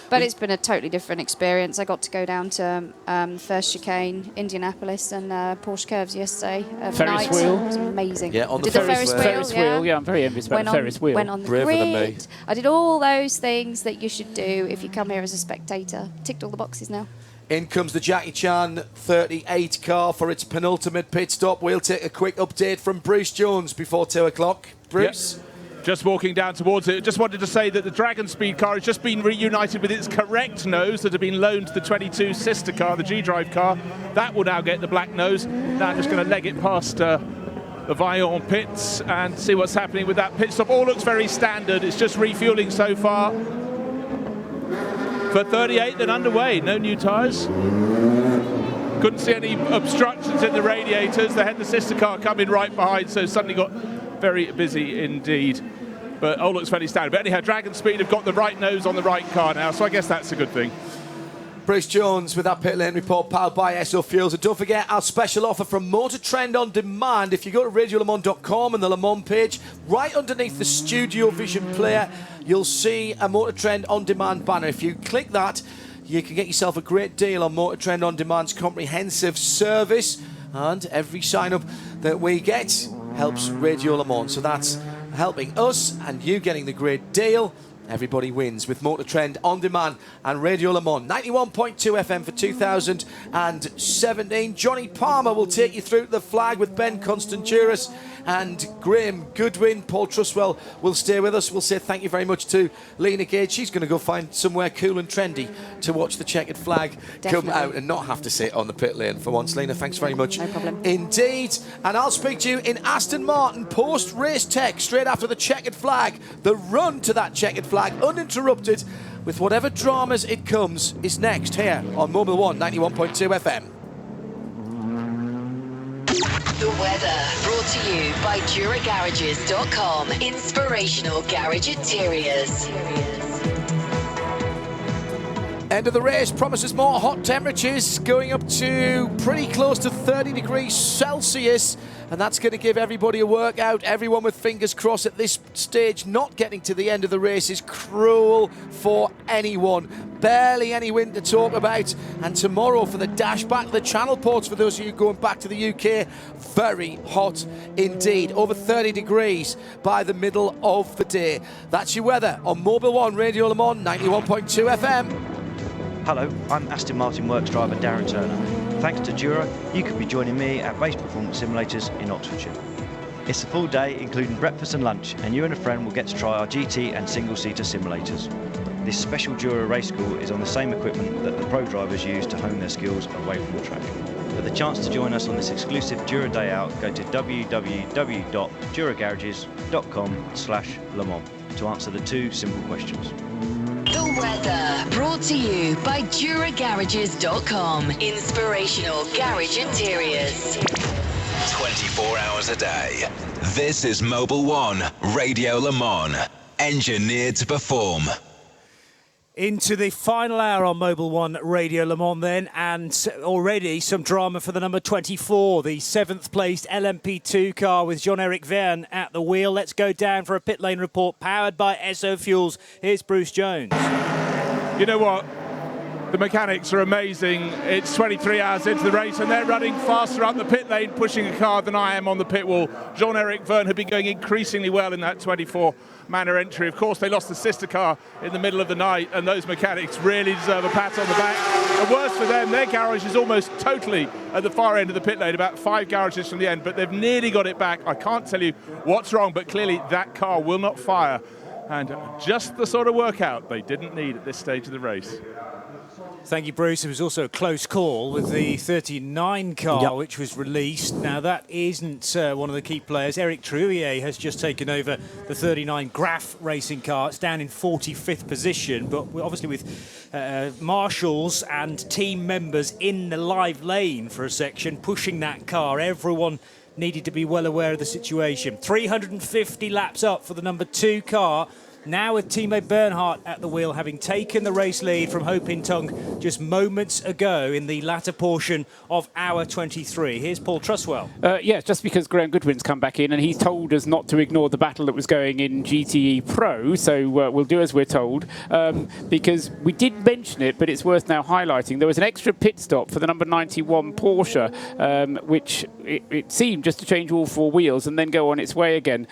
But it's been a totally different experience. I got to go down to first chicane, Indianapolis, and Porsche Curves yesterday. Ferris wheel. It was amazing. Yeah, on the Ferris wheel. Yeah, I'm very envious about the Ferris wheel. Went on the Braver than me. grid. I did all those things that you should do if you come here as a spectator. Ticked all the boxes now. In comes the Jackie Chan 38 car for its penultimate pit stop. We'll take a quick update from Bruce Jones before 2 o'clock. Bruce? Yep. just walking down towards it. Just wanted to say that the Dragon Speed car has just been reunited with its correct nose that had been loaned to the 22 sister car, the G-Drive car. That will now get the black nose. Now I'm just going to leg it past the Vaillant pits and see what's happening with that pit stop. All looks very standard. It's just refueling so far. For 38, then underway. No new tyres. Couldn't see any obstructions in the radiators. They had the sister car coming right behind, so suddenly got very busy indeed. But all looks fairly standard. But anyhow, Dragon Speed have got the right nose on the right car now, so I guess that's a good thing. Bruce Jones with that pit lane report powered by SO Fuels. And don't forget our special offer from Motor Trend On Demand. If you go to radiolemon.com and the Le Mans page, right underneath the Studio Vision player, you'll see a Motor Trend On Demand banner. If you click that, you can get yourself a great deal on Motor Trend On Demand's comprehensive service. And every sign-up that we get helps Radio Le Mans. So that's helping us and you getting the great deal. Everybody wins with Motor Trend On Demand and Radio Le Mans. 91.2 FM for 2017. Johnny Palmer will take you through the flag with Ben Constanturis and Graham Goodwin. Paul Truswell will stay with us. We'll say thank you very much to Lena Gage. She's going to go find somewhere cool and trendy to watch the checkered flag come out and not have to sit on the pit lane for once. Lena, thanks very much. No problem. Indeed. And I'll speak to you in Aston Martin post-race tech straight after the checkered flag. The run to that checkered flag uninterrupted with whatever dramas it comes is next here on Mobil 1 91.2 FM. The weather brought to you by DuraGarages.com. Inspirational garage interiors. End of the race promises more hot temperatures, going up to pretty close to 30 degrees Celsius, and that's going to give everybody a workout. Everyone with fingers crossed at this stage. Not getting to the end of the race is cruel for anyone. Barely any wind to talk about. And tomorrow for the dash back to the Channel Ports, for those of you going back to the UK, very hot indeed. Over 30 degrees by the middle of the day. That's your weather on Mobil 1 Radio Le Mans 91.2 FM. Hello, I'm Aston Martin Works driver Darren Turner. Thanks to Dura, you could be joining me at Base Performance Simulators in Oxfordshire. It's a full day including breakfast and lunch, and you and a friend will get to try our GT and single-seater simulators. This special Dura race school is on the same equipment that the pro drivers use to hone their skills away from the track. For the chance to join us on this exclusive Dura day out, go to www.duragarages.com/Le Mans to answer the two simple questions. The weather brought to you by DuraGarages.com. Inspirational garage interiors. 24 hours a day. This is Mobil 1 Radio Le Mans. Engineered to perform. Into the final hour on Mobil 1 Radio Le Mans then, and already some drama for the number 24, the 7th placed LMP2 car with Jean-Eric Verne at the wheel. Let's go down for a pit lane report powered by SO Fuels. Here's Bruce Jones. You know what? The mechanics are amazing. It's 23 hours into the race and they're running faster up the pit lane, pushing a car than I am on the pit wall. Jean-Eric Verne had been going increasingly well in that 24-manner entry. Of course, they lost the sister car in the middle of the night, and those mechanics really deserve a pat on the back. And worse for them, their garage is almost totally at the far end of the pit lane, about 5 garages from the end, but they've nearly got it back. I can't tell you what's wrong, but clearly that car will not fire. And just the sort of workout they didn't need at this stage of the race. Thank you, Bruce. It was also a close call with the 39 car, which was released. Now, that isn't one of the key players. Eric Trouillet has just taken over the 39 Graf racing car. It's down in 45th position, but obviously with marshals and team members in the live lane for a section, pushing that car. Everyone needed to be well aware of the situation. 350 laps up for the number 2 car. Now with Timo Bernhardt at the wheel, having taken the race lead from Ho Pin Tung just moments ago in the latter portion of hour 23. Here's Paul Truswell. Yeah, just because Graham Goodwin's come back in and he's told us not to ignore the battle that was going in GTE Pro, so we'll do as we're told, because we did mention it, but it's worth now highlighting. There was an extra pit stop for the number 91 Porsche, which it seemed just to change all 4 wheels and then go on its way again.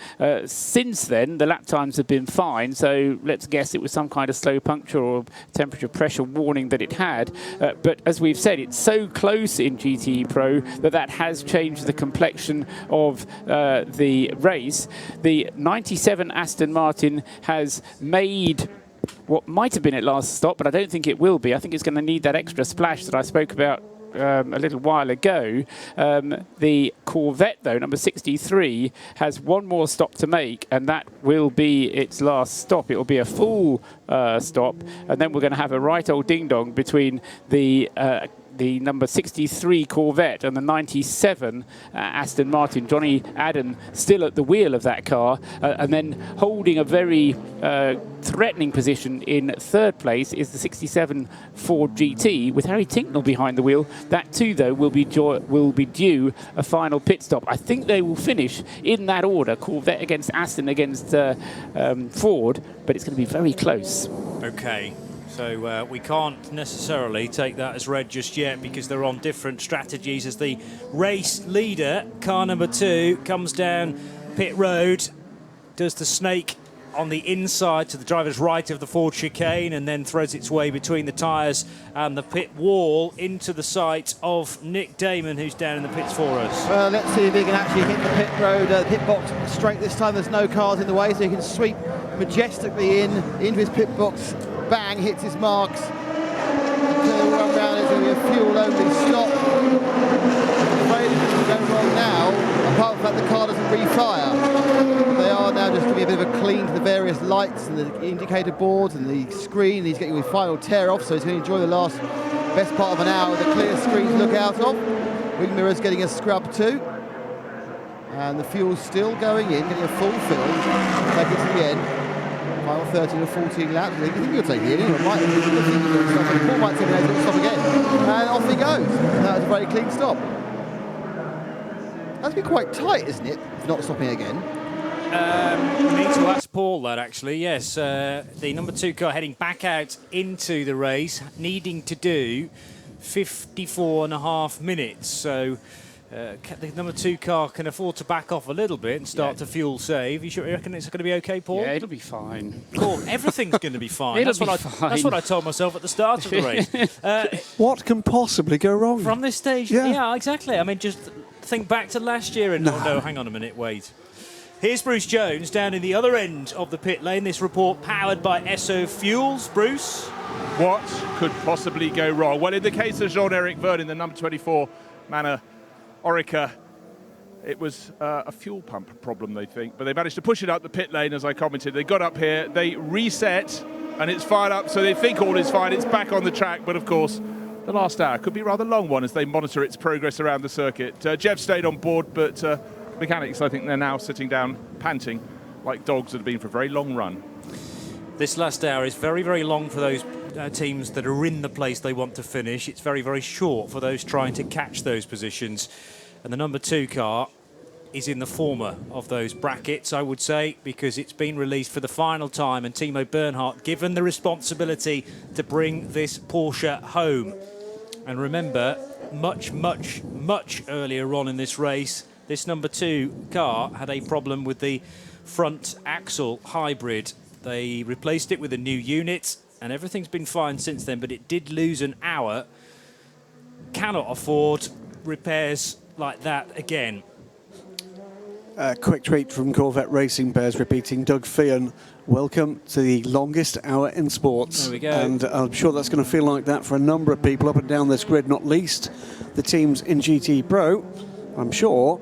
Since then, the lap times have been fine. fine. So let's guess it was some kind of slow puncture or temperature pressure warning that it had. But as we've said, it's so close in GTE Pro that has changed the complexion of the race. The 97 Aston Martin has made what might have been its last stop, but I don't think it will be. I think it's going to need that extra splash that I spoke about a little while ago. The Corvette, though, number 63, has one more stop to make, and that will be its last stop. It will be a full stop, and then we're going to have a right old ding-dong between the number 63 Corvette and the 97 Aston Martin. Johnny Adden still at the wheel of that car, and then holding a very threatening position in third place is the 67 Ford GT with Harry Tincknell behind the wheel. That too, though, will be due a final pit stop. I think they will finish in that order: Corvette against Aston against Ford, but it's going to be very close. Okay. So we can't necessarily take that as read just yet because they're on different strategies as the race leader, car number 2, comes down pit road, does the snake on the inside to the driver's right of the Ford chicane and then throws its way between the tyres and the pit wall into the sight of Nick Damon, who's down in the pits for us. Well, let's see if he can actually hit the pit road, pit box straight this time. There's no cars in the way, so he can sweep majestically into his pit box. Bang, hits his marks. So run round, it's going to be a fuel-only stop. I'm afraid it's going to go wrong now, apart from that the car doesn't refire. They are now just giving a bit of a clean to the various lights and the indicator boards and the screen. He's getting the final tear off, so he's going to enjoy the last best part of an hour with a clear screen to look out of. Wing mirror's getting a scrub too. And the fuel's still going in, getting a full fill. Take it to the end. Final 13 or 14 laps. I think he'll take it in. Paul might take it and stop again. And off he goes. That was a very clean stop. That's been quite tight, isn't it? If not stopping again. We need to ask Paul that, actually. Yes, the number 2 car heading back out into the race, needing to do 54.5 minutes. So the number 2 car can afford to back off a little bit and start to fuel save. You reckon it's going to be okay, Paul? Yeah, it'll be fine. Cool. Everything's going to be fine. That's what I told myself at the start of the race. What can possibly go wrong? From this stage? Yeah, exactly. I mean, just think back to last year and... No, hang on a minute, wait. Here's Bruce Jones down in the other end of the pit lane. This report powered by Esso Fuels. Bruce? What could possibly go wrong? Well, in the case of Jean-Eric Vergne, the number 24 Manor Orica, it was a fuel pump problem, they think, but they managed to push it up the pit lane, as I commented. They got up here, they reset, and it's fired up, so they think all is fine. It's back on the track, but of course, the last hour could be a rather long one as they monitor its progress around the circuit. Jeff stayed on board, but mechanics, I think they're now sitting down, panting, like dogs that have been for a very long run. This last hour is very, very long for those teams that are in the place they want to finish. It's very, very short for those trying to catch those positions. And the number 2 car is in the former of those brackets, I would say, because it's been released for the final time and Timo Bernhardt given the responsibility to bring this Porsche home. And remember, much, much, much earlier on in this race, this number 2 car had a problem with the front axle hybrid. They replaced it with a new unit, and everything's been fine since then, but it did lose an hour. Cannot afford repairs like that again. Quick tweet from Corvette Racing Bears repeating, Doug Feehan, welcome to the longest hour in sports. There we go. And I'm sure that's going to feel like that for a number of people up and down this grid, not least the teams in GT Pro, I'm sure,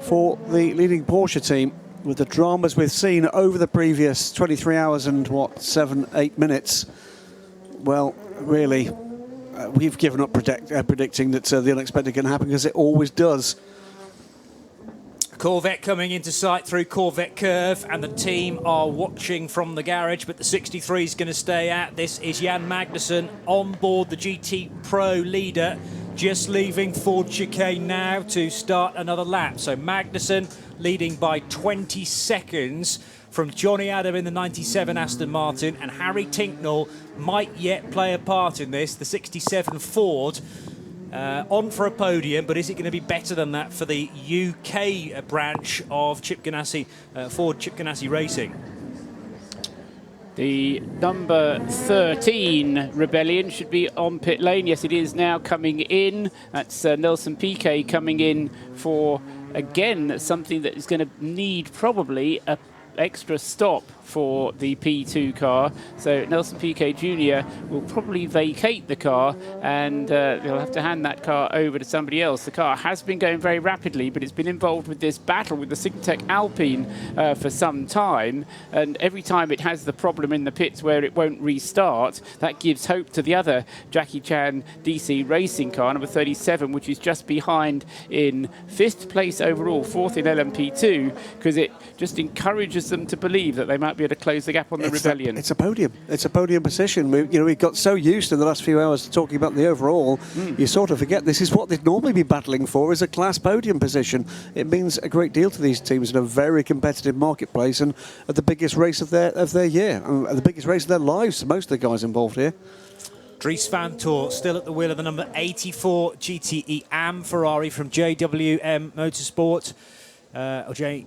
for the leading Porsche team. With the dramas we've seen over the previous 23 hours and, 7-8 minutes, well, really, we've given up predicting that the unexpected can happen, because it always does. Corvette coming into sight through Corvette Curve, and the team are watching from the garage, but the 63 is going to stay out. This is Jan Magnussen on board the GT Pro leader, just leaving Ford chicane now to start another lap. So Magnussen leading by 20 seconds from Johnny Adam in the 97 Aston Martin, and Harry Tincknell might yet play a part in this, the 67 Ford. On for a podium, but is it going to be better than that for the UK branch of Chip Ganassi, Ford Chip Ganassi Racing? The number 13 Rebellion should be on pit lane. Yes, it is now coming in. That's Nelson Piquet coming in for, again, something that is going to need probably a extra stop for the P2 car. So Nelson Piquet Jr. will probably vacate the car, and they'll have to hand that car over to somebody else. The car has been going very rapidly, but it's been involved with this battle with the Sigtech Alpine for some time, and every time it has the problem in the pits where it won't restart, that gives hope to the other Jackie Chan DC racing car, number 37, which is just behind in 5th place overall, 4th in LMP2, because it just encourages them to believe that they might be able to close the gap on the Rebellion. It's a podium. It's a podium position. We've got so used in the last few hours to talking about the overall, you sort of forget this is what they'd normally be battling for, is a class podium position. It means a great deal to these teams in a very competitive marketplace, and at the biggest race of their year, and the biggest race of their lives to most of the guys involved here. Dries Van Toor still at the wheel of the number 84 GTE AM Ferrari from JWM Motorsport. Or JMW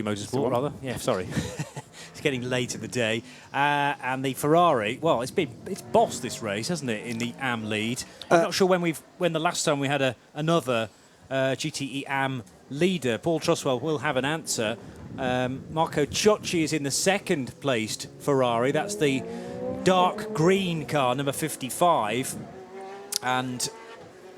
Motorsport, rather. Yeah, sorry. It's getting late in the day. And the Ferrari, well, it's bossed this race, hasn't it, in the AM lead. I'm not sure when the last time we had another GTE AM leader. Paul Truswell will have an answer. Marco Ciocci is in the second placed Ferrari. That's the dark green car, number 55. And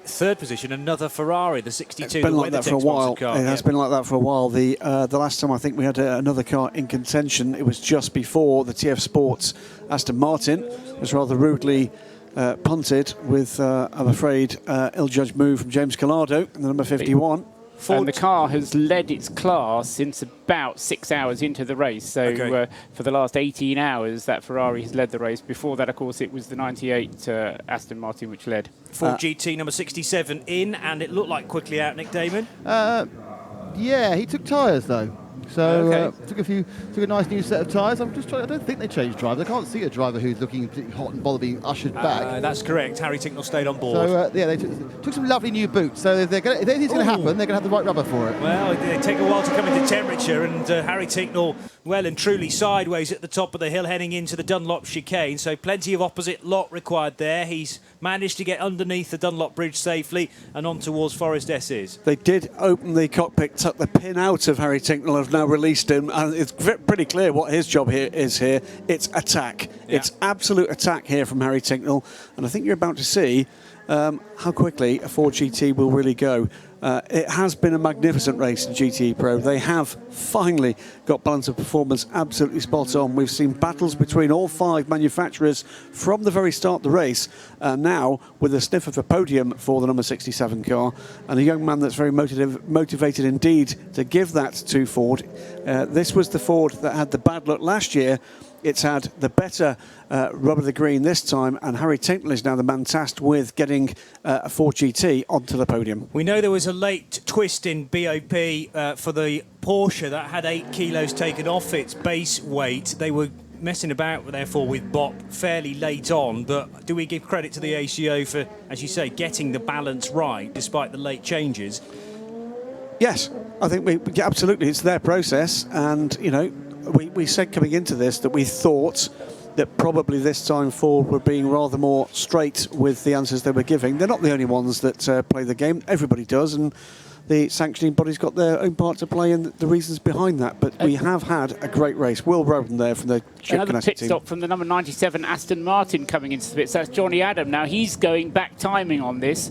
third position, another Ferrari, the 62. It's been like that for a while. It has been like that for a while. The last time I think we had another car in contention, it was just before the TF Sports Aston Martin. It was rather rudely punted with, I'm afraid, ill-judged move from James Collado in the number 51. And the car has led its class since about 6 hours into the race. So for the last 18 hours, that Ferrari has led the race. Before that, of course, it was the 98 Aston Martin which led. Ford GT number 67 in, and it looked like quickly out, Nick Damon. Yeah, he took tyres though. So took a nice new set of tyres. I'm just trying. I don't think they changed drivers. I can't see a driver who's looking hot and bothered being ushered back. That's correct. Harry Tinknell stayed on board. So they took some lovely new boots. So if anything's going to happen, they're going to have the right rubber for it. Well, they take a while to come into temperature, and Harry Tinknell well and truly sideways at the top of the hill, heading into the Dunlop chicane. So plenty of opposite lot required there. He's managed to get underneath the Dunlop bridge safely and on towards Forest S's. They did open the cockpit, tuck the pin out of Harry Tinknell, have now released him, and it's pretty clear what his job here is here. It's attack. Yeah. It's absolute attack here from Harry Tinknell, and I think you're about to see how quickly a Ford GT will really go. It has been a magnificent race in GTE Pro. They have finally got balance of performance absolutely spot on. We've seen battles between all 5 manufacturers from the very start of the race, now with a sniff of a podium for the number 67 car, and a young man that's very motivated indeed to give that to Ford. This was the Ford that had the bad luck last year. It's had the better rub of the green this time, and Harry Tinknell is now the man tasked with getting a Ford GT onto the podium. We know there was a late twist in BOP for the Porsche that had 8 kilos taken off its base weight. They were messing about, therefore, with BOP fairly late on, but do we give credit to the ACO for, as you say, getting the balance right despite the late changes? Yes, I think absolutely, it's their process, and, you know, we said coming into this that we thought that probably this time Ford were being rather more straight with the answers they were giving. They're not the only ones that play the game. Everybody does, and the sanctioning body's got their own part to play and the reasons behind that. But we have had a great race. Will Roden there from the Chip Another pit stop from the number 97 Aston Martin coming into the pits. That's Johnny Adam. Now he's going back timing on this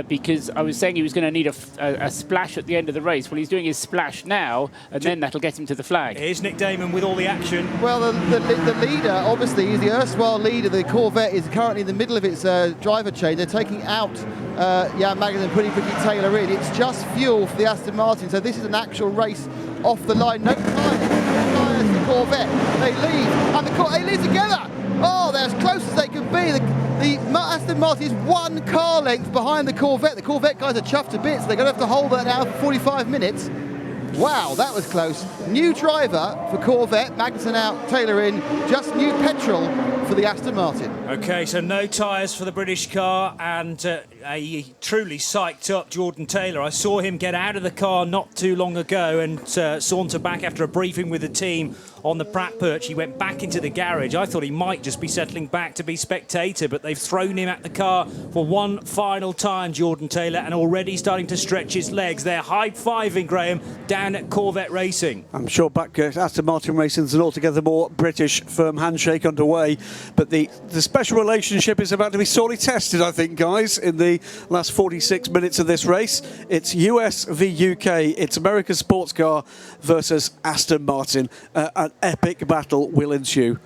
because I was saying he was going to need a splash at the end of the race. Well, he's doing his splash now, and then that'll get him to the flag. Here's Nick Damon with all the action. Well, the leader, obviously, is the erstwhile leader. The Corvette is currently in the middle of its driver chain. They're taking out Jan Magnussen and putting Ricky Taylor in. It's just fuel for the Aston Martin, so this is an actual race off the line. No tyres for the Corvette. They leave, and they leave together. Oh, they're as close as they can be. The Aston Martin is 1 car length behind the Corvette. The Corvette guys are chuffed to bits. They're going to have to hold that now for 45 minutes. Wow, that was close. New driver for Corvette, Magnussen out, Taylor in, just new petrol for the Aston Martin. Okay, so no tyres for the British car and a truly psyched up Jordan Taylor. I saw him get out of the car not too long ago and saunter back after a briefing with the team on the Pratt perch. He went back into the garage. I thought he might just be settling back to be spectator, but they've thrown him at the car for one final time, Jordan Taylor, and already starting to stretch his legs. They're high-fiving, Graham, down at Corvette Racing. I'm sure back at Aston Martin Racing there's an altogether more British firm handshake underway, but the special relationship is about to be sorely tested, I think, guys, in the last 46 minutes of this race. It's US v UK. It's America's sports car versus Aston Martin. An epic battle will ensue.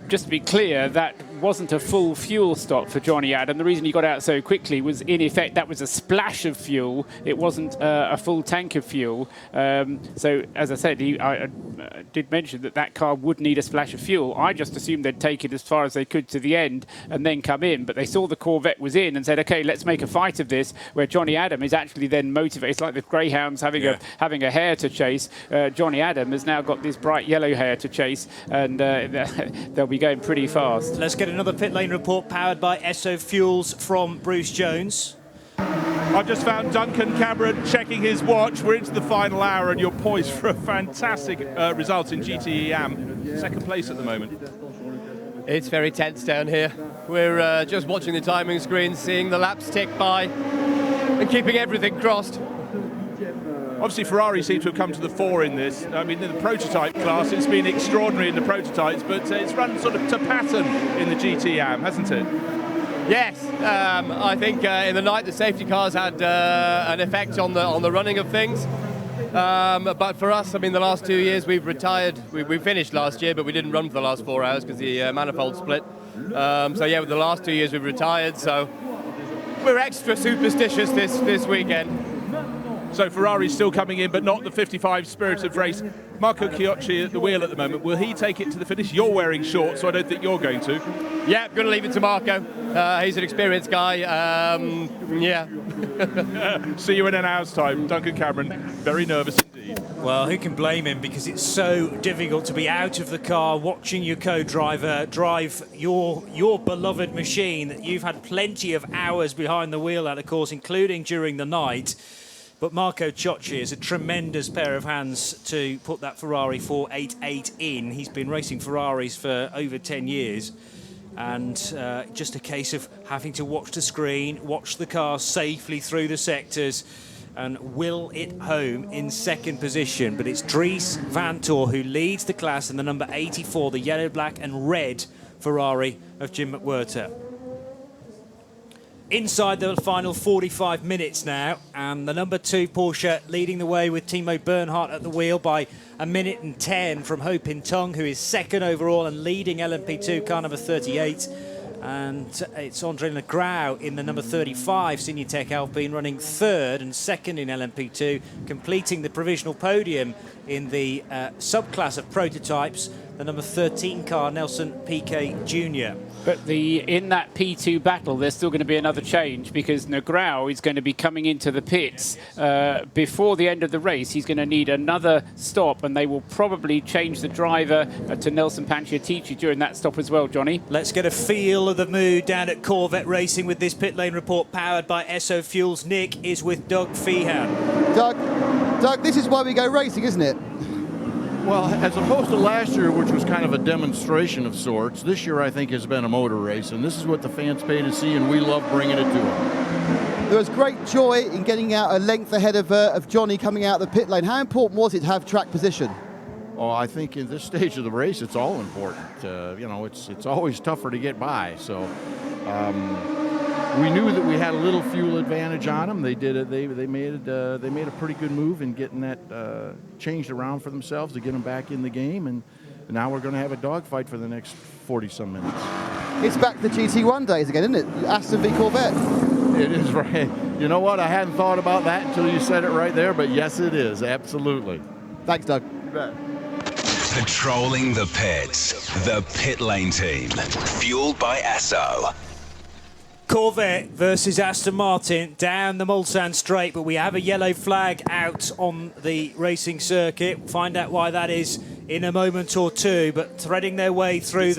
Just to be clear, that wasn't a full fuel stop for Johnny Adam. The reason he got out so quickly was, in effect, that was a splash of fuel. It wasn't a full tank of fuel. So, as I said, I did mention that car would need a splash of fuel. I just assumed they'd take it as far as they could to the end and then come in. But they saw the Corvette was in and said, OK, let's make a fight of this, where Johnny Adam is actually then motivated. It's like the greyhounds having a hare to chase. Johnny Adam has now got this bright yellow hare to chase, and they'll be going pretty fast. Let's get another pit lane report powered by Esso Fuels from Bruce Jones. I've just found Duncan Cameron checking his watch. We're into the final hour and you're poised for a fantastic result in GTE AM. Second place at the moment. It's very tense down here. We're just watching the timing screen, seeing the laps tick by and keeping everything crossed. Obviously, Ferrari seem to have come to the fore in this. I mean, in the prototype class, it's been extraordinary in the prototypes, but it's run sort of to pattern in the GT AM, hasn't it? Yes, I think in the night the safety cars had an effect on the running of things. But for us, I mean, the last 2 years we've retired. We finished last year, but we didn't run for the last 4 hours because the manifold split. So yeah, with the last 2 years we've retired. So we're extra superstitious this weekend. So Ferrari's still coming in, but not the 55 spirit of race. Marco Chiocci at the wheel at the moment. Will he take it to the finish? You're wearing shorts, so I don't think you're going to. Yeah, going to leave it to Marco. He's an experienced guy. Yeah. See you in an hour's time. Duncan Cameron, very nervous indeed. Well, who can blame him, because it's so difficult to be out of the car watching your co-driver drive your beloved machine that you've had plenty of hours behind the wheel at, of course, including during the night. But Marco Chiocci is a tremendous pair of hands to put that Ferrari 488 in. He's been racing Ferraris for over 10 years. And just a case of having to watch the screen, watch the car safely through the sectors, and will it home in second position. But it's Dries Vanthoor who leads the class in the number 84, the yellow, black and red Ferrari of Jim McWhirter. Inside the final 45 minutes now, and the number 2 Porsche leading the way with Timo Bernhardt at the wheel by 1 minute and 10 from Ho Pin Tong, who is second overall and leading LMP2 car number 38. And it's Andre Legrau in the number 35 Senior Tech Alpine running third and second in LMP2, completing the provisional podium in the subclass of prototypes, the number 13 car Nelson Piquet Jr. But in that P2 battle, there's still going to be another change, because Negrão is going to be coming into the pits before the end of the race. He's going to need another stop, and they will probably change the driver to Nelson Panciatici during that stop as well, Johnny. Let's get a feel of the mood down at Corvette Racing with this pit lane report powered by Esso Fuels. Nick is with Doug Feehan. Doug, this is why we go racing, isn't it? Well, as opposed to last year, which was kind of a demonstration of sorts, this year I think has been a motor race, and this is what the fans pay to see, and we love bringing it to them. There was great joy in getting out a length ahead of Johnny coming out the pit lane. How important was it to have track position? Oh, I think in this stage of the race, it's all important. You know, it's always tougher to get by. So we knew that we had a little fuel advantage on them. They did it. They made a pretty good move in getting that changed around for themselves to get them back in the game. And now we're going to have a dogfight for the next 40-some minutes. It's back to GT1 days again, isn't it? Aston v Corvette. It is right. You know what? I hadn't thought about that until you said it right there. But yes, it is. Absolutely. Thanks, Doug. You bet. Patrolling the pits, the pit lane team, fueled by Esso. Corvette versus Aston Martin down the Mulsanne straight, but we have a yellow flag out on the racing circuit. Find out why that is in a moment or two, but threading their way through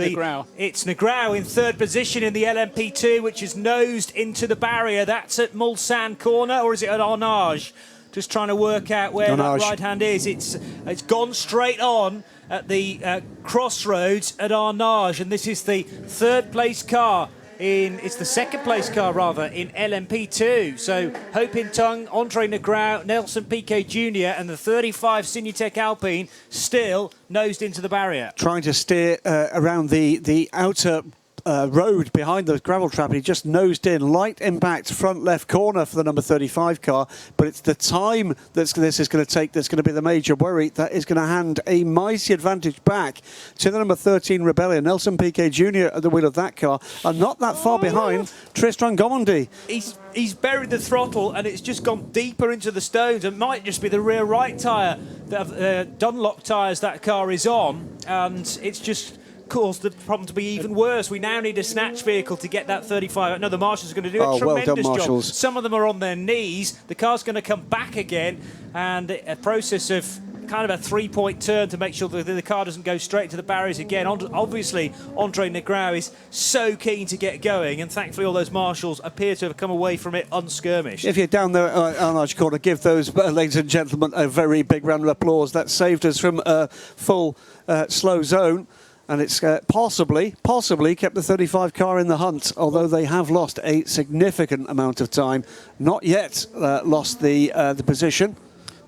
it's Negrão in third position in the LMP2, which is nosed into the barrier. That's at Mulsanne corner, or is it at Arnage? Just trying to work out where that right hand is. It's gone straight on at the crossroads at Arnage, and this is the third place car. It's the second place car, rather, in LMP2. So, Ho Pin Tung, Andre Negrão, Nelson Piquet Jr. and the 35 Sinutech Alpine still nosed into the barrier. Trying to steer around the outer road behind the gravel trap. He just nosed in. Light impact front left corner for the number 35 car, but it's the time this is going to take that's going to be the major worry. That is going to hand a mighty advantage back to the number 13 Rebellion. Nelson Piquet Jr. at the wheel of that car, and not that far behind Tristan Gomondy. He's buried the throttle and it's just gone deeper into the stones. It might just be the rear right tyre, Dunlop tyres that car is on, and it's just caused the problem to be even worse. We now need a snatch vehicle to get that 35. No, the marshals are going to do a tremendous job. Some of them are on their knees. The car's going to come back again, and a process of kind of a three-point turn to make sure that the car doesn't go straight to the barriers again. Obviously, Andre Negrão is so keen to get going, and thankfully all those marshals appear to have come away from it unskirmished. If you're down there at Arnage corner, give those ladies and gentlemen a very big round of applause. That saved us from a full slow zone. And it's possibly kept the 35 car in the hunt, although they have lost a significant amount of time. Not yet lost the position.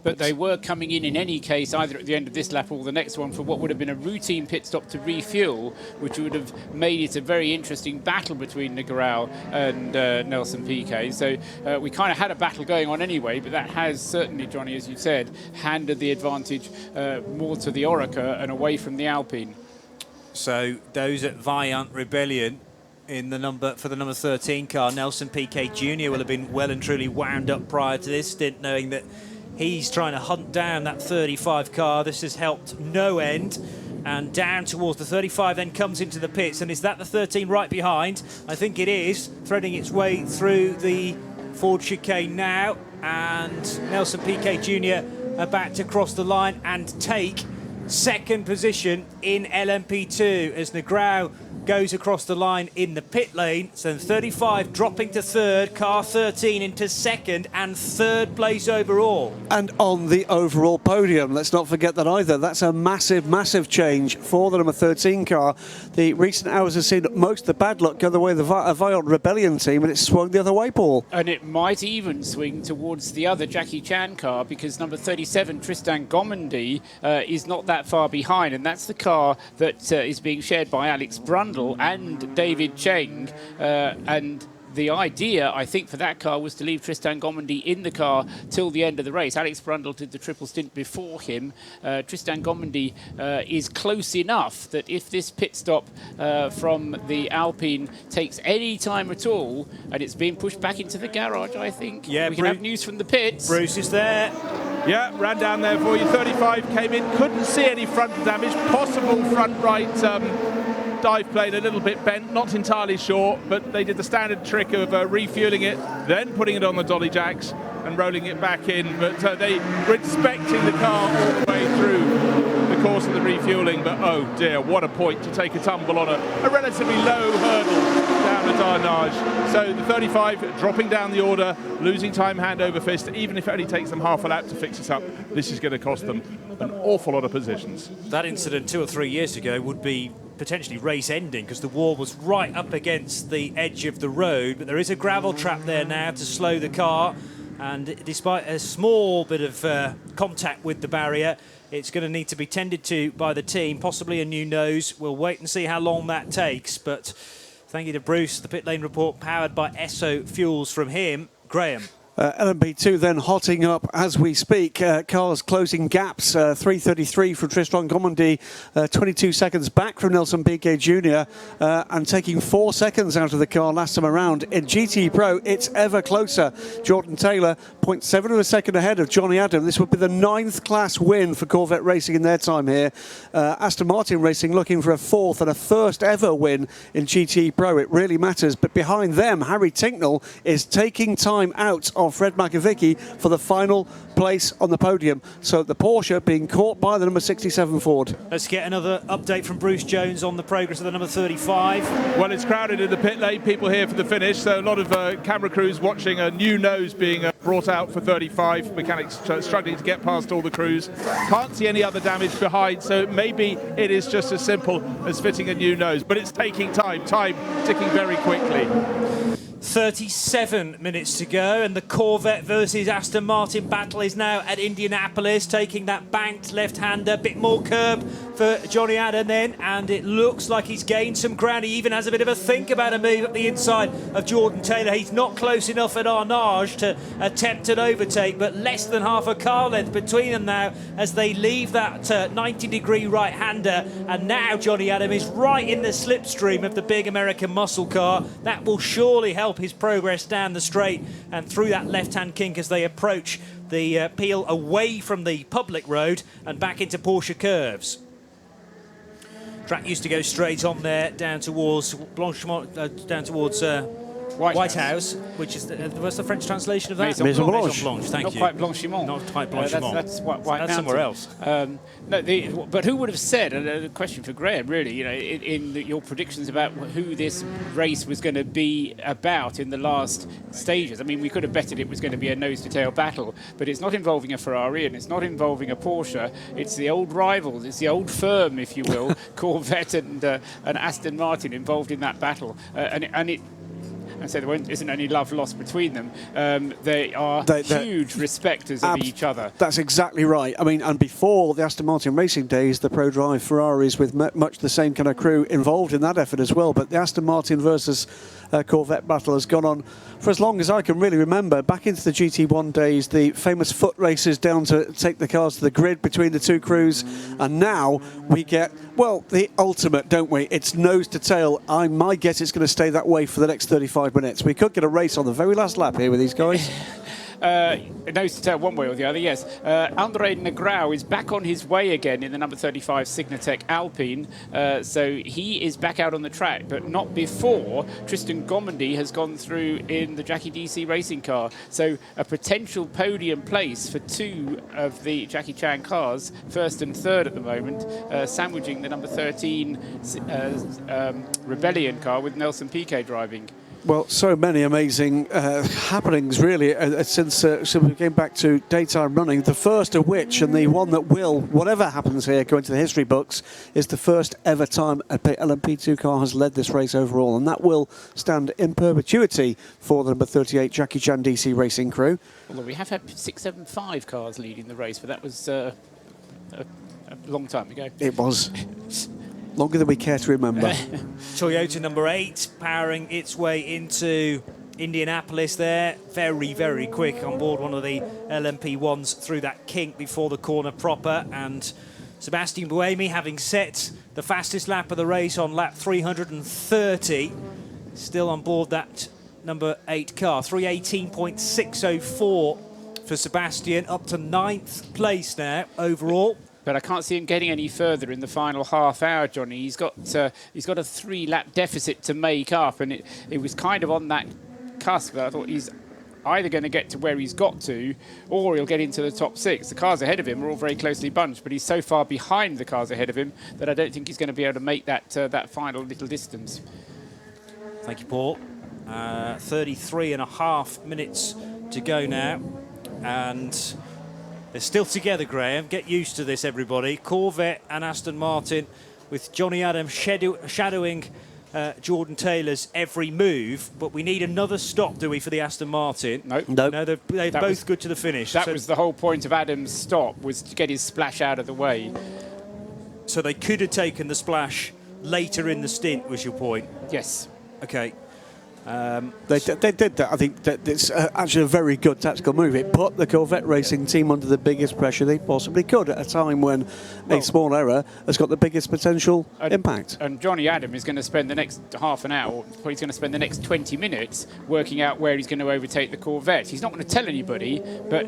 But they were coming in any case, either at the end of this lap or the next one, for what would have been a routine pit stop to refuel, which would have made it a very interesting battle between Negrão and Nelson Piquet. So we kind of had a battle going on anyway, but that has certainly, Johnny, as you said, handed the advantage more to the Oreca and away from the Alpine. So those at Vaillant Rebellion in the number 13 car, Nelson Piquet Jr. will have been well and truly wound up prior to this stint, knowing that he's trying to hunt down that 35 car. This has helped no end. And down towards the 35 then comes into the pits. And is that the 13 right behind? I think it is, threading its way through the Ford chicane now. And Nelson Piquet Jr. about to cross the line and take second position in LMP2 as Negrão goes across the line in the pit lane. So 35 dropping to third, car 13 into second and third place overall. And on the overall podium, let's not forget that either. That's a massive, massive change for the number 13 car. The recent hours have seen most of the bad luck go the way of the Vaillant Rebellion team, and it's swung the other way, Paul. And it might even swing towards the other Jackie Chan car, because number 37, Tristan Gomondy, is not that far behind, and that's the car that is being shared by Alex Brundle and David Cheng, and the idea, I think, for that car was to leave Tristan Gomondy in the car till the end of the race. Alex Brundle did the triple stint before him. Tristan Gomondy is close enough that if this pit stop from the Alpine takes any time at all, and it's being pushed back into the garage, I think, we can have news from the pits. Bruce is there. Yeah, ran down there for you. 35 came in, couldn't see any front damage. Possible front right dive plane a little bit bent, not entirely sure, but they did the standard trick of refueling it, then putting it on the dolly jacks and rolling it back in. But they were inspecting the car all the way through the course of the refueling. But oh dear, what a point to take a tumble on a relatively low hurdle down at Arnage. So the 35 dropping down the order, losing time hand over fist. Even if it only takes them half a lap to fix it up, this is going to cost them an awful lot of positions. That incident 2 or 3 years ago would be potentially race ending, because the wall was right up against the edge of the road, but there is a gravel trap there now to slow the car, and despite a small bit of contact with the barrier, it's going to need to be tended to by the team, possibly a new nose. We'll wait and see how long that takes, but thank you to Bruce. The pit lane report powered by Esso Fuels from him. Graham. LMP2 then hotting up as we speak. Cars closing gaps. 3:33 from Tristan Gomondy, 22 seconds back from Nelson Piquet Jr. And taking 4 seconds out of the car last time around. In GTE Pro, it's ever closer. Jordan Taylor, 0.7 of a second ahead of Johnny Adam. This would be the 9th class win for Corvette Racing in their time here. Aston Martin Racing looking for a 4th and a first ever win in GTE Pro. It really matters. But behind them, Harry Tinknell is taking time out of Fred Makovicky for the final place on the podium. So the Porsche being caught by the number 67 Ford. Let's get another update from Bruce Jones on the progress of the number 35. Well, it's crowded in the pit lane, people here for the finish, so a lot of camera crews watching a new nose being brought out for 35. Mechanics struggling to get past all the crews. Can't see any other damage behind, so maybe it is just as simple as fitting a new nose, but it's taking time ticking very quickly. 37 minutes to go, and the Corvette versus Aston Martin battle is now at Indianapolis, taking that banked left-hander, bit more curb for Johnny Adam then, and it looks like he's gained some ground. He even has a bit of a think about a move up the inside of Jordan Taylor. He's not close enough at Arnage to attempt an overtake, but less than half a car length between them now as they leave that 90-degree right-hander, and now Johnny Adam is right in the slipstream of the big American muscle car. That will surely help his progress down the straight and through that left-hand kink as they approach the peel away from the public road and back into Porsche curves. Track used to go straight on there down towards Blanchimont, down towards White House, which is what's the French translation of that? Maison Blanche. Thank Not you. quite Blanchimont. Not quite Blanchimont. That's White That's somewhere else. But who would have said? A question for Graham, really. You know, in your predictions about who this race was going to be about in the last stages. I mean, we could have betted it was going to be a nose-to-tail battle, but it's not involving a Ferrari and it's not involving a Porsche. It's the old rivals. It's the old firm, if you will, Corvette and Aston Martin involved in that battle, and it. And so there isn't any love lost between them. They are huge respecters of each other. That's exactly right. I mean, and before the Aston Martin racing days, the Pro Drive Ferraris with much the same kind of crew involved in that effort as well. But the Aston Martin versus Corvette battle has gone on for as long as I can really remember. Back into the GT1 days, the famous foot races down to take the cars to the grid between the two crews. And now we get, well, the ultimate, don't we? It's nose to tail. My guess it's going to stay that way for the next 35 minutes. We could get a race on the very last lap here with these guys. Nose to tail one way or the other, yes. Andre Negrão is back on his way again in the number 35 Signatech Alpine. So he is back out on the track, but not before Tristan Gomondy has gone through in the Jackie DC racing car. So a potential podium place for two of the Jackie Chan cars, first and third at the moment, sandwiching the number 13 Rebellion car with Nelson Piquet driving. Well, so many amazing happenings, really, since we came back to daytime running. The first of which, and the one that will, whatever happens here, go into the history books, is the first ever time a LMP2 car has led this race overall. And that will stand in perpetuity for the number 38 Jackie Chan DC racing crew. Although we have had 675 cars leading the race, but that was a long time ago. It was. Longer than we care to remember. Toyota number 8 powering its way into Indianapolis there. Very, very quick on board one of the LMP1s through that kink before the corner proper. And Sebastian Buemi, having set the fastest lap of the race on lap 330, still on board that number 8 car. 3:18.604 for Sebastian, up to 9th place now overall. But I can't see him getting any further in the final half hour, Johnny. He's got a 3-lap deficit to make up, and it was kind of on that cusp. I thought he's either going to get to where he's got to, or he'll get into the top 6. The cars ahead of him are all very closely bunched, but he's so far behind the cars ahead of him that I don't think he's going to be able to make that final little distance. Thank you, Paul. 33.5 minutes to go now, and they're still together, Graham. Get used to this, everybody. Corvette and Aston Martin, with Johnny Adam shadowing Jordan Taylor's every move. But we need another stop, do we, for the Aston Martin? Nope. No, they're both good to the finish. That was the whole point of Adam's stop, was to get his splash out of the way. So they could have taken the splash later in the stint, was your point? Yes. Okay. They did that. I think that it's actually a very good tactical move. It put the Corvette racing team under the biggest pressure they possibly could at a time when a small error has got the biggest potential impact. And Johnny Adam is going to spend the next half an hour, or he's going to spend the next 20 minutes working out where he's going to overtake the Corvette. He's not going to tell anybody, but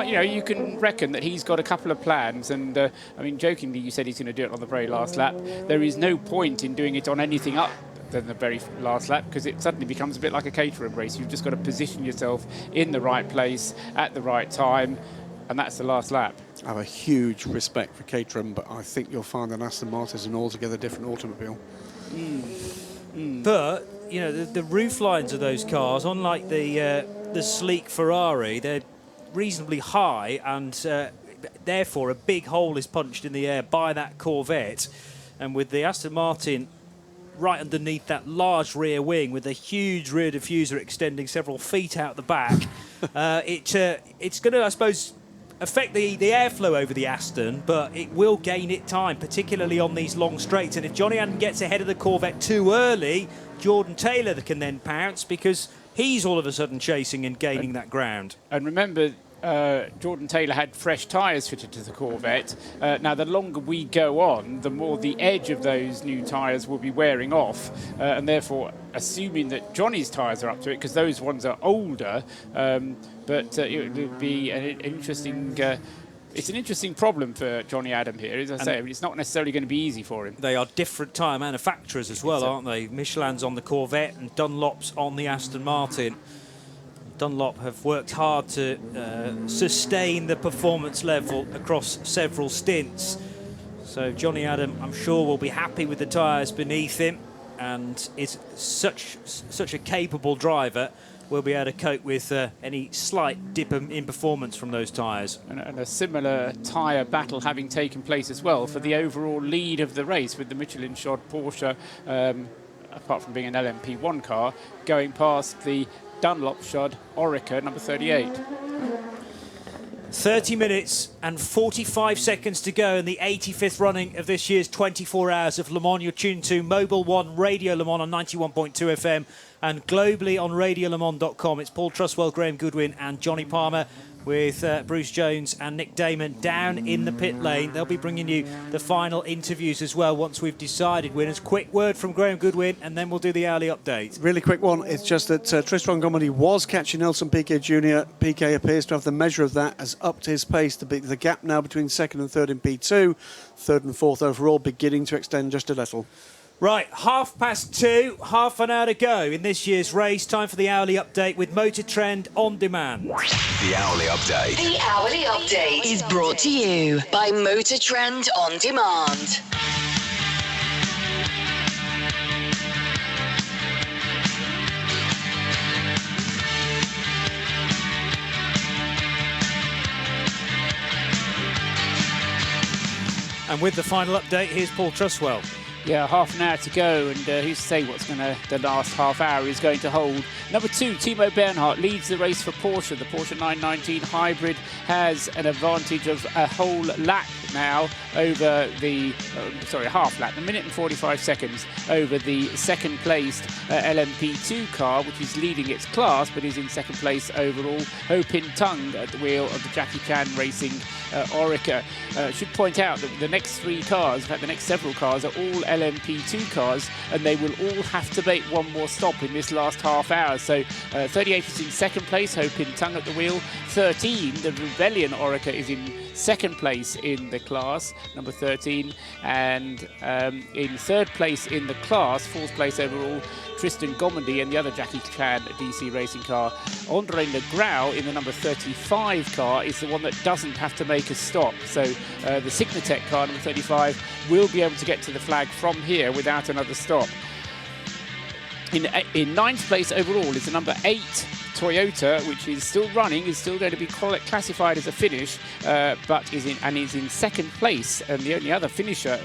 you know, you can reckon that he's got a couple of plans. And I mean, jokingly, you said he's going to do it on the very last lap. There is no point in doing it on anything up than the very last lap, because it suddenly becomes a bit like a Caterham race. You've just got to position yourself in the right place at the right time, and that's the last lap. I have a huge respect for Caterham, but I think you'll find that Aston Martin is an altogether different automobile. But you know, the roof lines of those cars, unlike the sleek Ferrari, they're reasonably high, and therefore a big hole is punched in the air by that Corvette. And with the Aston Martin right underneath that large rear wing with a huge rear diffuser extending several feet out the back, it's going to, I suppose, affect the airflow over the Aston, but it will gain it time, particularly on these long straights. And if Johnny Adam gets ahead of the Corvette too early, Jordan Taylor can then pounce, because he's all of a sudden chasing and gaining that ground. And remember, Jordan Taylor had fresh tyres fitted to the Corvette. Now, the longer we go on, the more the edge of those new tyres will be wearing off, and therefore, assuming that Johnny's tyres are up to it, because those ones are older, but it would be an interesting... it's an interesting problem for Johnny Adam here. As I say, it's not necessarily going to be easy for him. They are different tyre manufacturers as well, aren't they? Michelin's on the Corvette and Dunlop's on the Aston Martin. Dunlop have worked hard to sustain the performance level across several stints. So Johnny Adam, I'm sure, will be happy with the tyres beneath him, and is such a capable driver, will be able to cope with any slight dip in performance from those tyres. And a similar tyre battle having taken place as well for the overall lead of the race, with the Michelin-shod Porsche, apart from being an LMP1 car, going past the Dunlop-shod Orica number 38. 30 minutes and 45 seconds to go in the 85th running of this year's 24 Hours of Le Mans. You're tuned to Mobil 1 Radio Le Mans on 91.2 FM and globally on radiolemans.com. It's Paul Truswell, Graham Goodwin and Johnny Palmer, with Bruce Jones and Nick Damon down in the pit lane. They'll be bringing you the final interviews as well once we've decided winners. Quick word from Graham Goodwin, and then we'll do the hourly update. Really quick one. It's just that Tristan Gommedy was catching Nelson Piquet Jr. Piquet appears to have the measure of that, has upped his pace to be the gap now between second and third in P2, third and fourth overall, beginning to extend just a little. Right, 2:30, half an hour to go in this year's race. Time for the hourly update with Motor Trend On Demand. The hourly update. The hourly update is brought to you by Motor Trend On Demand. And with the final update, here's Paul Truswell. Yeah, half an hour to go, and who's to say what's the last half hour is going to hold. Number 2, Timo Bernhardt leads the race for Porsche. The Porsche 919 Hybrid has an advantage of a whole lap now over the, half lap, a minute and 45 seconds over the second placed LMP2 car, which is leading its class, but is in second place overall. Ho Pin Tung at the wheel of the Jackie Chan Racing Orica. Should point out that the next 3 cars, in fact the next several cars, are all LMP2 cars, and they will all have to make one more stop in this last half hour. So 38 is in second place, Ho Pin Tung at the wheel. 13, the Rebellion Orica, is in second place in the class, number 13, and in third place in the class, fourth place overall, Tristan Gommedy and the other Jackie Chan DC racing car. Andre Legrau in the number 35 car is the one that doesn't have to make a stop. So the Signatech car, number 35, will be able to get to the flag from here without another stop. In ninth place overall is the number 8 Toyota, which is still running, is still going to be classified as a finish, but is in second place, and the only other finisher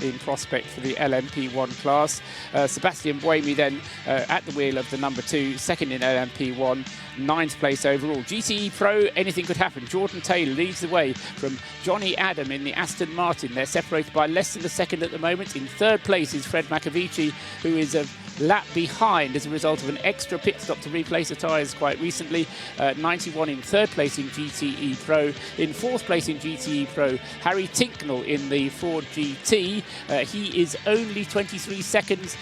in prospect for the LMP1 class. Sebastian Buemi then at the wheel of the number 2, second in LMP1, 9th place overall. GTE Pro, anything could happen. Jordan Taylor leads the way from Johnny Adam in the Aston Martin. They're separated by less than a second at the moment. In third place is Fred Macavici, who is of lap behind as a result of an extra pit stop to replace the tyres quite recently. 91 in third place in GTE Pro. In fourth place in GTE Pro, Harry Tinknell in the Ford GT. He is only 23 seconds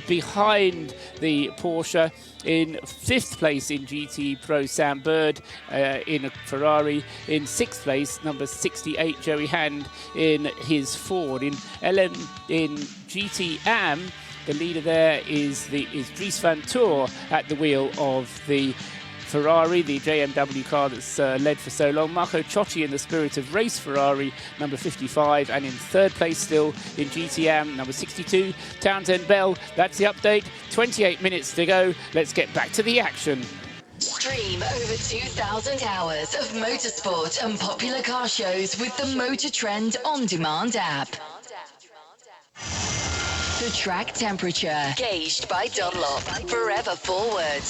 behind the Porsche. In fifth place in GT Pro, Sam Bird in a Ferrari. In sixth place, number 68, Joey Hand in his Ford. In GT Am, the leader there is Dries van Toor at the wheel of the Ferrari, the JMW car that's led for so long. Marco Ciotti in the Spirit of Race Ferrari, number 55, and in third place still in GTM, number 62, Townsend Bell. That's the update. 28 minutes to go. Let's get back to the action. Stream over 2,000 hours of motorsport and popular car shows with the Motor Trend On Demand app. The track temperature, gauged by Dunlop. Forever forward.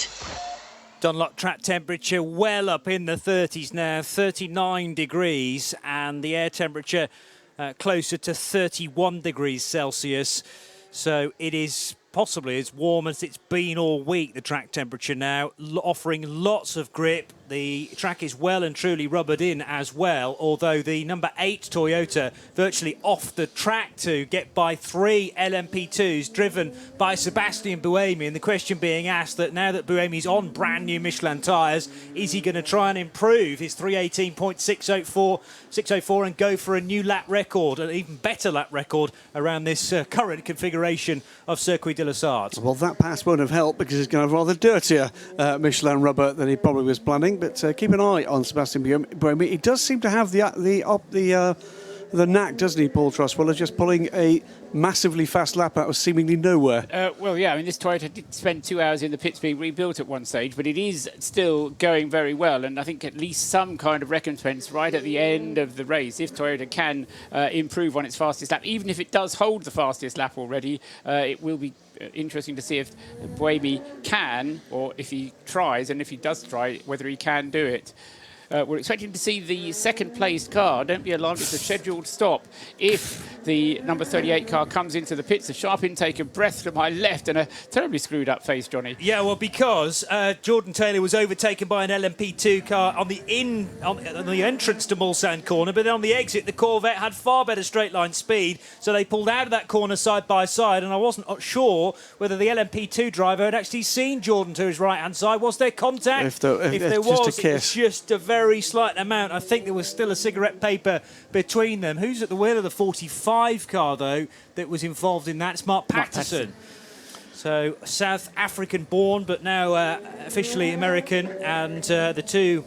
Dunlop track temperature well up in the 30s now, 39 degrees, and the air temperature closer to 31 degrees Celsius. So it is possibly as warm as it's been all week, the track temperature now, offering lots of grip. The track is well and truly rubbered in as well, although the number 8 Toyota virtually off the track to get by 3 LMP2s driven by Sebastian Buemi. And the question being asked that now that Buemi's on brand new Michelin tyres, is he going to try and improve his 318.604 and go for a new lap record, an even better lap record around this current configuration of Circuit de la Sarthe? Well, that pass won't have helped because he's going to have rather dirtier Michelin rubber than he probably was planning. But keep an eye on Sebastian Buemi. He does seem to have the knack, doesn't he, Paul Trustwell, of just pulling a massively fast lap out of seemingly nowhere. Well, yeah, I mean, this Toyota did spend 2 hours in the pits being rebuilt at one stage, but it is still going very well, and I think at least some kind of recompense right at the end of the race, if Toyota can improve on its fastest lap. Even if it does hold the fastest lap already, it will be interesting to see if Buemi can, or if he tries, and if he does try, whether he can do it. We're expecting to see the second-placed car. Don't be alarmed, it's a scheduled stop. If the number 38 car comes into the pits, a sharp intake of breath to my left and a terribly screwed-up face, Johnny. Yeah, well, because Jordan Taylor was overtaken by an LMP2 car on the entrance to Mulsanne corner, but then on the exit, the Corvette had far better straight-line speed, so they pulled out of that corner side by side, and I wasn't sure whether the LMP2 driver had actually seen Jordan to his right-hand side. Was there contact? If there was, just a kiss. it was just a very slight amount. I think there was still a cigarette paper between them. Who's at the wheel of the 45 car, though, that was involved in that? It's Mark Patterson. So South African born, but now officially American, and the two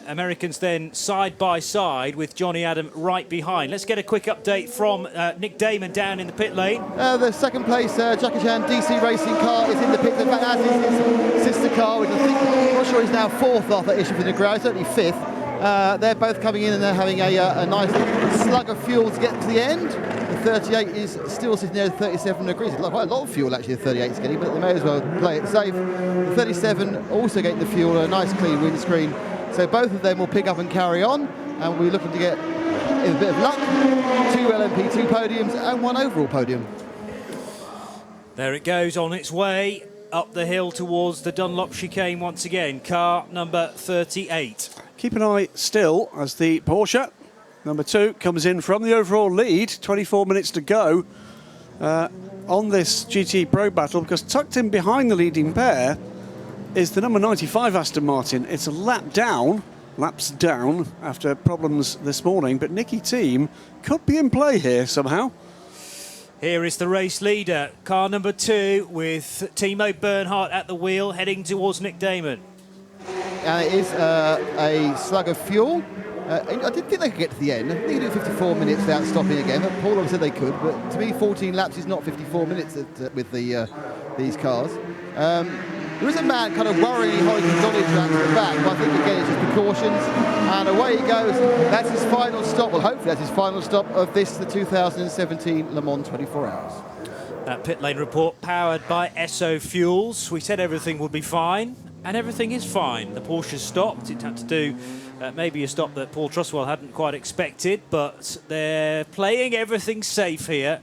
Americans then side by side with Johnny Adam right behind. Let's get a quick update from Nick Damon down in the pit lane. The second place Jackie Chan DC Racing car is in the pit, in fact, as is his sister car, which I think, I'm not sure he's now fourth after that issue for the ground, certainly fifth. They're both coming in and they're having a nice slug of fuel to get to the end. The 38 is still sitting there at 37 degrees. It's quite a lot of fuel actually the 38 is getting, but they may as well play it safe. The 37 also getting the fuel, a nice clean windscreen. So both of them will pick up and carry on, and we're looking to get, in a bit of luck, 2 LMP2 podiums and 1 overall podium. There it goes on its way up the hill towards the Dunlop chicane once again. Car number 38. Keep an eye still as the Porsche number 2 comes in from the overall lead. 24 minutes to go on this GT Pro battle, because tucked in behind the leading pair is the number 95 Aston Martin. It's a laps down after problems this morning, but Nicky Team could be in play here somehow. Here is the race leader, car number 2, with Timo Bernhardt at the wheel, heading towards Nick Damon. It is a slug of fuel. I didn't think they could get to the end. I think they could do 54 minutes without stopping again, but Paul said they could, but to me 14 laps is not 54 minutes with these cars. There is a man kind of worryingly holding Donny around to the back, but I think again it's just precautions. And away he goes. That's his final stop. Well, hopefully that's his final stop of this, the 2017 Le Mans 24 Hours. That pit lane report powered by Esso Fuels. We said everything would be fine, and everything is fine. The Porsche stopped. It had to do maybe a stop that Paul Trustwell hadn't quite expected, but they're playing everything safe here.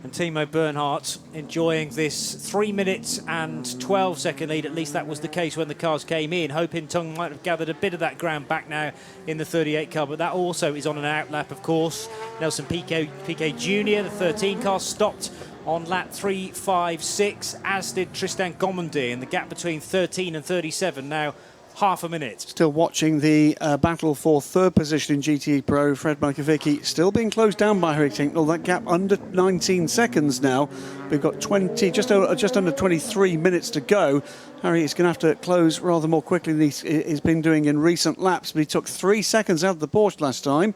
And Timo Bernhardt enjoying this 3 minutes and 12-second lead. At least that was the case when the cars came in. Ho Pin Tung might have gathered a bit of that ground back now in the 38 car, but that also is on an outlap, of course. Nelson Piquet Jr., the 13 car, stopped on lap 3.56, as did Tristan Gomondy, and the gap between 13 and 37 now half a minute. Still watching the battle for third position in GTE Pro. Fred Makavicki still being closed down by Harry Tincknell. That gap under 19 seconds now. We've got just under 23 minutes to go. Harry is going to have to close rather more quickly than he's been doing in recent laps, but he took 3 seconds out of the Porsche last time.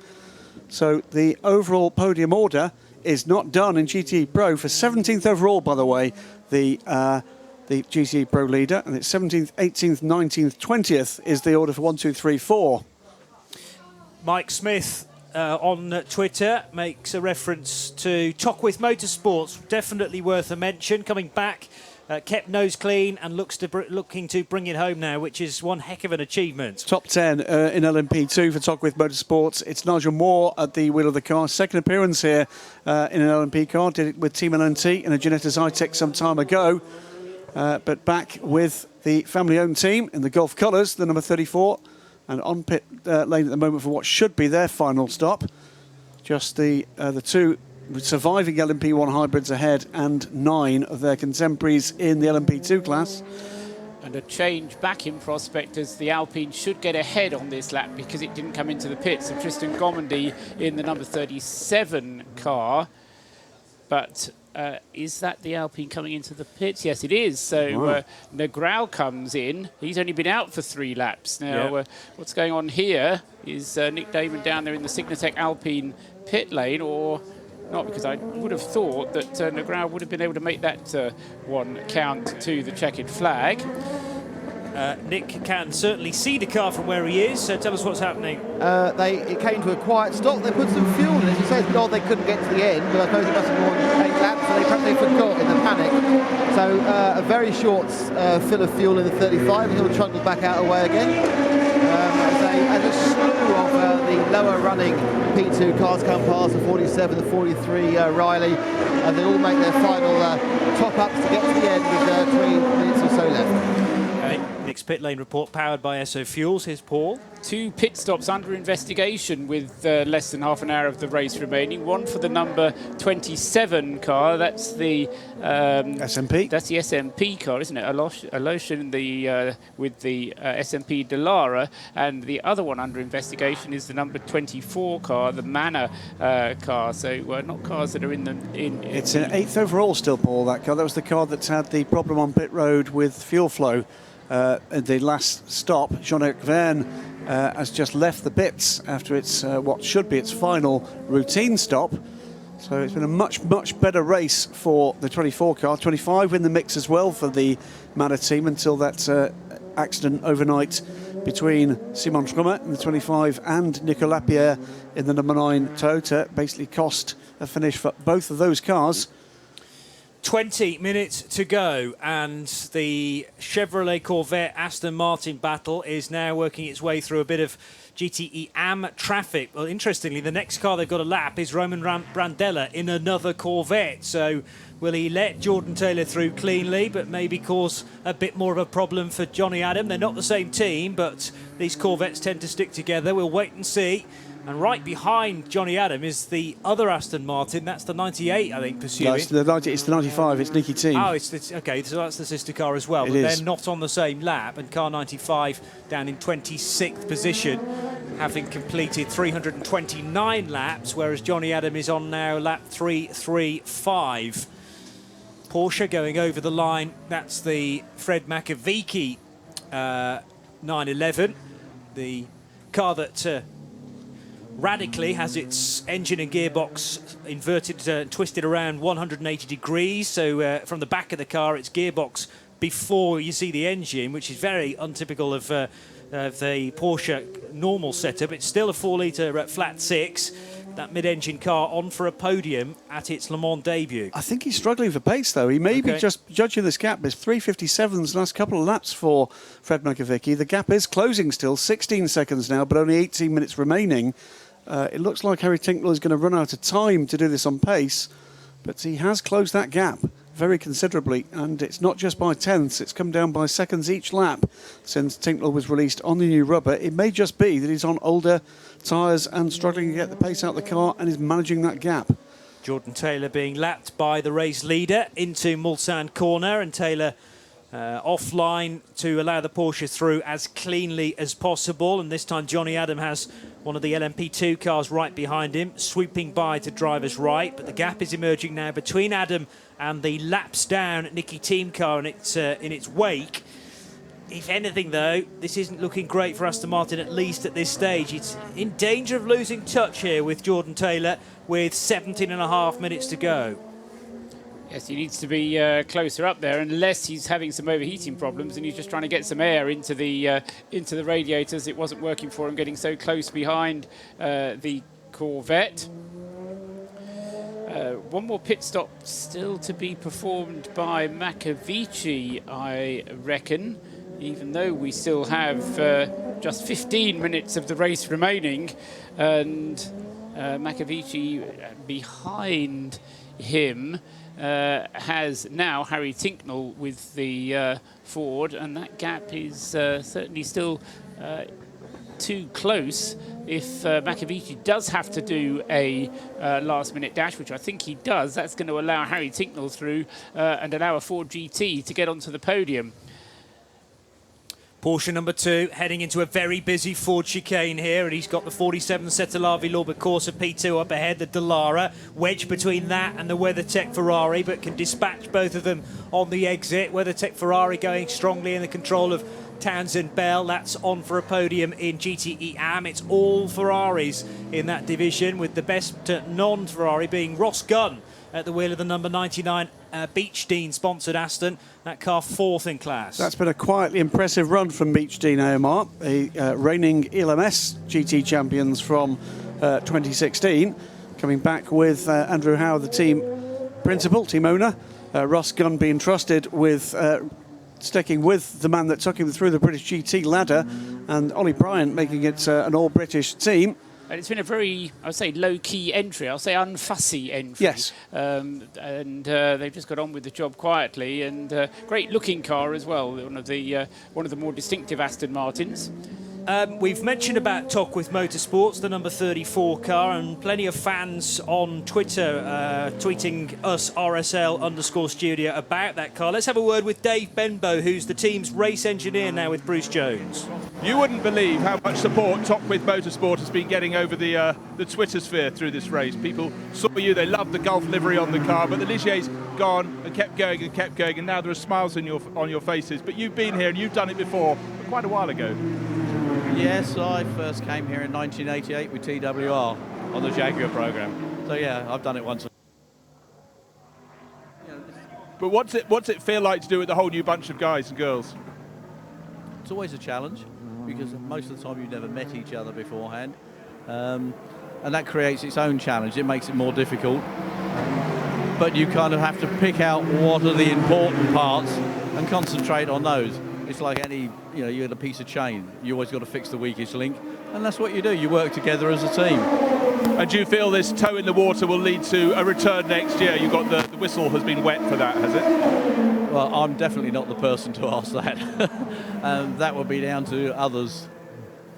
So the overall podium order is not done in GTE Pro. For 17th overall, by the way, the GTE Pro leader, and it's 17th, 18th, 19th, 20th is the order for 1, 2, 3, 4. Mike Smith on Twitter makes a reference to Tockwith Motorsports, definitely worth a mention. Coming back, kept nose clean and looking to bring it home now, which is one heck of an achievement. Top 10 in LMP2 for Tockwith Motorsports. It's Nigel Moore at the wheel of the car. Second appearance here in an LMP car. Did it with Team LMT in a Genetis I-Tech some time ago. But back with the family-owned team in the Gulf colours, the number 34, and on pit lane at the moment for what should be their final stop. Just the two surviving LMP1 hybrids ahead, and 9 of their contemporaries in the LMP2 class. And a change back in prospect, as the Alpine should get ahead on this lap because it didn't come into the pits. So Tristan Gomondy in the number 37 car. But is that the Alpine coming into the pits? Yes, it is. So Negrau comes in. He's only been out for 3 laps. Now, what's going on here is Nick Damon down there in the Signatech Alpine pit lane, or not, because I would have thought that Negrau would have been able to make that one count to the checkered flag. Nick can certainly see the car from where he is, so tell us what's happening. It came to a quiet stop. They put some fuel in it. He says, God, they couldn't get to the end, but I suppose it must have gone 8 laps, so perhaps they forgot in the panic. So a very short fill of fuel in the 35, and he'll trundle back out away again. As a slew of the lower running P2 cars come past, the 47, the 43 Riley, and they all make their final top-ups to get to the end with 3 minutes or so left. Nick's pit lane report powered by SO Fuels. Here's Paul. 2 pit stops under investigation with less than half an hour of the race remaining. One for the number 27 car. That's the SMP. That's the SMP car, isn't it? Aloshin with the SMP Delara, and the other one under investigation is the number 24 car, the Manor car. So not cars that are in the. It's an 8th overall still, Paul. That car. That was the car that's had the problem on pit road with fuel flow. At the last stop, Jean-Eric Verne has just left the pits after its what should be its final routine stop. So it's been a much, much better race for the 24 car. 25 in the mix as well for the Manor team until that accident overnight between Simon Trummer in the 25 and Nicolas Lapierre in the number 9 Toyota basically cost a finish for both of those cars. 20 minutes to go, and the Chevrolet Corvette Aston Martin battle is now working its way through a bit of GTE AM traffic. Well, interestingly, the next car they've got a lap is Roman Brandella in another Corvette. So will he let Jordan Taylor through cleanly, but maybe cause a bit more of a problem for Johnny Adam? They're not the same team, but these Corvettes tend to stick together. We'll wait and see. And right behind Johnny Adam is the other Aston Martin. That's the 98, I think, pursuing. No, it's the 95. It's Nicky Team. Oh, okay, so that's the sister car as well. But they're not on the same lap. And car 95 down in 26th position, having completed 329 laps, whereas Johnny Adam is on now lap 335. Porsche going over the line. That's the Fred Makavicki 911. The car that radically has its engine and gearbox inverted, twisted around 180 degrees. So from the back of the car, it's gearbox before you see the engine, which is very untypical of the Porsche normal setup. It's still a 4-litre flat 6. That mid-engine car on for a podium at its Le Mans debut. I think he's struggling for pace, though. He may be just judging this gap. There's 3:57's last couple of laps for Fred Makavicki. The gap is closing still, 16 seconds now, but only 18 minutes remaining. It looks like Harry Tincknell is going to run out of time to do this on pace. but he has closed that gap very considerably, and it's not just by tenths, it's come down by seconds each lap since Tincknell was released on the new rubber. It may just be that he's on older tyres and struggling to get the pace out of the car and is managing that gap. Jordan Taylor being lapped by the race leader into Mulsanne corner, and Taylor offline to allow the Porsche through as cleanly as possible. And this time Johnny Adam has one of the LMP2 cars right behind him, swooping by to driver's right. But the gap is emerging now between Adam and the laps down Nicky team car in its wake. If anything, though, this isn't looking great for Aston Martin, at least at this stage. It's in danger of losing touch here with Jordan Taylor with 17.5 minutes to go. Yes, he needs to be closer up there, unless he's having some overheating problems and he's just trying to get some air into the radiators. It wasn't working for him, getting so close behind the Corvette. One more pit stop still to be performed by Makovici, I reckon, even though we still have just 15 minutes of the race remaining, and Makovici behind him has now Harry Tincknell with the Ford, and that gap is certainly still too close. If Makovici does have to do a last-minute dash, which I think he does, that's going to allow Harry Tincknell through and allow a Ford GT to get onto the podium. Porsche number 2 heading into a very busy Ford chicane here, and he's got the 47 Setalavi Lorber Corsa P2 up ahead, the Dallara, wedged between that and the WeatherTech Ferrari, but can dispatch both of them on the exit. WeatherTech Ferrari going strongly in the control of Townsend Bell. That's on for a podium in GTE AM. It's all Ferraris in that division, with the best non-Ferrari being Ross Gunn at the wheel of the number 99 Beechdean sponsored Aston. That car 4th in class. That's been a quietly impressive run from Beechdean AMR, the reigning ELMS GT champions from 2016, coming back with Andrew Howe, the team principal, team owner. Ross Gunn being trusted with sticking with the man that took him through the British GT ladder, and Ollie Bryant making it an all-British team. And it's been a very, I would say, low-key entry. I'll say unfussy entry. Yes. And they've just got on with the job quietly, and great-looking car as well. One of the more distinctive Aston Martins. We've mentioned about Talk with Motorsports, the number 34 car, and plenty of fans on Twitter tweeting us RSL_studio about that car. Let's have a word with Dave Benbow, who's the team's race engineer now with Bruce Jones. You wouldn't believe how much support Talk with Motorsport has been getting over the Twitter sphere through this race. People saw you, they loved the Gulf livery on the car, but the Ligier's gone and kept going, and now there are smiles on your faces. But you've been here and you've done it before, quite a while ago. Yes, I first came here in 1988 with TWR on the Jaguar program. So yeah, I've done it once. But what's it feel like to do it with a whole new bunch of guys and girls? It's always a challenge because most of the time you've never met each other beforehand, and that creates its own challenge. It makes it more difficult, but you kind of have to pick out what are the important parts and concentrate on those. It's like any, you had a piece of chain. You always got to fix the weakest link, and that's what you do. You work together as a team. And do you feel this toe in the water will lead to a return next year? You've got the whistle has been wet for that, has it? Well, I'm definitely not the person to ask that. That would be down to others.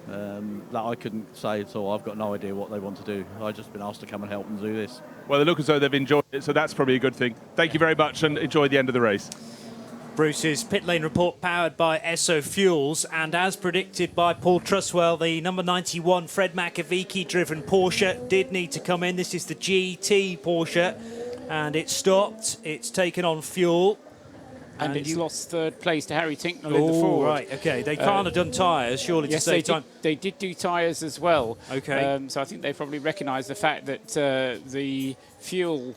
That I couldn't say at all. I've got no idea what they want to do. I've just been asked to come and help them do this. Well, they look as though they've enjoyed it, so that's probably a good thing. Thank you very much, and enjoy the end of the race. Bruce's pit lane report powered by Esso Fuels, and as predicted by Paul Truswell, the number 91 Fred Makovici driven Porsche did need to come in. This is the GT Porsche, and it stopped. It's taken on fuel. And it's lost third place to Harry Tincknell in the Ford. Right, okay. They can't have done tyres, surely, yes, to save time. They did do tyres as well. Okay. So I think they probably recognised the fact that the fuel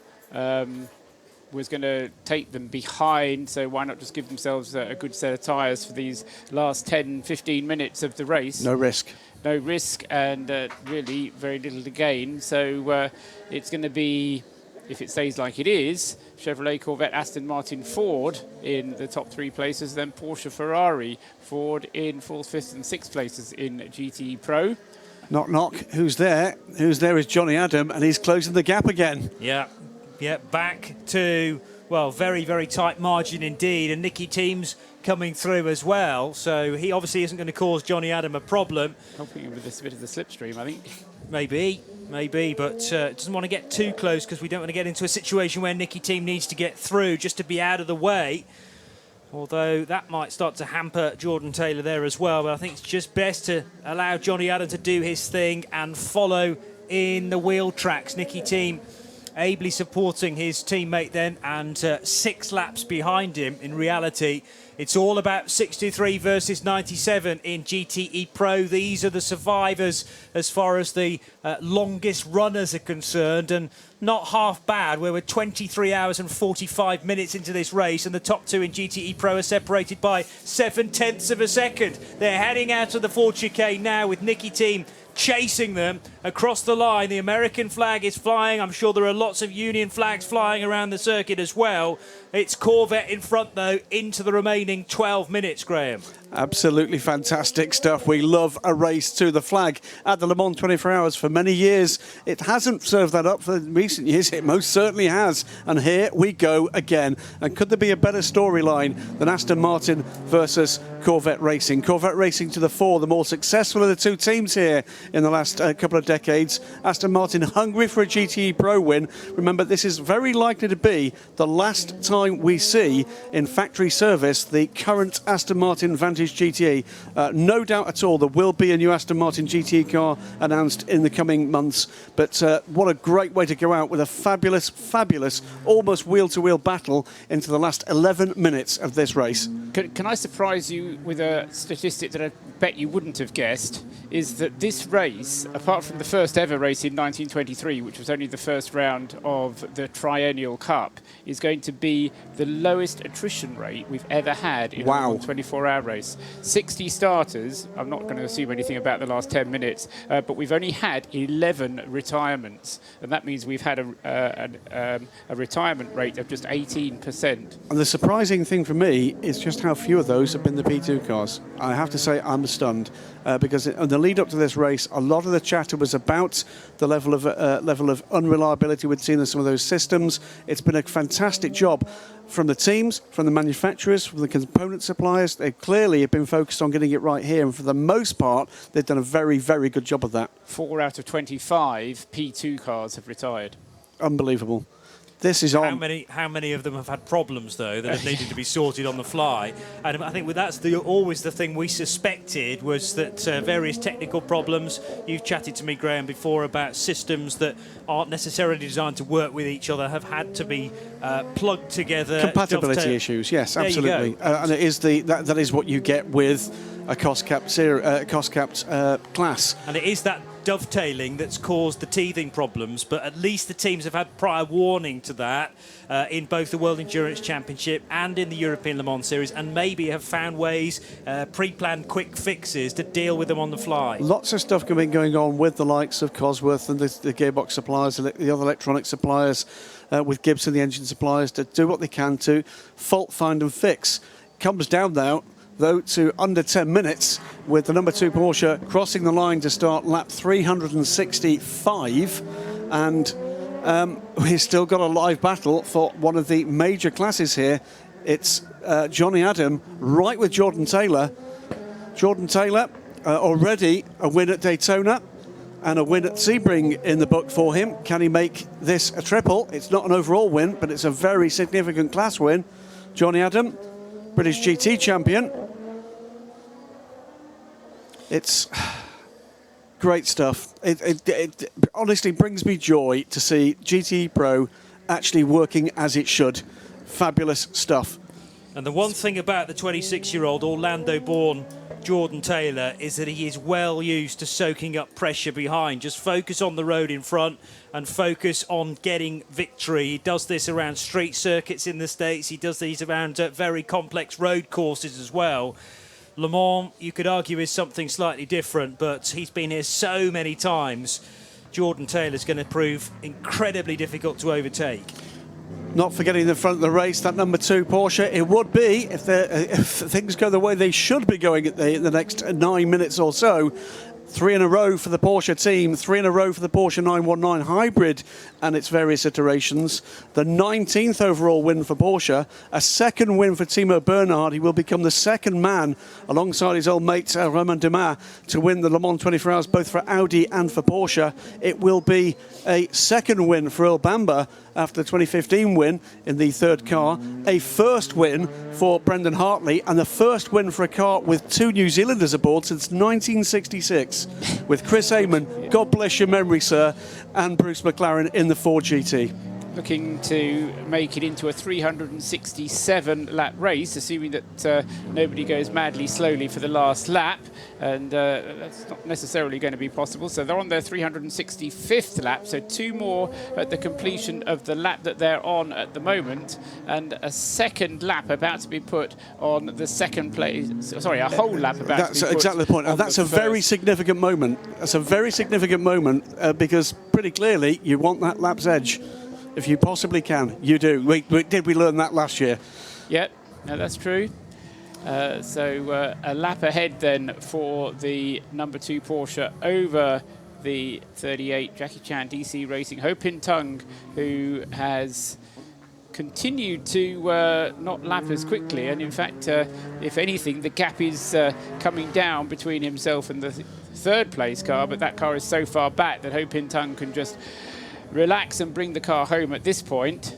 was going to take them behind, so why not just give themselves a good set of tyres for these last 10, 15 minutes of the race. No risk. No risk, and really very little to gain. So it's going to be, if it stays like it is, Chevrolet, Corvette, Aston Martin, Ford in the top 3 places, then Porsche, Ferrari, Ford in 4th, 5th and 6th places in GTE Pro. Knock, knock. Who's there? Who's there is Johnny Adam, and he's closing the gap again. Yeah. Yeah, back to, well, very, very tight margin indeed. And Nicky Team's coming through as well. So he obviously isn't going to cause Johnny Adam a problem. Helping with this bit of the slipstream, I think. Maybe, but doesn't want to get too close because we don't want to get into a situation where Nicky Team needs to get through just to be out of the way. Although that might start to hamper Jordan Taylor there as well. But I think it's just best to allow Johnny Adam to do his thing and follow in the wheel tracks. Nicky Team ably supporting his teammate then, and 6 laps behind him. In reality, it's all about 63 versus 97 in GTE Pro. These are the survivors as far as the longest runners are concerned, and not half bad. We're 23 hours and 45 minutes into this race, and the top 2 in GTE Pro are separated by 7/10 of a second. They're heading out of the 4 chicane now with Nicky Team chasing them across the line. The American flag is flying. I'm sure there are lots of Union flags flying around the circuit as well. It's Corvette in front, though, into the remaining 12 minutes, Graham. Absolutely fantastic stuff. We love a race to the flag at the Le Mans 24 Hours. For many years, it hasn't served that up. For recent years, it most certainly has. And here we go again. And could there be a better storyline than Aston Martin versus Corvette Racing? Corvette Racing to the fore, the more successful of the 2 teams here in the last couple of decades. Aston Martin hungry for a GTE Pro win. Remember, this is very likely to be the last time we see in factory service the current Aston Martin Vantage GTE. No doubt at all there will be a new Aston Martin GTE car announced in the coming months, but what a great way to go out with a fabulous, almost wheel-to-wheel battle into the last 11 minutes of this race. Can I surprise you with a statistic that I bet you wouldn't have guessed, is that this race, apart from the first ever race in 1923, which was only the first round of the Triennial Cup, is going to be the lowest attrition rate we've ever had in a 24-hour race. 60 starters. I'm not going to assume anything about the last 10 minutes, but we've only had 11 retirements, and that means we've had a retirement rate of just 18%. And the surprising thing for me is just how few of those have been the P2 cars. I have to say I'm stunned because in the lead up to this race, a lot of the chatter was about the level of unreliability we'd seen in some of those systems. It's been a fantastic job from the teams, from the manufacturers, from the component suppliers. They clearly have been focused on getting it right here, and for the most part, they've done a very, very good job of that. 4 out of 25 P2 cars have retired. Unbelievable. This is on. How many of them have had problems, though, that have needed to be sorted on the fly? And I think that's always the thing we suspected, was that various technical problems. You've chatted to me, Graham, before about systems that aren't necessarily designed to work with each other, have had to be plugged together. Compatibility issues, yes, absolutely. And it is that is what you get with a cost-capped class. And it is that dovetailing that's caused the teething problems, but at least the teams have had prior warning to that in both the World Endurance Championship and in the European Le Mans Series, and maybe have found ways, pre-planned quick fixes to deal with them on the fly. Lots of stuff been going on with the likes of Cosworth and the gearbox suppliers, the other electronic suppliers, with Gibson, the engine suppliers, to do what they can to fault find and fix. Comes down now, though, to under 10 minutes, with the number 2 Porsche crossing the line to start lap 365, and we've still got a live battle for one of the major classes here. It's Johnny Adam right with Jordan Taylor. Jordan Taylor already a win at Daytona and a win at Sebring in the book for him. Can he make this a triple? It's not an overall win, but it's a very significant class win. Johnny Adam, British GT champion. It's great stuff. It honestly brings me joy to see GT Pro actually working as it should. Fabulous stuff. And the one thing about the 26-year-old Orlando-born Jordan Taylor is that he is well used to soaking up pressure behind. Just focus on the road in front and focus on getting victory. He does this around street circuits in the States. He does these around very complex road courses as well. Le Mans, you could argue, is something slightly different, but he's been here so many times. Jordan Taylor's going to prove incredibly difficult to overtake. Not forgetting the front of the race, that number 2 Porsche. It would be, if things go the way they should be going in the next 9 minutes or so, 3 in a row for the Porsche team, 3 in a row for the Porsche 919 Hybrid and its various iterations. The 19th overall win for Porsche, a second win for Timo Bernhard. He will become the second man, alongside his old mate Romain Dumas, to win the Le Mans 24 Hours, both for Audi and for Porsche. It will be a second win for Earl Bamber after the 2015 win in the third car, a first win for Brendan Hartley, and the first win for a car with 2 New Zealanders aboard since 1966, with Chris Amon, God bless your memory, sir, and Bruce McLaren in the Ford GT. Looking to make it into a 367-lap race, assuming that nobody goes madly slowly for the last lap, and that's not necessarily going to be possible. So they're on their 365th lap, so 2 more at the completion of the lap that they're on at the moment, and a second lap about to be put on the second place. Sorry, a whole lap about to be put. That's exactly the point, and that's a very significant moment. That's a very significant moment because pretty clearly you want that lap's edge. If you possibly can, you do. Did we learn that last year? Yeah, no, that's true. So a lap ahead then for the number 2 Porsche over the 38 Jackie Chan DC Racing. Ho Pin Tung, who has continued to not lap as quickly, and in fact, if anything, the gap is coming down between himself and the third place car, but that car is so far back that Ho Pin Tung can just relax and bring the car home at this point.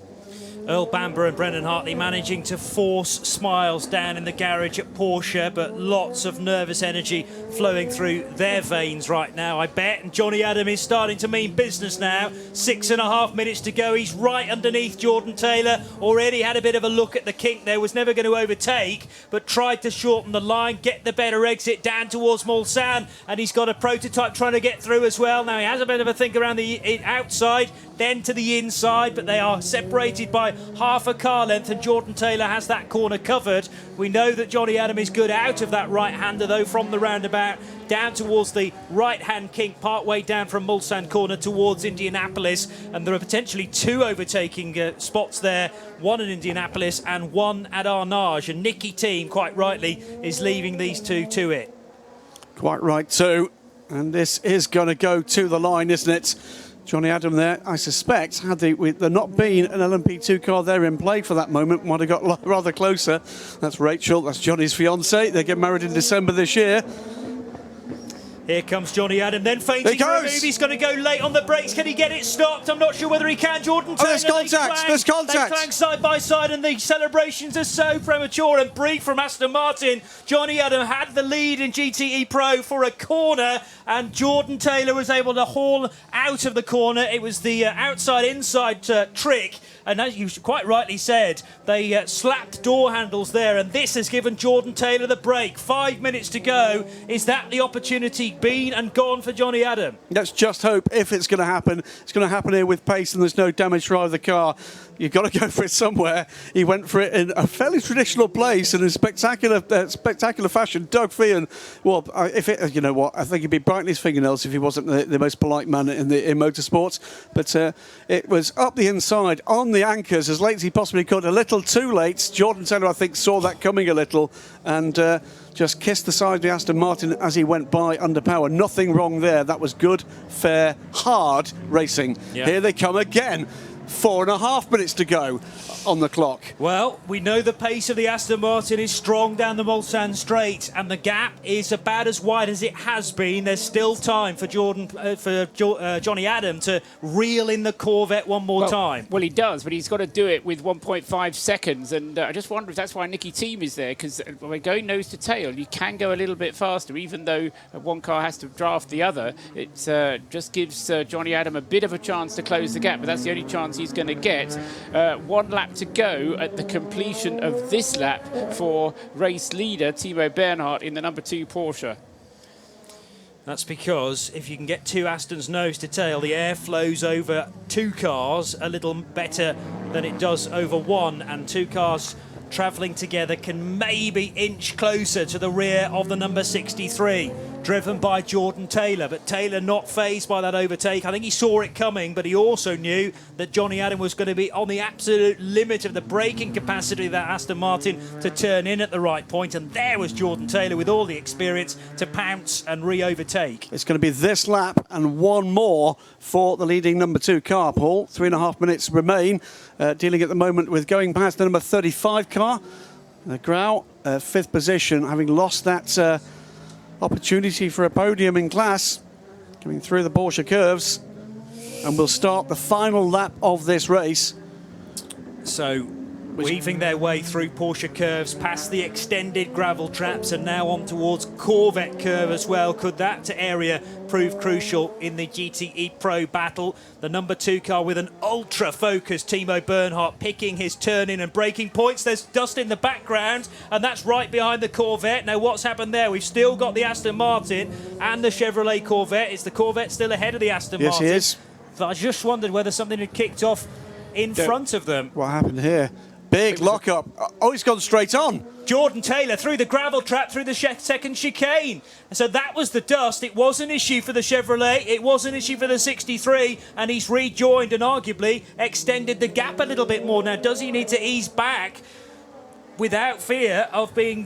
Earl Bamber and Brendan Hartley managing to force smiles down in the garage at Porsche, but lots of nervous energy flowing through their veins right now, I bet. And Johnny Adam is starting to mean business now. 6.5 minutes to go. He's right underneath Jordan Taylor. Already had a bit of a look at the kink there. Was never going to overtake, but tried to shorten the line, get the better exit down towards Mulsanne. And he's got a prototype trying to get through as well. Now he has a bit of a think around the outside, then to the inside, but they are separated by half a car length, and Jordan Taylor has that corner covered. We know that Johnny Adam is good out of that right-hander, though, from the roundabout down towards the right-hand kink, part-way down from Mulsanne corner towards Indianapolis, and there are potentially 2 overtaking spots there, 1 in Indianapolis and 1 at Arnage, and Nicky Team, quite rightly, is leaving these 2 to it. Quite right too, and this is going to go to the line, isn't it? Johnny Adam there, I suspect, had there not been an LMP2 car there in play for that moment, might have got rather closer. That's Rachel, that's Johnny's fiancée. They get married in December this year. Here comes Johnny Adam, then feinting for a move. He's going to go late on the brakes. Can he get it stopped? I'm not sure whether he can. Jordan Taylor, there's contact. There's contact. They clang side by side, and the celebrations are so premature and brief from Aston Martin. Johnny Adam had the lead in GTE Pro for a corner, and Jordan Taylor was able to haul out of the corner. It was the outside-inside trick. And as you quite rightly said, they slapped door handles there, and this has given Jordan Taylor the break. 5 minutes to go. Is that the opportunity been and gone for Johnny Adam? Let's just hope, if it's going to happen, it's going to happen here with pace and there's no damage to either car. You've got to go for it somewhere. He went for it in a fairly traditional place in a spectacular fashion. Doug Feehan, well, you know what, I think he'd be biting his fingernails if he wasn't the most polite man in motorsports. But it was up the inside, on the anchors, as late as he possibly could. A little too late. Jordan Taylor, I think, saw that coming a little and just kissed the side of the Aston Martin as he went by under power. Nothing wrong there. That was good, fair, hard racing. Yeah. Here they come again. 4.5 minutes to go on the clock. Well, we know the pace of the Aston Martin is strong down the Mulsanne straight, and the gap is about as wide as it has been. There's still time for Johnny Adam to reel in the Corvette one more time. Well, he does, but he's got to do it with 1.5 seconds, and I just wonder if that's why Nicky Team is there, because when going nose to tail, you can go a little bit faster, even though one car has to draft the other. It just gives Johnny Adam a bit of a chance to close the gap, but that's the only chance he's going to get. 1 lap to go at the completion of this lap for race leader Timo Bernhard in the number 2 Porsche. That's because if you can get 2 Astons nose to tail, the air flows over 2 cars a little better than it does over 1, and 2 cars travelling together can maybe inch closer to the rear of the number 63. driven by Jordan Taylor, but Taylor not fazed by that overtake. I think he saw it coming, but he also knew that Johnny Adam was going to be on the absolute limit of the braking capacity of that Aston Martin to turn in at the right point, and there was Jordan Taylor with all the experience to pounce and re-overtake. It's going to be this lap and one more for the leading number 2 car, Paul. 3.5 minutes remain, dealing at the moment with going past the number 35 car. Grau, 5th position, having lost that opportunity for a podium in class, coming through the Porsche curves, and will start the final lap of this race. So, weaving their way through Porsche curves, past the extended gravel traps, and now on towards Corvette curve as well. Could that area prove crucial in the GTE Pro battle? The number 2 car with an ultra-focused Timo Bernhardt picking his turn-in and braking points. There's dust in the background, and that's right behind the Corvette. Now, what's happened there? We've still got the Aston Martin and the Chevrolet Corvette. Is the Corvette still ahead of the Aston Martin? Yes, he is. But I just wondered whether something had kicked off in front of them. What happened here? Big lock-up. Oh, he's gone straight on. Jordan Taylor through the gravel trap, through the second chicane. So that was the dust. It was an issue for the Chevrolet. It was an issue for the 63. And he's rejoined and arguably extended the gap a little bit more. Now, does he need to ease back without fear of being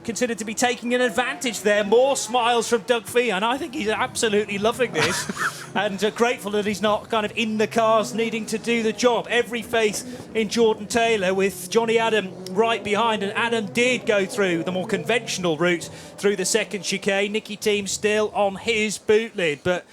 considered to be taking an advantage there? More smiles from Doug Fee, and I think he's absolutely loving this and grateful that he's not kind of in the cars needing to do the job. Every faith in Jordan Taylor, with Johnny Adam right behind, and Adam did go through the more conventional route through the second chicane. Nicky Team still on his boot lid, but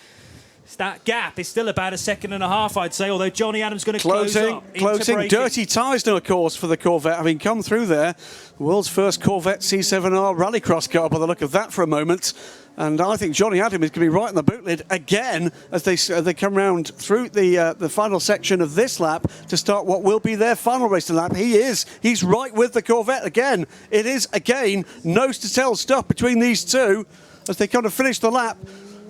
that gap is still about 1.5 seconds, I'd say, although Johnny Adams going to close up. Closing. Dirty tyres now, of course, for the Corvette, having come through there. The world's first Corvette C7R rallycross car, by the look of that for a moment. And I think Johnny Adam is going to be right in the boot lid again as they come round through the final section of this lap to start what will be their final racing lap. He's right with the Corvette again. It is, again, nose-to-tail stuff between these two as they kind of finish the lap.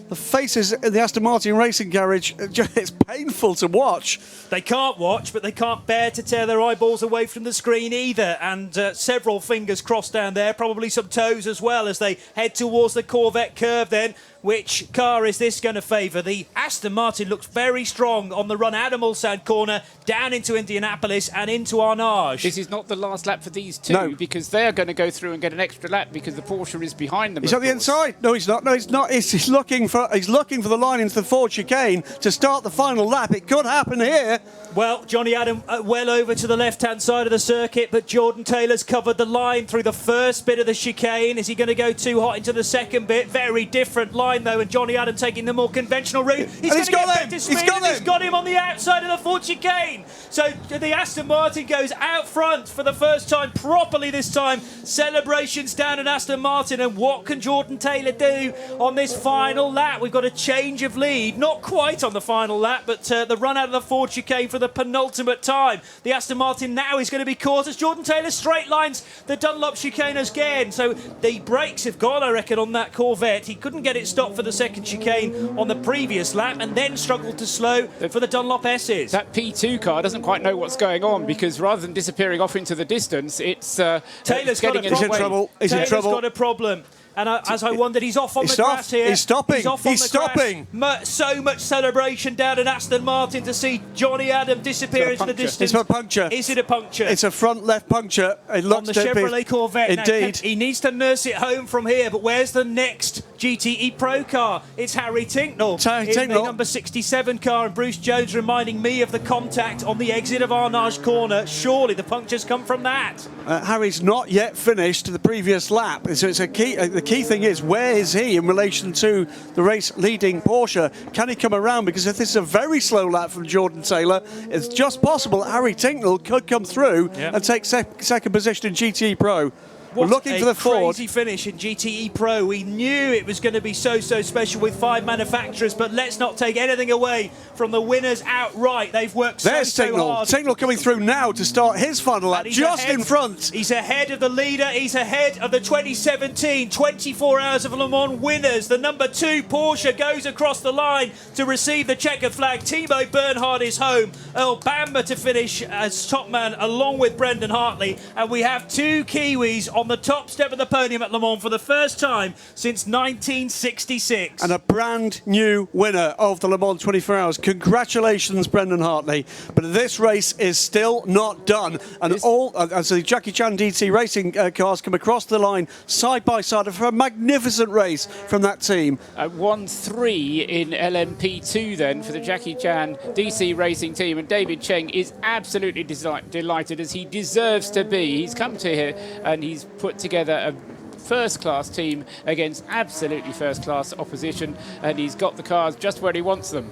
The faces in the Aston Martin racing garage, it's painful to watch. They can't watch, but they can't bear to tear their eyeballs away from the screen either. And several fingers crossed down there, probably some toes as well, as they head towards the Corvette curve then. Which car is this going to favour? The Aston Martin looks very strong on the run out of Mulsanne corner, down into Indianapolis and into Arnage. This is not the last lap for these two, No. because they're going to go through and get an extra lap because the Porsche is behind them. He's on the inside. No, he's not. No, he's not. He's looking for the line into the Ford chicane to start the final lap. It could happen here. Well, Johnny Adam well over to the left-hand side of the circuit, but Jordan Taylor's covered the line through the first bit of the chicane. Is he going to go too hot into the second bit? Very different line, though, and Johnny Adam taking the more conventional route. He's got him on the outside of the Ford chicane. So the Aston Martin goes out front for the first time, properly this time. Celebrations down at Aston Martin, and what can Jordan Taylor do on this final lap? We've got a change of lead, not quite on the final lap, but the run out of the Ford chicane for the penultimate time. The Aston Martin now is going to be caught as Jordan Taylor straight lines the Dunlop chicane again. So the brakes have gone, I reckon, on that Corvette. He couldn't get it stopped for the second chicane on the previous lap and then struggled to slow for the Dunlop S's. That P2 car doesn't quite know what's going on, because rather than disappearing off into the distance, it's Taylor's got a problem. He's in trouble. Taylor's got a problem. And as I wondered, he's off on the grass here. He's stopping. He's stopping. So much celebration down at Aston Martin to see Johnny Adam disappear into the distance. It's a puncture. Is it a puncture? It's a front left puncture. It looks on the Chevrolet Corvette. Indeed. Now, he needs to nurse it home from here, but where's the next GTE Pro car? It's Harry Tinknell in the number 67 car, and Bruce Jones reminding me of the contact on the exit of Arnage corner. Surely the punctures come from that. Harry's not yet finished the previous lap, so it's a key. The key thing is, where is he in relation to the race-leading Porsche? Can he come around? Because if this is a very slow lap from Jordan Taylor, it's just possible Harry Tinknell could come through and take second position in GTE Pro. We're looking for the Ford. Crazy finish in GTE Pro. We knew it was going to be so special with 5 manufacturers, but let's not take anything away from the winners outright. They've worked so hard. Tinknell coming through now to start his final lap, just in front. He's ahead of the leader. He's ahead of the 2017 24 Hours of Le Mans winners. The number 2 Porsche goes across the line to receive the checkered flag. Timo Bernhardt is home. Earl Bamber to finish as top man along with Brendan Hartley. And we have 2 Kiwis on the top step of the podium at Le Mans for the first time since 1966. And a brand new winner of the Le Mans 24 Hours. Congratulations, Brendan Hartley. But this race is still not done. And as the Jackie Chan DT racing cars come across the line side by side for a magnificent race from that team. 1-3 in LMP2 then for the Jackie Chan DC racing team, and David Cheng is absolutely delighted, as he deserves to be. He's come to here and he's put together a first-class team against absolutely first-class opposition, and he's got the cars just where he wants them.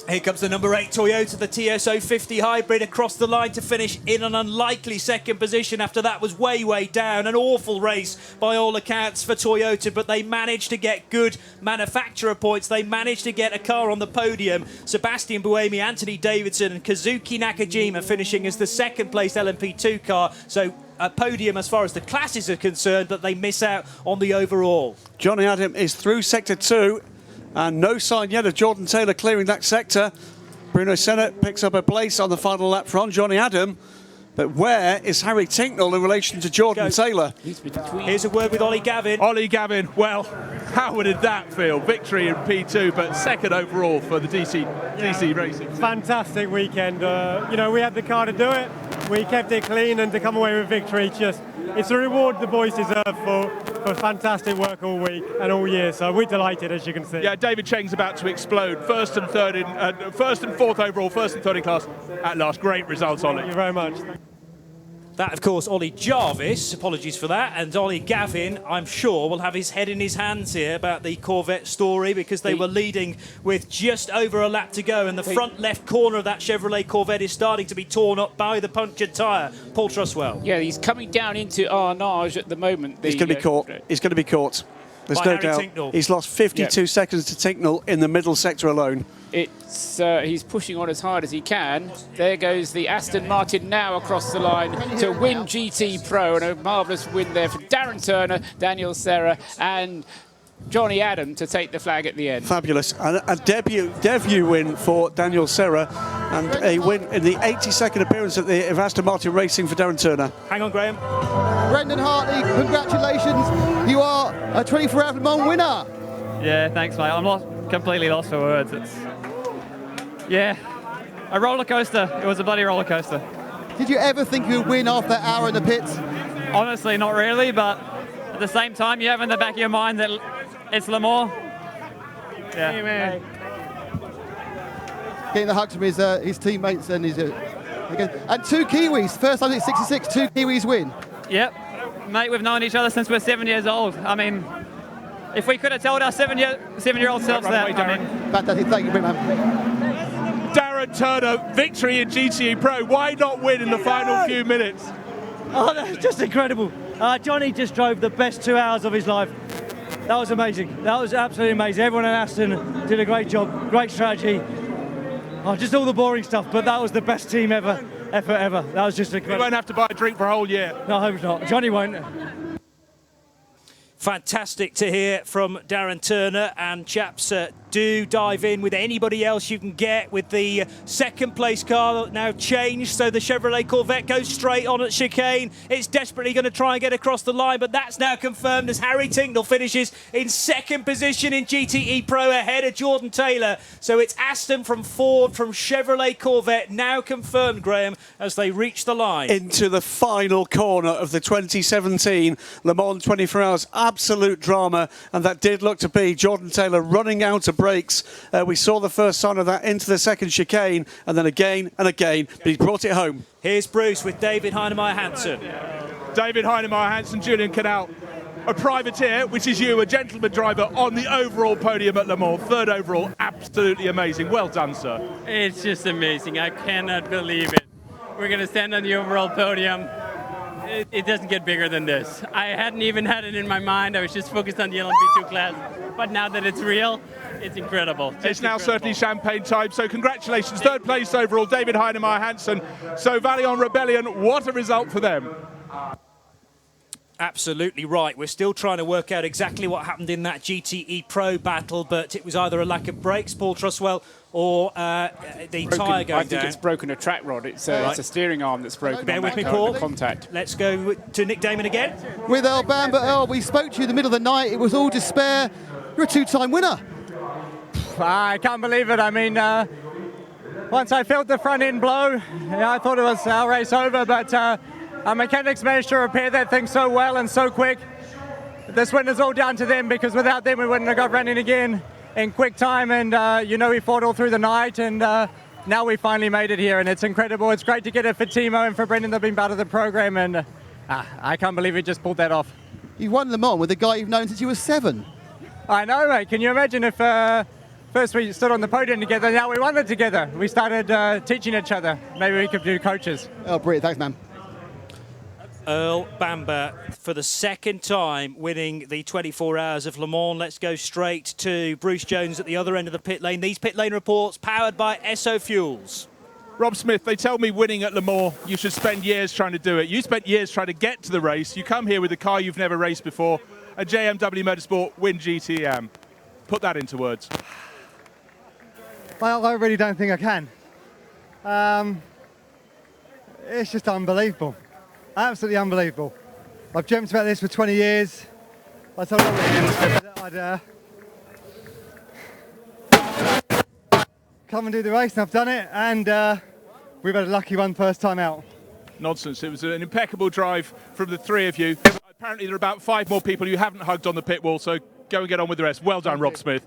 Here comes the number 8 Toyota, the TSO 50 hybrid, across the line to finish in an unlikely second position. After that was way down. An awful race by all accounts for Toyota, but they managed to get good manufacturer points. They managed to get a car on the podium. Sebastian Buemi, Anthony Davidson and Kazuki Nakajima finishing as the second place LMP2 car. So a podium as far as the classes are concerned, but they miss out on the overall. Johnny Adam is through sector 2. And no sign yet of Jordan Taylor clearing that sector. Bruno Senna picks up a place on the final lap from Johnny Adam. But where is Harry Tinknell in relation to Jordan Taylor? Here's a word with Ollie Gavin. Ollie Gavin, well, how did that feel? Victory in P2, but second overall for the DC Racing. Fantastic weekend. You know, we had the car to do it. We kept it clean, and to come away with victory, it's a reward the boys deserve for fantastic work all week and all year. So we're delighted, as you can see. Yeah, David Cheng's about to explode. First and fourth overall, first and third in class at last. Great results, Ollie. Thank you very much. That, of course, Ollie Jarvis, apologies for that, and Ollie Gavin, I'm sure, will have his head in his hands here about the Corvette story, because they were leading with just over a lap to go, and the front left corner of that Chevrolet Corvette is starting to be torn up by the punctured tyre. Paul Truswell. Yeah, he's coming down into Arnage at the moment. He's going to be caught. He's going to be caught. There's By no Harry doubt. Tinknell. He's lost 52 seconds to Tinknell in the middle sector alone. He's pushing on as hard as he can. There goes the Aston Martin now across the line to win GT Pro, and a marvellous win there for Darren Turner, Daniel Serra and Johnny Adam to take the flag at the end. Fabulous. And a debut win for Daniel Serra, and a win in the 82nd appearance of Aston Martin Racing for Darren Turner. Hang on, Graham. Brendan Hartley, congratulations. You are a 24-hour Le Mans winner. Yeah, thanks, mate. I'm completely lost for words. A roller coaster. It was a bloody roller coaster. Did you ever think you would win after that hour in the pits? Honestly, not really, but at the same time, you have in the back of your mind that it's Le Mans. Yeah. Hey, man. Getting the hugs from his teammates and his... and two Kiwis. First time it's 66, two Kiwis win. Yep. Mate, we've known each other since we're 7 years old. I mean, if we could have told our seven-year-old selves that, I mean... Fantastic. Thank you, big man. Darren Turner, victory in GTE Pro. Why not win in the final few minutes? Oh, that was just incredible. Johnny just drove the best 2 hours of his life. That was amazing. That was absolutely amazing. Everyone in Aston did a great job, great strategy. Oh, just all the boring stuff, but that was the best team ever. That was just incredible. You won't have to buy a drink for a whole year. No, I hope not. Johnny won't. Fantastic to hear from Darren Turner, and chaps, do dive in with anybody else you can get with the second place car now changed, so the Chevrolet Corvette goes straight on at chicane. It's desperately going to try and get across the line, but that's now confirmed as Harry Tinknell finishes in second position in GTE Pro ahead of Jordan Taylor. So it's Aston from Ford from Chevrolet Corvette now confirmed, Graham, as they reach the line. Into the final corner of the 2017 Le Mans 24 Hours. Absolute drama, and that did look to be Jordan Taylor running out of brakes. We saw the first sign of that into the second chicane, and then again and again, but he brought it home. Here's Bruce with David Heinemeier Hansen. David Heinemeier Hansen, Julian Canal, a privateer, which is you, a gentleman driver on the overall podium at Le Mans, third overall. Absolutely amazing. Well done, sir. It's just amazing. I cannot believe it. We're going to stand on the overall podium. It doesn't get bigger than this. I hadn't even had it in my mind. I was just focused on the LMP2 class. But now that it's real, it's incredible. It's now certainly champagne time. So congratulations. Third place overall, David Heinemeier Hansen. So Valion Rebellion, what a result for them. Absolutely right. We're still trying to work out exactly what happened in that GTE Pro battle, but it was either a lack of brakes, Paul Truswell, or the tyre going I think down. it's broken a track rod. It's a steering arm that's broken. Bear on with that me, car, Paul. the contact. Let's go to Nick Damon again. With Earl Bamber. Earl, we spoke to you in the middle of the night. It was all despair. You're a two-time winner. I can't believe it. I mean, once I felt the front end blow, I thought it was our race over, but our mechanics managed to repair that thing so well and so quick. This win is all down to them, because without them we wouldn't have got running again in quick time, and we fought all through the night, and now we finally made it here, and it's incredible. It's great to get it for Timo and for Brendan. They've been part of the program, and I can't believe we just pulled that off. You won Le Mans with a guy you've known since you were 7. I know, mate. Can you imagine if first we stood on the podium together, now we won it together. We started teaching each other. Maybe we could do coaches. Oh, brilliant. Thanks, man. Earl Bamber for the second time winning the 24 Hours of Le Mans. Let's go straight to Bruce Jones at the other end of the pit lane. These pit lane reports powered by Esso Fuels. Rob Smith, they tell me winning at Le Mans, you should spend years trying to do it. You spent years trying to get to the race. You come here with a car you've never raced before, a JMW Motorsport Win GTE. Put that into words. Well, I really don't think I can. It's just unbelievable. Absolutely unbelievable. I've dreamt about this for 20 years. I told I'd come and do the race, and I've done it, and we've had a lucky one first time out. Nonsense. It was an impeccable drive from the three of you. Apparently there are about 5 more people you haven't hugged on the pit wall, so go and get on with the rest. Well done, Rob Smith.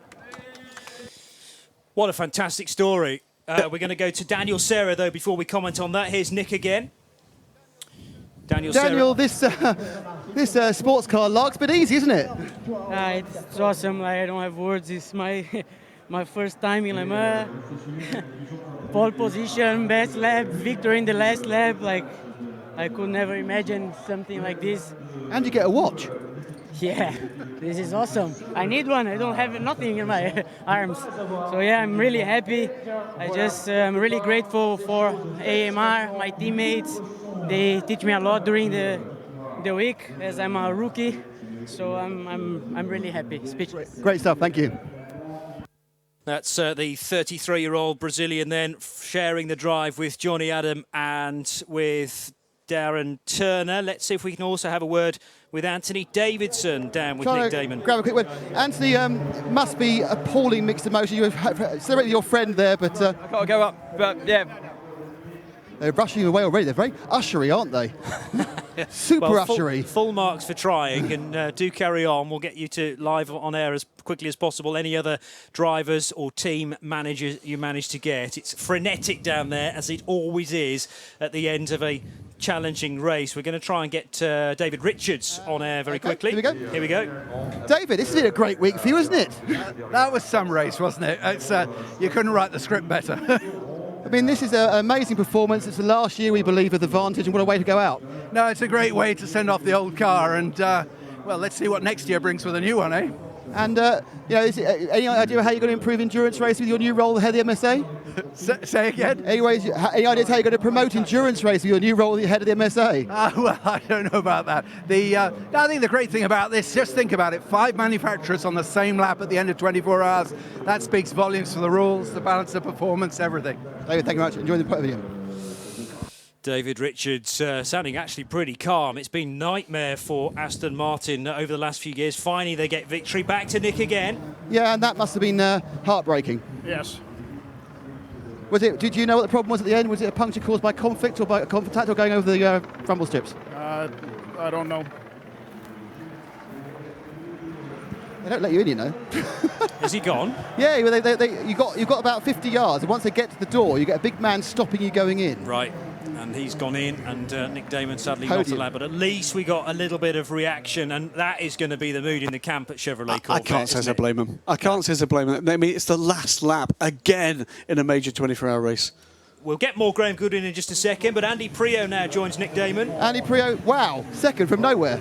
What a fantastic story. We're going to go to Daniel Serra, though, before we comment on that. Here's Nick again. Daniel, this sports car lark's a bit easy, isn't it? It's awesome. I don't have words. It's my first time in Le Mans. Pole position, best lap, victory in the last lap. Like, I could never imagine something like this. And you get a watch. Yeah, this is awesome. I need one. I don't have nothing in my arms. So yeah, I'm really happy. I'm really grateful for AMR, my teammates. They teach me a lot during the week as I'm a rookie. So I'm really happy. Speechless. Great stuff. Thank you. That's the 33-year-old Brazilian then sharing the drive with Johnny Adam and with Darren Turner. Let's see if we can also have a word with Anthony Davidson down with Nick Damon. Grab a quick word. Anthony, must be appalling mixed emotion. You celebrated your friend there, but I've got to go up, but yeah. They're rushing you away already. They're very ushery, aren't they? Super ushery. Full marks for trying, and do carry on. We'll get you to live on air as quickly as possible. Any other drivers or team managers you manage to get. It's frenetic down there, as it always is at the end of a challenging race. We're going to try and get David Richards on air very quickly. Here we go. David, this has been a great week for you, isn't it? That was some race, wasn't it? It's you couldn't write the script better. I mean, this is an amazing performance. It's the last year, we believe, of the Vantage, and what a way to go out. No, it's a great way to send off the old car, and well, let's see what next year brings with a new one, eh? And any idea how you're going to improve endurance race with your new role head of the MSA? Say again? Anyways, any ideas how you're going to promote endurance race with your new role head of the MSA? Well, I don't know about that. I think the great thing about this, just think about it, 5 manufacturers on the same lap at the end of 24 hours. That speaks volumes for the rules, the balance of performance, everything. David, thank you very much. Enjoy the video. David Richards sounding actually pretty calm. It's been nightmare for Aston Martin over the last few years. Finally, they get victory. Back to Nick again. Yeah, and that must have been heartbreaking. Yes. Did you know what the problem was at the end? Was it a puncture caused by conflict or by contact or going over the rumble strips? I don't know. They don't let you in, you know. Has he gone? Yeah, you've got about 50 yards, and once they get to the door, you get a big man stopping you going in. Right, and he's gone in, and Nick Damon sadly not allowed, but at least we got a little bit of reaction, and that is going to be the mood in the camp at Chevrolet Corvette. I can't say I blame him. I can't say I blame him. I mean, it's the last lap again in a major 24-hour race. We'll get more Graham Goodwin in just a second, but Andy Prio now joins Nick Damon. Andy Prio, wow, second from nowhere.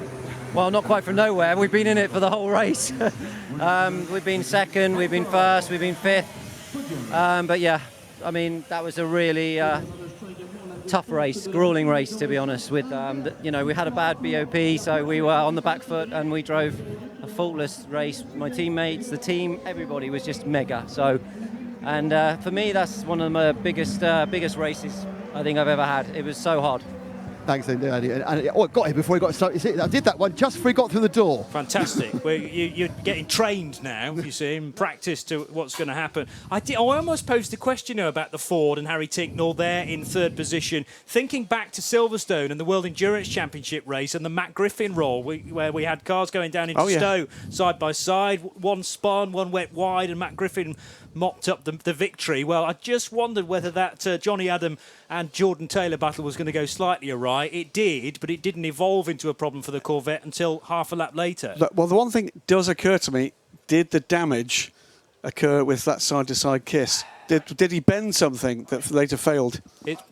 Well, not quite from nowhere. We've been in it for the whole race. We've been second, we've been first, we've been fifth. But yeah, I mean, that was a really tough race, grueling race, to be honest. With we had a bad BOP, so we were on the back foot and we drove a faultless race. My teammates, the team, everybody was just mega. So And for me, that's one of my biggest races I think I've ever had. It was so hard. Thanks, Andy. And got him before he got started. I did that one just before he got through the door. Fantastic. You're getting trained now, you see, in practice to what's going to happen. I almost posed a question about the Ford and Harry Tinknell there in third position, thinking back to Silverstone and the World Endurance Championship race and the Matt Griffin roll, where we had cars going down into Stowe side by side. One spun, one went wide, and Matt Griffin mopped up the victory. Well, I just wondered whether that Johnny Adam and Jordan Taylor battle was going to go slightly awry. It did, but it didn't evolve into a problem for the Corvette until half a lap later. Well, the one thing that does occur to me, did the damage occur with that side-to-side kiss? Did he bend something that later failed?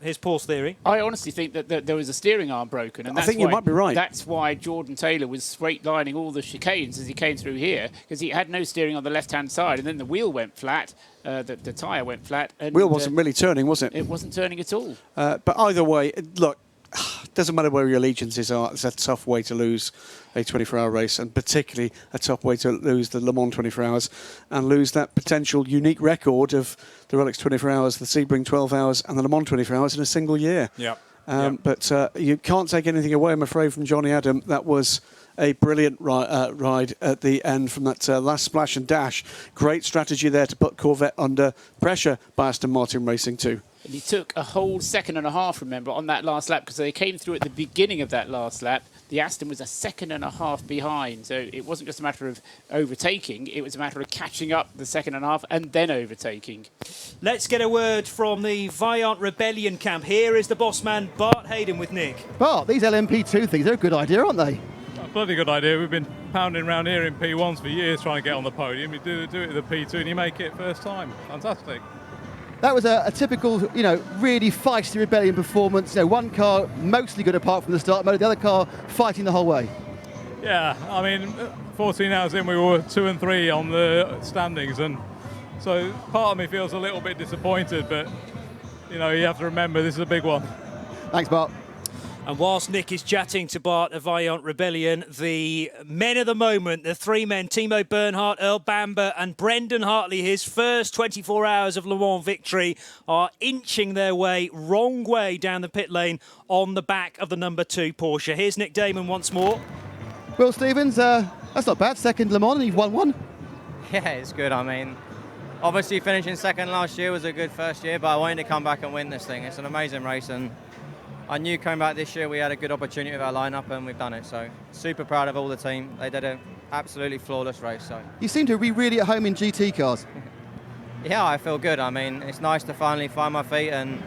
Here's Paul's theory. I honestly think that there was a steering arm broken. And I think you might be right. That's why Jordan Taylor was straight lining all the chicanes as he came through here, because he had no steering on the left-hand side, and then the wheel went flat, the tyre went flat. And wheel wasn't really turning, was it? It wasn't turning at all. But either way, look, doesn't matter where your allegiances are, it's a tough way to lose a 24-hour race, and particularly a tough way to lose the Le Mans 24 hours and lose that potential unique record of the Rolex 24 hours, the Sebring 12 hours and the Le Mans 24 hours in a single year. But you can't take anything away, I'm afraid, from Johnny Adam. That was a brilliant ride at the end from that last splash and dash. Great strategy there to put Corvette under pressure by Aston Martin Racing too. And he took a whole second and a half, remember, on that last lap, because they came through at the beginning of that last lap. The Aston was a second and a half behind. So it wasn't just a matter of overtaking, it was a matter of catching up the second and a half and then overtaking. Let's get a word from the Vaillant Rebellion camp. Here is the boss man, Bart Hayden, with Nick. Bart, these LMP2 things, they're a good idea, aren't they? Bloody good idea. We've been pounding around here in P1s for years trying to get on the podium. You do it with the P2 and you make it first time. Fantastic. That was a typical, really feisty Rebellion performance. One car mostly good apart from the start mode, the other car fighting the whole way. Yeah, I mean, 14 hours in, we were 2 and 3 on the standings, and so part of me feels a little bit disappointed, but, you have to remember this is a big one. Thanks, Bart. And whilst Nick is chatting to Bart of Vaillant Rebellion, the men of the moment, the three men, Timo Bernhardt, Earl Bamber and Brendan Hartley, his first 24 hours of Le Mans victory, are inching their way, wrong way down the pit lane on the back of the number 2 Porsche. Here's Nick Damon once more. Will Stevens, that's not bad. Second Le Mans and you've won one. Yeah, it's good. I mean, obviously finishing second last year was a good first year, but I wanted to come back and win this thing. It's an amazing race, and I knew coming back this year we had a good opportunity with our lineup, and we've done it. So super proud of all the team. They did an absolutely flawless race. So you seem to be really at home in GT cars. Yeah, I feel good. I mean, it's nice to finally find my feet and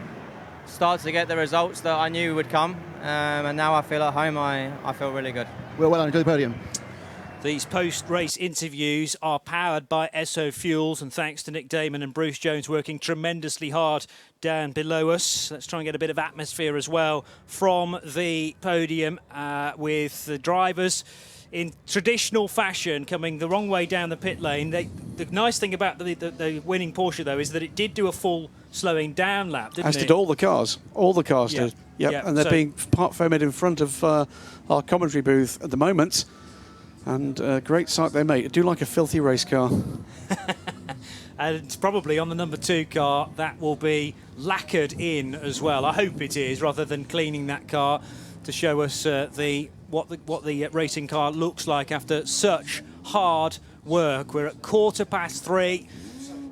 start to get the results that I knew would come. And now I feel at home. I feel really good. Well done. Enjoy the podium. These post-race interviews are powered by Esso Fuels, and thanks to Nick Damon and Bruce Jones working tremendously hard down below us. Let's try and get a bit of atmosphere as well from the podium with the drivers in traditional fashion coming the wrong way down the pit lane. The nice thing about the winning Porsche, though, is that it did do a full slowing down lap, didn't it? As did all the cars. All the cars did. Yep. And they're being fermented in front of our commentary booth at the moment. And great sight they make. I do like a filthy race car. And it's probably on the number 2 car that will be lacquered in as well. I hope it is, rather than cleaning that car to show us what the racing car looks like after such hard work. We're at 3:15,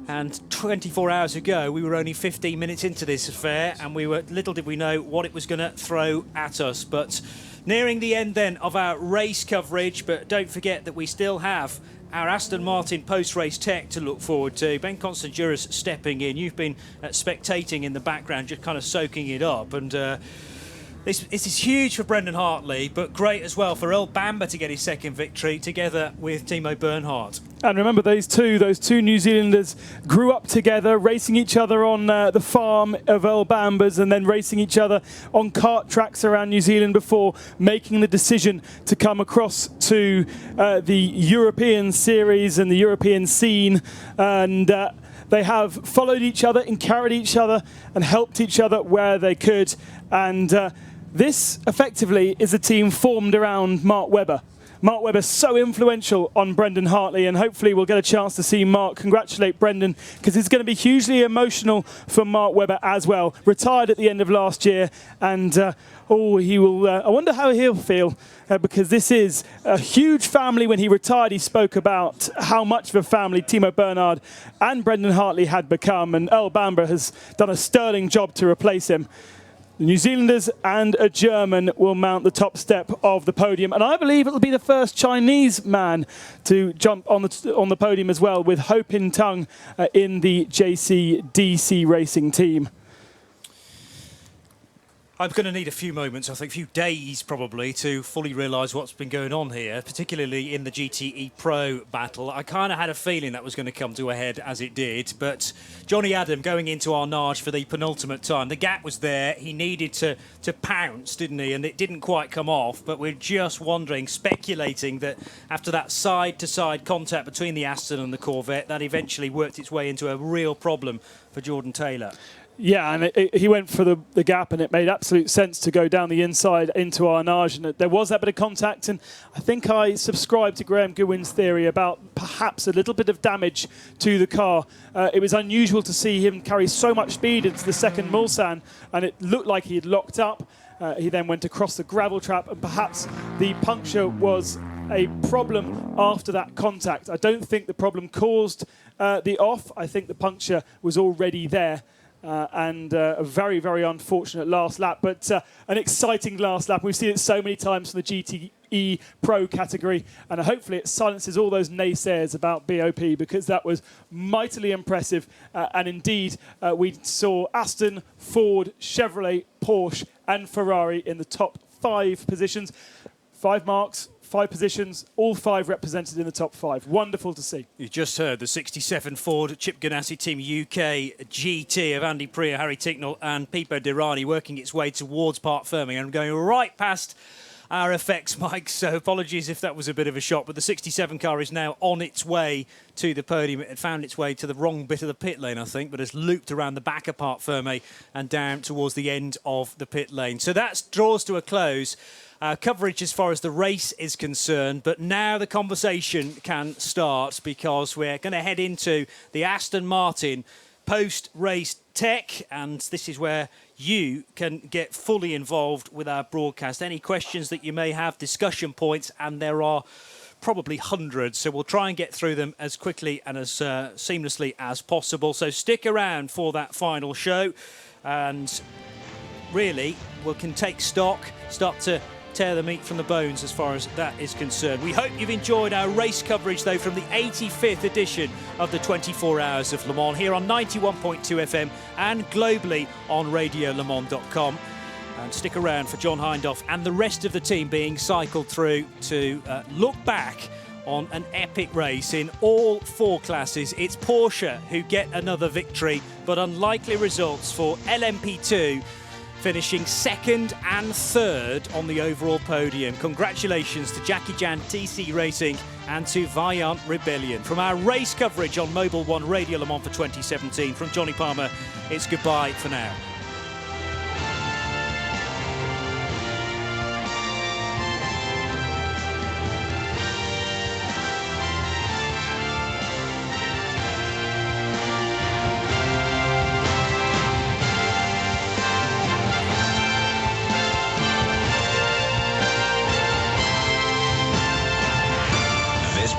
and 24 hours ago we were only 15 minutes into this affair, and little did we know what it was going to throw at us. But nearing the end then of our race coverage, but don't forget that we still have our Aston Martin post-race tech to look forward to. Ben Constanduras stepping in. You've been spectating in the background, just kind of soaking it up. And this is huge for Brendan Hartley, but great as well for Earl Bamber to get his second victory together with Timo Bernhardt. And remember, those two New Zealanders grew up together, racing each other on the farm of Earl Bamber's, and then racing each other on kart tracks around New Zealand before making the decision to come across to the European series and the European scene. And they have followed each other, encouraged each other, and helped each other where they could. And this, effectively, is a team formed around Mark Webber. Mark Webber so influential on Brendan Hartley, and hopefully we'll get a chance to see Mark congratulate Brendan, because it's going to be hugely emotional for Mark Webber as well. Retired at the end of last year, and he will. I wonder how he'll feel, because this is a huge family. When he retired, he spoke about how much of a family Timo Bernhard and Brendan Hartley had become, and Earl Bamber has done a sterling job to replace him. The New Zealanders and a German will mount the top step of the podium, and I believe it'll be the first Chinese man to jump on the podium as well, with Ho Pin Tung in the JCDC racing team. I'm going to need a few moments, I think, a few days probably, to fully realise what's been going on here, particularly in the GTE Pro battle. I kind of had a feeling that was going to come to a head, as it did, but Johnny Adam going into Arnage for the penultimate time, the gap was there. He needed to pounce, didn't he? And it didn't quite come off, but we're just wondering, speculating that after that side-to-side contact between the Aston and the Corvette, that eventually worked its way into a real problem for Jordan Taylor. Yeah, and he went for the gap, and it made absolute sense to go down the inside into Arnage, and there was that bit of contact, and I think I subscribe to Graham Goodwin's theory about perhaps a little bit of damage to the car. It was unusual to see him carry so much speed into the second Mulsanne, and it looked like he had locked up. He then went across the gravel trap, and perhaps the puncture was a problem after that contact. I don't think the problem caused the off. I think the puncture was already there. And a very, very unfortunate last lap, but an exciting last lap. We've seen it so many times from the GTE Pro category, and hopefully it silences all those naysayers about BOP, because that was mightily impressive. And indeed, we saw Aston, Ford, Chevrolet, Porsche and Ferrari in the top 5 positions. 5 marks, 5 positions, all 5 represented in the top 5. Wonderful to see. You just heard the 67 Ford Chip Ganassi Team UK GT of Andy Priya, Harry Ticknell and Pipo Derani working its way towards Parc Fermé and going right past our effects mic, so apologies if that was a bit of a shock, but the 67 car is now on its way to the podium. It had found its way to the wrong bit of the pit lane, I think, but has looped around the back of Parc Fermé and down towards the end of the pit lane. So that draws to a close coverage as far as the race is concerned, but now the conversation can start, because we're going to head into the Aston Martin post-race tech, and this is where you can get fully involved with our broadcast. Any questions that you may have, discussion points, and there are probably hundreds, so we'll try and get through them as quickly and as seamlessly as possible. So stick around for that final show, and really we can take stock, start to tear the meat from the bones as far as that is concerned. We hope you've enjoyed our race coverage, though, from the 85th edition of the 24 Hours of Le Mans here on 91.2 FM and globally on radiolemans.com. And stick around for John Hindhaugh and the rest of the team being cycled through to look back on an epic race in all 4 classes. It's Porsche who get another victory, but unlikely results for LMP2, finishing 2nd and 3rd on the overall podium. Congratulations to Jackie Jan TC Racing and to Vaillant Rebellion. From our race coverage on Mobil 1 Radio Le Mans for 2017, from Johnny Palmer, it's goodbye for now.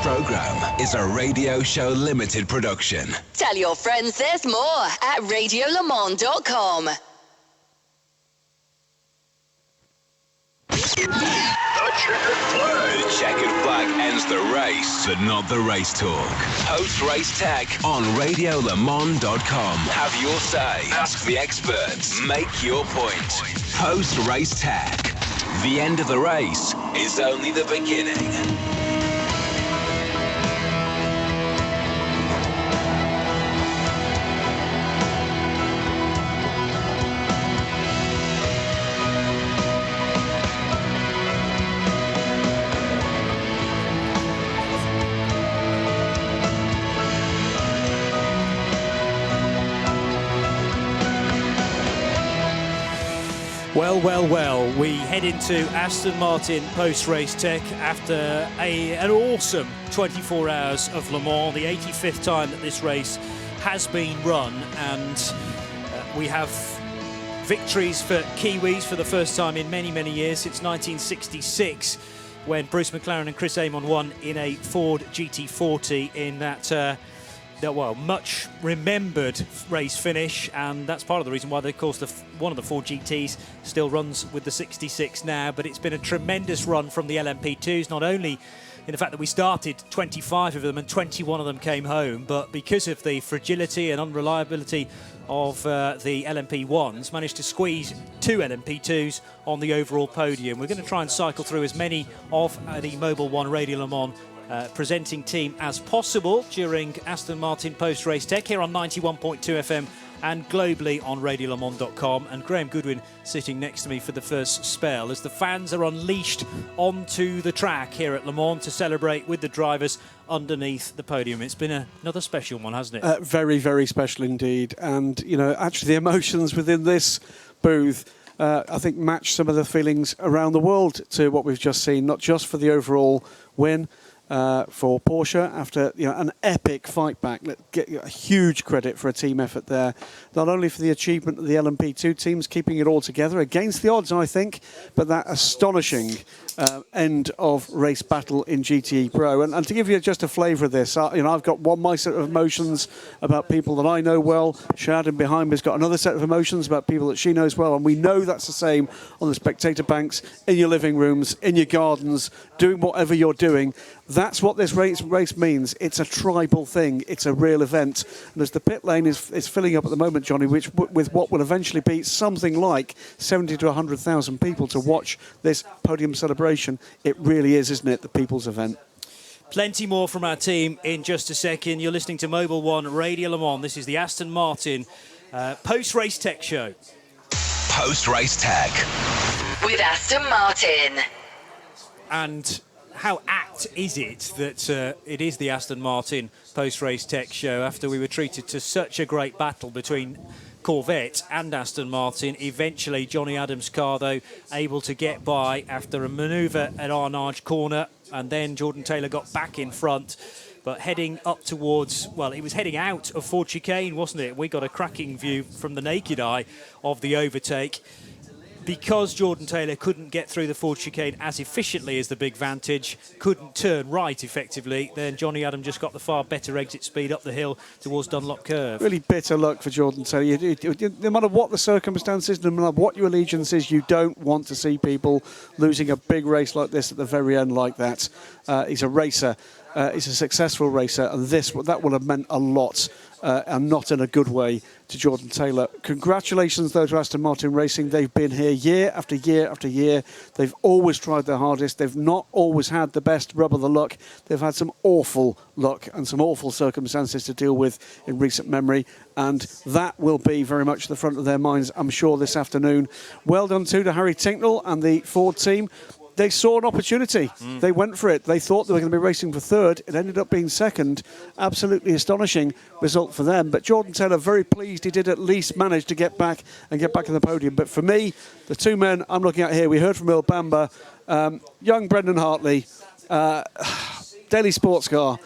Program is a Radio Show Limited production. Tell your friends there's more at radiolemans.com. The checkered flag ends the race, but not the race talk. Post-race tech on radiolemans.com. Have your say. Ask the experts. Make your point. Post-race tech. The end of the race is only the beginning. Well, well, well, we head into Aston Martin post-race tech after an awesome 24 hours of Le Mans, the 85th time that this race has been run, and we have victories for Kiwis for the first time in many, many years, since 1966, when Bruce McLaren and Chris Amon won in a Ford GT40 in that much remembered race finish, and that's part of the reason why, of course, one of the Ford GTs still runs with the 66 now. But it's been a tremendous run from the LMP2s, not only in the fact that we started 25 of them and 21 of them came home, but because of the fragility and unreliability of the LMP1s, managed to squeeze 2 LMP2s on the overall podium. We're going to try and cycle through as many of the Mobil 1 Radio Le Mans presenting team as possible during Aston Martin post-race tech here on 91.2 FM and globally on radiolemans.com. And Graham Goodwin sitting next to me for the first spell as the fans are unleashed onto the track here at Le Mans to celebrate with the drivers underneath the podium. It's been another special one, hasn't it? Very, very special indeed. And, you know, actually the emotions within this booth I think match some of the feelings around the world to what we've just seen, not just for the overall win for Porsche after an epic fight back. Let's get a huge credit for a team effort there, not only for the achievement of the LMP2 teams keeping it all together against the odds, I think, but that astonishing end of race battle in GTE Pro. And to give you just a flavour of this, I've got my set of emotions about people that I know well. Shadon behind me has got another set of emotions about people that she knows well, and we know that's the same on the spectator banks, in your living rooms, in your gardens, doing whatever you're doing. That's what this race means. It's a tribal thing. It's a real event. And as the pit lane is filling up at the moment, Johnny, with what will eventually be something like 70 to 100,000 people to watch this podium celebration, it really is, isn't it, the people's event. Plenty more from our team in just a second. You're listening to Mobil 1 Radio Le Mans. This is the Aston Martin post-race tech show. Post-race tech. With Aston Martin. And how apt is it that it is the Aston Martin post-race tech show after we were treated to such a great battle between Corvette and Aston Martin. Eventually, Johnny Adams' car, though, able to get by after a manoeuvre at Arnage Corner, and then Jordan Taylor got back in front. But heading up towards, well, it was heading out of Ford Chicane, wasn't it? We got a cracking view from the naked eye of the overtake. Because Jordan Taylor couldn't get through the Ford Chicane as efficiently as the Big Vantage, couldn't turn right effectively, then Johnny Adam just got the far better exit speed up the hill towards Dunlop Curve. Really bitter luck for Jordan Taylor. No matter what the circumstances, no matter what your allegiance is, you don't want to see people losing a big race like this at the very end like that. He's a racer. He's a successful racer, and that would have meant a lot, and not in a good way, to Jordan Taylor. Congratulations, though, to Aston Martin Racing. They've been here year after year after year. They've always tried their hardest. They've not always had the best rub of the luck. They've had some awful luck and some awful circumstances to deal with in recent memory, and that will be very much the front of their minds, I'm sure, this afternoon. Well done, too, to Harry Tinknell and the Ford team. They saw an opportunity. They went for it. They thought they were going to be racing for third. It ended up being second. Absolutely astonishing result for them. But Jordan Taylor, very pleased he did at least manage to get back in the podium. But for me, the two men I'm looking at here, we heard from Earl Bamber, young Brendan Hartley, Daily Sports Car,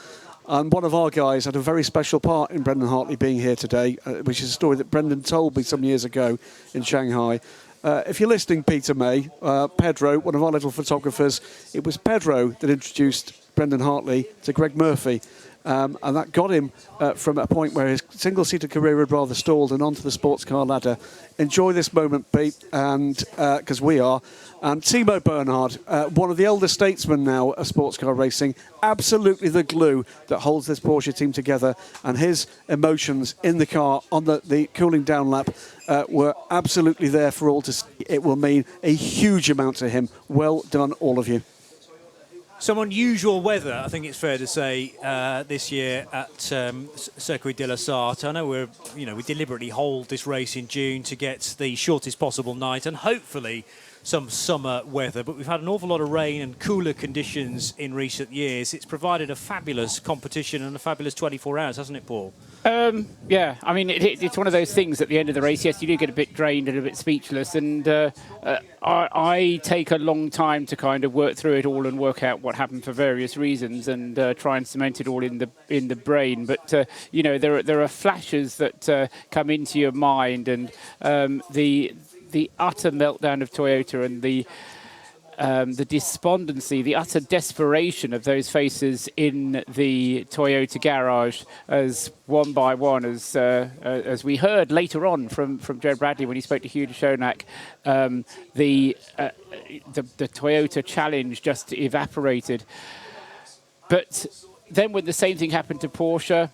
and one of our guys had a very special part in Brendan Hartley being here today, which is a story that Brendan told me some years ago in Shanghai. If you're listening, Peter May, Pedro, one of our little photographers, it was Pedro that introduced Brendan Hartley to Greg Murphy. And that got him from a point where his single-seater career had rather stalled and onto the sports car ladder. Enjoy this moment, Pete, and because we are. And Timo Bernhard, one of the elder statesmen now of sports car racing, absolutely the glue that holds this Porsche team together. And his emotions in the car on the cooling down lap were absolutely there for all to see. It will mean a huge amount to him. Well done, all of you. Some unusual weather, I think it's fair to say, this year at Circuit de la Sarthe. I know we deliberately hold this race in June to get the shortest possible night, and hopefully some summer weather, but we've had an awful lot of rain and cooler conditions in recent years. It's provided a fabulous competition and a fabulous 24 hours, hasn't it, Paul? Yeah, I mean, it's one of those things at the end of the race. Yes, you do get a bit drained and a bit speechless, and I take a long time to kind of work through it all and work out what happened for various reasons, and try and cement it all in the brain. But you know, there are flashes that come into your mind, and the utter meltdown of Toyota and the despondency, the utter desperation of those faces in the Toyota garage, as one by one, as we heard later on from Jared Bradley when he spoke to Hugh de Schoenack, the Toyota challenge just evaporated. But then when the same thing happened to Porsche,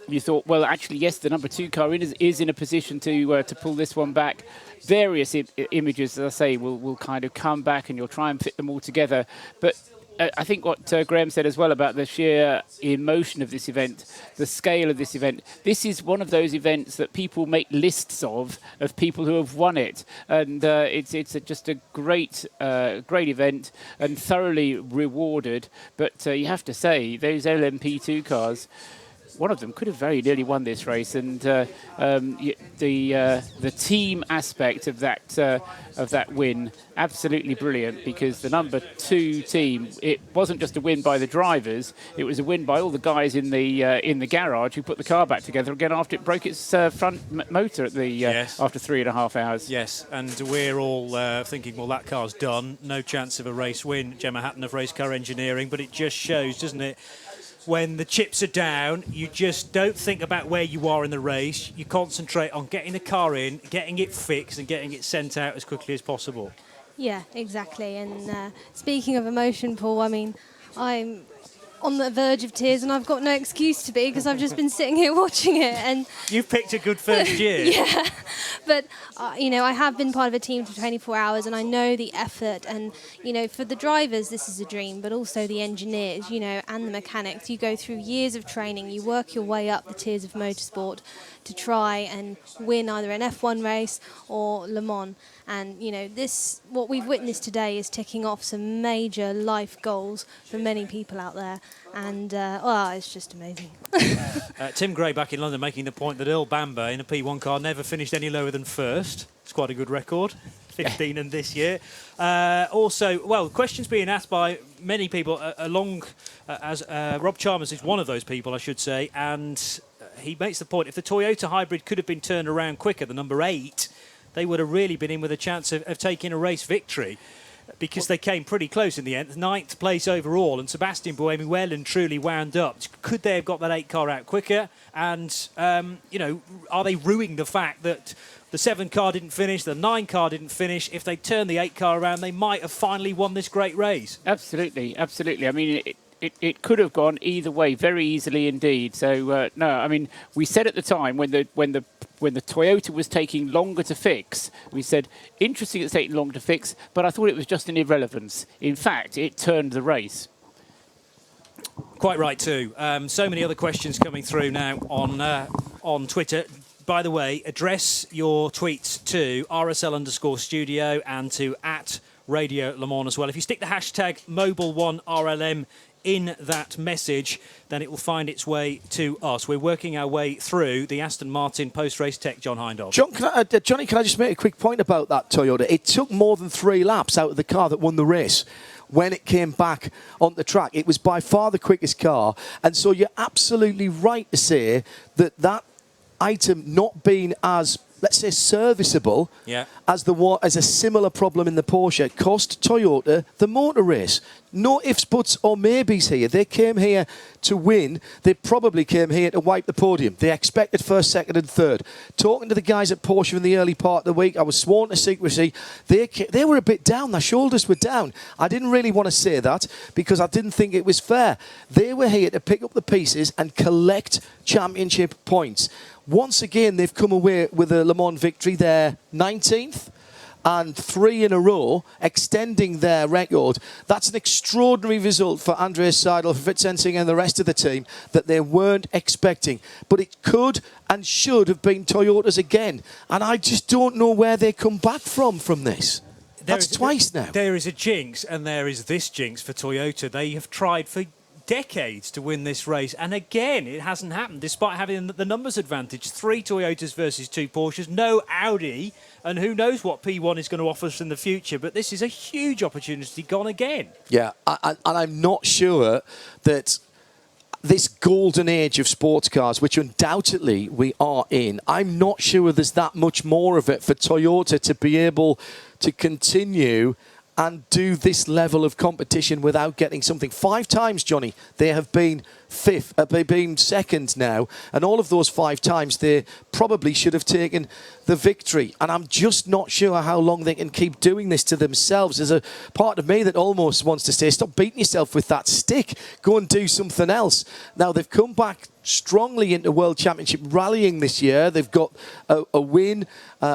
you thought, well, actually, yes, the number 2 car is in a position to pull this one back. Various images, as I say, will kind of come back, and you'll try and fit them all together. But I think what Graham said as well about the sheer emotion of this event, the scale of this event. This is one of those events that people make lists of people who have won it, and it's just a great event and thoroughly rewarded. But you have to say, those LMP2 cars, one of them could have very nearly won this race, and the team aspect of that win, absolutely brilliant, because the number 2 team, it wasn't just a win by the drivers, it was a win by all the guys in the garage who put the car back together again after it broke its front motor at the after 3.5 hours. Yes, and we're all thinking, well, that car's done, no chance of a race win. Gemma Hatton of Race Car Engineering, but it just shows, doesn't it? When the chips are down, you just don't think about where you are in the race. You concentrate on getting the car in, getting it fixed, and getting it sent out as quickly as possible. Yeah, exactly. And speaking of emotion, Paul, I mean, I'm on the verge of tears, and I've got no excuse to be, because I've just been sitting here watching it. And you've picked a good first year. Yeah, but you know, I have been part of a team for 24 hours, and I know the effort. And you know, for the drivers, this is a dream, but also the engineers, you know, and the mechanics. You go through years of training, you work your way up the tiers of motorsport to try and win either an F1 race or Le Mans. And you know, this, what we've witnessed today, is ticking off some major life goals for many people out there. And well, it's just amazing. Tim Gray back in London making the point that Earl Bamber in a P1 car never finished any lower than first. It's quite a good record, 15 in this year. Also, well, questions being asked by many people as Rob Chalmers is one of those people, I should say, and he makes the point, if the Toyota hybrid could have been turned around quicker, the number 8, they would have really been in with a chance of taking a race victory, because they came pretty close in the end. 9th place overall, and Sebastian Buemi well and truly wound up. Could they have got that 8 car out quicker? And, you know, are they ruining the fact that the 7 car didn't finish, the 9 car didn't finish? If they turned the 8 car around, they might have finally won this great race. Absolutely, absolutely. I mean, it could have gone either way very easily indeed. So no, I mean, we said at the time when the Toyota was taking longer to fix, we said, interesting it's taking longer to fix, but I thought it was just an irrelevance. In fact, it turned the race. Quite right too. So many other questions coming through now on Twitter. By the way, address your tweets to RSL_studio and to @Radio Le Mans as well. If you stick the hashtag Mobil1RLM in that message, then it will find its way to us. We're working our way through the Aston Martin post-race tech. John Hindhaugh. Johnny, can I just make a quick point about that Toyota? It took more than 3 laps out of the car that won the race. When it came back on the track, it was by far the quickest car. And so you're absolutely right to say that item not being as, let's say, serviceable as a similar problem in the Porsche cost Toyota the motor race. No ifs, buts or maybes here. They came here to win. They probably came here to wipe the podium. They expected first, second and third. Talking to the guys at Porsche in the early part of the week, I was sworn to secrecy. They were a bit down. Their shoulders were down. I didn't really want to say that because I didn't think it was fair. They were here to pick up the pieces and collect championship points. Once again, they've come away with a Le Mans victory, their 19th and 3 in a row, extending their record. That's an extraordinary result for Andreas Seidel, for Fritz Ensing and the rest of the team that they weren't expecting. But it could and should have been Toyota's again. And I just don't know where they come back from this. That's twice now. There is a jinx, and there is this jinx for Toyota. They have tried for decades to win this race, and again, it hasn't happened, despite having the numbers advantage. 3 Toyotas versus 2 Porsches, no Audi, and who knows what P1 is going to offer us in the future, but this is a huge opportunity gone again. Yeah, and I'm not sure that this golden age of sports cars, which undoubtedly we are in, I'm not sure there's that much more of it for Toyota to be able to continue and do this level of competition without getting something. 5 times, Johnny, they have been they've been second now, and all of those 5 times they probably should have taken the victory. And I'm just not sure how long they can keep doing this to themselves. There's a part of me that almost wants to say, stop beating yourself with that stick. Go and do something else. Now, they've come back strongly into World Championship rallying this year. They've got a win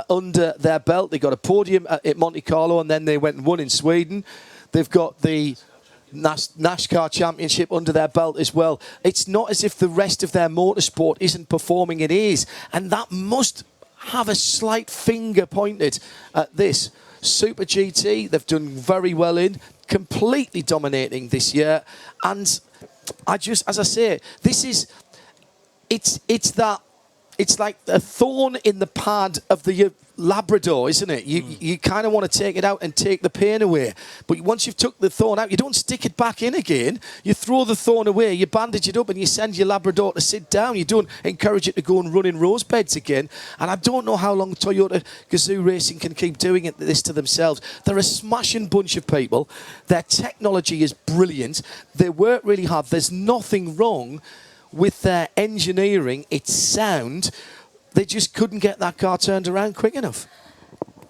under their belt. They got a podium at Monte Carlo, and then they went and won in Sweden. They've got the NASCAR Championship under their belt as well. It's not as if the rest of their motorsport isn't performing. It is, and that must have a slight finger pointed at this. Super GT, they've done very well in, completely dominating this year. And I just, as I say, this is, it's like a thorn in the pad of the Labrador, isn't it? You kind of want to take it out and take the pain away. But once you've took the thorn out, you don't stick it back in again. You throw the thorn away, you bandage it up, and you send your Labrador to sit down. You don't encourage it to go and run in rose beds again. And I don't know how long Toyota Gazoo Racing can keep doing this to themselves. They're a smashing bunch of people. Their technology is brilliant. They work really hard. There's nothing wrong with their engineering. It's sound. They just couldn't get that car turned around quick enough.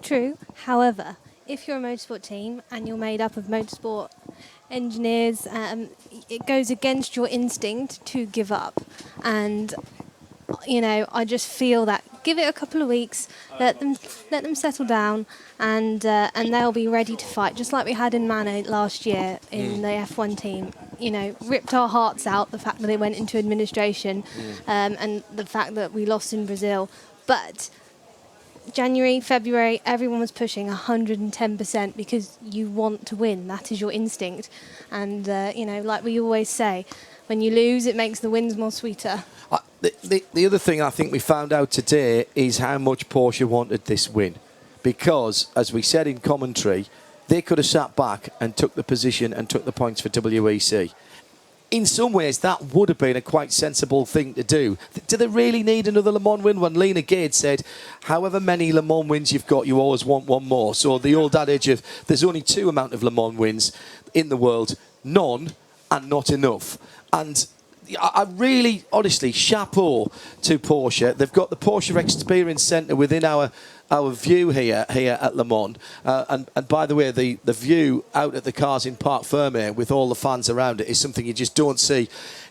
True. However, if you're a motorsport team and you're made up of motorsport engineers, it goes against your instinct to give up. And, you know, I just feel that give it a couple of weeks, let them settle down, and they'll be ready to fight, just like we had in Mano last year in the F1 team. You know, ripped our hearts out, the fact that they went into administration, and the fact that we lost in Brazil. But January, February, everyone was pushing 110% because you want to win. That is your instinct. And, you know, like we always say, when you lose, it makes the wins more sweeter. The other thing I think we found out today is how much Porsche wanted this win. Because, as we said in commentary, they could have sat back and took the position and took the points for WEC. In some ways, that would have been a quite sensible thing to do. Do they really need another Le Mans win? When Lena Gade said, however many Le Mans wins you've got, you always want one more. So the old adage of there's only 2 amount of Le Mans wins in the world, none and not enough. And I really, honestly, chapeau to Porsche. They've got the Porsche Experience Centre within our view here at Le Mans. And by the way, the view out at the cars in Parc Fermé with all the fans around it is something you just don't see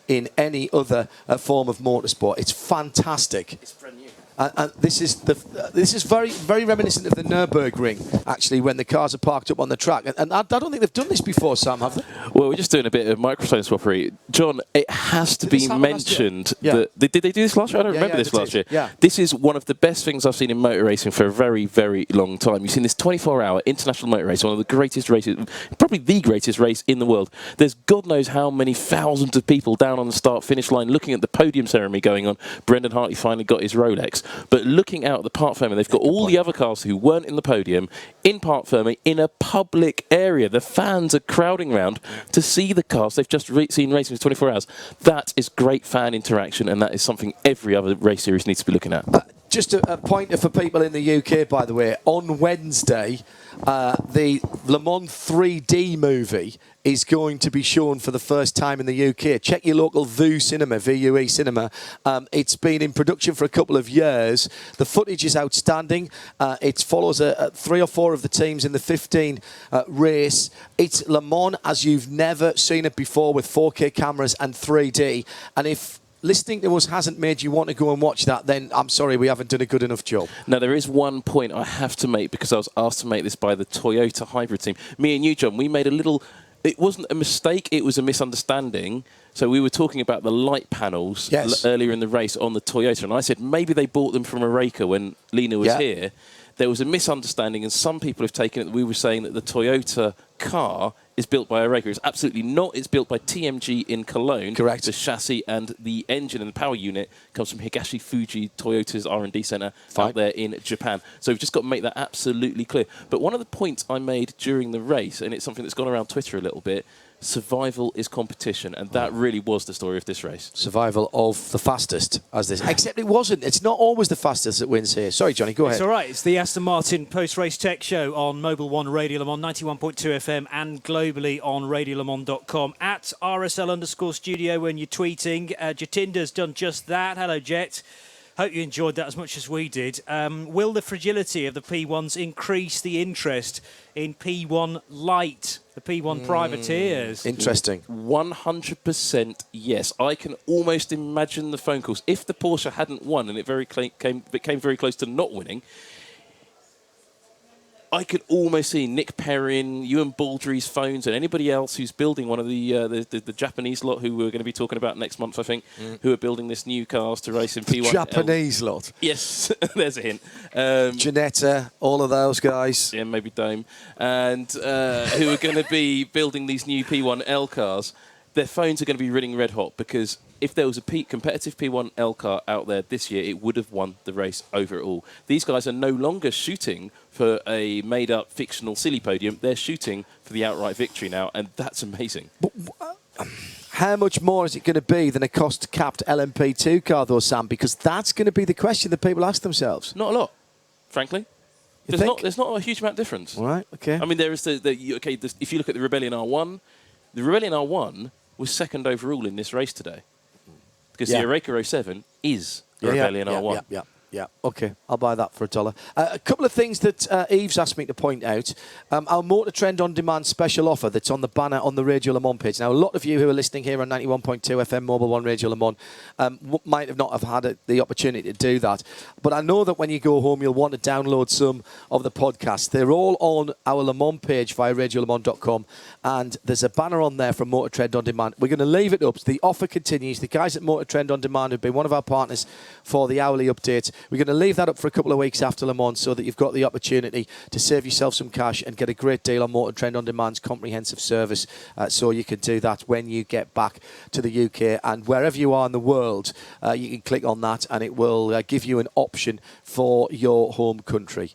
in any other form of motorsport. It's fantastic. It's brand new. And this is very, very reminiscent of the Nürburgring, actually, when the cars are parked up on the track. And I don't think they've done this before, Sam, have they? Well, we're just doing a bit of microphone swappery. John, it has to be mentioned that... Did they do this last year? I don't remember this last year. Yeah. This is one of the best things I've seen in motor racing for a very, very long time. You've seen this 24-hour international motor race, one of the greatest races, probably the greatest race in the world. There's God knows how many thousands of people down on the start-finish line looking at the podium ceremony going on. Brendan Hartley finally got his Rolex. But looking out at the Parc Fermé, they've got all the other cars who weren't in the podium in Parc Fermé in a public area. The fans are crowding around to see the cars they've just seen racing for 24 hours. That is great fan interaction, and that is something every other race series needs to be looking at. Just a pointer for people in the UK, by the way. On Wednesday, the Le Mans 3D movie is going to be shown for the first time in the UK. Check your local VUE cinema, VUE cinema. It's been in production for a couple of years. The footage is outstanding. It follows 3 or 4 of the teams in the 15 race. It's Le Mans as you've never seen it before, with 4K cameras and 3D. And if listening to us hasn't made you want to go and watch that, then I'm sorry, we haven't done a good enough job. Now, there is one point I have to make, because I was asked to make this by the Toyota hybrid team. Me and you, John, we made a little... It wasn't a mistake, it was a misunderstanding. So we were talking about the light panels earlier in the race on the Toyota, and I said maybe they bought them from Oreca when Lena was here. there was a misunderstanding, and some people have taken it that we were saying that the Toyota car is built by Oreca. It's absolutely not. It's built by TMG in Cologne. Correct. The chassis and the engine and the power unit comes from Higashi Fuji Toyota's R&D centre out there in Japan. So we've just got to make that absolutely clear. But one of the points I made during the race, and it's something that's gone around Twitter a little bit, survival is competition, and that really was the story of this race. Survival of the fastest, as this. Except it wasn't. It's not always the fastest that wins here. Sorry, Johnny, go ahead. It's all right. It's the Aston Martin post-race tech show on Mobil 1 Radio Le Mans, 91.2 FM, and globally on radiolemans.com. At RSL_studio when you're tweeting. Jatinder's done just that. Hello, Jet. Hope you enjoyed that as much as we did. Will the fragility of the P1s increase the interest in P1 Light, the P1 privateers? Interesting. 100% yes. I can almost imagine the phone calls. If the Porsche hadn't won and it came very close to not winning, I could almost see Nick Perrin, Ewan Baldry's phones, and anybody else who's building one of the Japanese lot who we're going to be talking about next month, I think, who are building this new cars to race in P1. Japanese lot. Yes, there's a hint. Janetta, all of those guys. Yeah, maybe Dome. And who are going to be building these new P1L cars. Their phones are going to be running red hot because if there was a competitive P1L car out there this year, it would have won the race overall. These guys are no longer shooting for a made-up, fictional, silly podium. They're shooting for the outright victory now, and that's amazing. How much more is it going to be than a cost-capped LMP2 car, though, Sam? Because that's going to be the question that people ask themselves. Not a lot, frankly. There's not a huge amount of difference. All right, okay. I mean, there is if you look at the Rebellion R1, the Rebellion R1 was second overall in this race today. Because the Oreca 07 is the Rebellion R1. Yeah, okay. I'll buy that for $1. A couple of things that Eve's asked me to point out. Our Motor Trend On Demand special offer that's on the banner on the Radio Le Mans page. Now, a lot of you who are listening here on 91.2 FM, Mobil 1 Radio Le Mans, might have not have had the opportunity to do that. But I know that when you go home, you'll want to download some of the podcasts. They're all on our Le Mans page via radiolemans.com. And there's a banner on there from Motor Trend On Demand. We're going to leave it up. The offer continues. The guys at Motor Trend On Demand have been one of our partners for the hourly update. We're going to leave that up for a couple of weeks after Le Mans so that you've got the opportunity to save yourself some cash and get a great deal on Motor Trend On Demand's comprehensive service. So you can do that when you get back to the UK. And wherever you are in the world, you can click on that and it will give you an option for your home country.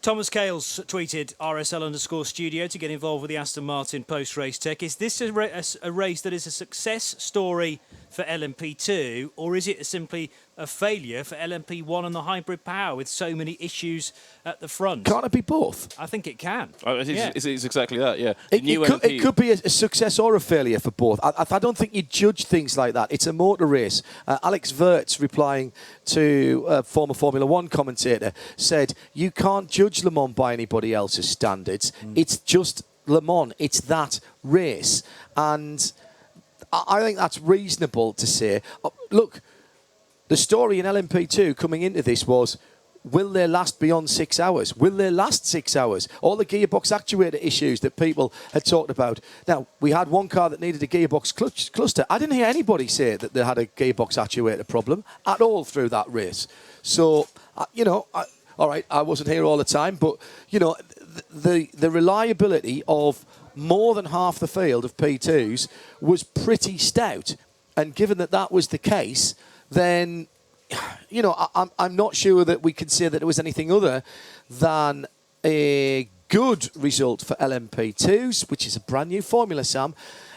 Thomas Cales tweeted RSL_studio to get involved with the Aston Martin post-race tech. Is this a race that is a success story for LMP2, or is it simply a failure for LMP1 and the hybrid power with so many issues at the front? Can't it be both? I think it can. It's exactly that, yeah. It could be a success or a failure for both. I don't think you judge things like that. It's a motor race. Alex Wirtz, replying to a former Formula One commentator, said, you can't judge Le Mans by anybody else's standards. It's just Le Mans. It's that race. And I think that's reasonable to say. Look, the story in LMP2 coming into this was, will they last beyond 6 hours? Will they last 6 hours? All the gearbox actuator issues that people had talked about. Now, we had one car that needed a gearbox cluster. I didn't hear anybody say that they had a gearbox actuator problem at all through that race. So, all right, I wasn't here all the time, but, the reliability of more than half the field of P2s was pretty stout. And given that was the case, then, I'm not sure that we can say that it was anything other than a good result for LMP2s, which is a brand new formula, Sam.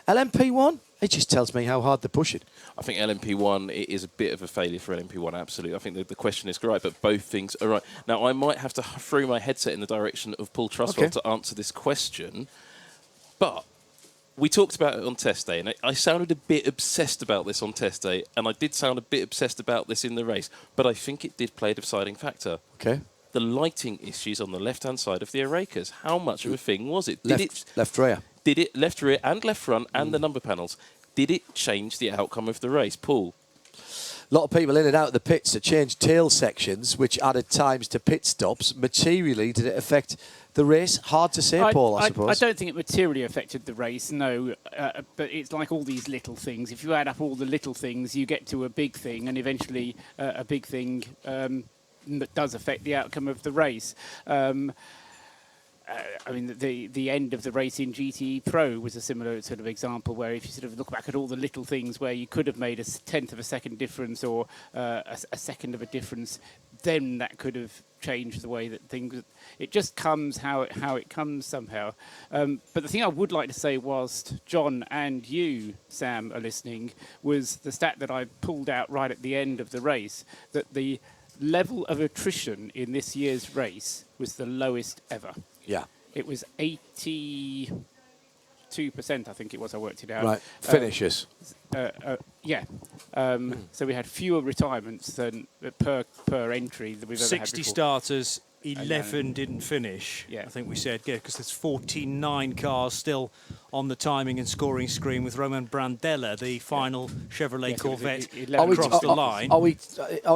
LMP1, it just tells me how hard they're pushing. I think LMP1 is a bit of a failure for LMP1, absolutely. I think the question is right, but both things are right. Now, I might have to throw my headset in the direction of Paul Truswell to answer this question, but we talked about it on test day, and I sounded a bit obsessed about this on test day, and I did sound a bit obsessed about this in the race, but I think it did play a deciding factor. Okay. The lighting issues on the left-hand side of the Orecas. How much of a thing was it? Left rear. Did it left rear and left front and the number panels? Did it change the outcome of the race, Paul? A lot of people in and out of the pits that changed tail sections, which added times to pit stops. Materially, did it affect the race? Hard to say, Paul, I suppose. I don't think it materially affected the race, no. But it's like all these little things. If you add up all the little things, you get to a big thing, and eventually a big thing that does affect the outcome of the race. I mean, the end of the race in GTE Pro was a similar sort of example where if you sort of look back at all the little things where you could have made a tenth of a second difference or a second of a difference, then that could have changed the way that things... It just comes how it comes somehow. But the thing I would like to say whilst John and you, Sam, are listening was the stat that I pulled out right at the end of the race, that the level of attrition in this year's race was the lowest ever. Yeah. It was 82%, I think it was. I worked it out. Right. Finishes. Yeah. So we had fewer retirements than per entry that we've ever had 60 before. starters, 11 didn't finish. Yeah. I think we said, because there's 49 cars still on the timing and scoring screen with Roman Brandella, the final Chevrolet Corvette, across the line. Are we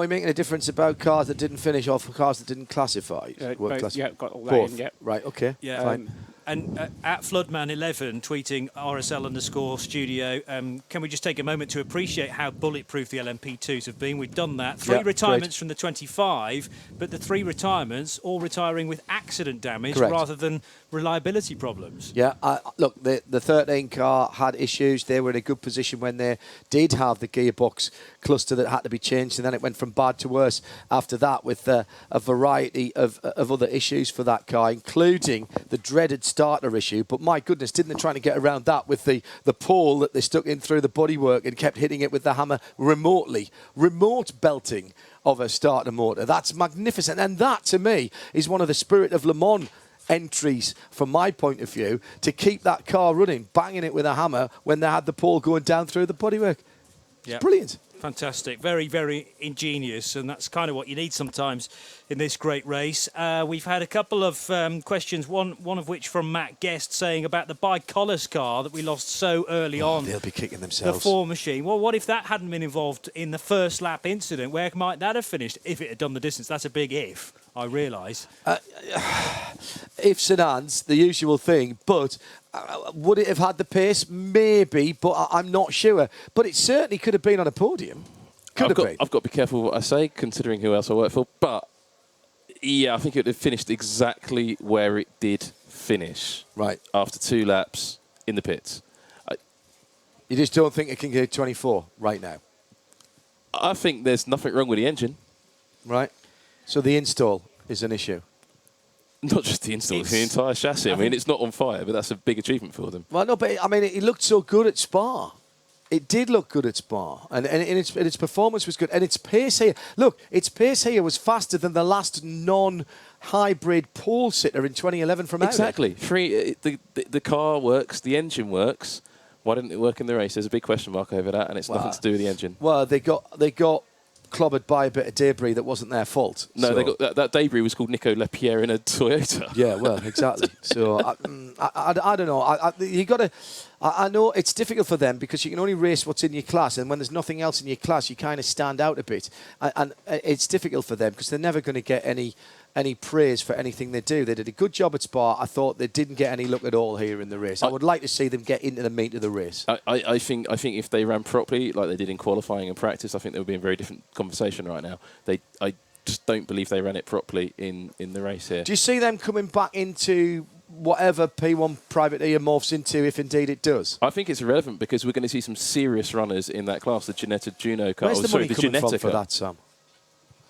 making a difference about cars that didn't finish or for cars that didn't classify? Yeah, got all that Both. in, yeah. Right, okay. Yeah. Fine. And at Floodman11 tweeting RSL_studio, can we just take a moment to appreciate how bulletproof the LMP2s have been? We've done that. 3 retirements from the 25, but the 3 retirements all retiring with accident damage rather than reliability problems. Yeah, look, the 13 car had issues. They were in a good position when they did have the gearbox cluster that had to be changed, and then it went from bad to worse after that with a variety of other issues for that car, including the dreaded starter issue. But my goodness, didn't they try to get around that with the pole that they stuck in through the bodywork and kept hitting it with the hammer remotely, remote belting of a starter motor. That's magnificent, and that to me is one of the Spirit of Le Mans entries from my point of view, to keep that car running, banging it with a hammer when they had the pole going down through the bodywork. It's brilliant. Fantastic. Very, very ingenious, and that's kind of what you need sometimes in this great race. We've had a couple of questions, one of which from Matt Guest saying about the Bicolis car that we lost so early on. They'll be kicking themselves. The 4 machine. Well, what if that hadn't been involved in the first lap incident? Where might that have finished if it had done the distance? That's a big if, I realise. Ifs and ands, the usual thing, but would it have had the pace? Maybe, but I'm not sure. But it certainly could have been on a podium. I've got to be careful what I say, considering who else I work for. But, yeah, I think it would have finished exactly where it did finish. Right. After 2 laps in the pits. You just don't think it can go 24 right now? I think there's nothing wrong with the engine. Right. So the install is an issue? Not just the install, it's the entire chassis. I mean, it's not on fire, but that's a big achievement for them. Well, no, but I mean, it looked so good at Spa. It did look good at Spa, and its performance was good, and its pace here. Look, its pace here was faster than the last non-hybrid pole sitter in 2011 from Audi. Exactly. The car works, the engine works. Why didn't it work in the race? There's a big question mark over that, and it's nothing to do with the engine. Well, they got clobbered by a bit of debris that wasn't their fault. No, so. they got that debris was called Nico Lapierre in a Toyota. Yeah, well, exactly. So I don't know. You got to. I know it's difficult for them because you can only race what's in your class, and when there's nothing else in your class, you kind of stand out a bit, and it's difficult for them because they're never going to get any praise for anything they do. They did a good job at Spa. I thought they didn't get any look at all here in the race. I would like to see them get into the meat of the race. I think if they ran properly, like they did in qualifying and practice, I think there would be a very different conversation right now. I just don't believe they ran it properly in the race here. Do you see them coming back into whatever P1 Privateer morphs into, if indeed it does? I think it's irrelevant because we're going to see some serious runners in that class, the Ginetta Juno car. Where's the money coming from for that, Sam?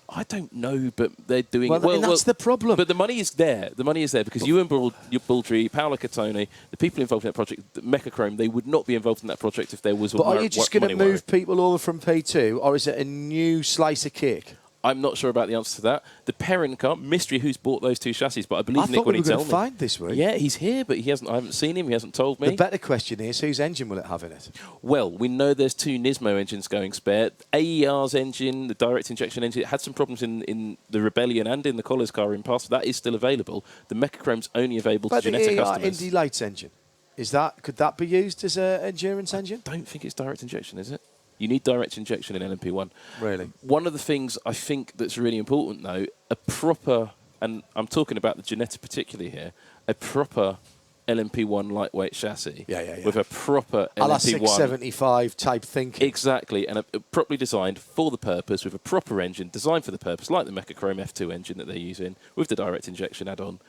I don't know, but they're doing well. Well, that's the problem. But the money is there. The money is there because you and Baldry, Paolo Catone, the people involved in that project, Mechachrome, they would not be involved in that project if there was. But are you just going to move people over from P2, or is it a new slice of cake? I'm not sure about the answer to that. The Perrin car, mystery who's bought those 2 chassis, but I believe Nick when he told me. I thought we were going to find this week. Yeah, he's here, but I haven't seen him. He hasn't told me. The better question is, whose engine will it have in it? Well, we know there's 2 Nismo engines going spare. AER's engine, the direct injection engine, it had some problems in the Rebellion and in the Collins car in past. That is still available. The Mechachrome's only available to Ginetta customers. Indy Lights engine, could that be used as an endurance engine? I don't think it's direct injection, is it? You need direct injection in LMP1. Really? One of the things I think that's really important, though, a proper, and I'm talking about the Ginetta particularly here, a proper LMP1 lightweight chassis. Yeah. With a proper A la LMP1 675 type thinking. Exactly, and properly designed for the purpose, with a proper engine designed for the purpose, like the Mechachrome F2 engine that they're using, with the direct injection add-on.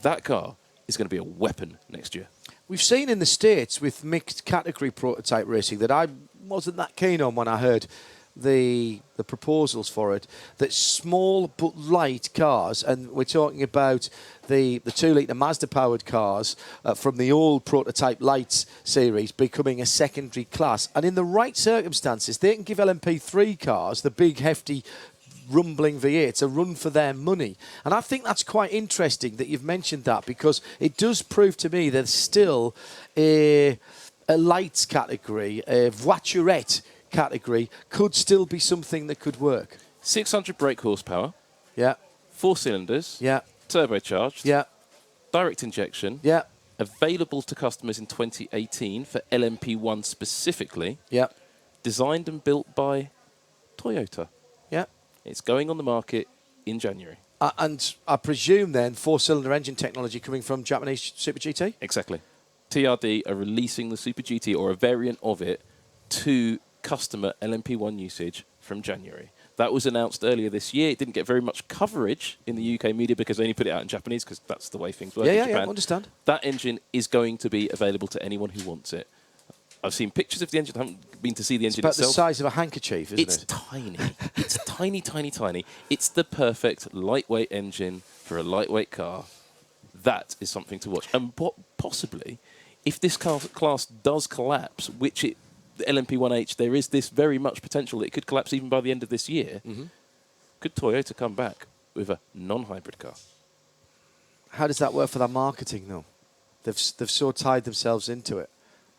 That car is going to be a weapon next year. We've seen in the States with mixed category prototype racing that I wasn't that keen on when I heard the proposals for it, that small but light cars, and we're talking about the 2-litre Mazda-powered cars from the old prototype lights series becoming a secondary class. And in the right circumstances, they can give LMP3 cars, the big, hefty, rumbling V8s, a run for their money. And I think that's quite interesting that you've mentioned that, because it does prove to me there's still a lights category, a voiturette category, could still be something that could work. 600 brake horsepower. Yeah. 4 cylinders. Yeah. Turbocharged. Yeah. Direct injection. Yeah. Available to customers in 2018 for LMP1 specifically. Yeah. Designed and built by Toyota. Yeah. It's going on the market in January. And I presume then 4-cylinder engine technology coming from Japanese Super GT? Exactly. TRD are releasing the Super GT or a variant of it to customer LMP1 usage from January. That was announced earlier this year. It didn't get very much coverage in the UK media because they only put it out in Japanese, because that's the way things work in Japan. Yeah, understand. That engine is going to be available to anyone who wants it. I've seen pictures of the engine. I haven't been to see the engine It's about itself. the size of a handkerchief, isn't it? It's tiny. It's tiny, tiny, tiny. It's the perfect lightweight engine for a lightweight car. That is something to watch. And possibly, if this class does collapse, which it the LMP1H, there is this very much potential that it could collapse even by the end of this year. Could Toyota come back with a non-hybrid car? How does that work for their marketing, though? They've so tied themselves into it.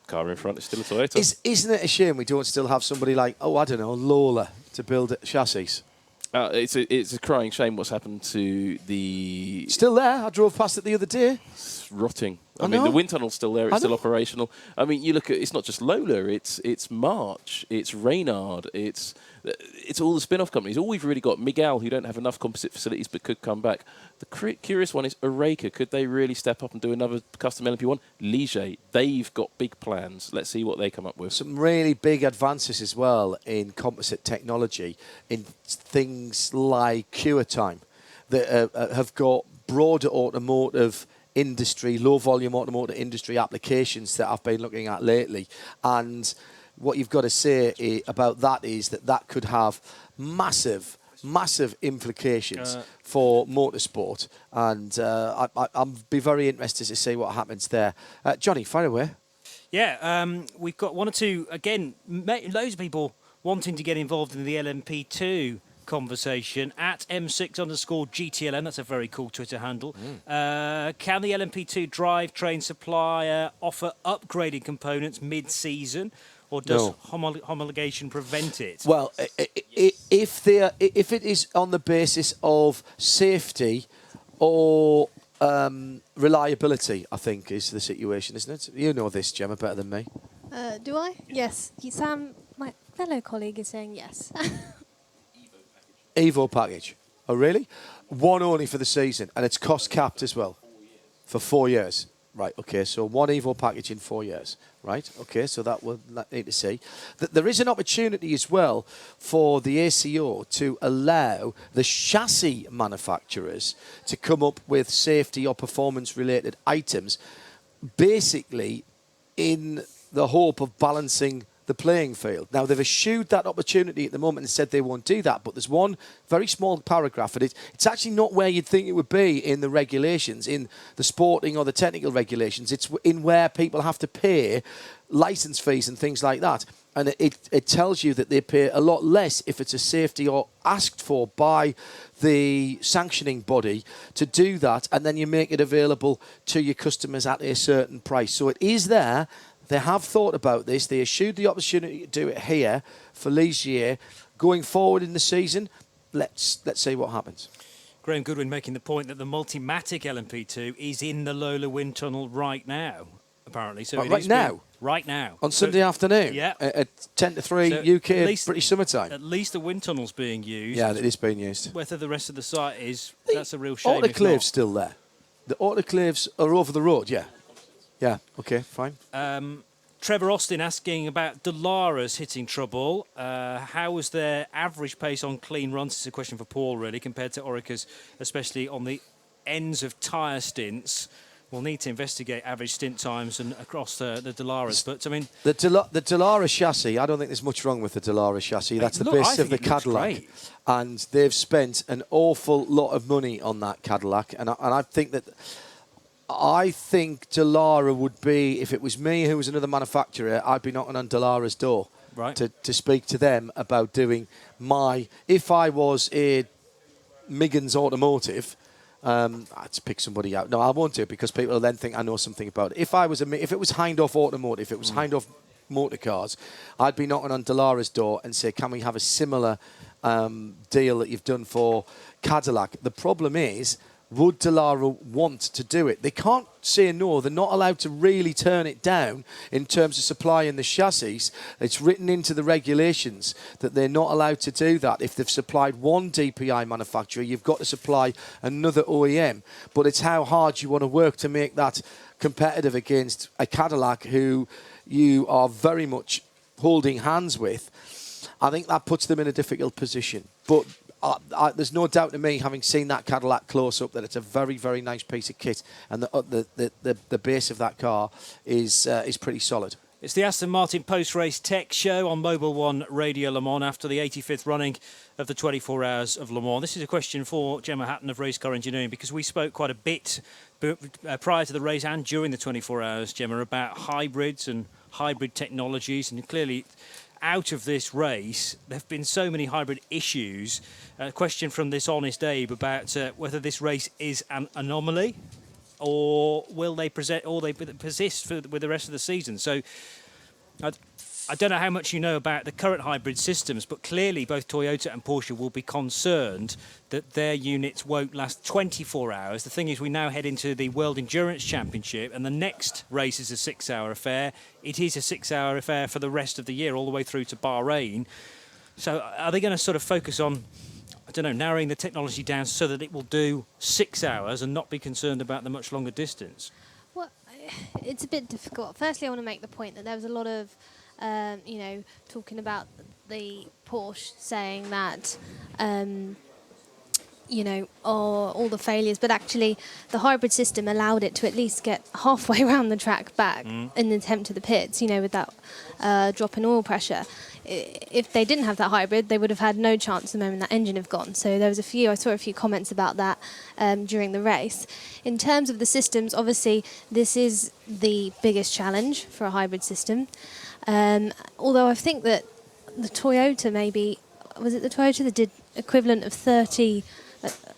Car in front is still a Toyota. Isn't it a shame we don't still have somebody like, I don't know, Lola to build chassis? It's a crying shame what's happened to the... Still there. I drove past it the other day. It's rotting. I know. mean, the wind tunnel's still there. It's I still know. operational. I mean, you look at... It's not just Lola. It's March. It's Reynard. It's all the spin-off companies. All we've really got, Miguel, who don't have enough composite facilities but could come back. The curious one is Oreca. Could they really step up and do another custom LMP1? Ligier, they've got big plans. Let's see what they come up with. Some really big advances as well in composite technology, in things like cure time, that have got broader automotive industry, low-volume automotive industry applications that I've been looking at lately. And what you've got to say about that is that could have massive implications for motorsport, and I'll be very interested to see what happens there. Johnny, fire away. Yeah, we've got one or two, again, loads of people wanting to get involved in the LMP2 conversation at M6_GTLM. That's a very cool Twitter handle. Can the LMP2 drivetrain supplier offer upgraded components mid-season? Or does homologation prevent it? Well, if it is on the basis of safety or reliability, I think is the situation, isn't it? You know this, Gemma, better than me. Do I? Yes. Sam, my fellow colleague, is saying yes. Evo package. Oh, really? One only for the season, and it's cost capped as well for 4 years. Right, okay, so one Evo package in 4 years. Right, okay, so that we'll need to see. There is an opportunity as well for the ACO to allow the chassis manufacturers to come up with safety or performance-related items, basically in the hope of balancing the playing field. Now, they've eschewed that opportunity at the moment and said they won't do that, but there's one very small paragraph, and it's actually not where you'd think it would be in the regulations, in the sporting or the technical regulations. It's in where people have to pay license fees and things like that. And it tells you that they pay a lot less if it's a safety or asked for by the sanctioning body to do that, and then you make it available to your customers at a certain price. So it is there. They have thought about this. They eschewed the opportunity to do it here for Ligier. Going forward in the season, let's see what happens. Graham Goodwin making the point that the Multimatic LMP2 is in the Lola wind tunnel right now, apparently. So right now? Right now. On Sunday afternoon? Yeah. At 10 to 3 So UK British summertime? At least the wind tunnel's being used. Yeah, it is being used. Whether the rest of the site is, that's a real shame. Autoclave's still there. The autoclaves are over the road, yeah. Yeah, okay, fine. Trevor Austin asking about Dalara's hitting trouble. How was their average pace on clean runs? It's a question for Paul, really, compared to Orica's, especially on the ends of tyre stints. We'll need to investigate average stint times and across the Dalara's. But, I mean... The Dallara chassis, I don't think there's much wrong with the Dallara chassis. That's the base of the Cadillac. And they've spent an awful lot of money on that Cadillac. And I think that... I think Dallara would be, if it was me who was another manufacturer, I'd be knocking on Dalara's door to speak to them about doing my... If I was a Miggins Automotive, I'd pick somebody out. No, I won't do it because people will then think I know something about it. If it was Hindhoff Automotive, if it was Hindhoff Motor Cars, I'd be knocking on Dalara's door and say, can we have a similar deal that you've done for Cadillac? The problem is, would Dallara want to do it? They can't say no. They're not allowed to really turn it down in terms of supplying the chassis. It's written into the regulations that they're not allowed to do that. If they've supplied one DPI manufacturer, you've got to supply another OEM. But it's how hard you want to work to make that competitive against a Cadillac who you are very much holding hands with. I think that puts them in a difficult position. But there's no doubt to me, having seen that Cadillac close up, that it's a very, very nice piece of kit, and the base of that car is pretty solid. It's the Aston Martin post-race tech show on Mobil 1 Radio Le Mans after the 85th running of the 24 Hours of Le Mans. This is a question for Gemma Hatton of Race Car Engineering, because we spoke quite a bit prior to the race and during the 24 Hours, Gemma, about hybrids and hybrid technologies, and clearly... out of this race, there have been so many hybrid issues. A question from this honest Abe about whether this race is an anomaly, or will they persist with the rest of the season. So I don't know how much you know about the current hybrid systems, but clearly both Toyota and Porsche will be concerned that their units won't last 24 hours. The thing is, we now head into the World Endurance Championship, and the next race is a 6-hour affair. It is a 6-hour affair for the rest of the year, all the way through to Bahrain. So are they going to sort of focus on, I don't know, narrowing the technology down so that it will do 6 hours and not be concerned about the much longer distance? Well, it's a bit difficult. Firstly, I want to make the point that there was a lot of talking about the Porsche saying that, all the failures, but actually the hybrid system allowed it to at least get halfway around the track back in the attempt to the pits, with that drop in oil pressure. If they didn't have that hybrid, they would have had no chance the moment that engine had gone. So I saw a few comments about that during the race. In terms of the systems, obviously, this is the biggest challenge for a hybrid system. Although I think that the Toyota was it the Toyota that did equivalent of 30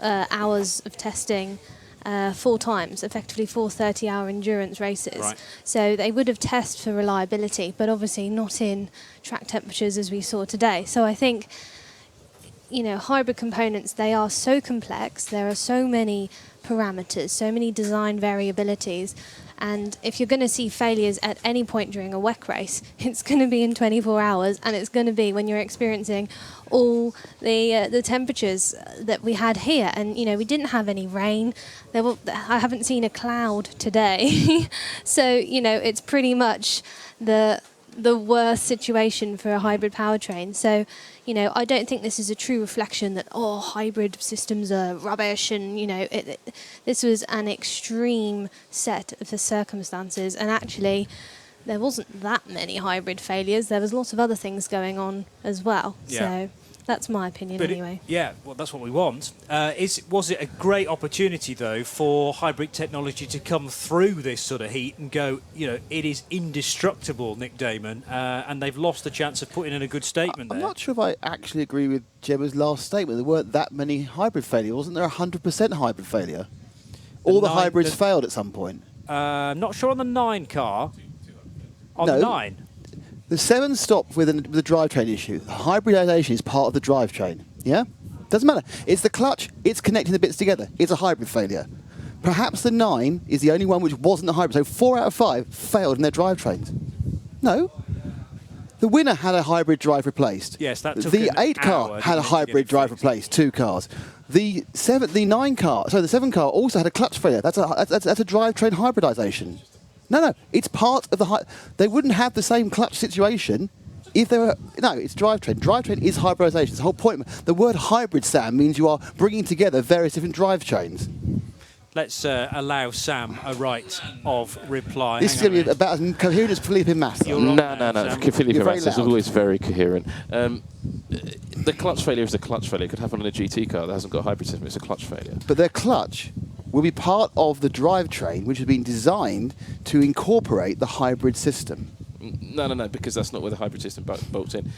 hours of testing 4 times, effectively 4 30-hour endurance races. Right. So they would have tested for reliability, but obviously not in track temperatures as we saw today. So I think, hybrid components, they are so complex, there are so many parameters, so many design variabilities. And if you're going to see failures at any point during a WEC race, it's going to be in 24 hours, and it's going to be when you're experiencing all the temperatures that we had here. And, we didn't have any rain. I haven't seen a cloud today. So, it's pretty much the worst situation for a hybrid powertrain. So, I don't think this is a true reflection that, hybrid systems are rubbish, and, this was an extreme set of the circumstances, and actually there wasn't that many hybrid failures. There was lots of other things going on as well. Yeah. So that's my opinion anyway. That's what we want. Was it a great opportunity, though, for hybrid technology to come through this sort of heat and go, it is indestructible, Nick Damon, and they've lost the chance of putting in a good statement there? I'm not sure if I actually agree with Gemma's last statement. There weren't that many hybrid failures. Wasn't there 100% hybrid failure? All the hybrids failed at some point. Not sure on the 9 car. On the 9? The 7 stopped with the drivetrain issue. The hybridization is part of the drivetrain. Yeah? Doesn't matter. It's the clutch. It's connecting the bits together. It's a hybrid failure. Perhaps the 9 is the only one which wasn't a hybrid. So 4 out of 5 failed in their drivetrains. No. The winner had a hybrid drive replaced. Yes, that took the 8 car had a hybrid drive replaced. 2 cars. The 7 car also had a clutch failure. That's a drivetrain hybridization. No, it's part of the... They wouldn't have the same clutch situation if they were... No, it's drivetrain. Drivetrain is hybridization. It's the whole point. The word hybrid, Sam, means you are bringing together various different drivetrains. Let's allow Sam a right of reply. This is going to be about as coherent as Felipe Massa. No. Felipe Massa is always very coherent. The clutch failure is a clutch failure. It could happen on a GT car that hasn't got a hybrid system. It's a clutch failure. But their clutch will be part of the drivetrain, which has been designed to incorporate the hybrid system. No, because that's not where the hybrid system bolts in.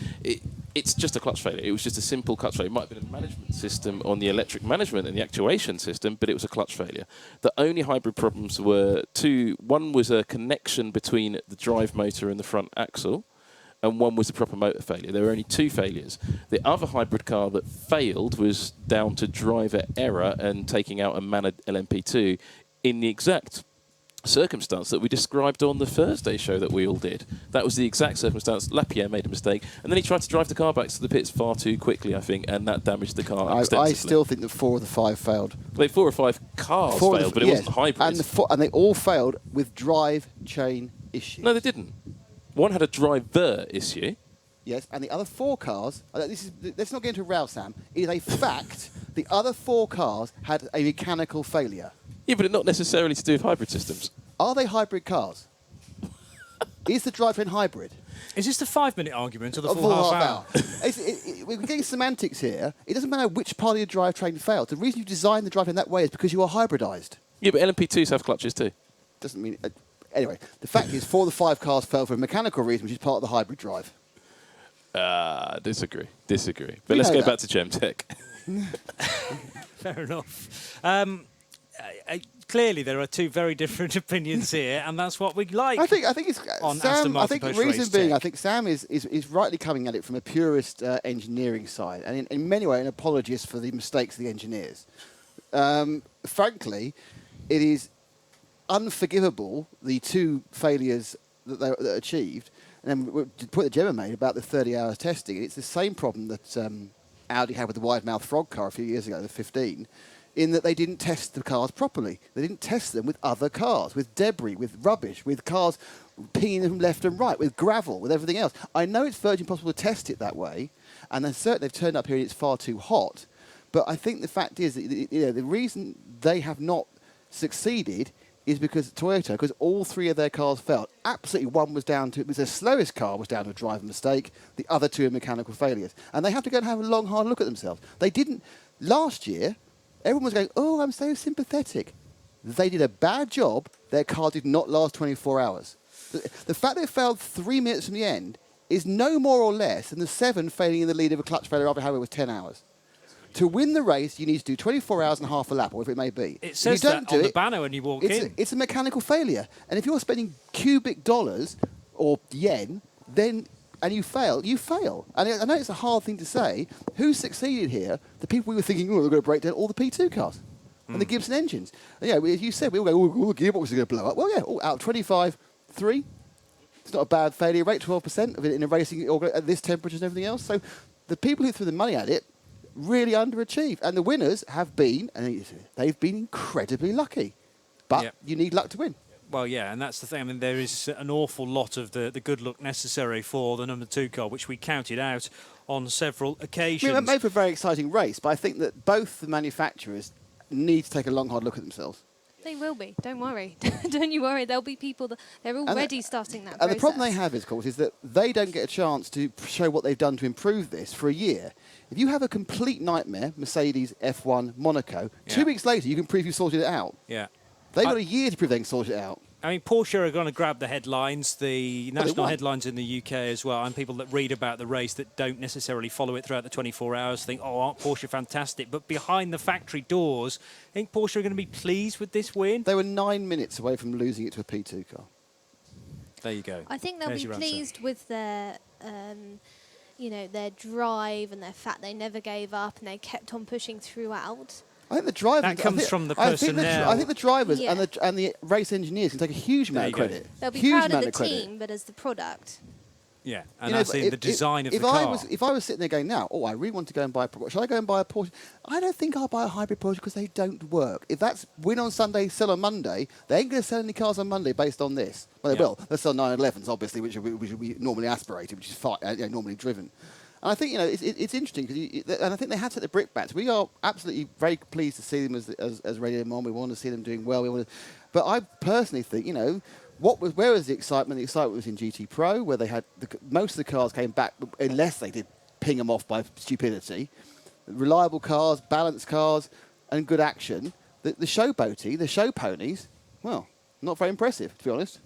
It's just a clutch failure. It was just a simple clutch failure. It might have been a management system on the electric management and the actuation system, but it was a clutch failure. The only hybrid problems were two. One was a connection between the drive motor and the front axle, and one was the proper motor failure. There were only two failures. The other hybrid car that failed was down to driver error and taking out a mannered LMP2 in the exact circumstance that we described on the Thursday show that we all did. That was the exact circumstance. Lapierre made a mistake, and then he tried to drive the car back to the pits far too quickly, I think, and that damaged the car extensively. I still think that 4 of the 5 failed. Well, 4 or 5 cars failed, but it wasn't hybrid. And they all failed with drive chain issues. No, they didn't. One had a driver issue. Yes, and the other 4 cars, let's not get into a row, Sam, it is a fact the other 4 cars had a mechanical failure. Yeah, but not necessarily to do with hybrid systems. Are they hybrid cars? Is the drivetrain hybrid? Is this the 5-minute argument or the full half hour? We're getting semantics here. It doesn't matter which part of your drivetrain failed. The reason you designed the drivetrain that way is because you are hybridized. Yeah, but LMP2s have clutches too. Doesn't mean... Anyway, the fact is 4 of the 5 cars failed for a mechanical reason, which is part of the hybrid drive. Disagree. But let's go back to Gemtech. Fair enough. Clearly, there are 2 very different opinions here, and that's what we like. I think it's on Sam. Aston Martin I think the reason post-race being, tech. I think Sam is rightly coming at it from a purist engineering side, and in many ways an apologist for the mistakes of the engineers. Frankly, it is unforgivable, the 2 failures that they achieved, and then the point that Gemma made about the 30 hours testing. It's the same problem that Audi had with the wide-mouth frog car a few years ago, the 15. In that they didn't test the cars properly. They didn't test them with other cars, with debris, with rubbish, with cars pinging them left and right, with gravel, with everything else. I know it's virtually impossible to test it that way, and then certainly they've turned up here and it's far too hot. But I think the fact is that the reason they have not succeeded is because Toyota, because all 3 of their cars failed. Absolutely, one was down to, it was their slowest car was down to a driver mistake, the other 2 are mechanical failures. And they have to go and have a long, hard look at themselves. They didn't, last year, everyone was going, oh, I'm so sympathetic. They did a bad job. Their car did not last 24 hours. The fact they failed 3 minutes from the end is no more or less than the 7 failing in the lead of a clutch failure after having it was 10 hours. To win the race, you need to do 24 hours and half a lap, or whatever it may be. It says that on the banner when you walk in. It's a mechanical failure. And if you're spending cubic dollars or yen, then... and you fail, you fail. And I know it's a hard thing to say. Who succeeded here? The people we were thinking, oh, they're going to break down all the P2 cars and the Gibson engines. And, yeah, as you said, we all go, oh, the gearbox is going to blow up. Well, yeah, out of 25, 3. It's not a bad failure rate, 12% of it in a racing at this temperature and everything else. So the people who threw the money at it really underachieved. And the winners have been, and they've been incredibly lucky. But you need luck to win. Well, yeah, and that's the thing. I mean, there is an awful lot of the good luck necessary for the number 2 car, which we counted out on several occasions. It made for a very exciting race, but I think that both the manufacturers need to take a long, hard look at themselves. They will be. Don't worry. Don't you worry. There'll be people that they're already starting that process. And the problem they have, of course, is that they don't get a chance to show what they've done to improve this for a year. If you have a complete nightmare, Mercedes, F1, Monaco, 2 weeks later you can prove you sorted it out. Yeah. They've got a year to prove they can sort it out. I mean, Porsche are going to grab the headlines, the national headlines in the UK as well, and people that read about the race that don't necessarily follow it throughout the 24 hours think, oh, aren't Porsche fantastic? But behind the factory doors, I think Porsche are going to be pleased with this win. They were 9 minutes away from losing it to a P2 car. There you go. I think they'll be pleased with their... their drive and their fact they never gave up and they kept on pushing throughout. I think the drivers... That comes from the personnel. I think the drivers and the race engineers can take a huge amount of credit. They'll be proud of the team, but as the product... Yeah, and that's in the design of the car. If I was sitting there going, now, I really want to go and buy a Porsche. Should I go and buy a Porsche? I don't think I'll buy a hybrid Porsche because they don't work. If that's win on Sunday, sell on Monday, they ain't going to sell any cars on Monday based on this. Well, they will. They'll sell 911s, obviously, which we normally aspirated, which is normally driven. And I think, it's interesting, and I think they had set the brick bats. We are absolutely very pleased to see them as Radio Le Mans. We want to see them doing well. But I personally think, where was the excitement? The excitement was in GT Pro, where they had most of the cars came back, unless they did ping them off by stupidity. Reliable cars, balanced cars, and good action. The showboaty, the show ponies, well, not very impressive, to be honest.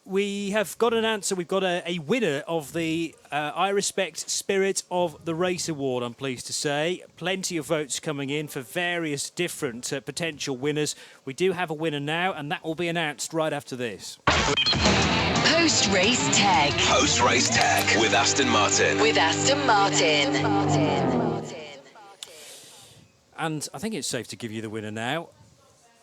We have got an answer. We've got a winner of the I Respect Spirit of the Race Award, I'm pleased to say. Plenty of votes coming in for various different potential winners. We do have a winner now, and that will be announced right after this. Post-race tech. Post-race tech with Aston Martin. With Aston Martin. And I think it's safe to give you the winner now.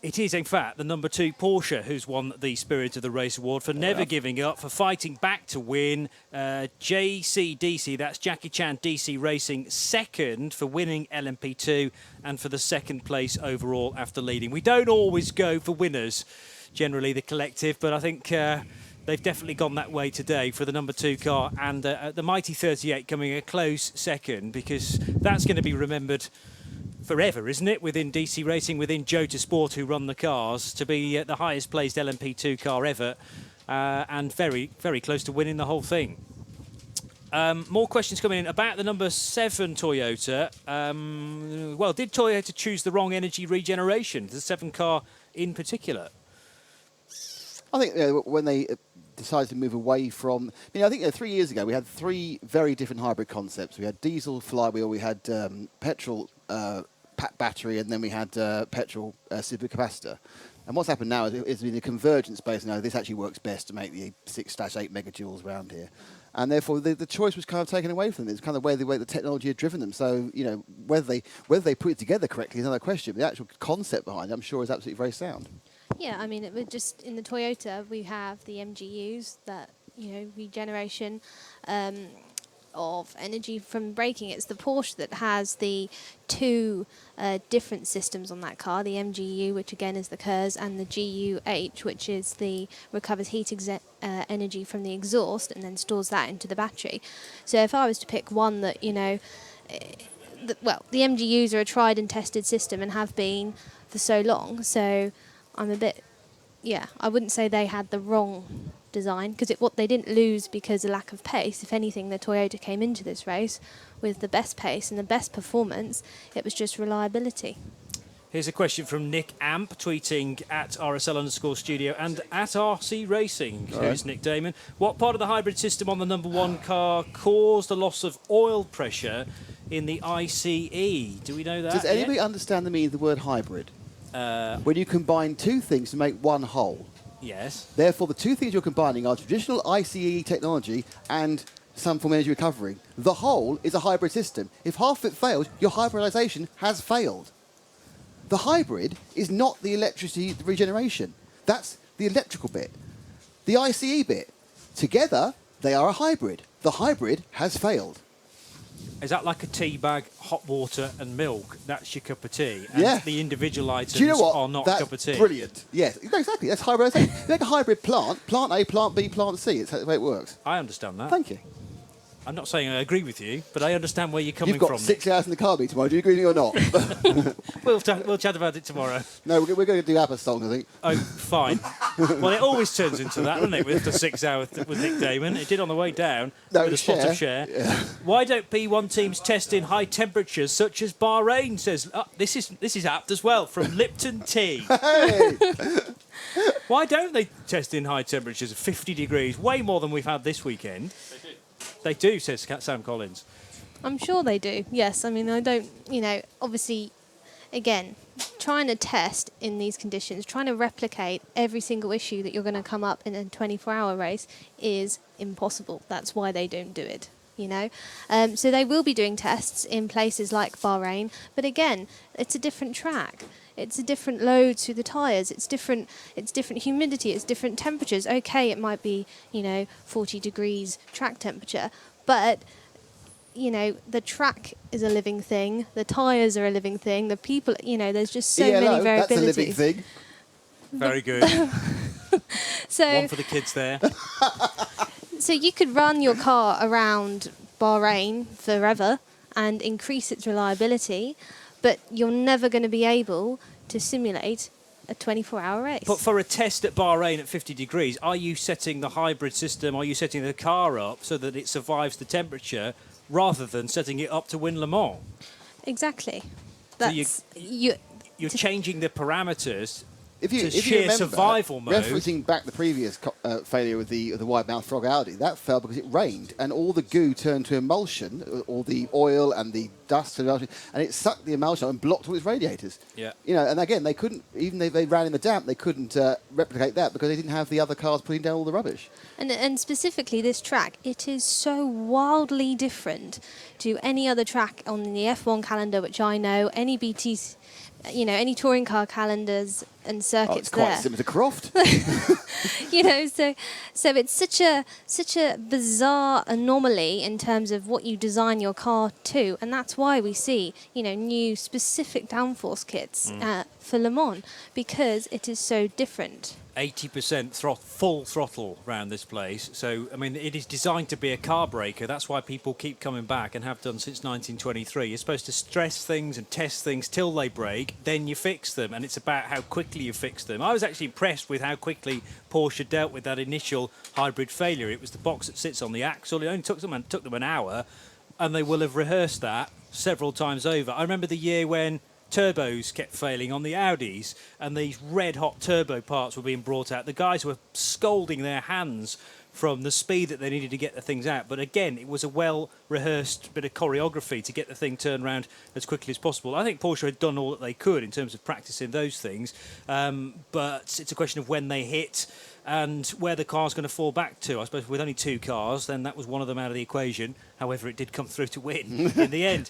It is, in fact, the number 2 Porsche who's won the Spirit of the Race Award for never giving up, for fighting back to win. JCDC, that's Jackie Chan DC Racing, second for winning LMP2 and for the second place overall after leading. We don't always go for winners, generally the collective, but I think they've definitely gone that way today for the number 2 car, and the mighty 38 coming a close second, because that's going to be remembered forever, isn't it, within DC Racing, within Jota Sport, who run the cars, to be the highest placed LMP2 car ever, and very, very close to winning the whole thing. More questions coming in about the number 7 Toyota. Did Toyota choose the wrong energy regeneration, the 7 car in particular? I think when they decided to move away from... I think 3 years ago we had 3 very different hybrid concepts. We had diesel flywheel, we had petrol battery, and then we had petrol supercapacitor. And what's happened now is been a convergence based. This actually works best to make the 6/8 megajoules around here. And therefore, the choice was kind of taken away from them. It's kind of where the technology had driven them. So, whether they put it together correctly is another question. But the actual concept behind it, I'm sure, is absolutely very sound. Yeah, it would just, in the Toyota, we have the MGUs, that, regeneration of energy from braking. It's the Porsche that has the 2 different systems on that car, the MGU, which again is the KERS, and the GUH, which is the recovers heat energy from the exhaust and then stores that into the battery. So if I was to pick one that, the MGUs are a tried and tested system and have been for so long, so I'm a bit, I wouldn't say they had the wrong design, because they didn't lose because of lack of pace. If anything, the Toyota came into this race with the best pace and the best performance. It was just reliability. Here's a question from Nick Amp, tweeting at RSL_studio and at RC Racing. Who's Nick Damon? What part of the hybrid system on the number 1 car caused the loss of oil pressure in the ICE? Do we know that? Does anybody understand the meaning of the word hybrid? When you combine 2 things to make one whole. Yes. Therefore, the 2 things you're combining are traditional ICE technology and some form of energy recovery. The whole is a hybrid system. If half of it fails, your hybridization has failed. The hybrid is not the electricity regeneration. That's the electrical bit. The ICE bit. Together, they are a hybrid. The hybrid has failed. Is that like a tea bag, hot water and milk? That's your cup of tea. And the individual items are not a cup of tea. Brilliant. Yes, exactly. That's hybridization. You make a hybrid plant A, plant B, plant C. It's the way it works. I understand that. Thank you. I'm not saying I agree with you, but I understand where you're coming from. You've got 6 hours in the car meet tomorrow. Do you agree or not? We'll chat about it tomorrow. No, we're going to do Apple song, I think. Oh, fine. Well, it always turns into that, doesn't it, with the 6 hours with Nick Damon. It did on the way down with a spot of share. Yeah. Why don't P1 teams test in high temperatures such as Bahrain, says... this is apt as well, from Lipton Tea. Hey! Why don't they test in high temperatures of 50 degrees, way more than we've had this weekend? They do, says Sam Collins. I'm sure they do, yes. I don't, obviously, again, trying to test in these conditions, trying to replicate every single issue that you're going to come up in a 24-hour race is impossible. That's why they don't do it, So they will be doing tests in places like Bahrain, but again, it's a different track. it's a different load to the tyres. It's different humidity. It's different temperatures. Okay, it might be 40 degrees track temperature, but the track is a living thing. The tyres are a living thing. The people, there's just so many variabilities. That's a living thing. Very good. So one for the kids there. So you could run your car around Bahrain forever and increase its reliability, but you're never going to be able to simulate a 24-hour race. But for a test at Bahrain at 50 degrees, are you setting the hybrid system, are you setting the car up so that it survives the temperature rather than setting it up to win Le Mans? Exactly. So you're changing the parameters to if sheer remember, survival mode. Referencing back the previous failure with the wide-mouth frog Audi, that fell because it rained and all the goo turned to emulsion, all the oil and the dust and emulsion, and it sucked the emulsion and blocked all its radiators. Yeah. And again, they couldn't, even though they ran in the damp, they couldn't replicate that because they didn't have the other cars putting down all the rubbish. And specifically this track, it is so wildly different to any other track on the F1 calendar, which I know, any BTs, any touring car calendars and circuits it's quite there. similar to Croft. So it's such a bizarre anomaly in terms of what you design your car to, and that's why we see new specific downforce kits for Le Mans, because it is so different. 80% full throttle around this place. So, I mean, it is designed to be a car breaker. That's why people keep coming back and have done since 1923. You're supposed to stress things and test things till they break, then you fix them. And it's about how quickly you fix them. I was actually impressed with how quickly Porsche dealt with that initial hybrid failure. It was the box that sits on the axle. It only took them an hour, and they will have rehearsed that several times over. I remember the year when turbos kept failing on the Audis and these red hot turbo parts were being brought out. The guys were scolding their hands from the speed that they needed to get the things out. But again, it was a well rehearsed bit of choreography to get the thing turned around as quickly as possible. I think Porsche had done all that they could in terms of practicing those things, but it's a question of when they hit and where the car's going to fall back to. I suppose with only two cars, then that was one of them out of the equation. However, it did come through to win in the end.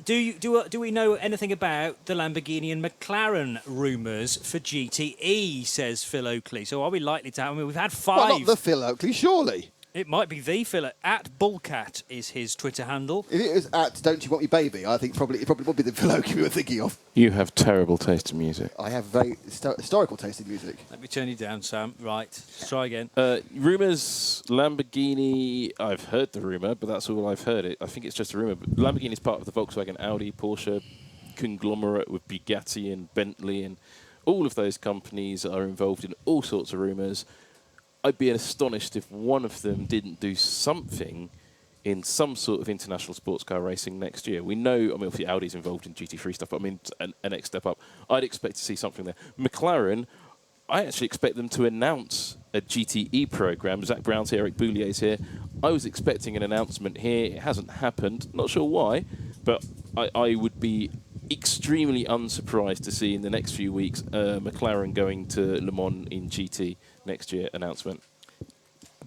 Do we know anything about the Lamborghini and McLaren rumours for GTE, says Phil Oakley? So are we likely to have... I mean, we've had 5... Well, not the Phil Oakley, surely. It might be the Phil. At Bullcat is his Twitter handle. If it was at Don't You Want Me Baby, I think it probably would be the Phil Oakley we were thinking of. You have terrible taste in music. I have very historical taste in music. Let me turn you down, Sam. Right, let's try again. Rumours, Lamborghini, I've heard the rumour, but that's all I've heard. I think it's just a rumour. But Lamborghini is part of the Volkswagen, Audi, Porsche conglomerate with Bugatti and Bentley, and all of those companies are involved in all sorts of rumours. I'd be astonished if one of them didn't do something in some sort of international sports car racing next year. We know, I mean, obviously Audi's involved in GT3 stuff, but I mean, an next step up. I'd expect to see something there. McLaren, I actually expect them to announce a GTE program. Zach Brown's here, Eric Boulier's here. I was expecting an announcement here. It hasn't happened. Not sure why, but I would be extremely unsurprised to see in the next few weeks McLaren going to Le Mans in GT next year announcement.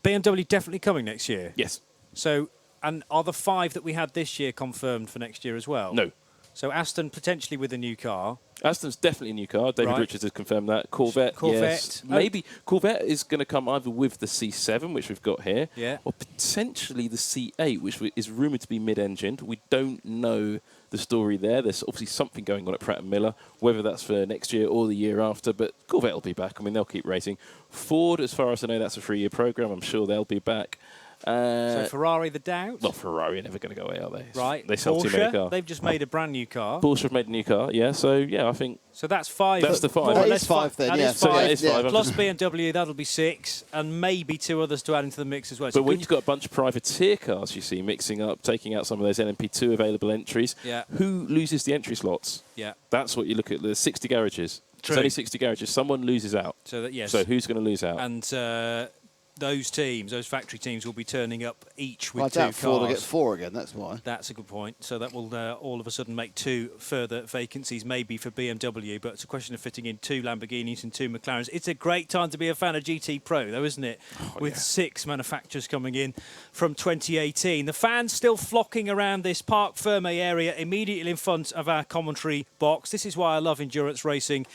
BMW definitely coming next year? Yes. So, and are the 5 that we had this year confirmed for next year as well? No. So Aston potentially with a new car. Aston's definitely a new car. David Richards has confirmed that. Corvette, yes. Maybe Corvette is going to come either with the C7, which we've got here, or potentially the C8, which is rumoured to be mid-engined. We don't know the story there. There's obviously something going on at Pratt & Miller, whether that's for next year or the year after, but Corvette will be back. I mean, they'll keep racing. Ford, as far as I know, that's a 3-year programme. I'm sure they'll be back. So Ferrari the doubt? Well, Ferrari are never going to go away, are they? Right. They sell too many cars. They've just made a brand new car. Porsche have made a new car, yeah. So, yeah, I think... So that's 5. That's the 5. That is 5 then, yeah. So that is 5. Plus BMW, that'll be 6. And maybe 2 others to add into the mix as well. But when you've got a bunch of privateer cars, you see, mixing up, taking out some of those LMP2 available entries, who loses the entry slots? Yeah. That's what you look at. There's 60 garages. True. There's only 60 garages. Someone loses out. So, yes. So who's going to lose out? And those teams, those factory teams, will be turning up each with I 2 doubt cars. Ford will get 4 again, that's why. That's a good point. So that will all of a sudden make 2 further vacancies, maybe for BMW, but it's a question of fitting in 2 Lamborghinis and 2 McLarens. It's a great time to be a fan of GT Pro, though, isn't it? With 6 manufacturers coming in from 2018. The fans still flocking around this Parc Ferme area immediately in front of our commentary box. This is why I love endurance racing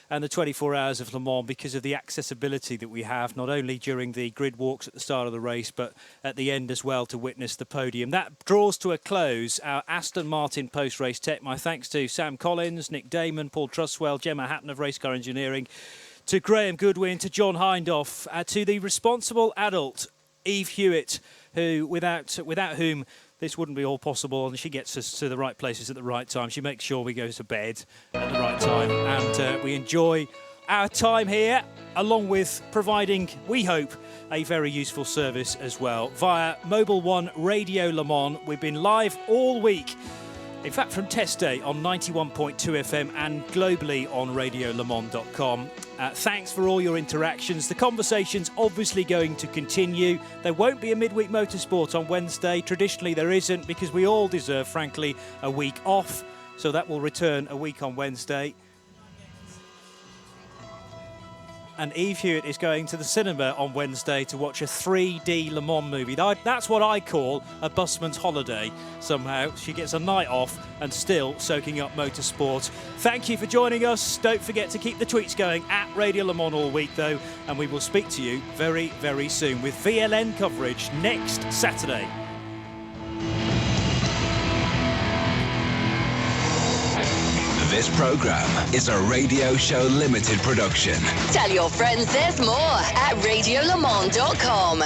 and the 24 hours of Le Mans, because of the accessibility that we have, not only during the grid walks at the start of the race, but at the end as well, to witness the podium. That draws to a close our Aston Martin post-race tech. My thanks to Sam Collins, Nick Damon, Paul Trustwell, Gemma Hatton of Racecar Engineering, to Graham Goodwin, to John Hindhoff, to the responsible adult, Eve Hewitt, who, without whom this wouldn't be all possible, and she gets us to the right places at the right time. She makes sure we go to bed at the right time, and we enjoy our time here, along with providing, we hope, a very useful service as well via Mobil 1 Radio Le Mans. We've been live all week, in fact from test day on 91.2 FM and globally on radiolemans.com. Thanks for all your interactions. The conversation's obviously going to continue. There won't be a midweek motorsport on Wednesday. Traditionally there isn't, because we all deserve, frankly, a week off. So that will return a week on Wednesday. And Eve Hewitt is going to the cinema on Wednesday to watch a 3D Le Mans movie. That's what I call a busman's holiday, somehow. She gets a night off and still soaking up motorsport. Thank you for joining us. Don't forget to keep the tweets going at Radio Le Mans all week, though, and we will speak to you very, very soon with VLN coverage next Saturday. This program is a Radio Show Limited production. Tell your friends there's more at radiolemans.com.